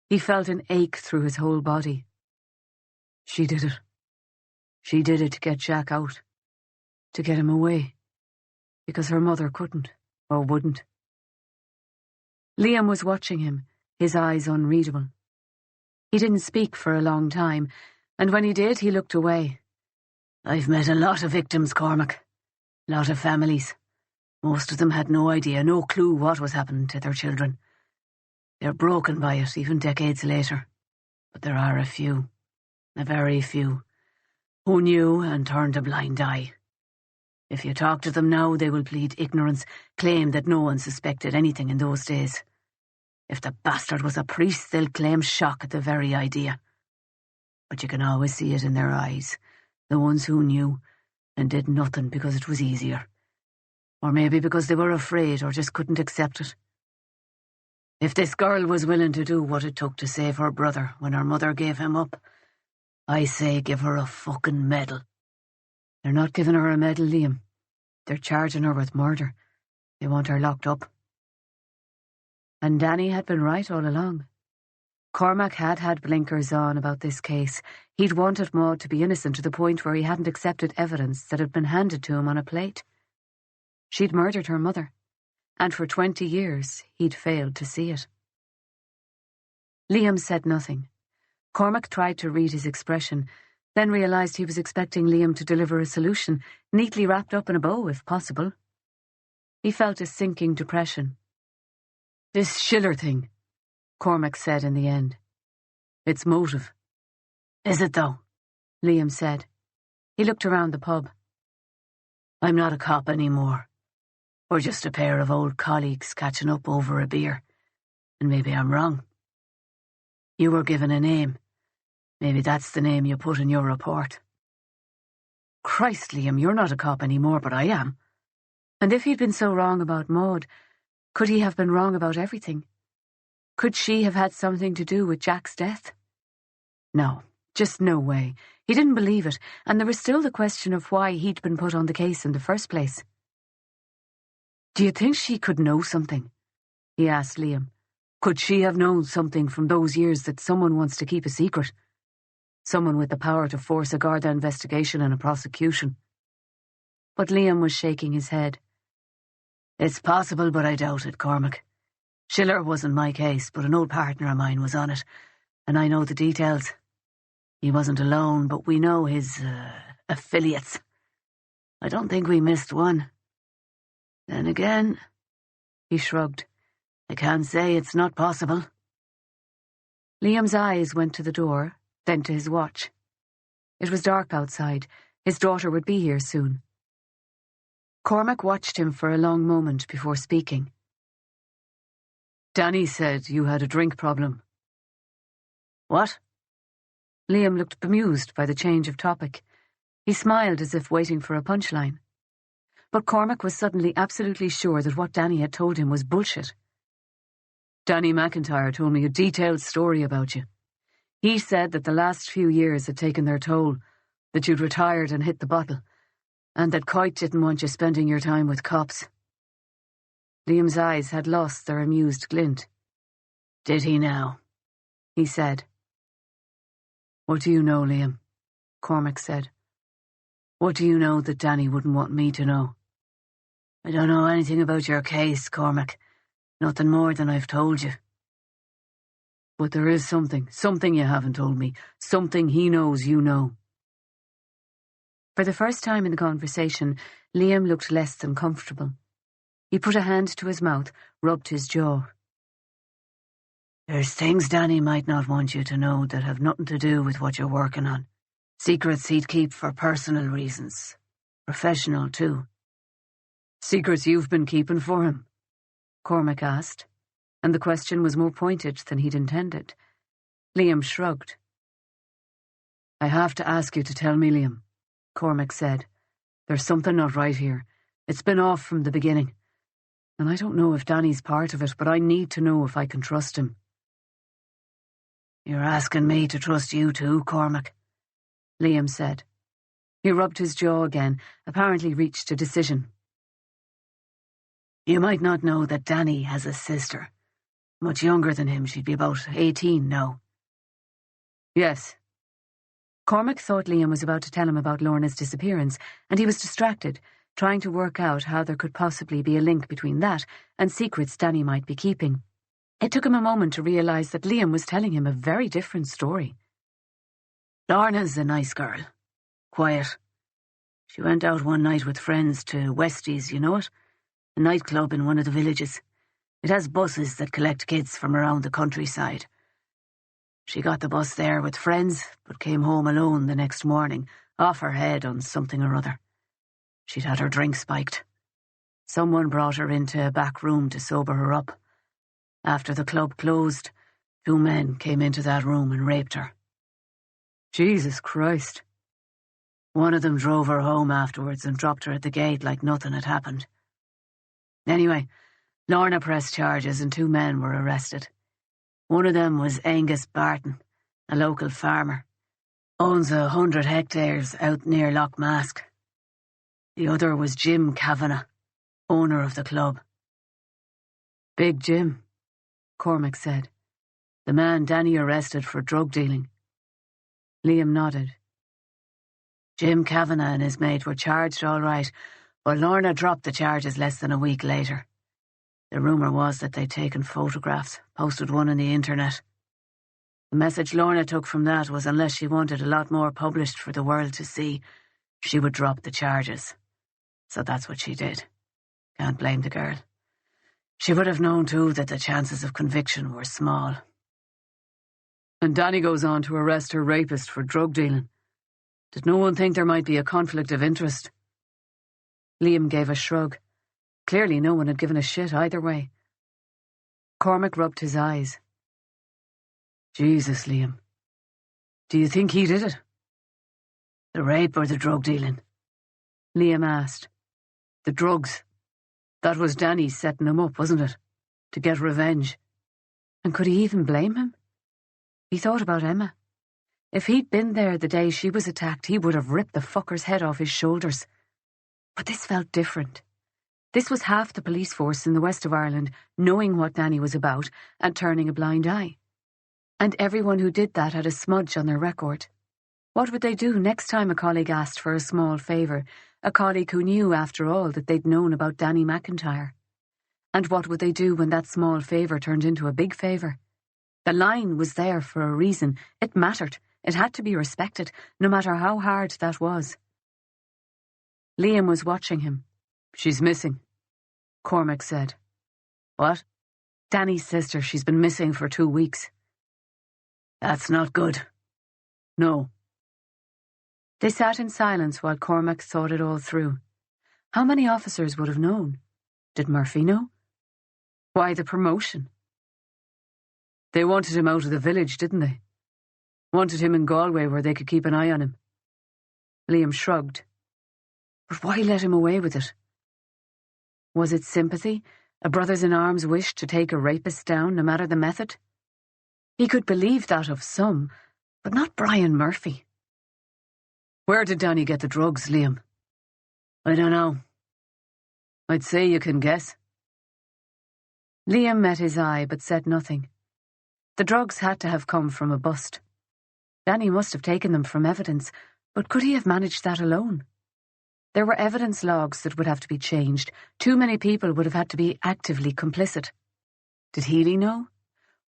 He felt an ache through his whole body. She did it. She did it to get Jack out, to get him away, because her mother couldn't, or wouldn't. Liam was watching him, his eyes unreadable. He didn't speak for a long time, and when he did, he looked away. I've met a lot of victims, Cormac. A lot of families. Most of them had no idea, no clue what was happening to their children. They're broken by it, even decades later. But there are a few, a very few, who knew and turned a blind eye. If you talk to them now, they will plead ignorance, claim that no one suspected anything in those days. If the bastard was a priest, they'll claim shock at the very idea. But you can always see it in their eyes, the ones who knew and did nothing because it was easier. Or maybe because they were afraid or just couldn't accept it. If this girl was willing to do what it took to save her brother when her mother gave him up, I say give her a fucking medal. They're not giving her a medal, Liam. They're charging her with murder. They want her locked up. And Danny had been right all along. Cormac had had blinkers on about this case. He'd wanted Maud to be innocent to the point where he hadn't accepted evidence that had been handed to him on a plate. She'd murdered her mother, and for 20 years he'd failed to see it. Liam said nothing. Cormac tried to read his expression, then realised he was expecting Liam to deliver a solution, neatly wrapped up in a bow, if possible. He felt a sinking depression. "This Schiller thing," Cormac said in the end. "It's motive." "Is it, though?" Liam said. He looked around the pub. "I'm not a cop anymore. We're just a pair of old colleagues catching up over a beer. And maybe I'm wrong. You were given a name. Maybe that's the name you put in your report." "Christ, Liam, you're not a cop anymore, but I am. And if he'd been so wrong about Maud, could he have been wrong about everything? Could she have had something to do with Jack's death? No, just no way. He didn't believe it, and there was still the question of why he'd been put on the case in the first place. "Do you think she could know something?" he asked Liam. "Could she have known something from those years that someone wants to keep a secret? Someone with the power to force a Garda investigation and a prosecution?" But Liam was shaking his head. "It's possible, but I doubt it, Cormac. Schiller wasn't my case, but an old partner of mine was on it, and I know the details. He wasn't alone, but we know his affiliates. I don't think we missed one. Then again," he shrugged, "I can't say it's not possible." Liam's eyes went to the door, then to his watch. It was dark outside. His daughter would be here soon. Cormac watched him for a long moment before speaking. "Danny said you had a drink problem." "What?" Liam looked bemused by the change of topic. He smiled as if waiting for a punchline. But Cormac was suddenly absolutely sure that what Danny had told him was bullshit. "Danny McIntyre told me a detailed story about you. He said that the last few years had taken their toll, that you'd retired and hit the bottle, and that Coit didn't want you spending your time with cops." Liam's eyes had lost their amused glint. "Did he now?" he said. "What do you know, Liam?" Cormac said. "What do you know that Danny wouldn't want me to know?" "I don't know anything about your case, Cormac. Nothing more than I've told you." "But there is something you haven't told me, something he knows you know." For the first time in the conversation, Liam looked less than comfortable. He put a hand to his mouth, rubbed his jaw. "There's things Danny might not want you to know that have nothing to do with what you're working on. Secrets he'd keep for personal reasons. Professional, too." "Secrets you've been keeping for him?" Cormac asked, and the question was more pointed than he'd intended. Liam shrugged. "I have to ask you to tell me, Liam," Cormac said. "There's something not right here. It's been off from the beginning. And I don't know if Danny's part of it, but I need to know if I can trust him." "You're asking me to trust you too, Cormac," Liam said. He rubbed his jaw again, apparently reached a decision. "You might not know that Danny has a sister. Much younger than him. She'd be about 18 now." "Yes." Cormac thought Liam was about to tell him about Lorna's disappearance, and he was distracted, trying to work out how there could possibly be a link between that and secrets Danny might be keeping. It took him a moment to realise that Liam was telling him a very different story. "Lorna's a nice girl. Quiet. She went out one night with friends to Westies, you know it? A nightclub in one of the villages. It has buses that collect kids from around the countryside. She got the bus there with friends, but came home alone the next morning, off her head on something or other. She'd had her drink spiked. Someone brought her into a back room to sober her up. After the club closed, 2 men came into that room and raped her." "Jesus Christ." "One of them drove her home afterwards and dropped her at the gate like nothing had happened. Anyway, Lorna pressed charges and 2 men were arrested. One of them was Angus Barton, a local farmer. Owns 100 hectares out near Loch Mask. The other was Jim Kavanagh, owner of the club." "Big Jim," Cormac said. "The man Danny arrested for drug dealing." Liam nodded. "Jim Kavanagh and his mate were charged all right, but Lorna dropped the charges less than a week later. The rumour was that they'd taken photographs, posted one on the internet." The message Lorna took from that was unless she wanted a lot more published for the world to see, she would drop the charges. So that's what she did. Can't blame the girl. She would have known too that the chances of conviction were small. And Danny goes on to arrest her rapist for drug dealing. Did no one think there might be a conflict of interest? Liam gave a shrug. Clearly no one had given a shit either way. Cormac rubbed his eyes. Jesus, Liam. Do you think he did it? The rape or the drug dealing? Liam asked. The drugs. That was Danny setting him up, wasn't it? To get revenge. And could he even blame him? He thought about Emma. If he'd been there the day she was attacked, he would have ripped the fucker's head off his shoulders. But this felt different. This was half the police force in the west of Ireland knowing what Danny was about and turning a blind eye. And everyone who did that had a smudge on their record. What would they do next time a colleague asked for a small favour, a colleague who knew, after all, that they'd known about Danny McIntyre? And what would they do when that small favour turned into a big favour? The line was there for a reason. It mattered. It had to be respected, no matter how hard that was. Liam was watching him. She's missing, Cormac said. What? Danny's sister. She's been missing for 2 weeks. That's not good. No. They sat in silence while Cormac thought it all through. How many officers would have known? Did Murphy know? Why the promotion? They wanted him out of the village, didn't they? Wanted him in Galway where they could keep an eye on him. Liam shrugged. But why let him away with it? Was it sympathy? A brothers-in-arms wish to take a rapist down, no matter the method? He could believe that of some, but not Brian Murphy. Where did Danny get the drugs, Liam? I don't know. I'd say you can guess. Liam met his eye, but said nothing. The drugs had to have come from a bust. Danny must have taken them from evidence, but could he have managed that alone? There were evidence logs that would have to be changed. Too many people would have had to be actively complicit. Did Healy know?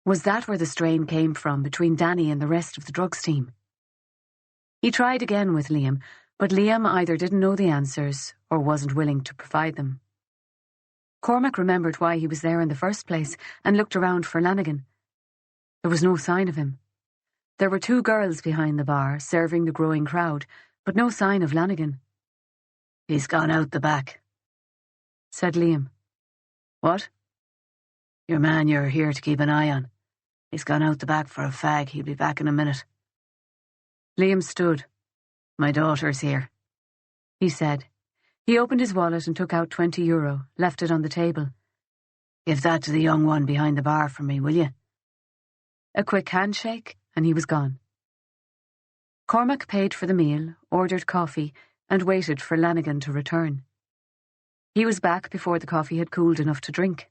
Was that where the strain came from between Danny and the rest of the drugs team? He tried again with Liam, but Liam either didn't know the answers or wasn't willing to provide them. Cormac remembered why he was there in the first place and looked around for Lanigan. There was no sign of him. There were 2 girls behind the bar, serving the growing crowd, but no sign of Lanigan. He's gone out the back, said Liam. What? Your man you're here to keep an eye on. He's gone out the back for a fag. He'll be back in a minute. Liam stood. My daughter's here, he said. He opened his wallet and took out €20, left it on the table. Give that to the young one behind the bar for me, will you? A quick handshake, and he was gone. Cormac paid for the meal, ordered coffee, and waited for Lanigan to return. He was back before the coffee had cooled enough to drink.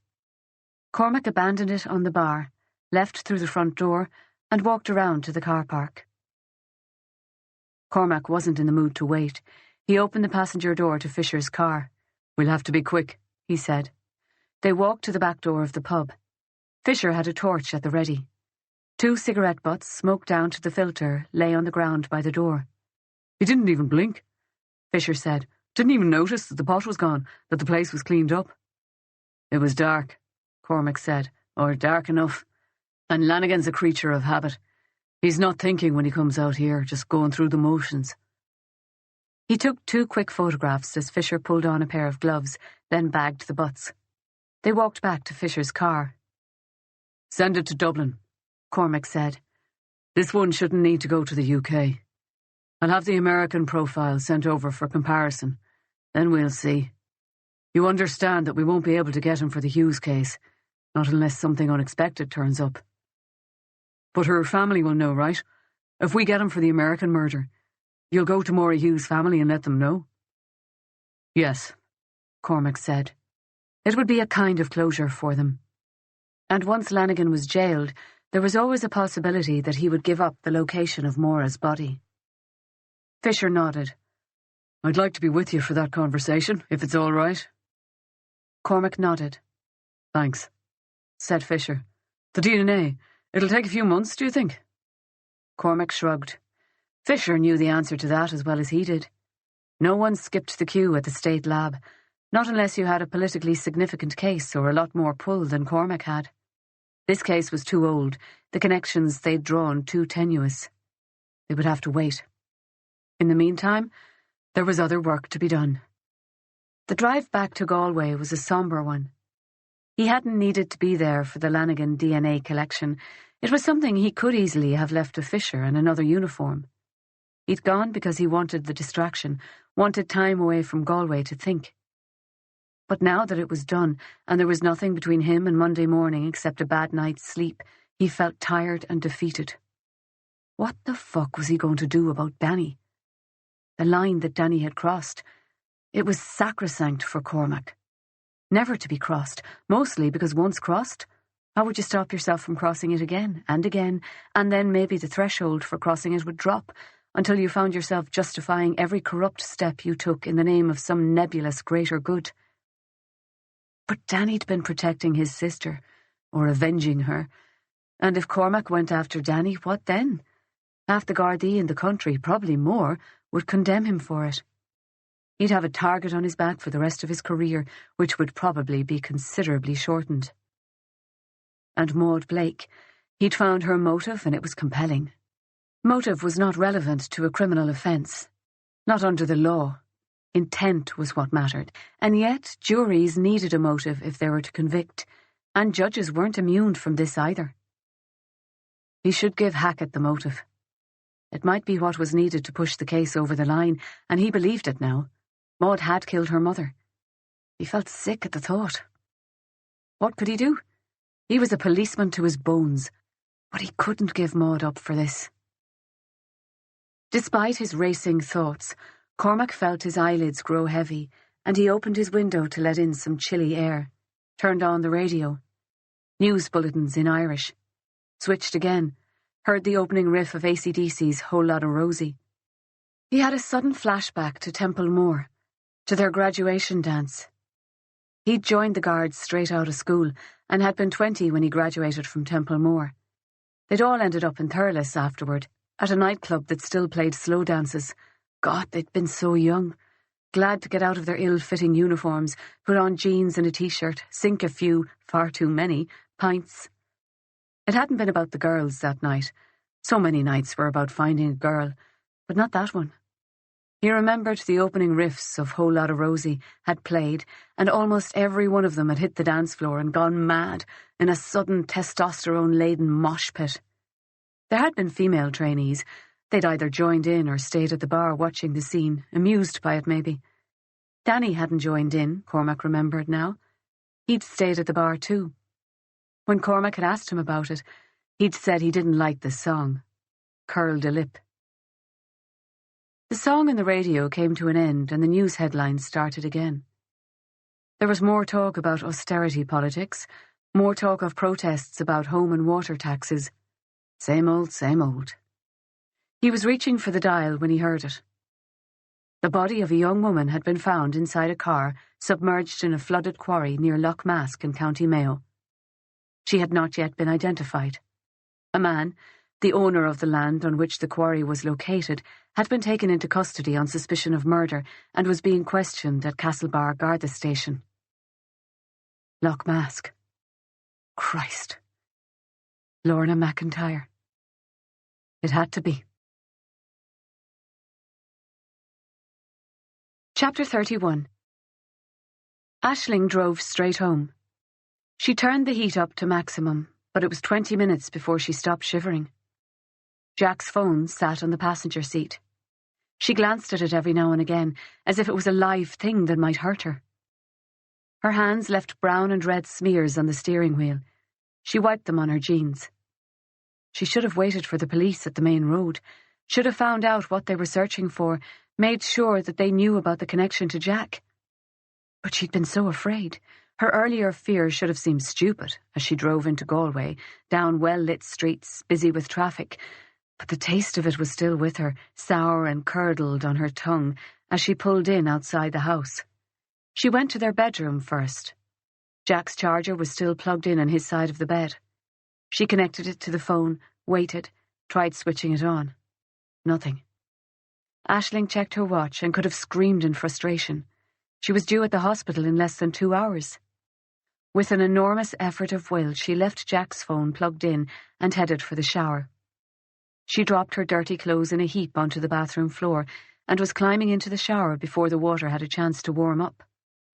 Cormac abandoned it on the bar, left through the front door, and walked around to the car park. Cormac wasn't in the mood to wait. He opened the passenger door to Fisher's car. We'll have to be quick, he said. They walked to the back door of the pub. Fisher had a torch at the ready. 2 cigarette butts, smoked down to the filter, lay on the ground by the door. He didn't even blink, Fisher said. Didn't even notice that the pot was gone, that the place was cleaned up. It was dark, Cormac said, or dark enough. And Lanigan's a creature of habit. He's not thinking when he comes out here, just going through the motions. He took 2 quick photographs as Fisher pulled on a pair of gloves, then bagged the butts. They walked back to Fisher's car. Send it to Dublin, Cormac said. This one shouldn't need to go to the UK. I'll have the American profile sent over for comparison. Then we'll see. You understand that we won't be able to get him for the Hughes case, not unless something unexpected turns up. But her family will know, right? If we get him for the American murder, you'll go to Maury Hughes' family and let them know? Yes, Cormac said. It would be a kind of closure for them. And once Lanigan was jailed, there was always a possibility that he would give up the location of Maura's body. Fisher nodded. I'd like to be with you for that conversation, if it's all right. Cormac nodded. Thanks, said Fisher. The DNA, it'll take a few months, do you think? Cormac shrugged. Fisher knew the answer to that as well as he did. No one skipped the queue at the state lab, not unless you had a politically significant case or a lot more pull than Cormac had. This case was too old, the connections they'd drawn too tenuous. They would have to wait. In the meantime, there was other work to be done. The drive back to Galway was a sombre one. He hadn't needed to be there for the Lanigan DNA collection. It was something he could easily have left to Fisher in another uniform. He'd gone because he wanted the distraction, wanted time away from Galway to think. But now that it was done, and there was nothing between him and Monday morning except a bad night's sleep, he felt tired and defeated. What the fuck was he going to do about Danny? The line that Danny had crossed. It was sacrosanct for Cormac. Never to be crossed, mostly because once crossed, how would you stop yourself from crossing it again, and then maybe the threshold for crossing it would drop, until you found yourself justifying every corrupt step you took in the name of some nebulous greater good. But Danny'd been protecting his sister, or avenging her, and if Cormac went after Danny, what then? Half the Gardaí in the country, probably more, would condemn him for it. He'd have a target on his back for the rest of his career, which would probably be considerably shortened. And Maud Blake, he'd found her motive, and it was compelling. Motive was not relevant to a criminal offence. Not under the law. Intent was what mattered, and yet juries needed a motive if they were to convict, and judges weren't immune from this either. He should give Hackett the motive. It might be what was needed to push the case over the line, and he believed it now. Maud had killed her mother. He felt sick at the thought. What could he do? He was a policeman to his bones, but he couldn't give Maud up for this. Despite his racing thoughts, Cormac felt his eyelids grow heavy, and he opened his window to let in some chilly air, turned on the radio. News bulletins in Irish. Switched again, heard the opening riff of AC/DC's Whole Lotta Rosie. He had a sudden flashback to Templemore, to their graduation dance. He'd joined the Guards straight out of school, and had been 20 when he graduated from Templemore. They'd all ended up in Thurles afterward, at a nightclub that still played slow dances. God, they'd been so young. Glad to get out of their ill-fitting uniforms, put on jeans and a t-shirt, sink a few, far too many, pints. It hadn't been about the girls that night. So many nights were about finding a girl, but not that one. He remembered the opening riffs of Whole Lotta Rosie had played, and almost every one of them had hit the dance floor and gone mad in a sudden testosterone-laden mosh pit. There had been female trainees. They'd either joined in or stayed at the bar watching the scene, amused by it maybe. Danny hadn't joined in, Cormac remembered now. He'd stayed at the bar too. When Cormac had asked him about it, he'd said he didn't like the song. Curled a lip. The song in the radio came to an end and the news headlines started again. There was more talk about austerity politics, more talk of protests about home and water taxes. Same old, same old. He was reaching for the dial when he heard it. The body of a young woman had been found inside a car submerged in a flooded quarry near Lough Mask in County Mayo. She had not yet been identified. A man, the owner of the land on which the quarry was located, had been taken into custody on suspicion of murder and was being questioned at Castlebar Garda Station. Lough Mask. Christ. Lorna McIntyre. It had to be. Chapter 31. Aisling drove straight home. She turned the heat up to maximum, but it was 20 minutes before she stopped shivering. Jack's phone sat on the passenger seat. She glanced at it every now and again, as if it was a live thing that might hurt her. Her hands left brown and red smears on the steering wheel. She wiped them on her jeans. She should have waited for the police at the main road, should have found out what they were searching for, made sure that they knew about the connection to Jack. But she'd been so afraid. Her earlier fear should have seemed stupid as she drove into Galway, down well-lit streets, busy with traffic. But the taste of it was still with her, sour and curdled on her tongue, as she pulled in outside the house. She went to their bedroom first. Jack's charger was still plugged in on his side of the bed. She connected it to the phone, waited, Tried switching it on. Nothing. Aisling checked her watch and could have screamed in frustration. She was due at the hospital in less than 2 hours. With an enormous effort of will, she left Jack's phone plugged in and headed for the shower. She dropped her dirty clothes in a heap onto the bathroom floor and was climbing into the shower before the water had a chance to warm up.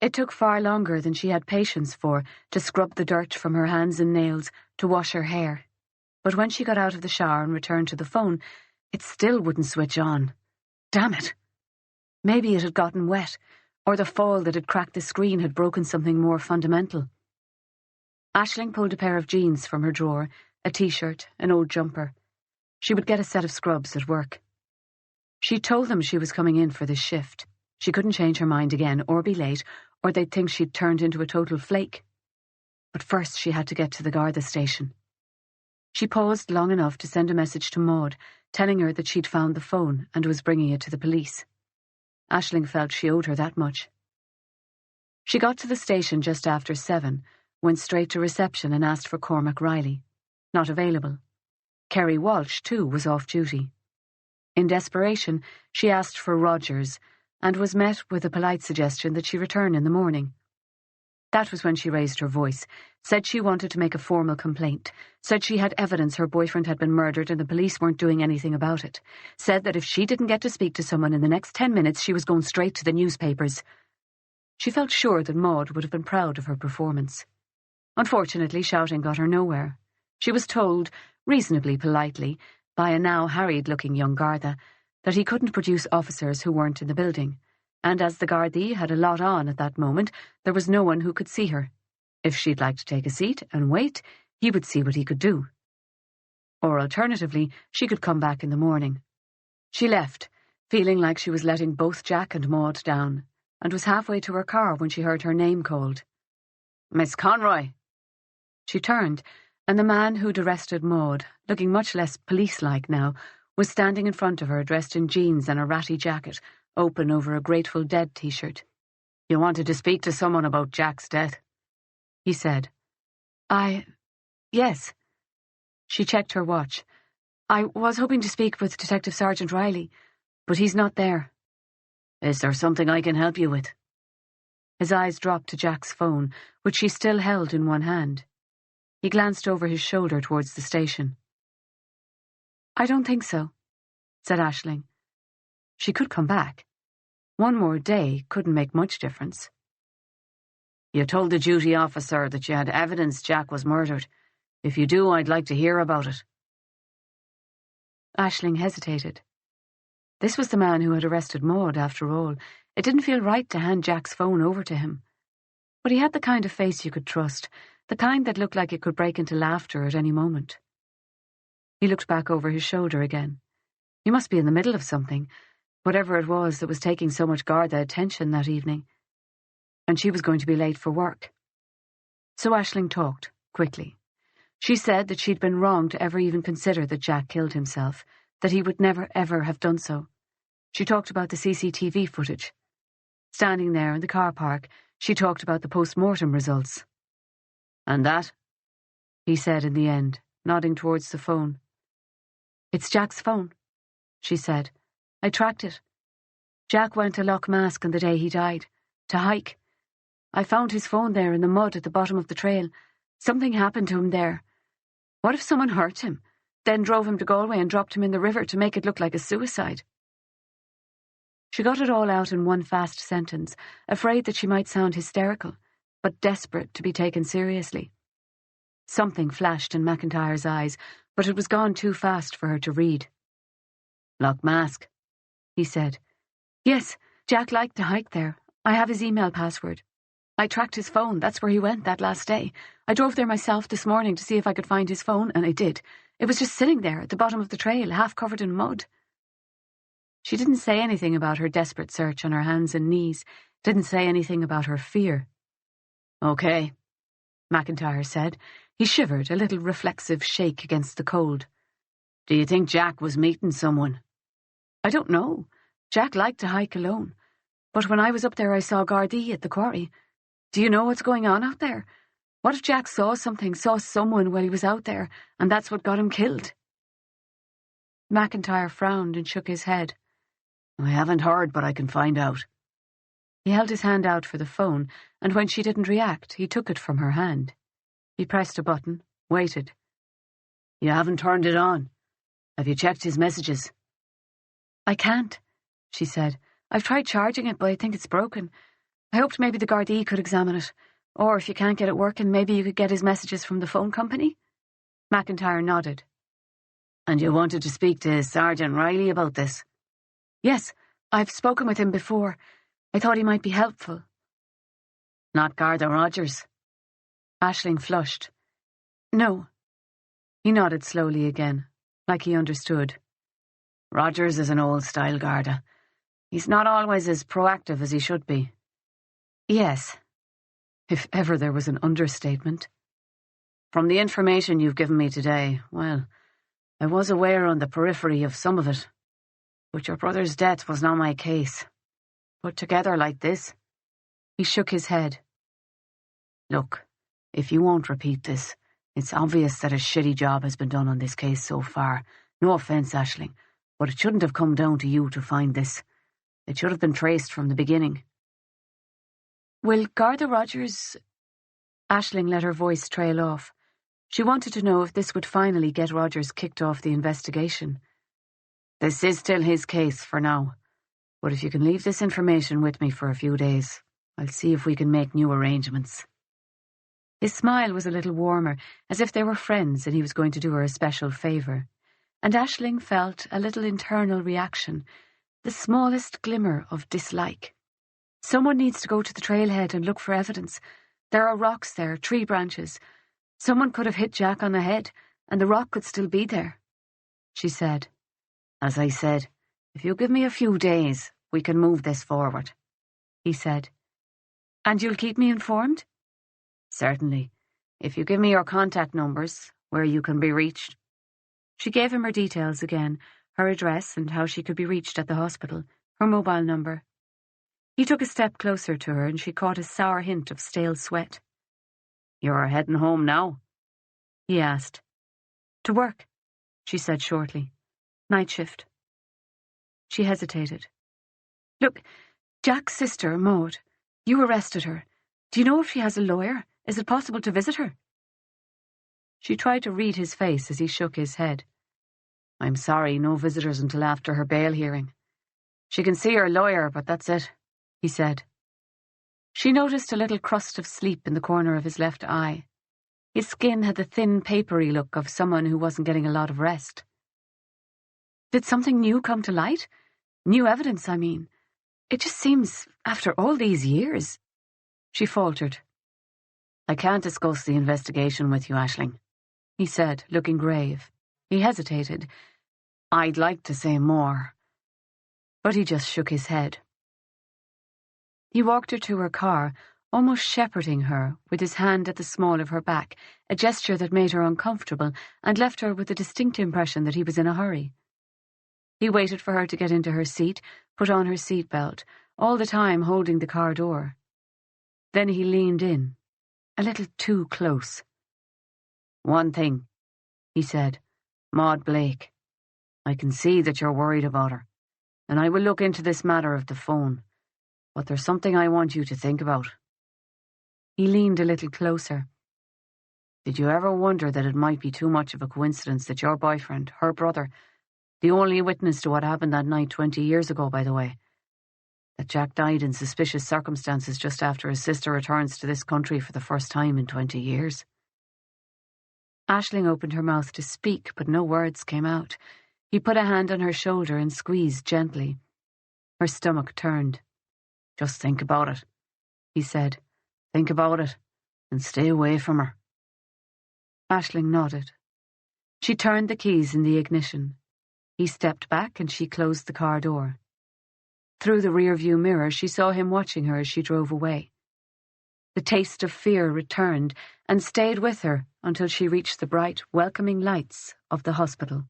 It took far longer than she had patience for to scrub the dirt from her hands and nails, to wash her hair. But when she got out of the shower and returned to the phone, it still wouldn't switch on. Damn it! Maybe it had gotten wet, or the fall that had cracked the screen had broken something more fundamental. Aisling pulled a pair of jeans from her drawer, a t-shirt, an old jumper. She would get a set of scrubs at work. She told them she was coming in for this shift. She couldn't change her mind again or be late, or they'd think she'd turned into a total flake. But first she had to get to the Garda station. She paused long enough to send a message to Maud, telling her that she'd found the phone and was bringing it to the police. Aisling felt she owed her that much. She got to the station just after 7, went straight to reception and asked for Cormac Reilly. Not available. Kerry Walsh, too, was off duty. In desperation, she asked for Rogers and was met with a polite suggestion that she return in the morning. That was when she raised her voice, said she wanted to make a formal complaint, said she had evidence her boyfriend had been murdered and the police weren't doing anything about it, said that if she didn't get to speak to someone in the next 10 minutes, she was going straight to the newspapers. She felt sure that Maud would have been proud of her performance. Unfortunately, shouting got her nowhere. She was told, reasonably politely, by a now harried-looking young Garda, that he couldn't produce officers who weren't in the building, and as the Gardaí had a lot on at that moment, there was no one who could see her. If she'd like to take a seat and wait, he would see what he could do. Or alternatively, she could come back in the morning. She left, feeling like she was letting both Jack and Maud down, and was halfway to her car when she heard her name called. "Miss Conroy!" She turned, and the man who'd arrested Maud, looking much less police-like now, was standing in front of her dressed in jeans and a ratty jacket, open over a Grateful Dead t-shirt. "You wanted to speak to someone about Jack's death," he said. Yes. She checked her watch. "I was hoping to speak with Detective Sergeant Reilly, but he's not there." "Is there something I can help you with?" His eyes dropped to Jack's phone, which she still held in one hand. He glanced over his shoulder towards the station. "I don't think so," said Aisling. She could come back. One more day couldn't make much difference. "You told the duty officer that you had evidence Jack was murdered. If you do, I'd like to hear about it." Aisling hesitated. This was the man who had arrested Maud, after all. It didn't feel right to hand Jack's phone over to him. But he had the kind of face you could trust, the kind that looked like it could break into laughter at any moment. He looked back over his shoulder again. He must be in the middle of something, whatever it was that was taking so much Garda attention that evening. And she was going to be late for work. So Aisling talked, quickly. She said that she'd been wrong to ever even consider that Jack killed himself, that he would never, ever have done so. She talked about the CCTV footage. Standing there in the car park, she talked about the post-mortem results. "And that?" he said in the end, nodding towards the phone. "It's Jack's phone," she said. "I tracked it. Jack went to Loch Mask on the day he died, to hike. I found his phone there in the mud at the bottom of the trail. Something happened to him there. What if someone hurt him, then drove him to Galway and dropped him in the river to make it look like a suicide?" She got it all out in one fast sentence, afraid that she might sound hysterical, but desperate to be taken seriously. Something flashed in McIntyre's eyes, but it was gone too fast for her to read. "Loch Mask," he said. "Yes, Jack liked to hike there. I have his email password. I tracked his phone. That's where he went that last day. I drove there myself this morning to see if I could find his phone, and I did. It was just sitting there at the bottom of the trail, half covered in mud." She didn't say anything about her desperate search on her hands and knees, didn't say anything about her fear. "Okay," McIntyre said. He shivered, a little reflexive shake against the cold. "Do you think Jack was meeting someone?" "I don't know. Jack liked to hike alone. But when I was up there I saw Gardaí at the quarry. Do you know what's going on out there? What if Jack saw something, saw someone while he was out there, and that's what got him killed?" McIntyre frowned and shook his head. I haven't heard, but I can find out. He held his hand out for the phone, and when she didn't react, he took it from her hand. He pressed a button, waited. You haven't turned it on. Have you checked his messages? I can't, she said. I've tried charging it, but I think it's broken. I hoped maybe the Gardaí could examine it. Or if you can't get it working, maybe you could get his messages from the phone company? McIntyre nodded. And you wanted to speak to Sergeant Reilly about this? Yes, I've spoken with him before. I thought he might be helpful. Not Garda Rogers? Aisling flushed. No. He nodded slowly again, like he understood. Rogers is an old-style Garda. He's not always as proactive as he should be. Yes. If ever there was an understatement. From the information you've given me today, well, I was aware on the periphery of some of it. But your brother's death was not my case. Put together like this. He shook his head. Look, if you won't repeat this, it's obvious that a shitty job has been done on this case so far. No offence, Aisling, but it shouldn't have come down to you to find this. It should have been traced from the beginning. Will Garda Rogers... Aisling let her voice trail off. She wanted to know if this would finally get Rogers kicked off the investigation. This is still his case for now. But if you can leave this information with me for a few days, I'll see if we can make new arrangements. His smile was a little warmer, as if they were friends and he was going to do her a special favour. And Aisling felt a little internal reaction, the smallest glimmer of dislike. Someone needs to go to the trailhead and look for evidence. There are rocks there, tree branches. Someone could have hit Jack on the head, and the rock could still be there, she said. As I said, if you give me a few days, we can move this forward, he said. And you'll keep me informed? Certainly. If you give me your contact numbers, where you can be reached. She gave him her details again, her address and how she could be reached at the hospital, her mobile number. He took a step closer to her and she caught a sour hint of stale sweat. You're heading home now? He asked. To work, she said shortly. Night shift. She hesitated. Look, Jack's sister, Maud, you arrested her. Do you know if she has a lawyer? Is it possible to visit her? She tried to read his face as he shook his head. I'm sorry, no visitors until after her bail hearing. She can see her lawyer, but that's it, he said. She noticed a little crust of sleep in the corner of his left eye. His skin had the thin, papery look of someone who wasn't getting a lot of rest. Did something new come to light? New evidence, I mean. It just seems, after all these years... She faltered. I can't discuss the investigation with you, Aisling, he said, looking grave. He hesitated. I'd like to say more. But he just shook his head. He walked her to her car, almost shepherding her, with his hand at the small of her back, a gesture that made her uncomfortable and left her with a distinct impression that he was in a hurry. He waited for her to get into her seat, put on her seatbelt, all the time holding the car door. Then he leaned in, a little too close. One thing, he said, Maud Blake. I can see that you're worried about her, and I will look into this matter of the phone, but there's something I want you to think about. He leaned a little closer. Did you ever wonder that it might be too much of a coincidence that your boyfriend, her brother, the only witness to what happened that night 20 years ago, by the way, that Jack died in suspicious circumstances just after his sister returns to this country for the first time in 20 years? Aisling opened her mouth to speak, but no words came out. He put a hand on her shoulder and squeezed gently. Her stomach turned. Just think about it, he said. Think about it, and stay away from her. Aisling nodded. She turned the keys in the ignition. He stepped back and she closed the car door. Through the rear-view mirror, she saw him watching her as she drove away. The taste of fear returned and stayed with her until she reached the bright, welcoming lights of the hospital.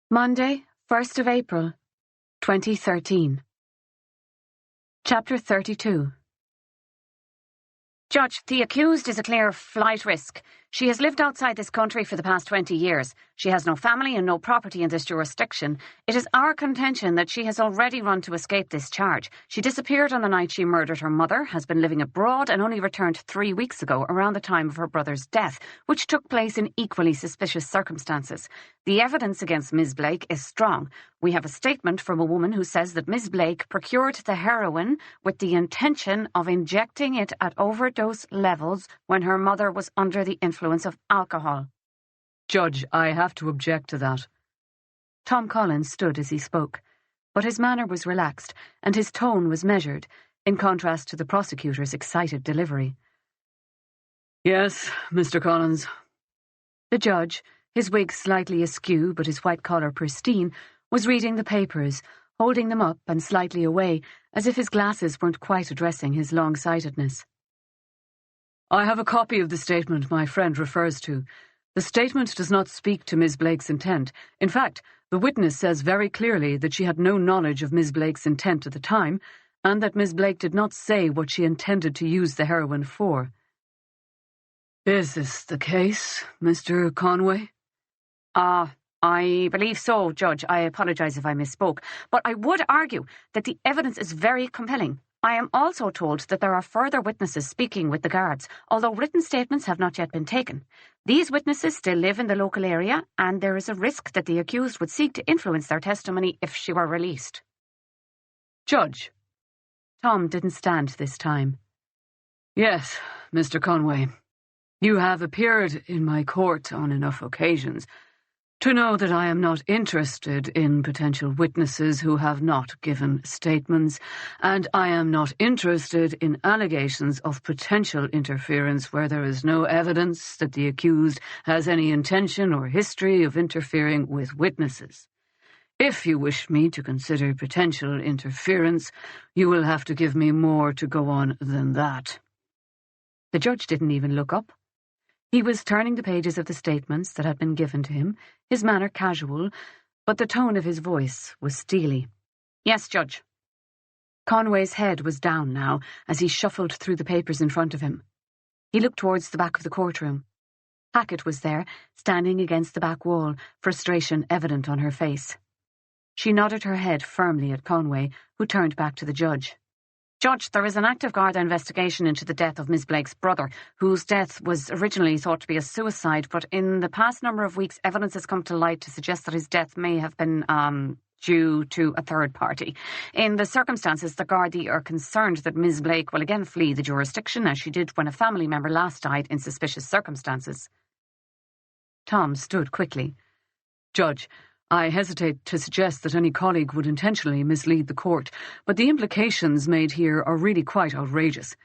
Monday, 1st of April, 2013. Chapter 32. Judge, the accused is a clear flight risk. She has lived outside this country for the past 20 years. She has no family and no property in this jurisdiction. It is our contention that she has already run to escape this charge. She disappeared on the night she murdered her mother, has been living abroad, and only returned 3 weeks ago, around the time of her brother's death, which took place in equally suspicious circumstances. The evidence against Ms. Blake is strong. We have a statement from a woman who says that Ms. Blake procured the heroin with the intention of injecting it at overdose levels when her mother was under the influence of alcohol. Judge, I have to object to that. Tom Collins stood as he spoke, but his manner was relaxed and his tone was measured, in contrast to the prosecutor's excited delivery. Yes, Mr. Collins. The judge, his wig slightly askew but his white collar pristine, was reading the papers, holding them up and slightly away, as if his glasses weren't quite addressing his long-sightedness. I have a copy of the statement my friend refers to. The statement does not speak to Ms. Blake's intent. In fact, the witness says very clearly that she had no knowledge of Ms. Blake's intent at the time, and that Ms. Blake did not say what she intended to use the heroin for. Is this the case, Mr. Conway? I believe so, Judge. I apologise if I misspoke. But I would argue that the evidence is very compelling. I am also told that there are further witnesses speaking with the guards, although written statements have not yet been taken. These witnesses still live in the local area, and there is a risk that the accused would seek to influence their testimony if she were released. Judge. Tom didn't stand this time. Yes, Mr. Conway. You have appeared in my court on enough occasions to know that I am not interested in potential witnesses who have not given statements, and I am not interested in allegations of potential interference where there is no evidence that the accused has any intention or history of interfering with witnesses. If you wish me to consider potential interference, you will have to give me more to go on than that. The judge didn't even look up. He was turning the pages of the statements that had been given to him, his manner casual, but the tone of his voice was steely. Yes, Judge. Conway's head was down now as he shuffled through the papers in front of him. He looked towards the back of the courtroom. Hackett was there, standing against the back wall, frustration evident on her face. She nodded her head firmly at Conway, who turned back to the judge. Judge, there is an active Garda investigation into the death of Miss Blake's brother, whose death was originally thought to be a suicide, but in the past number of weeks, evidence has come to light to suggest that his death may have been due to a third party. In the circumstances, the Gardaí are concerned that Miss Blake will again flee the jurisdiction, as she did when a family member last died in suspicious circumstances. Tom stood quickly. Judge, I hesitate to suggest that any colleague would intentionally mislead the court, but the implications made here are really quite outrageous.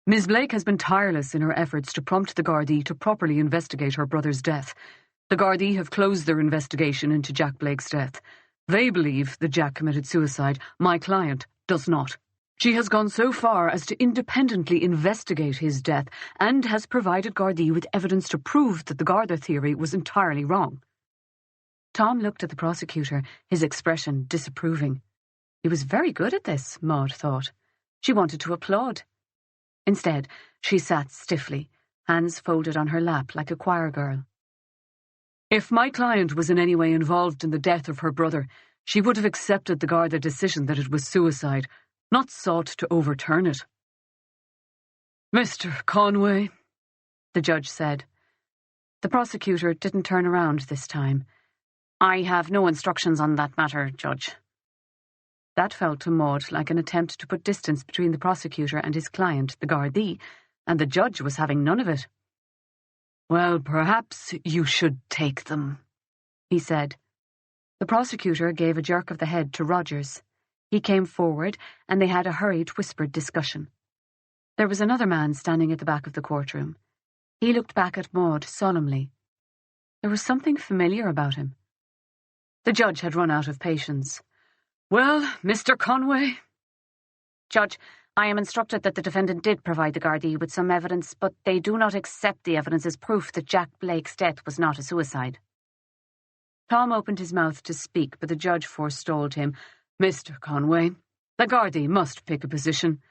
Ms. Blake has been tireless in her efforts to prompt the Gardaí to properly investigate her brother's death. The Gardaí have closed their investigation into Jack Blake's death. They believe that Jack committed suicide. My client does not. She has gone so far as to independently investigate his death and has provided Gardaí with evidence to prove that the Garda theory was entirely wrong. Tom looked at the prosecutor, his expression disapproving. He was very good at this, Maud thought. She wanted to applaud. Instead, she sat stiffly, hands folded on her lap like a choir girl. If my client was in any way involved in the death of her brother, she would have accepted the Garda decision that it was suicide, not sought to overturn it. Mr. Conway, the judge said. The prosecutor didn't turn around this time. I have no instructions on that matter, Judge. That felt to Maud like an attempt to put distance between the prosecutor and his client, the Gardaí, and the judge was having none of it. Well, perhaps you should take them, he said. The prosecutor gave a jerk of the head to Rogers. He came forward, and they had a hurried, whispered discussion. There was another man standing at the back of the courtroom. He looked back at Maud solemnly. There was something familiar about him. The judge had run out of patience. Well, Mr. Conway? Judge, I am instructed that the defendant did provide the Gardaí with some evidence, but they do not accept the evidence as proof that Jack Blake's death was not a suicide. Tom opened his mouth to speak, but the judge forestalled him. Mr. Conway, the Gardaí must pick a position.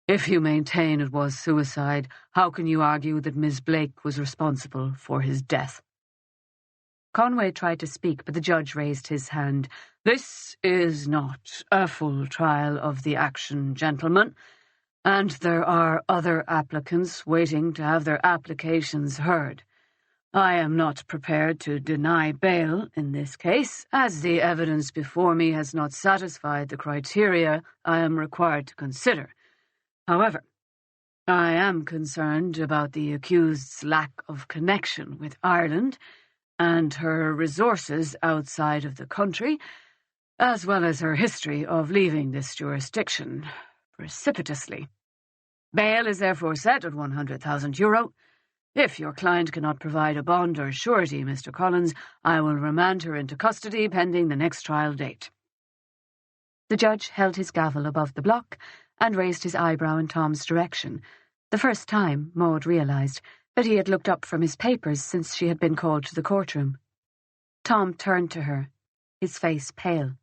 If you maintain it was suicide, how can you argue that Miss Blake was responsible for his death? Conway tried to speak, but the judge raised his hand. This is not a full trial of the action, gentlemen, and there are other applicants waiting to have their applications heard. I am not prepared to deny bail in this case, as the evidence before me has not satisfied the criteria I am required to consider. However, I am concerned about the accused's lack of connection with Ireland and her resources outside of the country, as well as her history of leaving this jurisdiction precipitously. Bail is therefore set at €100,000. If your client cannot provide a bond or surety, Mr. Collins, I will remand her into custody pending the next trial date. The judge held his gavel above the block and raised his eyebrow in Tom's direction, the first time Maud realised that he had looked up from his papers since she had been called to the courtroom. Tom turned to her, his face pale.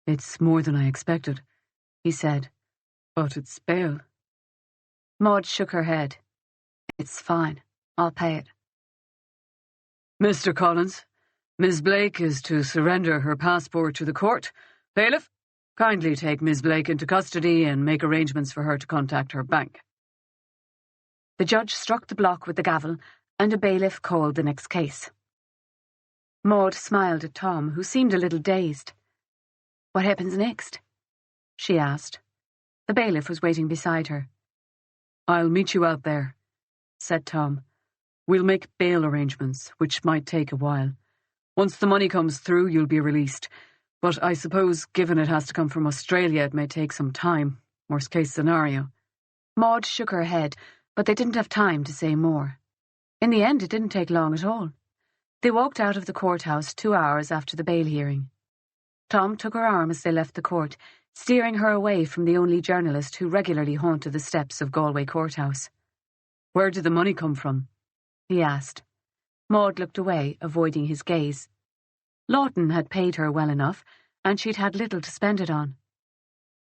"It's more than I expected," he said, "but it's bail." Maud shook her head. "It's fine. I'll pay it." "Mr. Collins, Miss Blake is to surrender her passport to the court. Bailiff, kindly take Miss Blake into custody and make arrangements for her to contact her bank." The judge struck the block with the gavel, and a bailiff called the next case. Maud smiled at Tom, who seemed a little dazed. "What happens next?" she asked. The bailiff was waiting beside her. "I'll meet you out there," said Tom. "We'll make bail arrangements, which might take a while. Once the money comes through, you'll be released. But I suppose, given it has to come from Australia, it may take some time. Worst-case scenario." Maud shook her head, but they didn't have time to say more. In the end, it didn't take long at all. They walked out of the courthouse 2 hours after the bail hearing. Tom took her arm as they left the court, steering her away from the only journalist who regularly haunted the steps of Galway Courthouse. "Where did the money come from?" he asked. Maud looked away, avoiding his gaze. Lawton had paid her well enough, and she'd had little to spend it on.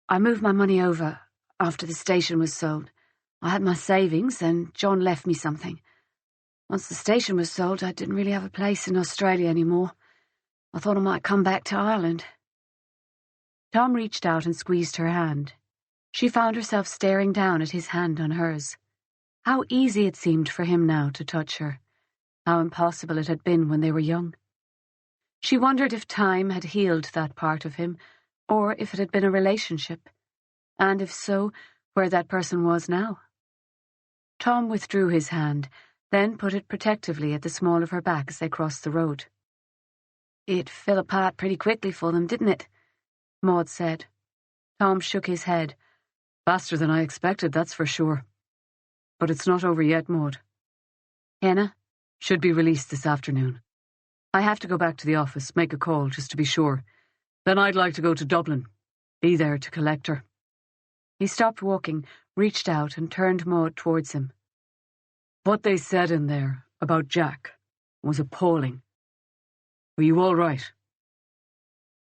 "I moved my money over after the station was sold. I had my savings, and John left me something. Once the station was sold, I didn't really have a place in Australia anymore. I thought I might come back to Ireland." Tom reached out and squeezed her hand. She found herself staring down at his hand on hers. How easy it seemed for him now to touch her. How impossible it had been when they were young. She wondered if time had healed that part of him, or if it had been a relationship, and if so, where that person was now. Tom withdrew his hand, then put it protectively at the small of her back as they crossed the road. "It fell apart pretty quickly for them, didn't it?" Maud said. Tom shook his head. "Faster than I expected, that's for sure. But it's not over yet, Maud. Hannah should be released this afternoon. I have to go back to the office, make a call, just to be sure. Then I'd like to go to Dublin, be there to collect her." He stopped walking, reached out and turned Maud towards him. "What they said in there about Jack was appalling. Are you all right?"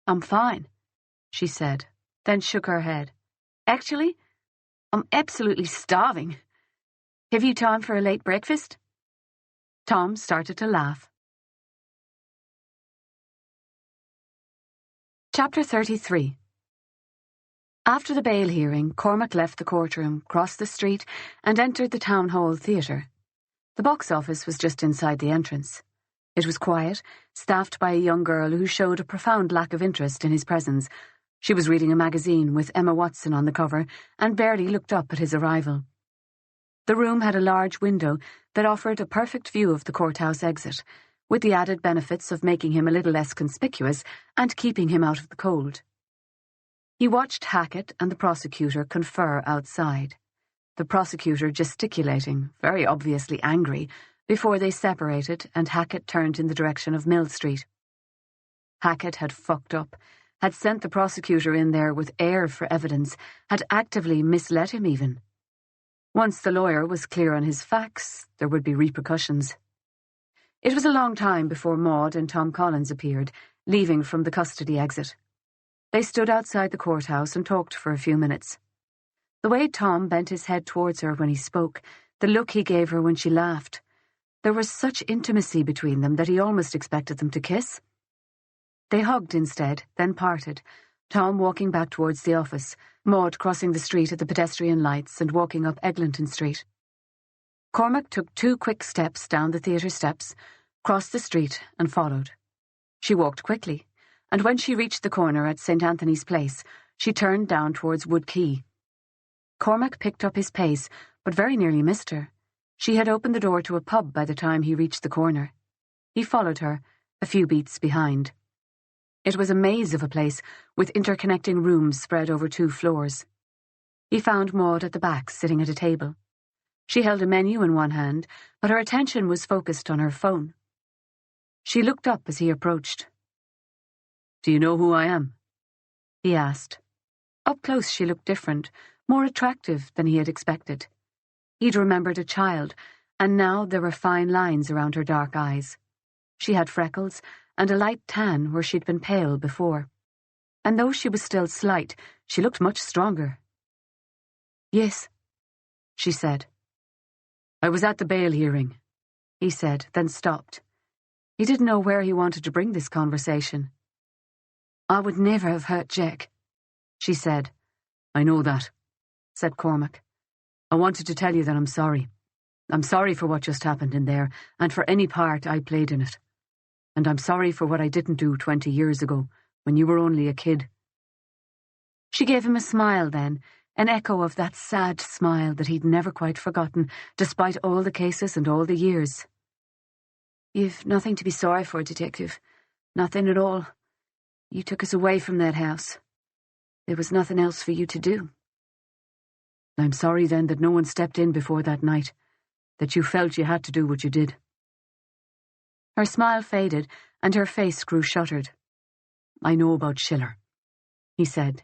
"I'm fine," she said, then shook her head. "Actually, I'm absolutely starving. Have you time for a late breakfast?" Tom started to laugh. Chapter 33. After the bail hearing, Cormac left the courtroom, crossed the street, and entered the Town Hall Theatre. The box office was just inside the entrance. It was quiet, staffed by a young girl who showed a profound lack of interest in his presence. She was reading a magazine with Emma Watson on the cover and barely looked up at his arrival. The room had a large window that offered a perfect view of the courthouse exit, with the added benefits of making him a little less conspicuous and keeping him out of the cold. He watched Hackett and the prosecutor confer outside, the prosecutor gesticulating, very obviously angry, before they separated and Hackett turned in the direction of Mill Street. Hackett had fucked up, had sent the prosecutor in there with air for evidence, had actively misled him even. Once the lawyer was clear on his facts, there would be repercussions. It was a long time before Maud and Tom Collins appeared, leaving from the custody exit. They stood outside the courthouse and talked for a few minutes. The way Tom bent his head towards her when he spoke, the look he gave her when she laughed. There was such intimacy between them that he almost expected them to kiss. They hugged instead, then parted, Tom walking back towards the office, Maud crossing the street at the pedestrian lights and walking up Eglinton Street. Cormac took 2 quick steps down the theatre steps, crossed the street and followed. She walked quickly, and when she reached the corner at St. Anthony's Place, she turned down towards Wood Quay. Cormac picked up his pace, but very nearly missed her. She had opened the door to a pub by the time he reached the corner. He followed her, a few beats behind. It was a maze of a place, with interconnecting rooms spread over 2 floors. He found Maud at the back, sitting at a table. She held a menu in one hand, but her attention was focused on her phone. She looked up as he approached. "Do you know who I am?" he asked. Up close she looked different, more attractive than he had expected. He'd remembered a child, and now there were fine lines around her dark eyes. She had freckles and a light tan where she'd been pale before. And though she was still slight, she looked much stronger. "Yes," she said. "I was at the bail hearing," he said, then stopped. He didn't know where he wanted to bring this conversation. "I would never have hurt Jack," she said. "I know that," said Cormac. "I wanted to tell you that I'm sorry. I'm sorry for what just happened in there, and for any part I played in it. And I'm sorry for what I didn't do 20 years ago, when you were only a kid." She gave him a smile then, an echo of that sad smile that he'd never quite forgotten, despite all the cases and all the years. "You've nothing to be sorry for, Detective. Nothing at all. You took us away from that house. There was nothing else for you to do." "I'm sorry then that no one stepped in before that night, that you felt you had to do what you did." Her smile faded, and her face grew shuttered. "I know about Schiller," he said,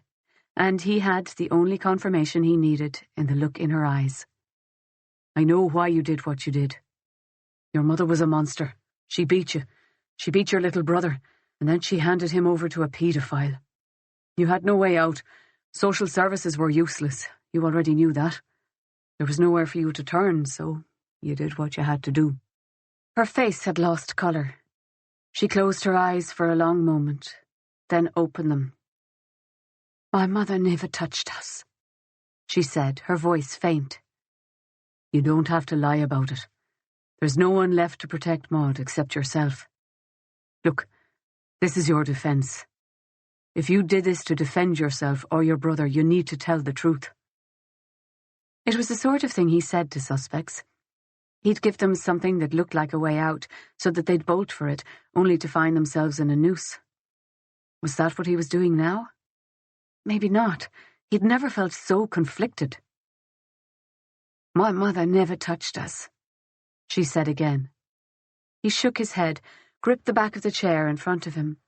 and he had the only confirmation he needed in the look in her eyes. "I know why you did what you did. Your mother was a monster. She beat you. She beat your little brother, and then she handed him over to a paedophile. You had no way out. Social services were useless. You already knew that. There was nowhere for you to turn, so you did what you had to do." Her face had lost colour. She closed her eyes for a long moment, then opened them. "My mother never touched us," she said, her voice faint. "You don't have to lie about it. There's no one left to protect Maud except yourself. Look, this is your defence. If you did this to defend yourself or your brother, you need to tell the truth." It was the sort of thing he said to suspects. He'd give them something that looked like a way out, so that they'd bolt for it, only to find themselves in a noose. Was that what he was doing now? Maybe not. He'd never felt so conflicted. "My mother never touched us," she said again. He shook his head, gripped the back of the chair in front of him.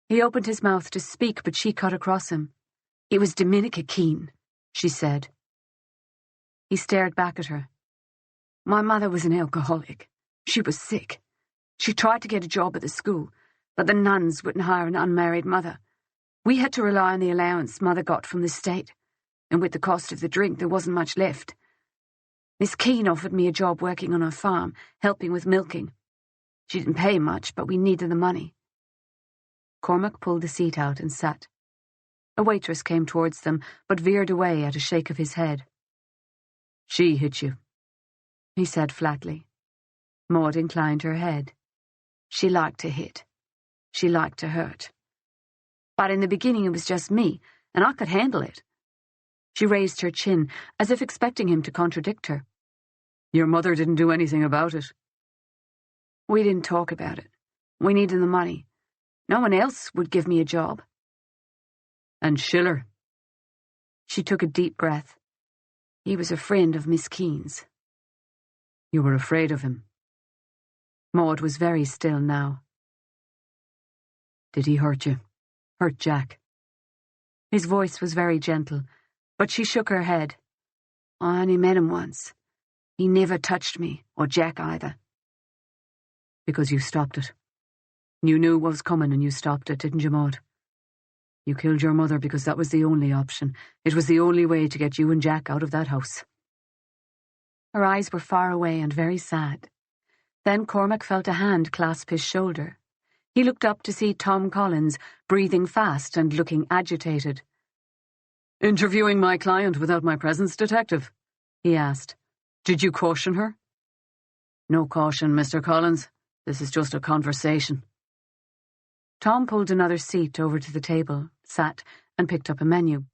He opened his mouth to speak, but she cut across him. "It was Dominica Keane," she said. He stared back at her. "My mother was an alcoholic. She was sick. She tried to get a job at the school, but the nuns wouldn't hire an unmarried mother. We had to rely on the allowance Mother got from the state, and with the cost of the drink there wasn't much left. Miss Keane offered me a job working on her farm, helping with milking. She didn't pay much, but we needed the money." Cormac pulled the seat out and sat. A waitress came towards them, but veered away at a shake of his head. "She hit you," he said flatly. Maud inclined her head. "She liked to hit. She liked to hurt. But in the beginning it was just me, and I could handle it." She raised her chin, as if expecting him to contradict her. "Your mother didn't do anything about it." "We didn't talk about it. We needed the money. No one else would give me a job." "And Schiller?" She took a deep breath. "He was a friend of Miss Keane's." "You were afraid of him." Maud was very still now. "Did he hurt you? Hurt Jack?" His voice was very gentle, but she shook her head. "I only met him once. He never touched me, or Jack either." "Because you stopped it. You knew what was coming and you stopped it, didn't you, Maud?" You killed your mother because that was the only option. It was the only way to get you and Jack out of that house." Her eyes were far away and very sad. Then Cormac felt a hand clasp his shoulder. He looked up to see Tom Collins, breathing fast and looking agitated. "Interviewing my client without my presence, Detective?" he asked. "Did you caution her?" "No caution, Mr. Collins. This is just a conversation." Tom pulled another seat over to the table, sat, and picked up a menu.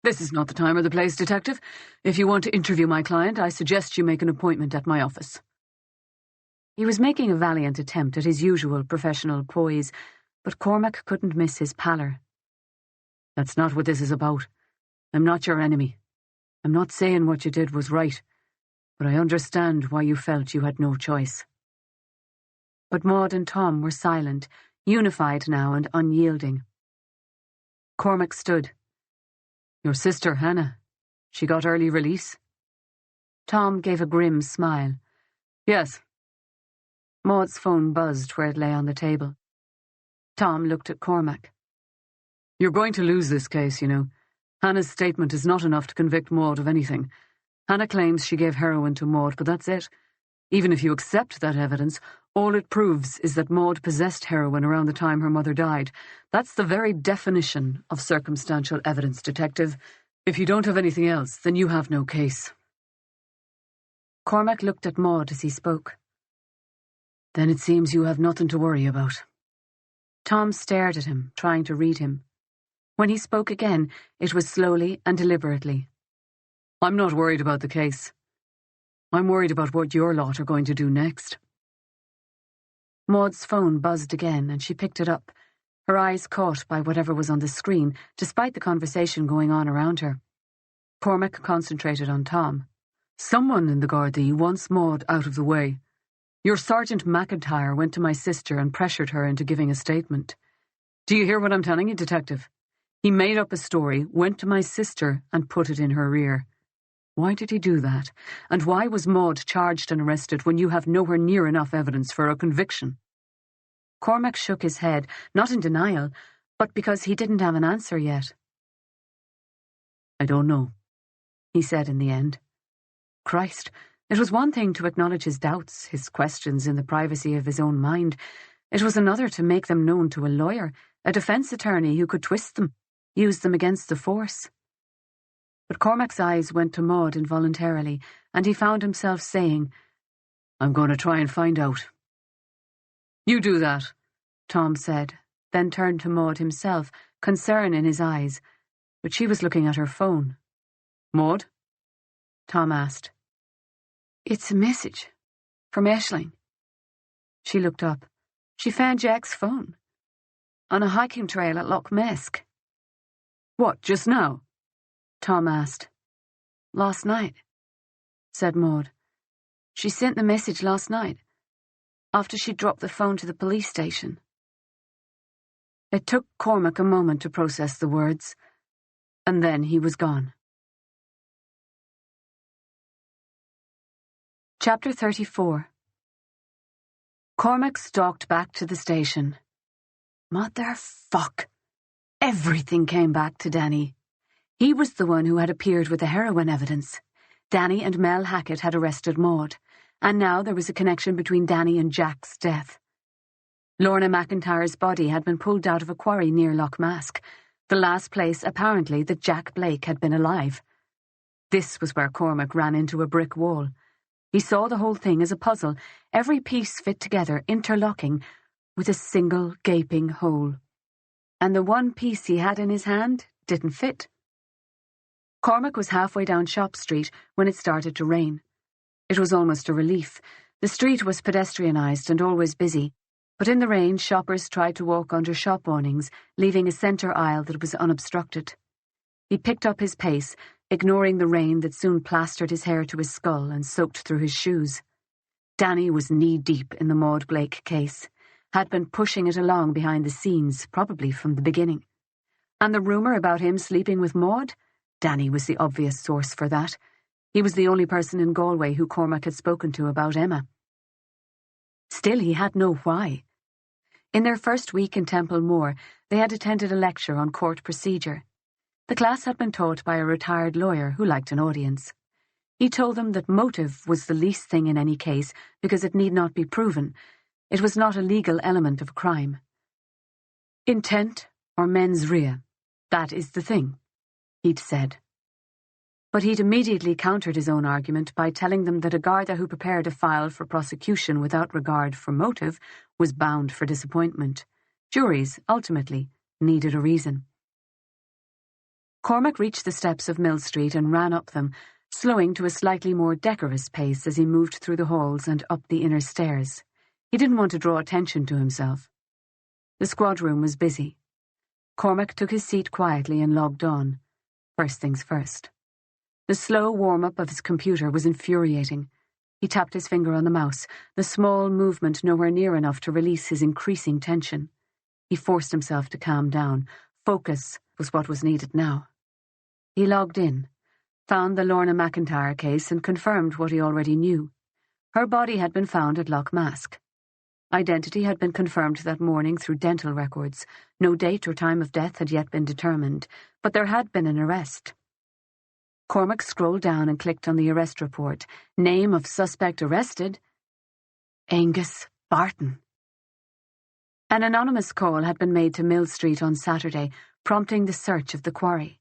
"This is not the time or the place, Detective. If you want to interview my client, I suggest you make an appointment at my office." He was making a valiant attempt at his usual professional poise, but Cormac couldn't miss his pallor. "That's not what this is about. I'm not your enemy. I'm not saying what you did was right, but I understand why you felt you had no choice." But Maud and Tom were silent, unified now and unyielding. Cormac stood. "Your sister, Hannah, she got early release?" Tom gave a grim smile. "Yes." Maud's phone buzzed where it lay on the table. Tom looked at Cormac. "You're going to lose this case, you know. Hannah's statement is not enough to convict Maud of anything. Hannah claims she gave heroin to Maud, but that's it. Even if you accept that evidence, all it proves is that Maud possessed heroin around the time her mother died. That's the very definition of circumstantial evidence, Detective. If you don't have anything else, then you have no case." Cormac looked at Maud as he spoke. "Then it seems you have nothing to worry about." Tom stared at him, trying to read him. When he spoke again, it was slowly and deliberately. "I'm not worried about the case. I'm worried about what your lot are going to do next." Maud's phone buzzed again, and she picked it up, her eyes caught by whatever was on the screen, despite the conversation going on around her. Cormac concentrated on Tom. "Someone in the Gardaí wants Maud out of the way. Your Sergeant McIntyre went to my sister and pressured her into giving a statement. Do you hear what I'm telling you, Detective? He made up a story, went to my sister, and put it in her rear. Why did he do that? And why was Maud charged and arrested when you have nowhere near enough evidence for a conviction?" Cormac shook his head, not in denial, but because he didn't have an answer yet. "I don't know," he said in the end. Christ, it was one thing to acknowledge his doubts, his questions in the privacy of his own mind. It was another to make them known to a lawyer, a defence attorney who could twist them, use them against the force. But Cormac's eyes went to Maud involuntarily, and he found himself saying, "I'm going to try and find out." "You do that," Tom said, then turned to Maud himself, concern in his eyes, but she was looking at her phone. "Maud?" Tom asked. "It's a message from Aisling." She looked up. She found Jack's phone on a hiking trail at Loch Mesk. "What, just now?" Tom asked. "Last night," said Maud. "She sent the message last night, after she dropped the phone to the police station." It took Cormac a moment to process the words, and then he was gone. Chapter 34. Cormac stalked back to the station. Motherfuck! Everything came back to Danny. He was the one who had appeared with the heroin evidence. Danny and Mel Hackett had arrested Maud, and now there was a connection between Danny and Jack's death. Lorna McIntyre's body had been pulled out of a quarry near Loch Mesk, the last place, apparently, that Jack Blake had been alive. This was where Cormac ran into a brick wall. He saw the whole thing as a puzzle, every piece fit together, interlocking, with a single gaping hole. And the one piece he had in his hand didn't fit. Cormac was halfway down Shop Street when it started to rain. It was almost a relief. The street was pedestrianised and always busy, but in the rain shoppers tried to walk under shop awnings, leaving a centre aisle that was unobstructed. He picked up his pace, ignoring the rain that soon plastered his hair to his skull and soaked through his shoes. Danny was knee-deep in the Maud Blake case, had been pushing it along behind the scenes, probably from the beginning. And the rumour about him sleeping with Maud? Danny was the obvious source for that. He was the only person in Galway who Cormac had spoken to about Emma. Still, he had no why. In their first week in Temple Moor, they had attended a lecture on court procedure. The class had been taught by a retired lawyer who liked an audience. He told them that motive was the least thing in any case because it need not be proven. It was not a legal element of a crime. Intent or mens rea, that is the thing, he'd said. But he'd immediately countered his own argument by telling them that a Garda who prepared a file for prosecution without regard for motive was bound for disappointment. Juries, ultimately, needed a reason. Cormac reached the steps of Mill Street and ran up them, slowing to a slightly more decorous pace as he moved through the halls and up the inner stairs. He didn't want to draw attention to himself. The squad room was busy. Cormac took his seat quietly and logged on. First things first. The slow warm-up of his computer was infuriating. He tapped his finger on the mouse, the small movement nowhere near enough to release his increasing tension. He forced himself to calm down. Focus was what was needed now. He logged in, found the Lorna McIntyre case and confirmed what he already knew. Her body had been found at Loch Mask. Identity had been confirmed that morning through dental records. No date or time of death had yet been determined, but there had been an arrest. Cormac scrolled down and clicked on the arrest report. Name of suspect arrested: Angus Barton. An anonymous call had been made to Mill Street on Saturday, prompting the search of the quarry.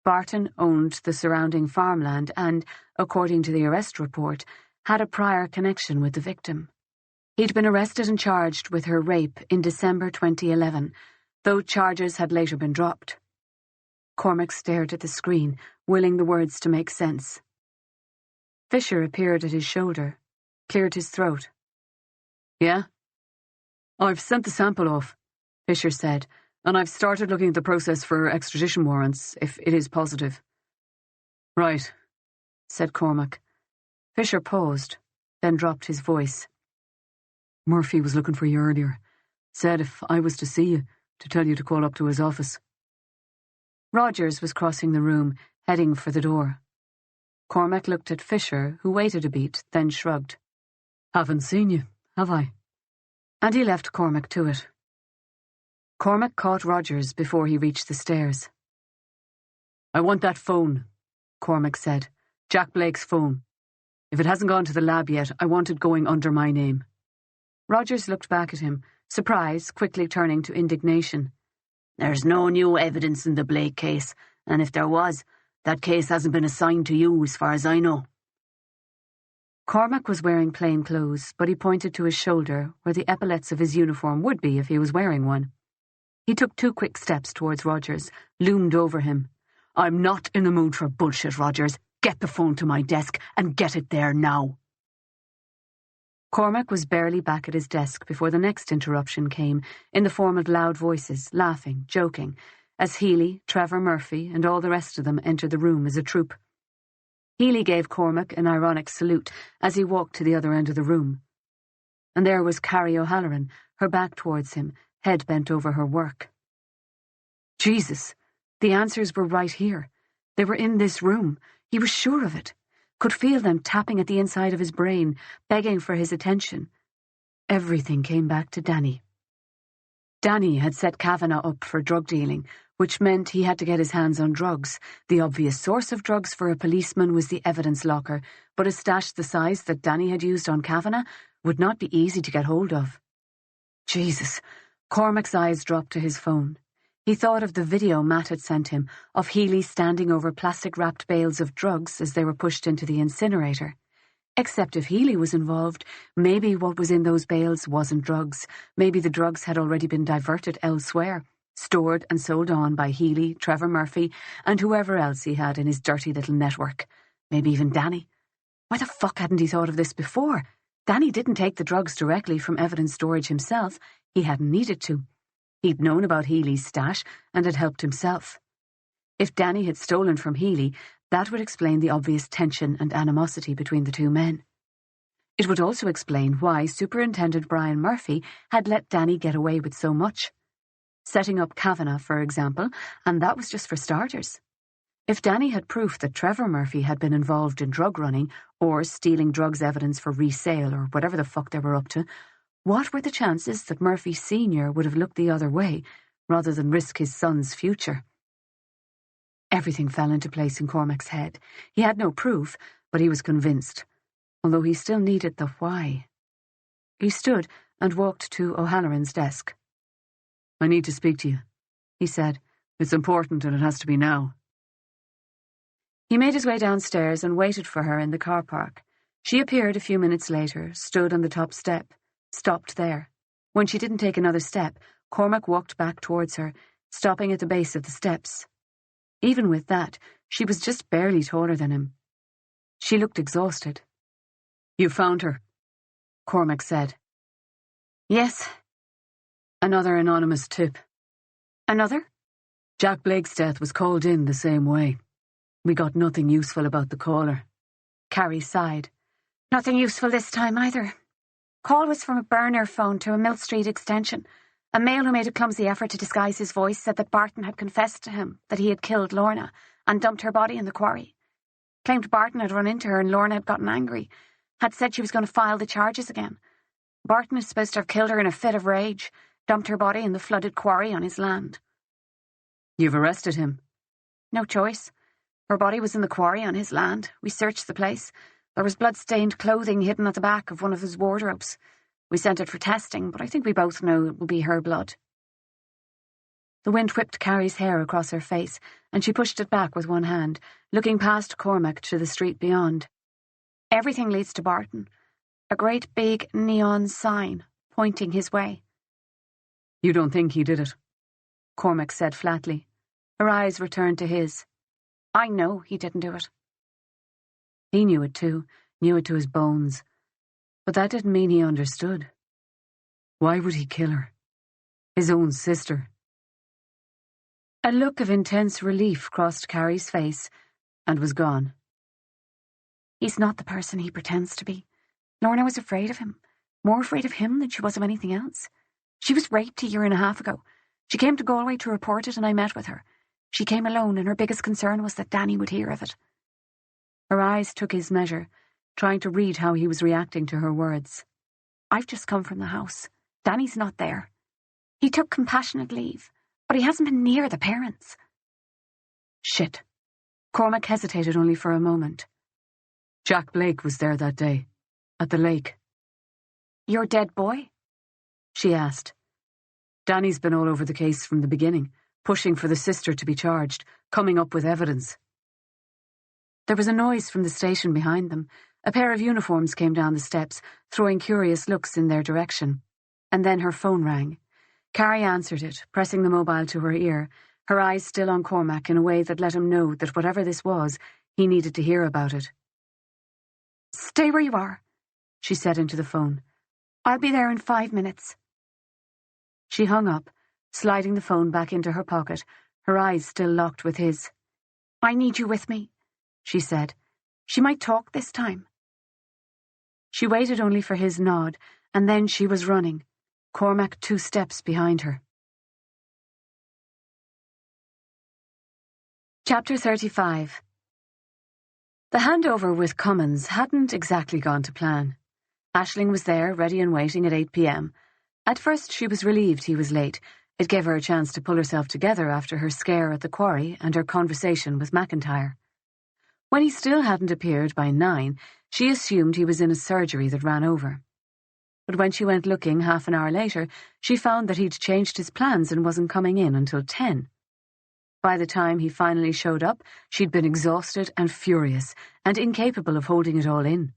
Barton owned the surrounding farmland and, according to the arrest report, had a prior connection with the victim. He'd been arrested and charged with her rape in December 2011, though charges had later been dropped. Cormac stared at the screen, willing the words to make sense. Fisher appeared at his shoulder, cleared his throat. Yeah? I've sent the sample off, Fisher said, and I've started looking at the process for extradition warrants, if it is positive. Right, said Cormac. Fisher paused, then dropped his voice. Murphy was looking for you earlier. Said if I was to see you, to tell you to call up to his office. Rogers was crossing the room, heading for the door. Cormac looked at Fisher, who waited a beat, then shrugged. Haven't seen you, have I? And he left Cormac to it. Cormac caught Rogers before he reached the stairs. I want that phone, Cormac said. Jack Blake's phone. If it hasn't gone to the lab yet, I want it going under my name. Rogers looked back at him, surprise quickly turning to indignation. There's no new evidence in the Blake case, and if there was, that case hasn't been assigned to you as far as I know. Cormac was wearing plain clothes, but he pointed to his shoulder, where the epaulets of his uniform would be if he was wearing one. He took 2 quick steps towards Rogers, loomed over him. I'm not in the mood for bullshit, Rogers. Get the phone to my desk and get it there now. Cormac was barely back at his desk before the next interruption came, in the form of loud voices, laughing, joking, as Healy, Trevor Murphy, and all the rest of them entered the room as a troop. Healy gave Cormac an ironic salute as he walked to the other end of the room. And there was Carrie O'Halloran, her back towards him, head bent over her work. Jesus, the answers were right here. They were in this room. He was sure of it. Could feel them tapping at the inside of his brain, begging for his attention. Everything came back to Danny. Danny had set Kavanagh up for drug dealing, which meant he had to get his hands on drugs. The obvious source of drugs for a policeman was the evidence locker, but a stash the size that Danny had used on Kavanagh would not be easy to get hold of. Jesus, Cormac's eyes dropped to his phone. He thought of the video Matt had sent him, of Healy standing over plastic-wrapped bales of drugs as they were pushed into the incinerator. Except if Healy was involved, maybe what was in those bales wasn't drugs. Maybe the drugs had already been diverted elsewhere, stored and sold on by Healy, Trevor Murphy, and whoever else he had in his dirty little network. Maybe even Danny. Why the fuck hadn't he thought of this before? Danny didn't take the drugs directly from evidence storage himself. He hadn't needed to. He'd known about Healy's stash and had helped himself. If Danny had stolen from Healy, that would explain the obvious tension and animosity between the two men. It would also explain why Superintendent Brian Murphy had let Danny get away with so much. Setting up Kavanagh, for example, and that was just for starters. If Danny had proof that Trevor Murphy had been involved in drug running or stealing drugs evidence for resale or whatever the fuck they were up to, What were the chances that Murphy Sr. would have looked the other way rather than risk his son's future? Everything fell into place in Cormac's head. He had no proof, but he was convinced, although he still needed the why. He stood and walked to O'Halloran's desk. "I need to speak to you," he said. "It's important and it has to be now." He made his way downstairs and waited for her in the car park. She appeared a few minutes later, stood on the top step, stopped there. When she didn't take another step, Cormac walked back towards her, stopping at the base of the steps. Even with that, she was just barely taller than him. She looked exhausted. "You found her," Cormac said. "Yes." "Another anonymous tip." "Another?" "Jack Blake's death was called in the same way. We got nothing useful about the caller." Carrie sighed. "Nothing useful this time either. Call was from a burner phone to a Mill Street extension. A male who made a clumsy effort to disguise his voice said that Barton had confessed to him that he had killed Lorna and dumped her body in the quarry. Claimed Barton had run into her and Lorna had gotten angry, had said she was going to file the charges again. Barton is supposed to have killed her in a fit of rage, dumped her body in the flooded quarry on his land." "You've arrested him?" "No choice. Her body was in the quarry on his land. We searched the place. There was blood-stained clothing hidden at the back of one of his wardrobes. We sent it for testing, but I think we both know it will be her blood." The wind whipped Carrie's hair across her face, and she pushed it back with one hand, looking past Cormac to the street beyond. "Everything leads to Barton. A great big neon sign pointing his way." "You don't think he did it?" Cormac said flatly. Her eyes returned to his. "I know he didn't do it." He knew it too, knew it to his bones. But that didn't mean he understood. Why would he kill her? His own sister. A look of intense relief crossed Carrie's face and was gone. "He's not the person he pretends to be. Lorna was afraid of him, more afraid of him than she was of anything else. She was raped a year and a half ago. She came to Galway to report it and I met with her. She came alone and her biggest concern was that Danny would hear of it." Her eyes took his measure, trying to read how he was reacting to her words. "I've just come from the house. Danny's not there. He took compassionate leave, but he hasn't been near the parents." Shit. Cormac hesitated only for a moment. "Jack Blake was there that day, at the lake." "Your dead boy?" she asked. "Danny's been all over the case from the beginning, pushing for the sister to be charged, coming up with evidence." There was a noise from the station behind them. A pair of uniforms came down the steps, throwing curious looks in their direction. And then her phone rang. Carrie answered it, pressing the mobile to her ear, her eyes still on Cormac in a way that let him know that whatever this was, he needed to hear about it. "Stay where you are," she said into the phone. "I'll be there in 5 minutes." She hung up, sliding the phone back into her pocket, her eyes still locked with his. "I need you with me," she said. "She might talk this time." She waited only for his nod, and then she was running, Cormac 2 steps behind her. Chapter 35. The handover with Cummins hadn't exactly gone to plan. Aisling was there, ready and waiting at 8 p.m. At first she was relieved he was late. It gave her a chance to pull herself together after her scare at the quarry and her conversation with McIntyre. When he still hadn't appeared by 9, she assumed he was in a surgery that ran over. But when she went looking half an hour later, she found that he'd changed his plans and wasn't coming in until 10. By the time he finally showed up, she'd been exhausted and furious, and incapable of holding it all in.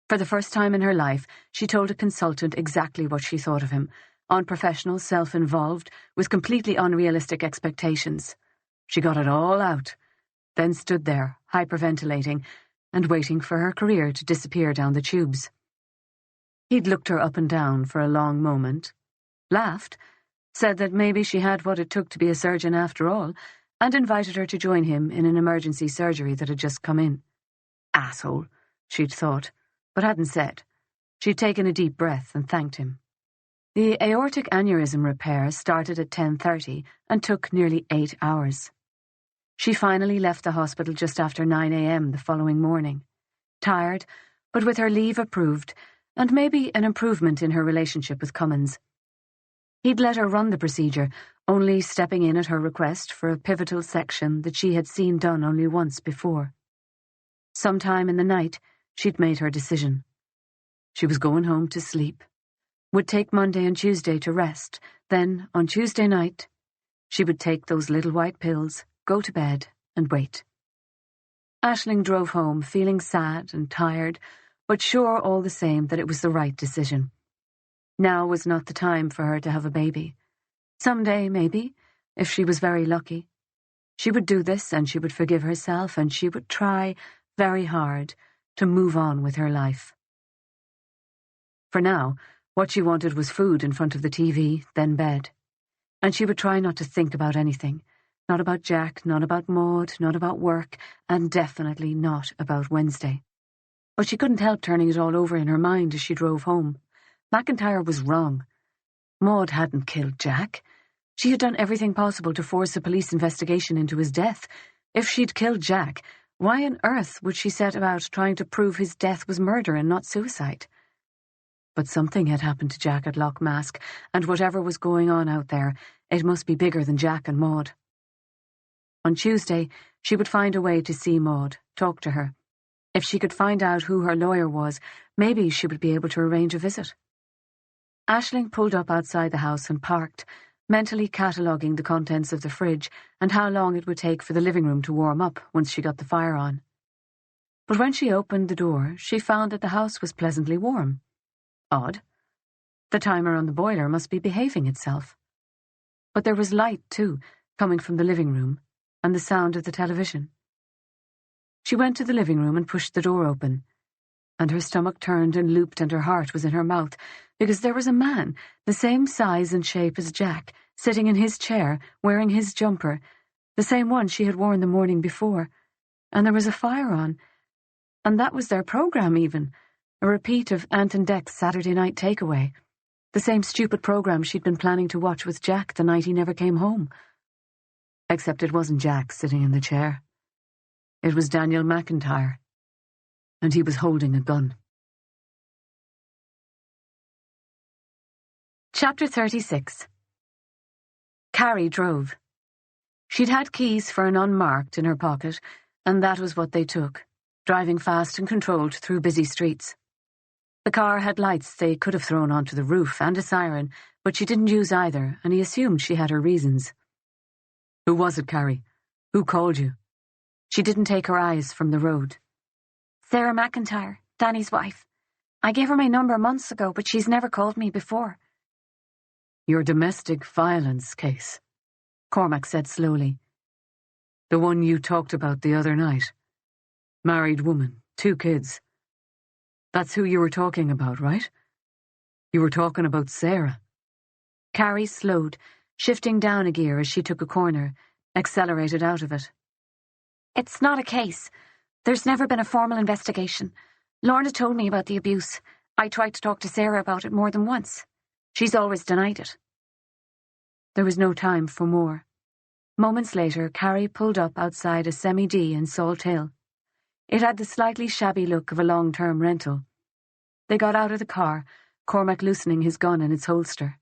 For the first time in her life, she told a consultant exactly what she thought of him, unprofessional, self-involved, with completely unrealistic expectations. She got it all out, then stood there, hyperventilating, and waiting for her career to disappear down the tubes. He'd looked her up and down for a long moment, laughed, said that maybe she had what it took to be a surgeon after all, and invited her to join him in an emergency surgery that had just come in. Asshole, she'd thought, but hadn't said. She'd taken a deep breath and thanked him. The aortic aneurysm repair started at 10:30 and took nearly 8 hours. She finally left the hospital just after 9 a.m. the following morning, tired, but with her leave approved, and maybe an improvement in her relationship with Cummins. He'd let her run the procedure, only stepping in at her request for a pivotal section that she had seen done only once before. Sometime in the night, she'd made her decision. She was going home to sleep, would take Monday and Tuesday to rest, then, on Tuesday night, she would take those little white pills, go to bed, and wait. Aisling drove home, feeling sad and tired, but sure all the same that it was the right decision. Now was not the time for her to have a baby. Someday, maybe, if she was very lucky. She would do this, and she would forgive herself, and she would try very hard to move on with her life. For now, what she wanted was food in front of the TV, then bed. And she would try not to think about anything. Not about Jack, not about Maud, not about work, and definitely not about Wednesday. But she couldn't help turning it all over in her mind as she drove home. McIntyre was wrong. Maud hadn't killed Jack. She had done everything possible to force a police investigation into his death. If she'd killed Jack, why on earth would she set about trying to prove his death was murder and not suicide? But something had happened to Jack at Loch Mask, and whatever was going on out there, it must be bigger than Jack and Maud. On Tuesday, she would find a way to see Maud, talk to her. If she could find out who her lawyer was, maybe she would be able to arrange a visit. Aisling pulled up outside the house and parked, mentally cataloguing the contents of the fridge and how long it would take for the living room to warm up once she got the fire on. But when she opened the door, she found that the house was pleasantly warm. Odd. The timer on the boiler must be behaving itself. But there was light, too, coming from the living room, and the sound of the television. She went to the living room and pushed the door open, and her stomach turned and looped and her heart was in her mouth, because there was a man, the same size and shape as Jack, sitting in his chair, wearing his jumper, the same one she had worn the morning before, and there was a fire on, and that was their programme even, a repeat of Ant and Dec's Saturday night takeaway, the same stupid programme she'd been planning to watch with Jack the night he never came home. Except it wasn't Jack sitting in the chair. It was Daniel McIntyre, and he was holding a gun. Chapter 36. Carrie drove. She'd had keys for an unmarked in her pocket, and that was what they took, driving fast and controlled through busy streets. The car had lights they could have thrown onto the roof and a siren, but she didn't use either, and he assumed she had her reasons. "Who was it, Carrie? Who called you?" She didn't take her eyes from the road. "Sarah McIntyre, Danny's wife. I gave her my number months ago, but she's never called me before." "Your domestic violence case," Cormac said slowly. "The one you talked about the other night. Married woman, 2 kids. That's who you were talking about, right? You were talking about Sarah." Carrie slowed, shifting down a gear as she took a corner, accelerated out of it. "It's not a case. There's never been a formal investigation. Lorna told me about the abuse. I tried to talk to Sarah about it more than once. She's always denied it." There was no time for more. Moments later, Carrie pulled up outside a semi-D in Salt Hill. It had the slightly shabby look of a long-term rental. They got out of the car, Cormac loosening his gun in its holster.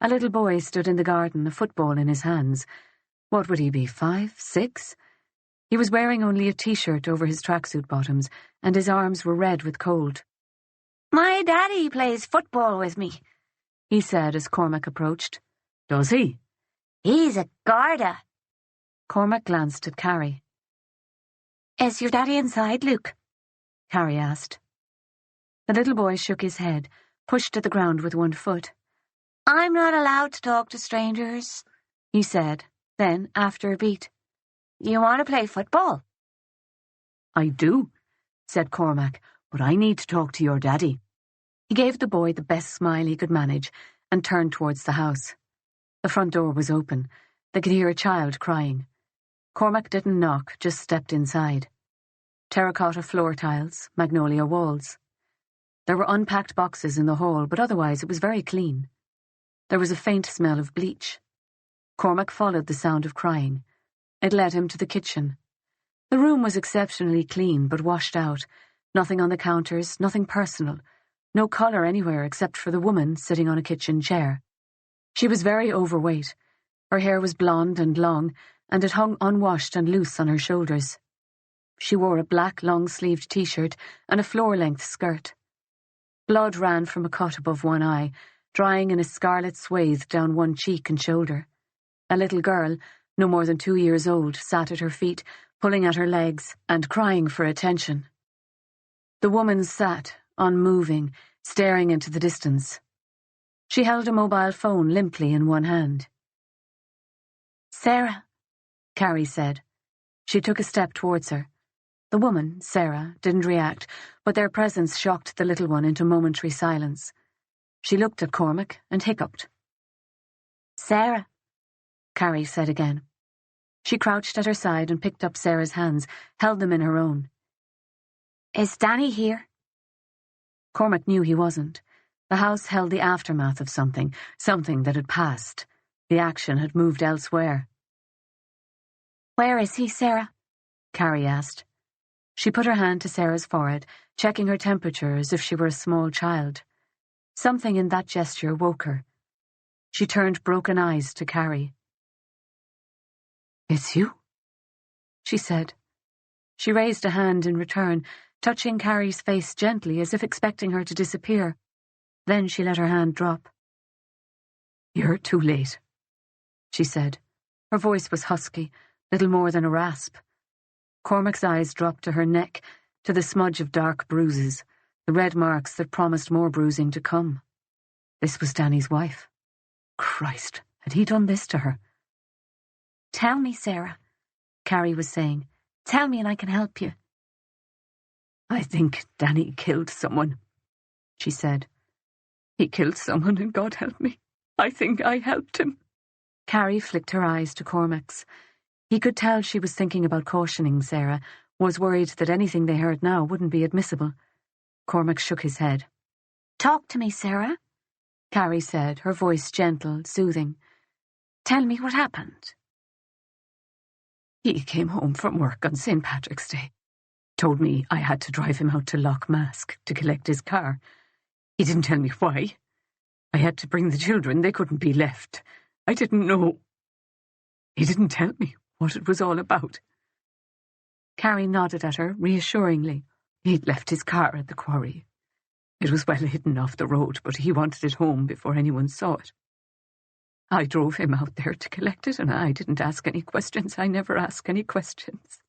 A little boy stood in the garden, a football in his hands. What would he be, 5, 6? He was wearing only a T-shirt over his tracksuit bottoms, and his arms were red with cold. "My daddy plays football with me," he said as Cormac approached. "Does he?" "He's a Garda." Cormac glanced at Carrie. "Is your daddy inside, Luke?" Carrie asked. The little boy shook his head, pushed to the ground with one foot. "I'm not allowed to talk to strangers," he said. Then, after a beat, "You want to play football?" "I do," said Cormac, "but I need to talk to your daddy." He gave the boy the best smile he could manage and turned towards the house. The front door was open. They could hear a child crying. Cormac didn't knock, just stepped inside. Terracotta floor tiles, magnolia walls. There were unpacked boxes in the hall, but otherwise it was very clean. There was a faint smell of bleach. Cormac followed the sound of crying. It led him to the kitchen. The room was exceptionally clean, but washed out. Nothing on the counters, nothing personal. No colour anywhere except for the woman sitting on a kitchen chair. She was very overweight. Her hair was blonde and long, and it hung unwashed and loose on her shoulders. She wore a black long-sleeved t-shirt and a floor-length skirt. Blood ran from a cut above one eye, drying in a scarlet swathe down one cheek and shoulder. A little girl, no more than 2 years old, sat at her feet, pulling at her legs and crying for attention. The woman sat, unmoving, staring into the distance. She held a mobile phone limply in one hand. "Sarah," Carrie said. She took a step towards her. The woman, Sarah, didn't react, but their presence shocked the little one into momentary silence. She looked at Cormac and hiccuped. "Sarah," Carrie said again. She crouched at her side and picked up Sarah's hands, held them in her own. "Is Danny here?" Cormac knew he wasn't. The house held the aftermath of something that had passed. The action had moved elsewhere. "Where is he, Sarah?" Carrie asked. She put her hand to Sarah's forehead, checking her temperature as if she were a small child. Something in that gesture woke her. She turned broken eyes to Carrie. "It's you?" she said. She raised a hand in return, touching Carrie's face gently as if expecting her to disappear. Then she let her hand drop. "You're too late," she said. Her voice was husky, little more than a rasp. Cormac's eyes dropped to her neck, to the smudge of dark bruises, the red marks that promised more bruising to come. This was Danny's wife. Christ, had he done this to her? "Tell me, Sarah," Carrie was saying. "Tell me and I can help you." "I think Danny killed someone," she said. "He killed someone and God help me. I think I helped him." Carrie flicked her eyes to Cormac's. He could tell she was thinking about cautioning Sarah, was worried that anything they heard now wouldn't be admissible. Cormac shook his head. "Talk to me, Sarah," Carrie said, her voice gentle, soothing. "Tell me what happened." "He came home from work on St. Patrick's Day. Told me I had to drive him out to Loch Mask to collect his car. He didn't tell me why. I had to bring the children. They couldn't be left. I didn't know. He didn't tell me what it was all about." Carrie nodded at her reassuringly. He'd left his car at the quarry. It was well hidden off the road, but he wanted it home before anyone saw it. I drove him out there to collect it, and I didn't ask any questions. I never ask any questions.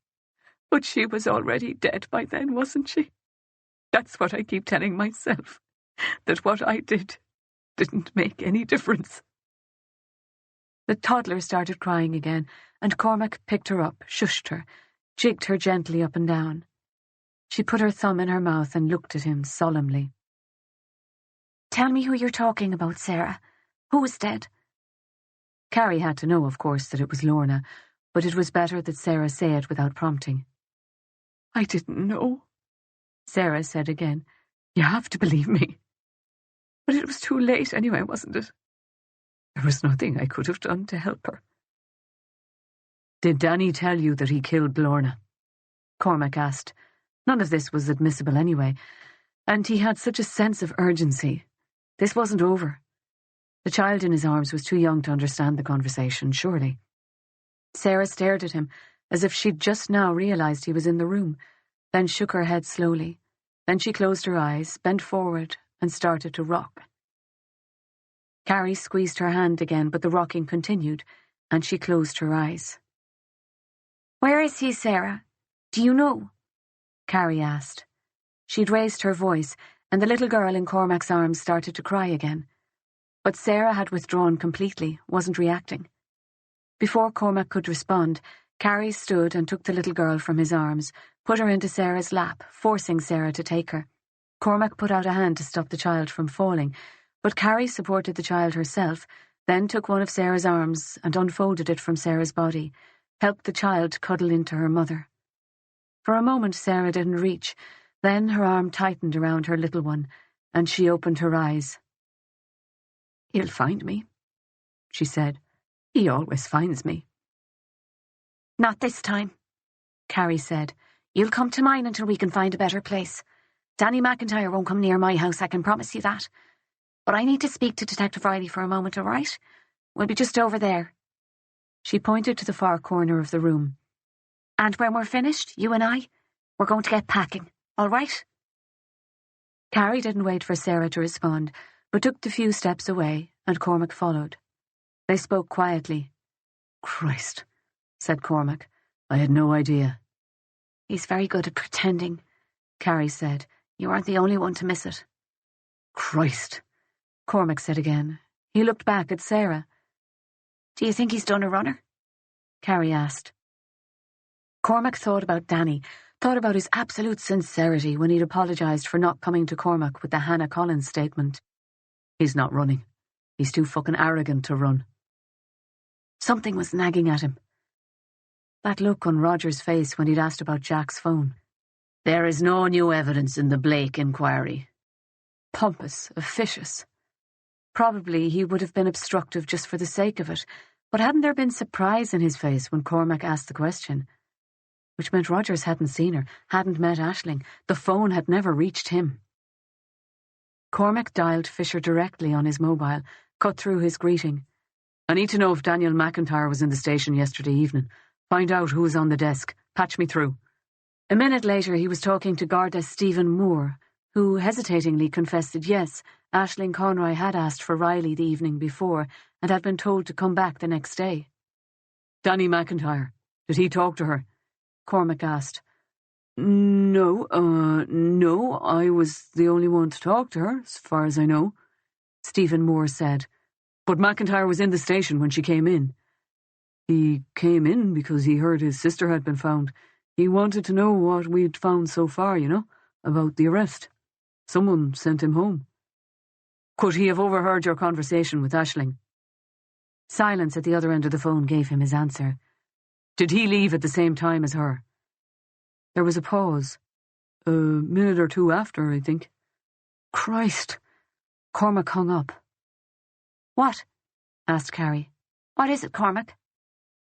But she was already dead by then, wasn't she? That's what I keep telling myself, that what I did didn't make any difference. The toddler started crying again, and Cormac picked her up, shushed her, jigged her gently up and down. She put her thumb in her mouth and looked at him solemnly. "Tell me who you're talking about, Sarah. Who is dead?" Carrie had to know, of course, that it was Lorna, but it was better that Sarah say it without prompting. "I didn't know," Sarah said again. "You have to believe me." But it was too late anyway, wasn't it? There was nothing I could have done to help her. "Did Danny tell you that he killed Lorna?" Cormac asked. None of this was admissible anyway, and he had such a sense of urgency. This wasn't over. The child in his arms was too young to understand the conversation, surely. Sarah stared at him, as if she'd just now realized he was in the room, then shook her head slowly. Then she closed her eyes, bent forward, and started to rock. Carrie squeezed her hand again, but the rocking continued, and she closed her eyes. "Where is he, Sarah? Do you know?" Carrie asked. She'd raised her voice, and the little girl in Cormac's arms started to cry again. But Sarah had withdrawn completely, wasn't reacting. Before Cormac could respond, Carrie stood and took the little girl from his arms, put her into Sarah's lap, forcing Sarah to take her. Cormac put out a hand to stop the child from falling, but Carrie supported the child herself, then took one of Sarah's arms and unfolded it from Sarah's body, helped the child cuddle into her mother. For a moment Sarah didn't reach, then her arm tightened around her little one, and she opened her eyes. "He'll find me," she said. "He always finds me." "Not this time," Carrie said. "You'll come to mine until we can find a better place. Danny McIntyre won't come near my house, I can promise you that. But I need to speak to Detective Reilly for a moment, all right? We'll be just over there. She pointed to the far corner of the room. And when we're finished, you and I, we're going to get packing, all right? Carrie didn't wait for Sarah to respond, but took the few steps away, and Cormac followed. They spoke quietly. Christ, said Cormac. I had no idea. He's very good at pretending, Carrie said. You aren't the only one to miss it. Christ, Cormac said again. He looked back at Sarah. Do you think he's done a runner? Carrie asked. Cormac thought about Danny, thought about his absolute sincerity when he'd apologised for not coming to Cormac with the Hannah Collins statement. He's not running. He's too fucking arrogant to run. Something was nagging at him. That look on Roger's face when he'd asked about Jack's phone. There is no new evidence in the Blake inquiry. Pompous, officious. Probably he would have been obstructive just for the sake of it, but hadn't there been surprise in his face when Cormac asked the question? Which meant Rogers hadn't seen her, hadn't met Aisling. The phone had never reached him. Cormac dialed Fisher directly on his mobile, cut through his greeting. I need to know if Daniel McIntyre was in the station yesterday evening. Find out who was on the desk. Patch me through. A minute later he was talking to Garda Stephen Moore, who hesitatingly confessed that yes, Aisling Conroy had asked for Reilly the evening before and had been told to come back the next day. Danny McIntyre, did he talk to her? Cormac asked. No, I was the only one to talk to her, as far as I know, Stephen Moore said. But McIntyre was in the station when she came in. He came in because he heard his sister had been found. He wanted to know what we'd found so far, about the arrest. Someone sent him home. Could he have overheard your conversation with Aisling? Silence at the other end of the phone gave him his answer. Did he leave at the same time as her? There was a pause. A minute or two after, I think. Christ! Cormac hung up. What? Asked Carrie. What is it, Cormac?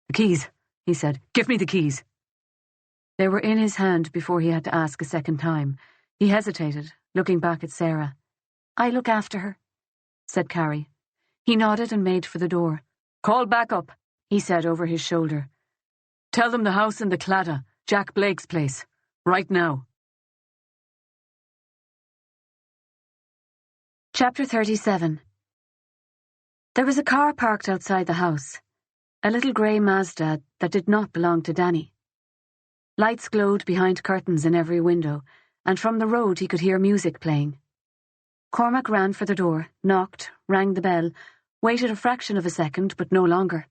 The keys, he said. Give me the keys. They were in his hand before he had to ask a second time. He hesitated, looking back at Sarah. I look after her, said Carrie. He nodded and made for the door. Call back up, he said over his shoulder. Tell them the house in the Claddagh, Jack Blake's place, right now. Chapter 37. There was a car parked outside the house, a little grey Mazda that did not belong to Danny. Lights glowed behind curtains in every window, and from the road he could hear music playing. Cormac ran for the door, knocked, rang the bell, waited a fraction of a second, but no longer.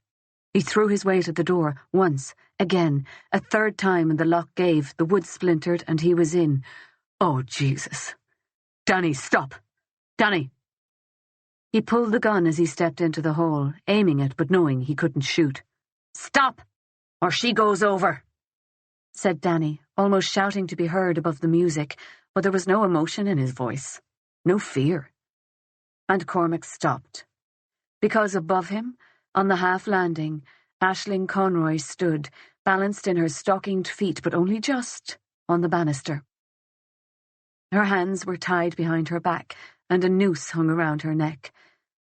He threw his weight at the door, once, again, a third time, and the lock gave, the wood splintered, and he was in. Oh, Jesus. Danny, stop! Danny! He pulled the gun as he stepped into the hall, aiming it but knowing he couldn't shoot. Stop, or she goes over, said Danny, almost shouting to be heard above the music, but there was no emotion in his voice, no fear. And Cormac stopped. Because above him, on the half-landing, Aisling Conroy stood, balanced in her stockinged feet, but only just, on the banister. Her hands were tied behind her back, and a noose hung around her neck,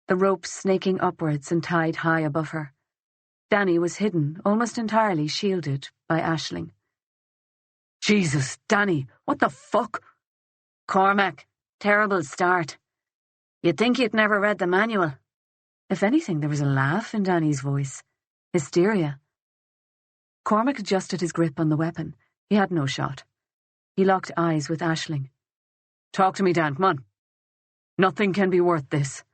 the rope snaking upwards and tied high above her. Danny was hidden, almost entirely shielded, by Aisling. Jesus, Danny, what the fuck? Cormac, terrible start. You'd think you'd never read the manual. If anything, there was a laugh in Danny's voice. Hysteria. Cormac adjusted his grip on the weapon. He had no shot. He locked eyes with Aisling. Talk to me, Dan, come on. Nothing can be worth this.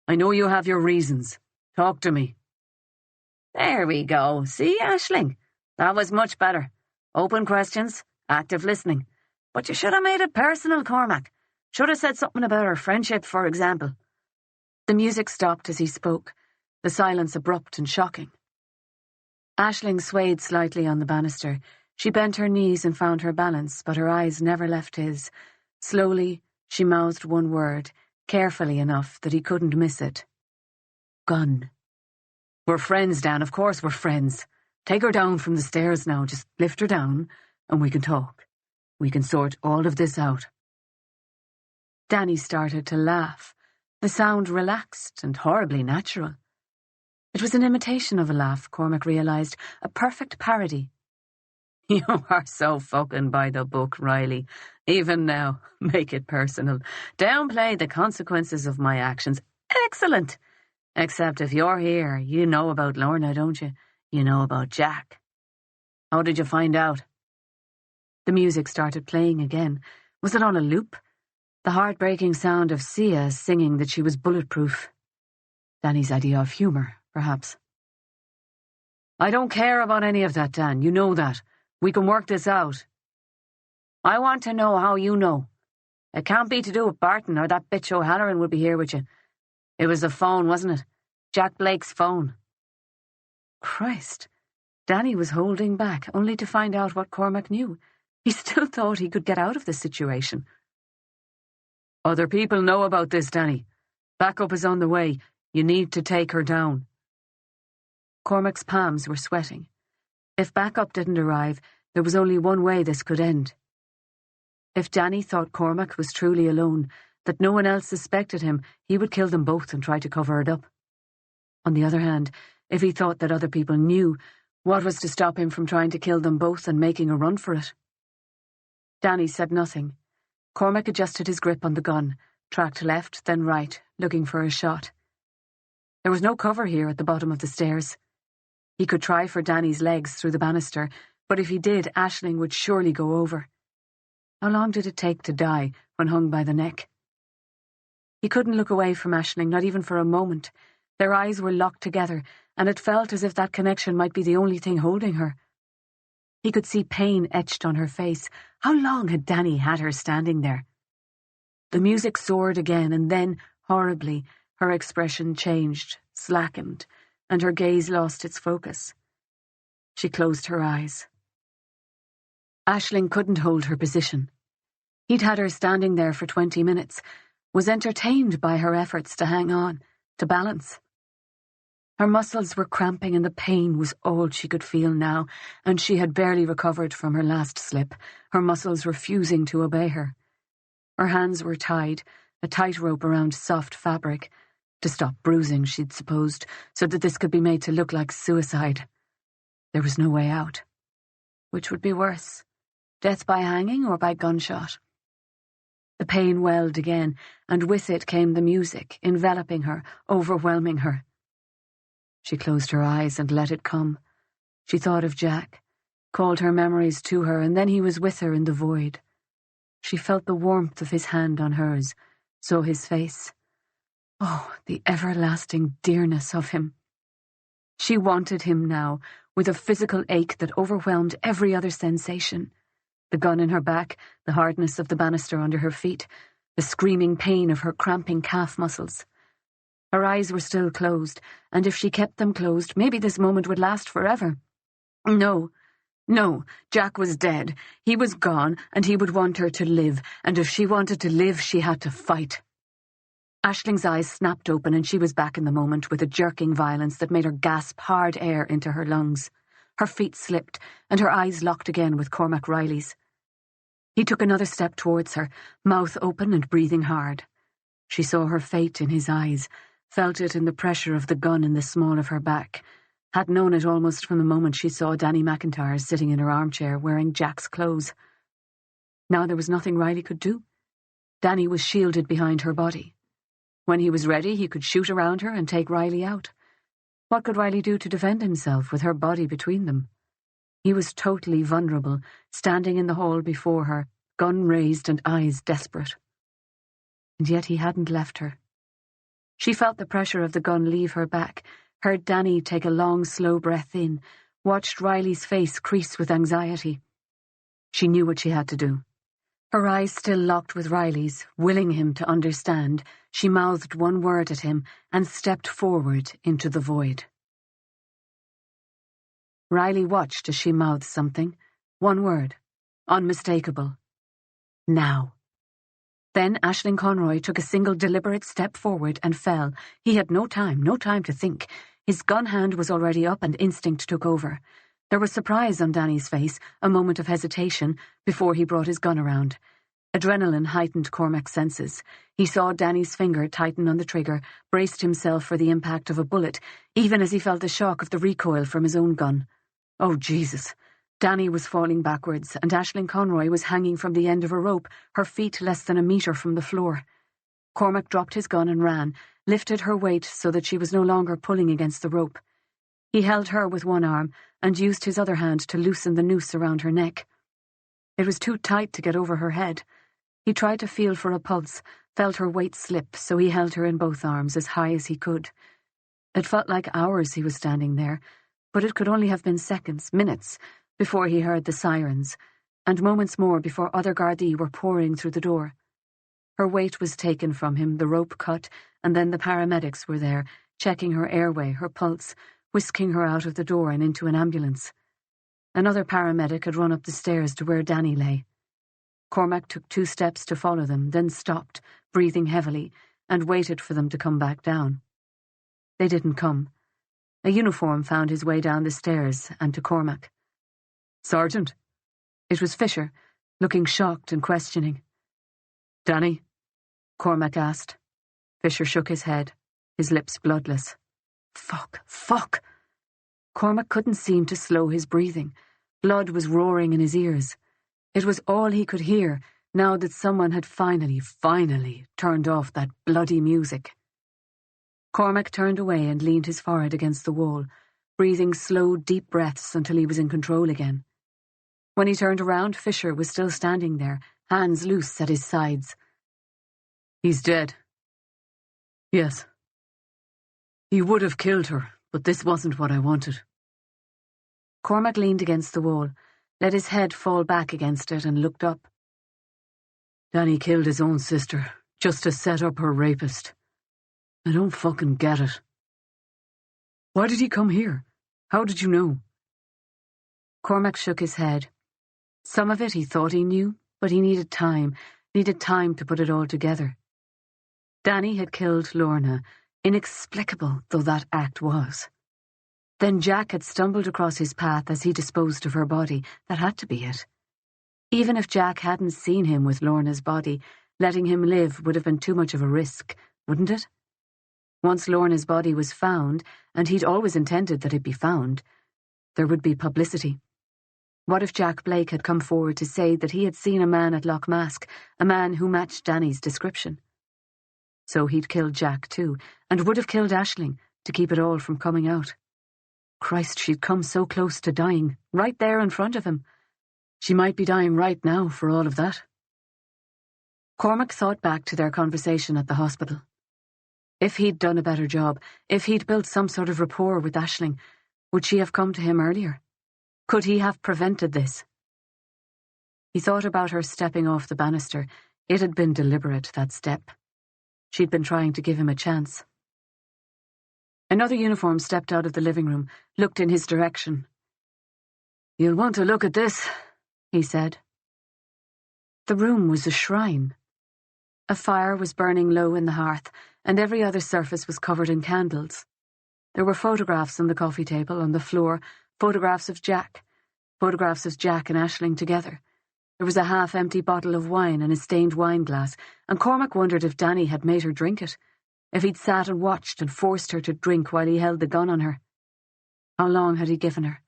I know you have your reasons. Talk to me. There we go. See, Aisling? That was much better. Open questions, active listening. But you should have made it personal, Cormac. Should have said something about our friendship, for example. The music stopped as he spoke, the silence abrupt and shocking. Aisling swayed slightly on the banister. She bent her knees and found her balance, but her eyes never left his. Slowly, she mouthed one word, carefully enough that he couldn't miss it. Gun. We're friends, Dan, of course we're friends. Take her down from the stairs now, just lift her down, and we can talk. We can sort all of this out. Danny started to laugh. The sound relaxed and horribly natural. It was an imitation of a laugh, Cormac realised, a perfect parody. You are so fucking by the book, Reilly. Even now, make it personal. Downplay the consequences of my actions. Excellent! Except if you're here, you know about Lorna, don't you? You know about Jack. How did you find out? The music started playing again. Was it on a loop? The heartbreaking sound of Sia singing that she was bulletproof. Danny's idea of humour, perhaps. I don't care about any of that, Dan. You know that. We can work this out. I want to know how you know. It can't be to do with Barton, or that bitch O'Halloran would be here with you. It was the phone, wasn't it? Jack Blake's phone. Christ. Danny was holding back, only to find out what Cormac knew. He still thought he could get out of the situation. Other people know about this, Danny. Backup is on the way. You need to take her down. Cormac's palms were sweating. If backup didn't arrive, there was only one way this could end. If Danny thought Cormac was truly alone, that no one else suspected him, he would kill them both and try to cover it up. On the other hand, if he thought that other people knew, what was to stop him from trying to kill them both and making a run for it? Danny said nothing. Cormac adjusted his grip on the gun, tracked left, then right, looking for a shot. There was no cover here at the bottom of the stairs. He could try for Danny's legs through the banister, but if he did, Aisling would surely go over. How long did it take to die when hung by the neck? He couldn't look away from Aisling, not even for a moment. Their eyes were locked together, and it felt as if that connection might be the only thing holding her. He could see pain etched on her face. How long had Danny had her standing there? The music soared again, and then, horribly, her expression changed, slackened, and her gaze lost its focus. She closed her eyes. Aisling couldn't hold her position. He'd had her standing there for 20 minutes, was entertained by her efforts to hang on, to balance. Her muscles were cramping and the pain was all she could feel now, and she had barely recovered from her last slip, her muscles refusing to obey her. Her hands were tied, a tightrope around soft fabric, to stop bruising, she'd supposed, so that this could be made to look like suicide. There was no way out. Which would be worse, death by hanging or by gunshot? The pain welled again, and with it came the music, enveloping her, overwhelming her. She closed her eyes and let it come. She thought of Jack, called her memories to her, and then he was with her in the void. She felt the warmth of his hand on hers, saw his face. Oh, the everlasting dearness of him. She wanted him now, with a physical ache that overwhelmed every other sensation. The gun in her back, the hardness of the banister under her feet, the screaming pain of her cramping calf muscles. Her eyes were still closed, and if she kept them closed, maybe this moment would last forever. No, Jack was dead. He was gone, and he would want her to live, and if she wanted to live, she had to fight. Aisling's eyes snapped open, and she was back in the moment with a jerking violence that made her gasp hard air into her lungs. Her feet slipped, and her eyes locked again with Cormac Reilly's. He took another step towards her, mouth open and breathing hard. She saw her fate in his eyes, felt it in the pressure of the gun in the small of her back, had known it almost from the moment she saw Danny McIntyre sitting in her armchair wearing Jack's clothes. Now there was nothing Reilly could do. Danny was shielded behind her body. When he was ready, he could shoot around her and take Reilly out. What could Reilly do to defend himself with her body between them? He was totally vulnerable, standing in the hall before her, gun raised and eyes desperate. And yet he hadn't left her. She felt the pressure of the gun leave her back, heard Danny take a long, slow breath in, watched Reilly's face crease with anxiety. She knew what she had to do. Her eyes still locked with Reilly's, willing him to understand, she mouthed one word at him and stepped forward into the void. Reilly watched as she mouthed something. One word. Unmistakable. Now. Then Aisling Conroy took a single deliberate step forward and fell. He had no time to think. His gun hand was already up and instinct took over. There was surprise on Danny's face, a moment of hesitation, before he brought his gun around. Adrenaline heightened Cormac's senses. He saw Danny's finger tighten on the trigger, braced himself for the impact of a bullet, even as he felt the shock of the recoil from his own gun. Oh, Jesus! Danny was falling backwards, and Aisling Conroy was hanging from the end of a rope, her feet less than a metre from the floor. Cormac dropped his gun and ran, lifted her weight so that she was no longer pulling against the rope. He held her with one arm and used his other hand to loosen the noose around her neck. It was too tight to get over her head. He tried to feel for a pulse, felt her weight slip, so he held her in both arms as high as he could. It felt like hours he was standing there, but it could only have been seconds, minutes, before he heard the sirens, and moments more before other Gardaí were pouring through the door. Her weight was taken from him, the rope cut, and then the paramedics were there, checking her airway, her pulse, whisking her out of the door and into an ambulance. Another paramedic had run up the stairs to where Danny lay. Cormac took 2 steps to follow them, then stopped, breathing heavily, and waited for them to come back down. They didn't come. A uniform found his way down the stairs and to Cormac. "Sergeant?" It was Fisher, looking shocked and questioning. "Danny?" Cormac asked. Fisher shook his head, his lips bloodless. Fuck. Cormac couldn't seem to slow his breathing. Blood was roaring in his ears. It was all he could hear, now that someone had finally turned off that bloody music. Cormac turned away and leaned his forehead against the wall, breathing slow, deep breaths until he was in control again. When he turned around, Fisher was still standing there, hands loose at his sides. "He's dead." "Yes. He would have killed her, but this wasn't what I wanted." Cormac leaned against the wall, let his head fall back against it and looked up. "Danny killed his own sister, just to set up her rapist. I don't fucking get it." "Why did he come here? How did you know?" Cormac shook his head. Some of it he thought he knew, but he needed time to put it all together. Danny had killed Lorna, inexplicable though that act was. Then Jack had stumbled across his path as he disposed of her body. That had to be it. Even if Jack hadn't seen him with Lorna's body, letting him live would have been too much of a risk, wouldn't it? Once Lorna's body was found, and he'd always intended that it be found, there would be publicity. What if Jack Blake had come forward to say that he had seen a man at Loch Mask, a man who matched Danny's description? So he'd killed Jack too, and would have killed Aisling to keep it all from coming out. Christ, she'd come so close to dying, right there in front of him. She might be dying right now for all of that. Cormac thought back to their conversation at the hospital. If he'd done a better job, if he'd built some sort of rapport with Aisling, would she have come to him earlier? Could he have prevented this? He thought about her stepping off the banister. It had been deliberate, that step. She'd been trying to give him a chance. Another uniform stepped out of the living room, looked in his direction. "You'll want to look at this," he said. The room was a shrine. A fire was burning low in the hearth, and every other surface was covered in candles. There were photographs on the coffee table, on the floor, photographs of Jack and Aisling together. There was a half-empty bottle of wine and a stained wine glass, and Cormac wondered if Danny had made her drink it, if he'd sat and watched and forced her to drink while he held the gun on her. How long had he given her?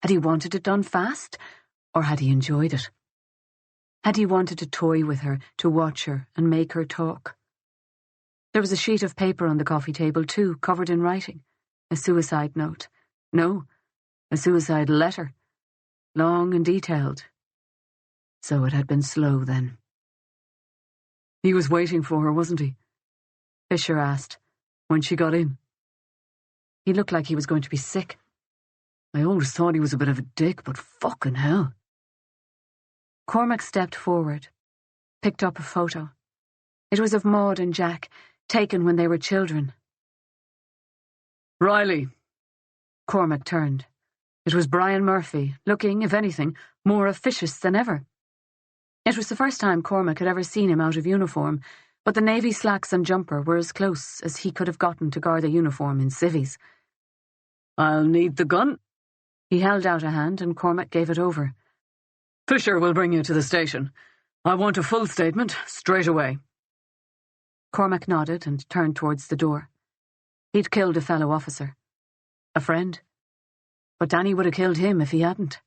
Had he wanted it done fast, or had he enjoyed it? Had he wanted to toy with her, to watch her and make her talk? There was a sheet of paper on the coffee table too, covered in writing. A suicide note. No, a suicide letter. Long and detailed. So it had been slow then. "He was waiting for her, wasn't he?" Fisher asked, when she got in. He looked like he was going to be sick. "I always thought he was a bit of a dick, but fucking hell." Cormac stepped forward, picked up a photo. It was of Maud and Jack, taken when they were children. "Reilly." Cormac turned. It was Brian Murphy, looking, if anything, more officious than ever. It was the first time Cormac had ever seen him out of uniform, but the navy slacks and jumper were as close as he could have gotten to guard a uniform in civvies. "I'll need the gun." He held out a hand and Cormac gave it over. "Fisher will bring you to the station. I want a full statement, straight away. Cormac nodded and turned towards the door. He'd killed a fellow officer. A friend. But Danny would have killed him if he hadn't.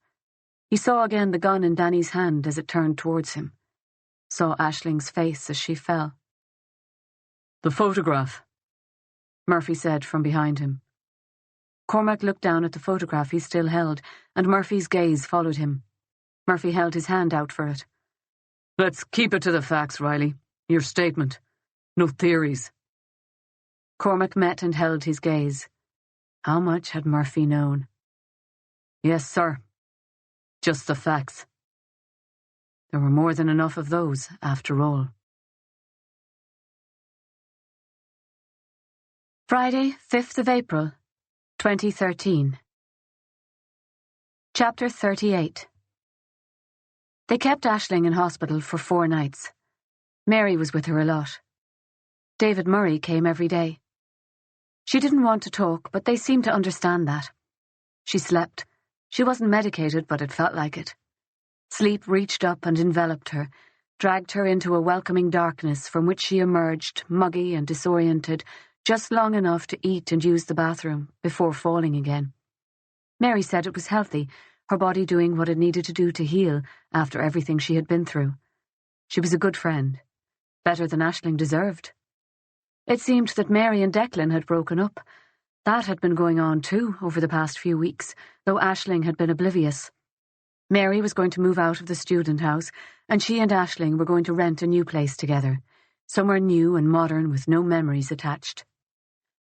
He saw again the gun in Danny's hand as it turned towards him. Saw Aisling's face as she fell. The photograph, Murphy said from behind him. Cormac looked down at the photograph he still held, and Murphy's gaze followed him. Murphy held his hand out for it. Let's keep it to the facts, Reilly. Your statement. No theories. Cormac met and held his gaze. How much had Murphy known? Yes, sir. Just the facts. There were more than enough of those, after all. Friday, 5th of April, 2013. Chapter 38. They kept Aisling in hospital for 4 nights. Mary was with her a lot. David Murray came every day. She didn't want to talk, but they seemed to understand that. She slept. She wasn't medicated, but it felt like it. Sleep reached up and enveloped her, dragged her into a welcoming darkness from which she emerged, muggy and disoriented, just long enough to eat and use the bathroom, before falling again. Mary said it was healthy, her body doing what it needed to do to heal after everything she had been through. She was a good friend, better than Aisling deserved. It seemed that Mary and Declan had broken up. That had been going on too over the past few weeks, though Aisling had been oblivious. Mary was going to move out of the student house, and she and Aisling were going to rent a new place together, somewhere new and modern with no memories attached.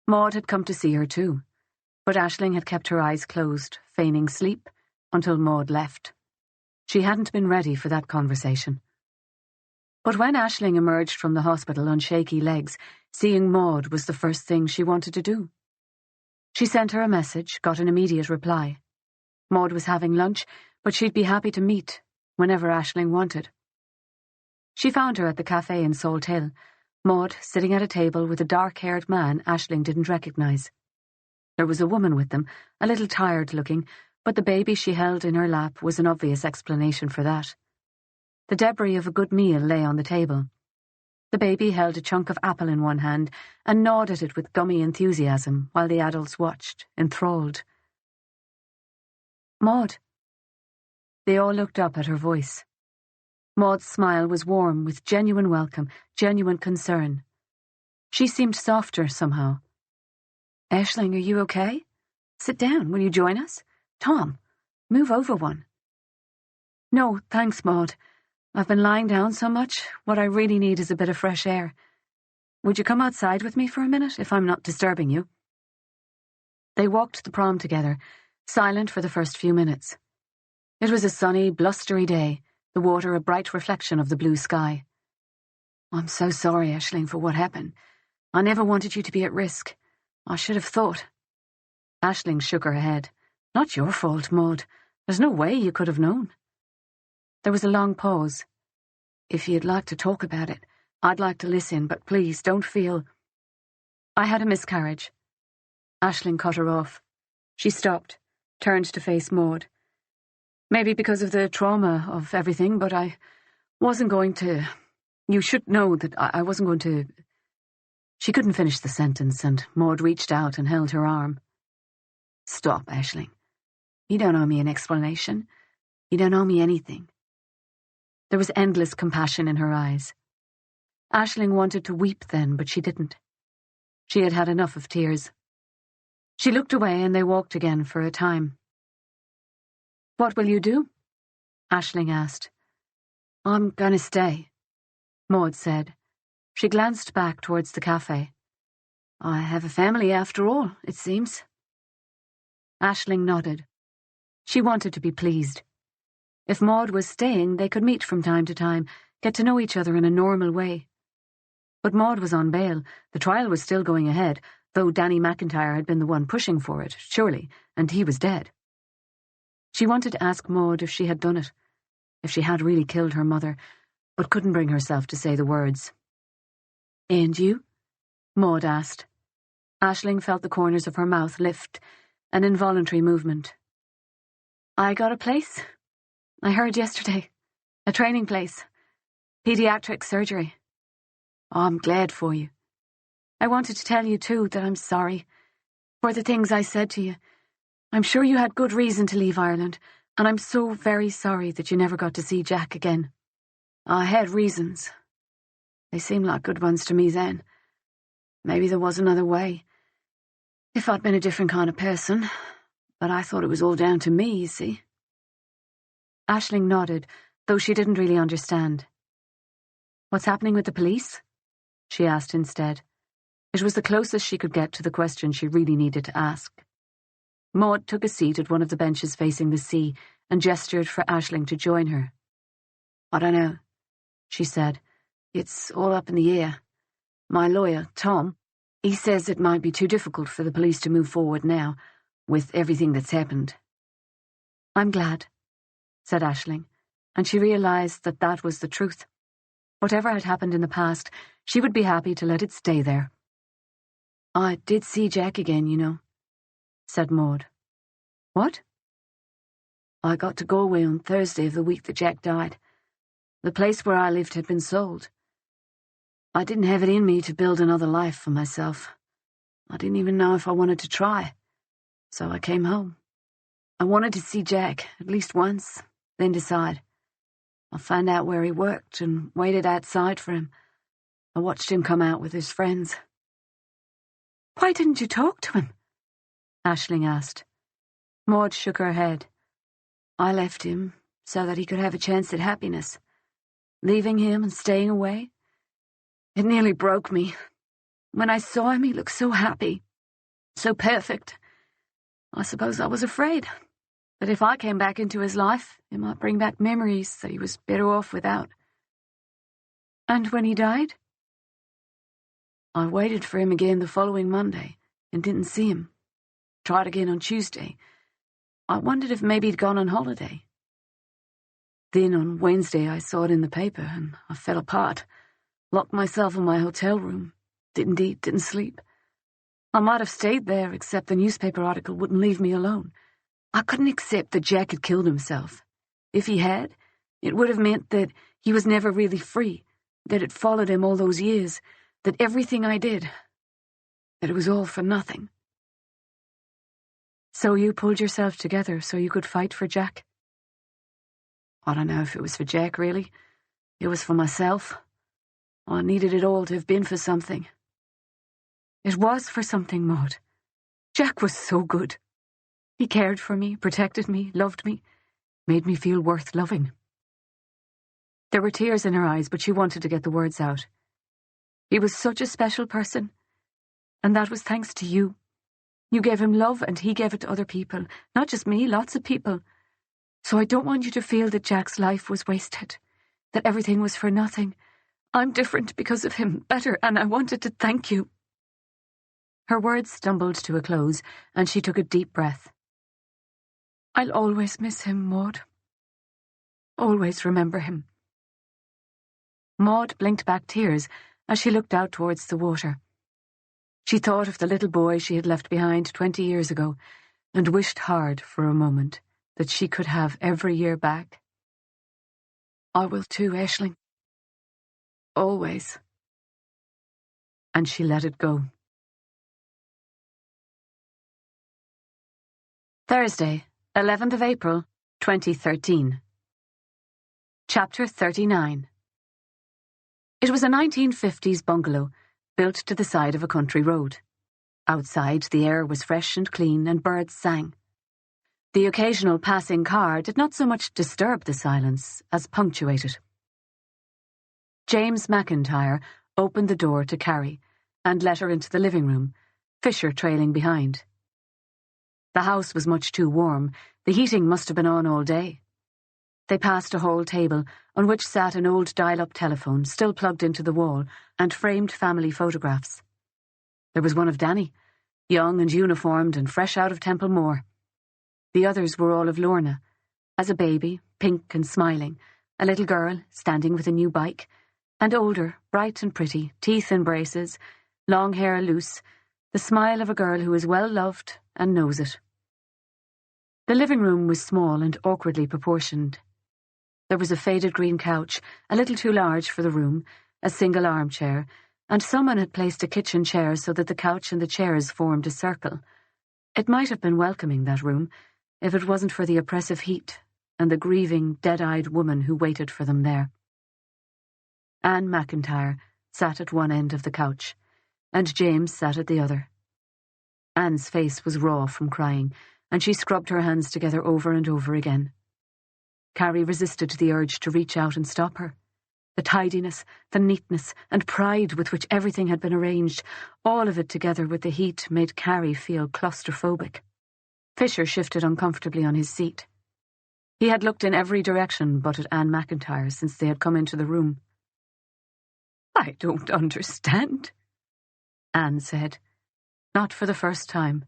Maud had come to see her too, but Aisling had kept her eyes closed, feigning sleep, until Maud left. She hadn't been ready for that conversation. But when Aisling emerged from the hospital on shaky legs, seeing Maud was the first thing she wanted to do. She sent her a message, got an immediate reply. Maud was having lunch, but she'd be happy to meet whenever Aisling wanted. She found her at the cafe in Salt Hill, Maud sitting at a table with a dark-haired man Aisling didn't recognise. There was a woman with them, a little tired-looking, but the baby she held in her lap was an obvious explanation for that. The debris of a good meal lay on the table. The baby held a chunk of apple in one hand and gnawed at it with gummy enthusiasm while the adults watched, enthralled. Maud. They all looked up at her voice. Maud's smile was warm with genuine welcome, genuine concern. She seemed softer somehow. Aisling, are you okay? Sit down, will you join us? Tom, move over one. No, thanks, Maud. I've been lying down so much, what I really need is a bit of fresh air. Would you come outside with me for a minute, if I'm not disturbing you? They walked the prom together, silent for the first few minutes. It was a sunny, blustery day, the water a bright reflection of the blue sky. I'm so sorry, Aisling, for what happened. I never wanted you to be at risk. I should have thought. Aisling shook her head. Not your fault, Maud. There's no way you could have known. There was a long pause. If you'd like to talk about it, I'd like to listen, but please don't feel... I had a miscarriage. Aisling cut her off. She stopped, turned to face Maud. Maybe because of the trauma of everything, but I wasn't going to... You should know that I wasn't going to... She couldn't finish the sentence, and Maud reached out and held her arm. Stop, Aisling. You don't owe me an explanation. You don't owe me anything. There was endless compassion in her eyes. Aisling wanted to weep then, but she didn't. She had had enough of tears. She looked away and they walked again for a time. What will you do? Aisling asked. I'm going to stay, Maud said. She glanced back towards the cafe. I have a family after all, it seems. Aisling nodded. She wanted to be pleased. If Maud was staying, they could meet from time to time, get to know each other in a normal way. But Maud was on bail. The trial was still going ahead, though Danny McIntyre had been the one pushing for it, surely, and he was dead. She wanted to ask Maud if she had done it, if she had really killed her mother, but couldn't bring herself to say the words. And you? Maud asked. Aisling felt the corners of her mouth lift, an involuntary movement. I got a place. I heard yesterday. A training place. Pediatric surgery. Oh, I'm glad for you. I wanted to tell you, too, that I'm sorry for the things I said to you. I'm sure you had good reason to leave Ireland, and I'm so very sorry that you never got to see Jack again. I had reasons. They seemed like good ones to me then. Maybe there was another way. If I'd been a different kind of person, but I thought it was all down to me, you see. Aisling nodded, though she didn't really understand. What's happening with the police? She asked instead. It was the closest she could get to the question she really needed to ask. Maud took a seat at one of the benches facing the sea and gestured for Aisling to join her. I don't know, she said. It's all up in the air. My lawyer, Tom, he says it might be too difficult for the police to move forward now, with everything that's happened. I'm glad, said Aisling, and she realised that that was the truth. Whatever had happened in the past, she would be happy to let it stay there. I did see Jack again, you know, said Maud. What? I got to Galway on Thursday of the week that Jack died. The place where I lived had been sold. I didn't have it in me to build another life for myself. I didn't even know if I wanted to try. So I came home. I wanted to see Jack at least once, then decide. I found out where he worked and waited outside for him. I watched him come out with his friends. Why didn't you talk to him? Aisling asked. Maud shook her head. I left him so that he could have a chance at happiness. Leaving him and staying away, it nearly broke me. When I saw him, he looked so happy, so perfect. I suppose I was afraid that if I came back into his life, it might bring back memories that he was better off without. And when he died? I waited for him again the following Monday and didn't see him. Tried again on Tuesday. I wondered if maybe he'd gone on holiday. Then on Wednesday I saw it in the paper and I fell apart. Locked myself in my hotel room. Didn't eat, didn't sleep. I might have stayed there, except the newspaper article wouldn't leave me alone. I couldn't accept that Jack had killed himself. If he had, it would have meant that he was never really free, that it followed him all those years, that everything I did, that it was all for nothing. So you pulled yourself together so you could fight for Jack? I don't know if it was for Jack, really. It was for myself. I needed it all to have been for something. It was for something, Maud. Jack was so good. He cared for me, protected me, loved me, made me feel worth loving. There were tears in her eyes, but she wanted to get the words out. He was such a special person, and that was thanks to you. You gave him love and he gave it to other people, not just me, lots of people. So I don't want you to feel that Jack's life was wasted, that everything was for nothing. I'm different because of him, better, and I wanted to thank you. Her words stumbled to a close, and she took a deep breath. I'll always miss him, Maud. Always remember him. Maud blinked back tears as she looked out towards the water. She thought of the little boy she had left behind 20 years ago, and wished hard for a moment that she could have every year back. I will too, Aisling. Always. And she let it go. Thursday, 11th of April, 2013. Chapter 39. It was a 1950s bungalow, built to the side of a country road. Outside, the air was fresh and clean, and birds sang. The occasional passing car did not so much disturb the silence as punctuate it. James McIntyre opened the door to Carrie and let her into the living room, Fisher trailing behind. The house was much too warm. The heating must have been on all day. They passed a hall table on which sat an old dial-up telephone still plugged into the wall and framed family photographs. There was one of Danny, young and uniformed and fresh out of Templemore. The others were all of Lorna, as a baby, pink and smiling, a little girl standing with a new bike, and older, bright and pretty, teeth in braces, long hair loose, the smile of a girl who is well loved and knows it. The living room was small and awkwardly proportioned. There was a faded green couch, a little too large for the room, a single armchair, and someone had placed a kitchen chair so that the couch and the chairs formed a circle. It might have been welcoming, that room, if it wasn't for the oppressive heat and the grieving, dead-eyed woman who waited for them there. Anne McIntyre sat at one end of the couch, and James sat at the other. Anne's face was raw from crying, and she scrubbed her hands together over and over again. Carrie resisted the urge to reach out and stop her. The tidiness, the neatness, and pride with which everything had been arranged, all of it together with the heat, made Carrie feel claustrophobic. Fisher shifted uncomfortably on his seat. He had looked in every direction but at Anne McIntyre since they had come into the room. "I don't understand," Anne said, not for the first time.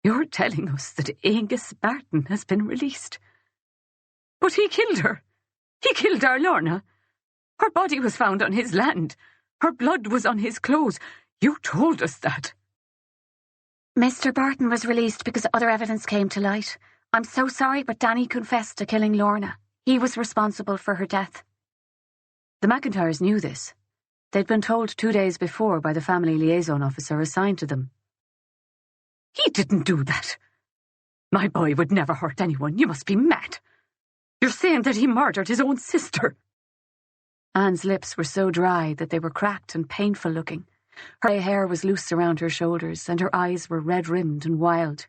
"You're telling us that Angus Barton has been released. But he killed her. He killed our Lorna. Her body was found on his land. Her blood was on his clothes. You told us that." Mr. Barton was released because other evidence came to light. I'm so sorry, but Danny confessed to killing Lorna. He was responsible for her death. The McIntyres knew this. They'd been told 2 days before by the family liaison officer assigned to them. "He didn't do that. My boy would never hurt anyone. You must be mad. You're saying that he murdered his own sister." Anne's lips were so dry that they were cracked and painful looking. Her hair was loose around her shoulders, and her eyes were red-rimmed and wild.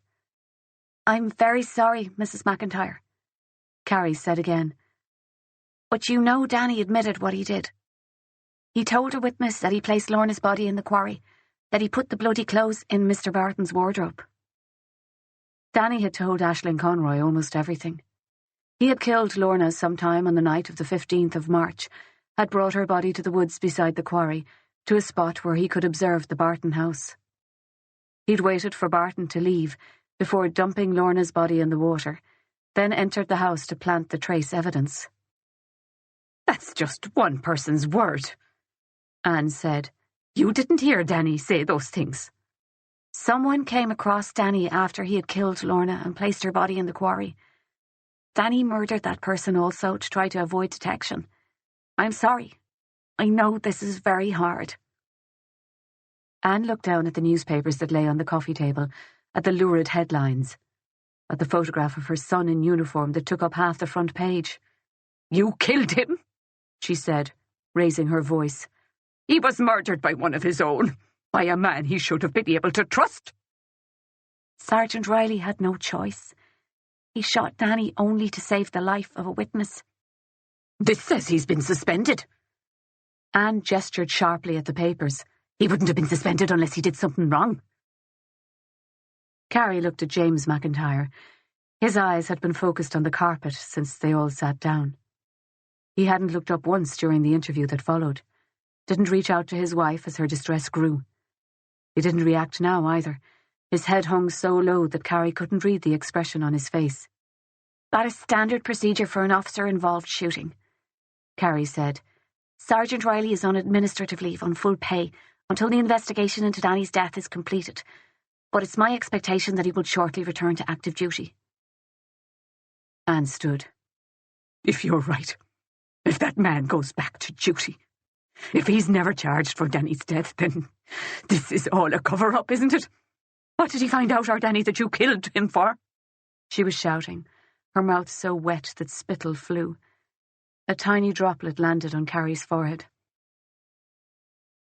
I'm very sorry, Mrs. McIntyre, Carrie said again. But you know Danny admitted what he did. He told a witness that he placed Lorna's body in the quarry, that he put the bloody clothes in Mr. Barton's wardrobe. Danny had told Aisling Conroy almost everything. He had killed Lorna sometime on the night of the 15th of March, had brought her body to the woods beside the quarry, to a spot where he could observe the Barton house. He'd waited for Barton to leave before dumping Lorna's body in the water, then entered the house to plant the trace evidence. "That's just one person's word," Anne said. "You didn't hear Danny say those things." Someone came across Danny after he had killed Lorna and placed her body in the quarry. Danny murdered that person also to try to avoid detection. I'm sorry. I know this is very hard. Anne looked down at the newspapers that lay on the coffee table, at the lurid headlines, at the photograph of her son in uniform that took up half the front page. "You killed him," she said, raising her voice. "He was murdered by one of his own, by a man he should have been able to trust." Sergeant Reilly had no choice. He shot Danny only to save the life of a witness. "This says he's been suspended." Anne gestured sharply at the papers. "He wouldn't have been suspended unless he did something wrong." Carrie looked at James McIntyre. His eyes had been focused on the carpet since they all sat down. He hadn't looked up once during the interview that followed, didn't reach out to his wife as her distress grew. He didn't react now either. His head hung so low that Carrie couldn't read the expression on his face. "That is standard procedure for an officer-involved shooting," Carrie said. "Sergeant Reilly is on administrative leave on full pay until the investigation into Danny's death is completed, but it's my expectation that he will shortly return to active duty." Anne stood. "If you're right, if that man goes back to duty, if he's never charged for Danny's death, then this is all a cover-up, isn't it? What did he find out, our Danny, that you killed him for?" She was shouting, her mouth so wet that spittle flew. A tiny droplet landed on Carrie's forehead.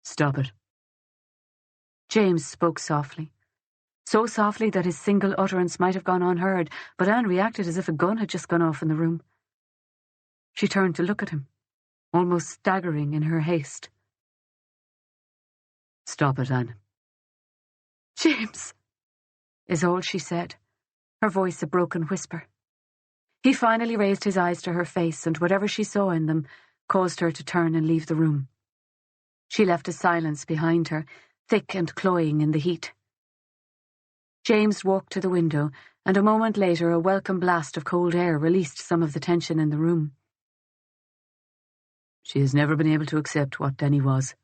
"Stop it." James spoke softly. So softly that his single utterance might have gone unheard, but Anne reacted as if a gun had just gone off in the room. She turned to look at him, almost staggering in her haste. "Stop it, Anne." "James," is all she said, her voice a broken whisper. He finally raised his eyes to her face, and whatever she saw in them caused her to turn and leave the room. She left a silence behind her, thick and cloying in the heat. James walked to the window, and a moment later a welcome blast of cold air released some of the tension in the room. "She has never been able to accept what Danny was,"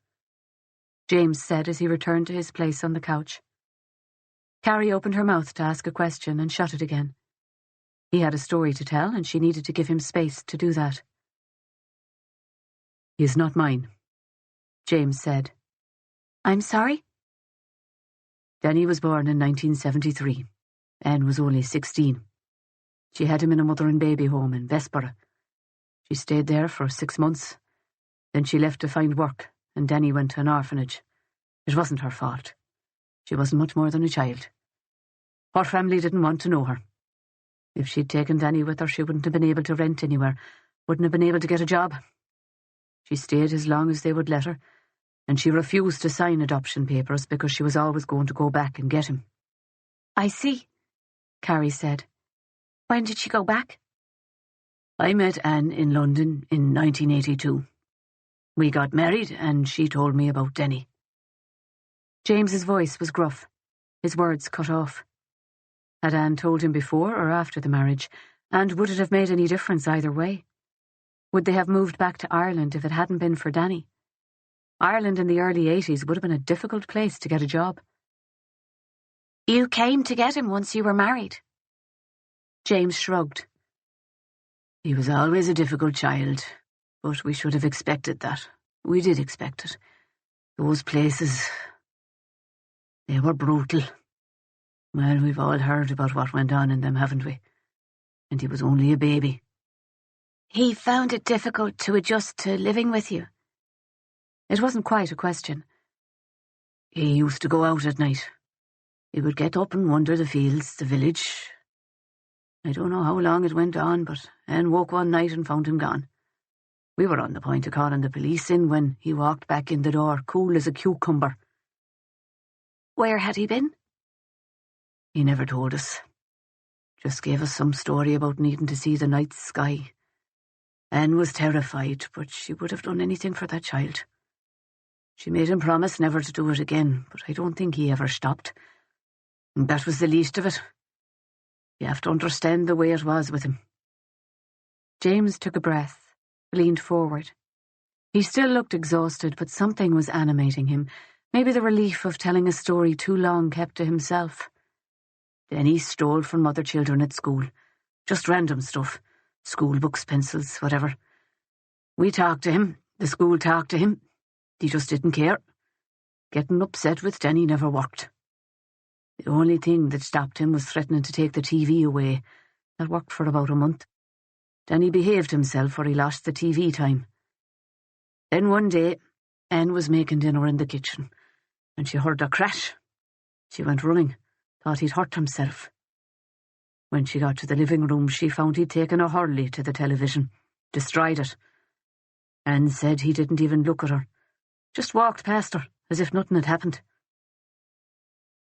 James said as he returned to his place on the couch. Carrie opened her mouth to ask a question and shut it again. He had a story to tell, and she needed to give him space to do that. "He is not mine," James said. "I'm sorry?" "Danny was born in 1973. Anne was only 16. She had him in a mother and baby home in Vespera. She stayed there for 6 months. Then she left to find work, and Danny went to an orphanage. It wasn't her fault. She wasn't much more than a child. Her family didn't want to know her. If she'd taken Danny with her, she wouldn't have been able to rent anywhere, wouldn't have been able to get a job. She stayed as long as they would let her, and she refused to sign adoption papers because she was always going to go back and get him." "I see," Carrie said. "When did she go back?" "I met Anne in London in 1982. We got married, and she told me about Denny." James's voice was gruff, his words cut off. Had Anne told him before or after the marriage, and would it have made any difference either way? Would they have moved back to Ireland if it hadn't been for Danny? Ireland in the early 80s would have been a difficult place to get a job. "You came to get him once you were married?" James shrugged. "He was always a difficult child, but we should have expected that. We did expect it. Those places, they were brutal. Well, we've all heard about what went on in them, haven't we? And he was only a baby." "He found it difficult to adjust to living with you?" It wasn't quite a question. "He used to go out at night. He would get up and wander the fields, the village. I don't know how long it went on, but Anne woke one night and found him gone. We were on the point of calling the police in when he walked back in the door, cool as a cucumber." "Where had he been?" "He never told us. Just gave us some story about needing to see the night sky. Anne was terrified, but she would have done anything for that child. She made him promise never to do it again, but I don't think he ever stopped. And that was the least of it. You have to understand the way it was with him." James took a breath, leaned forward. He still looked exhausted, but something was animating him. Maybe the relief of telling a story too long kept to himself. Then he stole from other children at school. Just random stuff. School books, pencils, whatever. We talked to him. The school talked to him. He just didn't care. Getting upset with Danny never worked. The only thing that stopped him was threatening to take the TV away. That worked for about a month. Danny behaved himself or he lost the TV time. Then one day, Anne was making dinner in the kitchen, and she heard a crash. She went running, thought he'd hurt himself. When she got to the living room, she found he'd taken a hurley to the television, destroyed it. Anne said he didn't even look at her, just walked past her as if nothing had happened.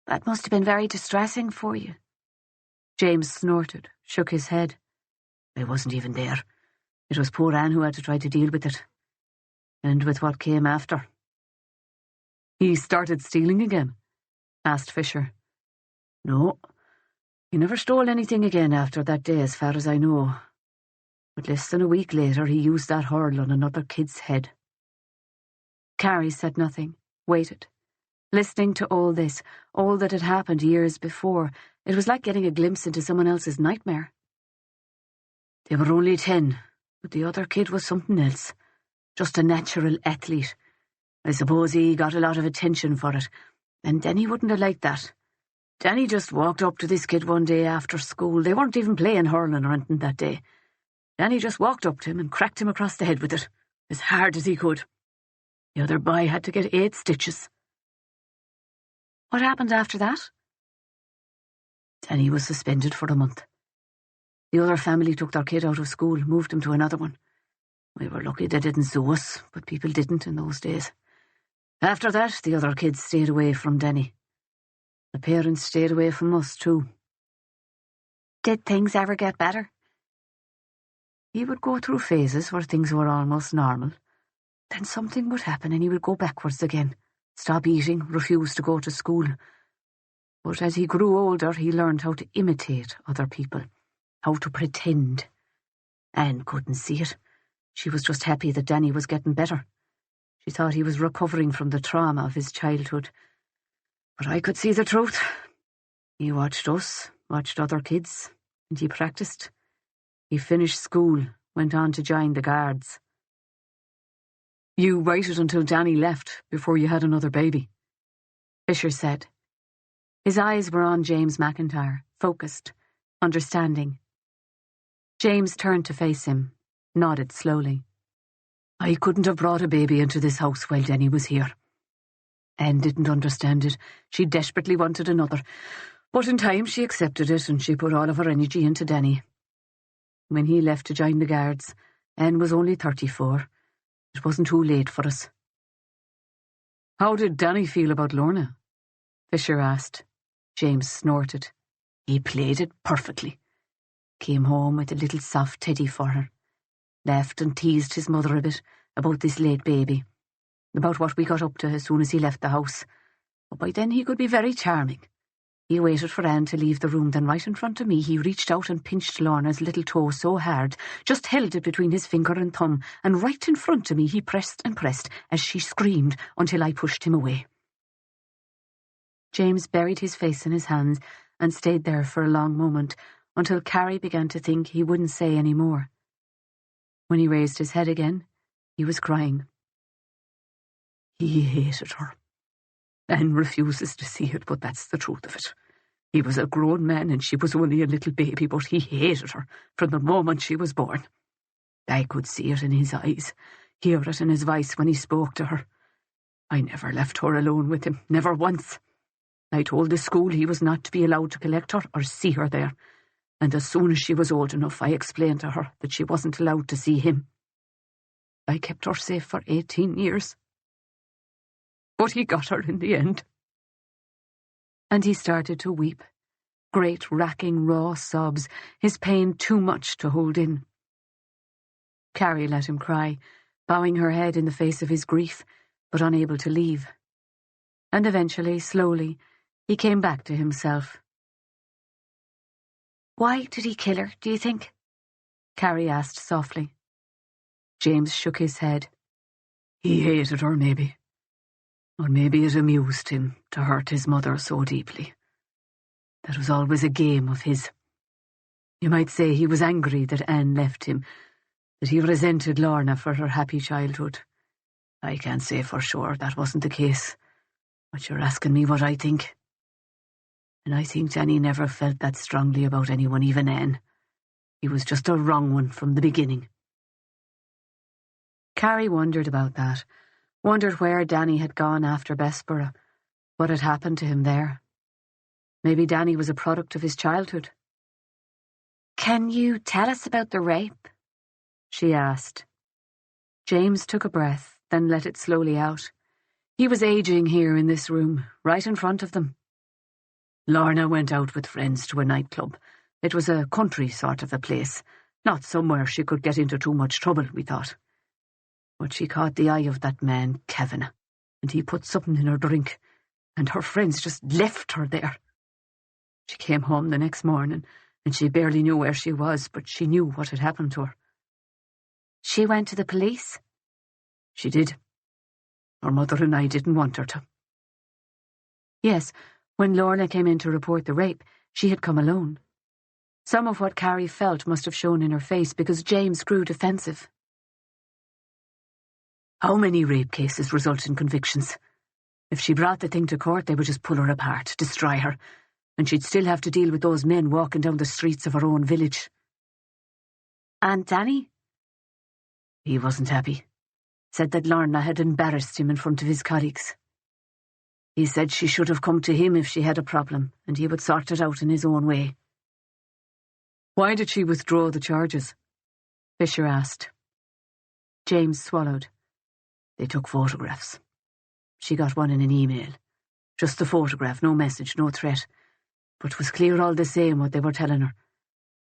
"That must have been very distressing for you." James snorted, shook his head. "I wasn't even there. It was poor Anne who had to try to deal with it. And with what came after." "He started stealing again?" asked Fisher. "No. He never stole anything again after that day, as far as I know. But less than a week later, he used that hurl on another kid's head." Carrie said nothing, waited. Listening to all this, all that had happened years before, it was like getting a glimpse into someone else's nightmare. "They were only 10, but the other kid was something else. Just a natural athlete. I suppose he got a lot of attention for it, and Danny wouldn't have liked that. Danny just walked up to this kid one day after school. They weren't even playing hurling or anything that day. Danny just walked up to him and cracked him across the head with it, as hard as he could. The other boy had to get 8 stitches. What happened after that? Danny was suspended for a month. The other family took their kid out of school, moved him to another one. We were lucky they didn't sue us, but people didn't in those days. After that, the other kids stayed away from Danny. The parents stayed away from us too. Did things ever get better? He would go through phases where things were almost normal. Then something would happen and he would go backwards again. Stop eating, refuse to go to school. But as he grew older, he learned how to imitate other people, how to pretend. Anne couldn't see it. She was just happy that Danny was getting better. She thought he was recovering from the trauma of his childhood. But I could see the truth. He watched us, watched other kids, And he practiced. He finished school, went on to join the Guards. You waited until Danny left before you had another baby, Fisher said. His eyes were on James McIntyre, focused, understanding. James turned to face him, nodded slowly. I couldn't have brought a baby into this house while Denny was here. Anne didn't understand it. She desperately wanted another. But in time she accepted it and she put all of her energy into Denny. When he left to join the Guards, Anne was only 34. It wasn't too late for us. How did Danny feel about Lorna? Fisher asked. James snorted. He played it perfectly. Came home with a little soft teddy for her. Laughed and teased his mother a bit about this late baby, about what we got up to as soon as he left the house. But by then he could be very charming. He waited for Anne to leave the room, then right in front of me he reached out and pinched Lorna's little toe so hard, just held it between his finger and thumb, and right in front of me he pressed and pressed as she screamed until I pushed him away. James buried his face in his hands and stayed there for a long moment, until Carrie began to think he wouldn't say any more. When he raised his head again, he was crying. He hated her. Anne refuses to see it, but that's the truth of it. He was a grown man and she was only a little baby, but he hated her from the moment she was born. I could see it in his eyes, hear it in his voice when he spoke to her. I never left her alone with him, never once. I told the school he was not to be allowed to collect her or see her there. And as soon as she was old enough, I explained to her that she wasn't allowed to see him. I kept her safe for 18 years. But he got her in the end. And he started to weep, great racking raw sobs, his pain too much to hold in. Carrie let him cry, bowing her head in the face of his grief, but unable to leave. And eventually, slowly, he came back to himself. Why did he kill her, do you think? Carrie asked softly. James shook his head. He hated her, maybe. Or maybe it amused him to hurt his mother so deeply. That was always a game of his. You might say he was angry that Anne left him, that he resented Lorna for her happy childhood. I can't say for sure that wasn't the case, but you're asking me what I think. And I think Danny never felt that strongly about anyone, even Anne. He was just a wrong one from the beginning. Carrie wondered about that, wondered where Danny had gone after Bessborough, what had happened to him there. Maybe Danny was a product of his childhood. Can you tell us about the rape? She asked. James took a breath, then let it slowly out. He was aging here in this room, right in front of them. Lorna went out with friends to a nightclub. It was a country sort of a place, not somewhere she could get into too much trouble, we thought. But she caught the eye of that man, Kevin, and he put something in her drink, and her friends just left her there. She came home the next morning, and she barely knew where she was, but she knew what had happened to her. She went to the police? She did. Her mother and I didn't want her to. Yes, when Lorna came in to report the rape, she had come alone. Some of what Carrie felt must have shown in her face because James grew defensive. How many rape cases result in convictions? If she brought the thing to court, they would just pull her apart, destroy her, and she'd still have to deal with those men walking down the streets of her own village. And Danny? He wasn't happy. Said that Lorna had embarrassed him in front of his colleagues. He said she should have come to him if she had a problem, and he would sort it out in his own way. Why did she withdraw the charges? Fisher asked. James swallowed. They took photographs. She got one in an email. Just the photograph, no message, no threat. But it was clear all the same what they were telling her.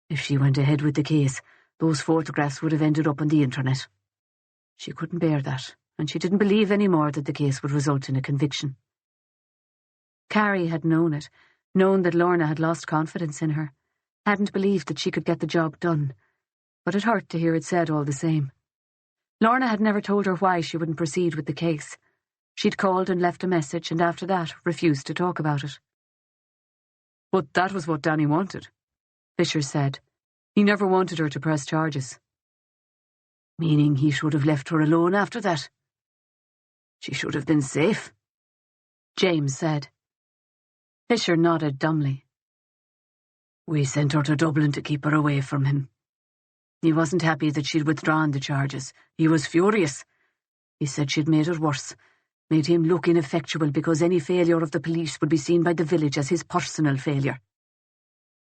If she went ahead with the case, those photographs would have ended up on the internet. She couldn't bear that, and she didn't believe any more that the case would result in a conviction. Carrie had known it, known that Lorna had lost confidence in her, hadn't believed that she could get the job done, but it hurt to hear it said all the same. Lorna had never told her why she wouldn't proceed with the case. She'd called and left a message, and after that refused to talk about it. But that was what Danny wanted. Fisher said. He never wanted her to press charges. Meaning he should have left her alone after that? She should have been safe, James said. Fisher nodded dumbly. We sent her to Dublin to keep her away from him. He wasn't happy that she'd withdrawn the charges. He was furious. He said she'd made it worse, made him look ineffectual because any failure of the police would be seen by the village as his personal failure.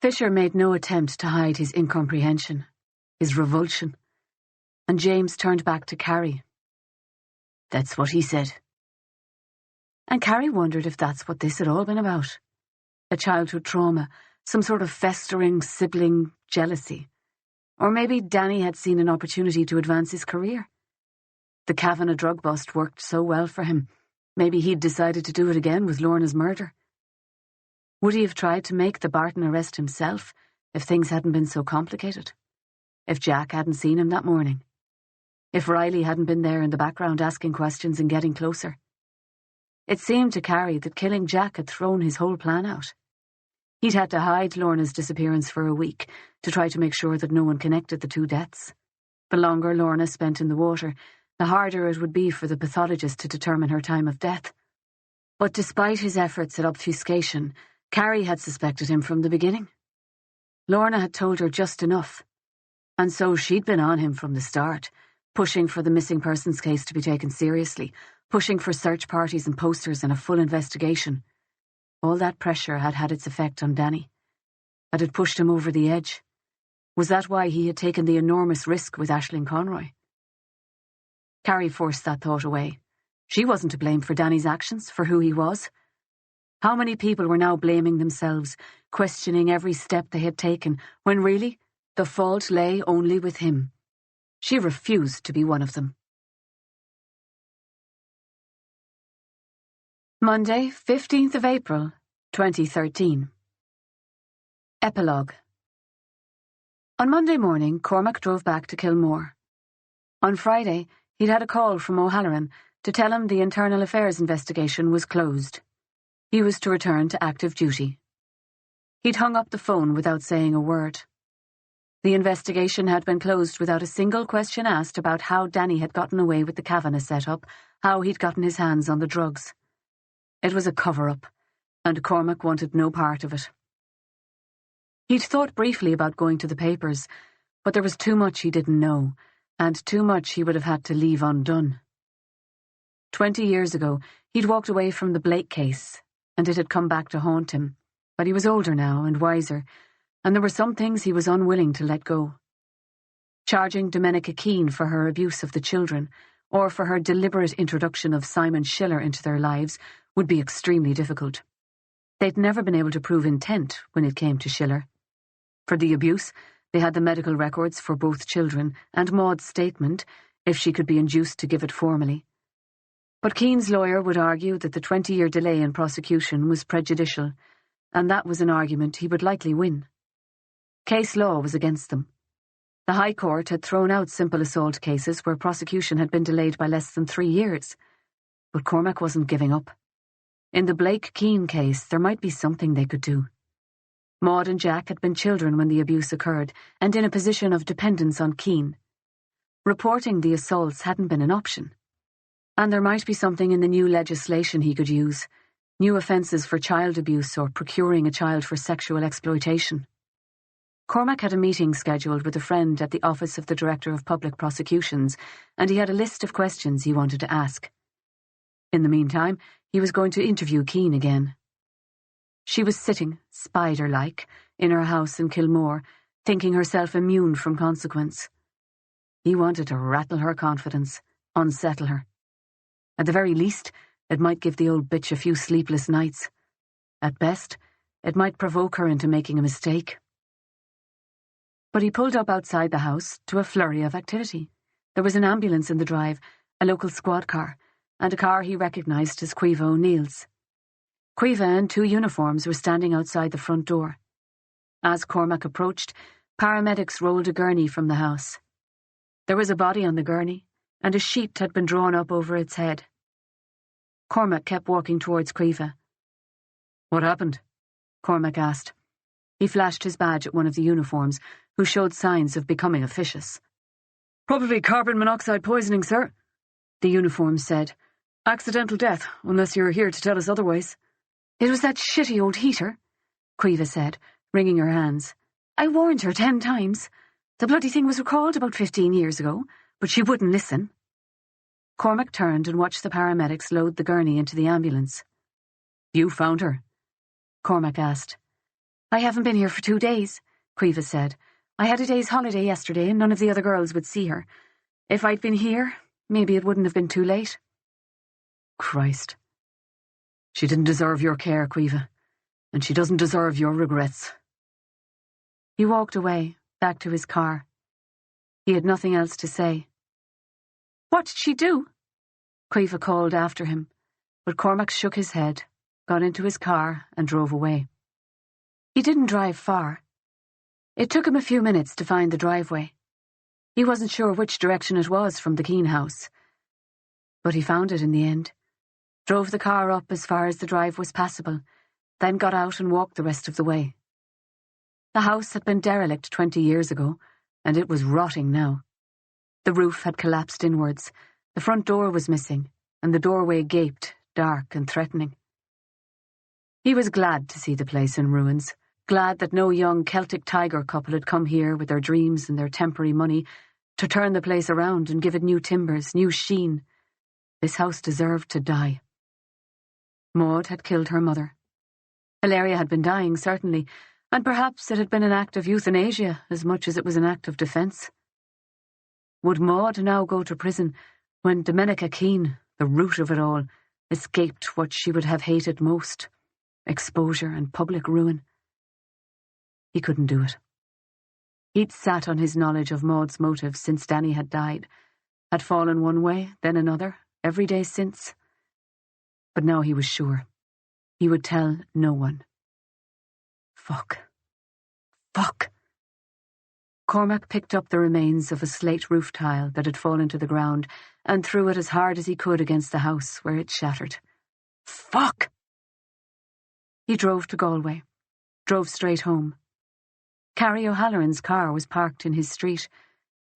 Fisher made no attempt to hide his incomprehension, his revulsion, and James turned back to Carrie. That's what he said. And Carrie wondered if that's what this had all been about. A childhood trauma, some sort of festering sibling jealousy. Or maybe Danny had seen an opportunity to advance his career. The Kavanagh drug bust worked so well for him. Maybe he'd decided to do it again with Lorna's murder. Would he have tried to make the Barton arrest himself if things hadn't been so complicated? If Jack hadn't seen him that morning? If Reilly hadn't been there in the background asking questions and getting closer? It seemed to Carrie that killing Jack had thrown his whole plan out. He'd had to hide Lorna's disappearance for a week to try to make sure that no one connected the two deaths. The longer Lorna spent in the water, the harder it would be for the pathologist to determine her time of death. But despite his efforts at obfuscation, Carrie had suspected him from the beginning. Lorna had told her just enough, and so she'd been on him from the start, pushing for the missing persons case to be taken seriously, pushing for search parties and posters and a full investigation. All that pressure had had its effect on Danny. Had it pushed him over the edge? Was that why he had taken the enormous risk with Aisling Conroy? Carrie forced that thought away. She wasn't to blame for Danny's actions, for who he was. How many people were now blaming themselves, questioning every step they had taken, when really, the fault lay only with him. She refused to be one of them. Monday, 15th of April, 2013. Epilogue. On Monday morning, Cormac drove back to Kilmore. On Friday, he'd had a call from O'Halloran to tell him the internal affairs investigation was closed. He was to return to active duty. He'd hung up the phone without saying a word. The investigation had been closed without a single question asked about how Danny had gotten away with the Kavanagh setup, how he'd gotten his hands on the drugs. It was a cover-up, and Cormac wanted no part of it. He'd thought briefly about going to the papers, but there was too much he didn't know, and too much he would have had to leave undone. 20 years ago, he'd walked away from the Blake case, and it had come back to haunt him, but he was older now and wiser, and there were some things he was unwilling to let go. Charging Domenica Keane for her abuse of the children, or for her deliberate introduction of Simon Schiller into their lives, would be extremely difficult. They'd never been able to prove intent when it came to Schiller. For the abuse, they had the medical records for both children and Maud's statement, if she could be induced to give it formally. But Keane's lawyer would argue that the 20-year delay in prosecution was prejudicial, and that was an argument he would likely win. Case law was against them. The High Court had thrown out simple assault cases where prosecution had been delayed by less than 3 years. But Cormac wasn't giving up. In the Blake-Keane case, there might be something they could do. Maud and Jack had been children when the abuse occurred, and in a position of dependence on Keane. Reporting the assaults hadn't been an option. And there might be something in the new legislation he could use, new offences for child abuse or procuring a child for sexual exploitation. Cormac had a meeting scheduled with a friend at the Office of the Director of Public Prosecutions, and he had a list of questions he wanted to ask. In the meantime, he was going to interview Keane again. She was sitting, spider-like, in her house in Kilmore, thinking herself immune from consequence. He wanted to rattle her confidence, unsettle her. At the very least, it might give the old bitch a few sleepless nights. At best, it might provoke her into making a mistake. But he pulled up outside the house to a flurry of activity. There was an ambulance in the drive, a local squad car, and a car he recognised as Caoimhe O'Neill's. Caoimhe in 2 uniforms were standing outside the front door. As Cormac approached, paramedics rolled a gurney from the house. There was a body on the gurney, and a sheet had been drawn up over its head. Cormac kept walking towards Caoimhe. "What happened?" Cormac asked. He flashed his badge at one of the uniforms, who showed signs of becoming officious. Probably carbon monoxide poisoning, sir, the uniform said. Accidental death, unless you're here to tell us otherwise. It was that shitty old heater, Caoimhe said, wringing her hands. I warned her 10 times. The bloody thing was recalled about 15 years ago, but she wouldn't listen. Cormac turned and watched the paramedics load the gurney into the ambulance. You found her? Cormac asked. I haven't been here for 2 days, Caoimhe said. I had a day's holiday yesterday and none of the other girls would see her. If I'd been here, maybe it wouldn't have been too late. Christ. She didn't deserve your care, Caoimhe, and she doesn't deserve your regrets. He walked away, back to his car. He had nothing else to say. What did she do? Caoimhe called after him, but Cormac shook his head, got into his car and drove away. He didn't drive far. It took him a few minutes to find the driveway. He wasn't sure which direction it was from the Keane house, but he found it in the end, drove the car up as far as the drive was passable, then got out and walked the rest of the way. The house had been derelict 20 years ago, and it was rotting now. The roof had collapsed inwards, the front door was missing, and the doorway gaped, dark and threatening. He was glad to see the place in ruins, glad that no young Celtic tiger couple had come here with their dreams and their temporary money to turn the place around and give it new timbers, new sheen. This house deserved to die. Maud had killed her mother. Hilaria had been dying, certainly, and perhaps it had been an act of euthanasia as much as it was an act of defence. Would Maud now go to prison when Domenica Keane, the root of it all, escaped what she would have hated most, exposure and public ruin? He couldn't do it. He'd sat on his knowledge of Maud's motives since Danny had died, had fallen one way, then another, every day since. But now he was sure. He would tell no one. Fuck. Cormac picked up the remains of a slate roof tile that had fallen to the ground and threw it as hard as he could against the house, where it shattered. Fuck! He drove to Galway, drove straight home. Carrie O'Halloran's car was parked in his street.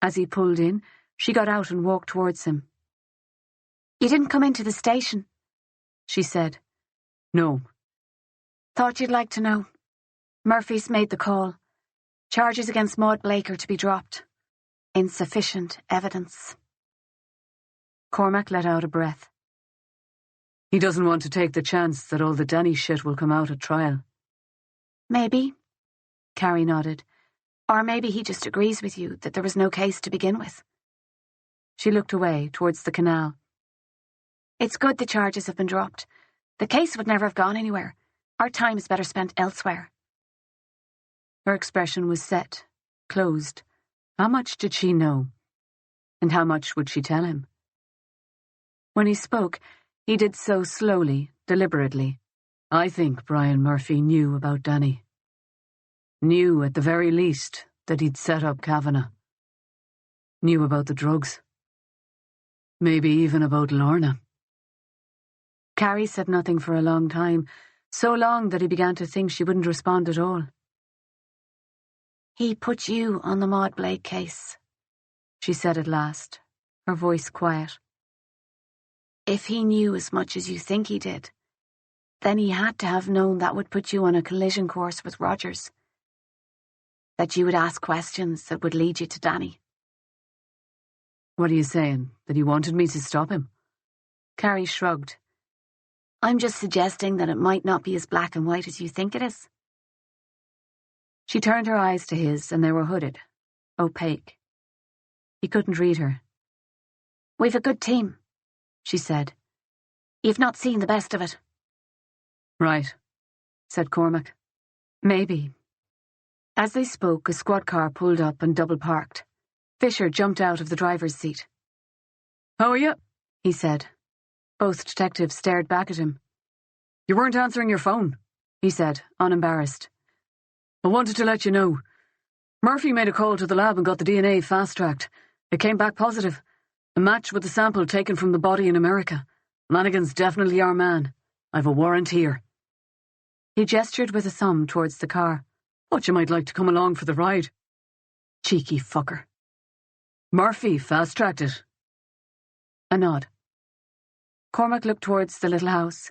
As he pulled in, she got out and walked towards him. You didn't come into the station, she said. No. Thought you'd like to know. Murphy's made the call. Charges against Maud Blake are to be dropped. Insufficient evidence. Cormac let out a breath. He doesn't want to take the chance that all the Danny shit will come out at trial. Maybe, Carrie nodded. Or maybe he just agrees with you that there was no case to begin with. She looked away towards the canal. It's good the charges have been dropped. The case would never have gone anywhere. Our time is better spent elsewhere. Her expression was set, closed. How much did she know? And how much would she tell him? When he spoke, he did so slowly, deliberately. I think Brian Murphy knew about Danny. Knew, at the very least, that he'd set up Kavanagh. Knew about the drugs. Maybe even about Lorna. Carrie said nothing for a long time, so long that he began to think she wouldn't respond at all. He put you on the Maud Blake case, she said at last, her voice quiet. If he knew as much as you think he did, then he had to have known that would put you on a collision course with Rogers. That you would ask questions that would lead you to Danny. What are you saying? That he wanted me to stop him? Carrie shrugged. I'm just suggesting that it might not be as black and white as you think it is. She turned her eyes to his, and they were hooded, opaque. He couldn't read her. We've a good team, she said. You've not seen the best of it. Right, said Cormac. Maybe. As they spoke, a squad car pulled up and double-parked. Fisher jumped out of the driver's seat. How are you? He said. Both detectives stared back at him. You weren't answering your phone, he said, unembarrassed. I wanted to let you know. Murphy made a call to the lab and got the DNA fast-tracked. It came back positive. A match with the sample taken from the body in America. Lanigan's definitely our man. I've a warrant here. He gestured with a thumb towards the car. Thought you might like to come along for the ride. Cheeky fucker. Murphy fast-tracked it. A nod. Cormac looked towards the little house.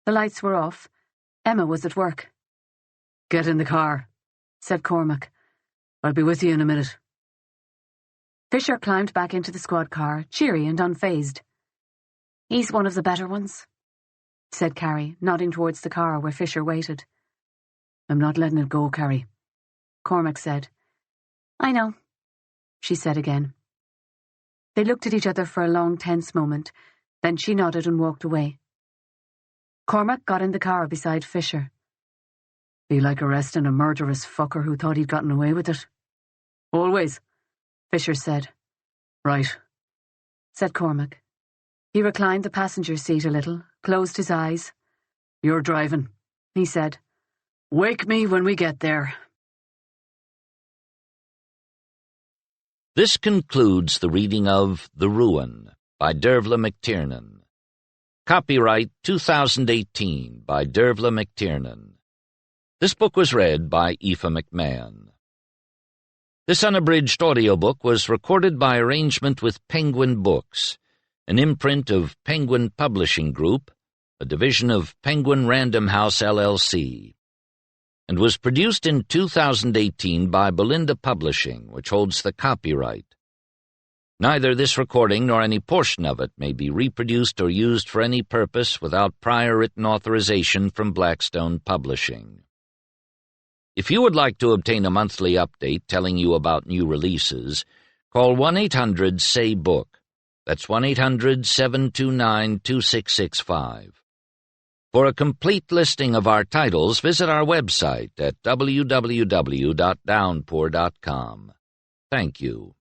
The lights were off. Emma was at work. "Get in the car," said Cormac. "I'll be with you in a minute." Fisher climbed back into the squad car, cheery and unfazed. "He's one of the better ones," said Carrie, nodding towards the car where Fisher waited. "I'm not letting it go, Carrie," Cormac said. "I know," she said again. They looked at each other for a long, tense moment, then she nodded and walked away. Cormac got in the car beside Fisher. "Be like arresting a murderous fucker who thought he'd gotten away with it." "Always," Fisher said. "Right," said Cormac. He reclined the passenger seat a little, closed his eyes. "You're driving," he said. "Wake me when we get there." This concludes the reading of The Ruin by Dervla McTiernan. Copyright 2018 by Dervla McTiernan. This book was read by Aoife McMahon. This unabridged audiobook was recorded by arrangement with Penguin Books, an imprint of Penguin Publishing Group, a division of Penguin Random House LLC, and was produced in 2018 by Belinda Publishing, which holds the copyright. Neither this recording nor any portion of it may be reproduced or used for any purpose without prior written authorization from Blackstone Publishing. If you would like to obtain a monthly update telling you about new releases, call 1-800-SAY-BOOK. That's 1-800-729-2665. For a complete listing of our titles, visit our website at www.downpour.com. Thank you.